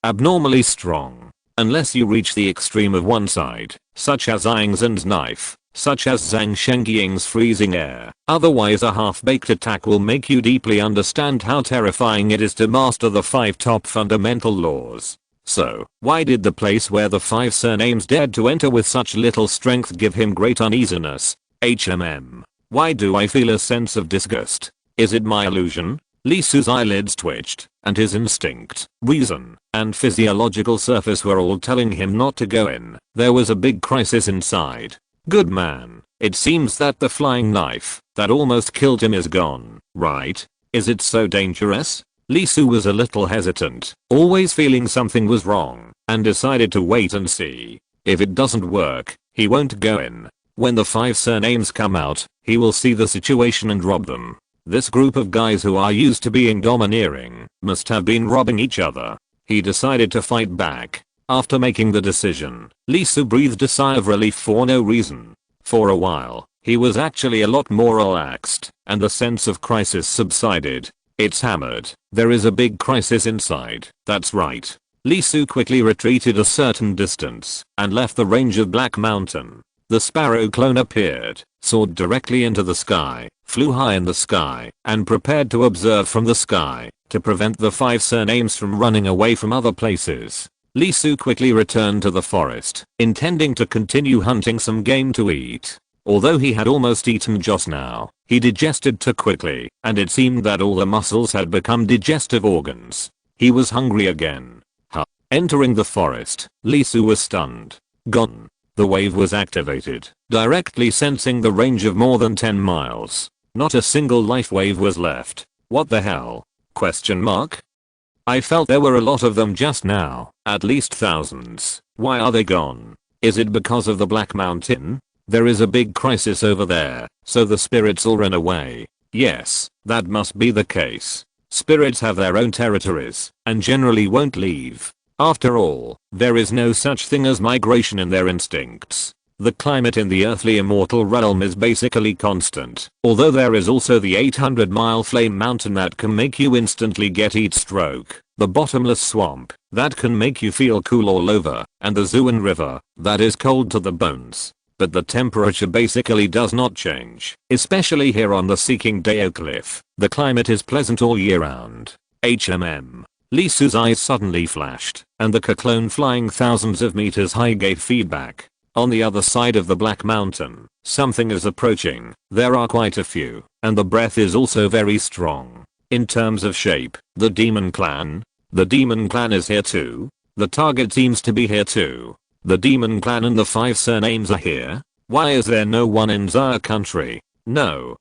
abnormally strong. Unless you reach the extreme of one side, such as Zhang Zhen's knife, such as Zhang Shengying's freezing air. Otherwise a half-baked attack will make you deeply understand how terrifying it is to master the 5 top fundamental laws. So, why did the place where the 5 surnames dared to enter with such little strength give him great uneasiness? Why do I feel a sense of disgust? Is it my illusion? Lee Su's eyelids twitched, and his instinct, reason, and physiological surface were all telling him not to go in. There was a big crisis inside. Good man, it seems that the flying knife that almost killed him is gone, right? Is it so dangerous? Lee Su was a little hesitant, always feeling something was wrong, and decided to wait and see. If it doesn't work, he won't go in. When the 5 surnames come out, he will see the situation and rob them. This group of guys who are used to being domineering must have been robbing each other. He decided to fight back. After making the decision, Lee Su breathed a sigh of relief for no reason. For a while, he was actually a lot more relaxed, and the sense of crisis subsided. It's hammered. There is a big crisis inside. That's right. Lee Su quickly retreated a certain distance and left the range of Black Mountain. The sparrow clone appeared, soared directly into the sky, flew high in the sky, and prepared to observe from the sky, to prevent the 5 surnames from running away from other places. Lee Su quickly returned to the forest, intending to continue hunting some game to eat. Although he had almost eaten just now, he digested too quickly, and it seemed that all the muscles had become digestive organs. He was hungry again. Entering the forest, Lee Su was stunned. Gone. The wave was activated, directly sensing the range of more than 10 miles. Not a single life wave was left. What the hell? Question mark? I felt there were a lot of them just now, at least thousands. Why are they gone? Is it because of the Black Mountain? There is a big crisis over there, so the spirits all ran away. Yes, that must be the case. Spirits have their own territories, and generally won't leave. After all, there is no such thing as migration in their instincts. The climate in the earthly immortal realm is basically constant, although there is also the 800-mile flame mountain that can make you instantly get heat stroke, the bottomless swamp that can make you feel cool all over, and the Zuan River that is cold to the bones. But the temperature basically does not change, especially here on the Seeking Dao cliff. The climate is pleasant all year round. Lee Su's eyes suddenly flashed, and the clone flying thousands of meters high gave feedback. On the other side of the Black Mountain, something is approaching. There are quite a few, and the breath is also very strong. In terms of shape, the Demon Clan. The Demon Clan is here too. The target seems to be here too. The Demon Clan and the 5 surnames are here. Why is there no one in Zaya country? No,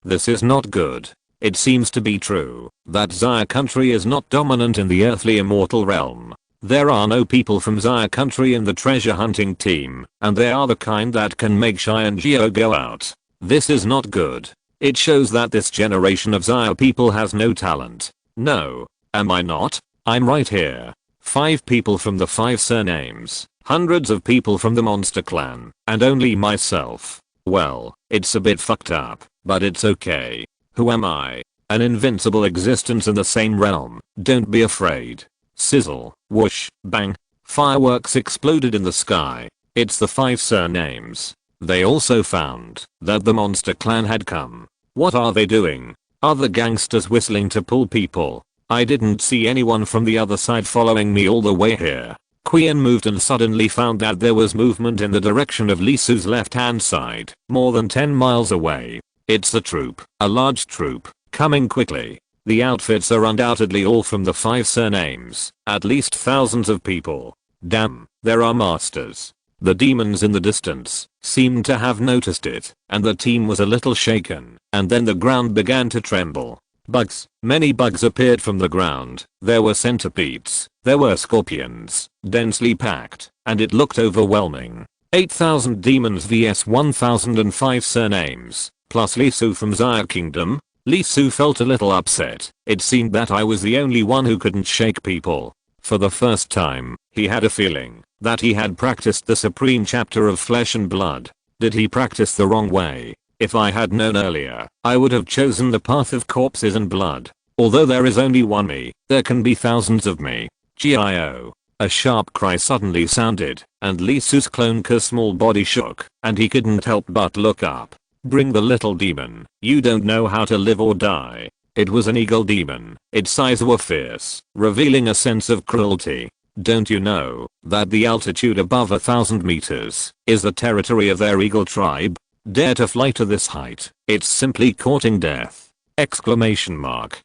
this is not good. It seems to be true that Zaya country is not dominant in the earthly immortal realm. There are no people from Zaya country in the treasure hunting team, and they are the kind that can make Shai and Geo go out. This is not good. It shows that this generation of Zaya people has no talent. No, am I not? I'm right here. 5 people from the 5 surnames, hundreds of people from the monster clan, and only myself. Well, it's a bit fucked up, but it's okay. Who am I? An invincible existence in the same realm. Don't be afraid. Sizzle, whoosh, bang. Fireworks exploded in the sky. It's the 5 surnames. They also found that the monster clan had come. What are they doing? Are the gangsters whistling to pull people? I didn't see anyone from the other side following me all the way here. Qian moved and suddenly found that there was movement in the direction of Lee Su's left hand side, more than 10 miles away. It's a troop, a large troop, coming quickly. The outfits are undoubtedly all from the 5 surnames, at least thousands of people. Damn, there are masters. The demons in the distance seemed to have noticed it, and the team was a little shaken, and then the ground began to tremble. Bugs. Many bugs appeared from the ground. There were centipedes. There were scorpions, densely packed, and it looked overwhelming. 8,000 demons vs 1,005 surnames, plus Lee Su from Zaya Kingdom. Lee Su felt a little upset. It seemed that I was the only one who couldn't shake people. For the first time, he had a feeling that he had practiced the supreme chapter of flesh and blood. Did he practice the wrong way? If I had known earlier, I would have chosen the path of corpses and blood. Although there is only one me, there can be thousands of me. Gio. A sharp cry suddenly sounded, and Lee Su's clone's small body shook, and he couldn't help but look up. Bring the little demon. You don't know how to live or die. It was an eagle demon. Its eyes were fierce, revealing a sense of cruelty. Don't you know that the altitude above 1,000 meters is the territory of their eagle tribe? Dare to fly to this height. It's simply courting death. Exclamation mark.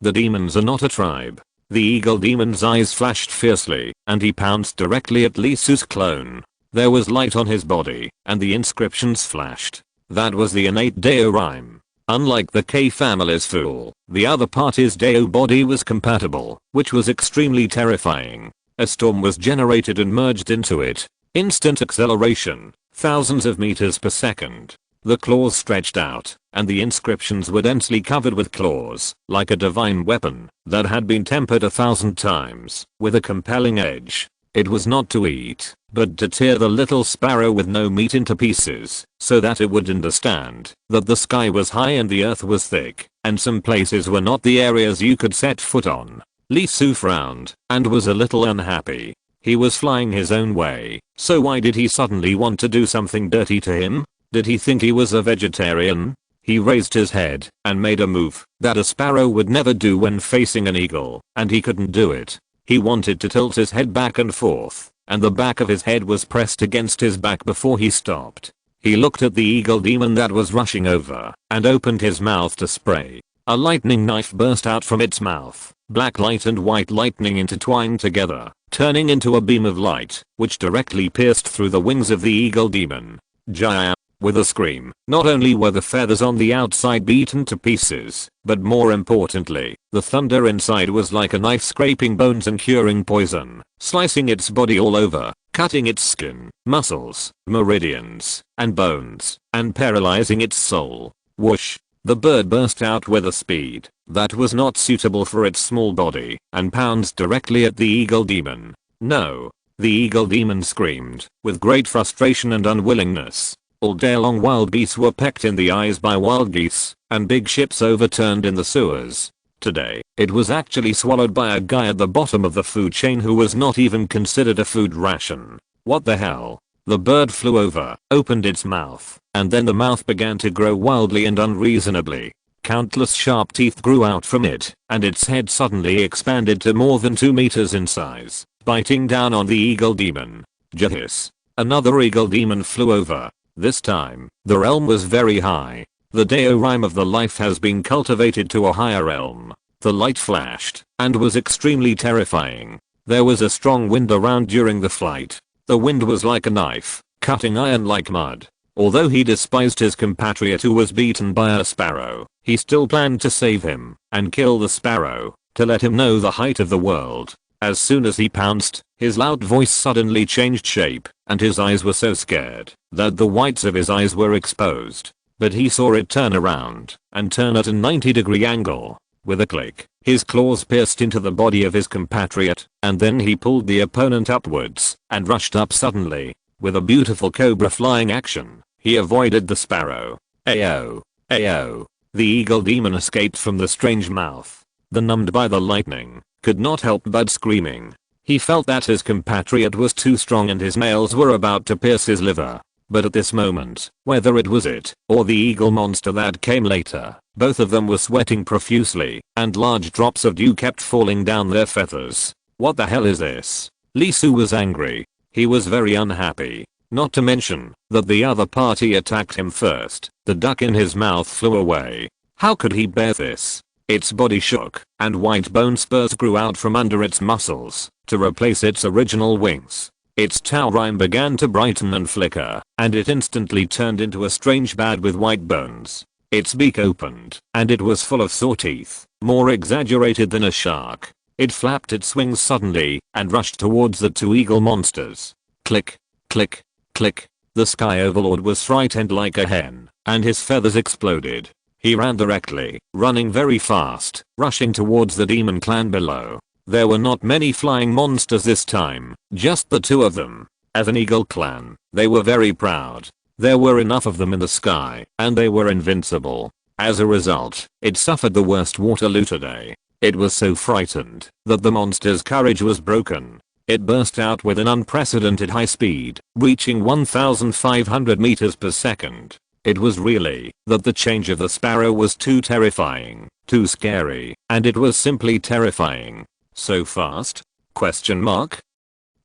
The demons are not a tribe. The eagle demon's eyes flashed fiercely, and he pounced directly at Lee Su's clone. There was light on his body, and the inscriptions flashed. That was the innate Dao rhyme. Unlike the K family's fool, the other party's Dao body was compatible, which was extremely terrifying. A storm was generated and merged into it. Instant acceleration, thousands of meters per second. The claws stretched out, and the inscriptions were densely covered with claws, like a divine weapon that had been tempered 1,000 times, with a compelling edge. It was not to eat, but to tear the little sparrow with no meat into pieces, so that it would understand that the sky was high and the earth was thick, and some places were not the areas you could set foot on. Lee Su frowned, and was a little unhappy. He was flying his own way, so why did he suddenly want to do something dirty to him? Did he think he was a vegetarian? He raised his head and made a move that a sparrow would never do when facing an eagle, and he couldn't do it. He wanted to tilt his head back and forth, and the back of his head was pressed against his back before he stopped. He looked at the eagle demon that was rushing over and opened his mouth to spray. A lightning knife burst out from its mouth. Black light and white lightning intertwined together, turning into a beam of light, which directly pierced through the wings of the eagle demon. Jaya! With a scream, not only were the feathers on the outside beaten to pieces, but more importantly, the thunder inside was like a knife scraping bones and curing poison, slicing its body all over, cutting its skin, muscles, meridians, and bones, and paralyzing its soul. Whoosh! The bird burst out with a speed that was not suitable for its small body and pounced directly at the eagle demon. No! The eagle demon screamed with great frustration and unwillingness. All day long wild geese were pecked in the eyes by wild geese, and big ships overturned in the sewers. Today, it was actually swallowed by a guy at the bottom of the food chain who was not even considered a food ration. What the hell? The bird flew over, opened its mouth, and then the mouth began to grow wildly and unreasonably. Countless sharp teeth grew out from it, and its head suddenly expanded to more than 2 meters in size, biting down on the eagle demon. Jahis! Another eagle demon flew over. This time, the realm was very high. The diorime of the life has been cultivated to a higher realm. The light flashed, and was extremely terrifying. There was a strong wind around during the flight. The wind was like a knife, cutting iron like mud. Although he despised his compatriot who was beaten by a sparrow, he still planned to save him, and kill the sparrow, to let him know the height of the world. As soon as he pounced, his loud voice suddenly changed shape, and his eyes were so scared that the whites of his eyes were exposed. But he saw it turn around and turn at a 90-degree angle. With a click, his claws pierced into the body of his compatriot, and then he pulled the opponent upwards and rushed up suddenly. With a beautiful cobra flying action, he avoided the sparrow. Ayo! Ayo! The eagle demon escaped from the strange mouth. The numbed by the lightning, could not help but screaming. He felt that his compatriot was too strong and his nails were about to pierce his liver. But at this moment, whether it was it or the eagle monster that came later, both of them were sweating profusely, and large drops of dew kept falling down their feathers. What the hell is this? Lee Su was angry. He was very unhappy. Not to mention that the other party attacked him first. The duck in his mouth flew away. How could he bear this? Its body shook, and white bone spurs grew out from under its muscles to replace its original wings. Its tail rime began to brighten and flicker, and it instantly turned into a strange bat with white bones. Its beak opened, and it was full of saw teeth, more exaggerated than a shark. It flapped its wings suddenly, and rushed towards the two eagle monsters. Click, click, click. The Sky Overlord was frightened like a hen, and his feathers exploded. He ran directly, running very fast, rushing towards the demon clan below. There were not many flying monsters this time, just the two of them. As an eagle clan, they were very proud. There were enough of them in the sky, and they were invincible. As a result, it suffered the worst Waterloo today. It was so frightened that the monster's courage was broken. It burst out with an unprecedented high speed, reaching 1,500 meters per second. It was really that the change of the sparrow was too terrifying, too scary, and it was simply terrifying. So fast? Question mark?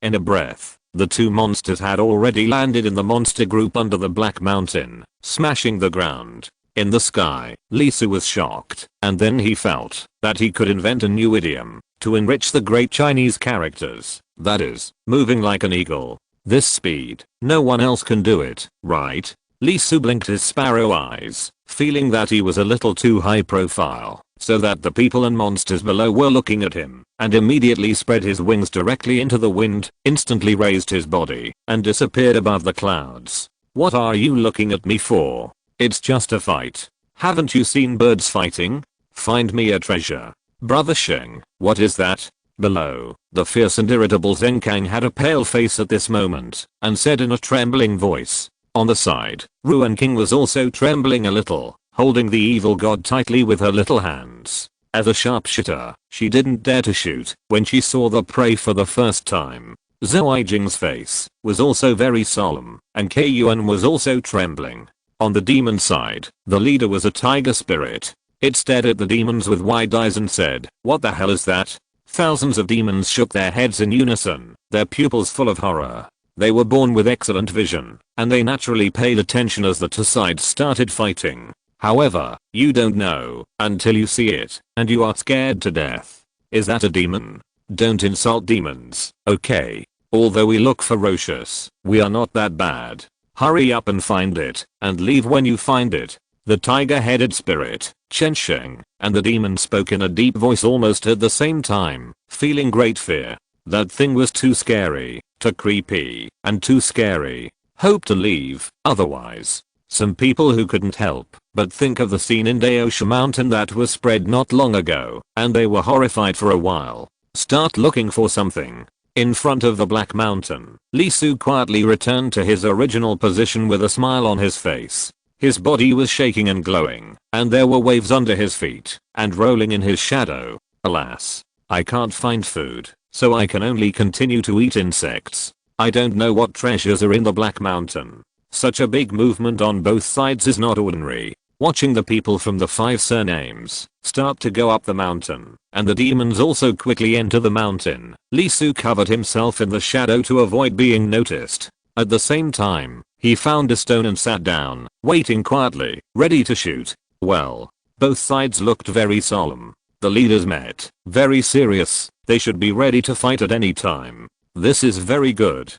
In a breath, the two monsters had already landed in the monster group under the Black Mountain, smashing the ground. In the sky, Lee Su was shocked, and then he felt that he could invent a new idiom to enrich the great Chinese characters. That is, moving like an eagle. This speed, no one else can do it, right? Lee Su blinked his sparrow eyes, feeling that he was a little too high profile, so that the people and monsters below were looking at him, and immediately spread his wings directly into the wind, instantly raised his body, and disappeared above the clouds. What are you looking at me for? It's just a fight. Haven't you seen birds fighting? Find me a treasure. Brother Sheng, what is that? Below, the fierce and irritable Zenkang had a pale face at this moment, and said in a trembling voice. On the side, Ruan King was also trembling a little, holding the evil god tightly with her little hands. As a sharpshooter, she didn't dare to shoot when she saw the prey for the first time. Zhou Jing's face was also very solemn, and Kuyuan was also trembling. On the demon side, the leader was a tiger spirit. It stared at the demons with wide eyes and said, "What the hell is that?" Thousands of demons shook their heads in unison, their pupils full of horror. They were born with excellent vision, and they naturally paid attention as the two sides started fighting. However, you don't know until you see it, and you are scared to death. Is that a demon? Don't insult demons, okay? Although we look ferocious, we are not that bad. Hurry up and find it, and leave when you find it. The tiger-headed spirit, Chen Sheng, and the demon spoke in a deep voice almost at the same time, feeling great fear. That thing was too scary, too creepy, and too scary. Hope to leave, otherwise. Some people who couldn't help but think of the scene in Daosha Mountain that was spread not long ago, and they were horrified for a while. Start looking for something. In front of the Black Mountain, Li Su quietly returned to his original position with a smile on his face. His body was shaking and glowing, and there were waves under his feet, and rolling in his shadow. Alas, I can't find food, so I can only continue to eat insects. I don't know what treasures are in the Black Mountain. Such a big movement on both sides is not ordinary. Watching the people from the 5 surnames start to go up the mountain, and the demons also quickly enter the mountain, Li Su covered himself in the shadow to avoid being noticed. At the same time, he found a stone and sat down, waiting quietly, ready to shoot. Well, both sides looked very solemn. The leaders met, very serious. They should be ready to fight at any time. This is very good,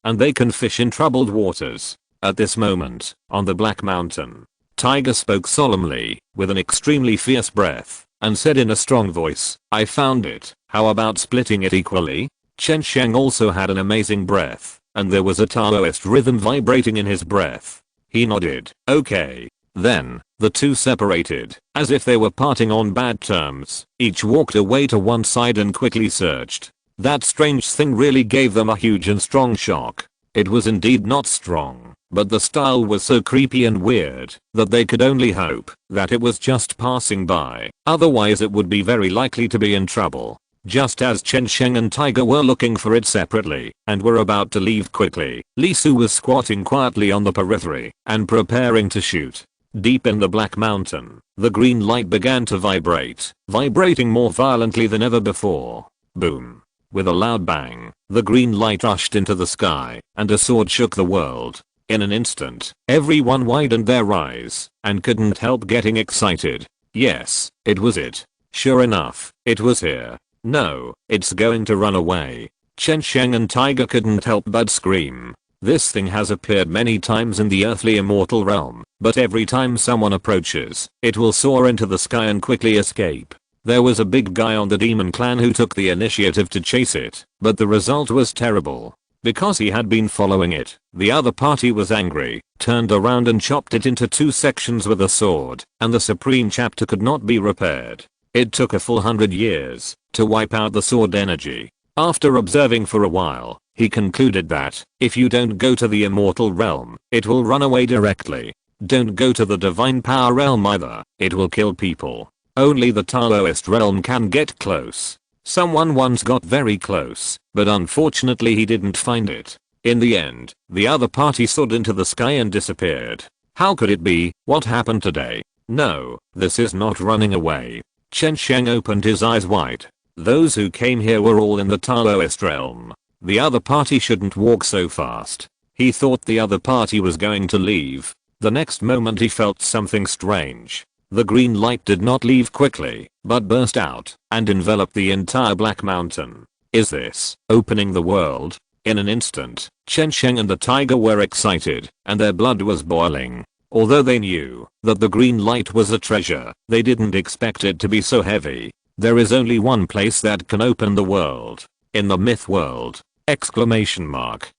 and they can fish in troubled waters. At this moment, on the Black Mountain, Tiger spoke solemnly, with an extremely fierce breath, and said in a strong voice, "I found it. How about splitting it equally?" Chen Sheng also had an amazing breath, and there was a Taoist rhythm vibrating in his breath. He nodded. Okay. Then, the two separated, as if they were parting on bad terms. Each walked away to one side and quickly searched. That strange thing really gave them a huge and strong shock. It was indeed not strong, but the style was so creepy and weird that they could only hope that it was just passing by. Otherwise it would be very likely to be in trouble. Just as Chen Sheng and Tiger were looking for it separately and were about to leave quickly, Li Su was squatting quietly on the periphery and preparing to shoot. Deep in the Black Mountain, the green light began to vibrate, vibrating more violently than ever before. Boom. With a loud bang, the green light rushed into the sky, and a sword shook the world. In an instant, everyone widened their eyes, and couldn't help getting excited. Yes, it was it. Sure enough, it was here. No, it's going to run away. Chen Sheng and Tiger couldn't help but scream. This thing has appeared many times in the earthly immortal realm, but every time someone approaches, it will soar into the sky and quickly escape. There was a big guy on the demon clan who took the initiative to chase it, but the result was terrible. Because he had been following it, the other party was angry, turned around and chopped it into 2 sections with a sword, and the supreme chapter could not be repaired. It took a full 100 years to wipe out the sword energy. After observing for a while, he concluded that, if you don't go to the immortal realm, it will run away directly. Don't go to the divine power realm either, it will kill people. Only the Taoist realm can get close. Someone once got very close, but unfortunately he didn't find it. In the end, the other party soared into the sky and disappeared. How could it be? What happened today? No, this is not running away. Chen Sheng opened his eyes wide. Those who came here were all in the Taoist realm. The other party shouldn't walk so fast. He thought the other party was going to leave. The next moment he felt something strange. The green light did not leave quickly, but burst out and enveloped the entire Black Mountain. Is this opening the world? In an instant, Chen Sheng and the tiger were excited, and their blood was boiling. Although they knew that the green light was a treasure, they didn't expect it to be so heavy. There is only one place that can open the world. In the myth world! Exclamation mark.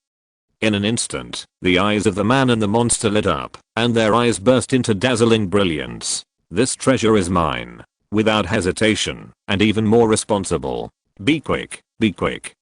In an instant, the eyes of the man and the monster lit up, and their eyes burst into dazzling brilliance. This treasure is mine. Without hesitation, and even more responsible. Be quick,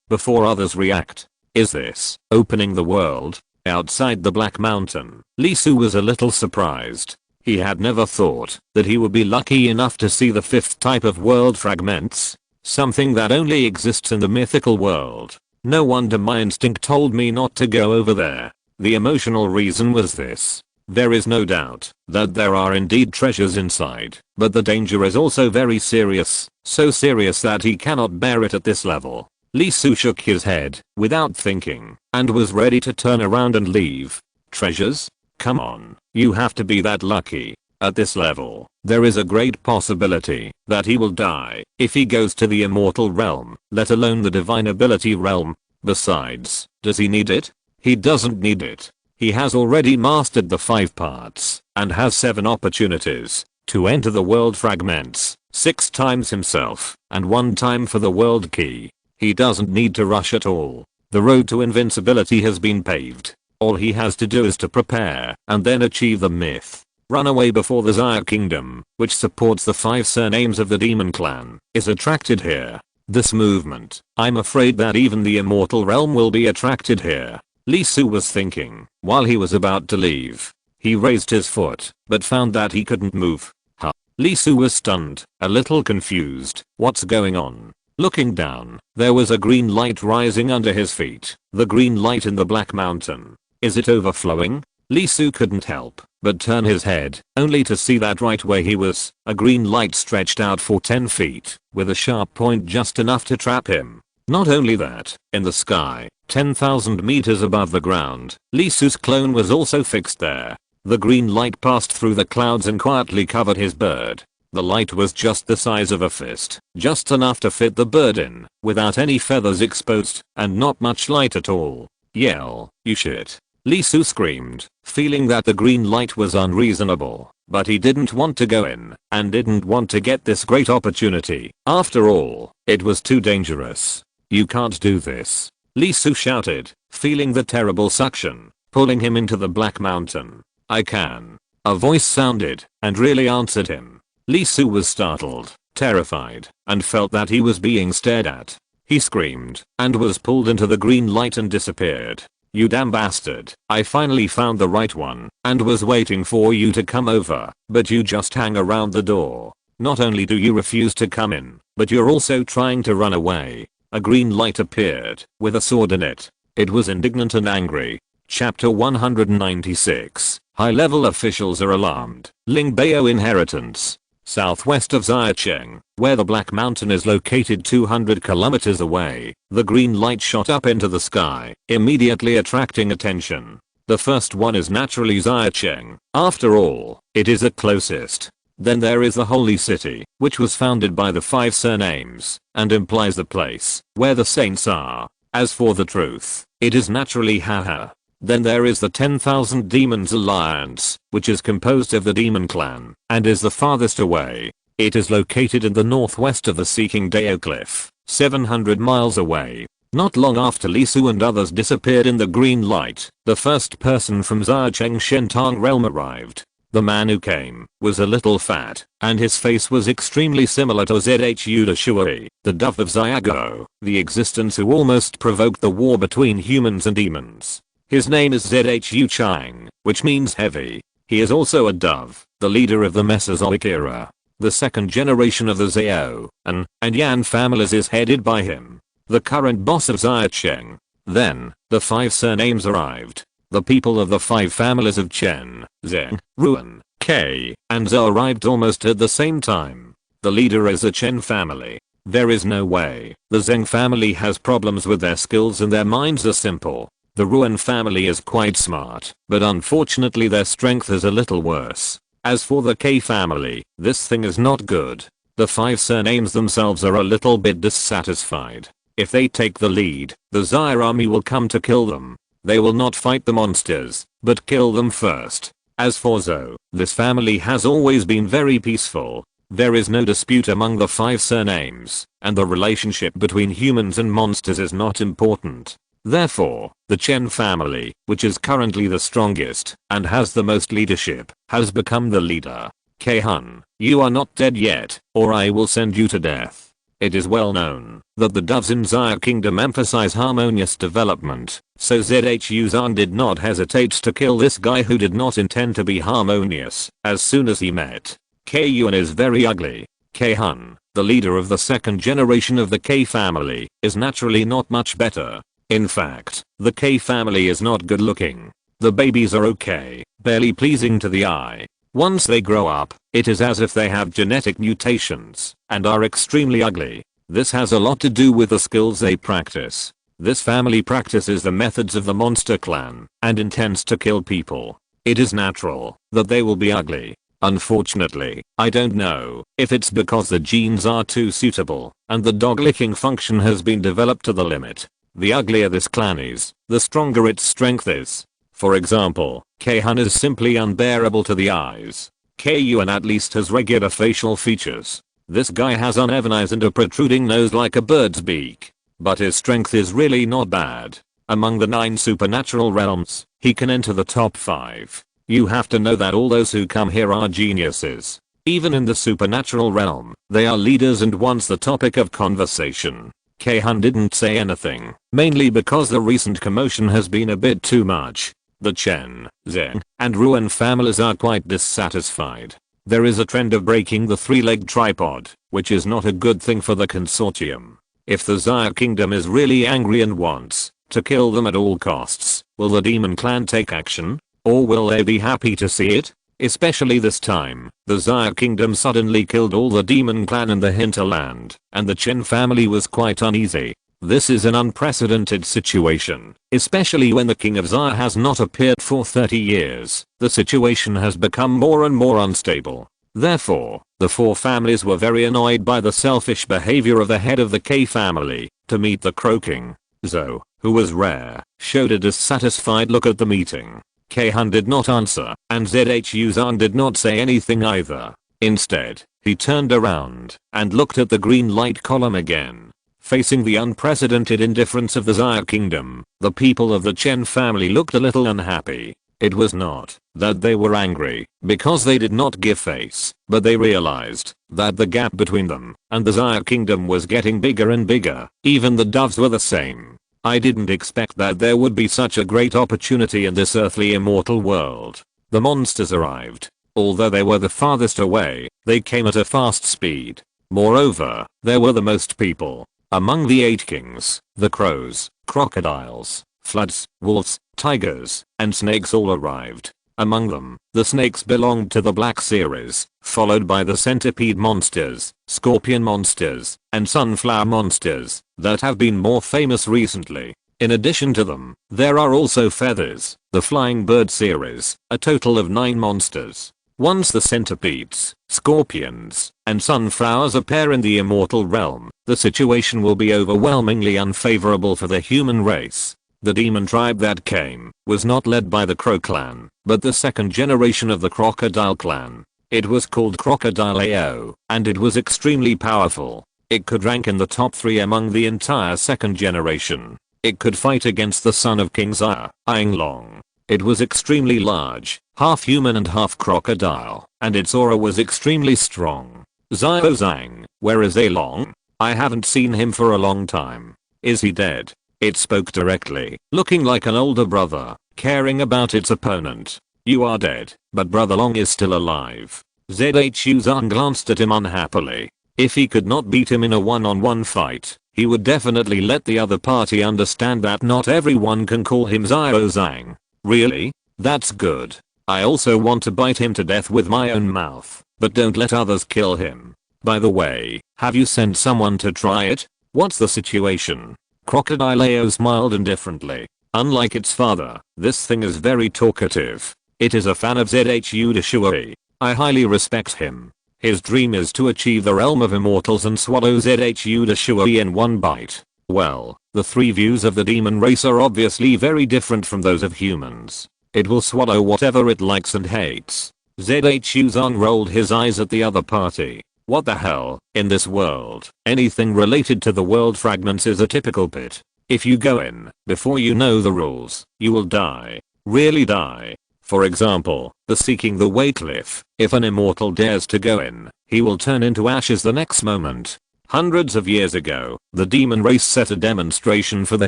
before others react. Is this opening the world? Outside the Black Mountain, Li Su was a little surprised. He had never thought that he would be lucky enough to see the 5th type of world fragments. Something that only exists in the mythical world. No wonder my instinct told me not to go over there. The emotional reason was this. There is no doubt that there are indeed treasures inside, but the danger is also very serious, so serious that he cannot bear it at this level. Lee Su shook his head without thinking and was ready to turn around and leave. Treasures? Come on, you have to be that lucky. At this level, there is a great possibility that he will die if he goes to the immortal realm, let alone the divine ability realm. Besides, does he need it? He doesn't need it. He has already mastered the 5 parts and has 7 opportunities to enter the world fragments, 6 times himself and 1 time for the world key. He doesn't need to rush at all. The road to invincibility has been paved. All he has to do is to prepare and then achieve the myth. Run away before the Xia Kingdom, which supports the 5 surnames of the demon clan, is attracted here. This movement, I'm afraid that even the immortal realm will be attracted here. Lee Su was thinking while he was about to leave. He raised his foot, but found that he couldn't move. Huh. Lee Su was stunned, a little confused. What's going on? Looking down, there was a green light rising under his feet. The green light in the Black Mountain. Is it overflowing? Lee Su couldn't help but turn his head, only to see that right where he was, a green light stretched out for 10 feet, with a sharp point just enough to trap him. Not only that, in the sky, 10,000 meters above the ground, Lee Su's clone was also fixed there. The green light passed through the clouds and quietly covered his bird. The light was just the size of a fist, just enough to fit the bird in, without any feathers exposed, and not much light at all. Yell, you shit. Lee Su screamed, feeling that the green light was unreasonable, but he didn't want to go in, and didn't want to get this great opportunity. After all, it was too dangerous. You can't do this. Lee Su shouted, feeling the terrible suction, pulling him into the Black Mountain. I can. A voice sounded, and really answered him. Lee Su was startled, terrified, and felt that he was being stared at. He screamed, and was pulled into the green light and disappeared. You damn bastard, I finally found the right one, and was waiting for you to come over, but you just hang around the door. Not only do you refuse to come in, but you're also trying to run away. A green light appeared, with a sword in it. It was indignant and angry. Chapter 196. High-level officials are alarmed. Lingbao inheritance. Southwest of Xiacheng, where the Black Mountain is located 200 kilometers away, the green light shot up into the sky, immediately attracting attention. The first one is naturally Xiacheng. After all, it is the closest. Then there is the Holy City, which was founded by the 5 surnames, and implies the place where the saints are. As for the truth, it is naturally Haha. Then there is the 10,000 Demons Alliance, which is composed of the Demon Clan, and is the farthest away. It is located in the northwest of the Seeking Dao Cliff, 700 miles away. Not long after Lee Su and others disappeared in the green light, the first person from Xiacheng Shentang realm arrived. The man who came was a little fat, and his face was extremely similar to Zhu de Shui, the dove of Xiago, the existence who almost provoked the war between humans and demons. His name is Zhu Chang, which means heavy. He is also a dove, the leader of the Mesozoic era. The second generation of the Zhao and Yan families is headed by him, the current boss of Xiacheng. Then, the 5 surnames arrived. The people of the 5 families of Chen, Zheng, Ruan, K, and Zhou arrived almost at the same time. The leader is the Chen family. There is no way the Zheng family has problems with their skills and their minds are simple. The Ruan family is quite smart, but unfortunately their strength is a little worse. As for the K family, this thing is not good. The 5 surnames themselves are a little bit dissatisfied. If they take the lead, the Xia army will come to kill them. They will not fight the monsters, but kill them first. As for Zhou, this family has always been very peaceful. There is no dispute among the 5 surnames, and the relationship between humans and monsters is not important. Therefore, the Chen family, which is currently the strongest and has the most leadership, has become the leader. K-hun, you are not dead yet, or I will send you to death. It is well known that the doves in Xia Kingdom emphasize harmonious development, so Zhu Zan did not hesitate to kill this guy who did not intend to be harmonious as soon as he met. K-Yuan is very ugly. K-hun, the leader of the second generation of the K family, is naturally not much better. In fact, the K family is not good looking. The babies are okay, barely pleasing to the eye. Once they grow up, it is as if they have genetic mutations and are extremely ugly. This has a lot to do with the skills they practice. This family practices the methods of the monster clan and intends to kill people. It is natural that they will be ugly. Unfortunately, I don't know if it's because the genes are too suitable and the dog licking function has been developed to the limit. The uglier this clan is, the stronger its strength is. For example, K-Hun is simply unbearable to the eyes. K-Yuan at least has regular facial features. This guy has uneven eyes and a protruding nose like a bird's beak. But his strength is really not bad. Among the 9 supernatural realms, he can enter the top 5. You have to know that all those who come here are geniuses. Even in the supernatural realm, they are leaders and once the topic of conversation. K-Hun didn't say anything, mainly because the recent commotion has been a bit too much. The Chen, Zheng, and Ruan families are quite dissatisfied. There is a trend of breaking the 3-legged tripod, which is not a good thing for the consortium. If the Xia kingdom is really angry and wants to kill them at all costs, will the demon clan take action? Or will they be happy to see it? Especially this time, the Xia kingdom suddenly killed all the demon clan in the hinterland, and the Chen family was quite uneasy. This is an unprecedented situation, especially when the king of Xia has not appeared for 30 years. The situation has become more and more unstable. Therefore, the 4 families were very annoyed by the selfish behavior of the head of the K family. To meet the Crow King, Zhou, who was rare, showed a dissatisfied look at the meeting. K-Hun did not answer, and Zhu-Zan did not say anything either. Instead, he turned around and looked at the green light column again. Facing the unprecedented indifference of the Xia kingdom, the people of the Chen family looked a little unhappy. It was not that they were angry because they did not give face, but they realized that the gap between them and the Xia kingdom was getting bigger and bigger. Even the doves were the same. I didn't expect that there would be such a great opportunity in this earthly immortal world. The monsters arrived. Although they were the farthest away, they came at a fast speed. Moreover, there were the most people. Among the 8 kings, the crows, crocodiles, floods, wolves, tigers, and snakes all arrived. Among them, the snakes belonged to the Black series, followed by the centipede monsters, scorpion monsters, and sunflower monsters that have been more famous recently. In addition to them, there are also feathers, the flying bird series, a total of 9 monsters. Once the centipedes, scorpions, and sunflowers appear in the immortal realm, the situation will be overwhelmingly unfavorable for the human race. The demon tribe that came was not led by the Crow clan, but the second generation of the Crocodile clan. It was called Crocodile, and it was extremely powerful. It could rank in the top 3 among the entire second generation. It could fight against the son of King Xia, Long. It was extremely large, half human and half crocodile, and its aura was extremely strong. Zhang, where is Long? I haven't seen him for a long time. Is he dead? It spoke directly, looking like an older brother, caring about its opponent. You are dead, but Brother Long is still alive. Zhu-Zan glanced at him unhappily. If he could not beat him in a one-on-one fight, he would definitely let the other party understand that not everyone can call him Zhang. Really? That's good. I also want to bite him to death with my own mouth, but don't let others kill him. By the way, have you sent someone to try it? What's the situation? Crocodile smiled indifferently. Unlike its father, this thing is very talkative. It is a fan of Zhu. I highly respect him. His dream is to achieve the realm of immortals and swallow Zhu in one bite. Well, the 3 views of the demon race are obviously very different from those of humans. It will swallow whatever it likes and hates. Zhu rolled his eyes at the other party. What the hell? In this world, anything related to the world fragments is a typical pit. If you go in before you know the rules, you will die. Really die. For example, the Seeking the Way cliff. If an immortal dares to go in, he will turn into ashes the next moment. Hundreds of years ago, the demon race set a demonstration for the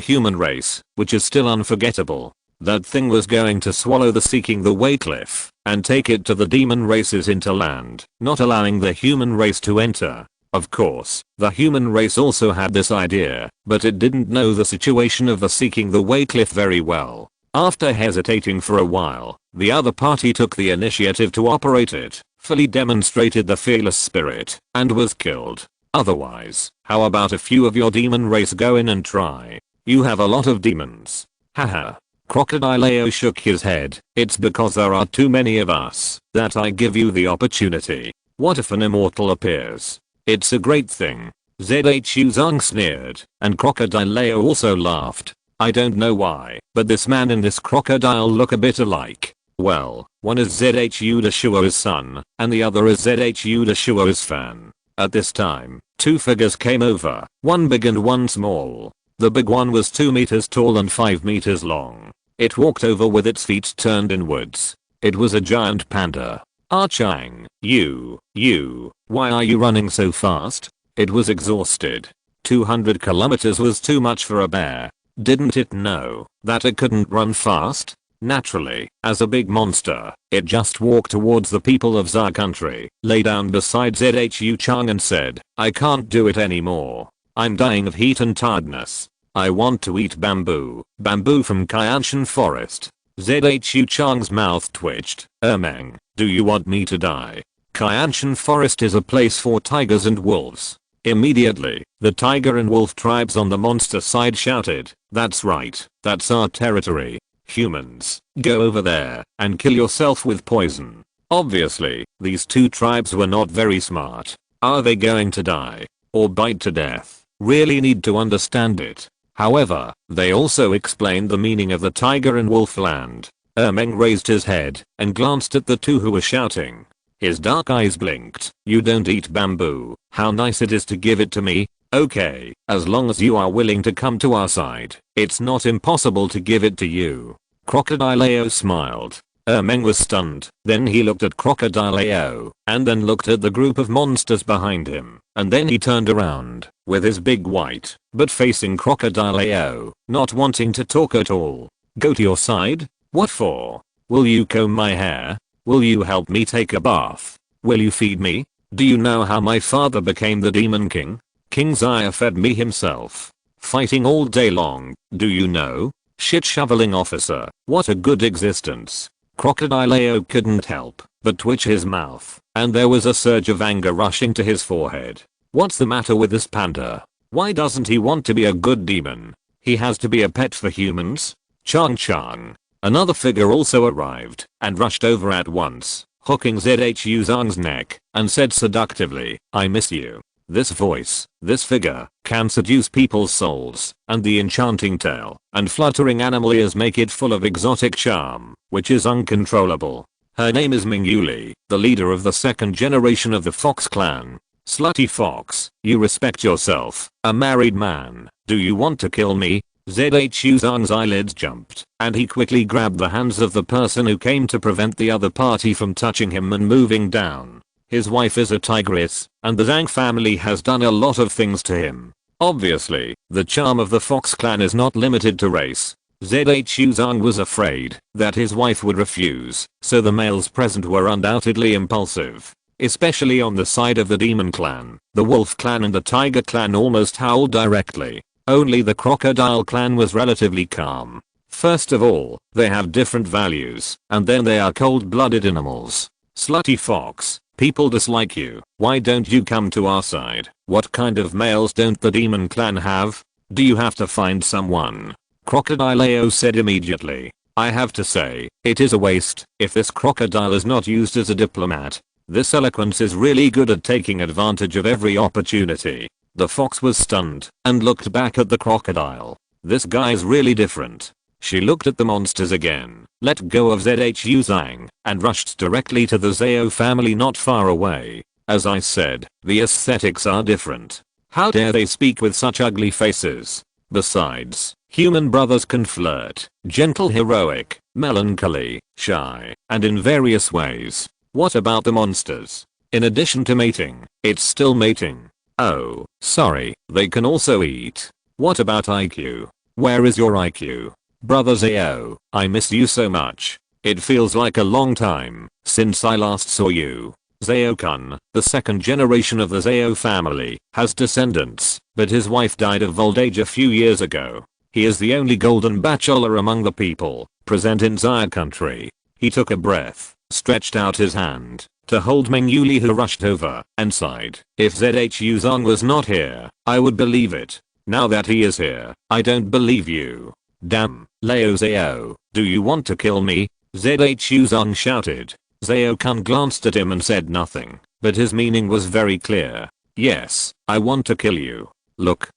human race, which is still unforgettable. That thing was going to swallow the Seeking the Way cliff and take it to the demon race's hinterland, not allowing the human race to enter. Of course, the human race also had this idea, but it didn't know the situation of the seeking the way cliff very well. After hesitating for a while, the other party took the initiative to operate it, fully demonstrated the fearless spirit, and was killed. Otherwise, how about a few of your demon race go in and try? You have a lot of demons. Haha. Crocodileo shook his head. It's because there are too many of us that I give you the opportunity. What if an immortal appears? It's a great thing. ZHU Zong sneered, and Crocodileo also laughed. I don't know why, but this man and this crocodile look a bit alike. Well, one is ZHU Deshua's son, and the other is ZHU Deshua's fan. At this time, two figures came over, one big and one small. The big one was 2 meters tall and 5 meters long. It walked over with its feet turned inwards. It was a giant panda. Ah Chang, why are you running so fast? It was exhausted. 200 kilometers was too much for a bear. Didn't it know that it couldn't run fast? Naturally, as a big monster, it just walked towards the people of Za country, lay down beside ZHU Chang and said, I can't do it anymore. I'm dying of heat and tiredness. I want to eat bamboo. Bamboo from Kyanshan forest. ZHU Chang's mouth twitched. Ermeng, do you want me to die? Kyanshan forest is a place for tigers and wolves. Immediately, the tiger and wolf tribes on the monster side shouted, that's right, that's our territory. Humans, go over there and kill yourself with poison. Obviously, these two tribes were not very smart. Are they going to die? Or bite to death? Really need to understand it. However, they also explained the meaning of the tiger and wolf land. Ermeng raised his head and glanced at the two who were shouting. His dark eyes blinked. You don't eat bamboo. How nice it is to give it to me. Okay, as long as you are willing to come to our side, it's not impossible to give it to you. Crocodileo smiled. Ermeng was stunned. Then he looked at Crocodileo, and then looked at the group of monsters behind him, and then he turned around, with his big white, but facing Crocodileo, not wanting to talk at all. Go to your side? What for? Will you comb my hair? Will you help me take a bath? Will you feed me? Do you know how my father became the Demon King? King Zaya fed me himself. Fighting all day long, do you know? Shit shoveling officer, what a good existence. Crocodileo couldn't help but twitch his mouth, and there was a surge of anger rushing to his forehead. What's the matter with this panda? Why doesn't he want to be a good demon? He has to be a pet for humans? Chang. Another figure also arrived and rushed over at once, hooking ZHU Zhang's neck, and said seductively, I miss you. This voice, this figure, can seduce people's souls, and the enchanting tail and fluttering animal ears make it full of exotic charm, which is uncontrollable. Her name is Ming Yuli, the leader of the second generation of the Fox clan. Slutty fox, you respect yourself, a married man. Do you want to kill me? ZHU Zhang's eyelids jumped, and he quickly grabbed the hands of the person who came to prevent the other party from touching him and moving down. His wife is a tigress, and the Zhang family has done a lot of things to him. Obviously, the charm of the Fox clan is not limited to race. ZHU Zhang was afraid that his wife would refuse, so the males present were undoubtedly impulsive. Especially on the side of the Demon clan, the Wolf clan and the Tiger clan almost howled directly. Only the Crocodile clan was relatively calm. First of all, they have different values, and then they are cold-blooded animals. Slutty fox, people dislike you. Why don't you come to our side? What kind of males don't the Demon clan have? Do you have to find someone? Crocodileo said immediately. I have to say, it is a waste if this crocodile is not used as a diplomat. This eloquence is really good at taking advantage of every opportunity. The fox was stunned and looked back at the crocodile. This guy's really different. She looked at the monsters again, let go of ZHU Zhang, and rushed directly to the Zhao family not far away. As I said, the aesthetics are different. How dare they speak with such ugly faces? Besides, human brothers can flirt, gentle, heroic, melancholy, shy, and in various ways. What about the monsters? In addition to mating, it's still mating. Oh, sorry, they can also eat. What about IQ? Where is your IQ? Brother Zhao, I miss you so much. It feels like a long time since I last saw you. Zeo-kun, the second generation of the Zeo family, has descendants, but his wife died of old age a few years ago. He is the only golden bachelor among the people present in Zaya country. He took a breath, stretched out his hand to hold Meng Yuli, who rushed over and sighed. If Zhu Zong was not here, I would believe it. Now that he is here, I don't believe you. Damn, Leo Zeo, do you want to kill me? Zhu Zong shouted. Zeo-kun glanced at him and said nothing, but his meaning was very clear. Yes, I want to kill you. Look,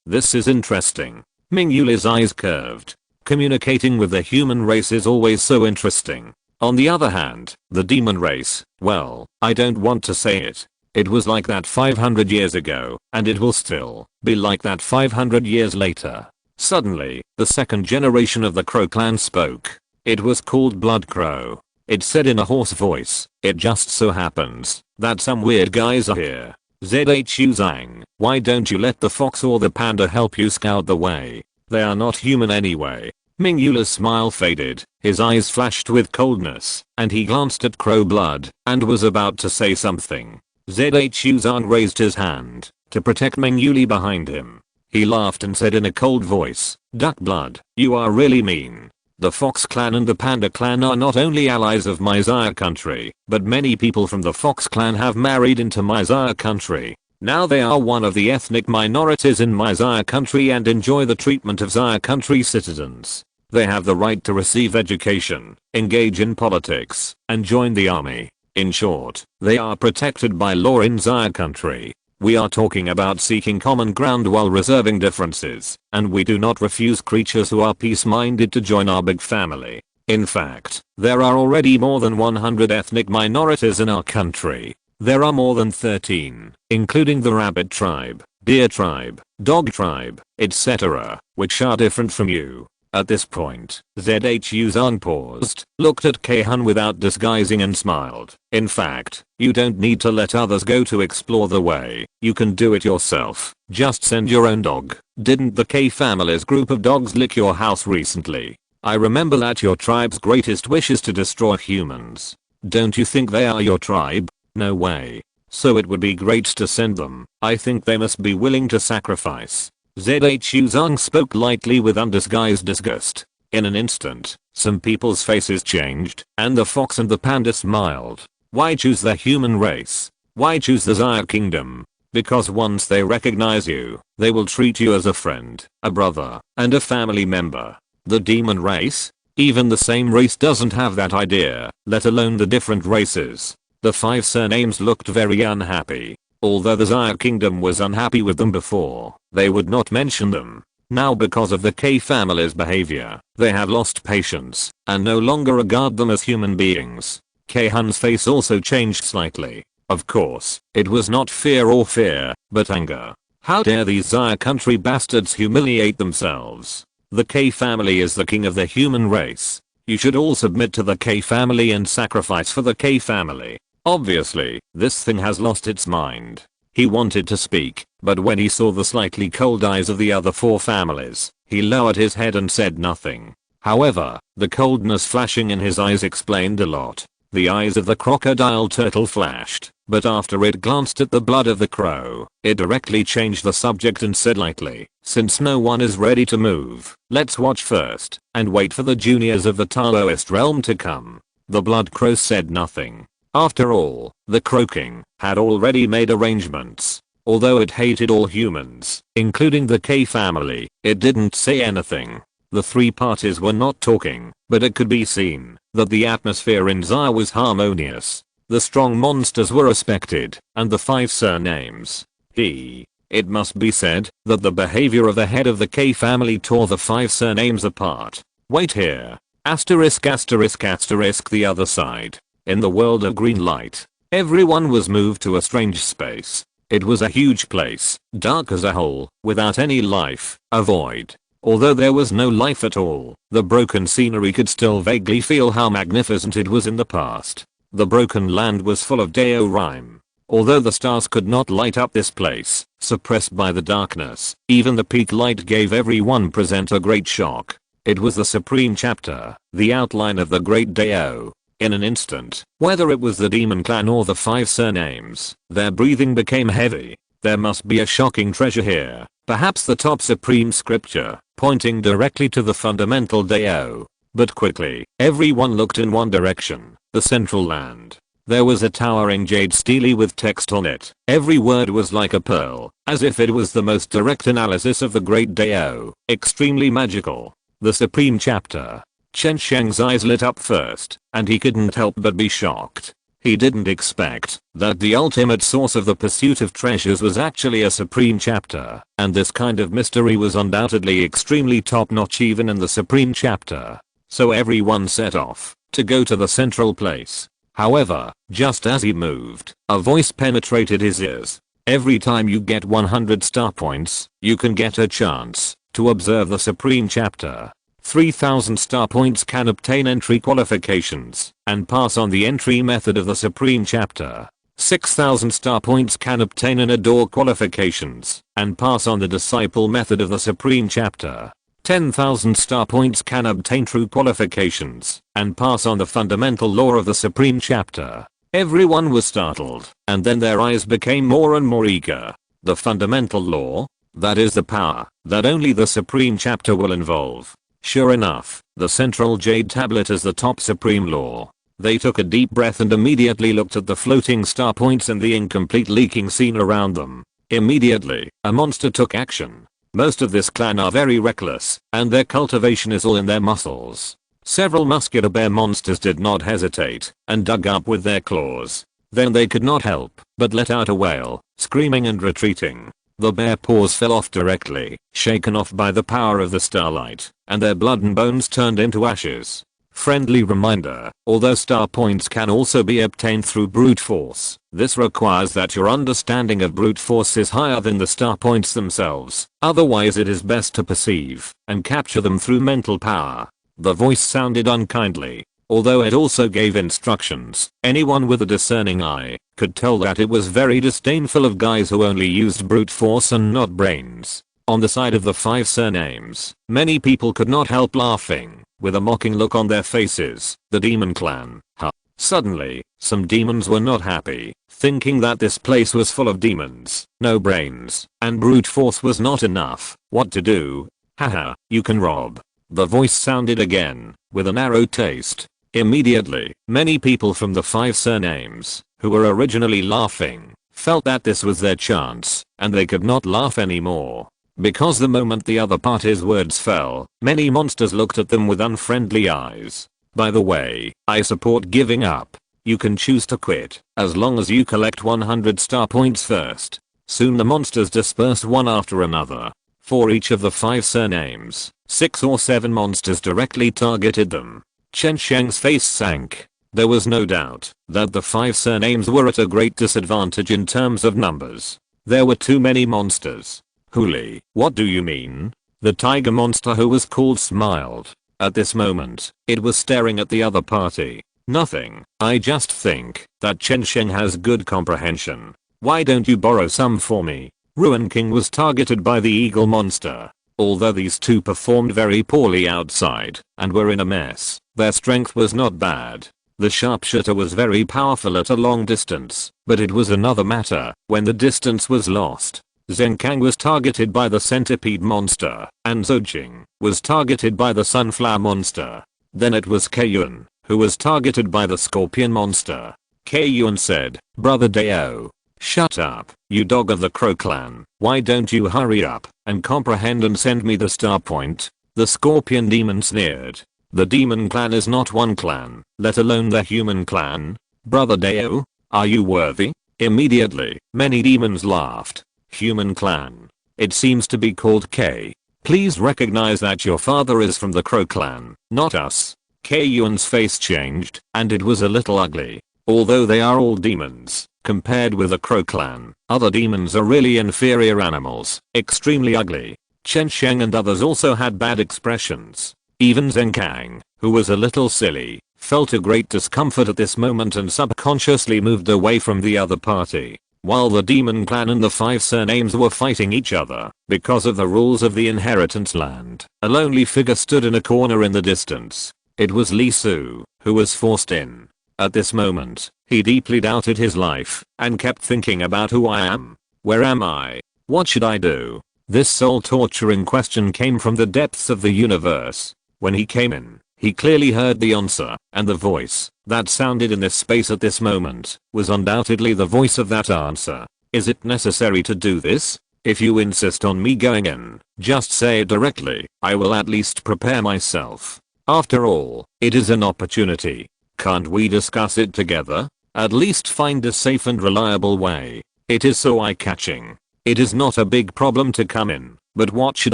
this is interesting. Meng Yuli's eyes curved. Communicating with the human race is always so interesting. On the other hand, the demon race, well, I don't want to say it. It was like that 500 years ago, and it will still be like that 500 years later. Suddenly, the second generation of the Crow clan spoke. It was called Blood Crow. It said in a hoarse voice, it just so happens that some weird guys are here. Zhu Zang, why don't you let the fox or the panda help you scout the way? They are not human anyway. Meng Yuli's smile faded, his eyes flashed with coldness, and he glanced at Crow Blood and was about to say something. Zhu Zang raised his hand to protect Meng Yuli behind him. He laughed and said in a cold voice, Duck Blood, you are really mean. The Fox clan and the Panda clan are not only allies of my Zaya country, but many people from the Fox clan have married into my Zaya country. Now they are one of the ethnic minorities in my Zaya country and enjoy the treatment of Zaya country citizens. They have the right to receive education, engage in politics, and join the army. In short, they are protected by law in Zaya country. We are talking about seeking common ground while reserving differences, and we do not refuse creatures who are peace-minded to join our big family. In fact, there are already more than 100 ethnic minorities in our country. There are more than 13, including the rabbit tribe, deer tribe, dog tribe, etc., which are different from you. At this point, Zhu Zang paused, looked at Kei-hun without disguising and smiled. In fact, you don't need to let others go to explore the way. You can do it yourself. Just send your own dog. Didn't the Kei family's group of dogs lick your house recently? I remember that your tribe's greatest wish is to destroy humans. Don't you think they are your tribe? No way. So it would be great to send them. I think they must be willing to sacrifice. Zhu Zang spoke lightly with undisguised disgust. In an instant, some people's faces changed, and the fox and the panda smiled. Why choose the human race? Why choose the Zaya kingdom? Because once they recognize you, they will treat you as a friend, a brother, and a family member. The demon race? Even the same race doesn't have that idea, let alone the different races. The 5 surnames looked very unhappy. Although the Zaya kingdom was unhappy with them before, they would not mention them. Now because of the Kei family's behavior, they have lost patience and no longer regard them as human beings. Kei-hun's face also changed slightly. Of course, it was not fear, but anger. How dare these Zaya country bastards humiliate themselves? The Kei family is the king of the human race. You should all submit to the Kei family and sacrifice for the Kei family. Obviously, this thing has lost its mind. He wanted to speak, but when he saw the slightly cold eyes of the other 4 families, he lowered his head and said nothing. However, the coldness flashing in his eyes explained a lot. The eyes of the crocodile turtle flashed, but after it glanced at the blood of the crow, it directly changed the subject and said lightly, since no one is ready to move, let's watch first, and wait for the juniors of the Taoist realm to come. The blood crow said nothing. After all, the Crow King had already made arrangements. Although it hated all humans, including the Kei family, it didn't say anything. The 3 parties were not talking, but it could be seen that the atmosphere in Zaya was harmonious. The strong monsters were respected, and the 5 surnames. It must be said that the behavior of the head of the Kei family tore the 5 surnames apart. Wait here. Asterisk asterisk asterisk the other side. In the world of green light, everyone was moved to a strange space. It was a huge place, dark as a hole, without any life, a void. Although there was no life at all, the broken scenery could still vaguely feel how magnificent it was in the past. The broken land was full of Deo rhyme. Although the stars could not light up this place, suppressed by the darkness, even the peak light gave everyone present a great shock. It was the supreme chapter, the outline of the great Deo. In an instant, whether it was the demon clan or the 5 surnames, their breathing became heavy. There must be a shocking treasure here, perhaps the top supreme scripture, pointing directly to the fundamental Deo. But quickly, everyone looked in one direction, the central land. There was a towering jade stele with text on it. Every word was like a pearl, as if it was the most direct analysis of the great Deo, extremely magical. The supreme chapter. Chen Sheng's eyes lit up first, and he couldn't help but be shocked. He didn't expect that the ultimate source of the pursuit of treasures was actually a supreme chapter, and this kind of mystery was undoubtedly extremely top-notch even in the supreme chapter. So everyone set off to go to the central place. However, just as he moved, a voice penetrated his ears. Every time you get 100 star points, you can get a chance to observe the supreme chapter. 3000 star points can obtain entry qualifications and pass on the entry method of the supreme chapter. 6000 star points can obtain an adore qualifications and pass on the disciple method of the supreme chapter. 10,000 star points can obtain true qualifications and pass on the fundamental law of the supreme chapter. Everyone was startled, and then their eyes became more and more eager. The fundamental law? That is the power that only the supreme chapter will involve. Sure enough, the central jade tablet is the top supreme law. They took a deep breath and immediately looked at the floating star points and the incomplete leaking scene around them. Immediately, a monster took action. Most of this clan are very reckless, and their cultivation is all in their muscles. Several muscular bear monsters did not hesitate, and dug up with their claws. Then they could not help but let out a wail, screaming and retreating. The bear paws fell off directly, shaken off by the power of the starlight, and their blood and bones turned into ashes. Friendly reminder, although star points can also be obtained through brute force, this requires that your understanding of brute force is higher than the star points themselves, otherwise it is best to perceive and capture them through mental power. The voice sounded unkindly, although it also gave instructions. Anyone with a discerning eye could tell that it was very disdainful of guys who only used brute force and not brains. On the side of the 5 surnames, many people could not help laughing, with a mocking look on their faces. The demon clan, huh? Suddenly, some demons were not happy, thinking that this place was full of demons, no brains, and brute force was not enough. What to do? Haha, you can rob. The voice sounded again, with a narrow taste. Immediately, many people from the 5 surnames, who were originally laughing, felt that this was their chance, and they could not laugh anymore. Because the moment the other party's words fell, many monsters looked at them with unfriendly eyes. By the way, I support giving up. You can choose to quit, as long as you collect 100 star points first. Soon the monsters dispersed one after another. For each of the 5 surnames, 6 or 7 monsters directly targeted them. Chen Sheng's face sank. There was no doubt that the 5 surnames were at a great disadvantage in terms of numbers. There were too many monsters. Huli, what do you mean? The tiger monster who was called smiled. At this moment, it was staring at the other party. Nothing, I just think that Chen Sheng has good comprehension. Why don't you borrow some for me? Ruin King was targeted by the eagle monster. Although these two performed very poorly outside and were in a mess, their strength was not bad. The sharpshooter was very powerful at a long distance, but it was another matter when the distance was lost. Zenkang was targeted by the centipede monster, and Zojing was targeted by the sunflower monster. Then it was Kaiyun, who was targeted by the scorpion monster. Kaiyun said, "Brother Deo, shut up, you dog of the Crow clan. Why don't you hurry up and comprehend and send me the star point?" The scorpion demon sneered. The demon clan is not one clan, let alone the human clan. Brother Deo, are you worthy? Immediately, many demons laughed. Human clan. It seems to be called K. Please recognize that your father is from the Crow clan, not us. Kaiyun's face changed, and it was a little ugly. Although they are all demons, compared with the Crow clan, other demons are really inferior animals, extremely ugly. Chen Sheng and others also had bad expressions. Even Zenkang, who was a little silly, felt a great discomfort at this moment and subconsciously moved away from the other party. While the demon clan and the 5 surnames were fighting each other, because of the rules of the inheritance land, a lonely figure stood in a corner in the distance. It was Lee Su, who was forced in. At this moment, he deeply doubted his life and kept thinking about who I am. Where am I? What should I do? This soul-torturing question came from the depths of the universe. When he came in, he clearly heard the answer, and the voice that sounded in this space at this moment was undoubtedly the voice of that answer. Is it necessary to do this? If you insist on me going in, just say it directly. I will at least prepare myself. After all, it is an opportunity. Can't we discuss it together? At least find a safe and reliable way. It is so eye-catching. It is not a big problem to come in, but what should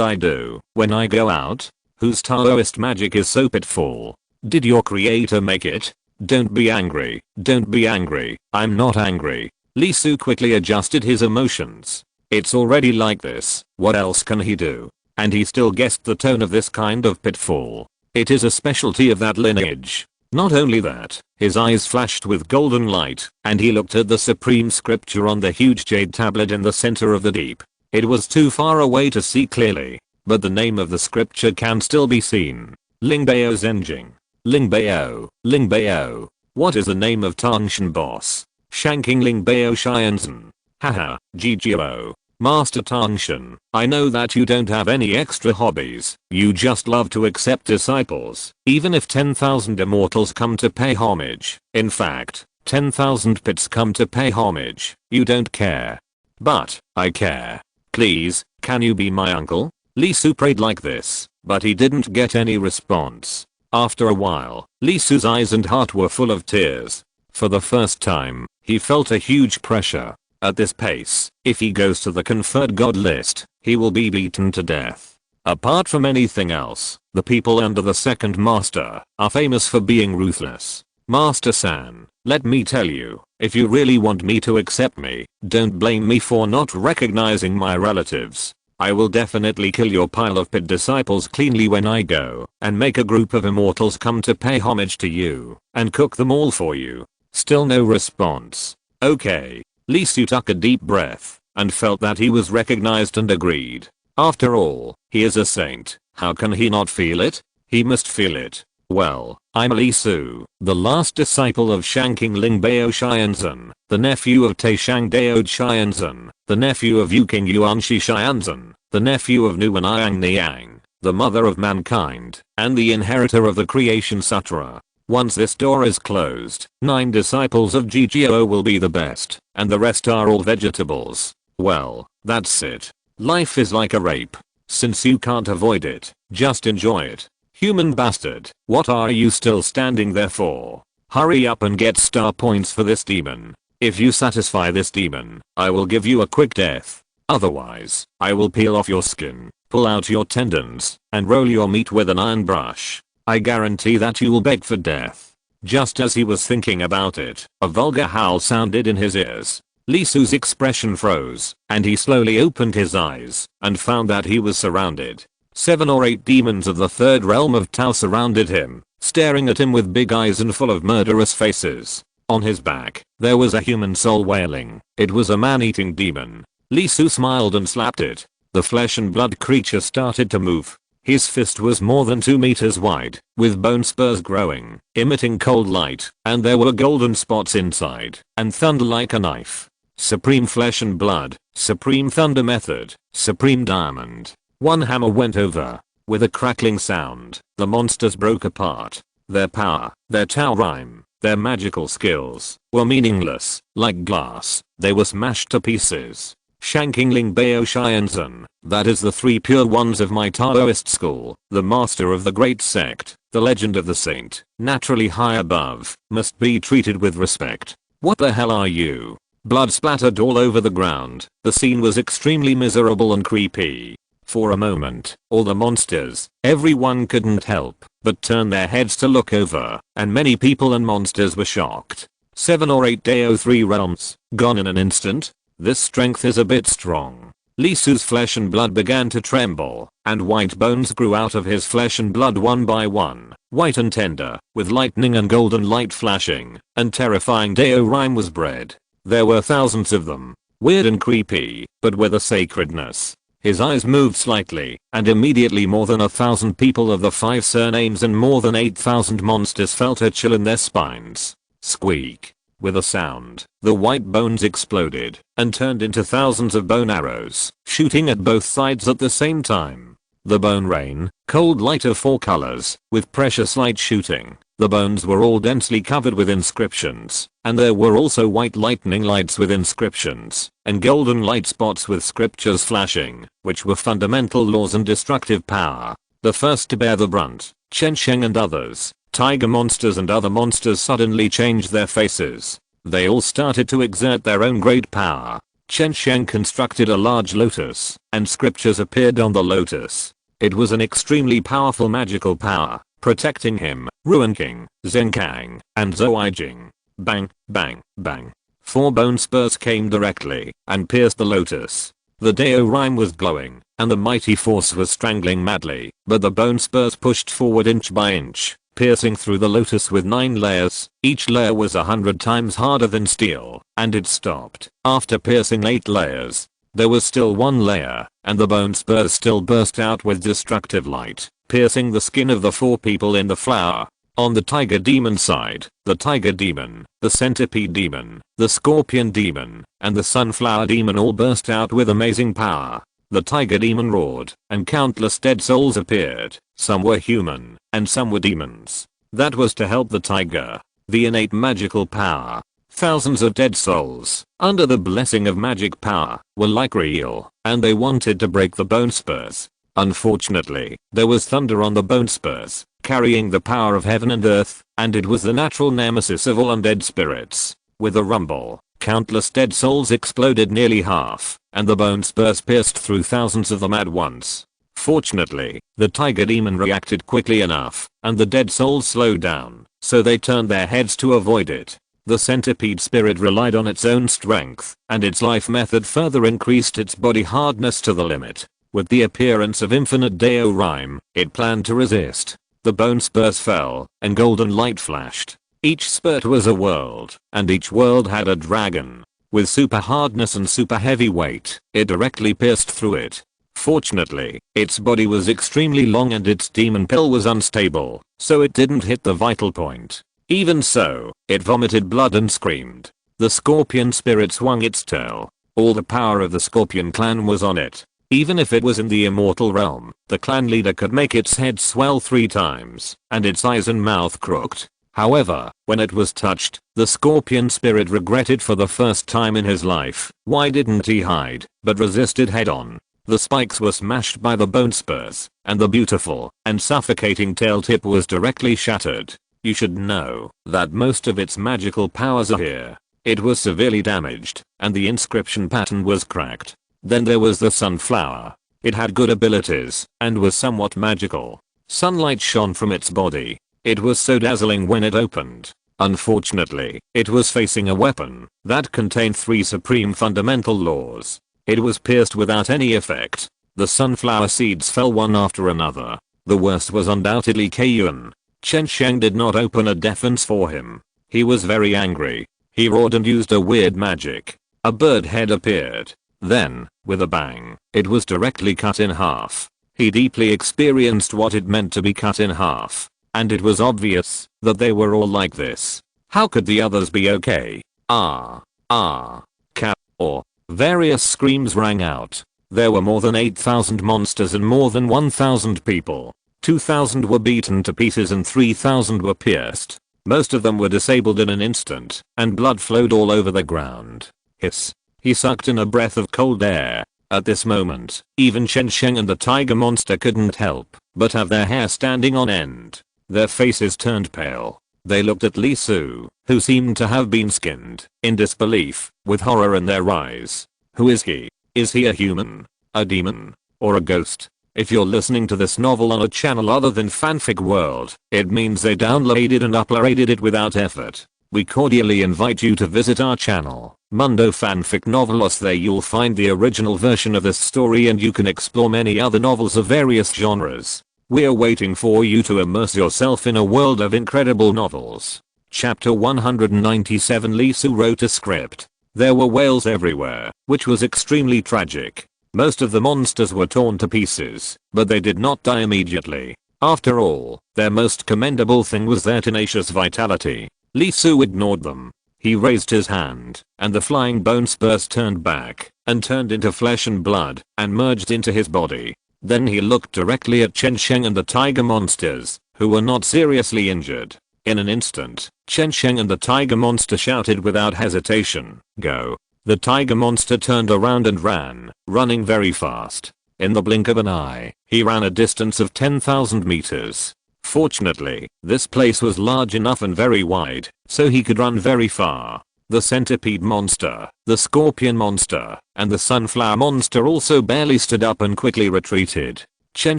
I do when I go out? Whose Taoist magic is so pitiful? Did your creator make it? Don't be angry. Don't be angry. I'm not angry. Lee Su quickly adjusted his emotions. It's already like this. What else can he do? And he still guessed the tone of this kind of pitfall. It is a specialty of that lineage. Not only that, his eyes flashed with golden light, and he looked at the supreme scripture on the huge jade tablet in the center of the deep. It was too far away to see clearly, but the name of the scripture can still be seen. Lingbao Zenjing. Lingbao. Lingbao. What is the name of Tangshan boss? Shanking Lingbao Xianzhen. Haha, GGO. Master Tangshan, I know that you don't have any extra hobbies. You just love to accept disciples, even if 10,000 immortals come to pay homage. In fact, 10,000 pits come to pay homage. You don't care. But, I care. Please, can you be my uncle? Lee Su prayed like this, but he didn't get any response. After a while, Lee Su's eyes and heart were full of tears. For the first time, he felt a huge pressure. At this pace, if he goes to the conferred god list, he will be beaten to death. Apart from anything else, the people under the second master are famous for being ruthless. Master San, let me tell you, if you really want me to accept me, don't blame me for not recognizing my relatives. I will definitely kill your pile of pit disciples cleanly when I go, and make a group of immortals come to pay homage to you, and cook them all for you. Still no response. Okay. Lee Su took a deep breath and felt that he was recognized and agreed. After all, he is a saint. How can he not feel it? He must feel it. Well, I'm Lee Su, the last disciple of Shanking Lingbao Xianzhen, the nephew of Taishang Daod Xianzhen, the nephew of Yuking Yuanshi Xianzhen, the nephew of Nuanayang Niang, the mother of mankind, and the inheritor of the Creation Sutra. Once this door is closed, 9 disciples of GGO will be the best, and the rest are all vegetables. Well, that's it. Life is like a rape. Since you can't avoid it, just enjoy it. Human bastard, what are you still standing there for? Hurry up and get star points for this demon. If you satisfy this demon, I will give you a quick death. Otherwise, I will peel off your skin, pull out your tendons, and roll your meat with an iron brush. I guarantee that you will beg for death. Just as he was thinking about it, a vulgar howl sounded in his ears. Lee Su's expression froze, and he slowly opened his eyes, and found that he was surrounded. 7 or 8 demons of the third realm of Tao surrounded him, staring at him with big eyes and full of murderous faces. On his back, there was a human soul wailing. It was a man-eating demon. Lee Su smiled and slapped it. The flesh and blood creature started to move. His fist was more than 2 meters wide, with bone spurs growing, emitting cold light, and there were golden spots inside, and thunder like a knife. Supreme flesh and blood, supreme thunder method, supreme diamond. One hammer went over. With a crackling sound, the monsters broke apart. Their power, their Tao rhyme, their magical skills, were meaningless, like glass. They were smashed to pieces. Shanking Lingbao Xianzhen, that is the 3 pure ones of my Taoist school, the master of the great sect, the legend of the saint, naturally high above, must be treated with respect. What the hell are you? Blood splattered all over the ground. The scene was extremely miserable and creepy. For a moment, all the monsters, everyone couldn't help but turn their heads to look over, and many people and monsters were shocked. 7 or 8 Dao 3 realms, gone in an instant? This strength is a bit strong. Lee Su's flesh and blood began to tremble, and white bones grew out of his flesh and blood one by one, white and tender, with lightning and golden light flashing, and terrifying Dao rhyme was bred. There were thousands of them, weird and creepy, but with a sacredness. His eyes moved slightly, and immediately more than 1,000 people of the 5 surnames and more than 8,000 monsters felt a chill in their spines. Squeak. With a sound, the white bones exploded and turned into thousands of bone arrows, shooting at both sides at the same time. The bone rain, cold light of 4 colors, with precious light shooting. The bones were all densely covered with inscriptions, and there were also white lightning lights with inscriptions, and golden light spots with scriptures flashing, which were fundamental laws and destructive power. The first to bear the brunt, Chen Sheng and others, tiger monsters and other monsters suddenly changed their faces. They all started to exert their own great power. Chen Sheng constructed a large lotus, and scriptures appeared on the lotus. It was an extremely powerful magical power, protecting him, Ruan King, Zheng Kang, and Zhou Jing. Bang, bang, bang. 4 bone spurs came directly and pierced the lotus. The Dao rhyme was glowing, and the mighty force was strangling madly, but the bone spurs pushed forward inch by inch, piercing through the lotus with 9 layers. Each layer was 100 times harder than steel, and it stopped after piercing 8 layers. There was still 1 layer, and the bone spurs still burst out with destructive light, piercing the skin of the 4 people in the flower. On the tiger demon side, the tiger demon, the centipede demon, the scorpion demon, and the sunflower demon all burst out with amazing power. The tiger demon roared, and countless dead souls appeared. Some were human, and some were demons. That was to help the tiger. The innate magical power. Thousands of dead souls, under the blessing of magic power, were like real, and they wanted to break the bone spurs. Unfortunately, there was thunder on the bone spurs, carrying the power of heaven and earth, and it was the natural nemesis of all undead spirits. With a rumble, countless dead souls exploded nearly half, and the bone spurs pierced through thousands of them at once. Fortunately, the tiger demon reacted quickly enough, and the dead souls slowed down, so they turned their heads to avoid it. The centipede spirit relied on its own strength, and its life method further increased its body hardness to the limit. With the appearance of infinite Dao rhyme, it planned to resist. The bone spurs fell, and golden light flashed. Each spurt was a world, and each world had a dragon. With super hardness and super heavy weight, it directly pierced through it. Fortunately, its body was extremely long and its demon pill was unstable, so it didn't hit the vital point. Even so, it vomited blood and screamed. The scorpion spirit swung its tail. All the power of the scorpion clan was on it. Even if it was in the immortal realm, the clan leader could make its head swell 3 times, and its eyes and mouth crooked. However, when it was touched, the scorpion spirit regretted for the first time in his life. Why didn't he hide, but resisted head on? The spikes were smashed by the bone spurs, and the beautiful and suffocating tail tip was directly shattered. You should know that most of its magical powers are here. It was severely damaged, and the inscription pattern was cracked. Then there was the sunflower. It had good abilities, and was somewhat magical. Sunlight shone from its body. It was so dazzling when it opened. Unfortunately, it was facing a weapon that contained 3 supreme fundamental laws. It was pierced without any effect. The sunflower seeds fell one after another. The worst was undoubtedly Kayun. Chen Sheng did not open a defense for him. He was very angry. He roared and used a weird magic. A bird head appeared. Then, with a bang, it was directly cut in half. He deeply experienced what it meant to be cut in half. And it was obvious that they were all like this. How could the others be okay? Cap, or various screams rang out. There were more than 8,000 monsters and more than 1,000 people. 2,000 were beaten to pieces and 3,000 were pierced. Most of them were disabled in an instant, and blood flowed all over the ground. Hiss. He sucked in a breath of cold air. At this moment, even Chen Sheng and the tiger monster couldn't help but have their hair standing on end. Their faces turned pale. They looked at Li Su, who seemed to have been skinned, in disbelief, with horror in their eyes. Who is he? Is he a human? A demon? Or a ghost? If you're listening to this novel on a channel other than Fanfic World, it means they downloaded and uploaded it without effort. We cordially invite you to visit our channel, Mundo Fanfic Novelos. There you'll find the original version of this story and you can explore many other novels of various genres. We're waiting for you to immerse yourself in a world of incredible novels. Chapter 197. Li Su wrote a script. There were whales everywhere, which was extremely tragic. Most of the monsters were torn to pieces, but they did not die immediately. After all, their most commendable thing was their tenacious vitality. Lee Su ignored them. He raised his hand, and the flying bone spurs turned back, and turned into flesh and blood, and merged into his body. Then he looked directly at Chen Sheng and the tiger monsters, who were not seriously injured. In an instant, Chen Sheng and the tiger monster shouted without hesitation, "Go!" The tiger monster turned around and ran, running very fast. In the blink of an eye, he ran a distance of 10,000 meters. Fortunately, this place was large enough and very wide, so he could run very far. The centipede monster, the scorpion monster, and the sunflower monster also barely stood up and quickly retreated. Chen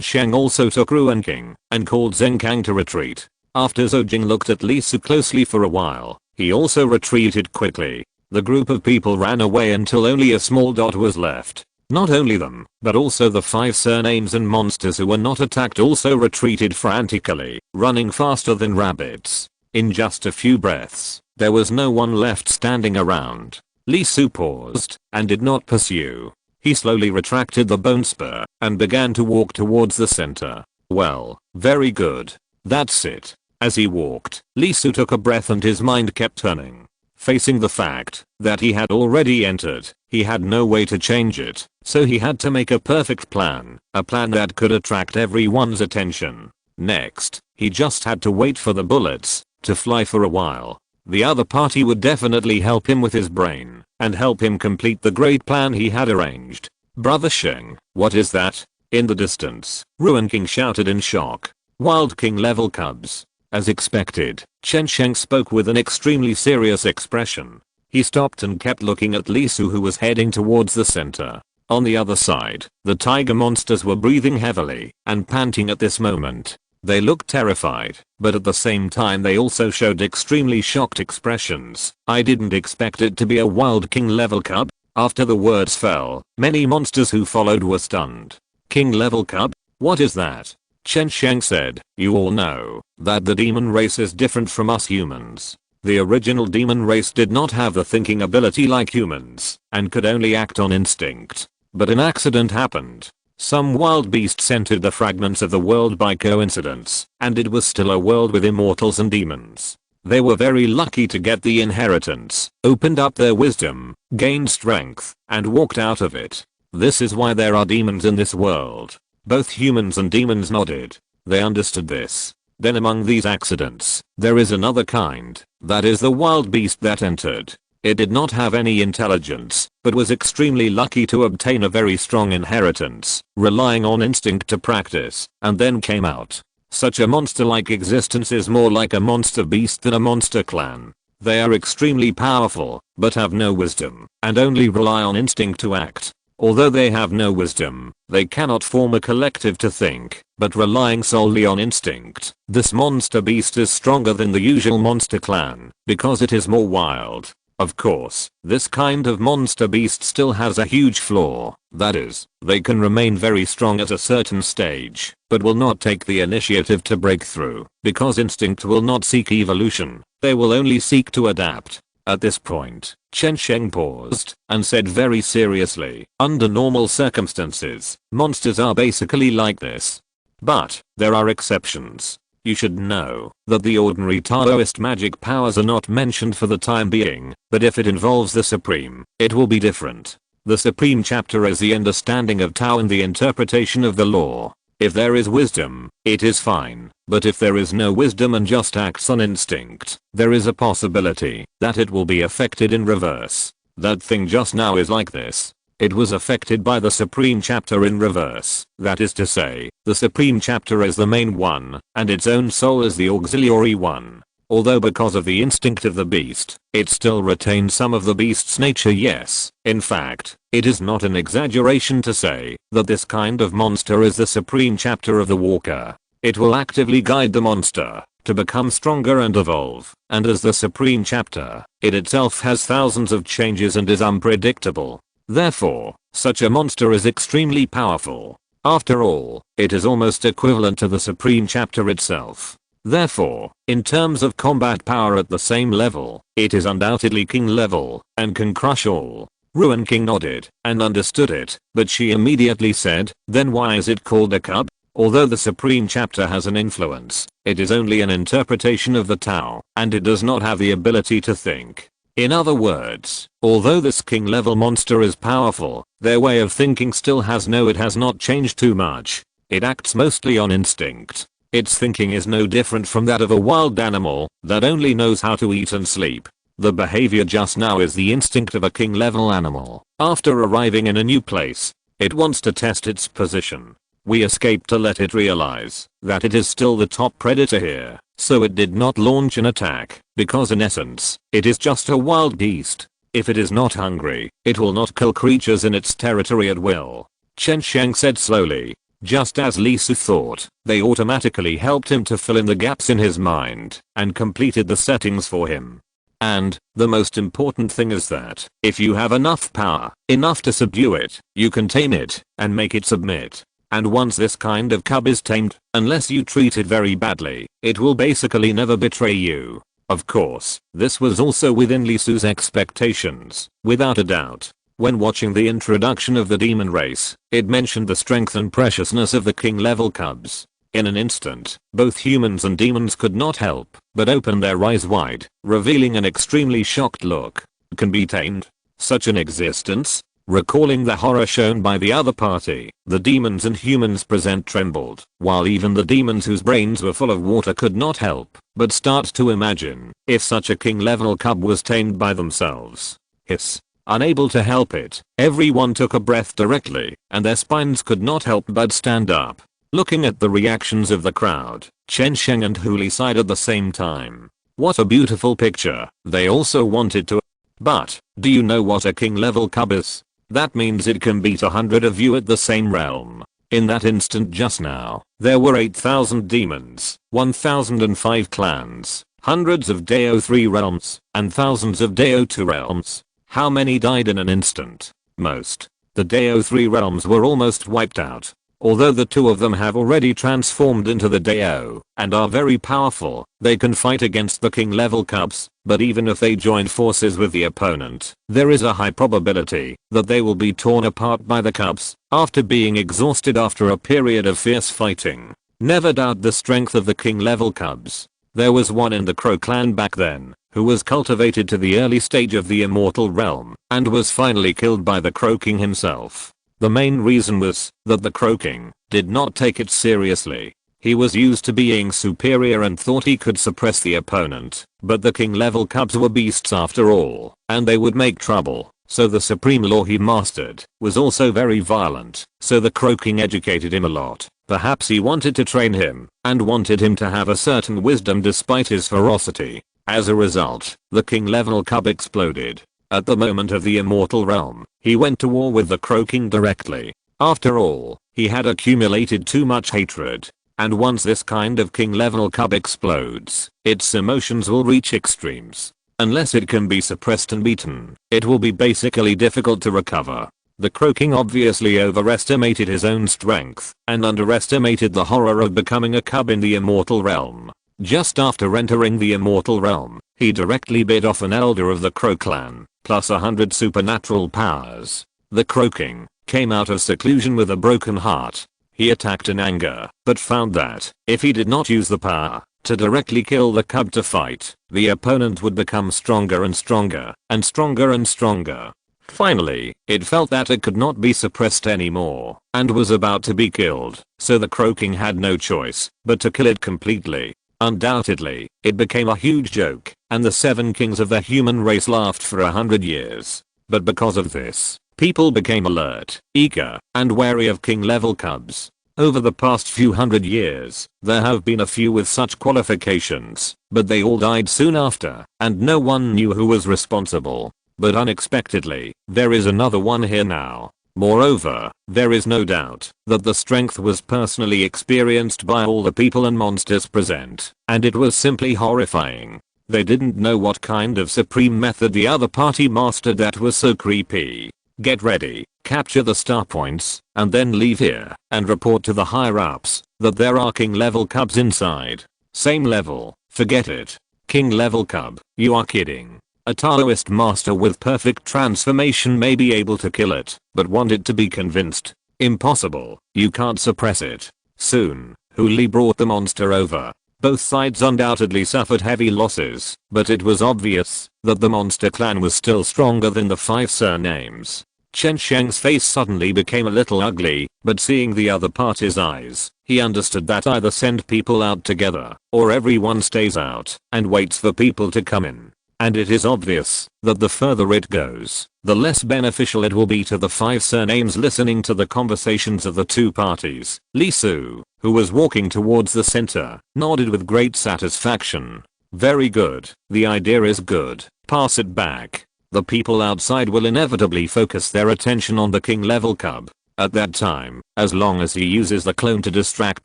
Sheng also took Ruan King and called Zheng Kang to retreat. After Zhou Jing looked at Li Su closely for a while, he also retreated quickly. The group of people ran away until only a small dot was left. Not only them, but also the 5 surnames and monsters who were not attacked also retreated frantically, running faster than rabbits. In just a few breaths, there was no one left standing around. Li Su paused and did not pursue. He slowly retracted the bone spur and began to walk towards the center. Well, very good. That's it. As he walked, Li Su took a breath and his mind kept turning. Facing the fact that he had already entered, he had no way to change it, so he had to make a perfect plan, a plan that could attract everyone's attention. Next, he just had to wait for the bullets to fly for a while. The other party would definitely help him with his brain and help him complete the great plan he had arranged. "Brother Sheng, what is that?" In the distance, Ruan King shouted in shock. "Wild King level cubs." As expected, Chen Sheng spoke with an extremely serious expression. He stopped and kept looking at Li Su, who was heading towards the center. On the other side, the tiger monsters were breathing heavily and panting at this moment. They looked terrified, but at the same time they also showed extremely shocked expressions. "I didn't expect it to be a wild king level cub." After the words fell, many monsters who followed were stunned. "King level cub? What is that?" Chen Sheng said, "You all know that the demon race is different from us humans. The original demon race did not have the thinking ability like humans and could only act on instinct. But an accident happened. Some wild beasts entered the fragments of the world by coincidence, and it was still a world with immortals and demons. They were very lucky to get the inheritance, opened up their wisdom, gained strength, and walked out of it. This is why there are demons in this world." Both humans and demons nodded. They understood this. Then among these accidents, there is another kind, that is the wild beast that entered. It did not have any intelligence, but was extremely lucky to obtain a very strong inheritance, relying on instinct to practice, and then came out. Such a monster-like existence is more like a monster beast than a monster clan. They are extremely powerful, but have no wisdom, and only rely on instinct to act. Although they have no wisdom, they cannot form a collective to think, but relying solely on instinct. This monster beast is stronger than the usual monster clan, because it is more wild. Of course, this kind of monster beast still has a huge flaw, that is, they can remain very strong at a certain stage, but will not take the initiative to break through, because instinct will not seek evolution, they will only seek to adapt. At this point, Chen Sheng paused and said very seriously, "Under normal circumstances, monsters are basically like this. But there are exceptions. You should know that the ordinary Taoist magic powers are not mentioned for the time being, but if it involves the Supreme, it will be different. The Supreme chapter is the understanding of Tao and the interpretation of the law. If there is wisdom, it is fine, but if there is no wisdom and just acts on instinct, there is a possibility that it will be affected in reverse. That thing just now is like this. It was affected by the Supreme chapter in reverse. That is to say, the Supreme chapter is the main one, and its own soul is the auxiliary one. Although because of the instinct of the beast, it still retains some of the beast's nature, yes. In fact, it is not an exaggeration to say that this kind of monster is the Supreme chapter of the walker. It will actively guide the monster to become stronger and evolve, and as the Supreme chapter, it itself has thousands of changes and is unpredictable. Therefore, such a monster is extremely powerful. After all, it is almost equivalent to the Supreme chapter itself. Therefore, in terms of combat power at the same level, it is undoubtedly king level, and can crush all. Ruin King nodded and understood it, but she immediately said, then why is it called a cub? Although the Supreme Chapter has an influence, it is only an interpretation of the Tao, and it does not have the ability to think. In other words, although this king level monster is powerful, their way of thinking still has not changed too much. It acts mostly on instinct. Its thinking is no different from that of a wild animal that only knows how to eat and sleep. The behavior just now is the instinct of a king level animal. After arriving in a new place, it wants to test its position. We escaped to let it realize that it is still the top predator here, so it did not launch an attack, because in essence, it is just a wild beast. If it is not hungry, it will not kill creatures in its territory at will. Chen Sheng said slowly. Just as Li Su thought, they automatically helped him to fill in the gaps in his mind, and completed the settings for him. And, the most important thing is that, if you have enough power, enough to subdue it, you can tame it, and make it submit. And once this kind of cub is tamed, unless you treat it very badly, it will basically never betray you. Of course, this was also within Li Su's expectations, without a doubt. When watching the introduction of the demon race, it mentioned the strength and preciousness of the king level cubs. In an instant, both humans and demons could not help but open their eyes wide, revealing an extremely shocked look. Can be tamed? Such an existence? Recalling the horror shown by the other party, the demons and humans present trembled, while even the demons whose brains were full of water could not help but start to imagine if such a king level cub was tamed by themselves. Hiss. Unable to help it, everyone took a breath directly, and their spines could not help but stand up. Looking at the reactions of the crowd, Chen Sheng and Huli sighed at the same time. What a beautiful picture, they also wanted to. But, do you know what a king level cub is? That means it can beat 100 of you at the same realm. In that instant just now, there were 8,000 demons, 1,005 clans, hundreds of Dao 3 realms, and thousands of Dao 2 realms. How many died in an instant? Most. The Dao 3 realms were almost wiped out. Although the two of them have already transformed into the Dao and are very powerful, they can fight against the king level cubs, but even if they join forces with the opponent, there is a high probability that they will be torn apart by the cubs after being exhausted after a period of fierce fighting. Never doubt the strength of the king level cubs. There was one in the Crow clan back then who was cultivated to the early stage of the immortal realm and was finally killed by the Crow King himself. The main reason was that the Crow King did not take it seriously. He was used to being superior and thought he could suppress the opponent, but the king level cubs were beasts after all, and they would make trouble. So the supreme law he mastered was also very violent, so the Crow King educated him a lot. Perhaps he wanted to train him, and wanted him to have a certain wisdom despite his ferocity. As a result, the king level cub exploded. At the moment of the immortal realm, he went to war with the Crow King directly. After all, he had accumulated too much hatred. And once this kind of king level cub explodes, its emotions will reach extremes. Unless it can be suppressed and beaten, it will be basically difficult to recover. The Crow King obviously overestimated his own strength and underestimated the horror of becoming a cub in the immortal realm. Just after entering the immortal realm, he directly bit off an elder of the Crow clan, plus 100 supernatural powers. The Crow King came out of seclusion with a broken heart. He attacked in anger, but found that, if he did not use the power to directly kill the cub to fight, the opponent would become stronger and stronger, and stronger and stronger. Finally, it felt that it could not be suppressed anymore, and was about to be killed, so the Crow King had no choice but to kill it completely. Undoubtedly, it became a huge joke, and the 7 kings of the human race laughed for 100 years. But because of this, people became alert, eager, and wary of king level cubs. Over the past few hundred years, there have been a few with such qualifications, but they all died soon after, and no one knew who was responsible. But unexpectedly, there is another one here now. Moreover, there is no doubt that the strength was personally experienced by all the people and monsters present, and it was simply horrifying. They didn't know what kind of supreme method the other party mastered that was so creepy. Get ready, capture the star points, and then leave here and report to the higher ups that there are king level cubs inside. Same level, forget it. King level cub, you are kidding. A Taoist master with perfect transformation may be able to kill it, but want it to be convinced? Impossible, you can't suppress it. Soon, Huli brought the monster over. Both sides undoubtedly suffered heavy losses, but it was obvious that the monster clan was still stronger than the 5 surnames. Chen Sheng's face suddenly became a little ugly, but seeing the other party's eyes, he understood that either send people out together, or everyone stays out and waits for people to come in. And it is obvious that the further it goes, the less beneficial it will be to the 5 surnames. Listening to the conversations of the two parties, Li Su, who was walking towards the center, nodded with great satisfaction. Very good, the idea is good, pass it back. The people outside will inevitably focus their attention on the king level cub. At that time, as long as he uses the clone to distract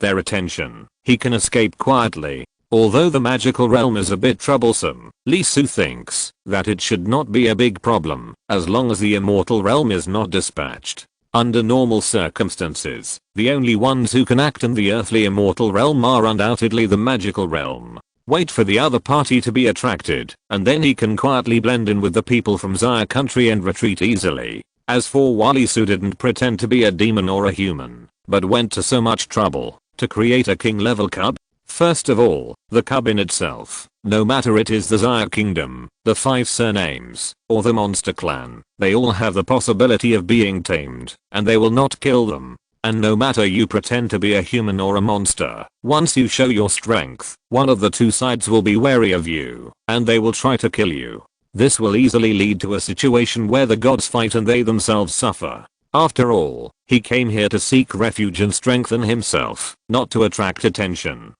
their attention, he can escape quietly. Although the magical realm is a bit troublesome, Li Su thinks that it should not be a big problem as long as the immortal realm is not dispatched. Under normal circumstances, the only ones who can act in the earthly immortal realm are undoubtedly the magical realm. Wait for the other party to be attracted, and then he can quietly blend in with the people from Xia country and retreat easily. As for Li Su didn't pretend to be a demon or a human, but went to so much trouble to create a king level cub. First of all, the cub in itself, no matter it is the Xia kingdom, the 5 surnames, or the monster clan, they all have the possibility of being tamed, and they will not kill them. And no matter you pretend to be a human or a monster, once you show your strength, one of the two sides will be wary of you, and they will try to kill you. This will easily lead to a situation where the gods fight and they themselves suffer. After all, he came here to seek refuge and strengthen himself, not to attract attention.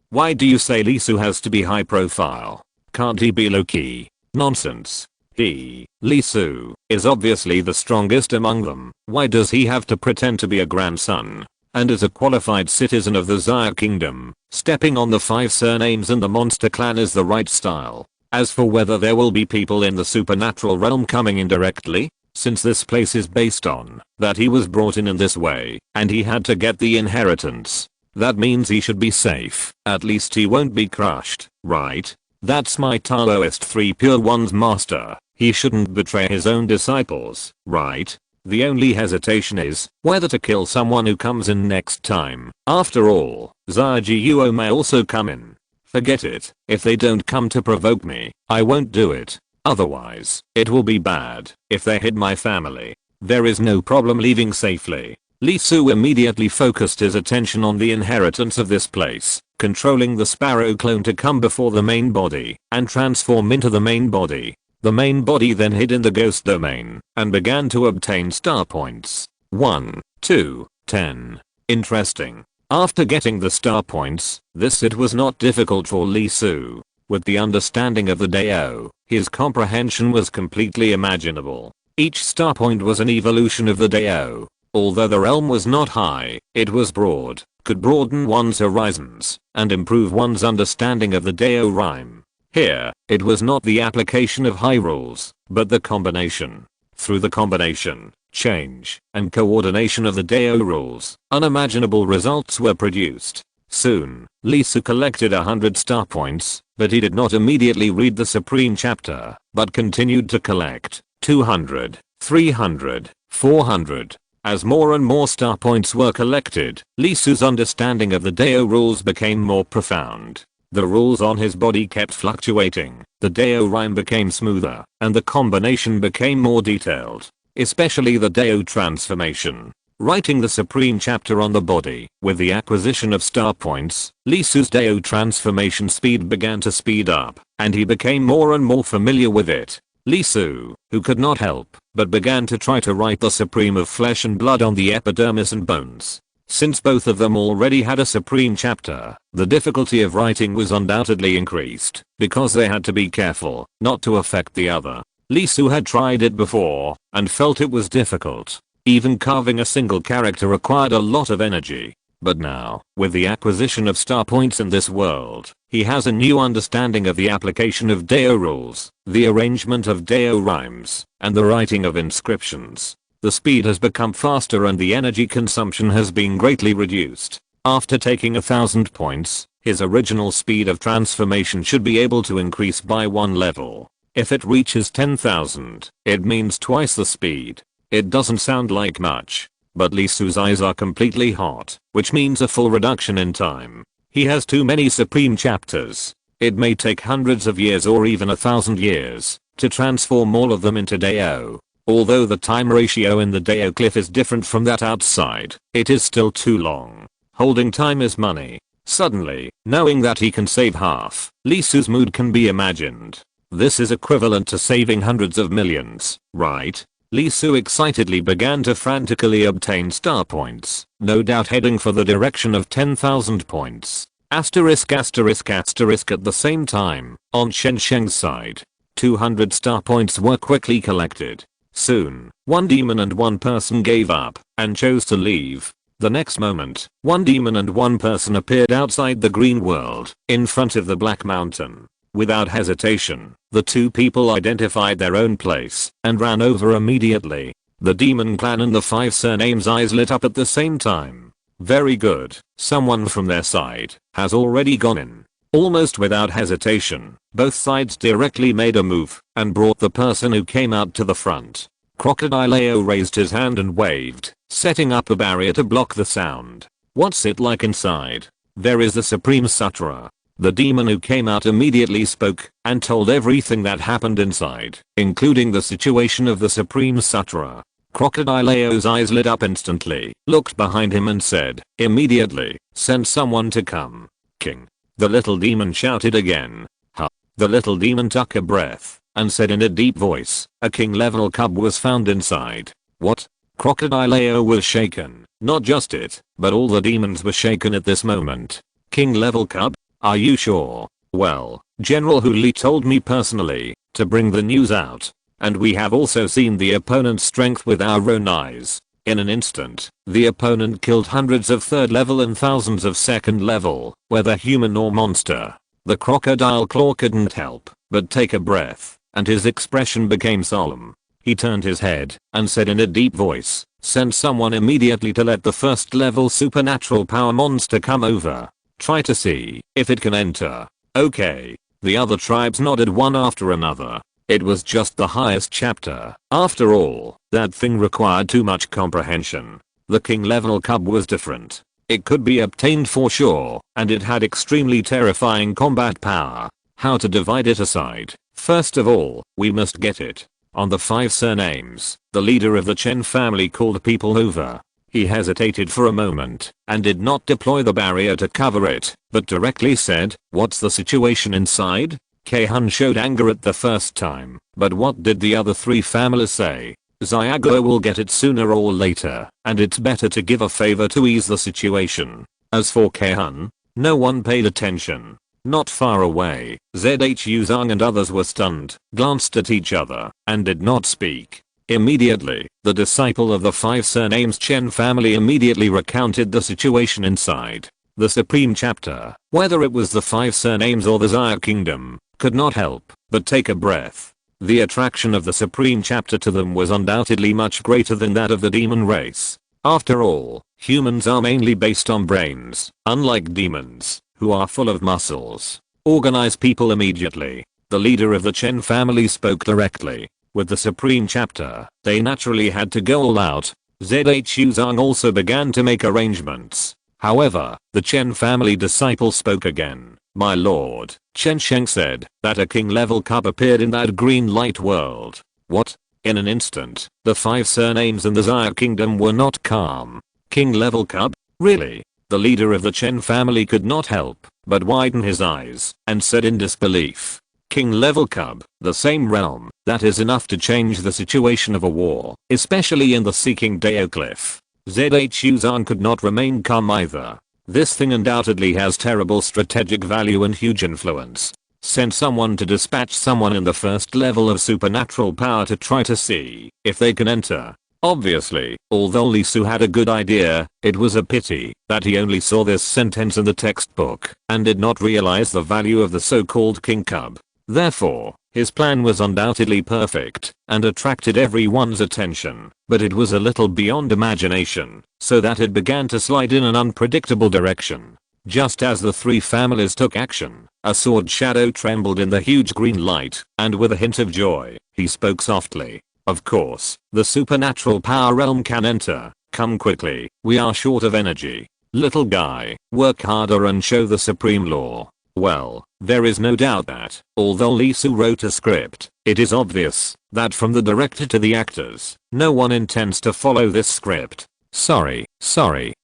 Why do you say Li Su has to be high profile? Can't he be low key? Nonsense. Li Su, is obviously the strongest among them. Why does he have to pretend to be a grandson? And as a qualified citizen of the Xia kingdom, stepping on the 5 surnames and the monster clan is the right style. As for whether there will be people in the supernatural realm coming in directly, since this place is based on that he was brought in this way, and he had to get the inheritance, that means he should be safe. At least he won't be crushed, right? That's my Taoist 3 Pure Ones master. He shouldn't betray his own disciples, right? The only hesitation is whether to kill someone who comes in next time. After all, Xia Guo may also come in. Forget it. If they don't come to provoke me, I won't do it. Otherwise, it will be bad if they hit my family. There is no problem leaving safely. Li Su immediately focused his attention on the inheritance of this place, controlling the sparrow clone to come before the main body and transform into the main body. The main body then hid in the ghost domain and began to obtain star points. 1, 2, 10. Interesting. After getting the star points, it was not difficult for Li Su. With the understanding of the Dao, his comprehension was completely imaginable. Each star point was an evolution of the Dao. Although the realm was not high, it was broad, could broaden one's horizons, and improve one's understanding of the Dao rhyme. Here, it was not the application of high rules, but the combination. Through the combination, change, and coordination of the Dao rules, unimaginable results were produced. Soon, Li Su collected 100 star points, but he did not immediately read the supreme chapter, but continued to collect 200, 300, 400. As more and more star points were collected, Li Su's understanding of the Dao rules became more profound. The rules on his body kept fluctuating, the Dao rhyme became smoother, and the combination became more detailed, especially the Dao transformation. Writing the supreme chapter on the body, with the acquisition of star points, Li Su's Dao transformation speed began to speed up, and he became more and more familiar with it. Li Su, who could not help, but began to try to write the supreme of flesh and blood on the epidermis and bones. Since both of them already had a supreme chapter, the difficulty of writing was undoubtedly increased, because they had to be careful not to affect the other. Li Su had tried it before, and felt it was difficult. Even carving a single character required a lot of energy. But now, with the acquisition of star points in this world, he has a new understanding of the application of Dao rules, the arrangement of Dao rhymes, and the writing of inscriptions. The speed has become faster and the energy consumption has been greatly reduced. After taking 1000 points, his original speed of transformation should be able to increase by 1 level. If it reaches 10,000, it means twice the speed. It doesn't sound like much, but Lee Su's eyes are completely hot, which means a full reduction in time. He has too many supreme chapters. It may take hundreds of years or even 1,000 years to transform all of them into Dao. Although the time ratio in the Dao cliff is different from that outside, it is still too long. Holding time is money. Suddenly, knowing that he can save half, Lee Su's mood can be imagined. This is equivalent to saving hundreds of millions, right? Lee Su excitedly began to frantically obtain star points, no doubt heading for the direction of 10,000 points. Asterisk asterisk asterisk at the same time, on Shen Sheng's side, 200 star points were quickly collected. Soon, one demon and one person gave up and chose to leave. The next moment, one demon and one person appeared outside the green world, in front of the Black Mountain. Without hesitation, the two people identified their own place and ran over immediately. The demon clan and the 5 surnames' eyes lit up at the same time. Very good, someone from their side has already gone in. Almost without hesitation, both sides directly made a move and brought the person who came out to the front. Crocodile raised his hand and waved, setting up a barrier to block the sound. What's it like inside? There is the Supreme Sutra. The demon who came out immediately spoke and told everything that happened inside, including the situation of the Supreme Sutra. Crocodileo's eyes lit up instantly, looked behind him and said, immediately, send someone to come. King. The little demon shouted again. Huh. The little demon took a breath and said in a deep voice, a king level cub was found inside. What? Crocodileo was shaken. Not just it, but all the demons were shaken at this moment. King level cub? Are you sure? Well, General Huli told me personally to bring the news out. And we have also seen the opponent's strength with our own eyes. In an instant, the opponent killed hundreds of 3rd level and thousands of 2nd level, whether human or monster. The crocodile claw couldn't help but take a breath, and his expression became solemn. He turned his head and said in a deep voice, send someone immediately to let the 1st level supernatural power monster come over. Try to see if it can enter. Okay. The other tribes nodded one after another. It was just the highest chapter. After all, that thing required too much comprehension. The king level cub was different. It could be obtained for sure, and it had extremely terrifying combat power. How to divide it aside? First of all, we must get it. On the 5 surnames, the leader of the Chen family called people over. He hesitated for a moment and did not deploy the barrier to cover it, but directly said, what's the situation inside? Kei-hun showed anger at the first time, but what did the other 3 families say? Xiago will get it sooner or later, and it's better to give a favor to ease the situation. As for Kei-hun, no one paid attention. Not far away, Zhu Zhang and others were stunned, glanced at each other, and did not speak. Immediately, the disciple of the 5 surnames Chen family immediately recounted the situation inside. The Supreme Chapter, whether it was the 5 surnames or the Xia Kingdom, could not help but take a breath. The attraction of the Supreme Chapter to them was undoubtedly much greater than that of the demon race. After all, humans are mainly based on brains, unlike demons, who are full of muscles. Organize people immediately. The leader of the Chen family spoke directly. With the Supreme Chapter, they naturally had to go all out. Zhu Zhang also began to make arrangements. However, the Chen family disciple spoke again. My lord, Chen Sheng said that a king level cub appeared in that green light world. What? In an instant, the 5 surnames in the Xia Kingdom were not calm. King level cub? Really? The leader of the Chen family could not help but widen his eyes and said in disbelief. King level cub, the same realm, that is enough to change the situation of a war, especially in the Seeking Dao Cliff. Zhu Zhang could not remain calm either. This thing undoubtedly has terrible strategic value and huge influence. Send someone to dispatch someone in the 1st level of supernatural power to try to see if they can enter. Obviously, although Lee Su had a good idea, it was a pity that he only saw this sentence in the textbook and did not realize the value of the so-called king cub. Therefore, his plan was undoubtedly perfect and attracted everyone's attention, but it was a little beyond imagination, so that it began to slide in an unpredictable direction. Just as the three families took action, a sword shadow trembled in the huge green light, and with a hint of joy, he spoke softly. Of course, the supernatural power realm can enter. Come quickly, we are short of energy. Little guy, work harder and show the supreme law. Well, there is no doubt that, although Lee Soo wrote a script, it is obvious that from the director to the actors, no one intends to follow this script. Sorry,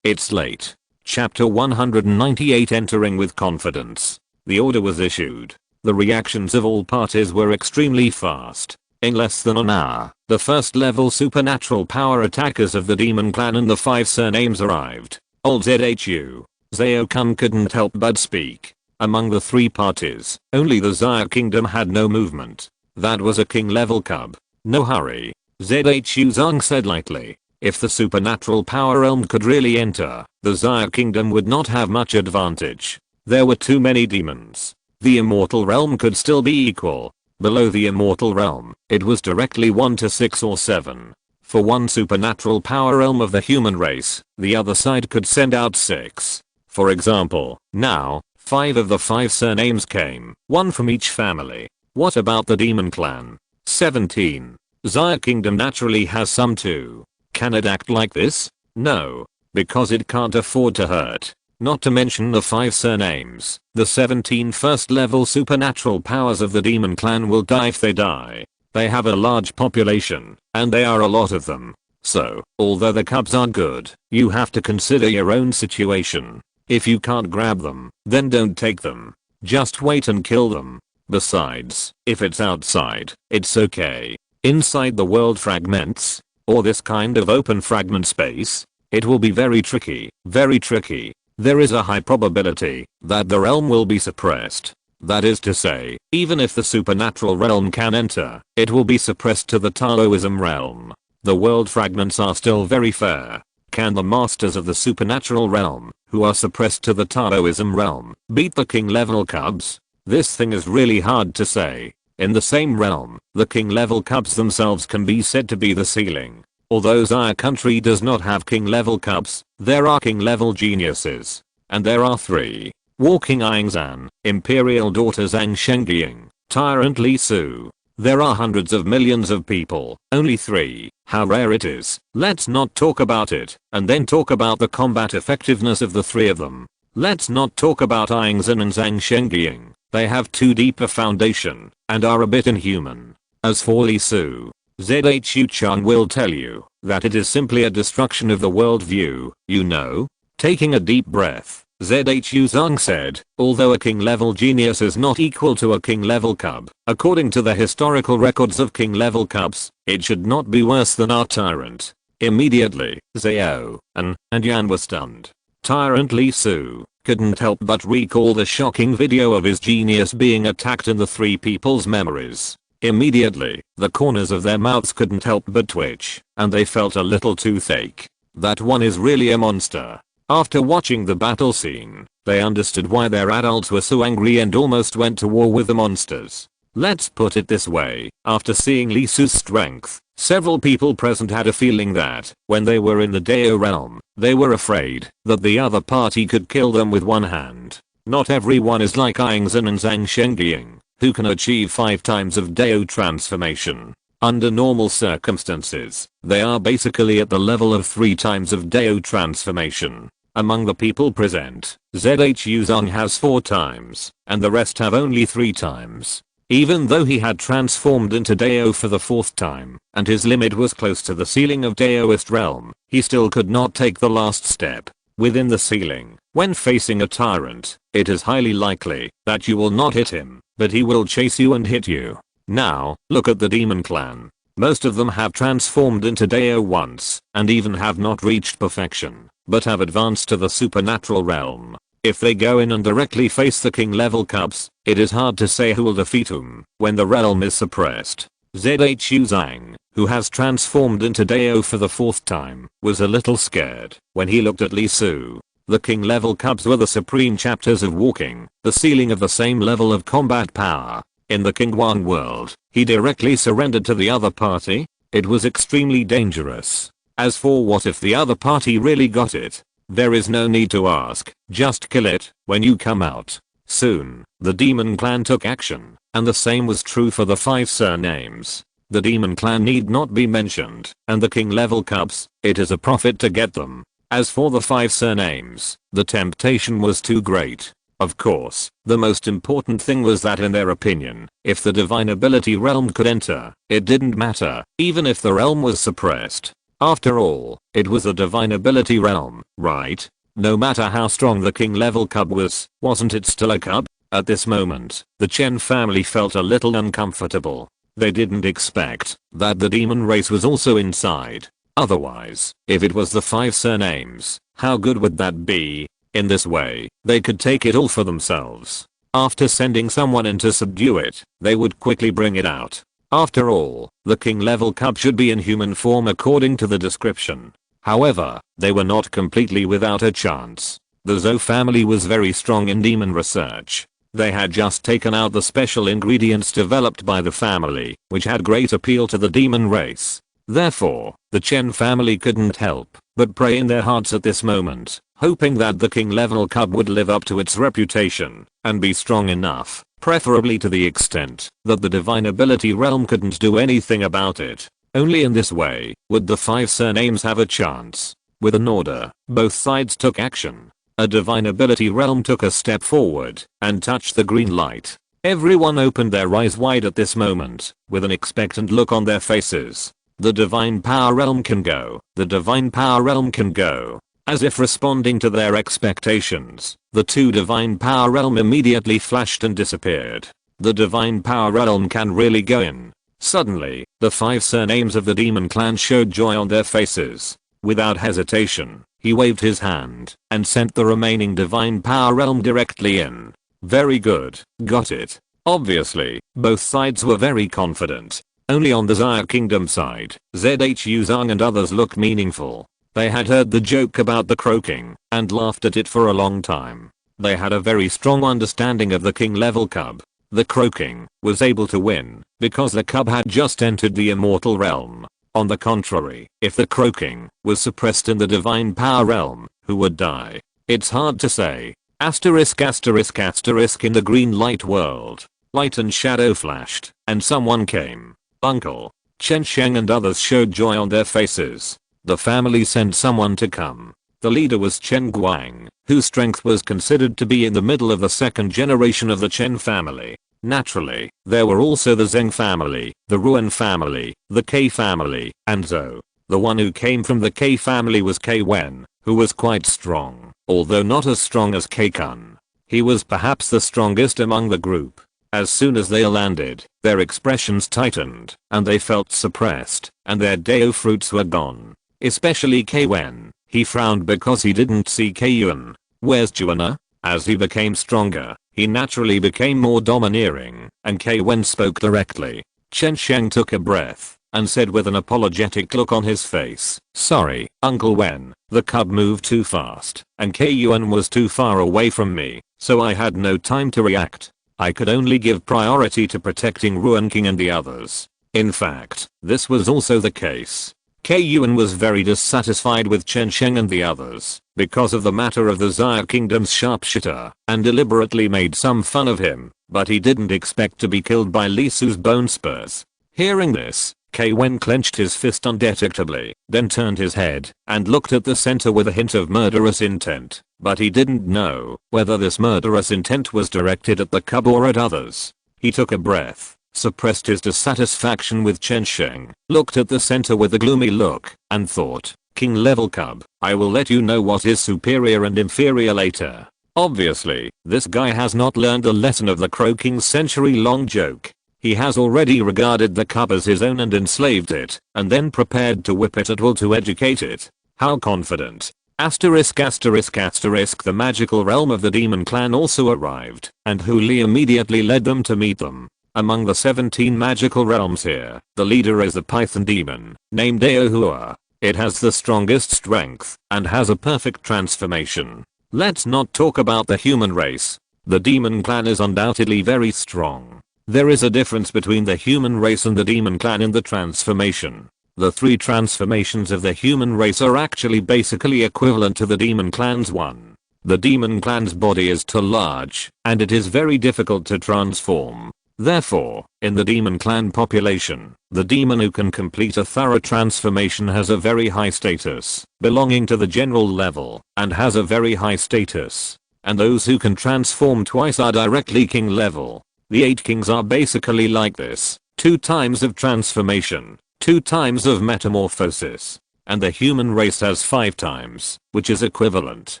it's late. Chapter 198 Entering with confidence. The order was issued. The reactions of all parties were extremely fast. In less than an hour, the first level supernatural power attackers of the Demon Clan and the 5 surnames arrived. Old ZHU. Zao-kun couldn't help but speak. Among the 3 parties, only the Zaya Kingdom had no movement. That was a king level cub. No hurry. ZHU Zong said lightly. If the supernatural power realm could really enter, the Zaya Kingdom would not have much advantage. There were too many demons. The immortal realm could still be equal. Below the immortal realm, it was directly 1 to 6 or 7. For one supernatural power realm of the human race, the other side could send out 6. For example, now, 5 of the 5 surnames came, 1 from each family. What about the Demon Clan? 17. Zaya Kingdom naturally has some too. Can it act like this? No. Because it can't afford to hurt. Not to mention the 5 surnames. The 17 first level supernatural powers of the Demon Clan will die if they die. They have a large population, and they are a lot of them. So, although the cubs are good, you have to consider your own situation. If you can't grab them, then don't take them. Just wait and kill them. Besides, if it's outside, it's okay. Inside the world fragments, or this kind of open fragment space, it will be very tricky, very tricky. There is a high probability that the realm will be suppressed. That is to say, even if the supernatural realm can enter, it will be suppressed to the Taoism realm. The world fragments are still very fair. Can the masters of the supernatural realm, who are suppressed to the Taoism realm, beat the king level cubs? This thing is really hard to say. In the same realm, the king level cubs themselves can be said to be the ceiling. Although Zaya country does not have king level cubs, there are king level geniuses. And there are 3. Walking Aingzan, Imperial Daughter Zhang Shengying, Tyrant Li Su. There are hundreds of millions of people, only 3. How rare it is. Let's not talk about it, and then talk about the combat effectiveness of the 3 of them. Let's not talk about Aingzan and Zhang Shengying. They have too deep a foundation, and are a bit inhuman. As for Li Su, ZHU-chan will tell you that it is simply a destruction of the world view, you know? Taking a deep breath, ZHU Zong said, although a king level genius is not equal to a king level cub, according to the historical records of king level cubs, it should not be worse than our tyrant. Immediately, Zhao and Yan were stunned. Tyrant Li Su couldn't help but recall the shocking video of his genius being attacked in the 3 people's memories. Immediately, the corners of their mouths couldn't help but twitch, and they felt a little toothache. That one is really a monster. After watching the battle scene, they understood why their adults were so angry and almost went to war with the monsters. Let's put it this way, after seeing Li Su's strength, several people present had a feeling that, when they were in the Dao realm, they were afraid that the other party could kill them with one hand. Not everyone is like Aingzan and Zhang Shengying, who can achieve 5 times of Dao transformation. Under normal circumstances, they are basically at the level of 3 times of Dao transformation. Among the people present, ZHU Zong has 4 times, and the rest have only 3 times. Even though he had transformed into Dao for the 4th time, and his limit was close to the ceiling of Daoist realm, he still could not take the last step. Within the ceiling, when facing a tyrant, it is highly likely that you will not hit him, but he will chase you and hit you. Now, look at the Demon Clan. Most of them have transformed into Dao once, and even have not reached perfection, but have advanced to the supernatural realm. If they go in and directly face the king level cubs, it is hard to say who will defeat whom when the realm is suppressed. ZHU Zhang, who has transformed into Dao for the 4th time, was a little scared when he looked at Li Su. The king level cubs were the supreme chapters of walking, the ceiling of the same level of combat power. In the King Wan world, he directly surrendered to the other party. It was extremely dangerous. As for what if the other party really got it? There is no need to ask, just kill it when you come out. Soon, the demon clan took action, and the same was true for the 5 surnames. The demon clan need not be mentioned, and the king level cubs, it is a profit to get them. As for the 5 surnames, the temptation was too great. Of course, the most important thing was that in their opinion, if the divine ability realm could enter, it didn't matter, even if the realm was suppressed. After all, it was a divine ability realm, right? No matter how strong the king level cub was, wasn't it still a cub? At this moment, the Chen family felt a little uncomfortable. They didn't expect that the demon race was also inside. Otherwise, if it was the 5 surnames, how good would that be? In this way, they could take it all for themselves. After sending someone in to subdue it, they would quickly bring it out. After all, the king level cub should be in human form according to the description. However, they were not completely without a chance. The Zhou family was very strong in demon research. They had just taken out the special ingredients developed by the family, which had great appeal to the demon race. Therefore, the Chen family couldn't help but pray in their hearts at this moment, hoping that the king level cub would live up to its reputation and be strong enough, preferably to the extent that the divine ability realm couldn't do anything about it. Only in this way would the 5 surnames have a chance. With an order, both sides took action. A divine ability realm took a step forward and touched the green light. Everyone opened their eyes wide at this moment, with an expectant look on their faces. The divine power realm can go. The divine power realm can go. As if responding to their expectations, the 2 divine power realm immediately flashed and disappeared. The divine power realm can really go in. Suddenly, the 5 surnames of the demon clan showed joy on their faces. Without hesitation, he waved his hand and sent the remaining divine power realm directly in. Very good, got it. Obviously, both sides were very confident. Only on the Xia Kingdom side, Zhu Zhang and others looked meaningful. They had heard the joke about the croaking and laughed at it for a long time. They had a very strong understanding of the king level cub. The croaking was able to win because the cub had just entered the immortal realm. On the contrary, if the croaking was suppressed in the divine power realm, who would die? It's hard to say. Asterisk asterisk asterisk in the green light world. Light and shadow flashed, and someone came. Uncle, Chen Sheng and others showed joy on their faces. The family sent someone to come. The leader was Chen Guang, whose strength was considered to be in the middle of the 2nd generation of the Chen family. Naturally, there were also the Zheng family, the Ruan family, the K family, and Zhou. The one who came from the K family was K Wen, who was quite strong, although not as strong as K Kun. He was perhaps the strongest among the group. As soon as they landed, their expressions tightened, and they felt suppressed, and their Dao fruits were gone. Especially K Wen. He frowned because he didn't see K Yuan. Where's Juana? As he became stronger, he naturally became more domineering, and K Wen spoke directly. Chen Sheng took a breath and said with an apologetic look on his face, "Sorry, Uncle Wen, the cub moved too fast, and K Yuan was too far away from me, so I had no time to react. I could only give priority to protecting Ruan King and the others." In fact, this was also the case. K Yuan was very dissatisfied with Chen Sheng and the others because of the matter of the Xia Kingdom's sharpshooter and deliberately made some fun of him, but he didn't expect to be killed by Li Su's bone spurs. Hearing this, K Wen clenched his fist undetectably, then turned his head and looked at the center with a hint of murderous intent, but he didn't know whether this murderous intent was directed at the cub or at others. He took a breath, suppressed his dissatisfaction with Chen Sheng, looked at the center with a gloomy look, and thought, "King level cub, I will let you know what is superior and inferior later." Obviously, this guy has not learned the lesson of the croaking's century-long joke. He has already regarded the cub as his own and enslaved it, and then prepared to whip it at will to educate it. How confident. Asterisk asterisk asterisk the magical realm of the demon clan also arrived, and Hu Li immediately led them to meet them. Among the 17 magical realms here, the leader is a python demon, named Daohua. It has the strongest strength, and has a perfect transformation. Let's not talk about the human race. The demon clan is undoubtedly very strong. There is a difference between the human race and the demon clan in the transformation. The three transformations of the human race are actually basically equivalent to the demon clan's one. The demon clan's body is too large, and it is very difficult to transform. Therefore, in the demon clan population, the demon who can complete a thorough transformation has a very high status, belonging to the general level, and has a very high status. And those who can transform twice are directly king level. The 8 kings are basically like this: 2 times of transformation, 2 times of metamorphosis. And the human race has 5 times, which is equivalent.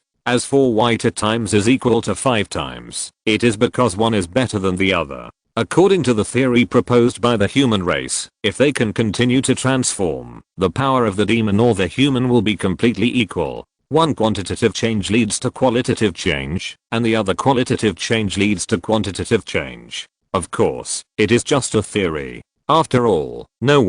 As 4 whiter times is equal to 5 times, it is because one is better than the other. According to the theory proposed by the human race, if they can continue to transform, the power of the demon or the human will be completely equal. One quantitative change leads to qualitative change, and the other qualitative change leads to quantitative change. Of course, it is just a theory. After all, no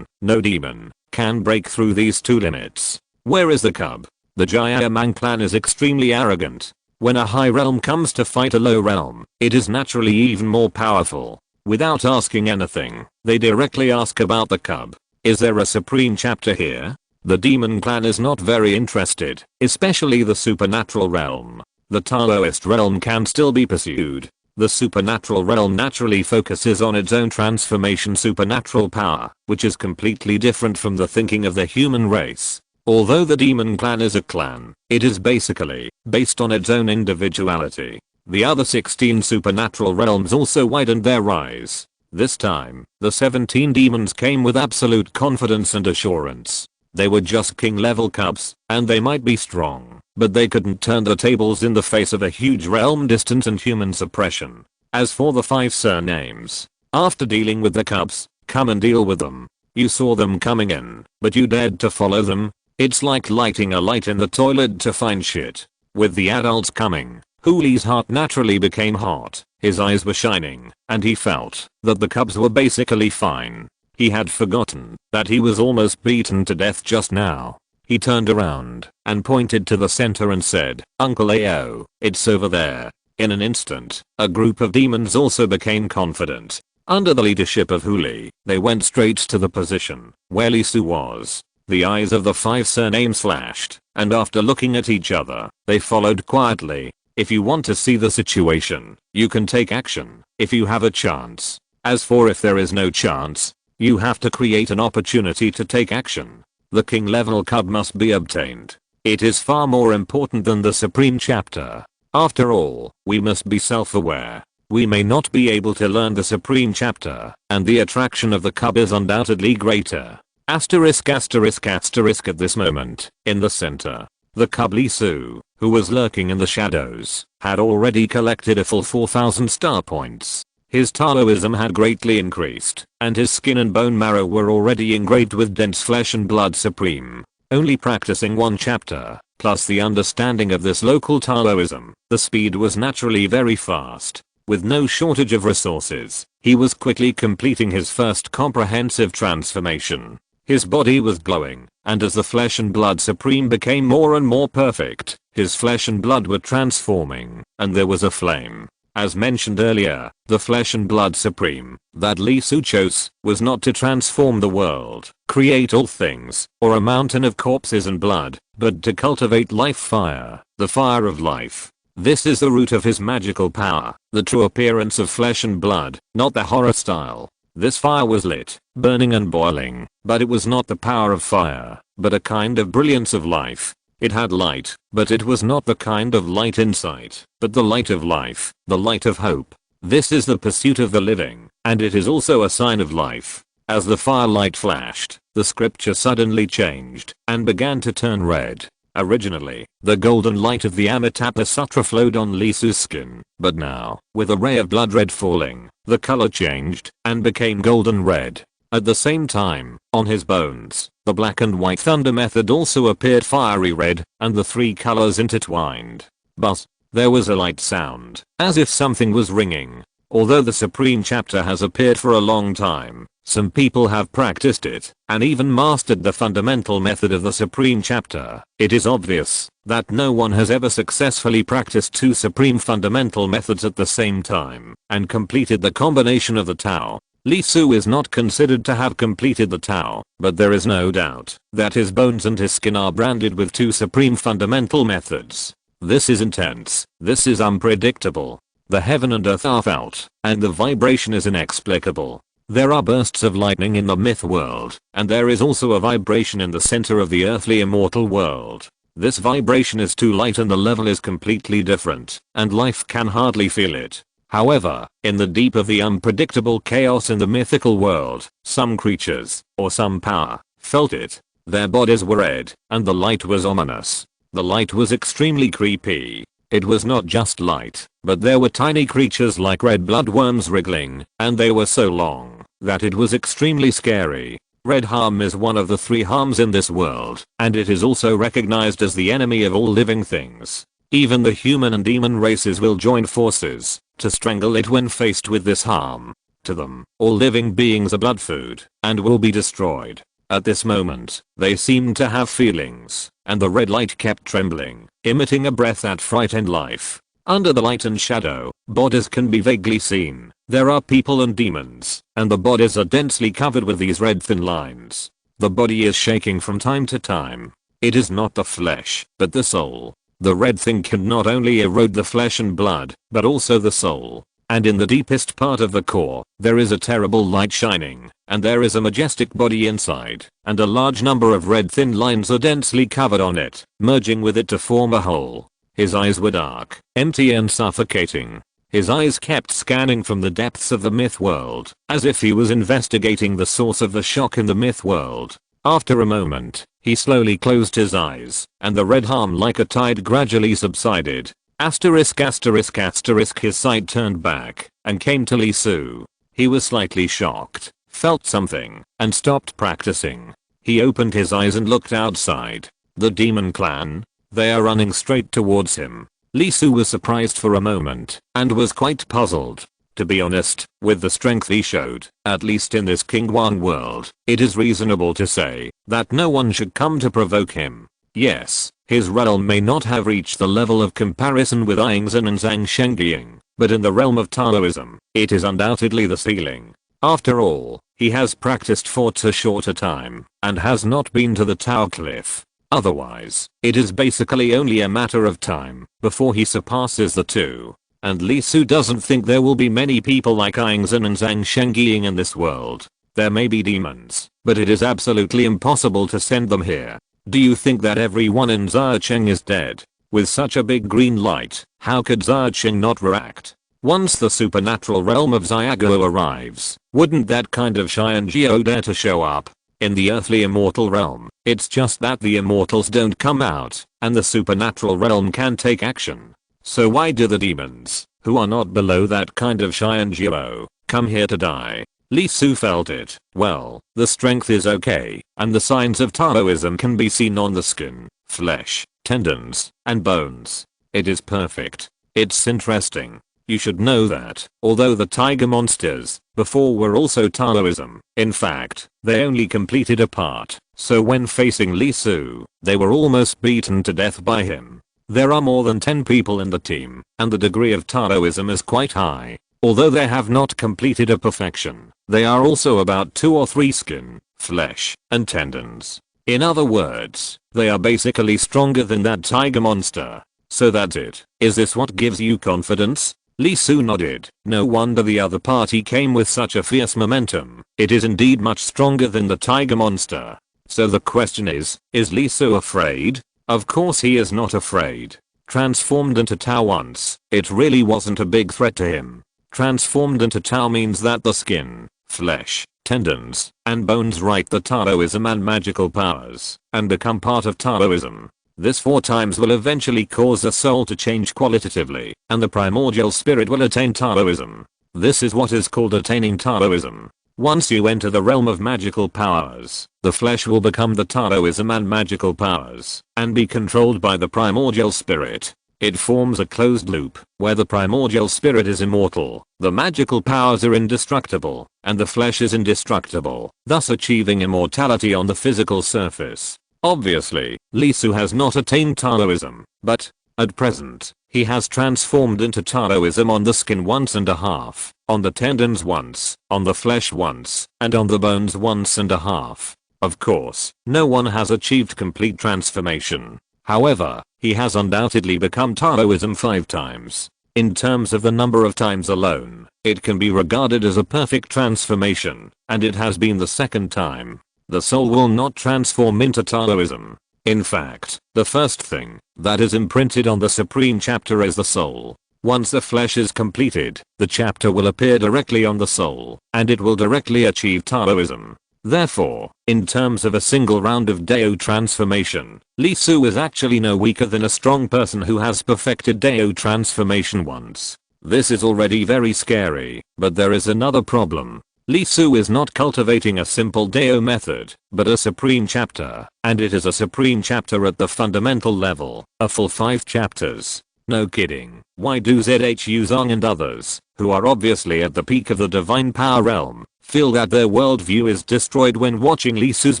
demon, can break through these 2 limits. Where is the cub? The Jayamang clan is extremely arrogant. When a high realm comes to fight a low realm, it is naturally even more powerful. Without asking anything, they directly ask about the cub. Is there a supreme chapter here? The demon clan is not very interested, especially the supernatural realm. The Taoist realm can still be pursued. The supernatural realm naturally focuses on its own transformation supernatural power, which is completely different from the thinking of the human race. Although the demon clan is a clan, it is basically based on its own individuality. The other 16 supernatural realms also widened their rise. This time, the 17 demons came with absolute confidence and assurance. They were just king level cubs, and they might be strong, but they couldn't turn the tables in the face of a huge realm distance and human suppression. As for the 5 surnames, after dealing with the cubs, come and deal with them. You saw them coming in, but you dared to follow them. It's like lighting a light in the toilet to find shit. With the adults coming, Hooli's heart naturally became hot, his eyes were shining, and he felt that the cubs were basically fine. He had forgotten that he was almost beaten to death just now. He turned around and pointed to the center and said, "Uncle Ao, it's over there." In an instant, a group of demons also became confident. Under the leadership of Hooli, they went straight to the position where Lisu was. The eyes of the 5 surnames flashed, and after looking at each other, they followed quietly. If you want to see the situation, you can take action if you have a chance. As for if there is no chance, you have to create an opportunity to take action. The king level cub must be obtained. It is far more important than the supreme chapter. After all, we must be self-aware. We may not be able to learn the supreme chapter, and the attraction of the cub is undoubtedly greater. Asterisk asterisk asterisk at this moment, in the center, the cub Lisu, who was lurking in the shadows, had already collected a full 4,000 star points. His Taoism had greatly increased, and his skin and bone marrow were already engraved with dense flesh and blood supreme. Only practicing 1 chapter, plus the understanding of this local Taoism, the speed was naturally very fast. With no shortage of resources, he was quickly completing his first comprehensive transformation. His body was glowing, and as the flesh and blood supreme became more and more perfect, his flesh and blood were transforming, and there was a flame. As mentioned earlier, the flesh and blood supreme that Lisu chose was not to transform the world, create all things, or a mountain of corpses and blood, but to cultivate life fire, the fire of life. This is the root of his magical power, the true appearance of flesh and blood, not the horror style. This fire was lit, burning and boiling, but it was not the power of fire, but a kind of brilliance of life. It had light, but it was not the kind of light insight, but the light of life, the light of hope. This is the pursuit of the living, and it is also a sign of life. As the firelight flashed, the scripture suddenly changed, and began to turn red. Originally, the golden light of the Amitabha Sutra flowed on Lisu's skin, but now, with a ray of blood red falling, the color changed, and became golden red. At the same time, on his bones, the black and white thunder method also appeared fiery red, and the 3 colors intertwined. But, there was a light sound, as if something was ringing. Although the supreme chapter has appeared for a long time, some people have practiced it, and even mastered the fundamental method of the supreme chapter. It is obvious that no one has ever successfully practiced 2 supreme fundamental methods at the same time, and completed the combination of the Tao. Li Su is not considered to have completed the Tao, but there is no doubt that his bones and his skin are branded with two supreme fundamental methods. This is intense, this is unpredictable. The heaven and earth are felt, and the vibration is inexplicable. There are bursts of lightning in the myth world, and there is also a vibration in the center of the earthly immortal world. This vibration is too light and the level is completely different, and life can hardly feel it. However, in the deep of the unpredictable chaos in the mythical world, some creatures, or some power, felt it. Their bodies were red, and the light was ominous. The light was extremely creepy. It was not just light, but there were tiny creatures like red bloodworms wriggling, and they were so long that it was extremely scary. Red harm is one of the three harms in this world, and it is also recognized as the enemy of all living things. Even the human and demon races will join forces to strangle it when faced with this harm. To them, all living beings are blood food and will be destroyed. At this moment, they seemed to have feelings, and the red light kept trembling, emitting a breath that frightened life. Under the light and shadow, bodies can be vaguely seen. There are people and demons, and the bodies are densely covered with these red thin lines. The body is shaking from time to time. It is not the flesh, but the soul. The red thing can not only erode the flesh and blood, but also the soul. And in the deepest part of the core, there is a terrible light shining, and there is a majestic body inside, and a large number of red thin lines are densely covered on it, merging with it to form a whole. His eyes were dark, empty and suffocating. His eyes kept scanning from the depths of the myth world, as if he was investigating the source of the shock in the myth world. After a moment, he slowly closed his eyes, and the red harm like a tide gradually subsided. Asterisk asterisk asterisk his sight turned back, and came to Li Su. He was slightly shocked, felt something, and stopped practicing. He opened his eyes and looked outside. The demon clan? They are running straight towards him. Li Su was surprised for a moment, and was quite puzzled. To be honest, with the strength he showed, at least in this King Wan world, it is reasonable to say that no one should come to provoke him. Yes, his realm may not have reached the level of comparison with Yingzhen and Zhang Shengying, but in the realm of Taoism, it is undoubtedly the ceiling. After all, he has practiced for too short a time, and has not been to the Tao Cliff. Otherwise, it is basically only a matter of time before he surpasses the two. And Li Su doesn't think there will be many people like Yingzhen and Zhang Shengying in this world. There may be demons, but it is absolutely impossible to send them here. Do you think that everyone in Zheng is dead? With such a big green light, how could Zheng not react? Once the supernatural realm of Xiago arrives, wouldn't that kind of Xianjiao dare to show up? In the earthly immortal realm, it's just that the immortals don't come out, and the supernatural realm can take action. So why do the demons, who are not below that kind of Xianjiao, come here to die? Li Su felt it. Well, the strength is okay, and the signs of Taoism can be seen on the skin, flesh, tendons, and bones. It is perfect. It's interesting. You should know that, although the tiger monsters, before were also Taoism, in fact, they only completed a part, so when facing Li Su, they were almost beaten to death by him. There are more than 10 people in the team, and the degree of Taoism is quite high. Although they have not completed a perfection, they are also about 2 or 3 skin, flesh, and tendons. In other words, they are basically stronger than that tiger monster. So that's it. Is this what gives you confidence? Li Su nodded. No wonder the other party came with such a fierce momentum. It is indeed much stronger than the tiger monster. So the question is Li Su afraid? Of course he is not afraid. Transformed into Tao once, it really wasn't a big threat to him. Transformed into Tao means that the skin, flesh, tendons, and bones write the Taoism and magical powers, and become part of Taoism. This 4 times will eventually cause the soul to change qualitatively, and the primordial spirit will attain Taoism. This is what is called attaining Taoism. Once you enter the realm of magical powers, the flesh will become the Taoism and magical powers, and be controlled by the primordial spirit. It forms a closed loop, where the primordial spirit is immortal, the magical powers are indestructible, and the flesh is indestructible, thus achieving immortality on the physical surface. Obviously, Li Su has not attained Taoism, but At present, he has transformed into Taoism on the skin once and a half, on the tendons once, on the flesh once, and on the bones once and a half. Of course, no one has achieved complete transformation. However, he has undoubtedly become Taoism 5 times. In terms of the number of times alone, it can be regarded as a perfect transformation, and it has been the second time. The soul will not transform into Taoism. In fact, the first thing that is imprinted on the supreme chapter is the soul. Once the flesh is completed, the chapter will appear directly on the soul, and it will directly achieve Taoism. Therefore, in terms of a single round of Dao transformation, Li Su is actually no weaker than a strong person who has perfected Dao transformation once. This is already very scary, but there is another problem. Li Su is not cultivating a simple Dao method, but a supreme chapter, and it is a supreme chapter at the fundamental level, a full 5 chapters. No kidding. Why do Zhu Zong and others, who are obviously at the peak of the divine power realm, feel that their worldview is destroyed when watching Li Su's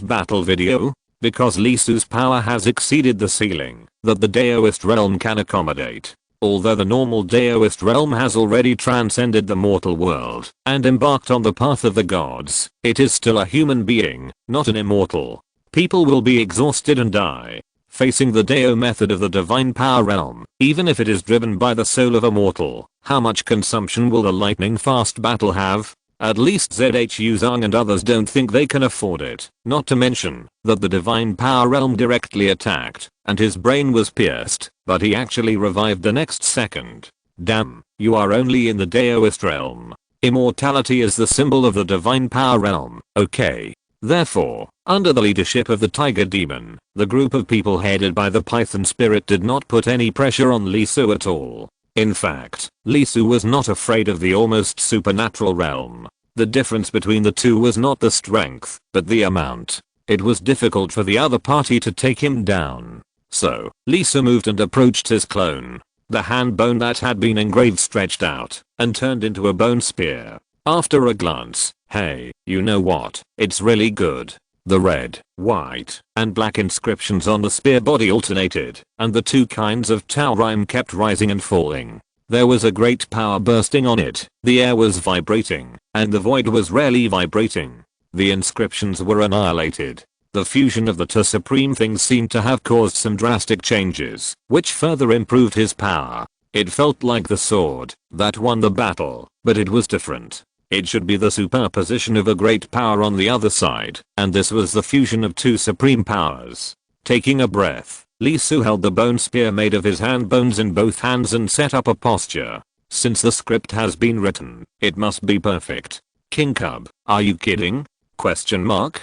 battle video? Because Li Su's power has exceeded the ceiling that the Daoist realm can accommodate. Although the normal Daoist realm has already transcended the mortal world and embarked on the path of the gods, it is still a human being, not an immortal. People will be exhausted and die facing the Dao method of the divine power realm, even if it is driven by the soul of a mortal. How much consumption will the lightning fast battle have? At least Zhu Zong and others don't think they can afford it, not to mention that the divine power realm directly attacked, and his brain was pierced, but he actually revived the next second. Damn, you are only in the Daoist realm. Immortality is the symbol of the divine power realm, okay? Therefore, under the leadership of the tiger demon, the group of people headed by the python spirit did not put any pressure on Li Su at all. In fact, Li Su was not afraid of the almost supernatural realm. The difference between the two was not the strength, but the amount. It was difficult for the other party to take him down. So, Li Su moved and approached his clone. The hand bone that had been engraved stretched out and turned into a bone spear. After a glance, hey, you know what? It's really good. The red, white, and black inscriptions on the spear body alternated, and the two kinds of Tao rhyme kept rising and falling. There was a great power bursting on it, the air was vibrating, and the void was rarely vibrating. The inscriptions were annihilated. The fusion of the two supreme things seemed to have caused some drastic changes, which further improved his power. It felt like the sword that won the battle, but it was different. It should be the superposition of a great power on the other side, and this was the fusion of two supreme powers. Taking a breath, Li Su held the bone spear made of his hand bones in both hands and set up a posture. Since the script has been written, it must be perfect. King Cub, are you kidding? Question mark.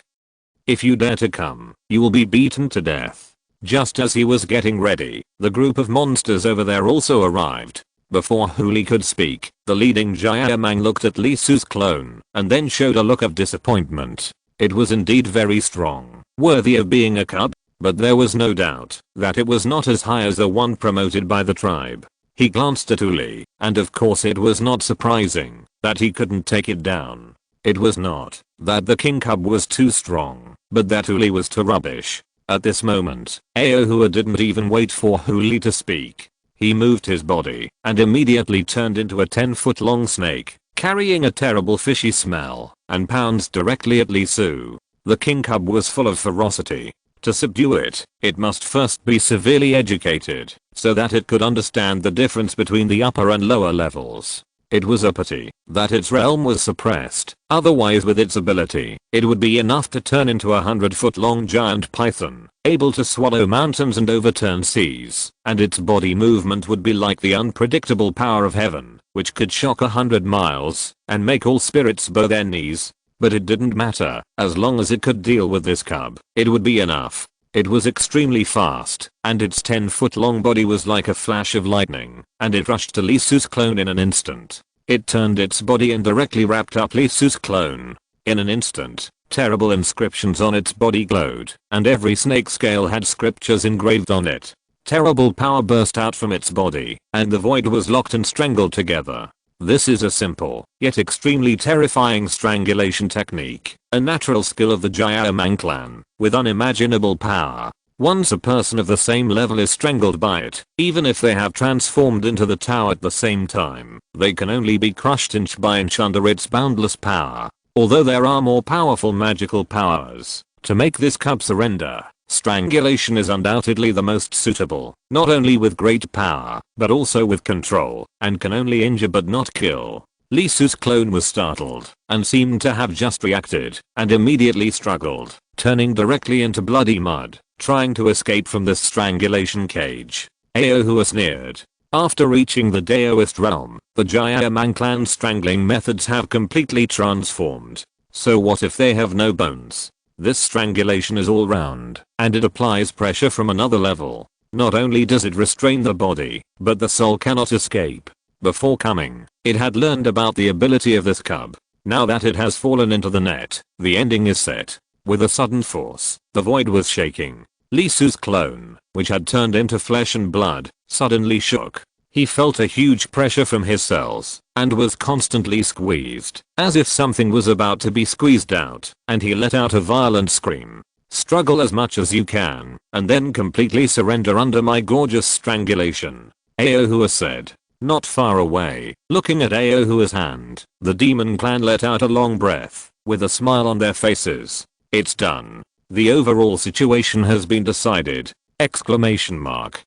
If you dare to come, you will be beaten to death. Just as he was getting ready, the group of monsters over there also arrived. Before Huli could speak, the leading Jiamang looked at Li Su's clone, and then showed a look of disappointment. It was indeed very strong, worthy of being a cub, but there was no doubt that it was not as high as the one promoted by the tribe. He glanced at Huli, and of course it was not surprising that he couldn't take it down. It was not that the king cub was too strong, but that Huli was too rubbish. At this moment, Aohua didn't even wait for Huli to speak. He moved his body and immediately turned into a 10-foot long snake, carrying a terrible fishy smell, and pounced directly at Li Su. The king cub was full of ferocity. To subdue it, it must first be severely educated, so that it could understand the difference between the upper and lower levels. It was a pity that its realm was suppressed, otherwise with its ability, it would be enough to turn into a 100-foot long giant python, able to swallow mountains and overturn seas, and its body movement would be like the unpredictable power of heaven, which could shock 100 miles, and make all spirits bow their knees. But it didn't matter, as long as it could deal with this cub, it would be enough. It was extremely fast, and its 10-foot long body was like a flash of lightning, and it rushed to Li Su's clone in an instant. It turned its body and directly wrapped up Li Su's clone. In an instant, terrible inscriptions on its body glowed, and every snake scale had scriptures engraved on it. Terrible power burst out from its body, and the void was locked and strangled together. This is a simple, yet extremely terrifying strangulation technique, a natural skill of the Jiamang clan, with unimaginable power. Once a person of the same level is strangled by it, even if they have transformed into the tower at the same time, they can only be crushed inch by inch under its boundless power. Although there are more powerful magical powers to make this cub surrender, strangulation is undoubtedly the most suitable, not only with great power, but also with control, and can only injure but not kill. Lee Su's clone was startled, and seemed to have just reacted, and immediately struggled, turning directly into bloody mud, trying to escape from this strangulation cage. Aohua sneered. After reaching the Daoist realm, the Jia clan's strangling methods have completely transformed. So what if they have no bones? This strangulation is all round, and it applies pressure from another level. Not only does it restrain the body, but the soul cannot escape. Before coming, it had learned about the ability of this cub. Now that it has fallen into the net, the ending is set. With a sudden force, the void was shaking. Lee Su's clone, which had turned into flesh and blood, suddenly shook. He felt a huge pressure from his cells, and was constantly squeezed, as if something was about to be squeezed out, and he let out a violent scream. Struggle as much as you can, and then completely surrender under my gorgeous strangulation, Aohua said. Not far away, looking at Aohua's hand, the demon clan let out a long breath, with a smile on their faces. It's done. The overall situation has been decided! Exclamation mark.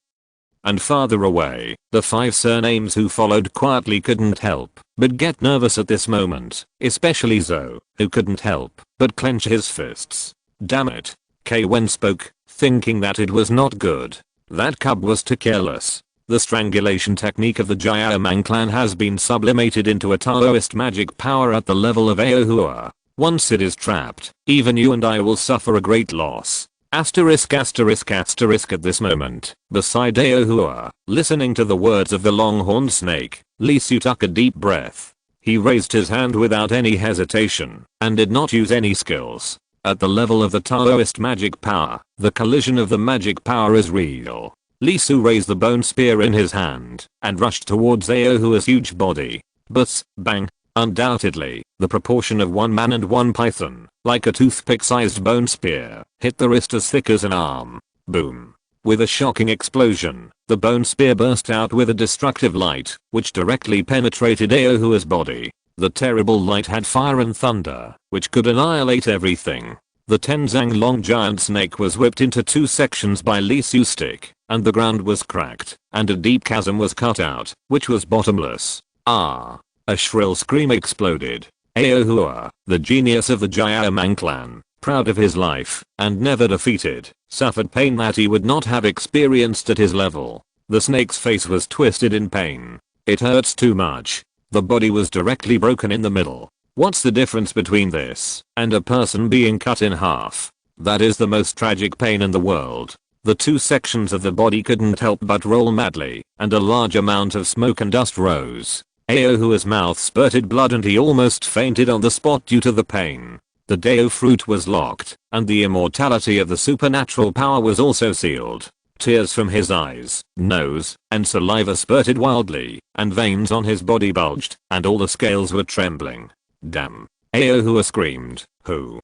And farther away, the 5 surnames who followed quietly couldn't help but get nervous at this moment, especially Zoe, who couldn't help but clench his fists. Damn it. K-Wen spoke, thinking that it was not good. That cub was too careless. The strangulation technique of the Jia clan has been sublimated into a Taoist magic power at the level of Aohua. Once it is trapped, even you and I will suffer a great loss. Asterisk asterisk asterisk at this moment, beside Aohua, listening to the words of the long-horned snake, Lee Su took a deep breath. He raised his hand without any hesitation, and did not use any skills. At the level of the Taoist magic power, the collision of the magic power is real. Lee Su raised the bone spear in his hand, and rushed towards Aohua's huge body. But, bang. Undoubtedly, the proportion of one man and one python, like a toothpick-sized bone spear, hit the wrist as thick as an arm. Boom. With a shocking explosion, the bone spear burst out with a destructive light, which directly penetrated Aohua's body. The terrible light had fire and thunder, which could annihilate everything. The 10-zang long giant snake was whipped into 2 sections by Lee Su's stick, and the ground was cracked, and a deep chasm was cut out, which was bottomless. Ah! A shrill scream exploded. Aohua, the genius of the Jia clan, proud of his life, and never defeated, suffered pain that he would not have experienced at his level. The snake's face was twisted in pain. It hurts too much. The body was directly broken in the middle. What's the difference between this and a person being cut in half? That is the most tragic pain in the world. The 2 sections of the body couldn't help but roll madly, and a large amount of smoke and dust rose. Aohua's mouth spurted blood and he almost fainted on the spot due to the pain. The Dao fruit was locked, and the immortality of the supernatural power was also sealed. Tears from his eyes, nose, and saliva spurted wildly, and veins on his body bulged, and all the scales were trembling. Damn. Aohua screamed. Who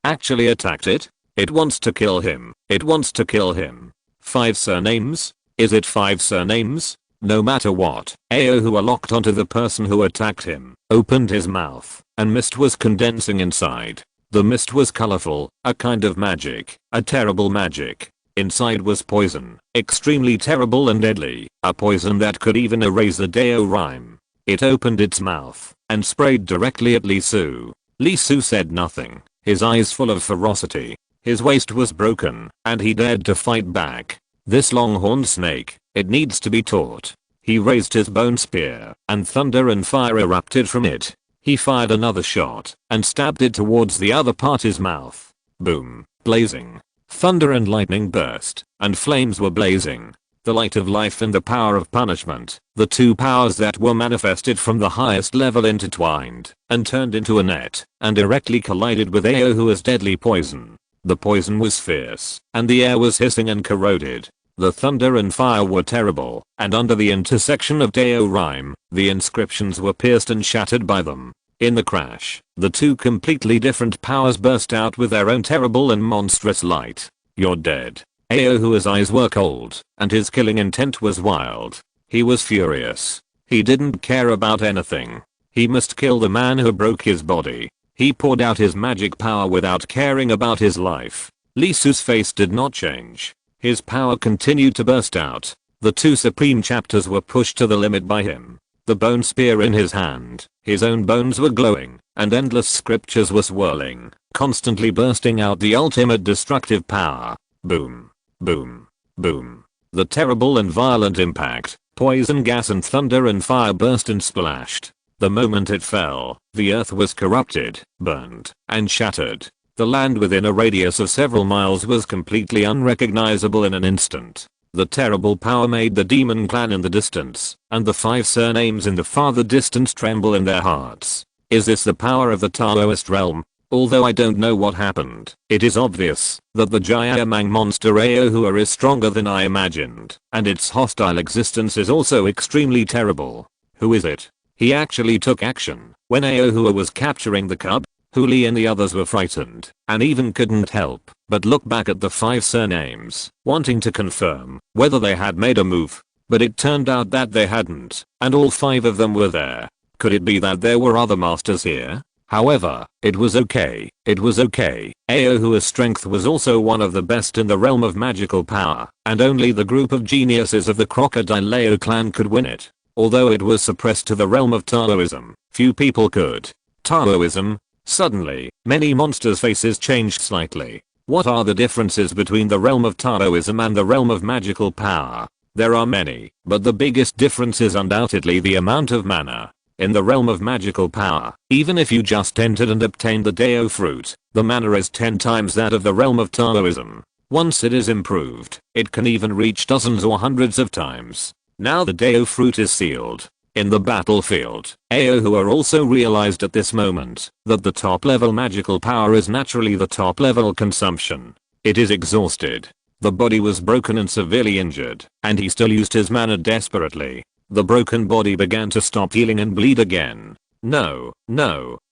actually attacked it? It wants to kill him. It wants to kill him. 5 surnames? Is it 5 surnames? No matter what, Aohua locked onto the person who attacked him, opened his mouth, and mist was condensing inside. The mist was colorful, a kind of magic, a terrible magic. Inside was poison, extremely terrible and deadly, a poison that could even erase the Dao rhyme. It opened its mouth, and sprayed directly at Lee Su. Lee Su said nothing, his eyes full of ferocity. His waist was broken, and he dared to fight back. This long-horned snake, it needs to be taught. He raised his bone spear, and thunder and fire erupted from it. He fired another shot, and stabbed it towards the other party's mouth. Boom. Blazing. Thunder and lightning burst, and flames were blazing. The light of life and the power of punishment, the 2 powers that were manifested from the highest level intertwined, and turned into a net, and directly collided with Aohua's deadly poison. The poison was fierce, and the air was hissing and corroded. The thunder and fire were terrible, and under the intersection of Dao rhyme, the inscriptions were pierced and shattered by them. In the crash, the 2 completely different powers burst out with their own terrible and monstrous light. You're dead. Aohua's eyes were cold, and his killing intent was wild. He was furious. He didn't care about anything. He must kill the man who broke his body. He poured out his magic power without caring about his life. Lee Su's face did not change. His power continued to burst out. The 2 supreme chapters were pushed to the limit by him. The bone spear in his hand, his own bones were glowing, and endless scriptures were swirling, constantly bursting out the ultimate destructive power. Boom. Boom. Boom. The terrible and violent impact, poison gas and thunder and fire burst and splashed. The moment it fell, the earth was corrupted, burned, and shattered. The land within a radius of several miles was completely unrecognizable in an instant. The terrible power made the demon clan in the distance, and the 5 surnames in the farther distance tremble in their hearts. Is this the power of the Taoist realm? Although I don't know what happened, it is obvious that the Jayamang monster Aohua is stronger than I imagined, and its hostile existence is also extremely terrible. Who is it? He actually took action when Aohua was capturing the cub. Huli and the others were frightened and even couldn't help but look back at the 5 surnames, wanting to confirm whether they had made a move. But it turned out that they hadn't, and all 5 of them were there. Could it be that there were other masters here? However, it was okay. It was okay. Aohua's strength was also one of the best in the realm of magical power, and only the group of geniuses of the Crocodile clan could win it. Although it was suppressed to the realm of Taoism, few people could. Taoism? Suddenly, many monsters' faces changed slightly. What are the differences between the realm of Taoism and the realm of magical power? There are many, but the biggest difference is undoubtedly the amount of mana. In the realm of magical power, even if you just entered and obtained the Dao fruit, the mana is 10 times that of the realm of Taoism. Once it is improved, it can even reach dozens or hundreds of times. Now the Dao fruit is sealed. In the battlefield, Aohua also realized at this moment that the top level magical power is naturally the top level consumption. It is exhausted. The body was broken and severely injured, and he still used his mana desperately. The broken body began to stop healing and bleed again. No,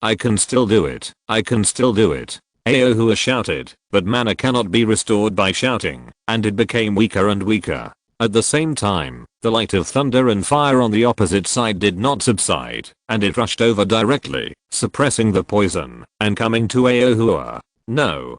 I can still do it. I can still do it. Aohua shouted, but mana cannot be restored by shouting, and it became weaker and weaker. At the same time, the light of thunder and fire on the opposite side did not subside, and it rushed over directly, suppressing the poison, and coming to Aohua. No,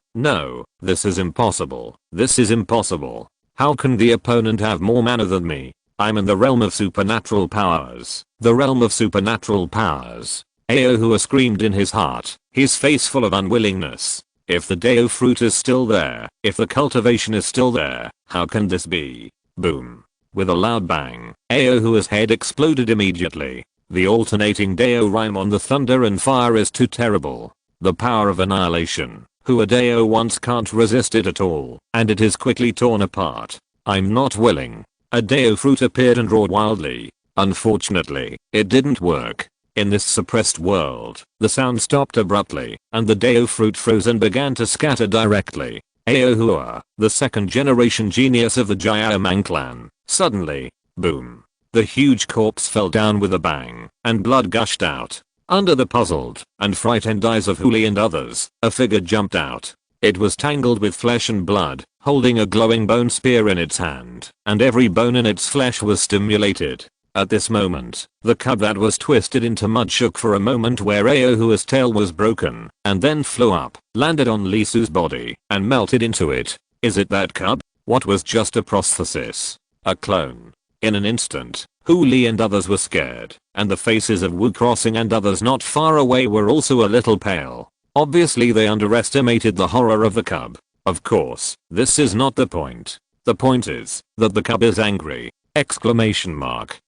this is impossible. This is impossible. How can the opponent have more mana than me? I'm in the realm of supernatural powers. The realm of supernatural powers. Aohua screamed in his heart, his face full of unwillingness. If the Dao fruit is still there, if the cultivation is still there, how can this be? Boom. With a loud bang, Aohua's head exploded immediately. The alternating Dao rhyme on the thunder and fire is too terrible. The power of annihilation. Who a Dao once can't resist it at all, and it is quickly torn apart. I'm not willing. A Dao fruit appeared and roared wildly. Unfortunately, it didn't work. In this suppressed world, the sound stopped abruptly, and the Dao fruit froze and began to scatter directly. Aohua, the 2nd generation genius of the Jayamang clan, suddenly, boom. The huge corpse fell down with a bang, and blood gushed out. Under the puzzled and frightened eyes of Huli and others, a figure jumped out. It was tangled with flesh and blood, holding a glowing bone spear in its hand, and every bone in its flesh was stimulated. At this moment, the cub that was twisted into mud shook for a moment where Aohua's tail was broken, and then flew up, landed on Lee Su's body, and melted into it. Is it that cub? What was just a prosthesis? A clone? In an instant, Huli and others were scared, and the faces of Wu Crossing and others not far away were also a little pale. Obviously they underestimated the horror of the cub. Of course, this is not the point. The point is that the cub is angry! Exclamation mark.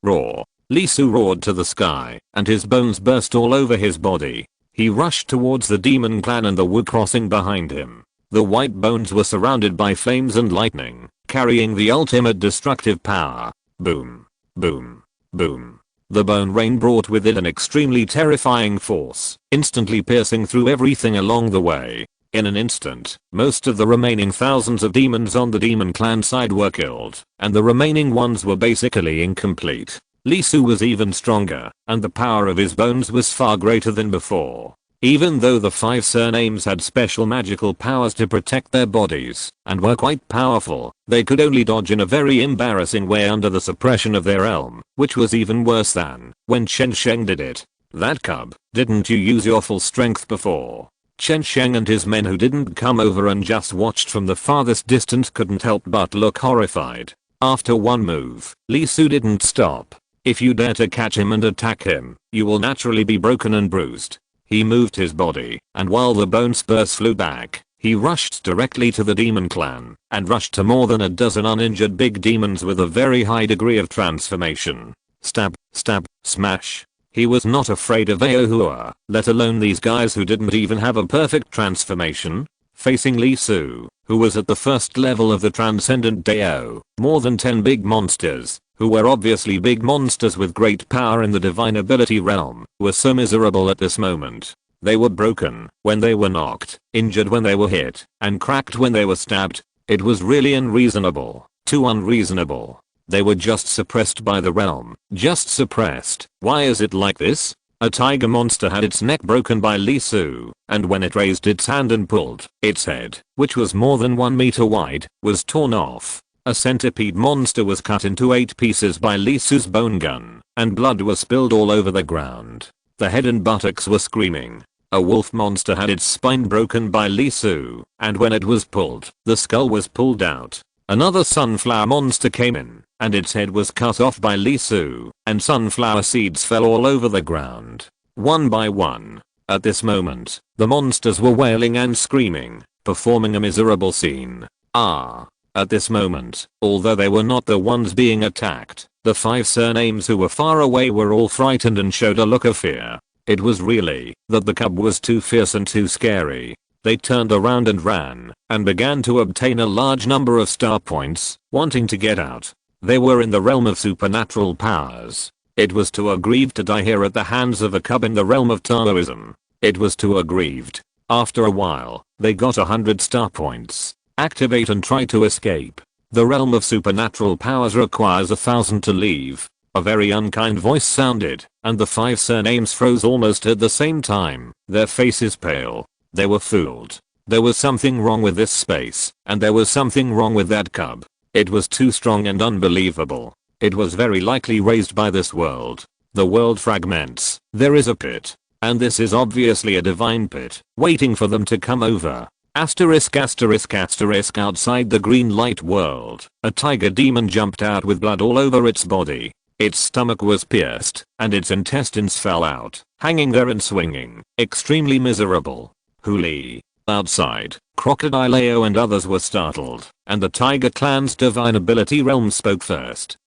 Roar. Lee Su roared to the sky, and his bones burst all over his body. He rushed towards the demon clan and the Wu Crossing behind him. The white bones were surrounded by flames and lightning, carrying the ultimate destructive power. Boom. Boom. Boom. The bone rain brought with it an extremely terrifying force, instantly piercing through everything along the way. In an instant, most of the remaining thousands of demons on the demon clan side were killed, and the remaining ones were basically incomplete. Lee Su was even stronger, and the power of his bones was far greater than before. Even though the 5 surnames had special magical powers to protect their bodies and were quite powerful, they could only dodge in a very embarrassing way under the suppression of their realm, which was even worse than when Chen Sheng did it. That cub, didn't you use your full strength before? Chen Sheng and his men who didn't come over and just watched from the farthest distance couldn't help but look horrified. After one move, Li Su didn't stop. If you dare to catch him and attack him, you will naturally be broken and bruised. He moved his body, and while the bone spurs flew back, he rushed directly to the demon clan, and rushed to more than a dozen uninjured big demons with a very high degree of transformation. Stab, stab, smash. He was not afraid of Aohua, let alone these guys who didn't even have a perfect transformation. Facing Li Su, who was at the first level of the Transcendent Dao, more than 10 big monsters, who were obviously big monsters with great power in the divine ability realm, were so miserable at this moment. They were broken when they were knocked, injured when they were hit, and cracked when they were stabbed. It was really unreasonable, too unreasonable. They were just suppressed by the realm, just suppressed. Why is it like this? A tiger monster had its neck broken by Li Su, and when it raised its hand and pulled, its head, which was more than 1 meter wide, was torn off. A centipede monster was cut into 8 pieces by Li Su's bone gun, and blood was spilled all over the ground. The head and buttocks were screaming. A wolf monster had its spine broken by Li Su, and when it was pulled, the skull was pulled out. Another sunflower monster came in, and its head was cut off by Li Su, and sunflower seeds fell all over the ground. One by one. At this moment, the monsters were wailing and screaming, performing a miserable scene. At this moment, although they were not the ones being attacked, the 5 surnames who were far away were all frightened and showed a look of fear. It was really that the cub was too fierce and too scary. They turned around and ran, and began to obtain a large number of star points, wanting to get out. They were in the realm of supernatural powers. It was too aggrieved to die here at the hands of a cub in the realm of Taoism. It was too aggrieved. After a while, they got 100 star points. Activate and try to escape. The realm of supernatural powers requires 1,000 to leave. A very unkind voice sounded, and the 5 surnames froze almost at the same time, their faces pale. They were fooled. There was something wrong with this space, and there was something wrong with that cub. It was too strong and unbelievable. It was very likely raised by this world. The world fragments. There is a pit. And this is obviously a divine pit, waiting for them to come over. Asterisk asterisk asterisk outside the green light world, a tiger demon jumped out with blood all over its body. Its stomach was pierced, and its intestines fell out, hanging there and swinging, extremely miserable. Huli. Outside, Crocodile Ao and others were startled, and the tiger clan's divine ability realm spoke first.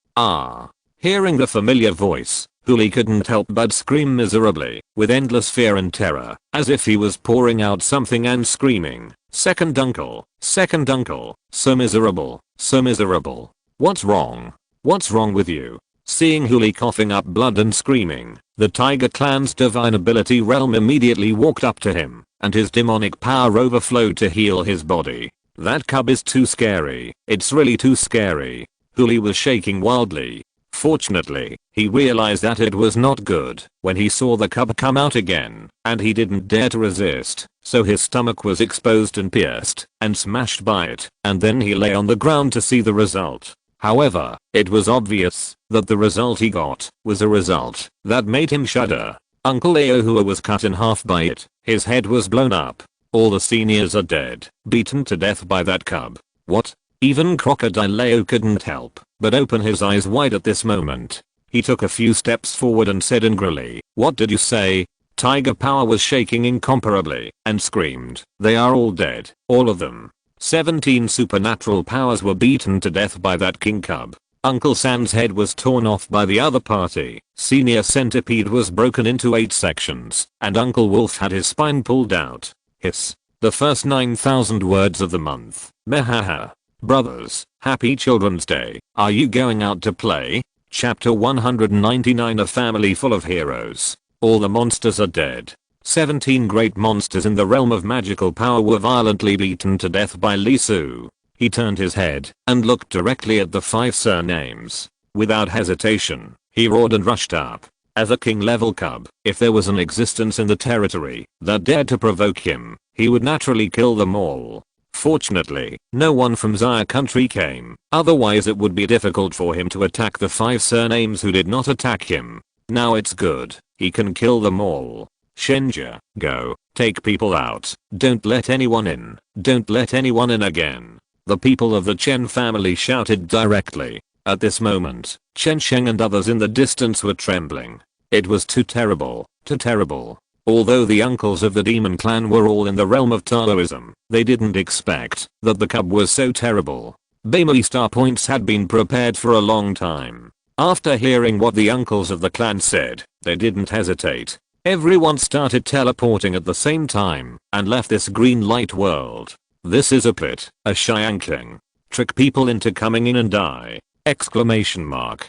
Hearing the familiar voice, Huli couldn't help but scream miserably, with endless fear and terror, as if he was pouring out something and screaming, second uncle, so miserable, so miserable. What's wrong? What's wrong with you? Seeing Huli coughing up blood and screaming, the tiger clan's divine ability realm immediately walked up to him, and his demonic power overflowed to heal his body. That cub is too scary. It's really too scary. Huli was shaking wildly. Fortunately, he realized that it was not good when he saw the cub come out again, and he didn't dare to resist, so his stomach was exposed and pierced and smashed by it, and then he lay on the ground to see the result. However, it was obvious that the result he got was a result that made him shudder. Uncle Aohua was cut in half by it, his head was blown up. All the seniors are dead, beaten to death by that cub. What? Even Crocodile Ao couldn't help but open his eyes wide at this moment. He took a few steps forward and said angrily, "What did you say?" Tiger power was shaking incomparably, and screamed, "They are all dead, all of them." 17 supernatural powers were beaten to death by that king cub. Uncle Sam's head was torn off by the other party. Senior Centipede was broken into 8 sections, and Uncle Wolf had his spine pulled out. Hiss. The first 9,000 words of the month. Mehaha. Brothers, happy Children's Day. Are you going out to play? Chapter 199. A family full of heroes. All the monsters are dead. 17 great monsters in the realm of magical power were violently beaten to death by Li Su. He turned his head and looked directly at the 5 surnames. Without hesitation, he roared and rushed up. As a king level cub, if there was an existence in the territory that dared to provoke him, he would naturally kill them all. Fortunately, no one from Zaire country came, otherwise it would be difficult for him to attack the 5 surnames who did not attack him. Now it's good, he can kill them all. Shenja, go, take people out, don't let anyone in, don't let anyone in again. The people of the Chen family shouted directly. At this moment, Chen Sheng and others in the distance were trembling. It was too terrible, too terrible. Although the uncles of the demon clan were all in the realm of Taoism, they didn't expect that the cub was so terrible. Bamely star points had been prepared for a long time. After hearing what the uncles of the clan said, they didn't hesitate. Everyone started teleporting at the same time and left this green light world. This is a pit, a Xiangling. Trick people into coming in and die. Exclamation mark.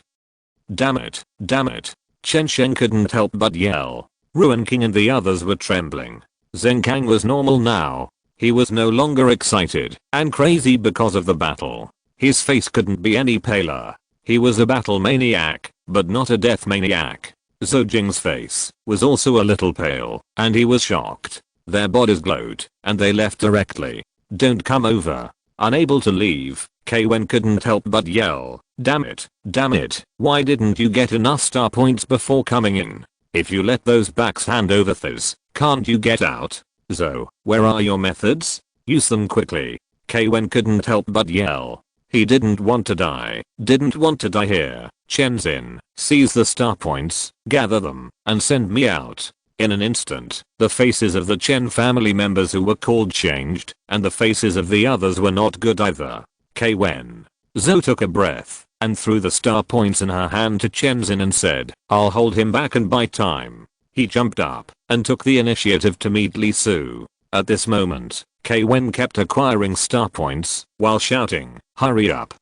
Damn it, damn it. Chen Sheng couldn't help but yell. Ruin King and the others were trembling. Zheng Kang was normal now. He was no longer excited and crazy because of the battle. His face couldn't be any paler. He was a battle maniac, but not a death maniac. Zhou Jing's face was also a little pale, and he was shocked. Their bodies glowed, and they left directly. Don't come over. Unable to leave, Kei Wen couldn't help but yell, damn it, why didn't you get enough star points before coming in? If you let those backs hand over this, can't you get out? Zhou, where are your methods? Use them quickly. Kei Wen couldn't help but yell. He didn't want to die here. Chen Xin, seize the star points, gather them, and send me out. In an instant, the faces of the Chen family members who were called changed, and the faces of the others were not good either. Kei Wen. Zhou took a breath, and threw the star points in her hand to Chen Xin and said, I'll hold him back and buy time. He jumped up, and took the initiative to meet Li Su. At this moment, Kei Wen kept acquiring star points, while shouting, hurry up,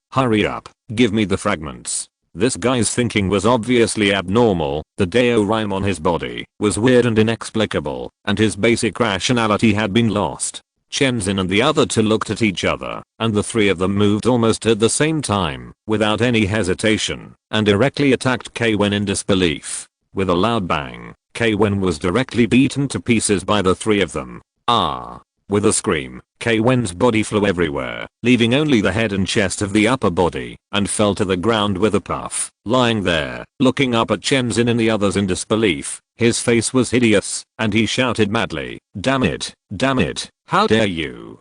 give me the fragments. This guy's thinking was obviously abnormal. The Dao rhyme on his body was weird and inexplicable, and his basic rationality had been lost. Chen Xin and the other two looked at each other, and the three of them moved almost at the same time, without any hesitation, and directly attacked Kei Wen in disbelief. With a loud bang, Kei Wen was directly beaten to pieces by the three of them. Ah! With a scream, Kei Wen's body flew everywhere, leaving only the head and chest of the upper body, and fell to the ground with a puff. Lying there, looking up at Chen Xin and the others in disbelief, his face was hideous, and he shouted madly, damn it, how dare you,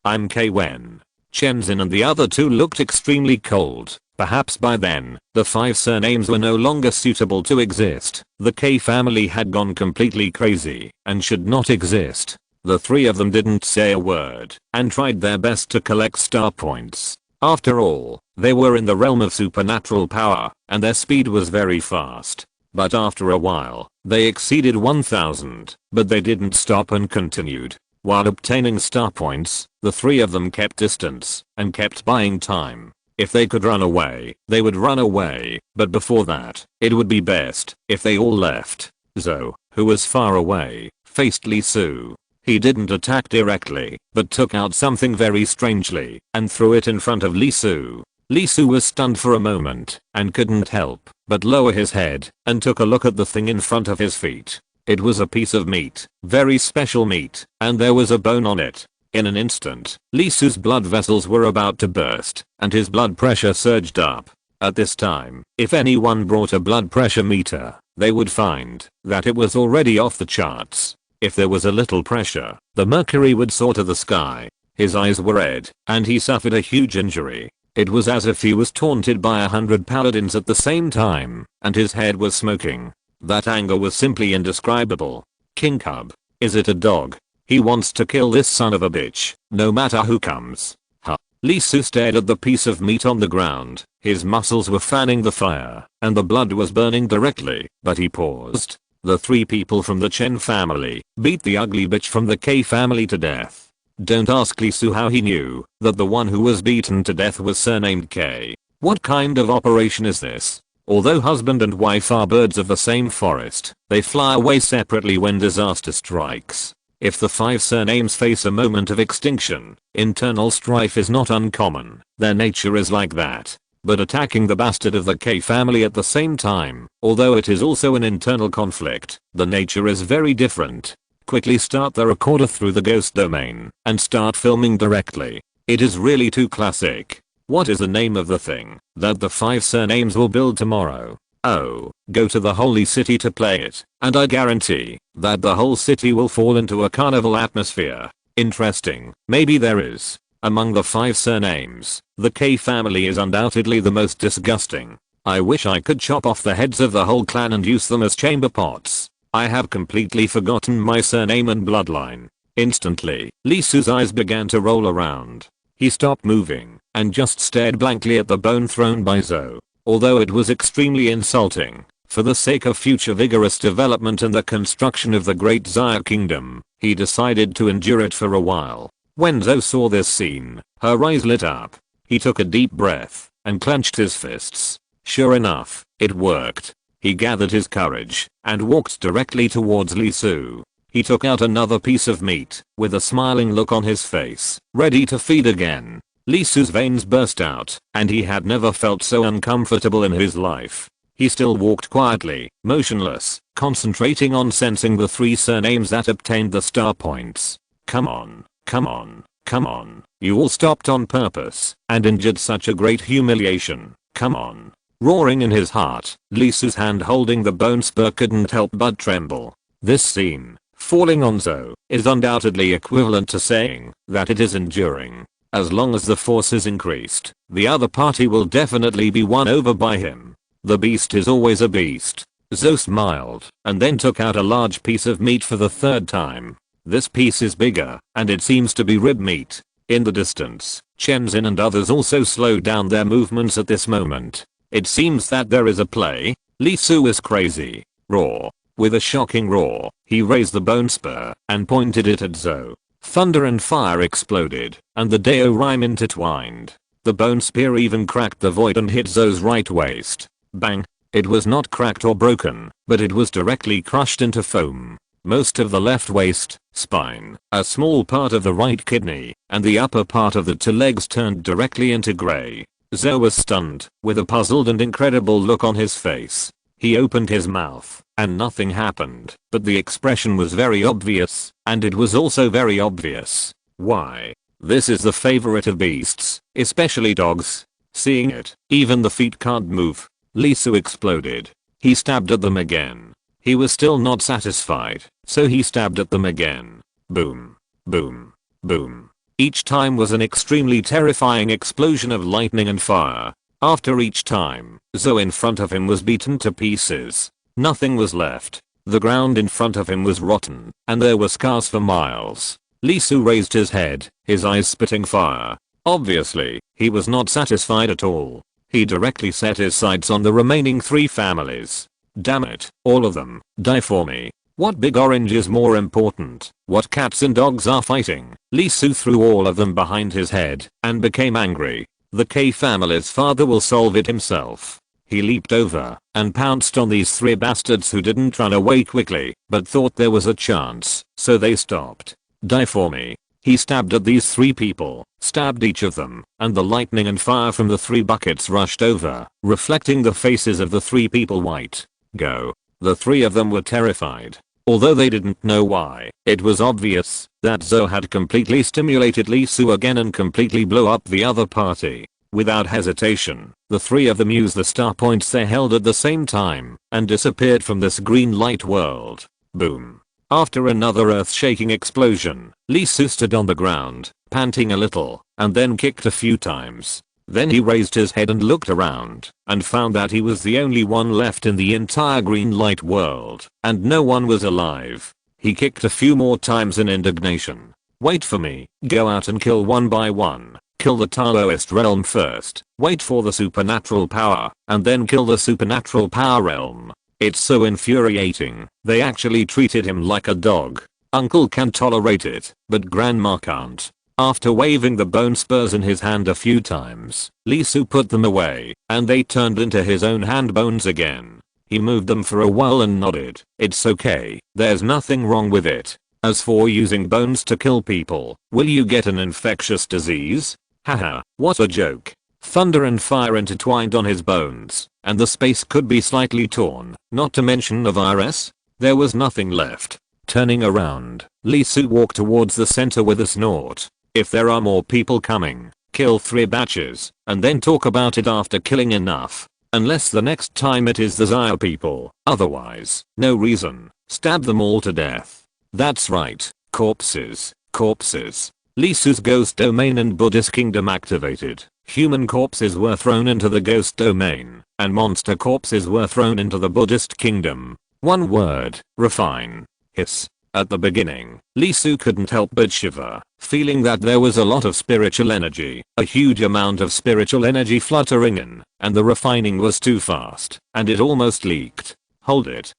I'm Kei Wen. Chen Xin and the other two looked extremely cold. Perhaps by then, the 5 surnames were no longer suitable to exist. The Kei family had gone completely crazy, and should not exist. The three of them didn't say a word, and tried their best to collect star points. After all, they were in the realm of supernatural power, and their speed was very fast. But after a while, they exceeded 1000, but they didn't stop and continued. While obtaining star points, the three of them kept distance, and kept buying time. If they could run away, they would run away, but before that, it would be best if they all left. Zhou, who was far away, faced Li Su. He didn't attack directly, but took out something very strangely, and threw it in front of Li Su. Li Su was stunned for a moment, and couldn't help but lower his head, and took a look at the thing in front of his feet. It was a piece of meat, very special meat, and there was a bone on it. In an instant, Li Su's blood vessels were about to burst, and his blood pressure surged up. At this time, if anyone brought a blood pressure meter, they would find that it was already off the charts. If there was a little pressure, the mercury would soar to the sky. His eyes were red, and he suffered a huge injury. It was as if he was taunted by 100 paladins at the same time, and his head was smoking. That anger was simply indescribable. King Cub. Is it a dog? He wants to kill this son of a bitch, no matter who comes. Huh. Li Su stared at the piece of meat on the ground. His muscles were fanning the fire, and the blood was burning directly, but he paused. The 3 people from the Chen family beat the ugly bitch from the Kei family to death. Don't ask Li Su how he knew that the one who was beaten to death was surnamed Kei. What kind of operation is this? Although husband and wife are birds of the same forest, they fly away separately when disaster strikes. If the 5 surnames face a moment of extinction, internal strife is not uncommon. Their nature is like that. but attacking the bastard of the K family at the same time. Although it is also an internal conflict, the nature is very different. Quickly start the recorder through the ghost domain and start filming directly. It is really too classic. What is the name of the thing that the 5 surnames will build tomorrow? Oh, go to the holy city to play it, and I guarantee that the whole city will fall into a carnival atmosphere. Interesting, maybe there is. Among the 5 surnames, the K family is undoubtedly the most disgusting. I wish I could chop off the heads of the whole clan and use them as chamber pots. I have completely forgotten my surname and bloodline. Instantly, Lee Su's eyes began to roll around. He stopped moving and just stared blankly at the bone thrown by Zoe. Although it was extremely insulting, for the sake of future vigorous development and the construction of the Great Zaya Kingdom, he decided to endure it for a while. When Zoe saw this scene, her eyes lit up. He took a deep breath and clenched his fists. Sure enough, it worked. He gathered his courage and walked directly towards Lee Su. He took out another piece of meat with a smiling look on his face, ready to feed again. Lee Su's veins burst out, and he had never felt so uncomfortable in his life. He still walked quietly, motionless, concentrating on sensing the 3 surnames that obtained the star points. Come on, come on, come on. You all stopped on purpose and endured such a great humiliation. Come on. Roaring in his heart, Lee Su's hand holding the bone spur couldn't help but tremble. This scene, falling on Zoe, is undoubtedly equivalent to saying that it is enduring. As long as the force is increased, the other party will definitely be won over by him. The beast is always a beast. Zoe smiled and then took out a large piece of meat for the 3rd time. This piece is bigger, and it seems to be rib meat. In the distance, Chenzin and others also slowed down their movements at this moment. It seems that there is a play. Lee Su is crazy. Roar. With a shocking roar, he raised the bone spur and pointed it at Zoe. Thunder and fire exploded, and the Deo rhyme intertwined. The bone spear even cracked the void and hit Zoe's right waist. Bang. It was not cracked or broken, but it was directly crushed into foam. Most of the left waist, spine, a small part of the right kidney, and the upper part of the 2 legs turned directly into grey. Zoe was stunned, with a puzzled and incredible look on his face. He opened his mouth, and nothing happened, but the expression was very obvious, and it was also very obvious. Why? This is the favorite of beasts, especially dogs. Seeing it, even the feet can't move. Lee Su exploded. He stabbed at them again. He was still not satisfied, so he stabbed at them again. Boom. Boom. Boom. Each time was an extremely terrifying explosion of lightning and fire. After each time, Zoe in front of him was beaten to pieces. Nothing was left. The ground in front of him was rotten, and there were scars for miles. Lee Su raised his head, his eyes spitting fire. Obviously, he was not satisfied at all. He directly set his sights on the remaining 3 families. Damn it, all of them, die for me. What big orange is more important? What cats and dogs are fighting? Lee Su threw all of them behind his head and became angry. The K family's father will solve it himself. He leaped over and pounced on these 3 bastards who didn't run away quickly but thought there was a chance, so they stopped. Die for me. He stabbed at these 3 people, stabbed each of them, and the lightning and fire from the 3 buckets rushed over, reflecting the faces of the 3 people white. Go. The 3 of them were terrified. Although they didn't know why, it was obvious that Zoe had completely stimulated Lee Su again and completely blew up the other party. Without hesitation, the 3 of them used the star points they held at the same time and disappeared from this green light world. Boom. After another earth-shaking explosion, Lee Su stood on the ground, panting a little, and then kicked a few times. Then he raised his head and looked around, and found that he was the only one left in the entire green light world, and no one was alive. He kicked a few more times in indignation. Wait for me, go out and kill one by one. Kill the Taoist realm first, wait for the supernatural power, and then kill the supernatural power realm. It's so infuriating. They actually treated him like a dog. Uncle can tolerate it, but grandma can't. After waving the bone spurs in his hand a few times, Lee Su put them away, and they turned into his own hand bones again. He moved them for a while and nodded. It's okay, there's nothing wrong with it. As for using bones to kill people, will you get an infectious disease? Haha, what a joke. Thunder and fire intertwined on his bones, and the space could be slightly torn, not to mention the virus. There was nothing left. Turning around, Lee Su walked towards the center with a snort. If there are more people coming, kill 3 batches, and then talk about it after killing enough. Unless the next time it is the Xia people, otherwise, no reason, stab them all to death. That's right, corpses, corpses. Lee Su's ghost domain and Buddhist kingdom activated. Human corpses were thrown into the ghost domain, and monster corpses were thrown into the Buddhist kingdom. One word, refine. Hiss. At the beginning, Lee Su couldn't help but shiver, feeling that there was a lot of spiritual energy, a huge amount of spiritual energy fluttering in, and the refining was too fast, and it almost leaked. Hold it,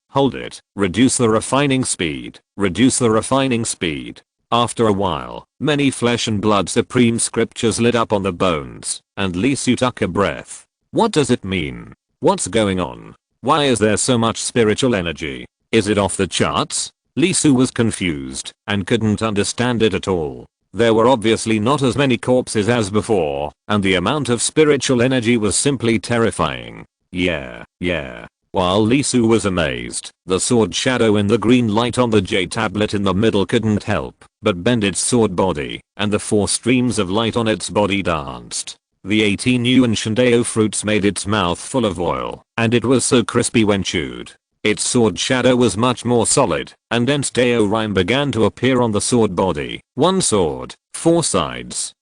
reduce the refining speed, reduce the refining speed. After a while, many flesh and blood supreme scriptures lit up on the bones, and Lee Su took a breath. What does it mean? What's going on? Why is there so much spiritual energy? Is it off the charts? Lee Su was confused and couldn't understand it at all. There were obviously not as many corpses as before, and the amount of spiritual energy was simply terrifying. Yeah. While Lee Su was amazed, the sword shadow in the green light on the J tablet in the middle couldn't help but bend its sword body, and the 4 streams of light on its body danced. The 18 new Shandeo fruits made its mouth full of oil, and it was so crispy when chewed. Its sword shadow was much more solid, and dense Deo rhyme began to appear on the sword body. 1 sword, 4 sides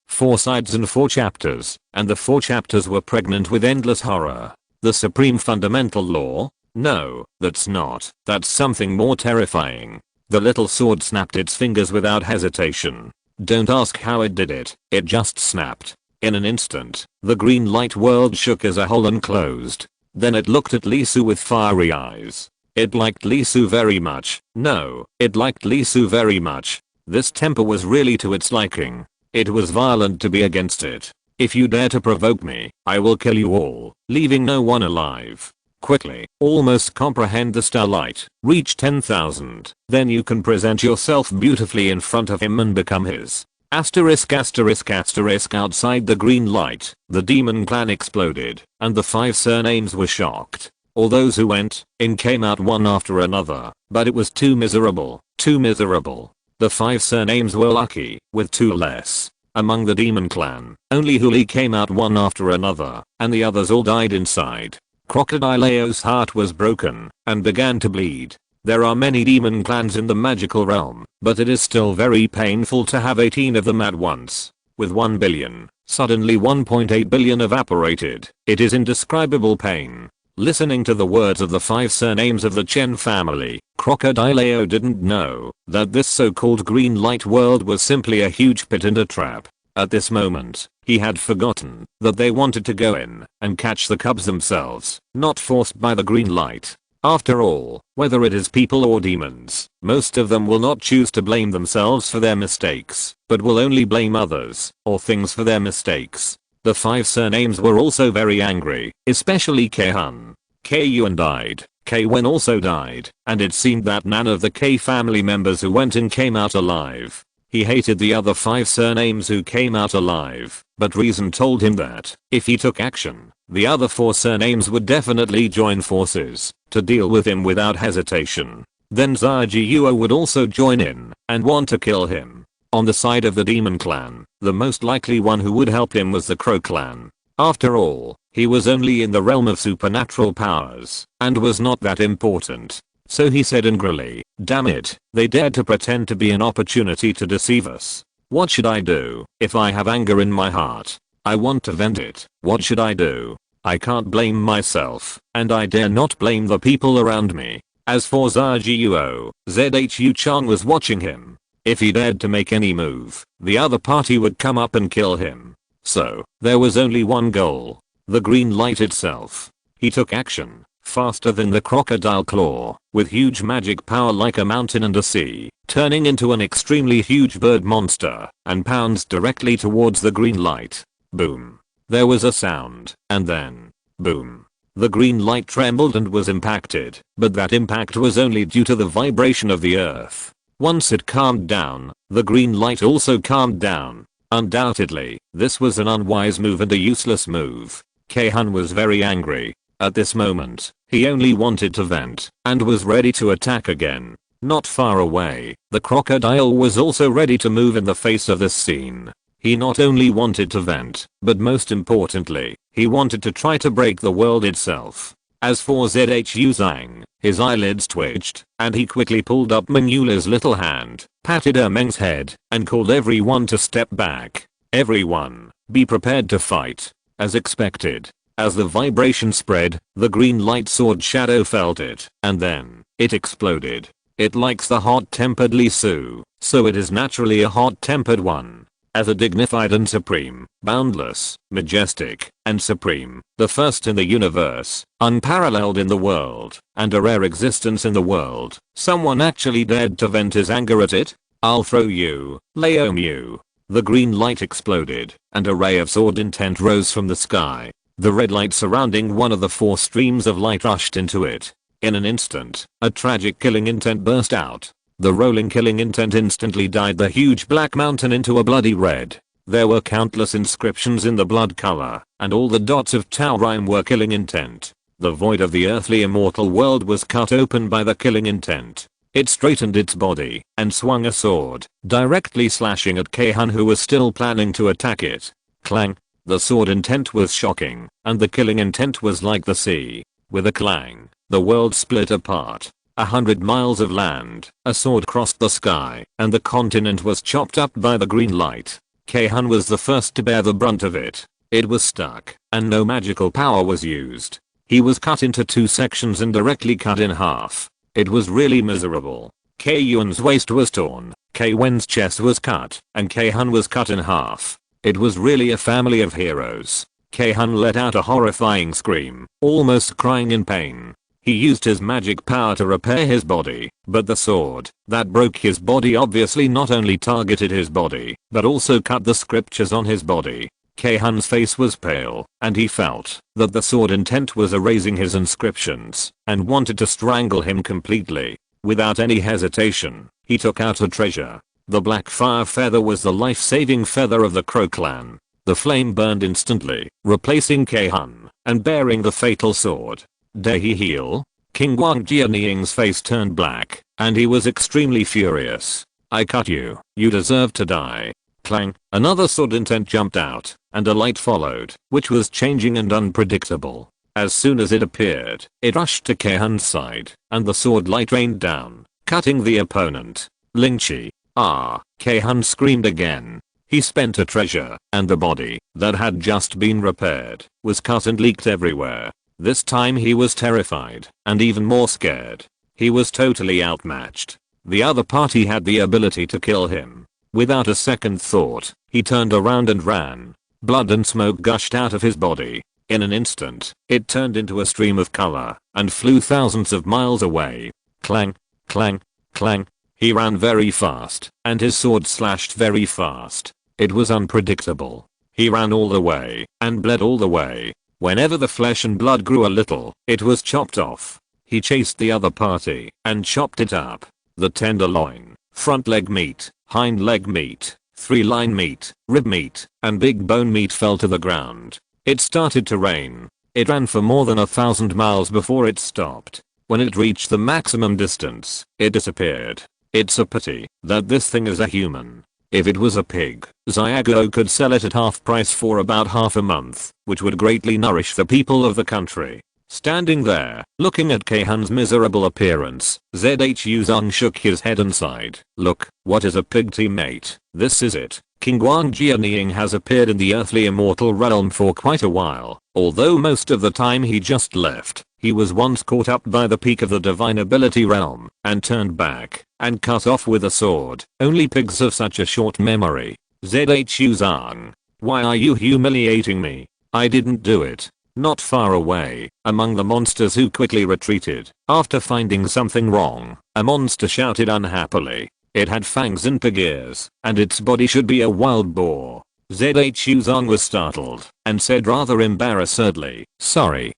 and 4 chapters, and the 4 chapters were pregnant with endless horror. The supreme fundamental law? No, that's not. That's something more terrifying. The little sword snapped its fingers without hesitation. Don't ask how it did it, it just snapped. In an instant, the green light world shook as a whole and closed. Then it looked at Lee Su with fiery eyes. It liked Lee Su very much. No, it liked Lee Su very much. This temper was really to its liking. It was violent to be against it. If you dare to provoke me, I will kill you all, leaving no one alive. Quickly, almost comprehend the starlight, reach 10,000, then you can present yourself beautifully in front of him and become his. Asterisk outside the green light, the demon clan exploded, and the 5 surnames were shocked. All those who went in came out one after another, but it was too miserable, too miserable. The 5 surnames were lucky, with 2 less. Among the demon clan, only Huli came out one after another, and the others all died inside. Crocodileo's heart was broken, and began to bleed. There are many demon clans in the magical realm, but it is still very painful to have 18 of them at once. With 1 billion, suddenly 1.8 billion evaporated. It is indescribable pain. Listening to the words of the 5 surnames of the Chen family, Crocodileo didn't know that this so-called green light world was simply a huge pit and a trap. At this moment, he had forgotten that they wanted to go in and catch the cubs themselves, not forced by the green light. After all, whether it is people or demons, most of them will not choose to blame themselves for their mistakes, but will only blame others or things for their mistakes. The 5 surnames were also very angry, especially K-hun. K-yuan died, K-wen also died, and it seemed that none of the K family members who went in came out alive. He hated the other 5 surnames who came out alive, but reason told him that, if he took action, the other 4 surnames would definitely join forces to deal with him without hesitation. Then Zhao would also join in and want to kill him. On the side of the demon clan, the most likely one who would help him was the Crow clan. After all, he was only in the realm of supernatural powers and was not that important. So he said angrily, damn it, they dared to pretend to be an opportunity to deceive us. What should I do if I have anger in my heart? I want to vent it. What should I do? I can't blame myself, and I dare not blame the people around me. As for Zhao, Zhu Chang was watching him. If he dared to make any move, the other party would come up and kill him. So, there was only one goal. The green light itself. He took action, faster than the crocodile claw, with huge magic power like a mountain and a sea, turning into an extremely huge bird monster, and pounced directly towards the green light. Boom. There was a sound, and then, boom. The green light trembled and was impacted, but that impact was only due to the vibration of the earth. Once it calmed down, the green light also calmed down. Undoubtedly, this was an unwise move and a useless move. Keihan was very angry. At this moment, he only wanted to vent and was ready to attack again. Not far away, the crocodile was also ready to move in the face of this scene. He not only wanted to vent, but most importantly, he wanted to try to break the world itself. As for Zhu Zhang, his eyelids twitched, and he quickly pulled up Manula's little hand, patted Meng's head, and called everyone to step back. Everyone, be prepared to fight. As expected, as the vibration spread, the green light sword shadow felt it, and then, it exploded. It likes the hot-tempered Li Su, so it is naturally a hot-tempered one. As a dignified and supreme, boundless, majestic, and supreme, the first in the universe, unparalleled in the world, and a rare existence in the world, someone actually dared to vent his anger at it? I'll throw you, Lao Mu. The green light exploded, and a ray of sword intent rose from the sky. The red light surrounding one of the 4 streams of light rushed into it. In an instant, a tragic killing intent burst out. The rolling killing intent instantly dyed the huge black mountain into a bloody red. There were countless inscriptions in the blood color, and all the dots of Taurine were killing intent. The void of the earthly immortal world was cut open by the killing intent. It straightened its body and swung a sword, directly slashing at Keihan, who was still planning to attack it. Clang! The sword intent was shocking, and the killing intent was like the sea. With a clang, the world split apart. 100 miles of land, a sword crossed the sky, and the continent was chopped up by the green light. Keihan was the first to bear the brunt of it. It was stuck, and no magical power was used. He was cut into 2 sections and directly cut in half. It was really miserable. Kei Yuan's waist was torn, Kei Wen's chest was cut, and Keihan was cut in half. It was really a family of heroes. Keihan let out a horrifying scream, almost crying in pain. He used his magic power to repair his body, but the sword that broke his body obviously not only targeted his body, but also cut the scriptures on his body. Keihan's face was pale, and he felt that the sword intent was erasing his inscriptions, and wanted to strangle him completely. Without any hesitation, he took out a treasure. The black fire feather was the life-saving feather of the Crow clan. The flame burned instantly, replacing Keihan, and bearing the fatal sword. Dare he heal? King Wang Jianying's face turned black, and he was extremely furious. I cut you, you deserve to die. Clang, another sword intent jumped out, and a light followed, which was changing and unpredictable. As soon as it appeared, it rushed to Keihan's side, and the sword light rained down, cutting the opponent. Lingqi. Keihan screamed again. He spent a treasure, and the body, that had just been repaired, was cut and leaked everywhere. This time he was terrified, and even more scared. He was totally outmatched. The other party had the ability to kill him. Without a second thought, he turned around and ran. Blood and smoke gushed out of his body. In an instant, it turned into a stream of color, and flew thousands of miles away. Clang, clang, clang. He ran very fast, and his sword slashed very fast. It was unpredictable. He ran all the way, and bled all the way. Whenever the flesh and blood grew a little, it was chopped off. He chased the other party, and chopped it up. The tenderloin, front leg meat, hind leg meat, 3-line meat, rib meat, and big bone meat fell to the ground. It started to rain. It ran for more than 1,000 miles before it stopped. When it reached the maximum distance, it disappeared. It's a pity that this thing is a human. If it was a pig, Xiago could sell it at half price for about half a month, which would greatly nourish the people of the country. Standing there, looking at Keihan's miserable appearance, Zhu Zhang shook his head and sighed. Look, what is a pig, teammate? This is it. King Wang Jianying has appeared in the earthly immortal realm for quite a while. Although most of the time he just left, he was once caught up by the peak of the divine ability realm, and turned back, and cut off with a sword. Only pigs have such a short memory. Zhu Zhang, why are you humiliating me? I didn't do it. Not far away, among the monsters who quickly retreated, after finding something wrong, a monster shouted unhappily. It had fangs and pig ears, and its body should be a wild boar. Zhu Zhang was startled, and said rather embarrassedly, sorry,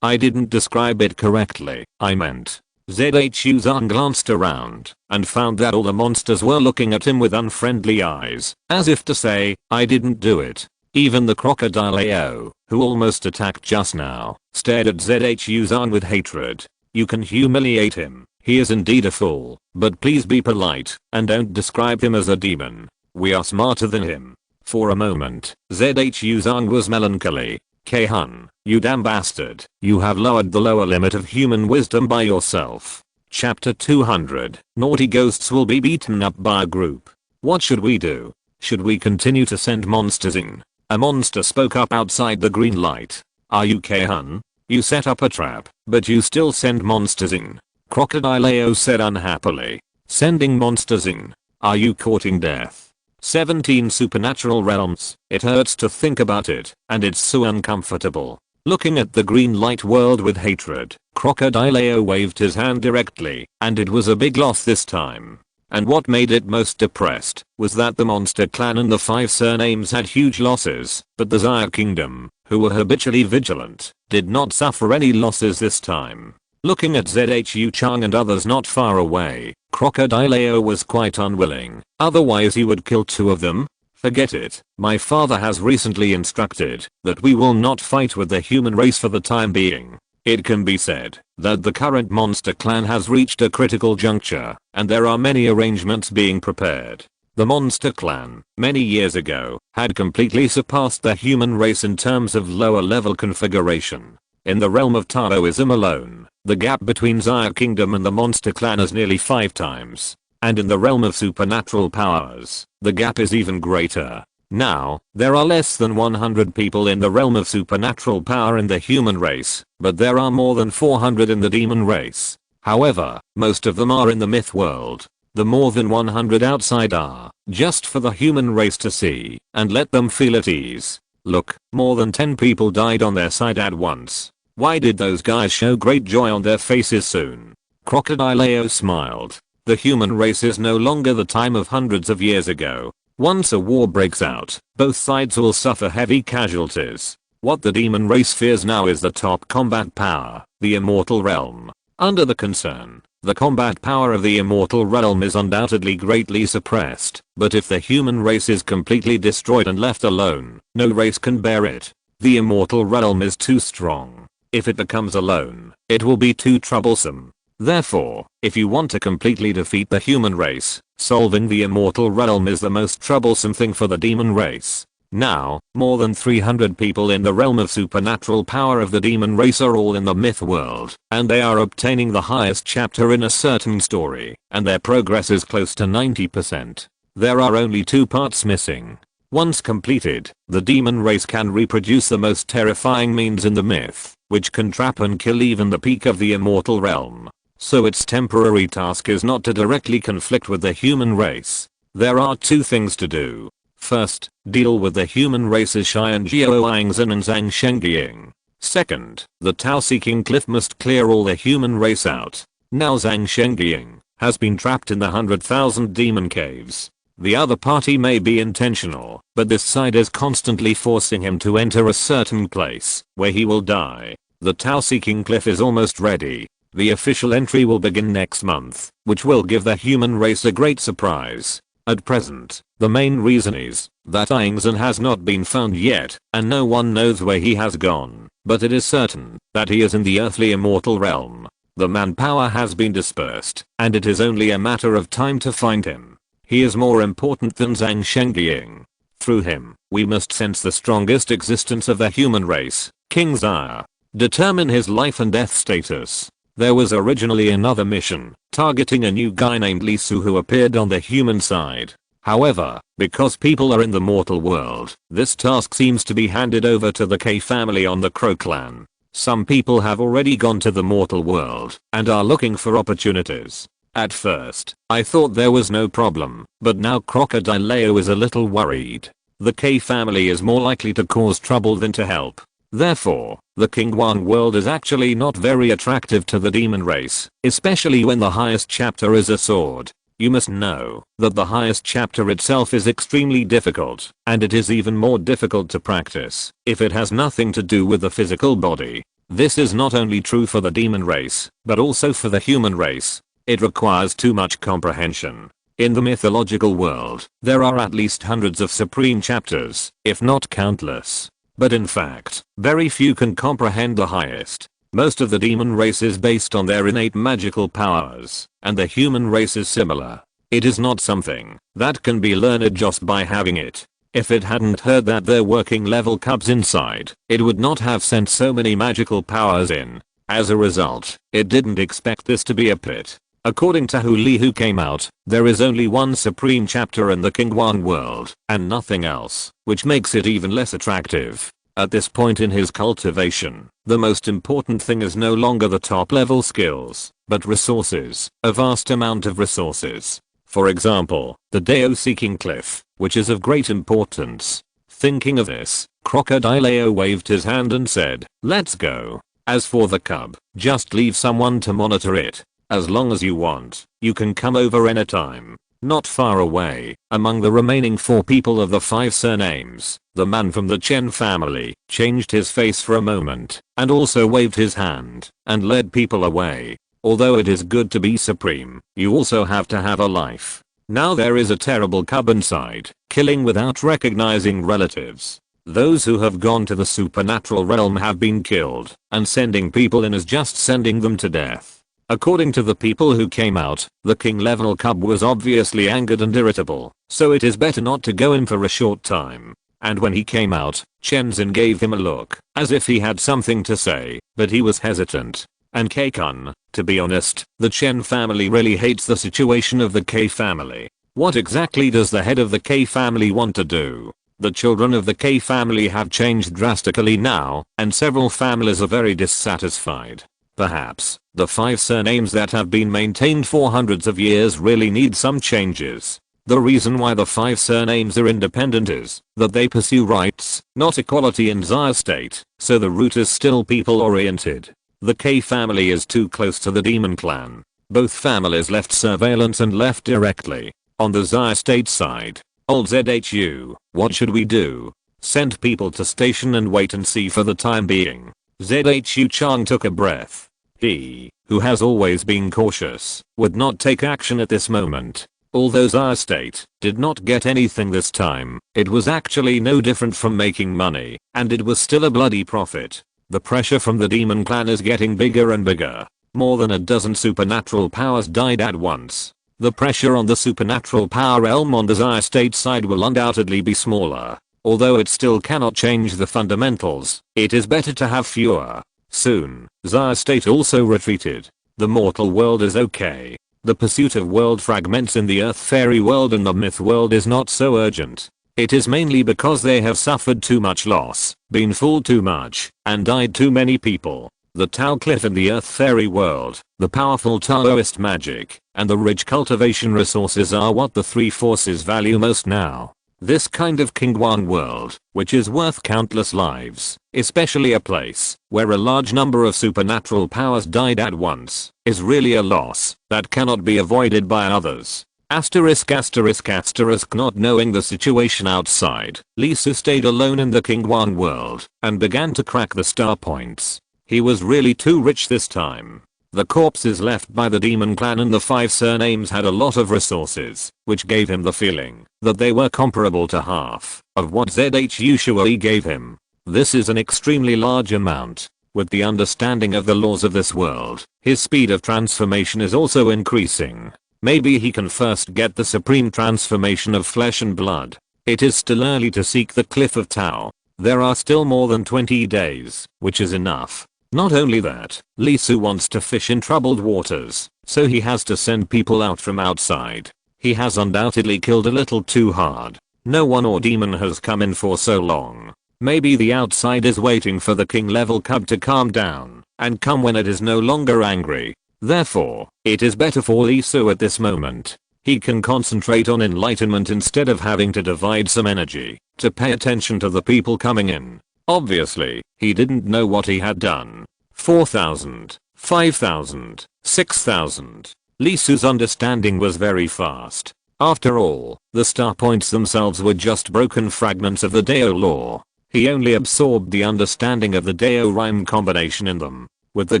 I didn't describe it correctly. I meant, ZHU Zan glanced around and found that all the monsters were looking at him with unfriendly eyes, as if to say, I didn't do it. Even the crocodile AO, who almost attacked just now, stared at ZHU Zan with hatred. You can humiliate him. He is indeed a fool, but please be polite and don't describe him as a demon. We are smarter than him. For a moment, ZHU Zan was melancholy. K-hun, you damn bastard, you have lowered the lower limit of human wisdom by yourself. Chapter 200, Naughty Ghosts will be beaten up by a group. What should we do? Should we continue to send monsters in? A monster spoke up outside the green light. Are you K-hun? You set up a trap, but you still send monsters in. Crocodile AO said unhappily. Sending monsters in? Are you courting death? 17 supernatural realms. It hurts to think about it, and it's so uncomfortable. Looking at the green light world with hatred, Crocodile AO waved his hand directly, and it was a big loss this time. And what made it most depressed was that the monster clan and the 5 surnames had huge losses, but the Zaya kingdom, who were habitually vigilant, did not suffer any losses this time. Looking at ZHU Chang and others not far away, Crocodile AO was quite unwilling, otherwise he would kill 2 of them. Forget it, my father has recently instructed that we will not fight with the human race for the time being. It can be said that the current monster clan has reached a critical juncture, and there are many arrangements being prepared. The monster clan, many years ago, had completely surpassed the human race in terms of lower level configuration. In the realm of Taoism alone, the gap between Zaya Kingdom and the monster clan is nearly 5 times. And in the realm of supernatural powers, the gap is even greater. Now, there are less than 100 people in the realm of supernatural power in the human race, but there are more than 400 in the demon race. However, most of them are in the myth world. The more than 100 outside are just for the human race to see and let them feel at ease. Look, more than 10 people died on their side at once. Why did those guys show great joy on their faces soon? Crocodile AO smiled. The human race is no longer the time of hundreds of years ago. Once a war breaks out, both sides will suffer heavy casualties. What the demon race fears now is the top combat power, the immortal realm. Under the concern, the combat power of the immortal realm is undoubtedly greatly suppressed, but if the human race is completely destroyed and left alone, no race can bear it. The immortal realm is too strong. If it becomes alone, it will be too troublesome. Therefore, if you want to completely defeat the human race, solving the immortal realm is the most troublesome thing for the demon race. Now, more than 300 people in the realm of supernatural power of the demon race are all in the myth world, and they are obtaining the highest chapter in a certain story, and their progress is close to 90%. There are only 2 parts missing. Once completed, the demon race can reproduce the most terrifying means in the myth, which can trap and kill even the peak of the immortal realm. So its temporary task is not to directly conflict with the human race. There are 2 things to do. First, deal with the human race's Xian Jiao Angzhen and Zhang Shengying. Second, the Tao Seeking Cliff must clear all the human race out. Now Zhang Shengying has been trapped in the 100,000 demon caves. The other party may be intentional, but this side is constantly forcing him to enter a certain place where he will die. The Tao Seeking Cliff is almost ready. The official entry will begin next month, which will give the human race a great surprise. At present, the main reason is that Angzhen has not been found yet, and no one knows where he has gone, but it is certain that he is in the earthly immortal realm. The manpower has been dispersed, and it is only a matter of time to find him. He is more important than Zhang Shengying. Through him, we must sense the strongest existence of the human race, King Zaya. Determine his life and death status. There was originally another mission, targeting a new guy named Li Su who appeared on the human side. However, because people are in the mortal world, this task seems to be handed over to the K family on the Crow clan. Some people have already gone to the mortal world and are looking for opportunities. At first, I thought there was no problem, but now Crocodile AO is a little worried. The K family is more likely to cause trouble than to help. Therefore, the Kingwan world is actually not very attractive to the demon race, especially when the highest chapter is a sword. You must know that the highest chapter itself is extremely difficult, and it is even more difficult to practice if it has nothing to do with the physical body. This is not only true for the demon race, but also for the human race. It requires too much comprehension. In the mythological world, there are at least hundreds of supreme chapters, if not countless. But in fact, very few can comprehend the highest. Most of the demon race is based on their innate magical powers, and the human race is similar. It is not something that can be learned just by having it. If it hadn't heard that they're working level cubs inside, it would not have sent so many magical powers in. As a result, it didn't expect this to be a pit. According to who came out, there is only one supreme chapter in the Kingwan world, and nothing else, which makes it even less attractive. At this point in his cultivation, the most important thing is no longer the top level skills, but resources, a vast amount of resources. For example, the Deo-seeking cliff, which is of great importance. Thinking of this, Crocodileo waved his hand and said, "Let's go. As for the cub, just leave someone to monitor it. As long as you want, you can come over anytime." Not far away, among the remaining 4 people of the 5 surnames, the man from the Chen family changed his face for a moment, and also waved his hand, and led people away. Although it is good to be supreme, you also have to have a life. Now there is a terrible cub inside, killing without recognizing relatives. Those who have gone to the supernatural realm have been killed, and sending people in is just sending them to death. According to the people who came out, the king level cub was obviously angered and irritable, so it is better not to go in for a short time. And when he came out, Chenzin gave him a look, as if he had something to say, but he was hesitant. And K-kun, to be honest, the Chen family really hates the situation of the K family. What exactly does the head of the K family want to do? The children of the K family have changed drastically now, and several families are very dissatisfied. Perhaps, the 5 surnames that have been maintained for hundreds of years really need some changes. The reason why the 5 surnames are independent is that they pursue rights, not equality in Zaya state, so the root is still people oriented. The K family is too close to the demon clan. Both families left surveillance and left directly. On the Zaya state side, old ZHU, what should we do? Send people to station and wait and see for the time being. ZHU Chang took a breath. He, who has always been cautious, would not take action at this moment. Although Zaya State did not get anything this time, it was actually no different from making money, and it was still a bloody profit. The pressure from the demon clan is getting bigger and bigger. More than a dozen supernatural powers died at once. The pressure on the supernatural power realm on the Zaya State side will undoubtedly be smaller. Although it still cannot change the fundamentals, it is better to have fewer. Soon, Zaya State also retreated. The mortal world is okay. The pursuit of world fragments in the earth fairy world and the myth world is not so urgent. It is mainly because they have suffered too much loss, been fooled too much, and died too many people. The Tao Cliff in the earth fairy world, the powerful Taoist magic, and the rich cultivation resources are what the 3 forces value most now. This kind of Kingwan world, which is worth countless lives, especially a place where a large number of supernatural powers died at once, is really a loss that cannot be avoided by others. Asterisk asterisk asterisk. Not knowing the situation outside, Li Su stayed alone in the Kingwan world and began to crack the star points. He was really too rich this time. The corpses left by the demon clan and the 5 surnames had a lot of resources, which gave him the feeling that they were comparable to half of what ZHU Shui gave him. This is an extremely large amount. With the understanding of the laws of this world, his speed of transformation is also increasing. Maybe he can first get the supreme transformation of flesh and blood. It is still early to seek the Cliff of Tao. There are still more than 20 days, which is enough. Not only that, Li Su wants to fish in troubled waters, so he has to send people out from outside. He has undoubtedly killed a little too hard. No one or demon has come in for so long. Maybe the outside is waiting for the king level cub to calm down and come when it is no longer angry. Therefore, it is better for Li Su at this moment. He can concentrate on enlightenment instead of having to divide some energy to pay attention to the people coming in. Obviously, he didn't know what he had done. 4,000, 5,000, 6,000. Li Su's understanding was very fast. After all, the star points themselves were just broken fragments of the Dao law. He only absorbed the understanding of the Dao rhyme combination in them. With the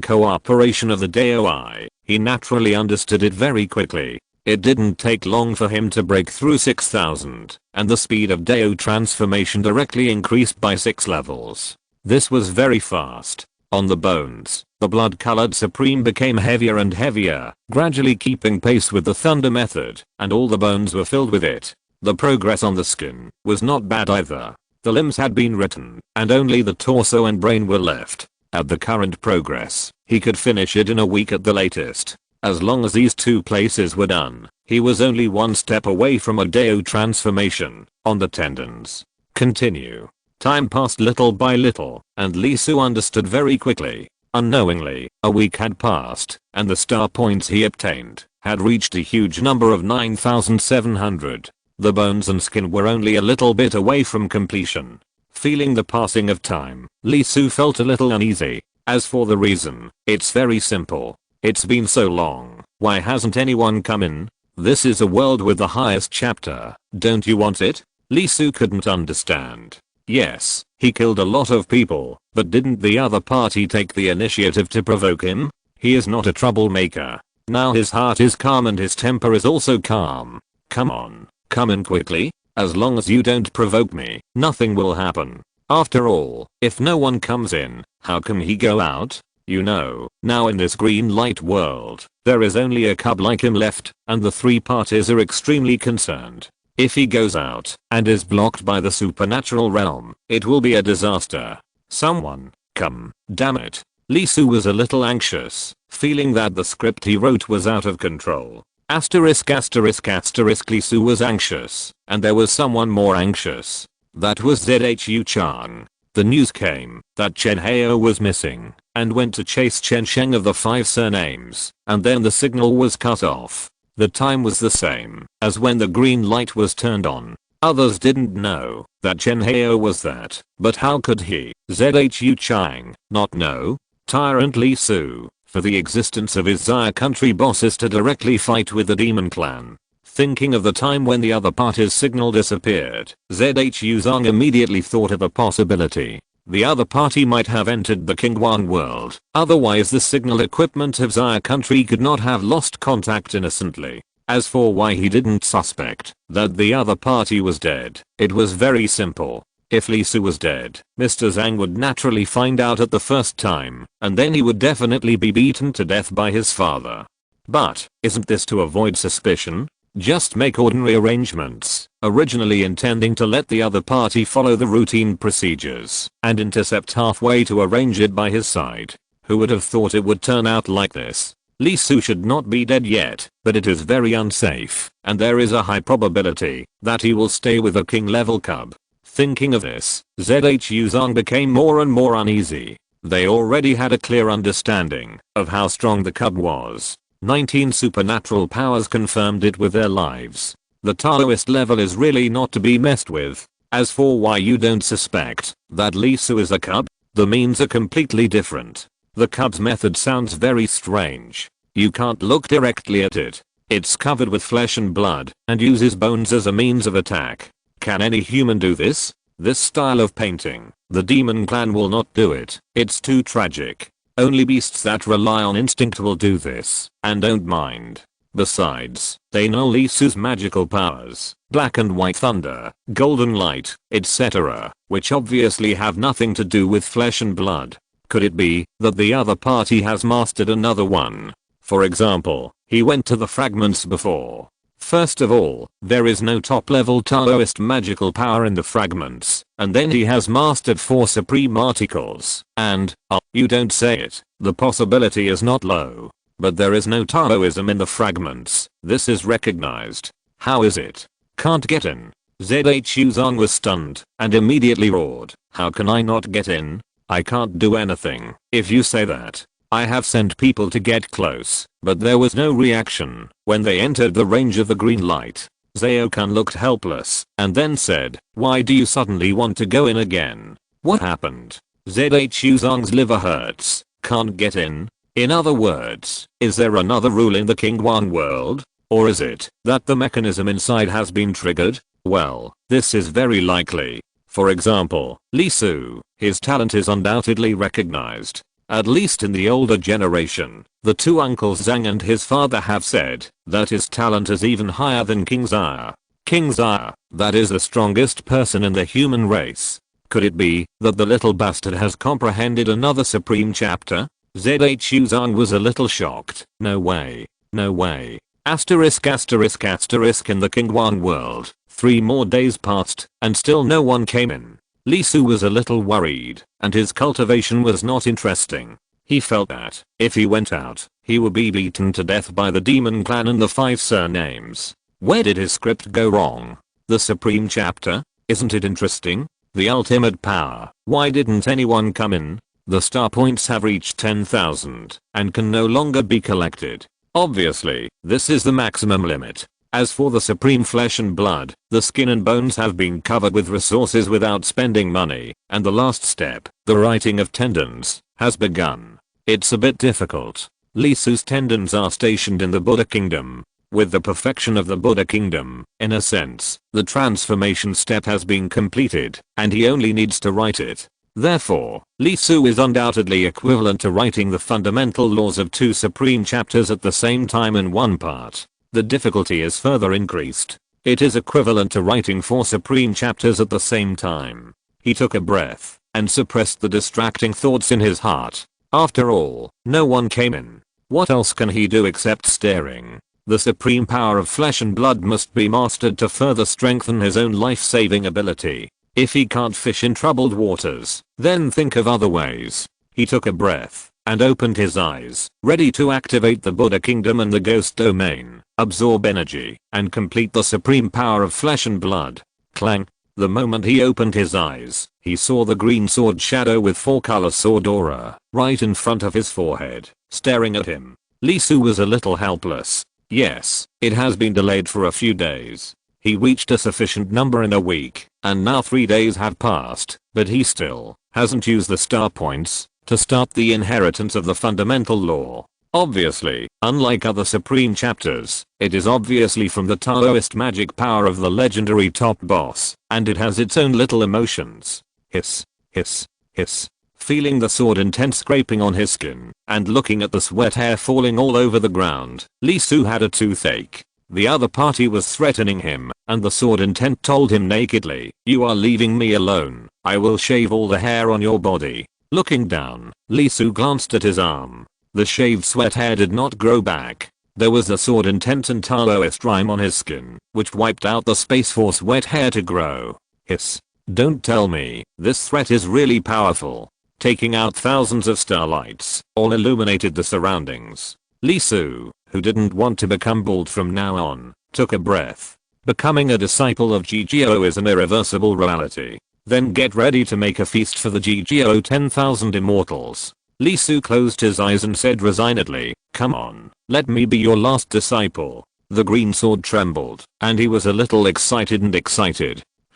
cooperation of the Dao I, he naturally understood it very quickly. It didn't take long for him to break through 6000, and the speed of Dao transformation directly increased by 6 levels. This was very fast. On the bones, the blood-colored supreme became heavier and heavier, gradually keeping pace with the thunder method, and all the bones were filled with it. The progress on the skin was not bad either. The limbs had been written, and only the torso and brain were left. At the current progress, he could finish it in a week at the latest. As long as these 2 places were done, he was only 1 step away from a Dao transformation. On the tendons. Continue. Time passed little by little, and Lee Su understood very quickly. Unknowingly, a week had passed, and the star points he obtained had reached a huge number of 9,700. The bones and skin were only a little bit away from completion. Feeling the passing of time, Lee Su felt a little uneasy. As for the reason, it's very simple. It's been so long, why hasn't anyone come in? This is a world with the highest chapter, don't you want it? Lee Su couldn't understand. Yes, he killed a lot of people, but didn't the other party take the initiative to provoke him? He is not a troublemaker. Now his heart is calm and his temper is also calm. Come on, come in quickly. As long as you don't provoke me, nothing will happen. After all, if no one comes in, how can he go out? You know, now in this green light world, there is only a cub like him left, and the 3 parties are extremely concerned. If he goes out and is blocked by the supernatural realm, it will be a disaster. Someone, come, damn it. Lee Su was a little anxious, feeling that the script he wrote was out of control. Asterisk asterisk asterisk Lee Su was anxious, and there was someone more anxious. That was ZHU Chang. The news came that Chen Hao was missing, and went to chase Chen Sheng of the 5 surnames, and then the signal was cut off. The time was the same as when the green light was turned on. Others didn't know that Chen Hao was that, but how could he, ZHU Chang, not know? Tyrant Lee Su, for the existence of his Xia country bosses to directly fight with the demon clan. Thinking of the time when the other party's signal disappeared, ZHU Zong immediately thought of a possibility. The other party might have entered the Qingguan world, otherwise the signal equipment of Xia country could not have lost contact innocently. As for why he didn't suspect that the other party was dead, it was very simple. If Lee Su was dead, Mr. Zhang would naturally find out at the first time, and then he would definitely be beaten to death by his father. But, isn't this to avoid suspicion? Just make ordinary arrangements, originally intending to let the other party follow the routine procedures and intercept halfway to arrange it by his side. Who would have thought it would turn out like this? Lee Su should not be dead yet, but it is very unsafe, and there is a high probability that he will stay with a king level cub. Thinking of this, ZHU Zong became more and more uneasy. They already had a clear understanding of how strong the cub was. 19 supernatural powers confirmed it with their lives. The Taoist level is really not to be messed with. As for why you don't suspect that Lee Su is a cub, the means are completely different. The cub's method sounds very strange. You can't look directly at it. It's covered with flesh and blood and uses bones as a means of attack. Can any human do this? This style of painting, the demon clan will not do it. It's too tragic. Only beasts that rely on instinct will do this, and don't mind. Besides, they know Lee Su's magical powers, black and white thunder, golden light, etc., which obviously have nothing to do with flesh and blood. Could it be that the other party has mastered another one? For example, he went to the fragments before. First of all, there is no top level Taoist magical power in the fragments, and then he has mastered 4 supreme articles, and, you don't say it, the possibility is not low. But there is no Taoism in the fragments, this is recognized. How is it? Can't get in. ZHU Zong was stunned, and immediately roared, how can I not get in? I can't do anything, if you say that. I have sent people to get close, but there was no reaction when they entered the range of the green light. Zhao Kun looked helpless and then said, why do you suddenly want to go in again? What happened? ZHU Zong's liver hurts, can't get in? In other words, is there another rule in the Qingguan world? Or is it that the mechanism inside has been triggered? Well, this is very likely. For example, Li Su, his talent is undoubtedly recognized. At least in the older generation, the two uncles Zhang and his father have said that his talent is even higher than King Xia. King Xia, that is the strongest person in the human race. Could it be that the little bastard has comprehended another supreme chapter? Zhu Zhang was a little shocked. No way. No way. Asterisk asterisk asterisk in the Qinghuan world, 3 more days passed, and still no one came in. Li Su was a little worried, and his cultivation was not interesting. He felt that, if he went out, he would be beaten to death by the demon clan and the 5 surnames. Where did his script go wrong? The supreme chapter? Isn't it interesting? The ultimate power. Why didn't anyone come in? The star points have reached 10,000, and can no longer be collected. Obviously, this is the maximum limit. As for the supreme flesh and blood, the skin and bones have been covered with resources without spending money, and the last step, the writing of tendons, has begun. It's a bit difficult. Li Su's tendons are stationed in the Buddha kingdom. With the perfection of the Buddha kingdom, in a sense, the transformation step has been completed, and he only needs to write it. Therefore, Li Su is undoubtedly equivalent to writing the fundamental laws of 2 supreme chapters at the same time in one part. The difficulty is further increased. It is equivalent to writing 4 supreme chapters at the same time. He took a breath and suppressed the distracting thoughts in his heart. After all, no one came in. What else can he do except staring? The supreme power of flesh and blood must be mastered to further strengthen his own life-saving ability. If he can't fish in troubled waters, then think of other ways. He took a breath and opened his eyes, ready to activate the Buddha kingdom and the ghost domain, absorb energy, and complete the supreme power of flesh and blood. Clang. The moment he opened his eyes, he saw the green sword shadow with 4-color sword aura, right in front of his forehead, staring at him. Li Su was a little helpless. Yes, it has been delayed for a few days. He reached a sufficient number in a week, and now 3 days have passed, but he still hasn't used the star points to start the inheritance of the fundamental law. Obviously, unlike other supreme chapters, it is obviously from the Taoist magic power of the legendary top boss, and it has its own little emotions. Hiss, hiss, hiss. Feeling the sword intent scraping on his skin, and looking at the sweat hair falling all over the ground, Li Su had a toothache. The other party was threatening him, and the sword intent told him nakedly, "You are leaving me alone. I will shave all the hair on your body." Looking down, Li Su glanced at his arm. The shaved sweat hair did not grow back. There was a sword intent and Taoist rhyme on his skin, which wiped out the space for sweat hair to grow. Hiss. Don't tell me, this threat is really powerful. Taking out thousands of starlights, all illuminated the surroundings. Li Su, who didn't want to become bald from now on, took a breath. Becoming a disciple of GGO is an irreversible reality. Then get ready to make a feast for the GGO 10,000 immortals. Li Su closed his eyes and said resignedly, "Come on, let me be your last disciple." The green sword trembled, and he was a little excited.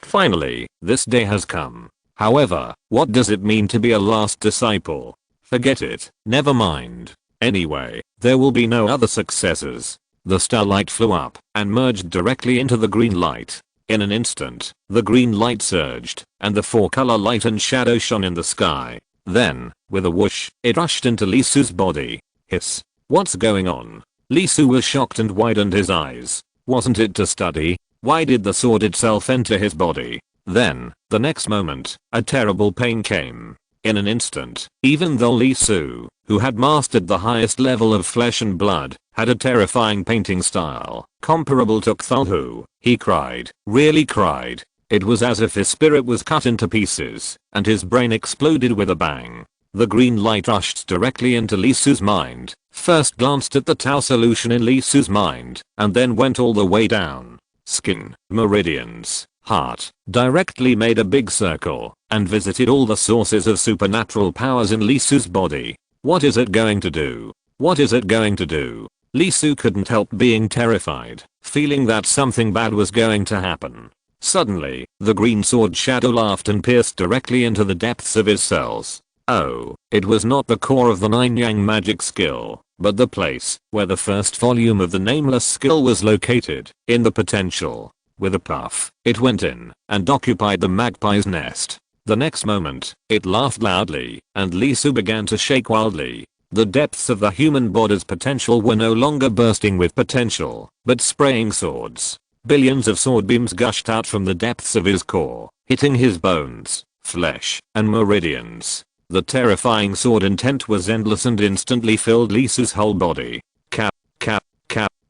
Finally, this day has come. However, what does it mean to be a last disciple? Forget it, never mind. Anyway, there will be no other successors. The starlight flew up and merged directly into the green light. In an instant, the green light surged, and the 4-color light and shadow shone in the sky. Then, with a whoosh, it rushed into Li Su's body. Hiss. What's going on? Li Su was shocked and widened his eyes. Wasn't it to study? Why did the sword itself enter his body? Then, the next moment, a terrible pain came. In an instant, even though Li Su, who had mastered the highest level of flesh and blood, had a terrifying painting style, comparable to Cthulhu, he cried, really cried. It was as if his spirit was cut into pieces, and his brain exploded with a bang. The green light rushed directly into Li Su's mind, first glanced at the Tao solution in Li Su's mind, and then went all the way down. Skin, meridians, heart, directly made a big circle, and visited all the sources of supernatural powers in Li Su's body. What is it going to do? What is it going to do? Li Su couldn't help being terrified, feeling that something bad was going to happen. Suddenly, the green sword shadow laughed and pierced directly into the depths of his cells. Oh, it was not the core of the 9-yang magic skill, but the place where the first volume of the nameless skill was located, in the potential. With a puff, it went in and occupied the magpie's nest. The next moment, it laughed loudly, and Lisu began to shake wildly. The depths of the human body's potential were no longer bursting with potential, but spraying swords. Billions of sword beams gushed out from the depths of his core, hitting his bones, flesh, and meridians. The terrifying sword intent was endless and instantly filled Lisu's whole body. Cap.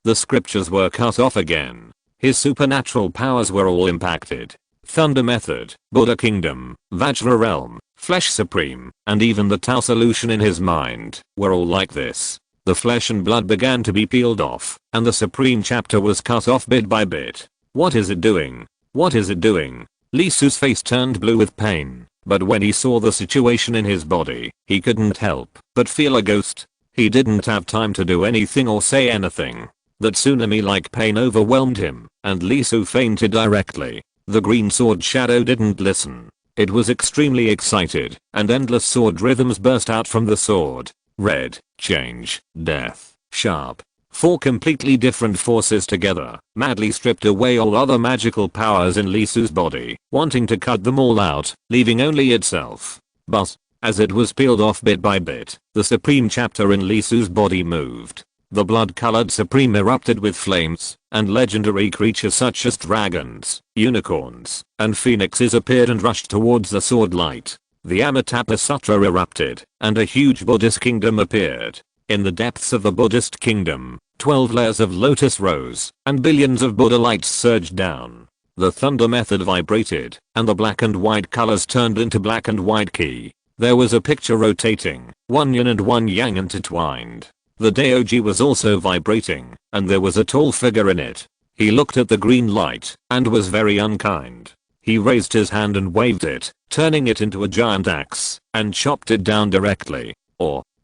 The scriptures were cut off again. His supernatural powers were all impacted. Thunder Method, Buddha Kingdom, Vajra Realm, Flesh Supreme, and even the Tao solution in his mind were all like this. The flesh and blood began to be peeled off, and the Supreme chapter was cut off bit by bit. What is it doing? What is it doing? Lisu's face turned blue with pain, but when he saw the situation in his body, he couldn't help but feel a ghost. He didn't have time to do anything or say anything. That tsunami-like pain overwhelmed him, and Lisu fainted directly. The green sword shadow didn't listen. It was extremely excited, and endless sword rhythms burst out from the sword. Red, change, death, sharp. 4 completely different forces together, madly stripped away all other magical powers in Lisu's body, wanting to cut them all out, leaving only itself. But, as it was peeled off bit by bit, the Supreme chapter in Lisu's body moved. The blood-colored Supreme erupted with flames, and legendary creatures such as dragons, unicorns, and phoenixes appeared and rushed towards the sword light. The Amitabha Sutra erupted, and a huge Buddhist kingdom appeared. In the depths of the Buddhist kingdom, 12 layers of lotus rose, and billions of Buddha lights surged down. The Thunder Method vibrated, and the black and white colors turned into black and white ki. There was a picture rotating, one yin and one yang intertwined. The Daoji was also vibrating, and there was a tall figure in it. He looked at the green light, and was very unkind. He raised his hand and waved it, turning it into a giant axe, and chopped it down directly.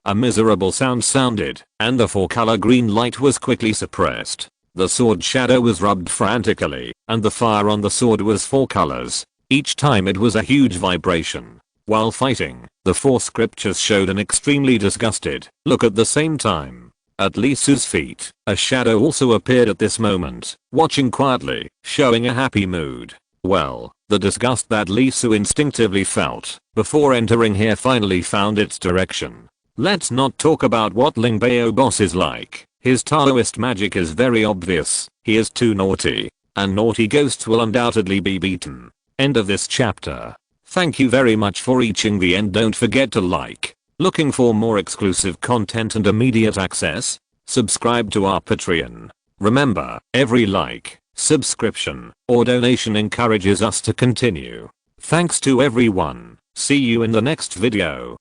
A miserable sound sounded, and the 4-color green light was quickly suppressed. The sword shadow was rubbed frantically, and the fire on the sword was 4 colors. Each time it was a huge vibration. While fighting, the 4 scriptures showed an extremely disgusted look at the same time. At Lisu's feet, a shadow also appeared at this moment, watching quietly, showing a happy mood. Well, the disgust that Lisu instinctively felt before entering here finally found its direction. Let's not talk about what Lingbao boss is like. His Taoist magic is very obvious. He is too naughty, and naughty ghosts will undoubtedly be beaten. End of this chapter. Thank you very much for reaching the end. Don't forget to like. Looking for more exclusive content and immediate access? Subscribe to our Patreon. Remember, every like, subscription, or donation encourages us to continue. Thanks to everyone. See you in the next video.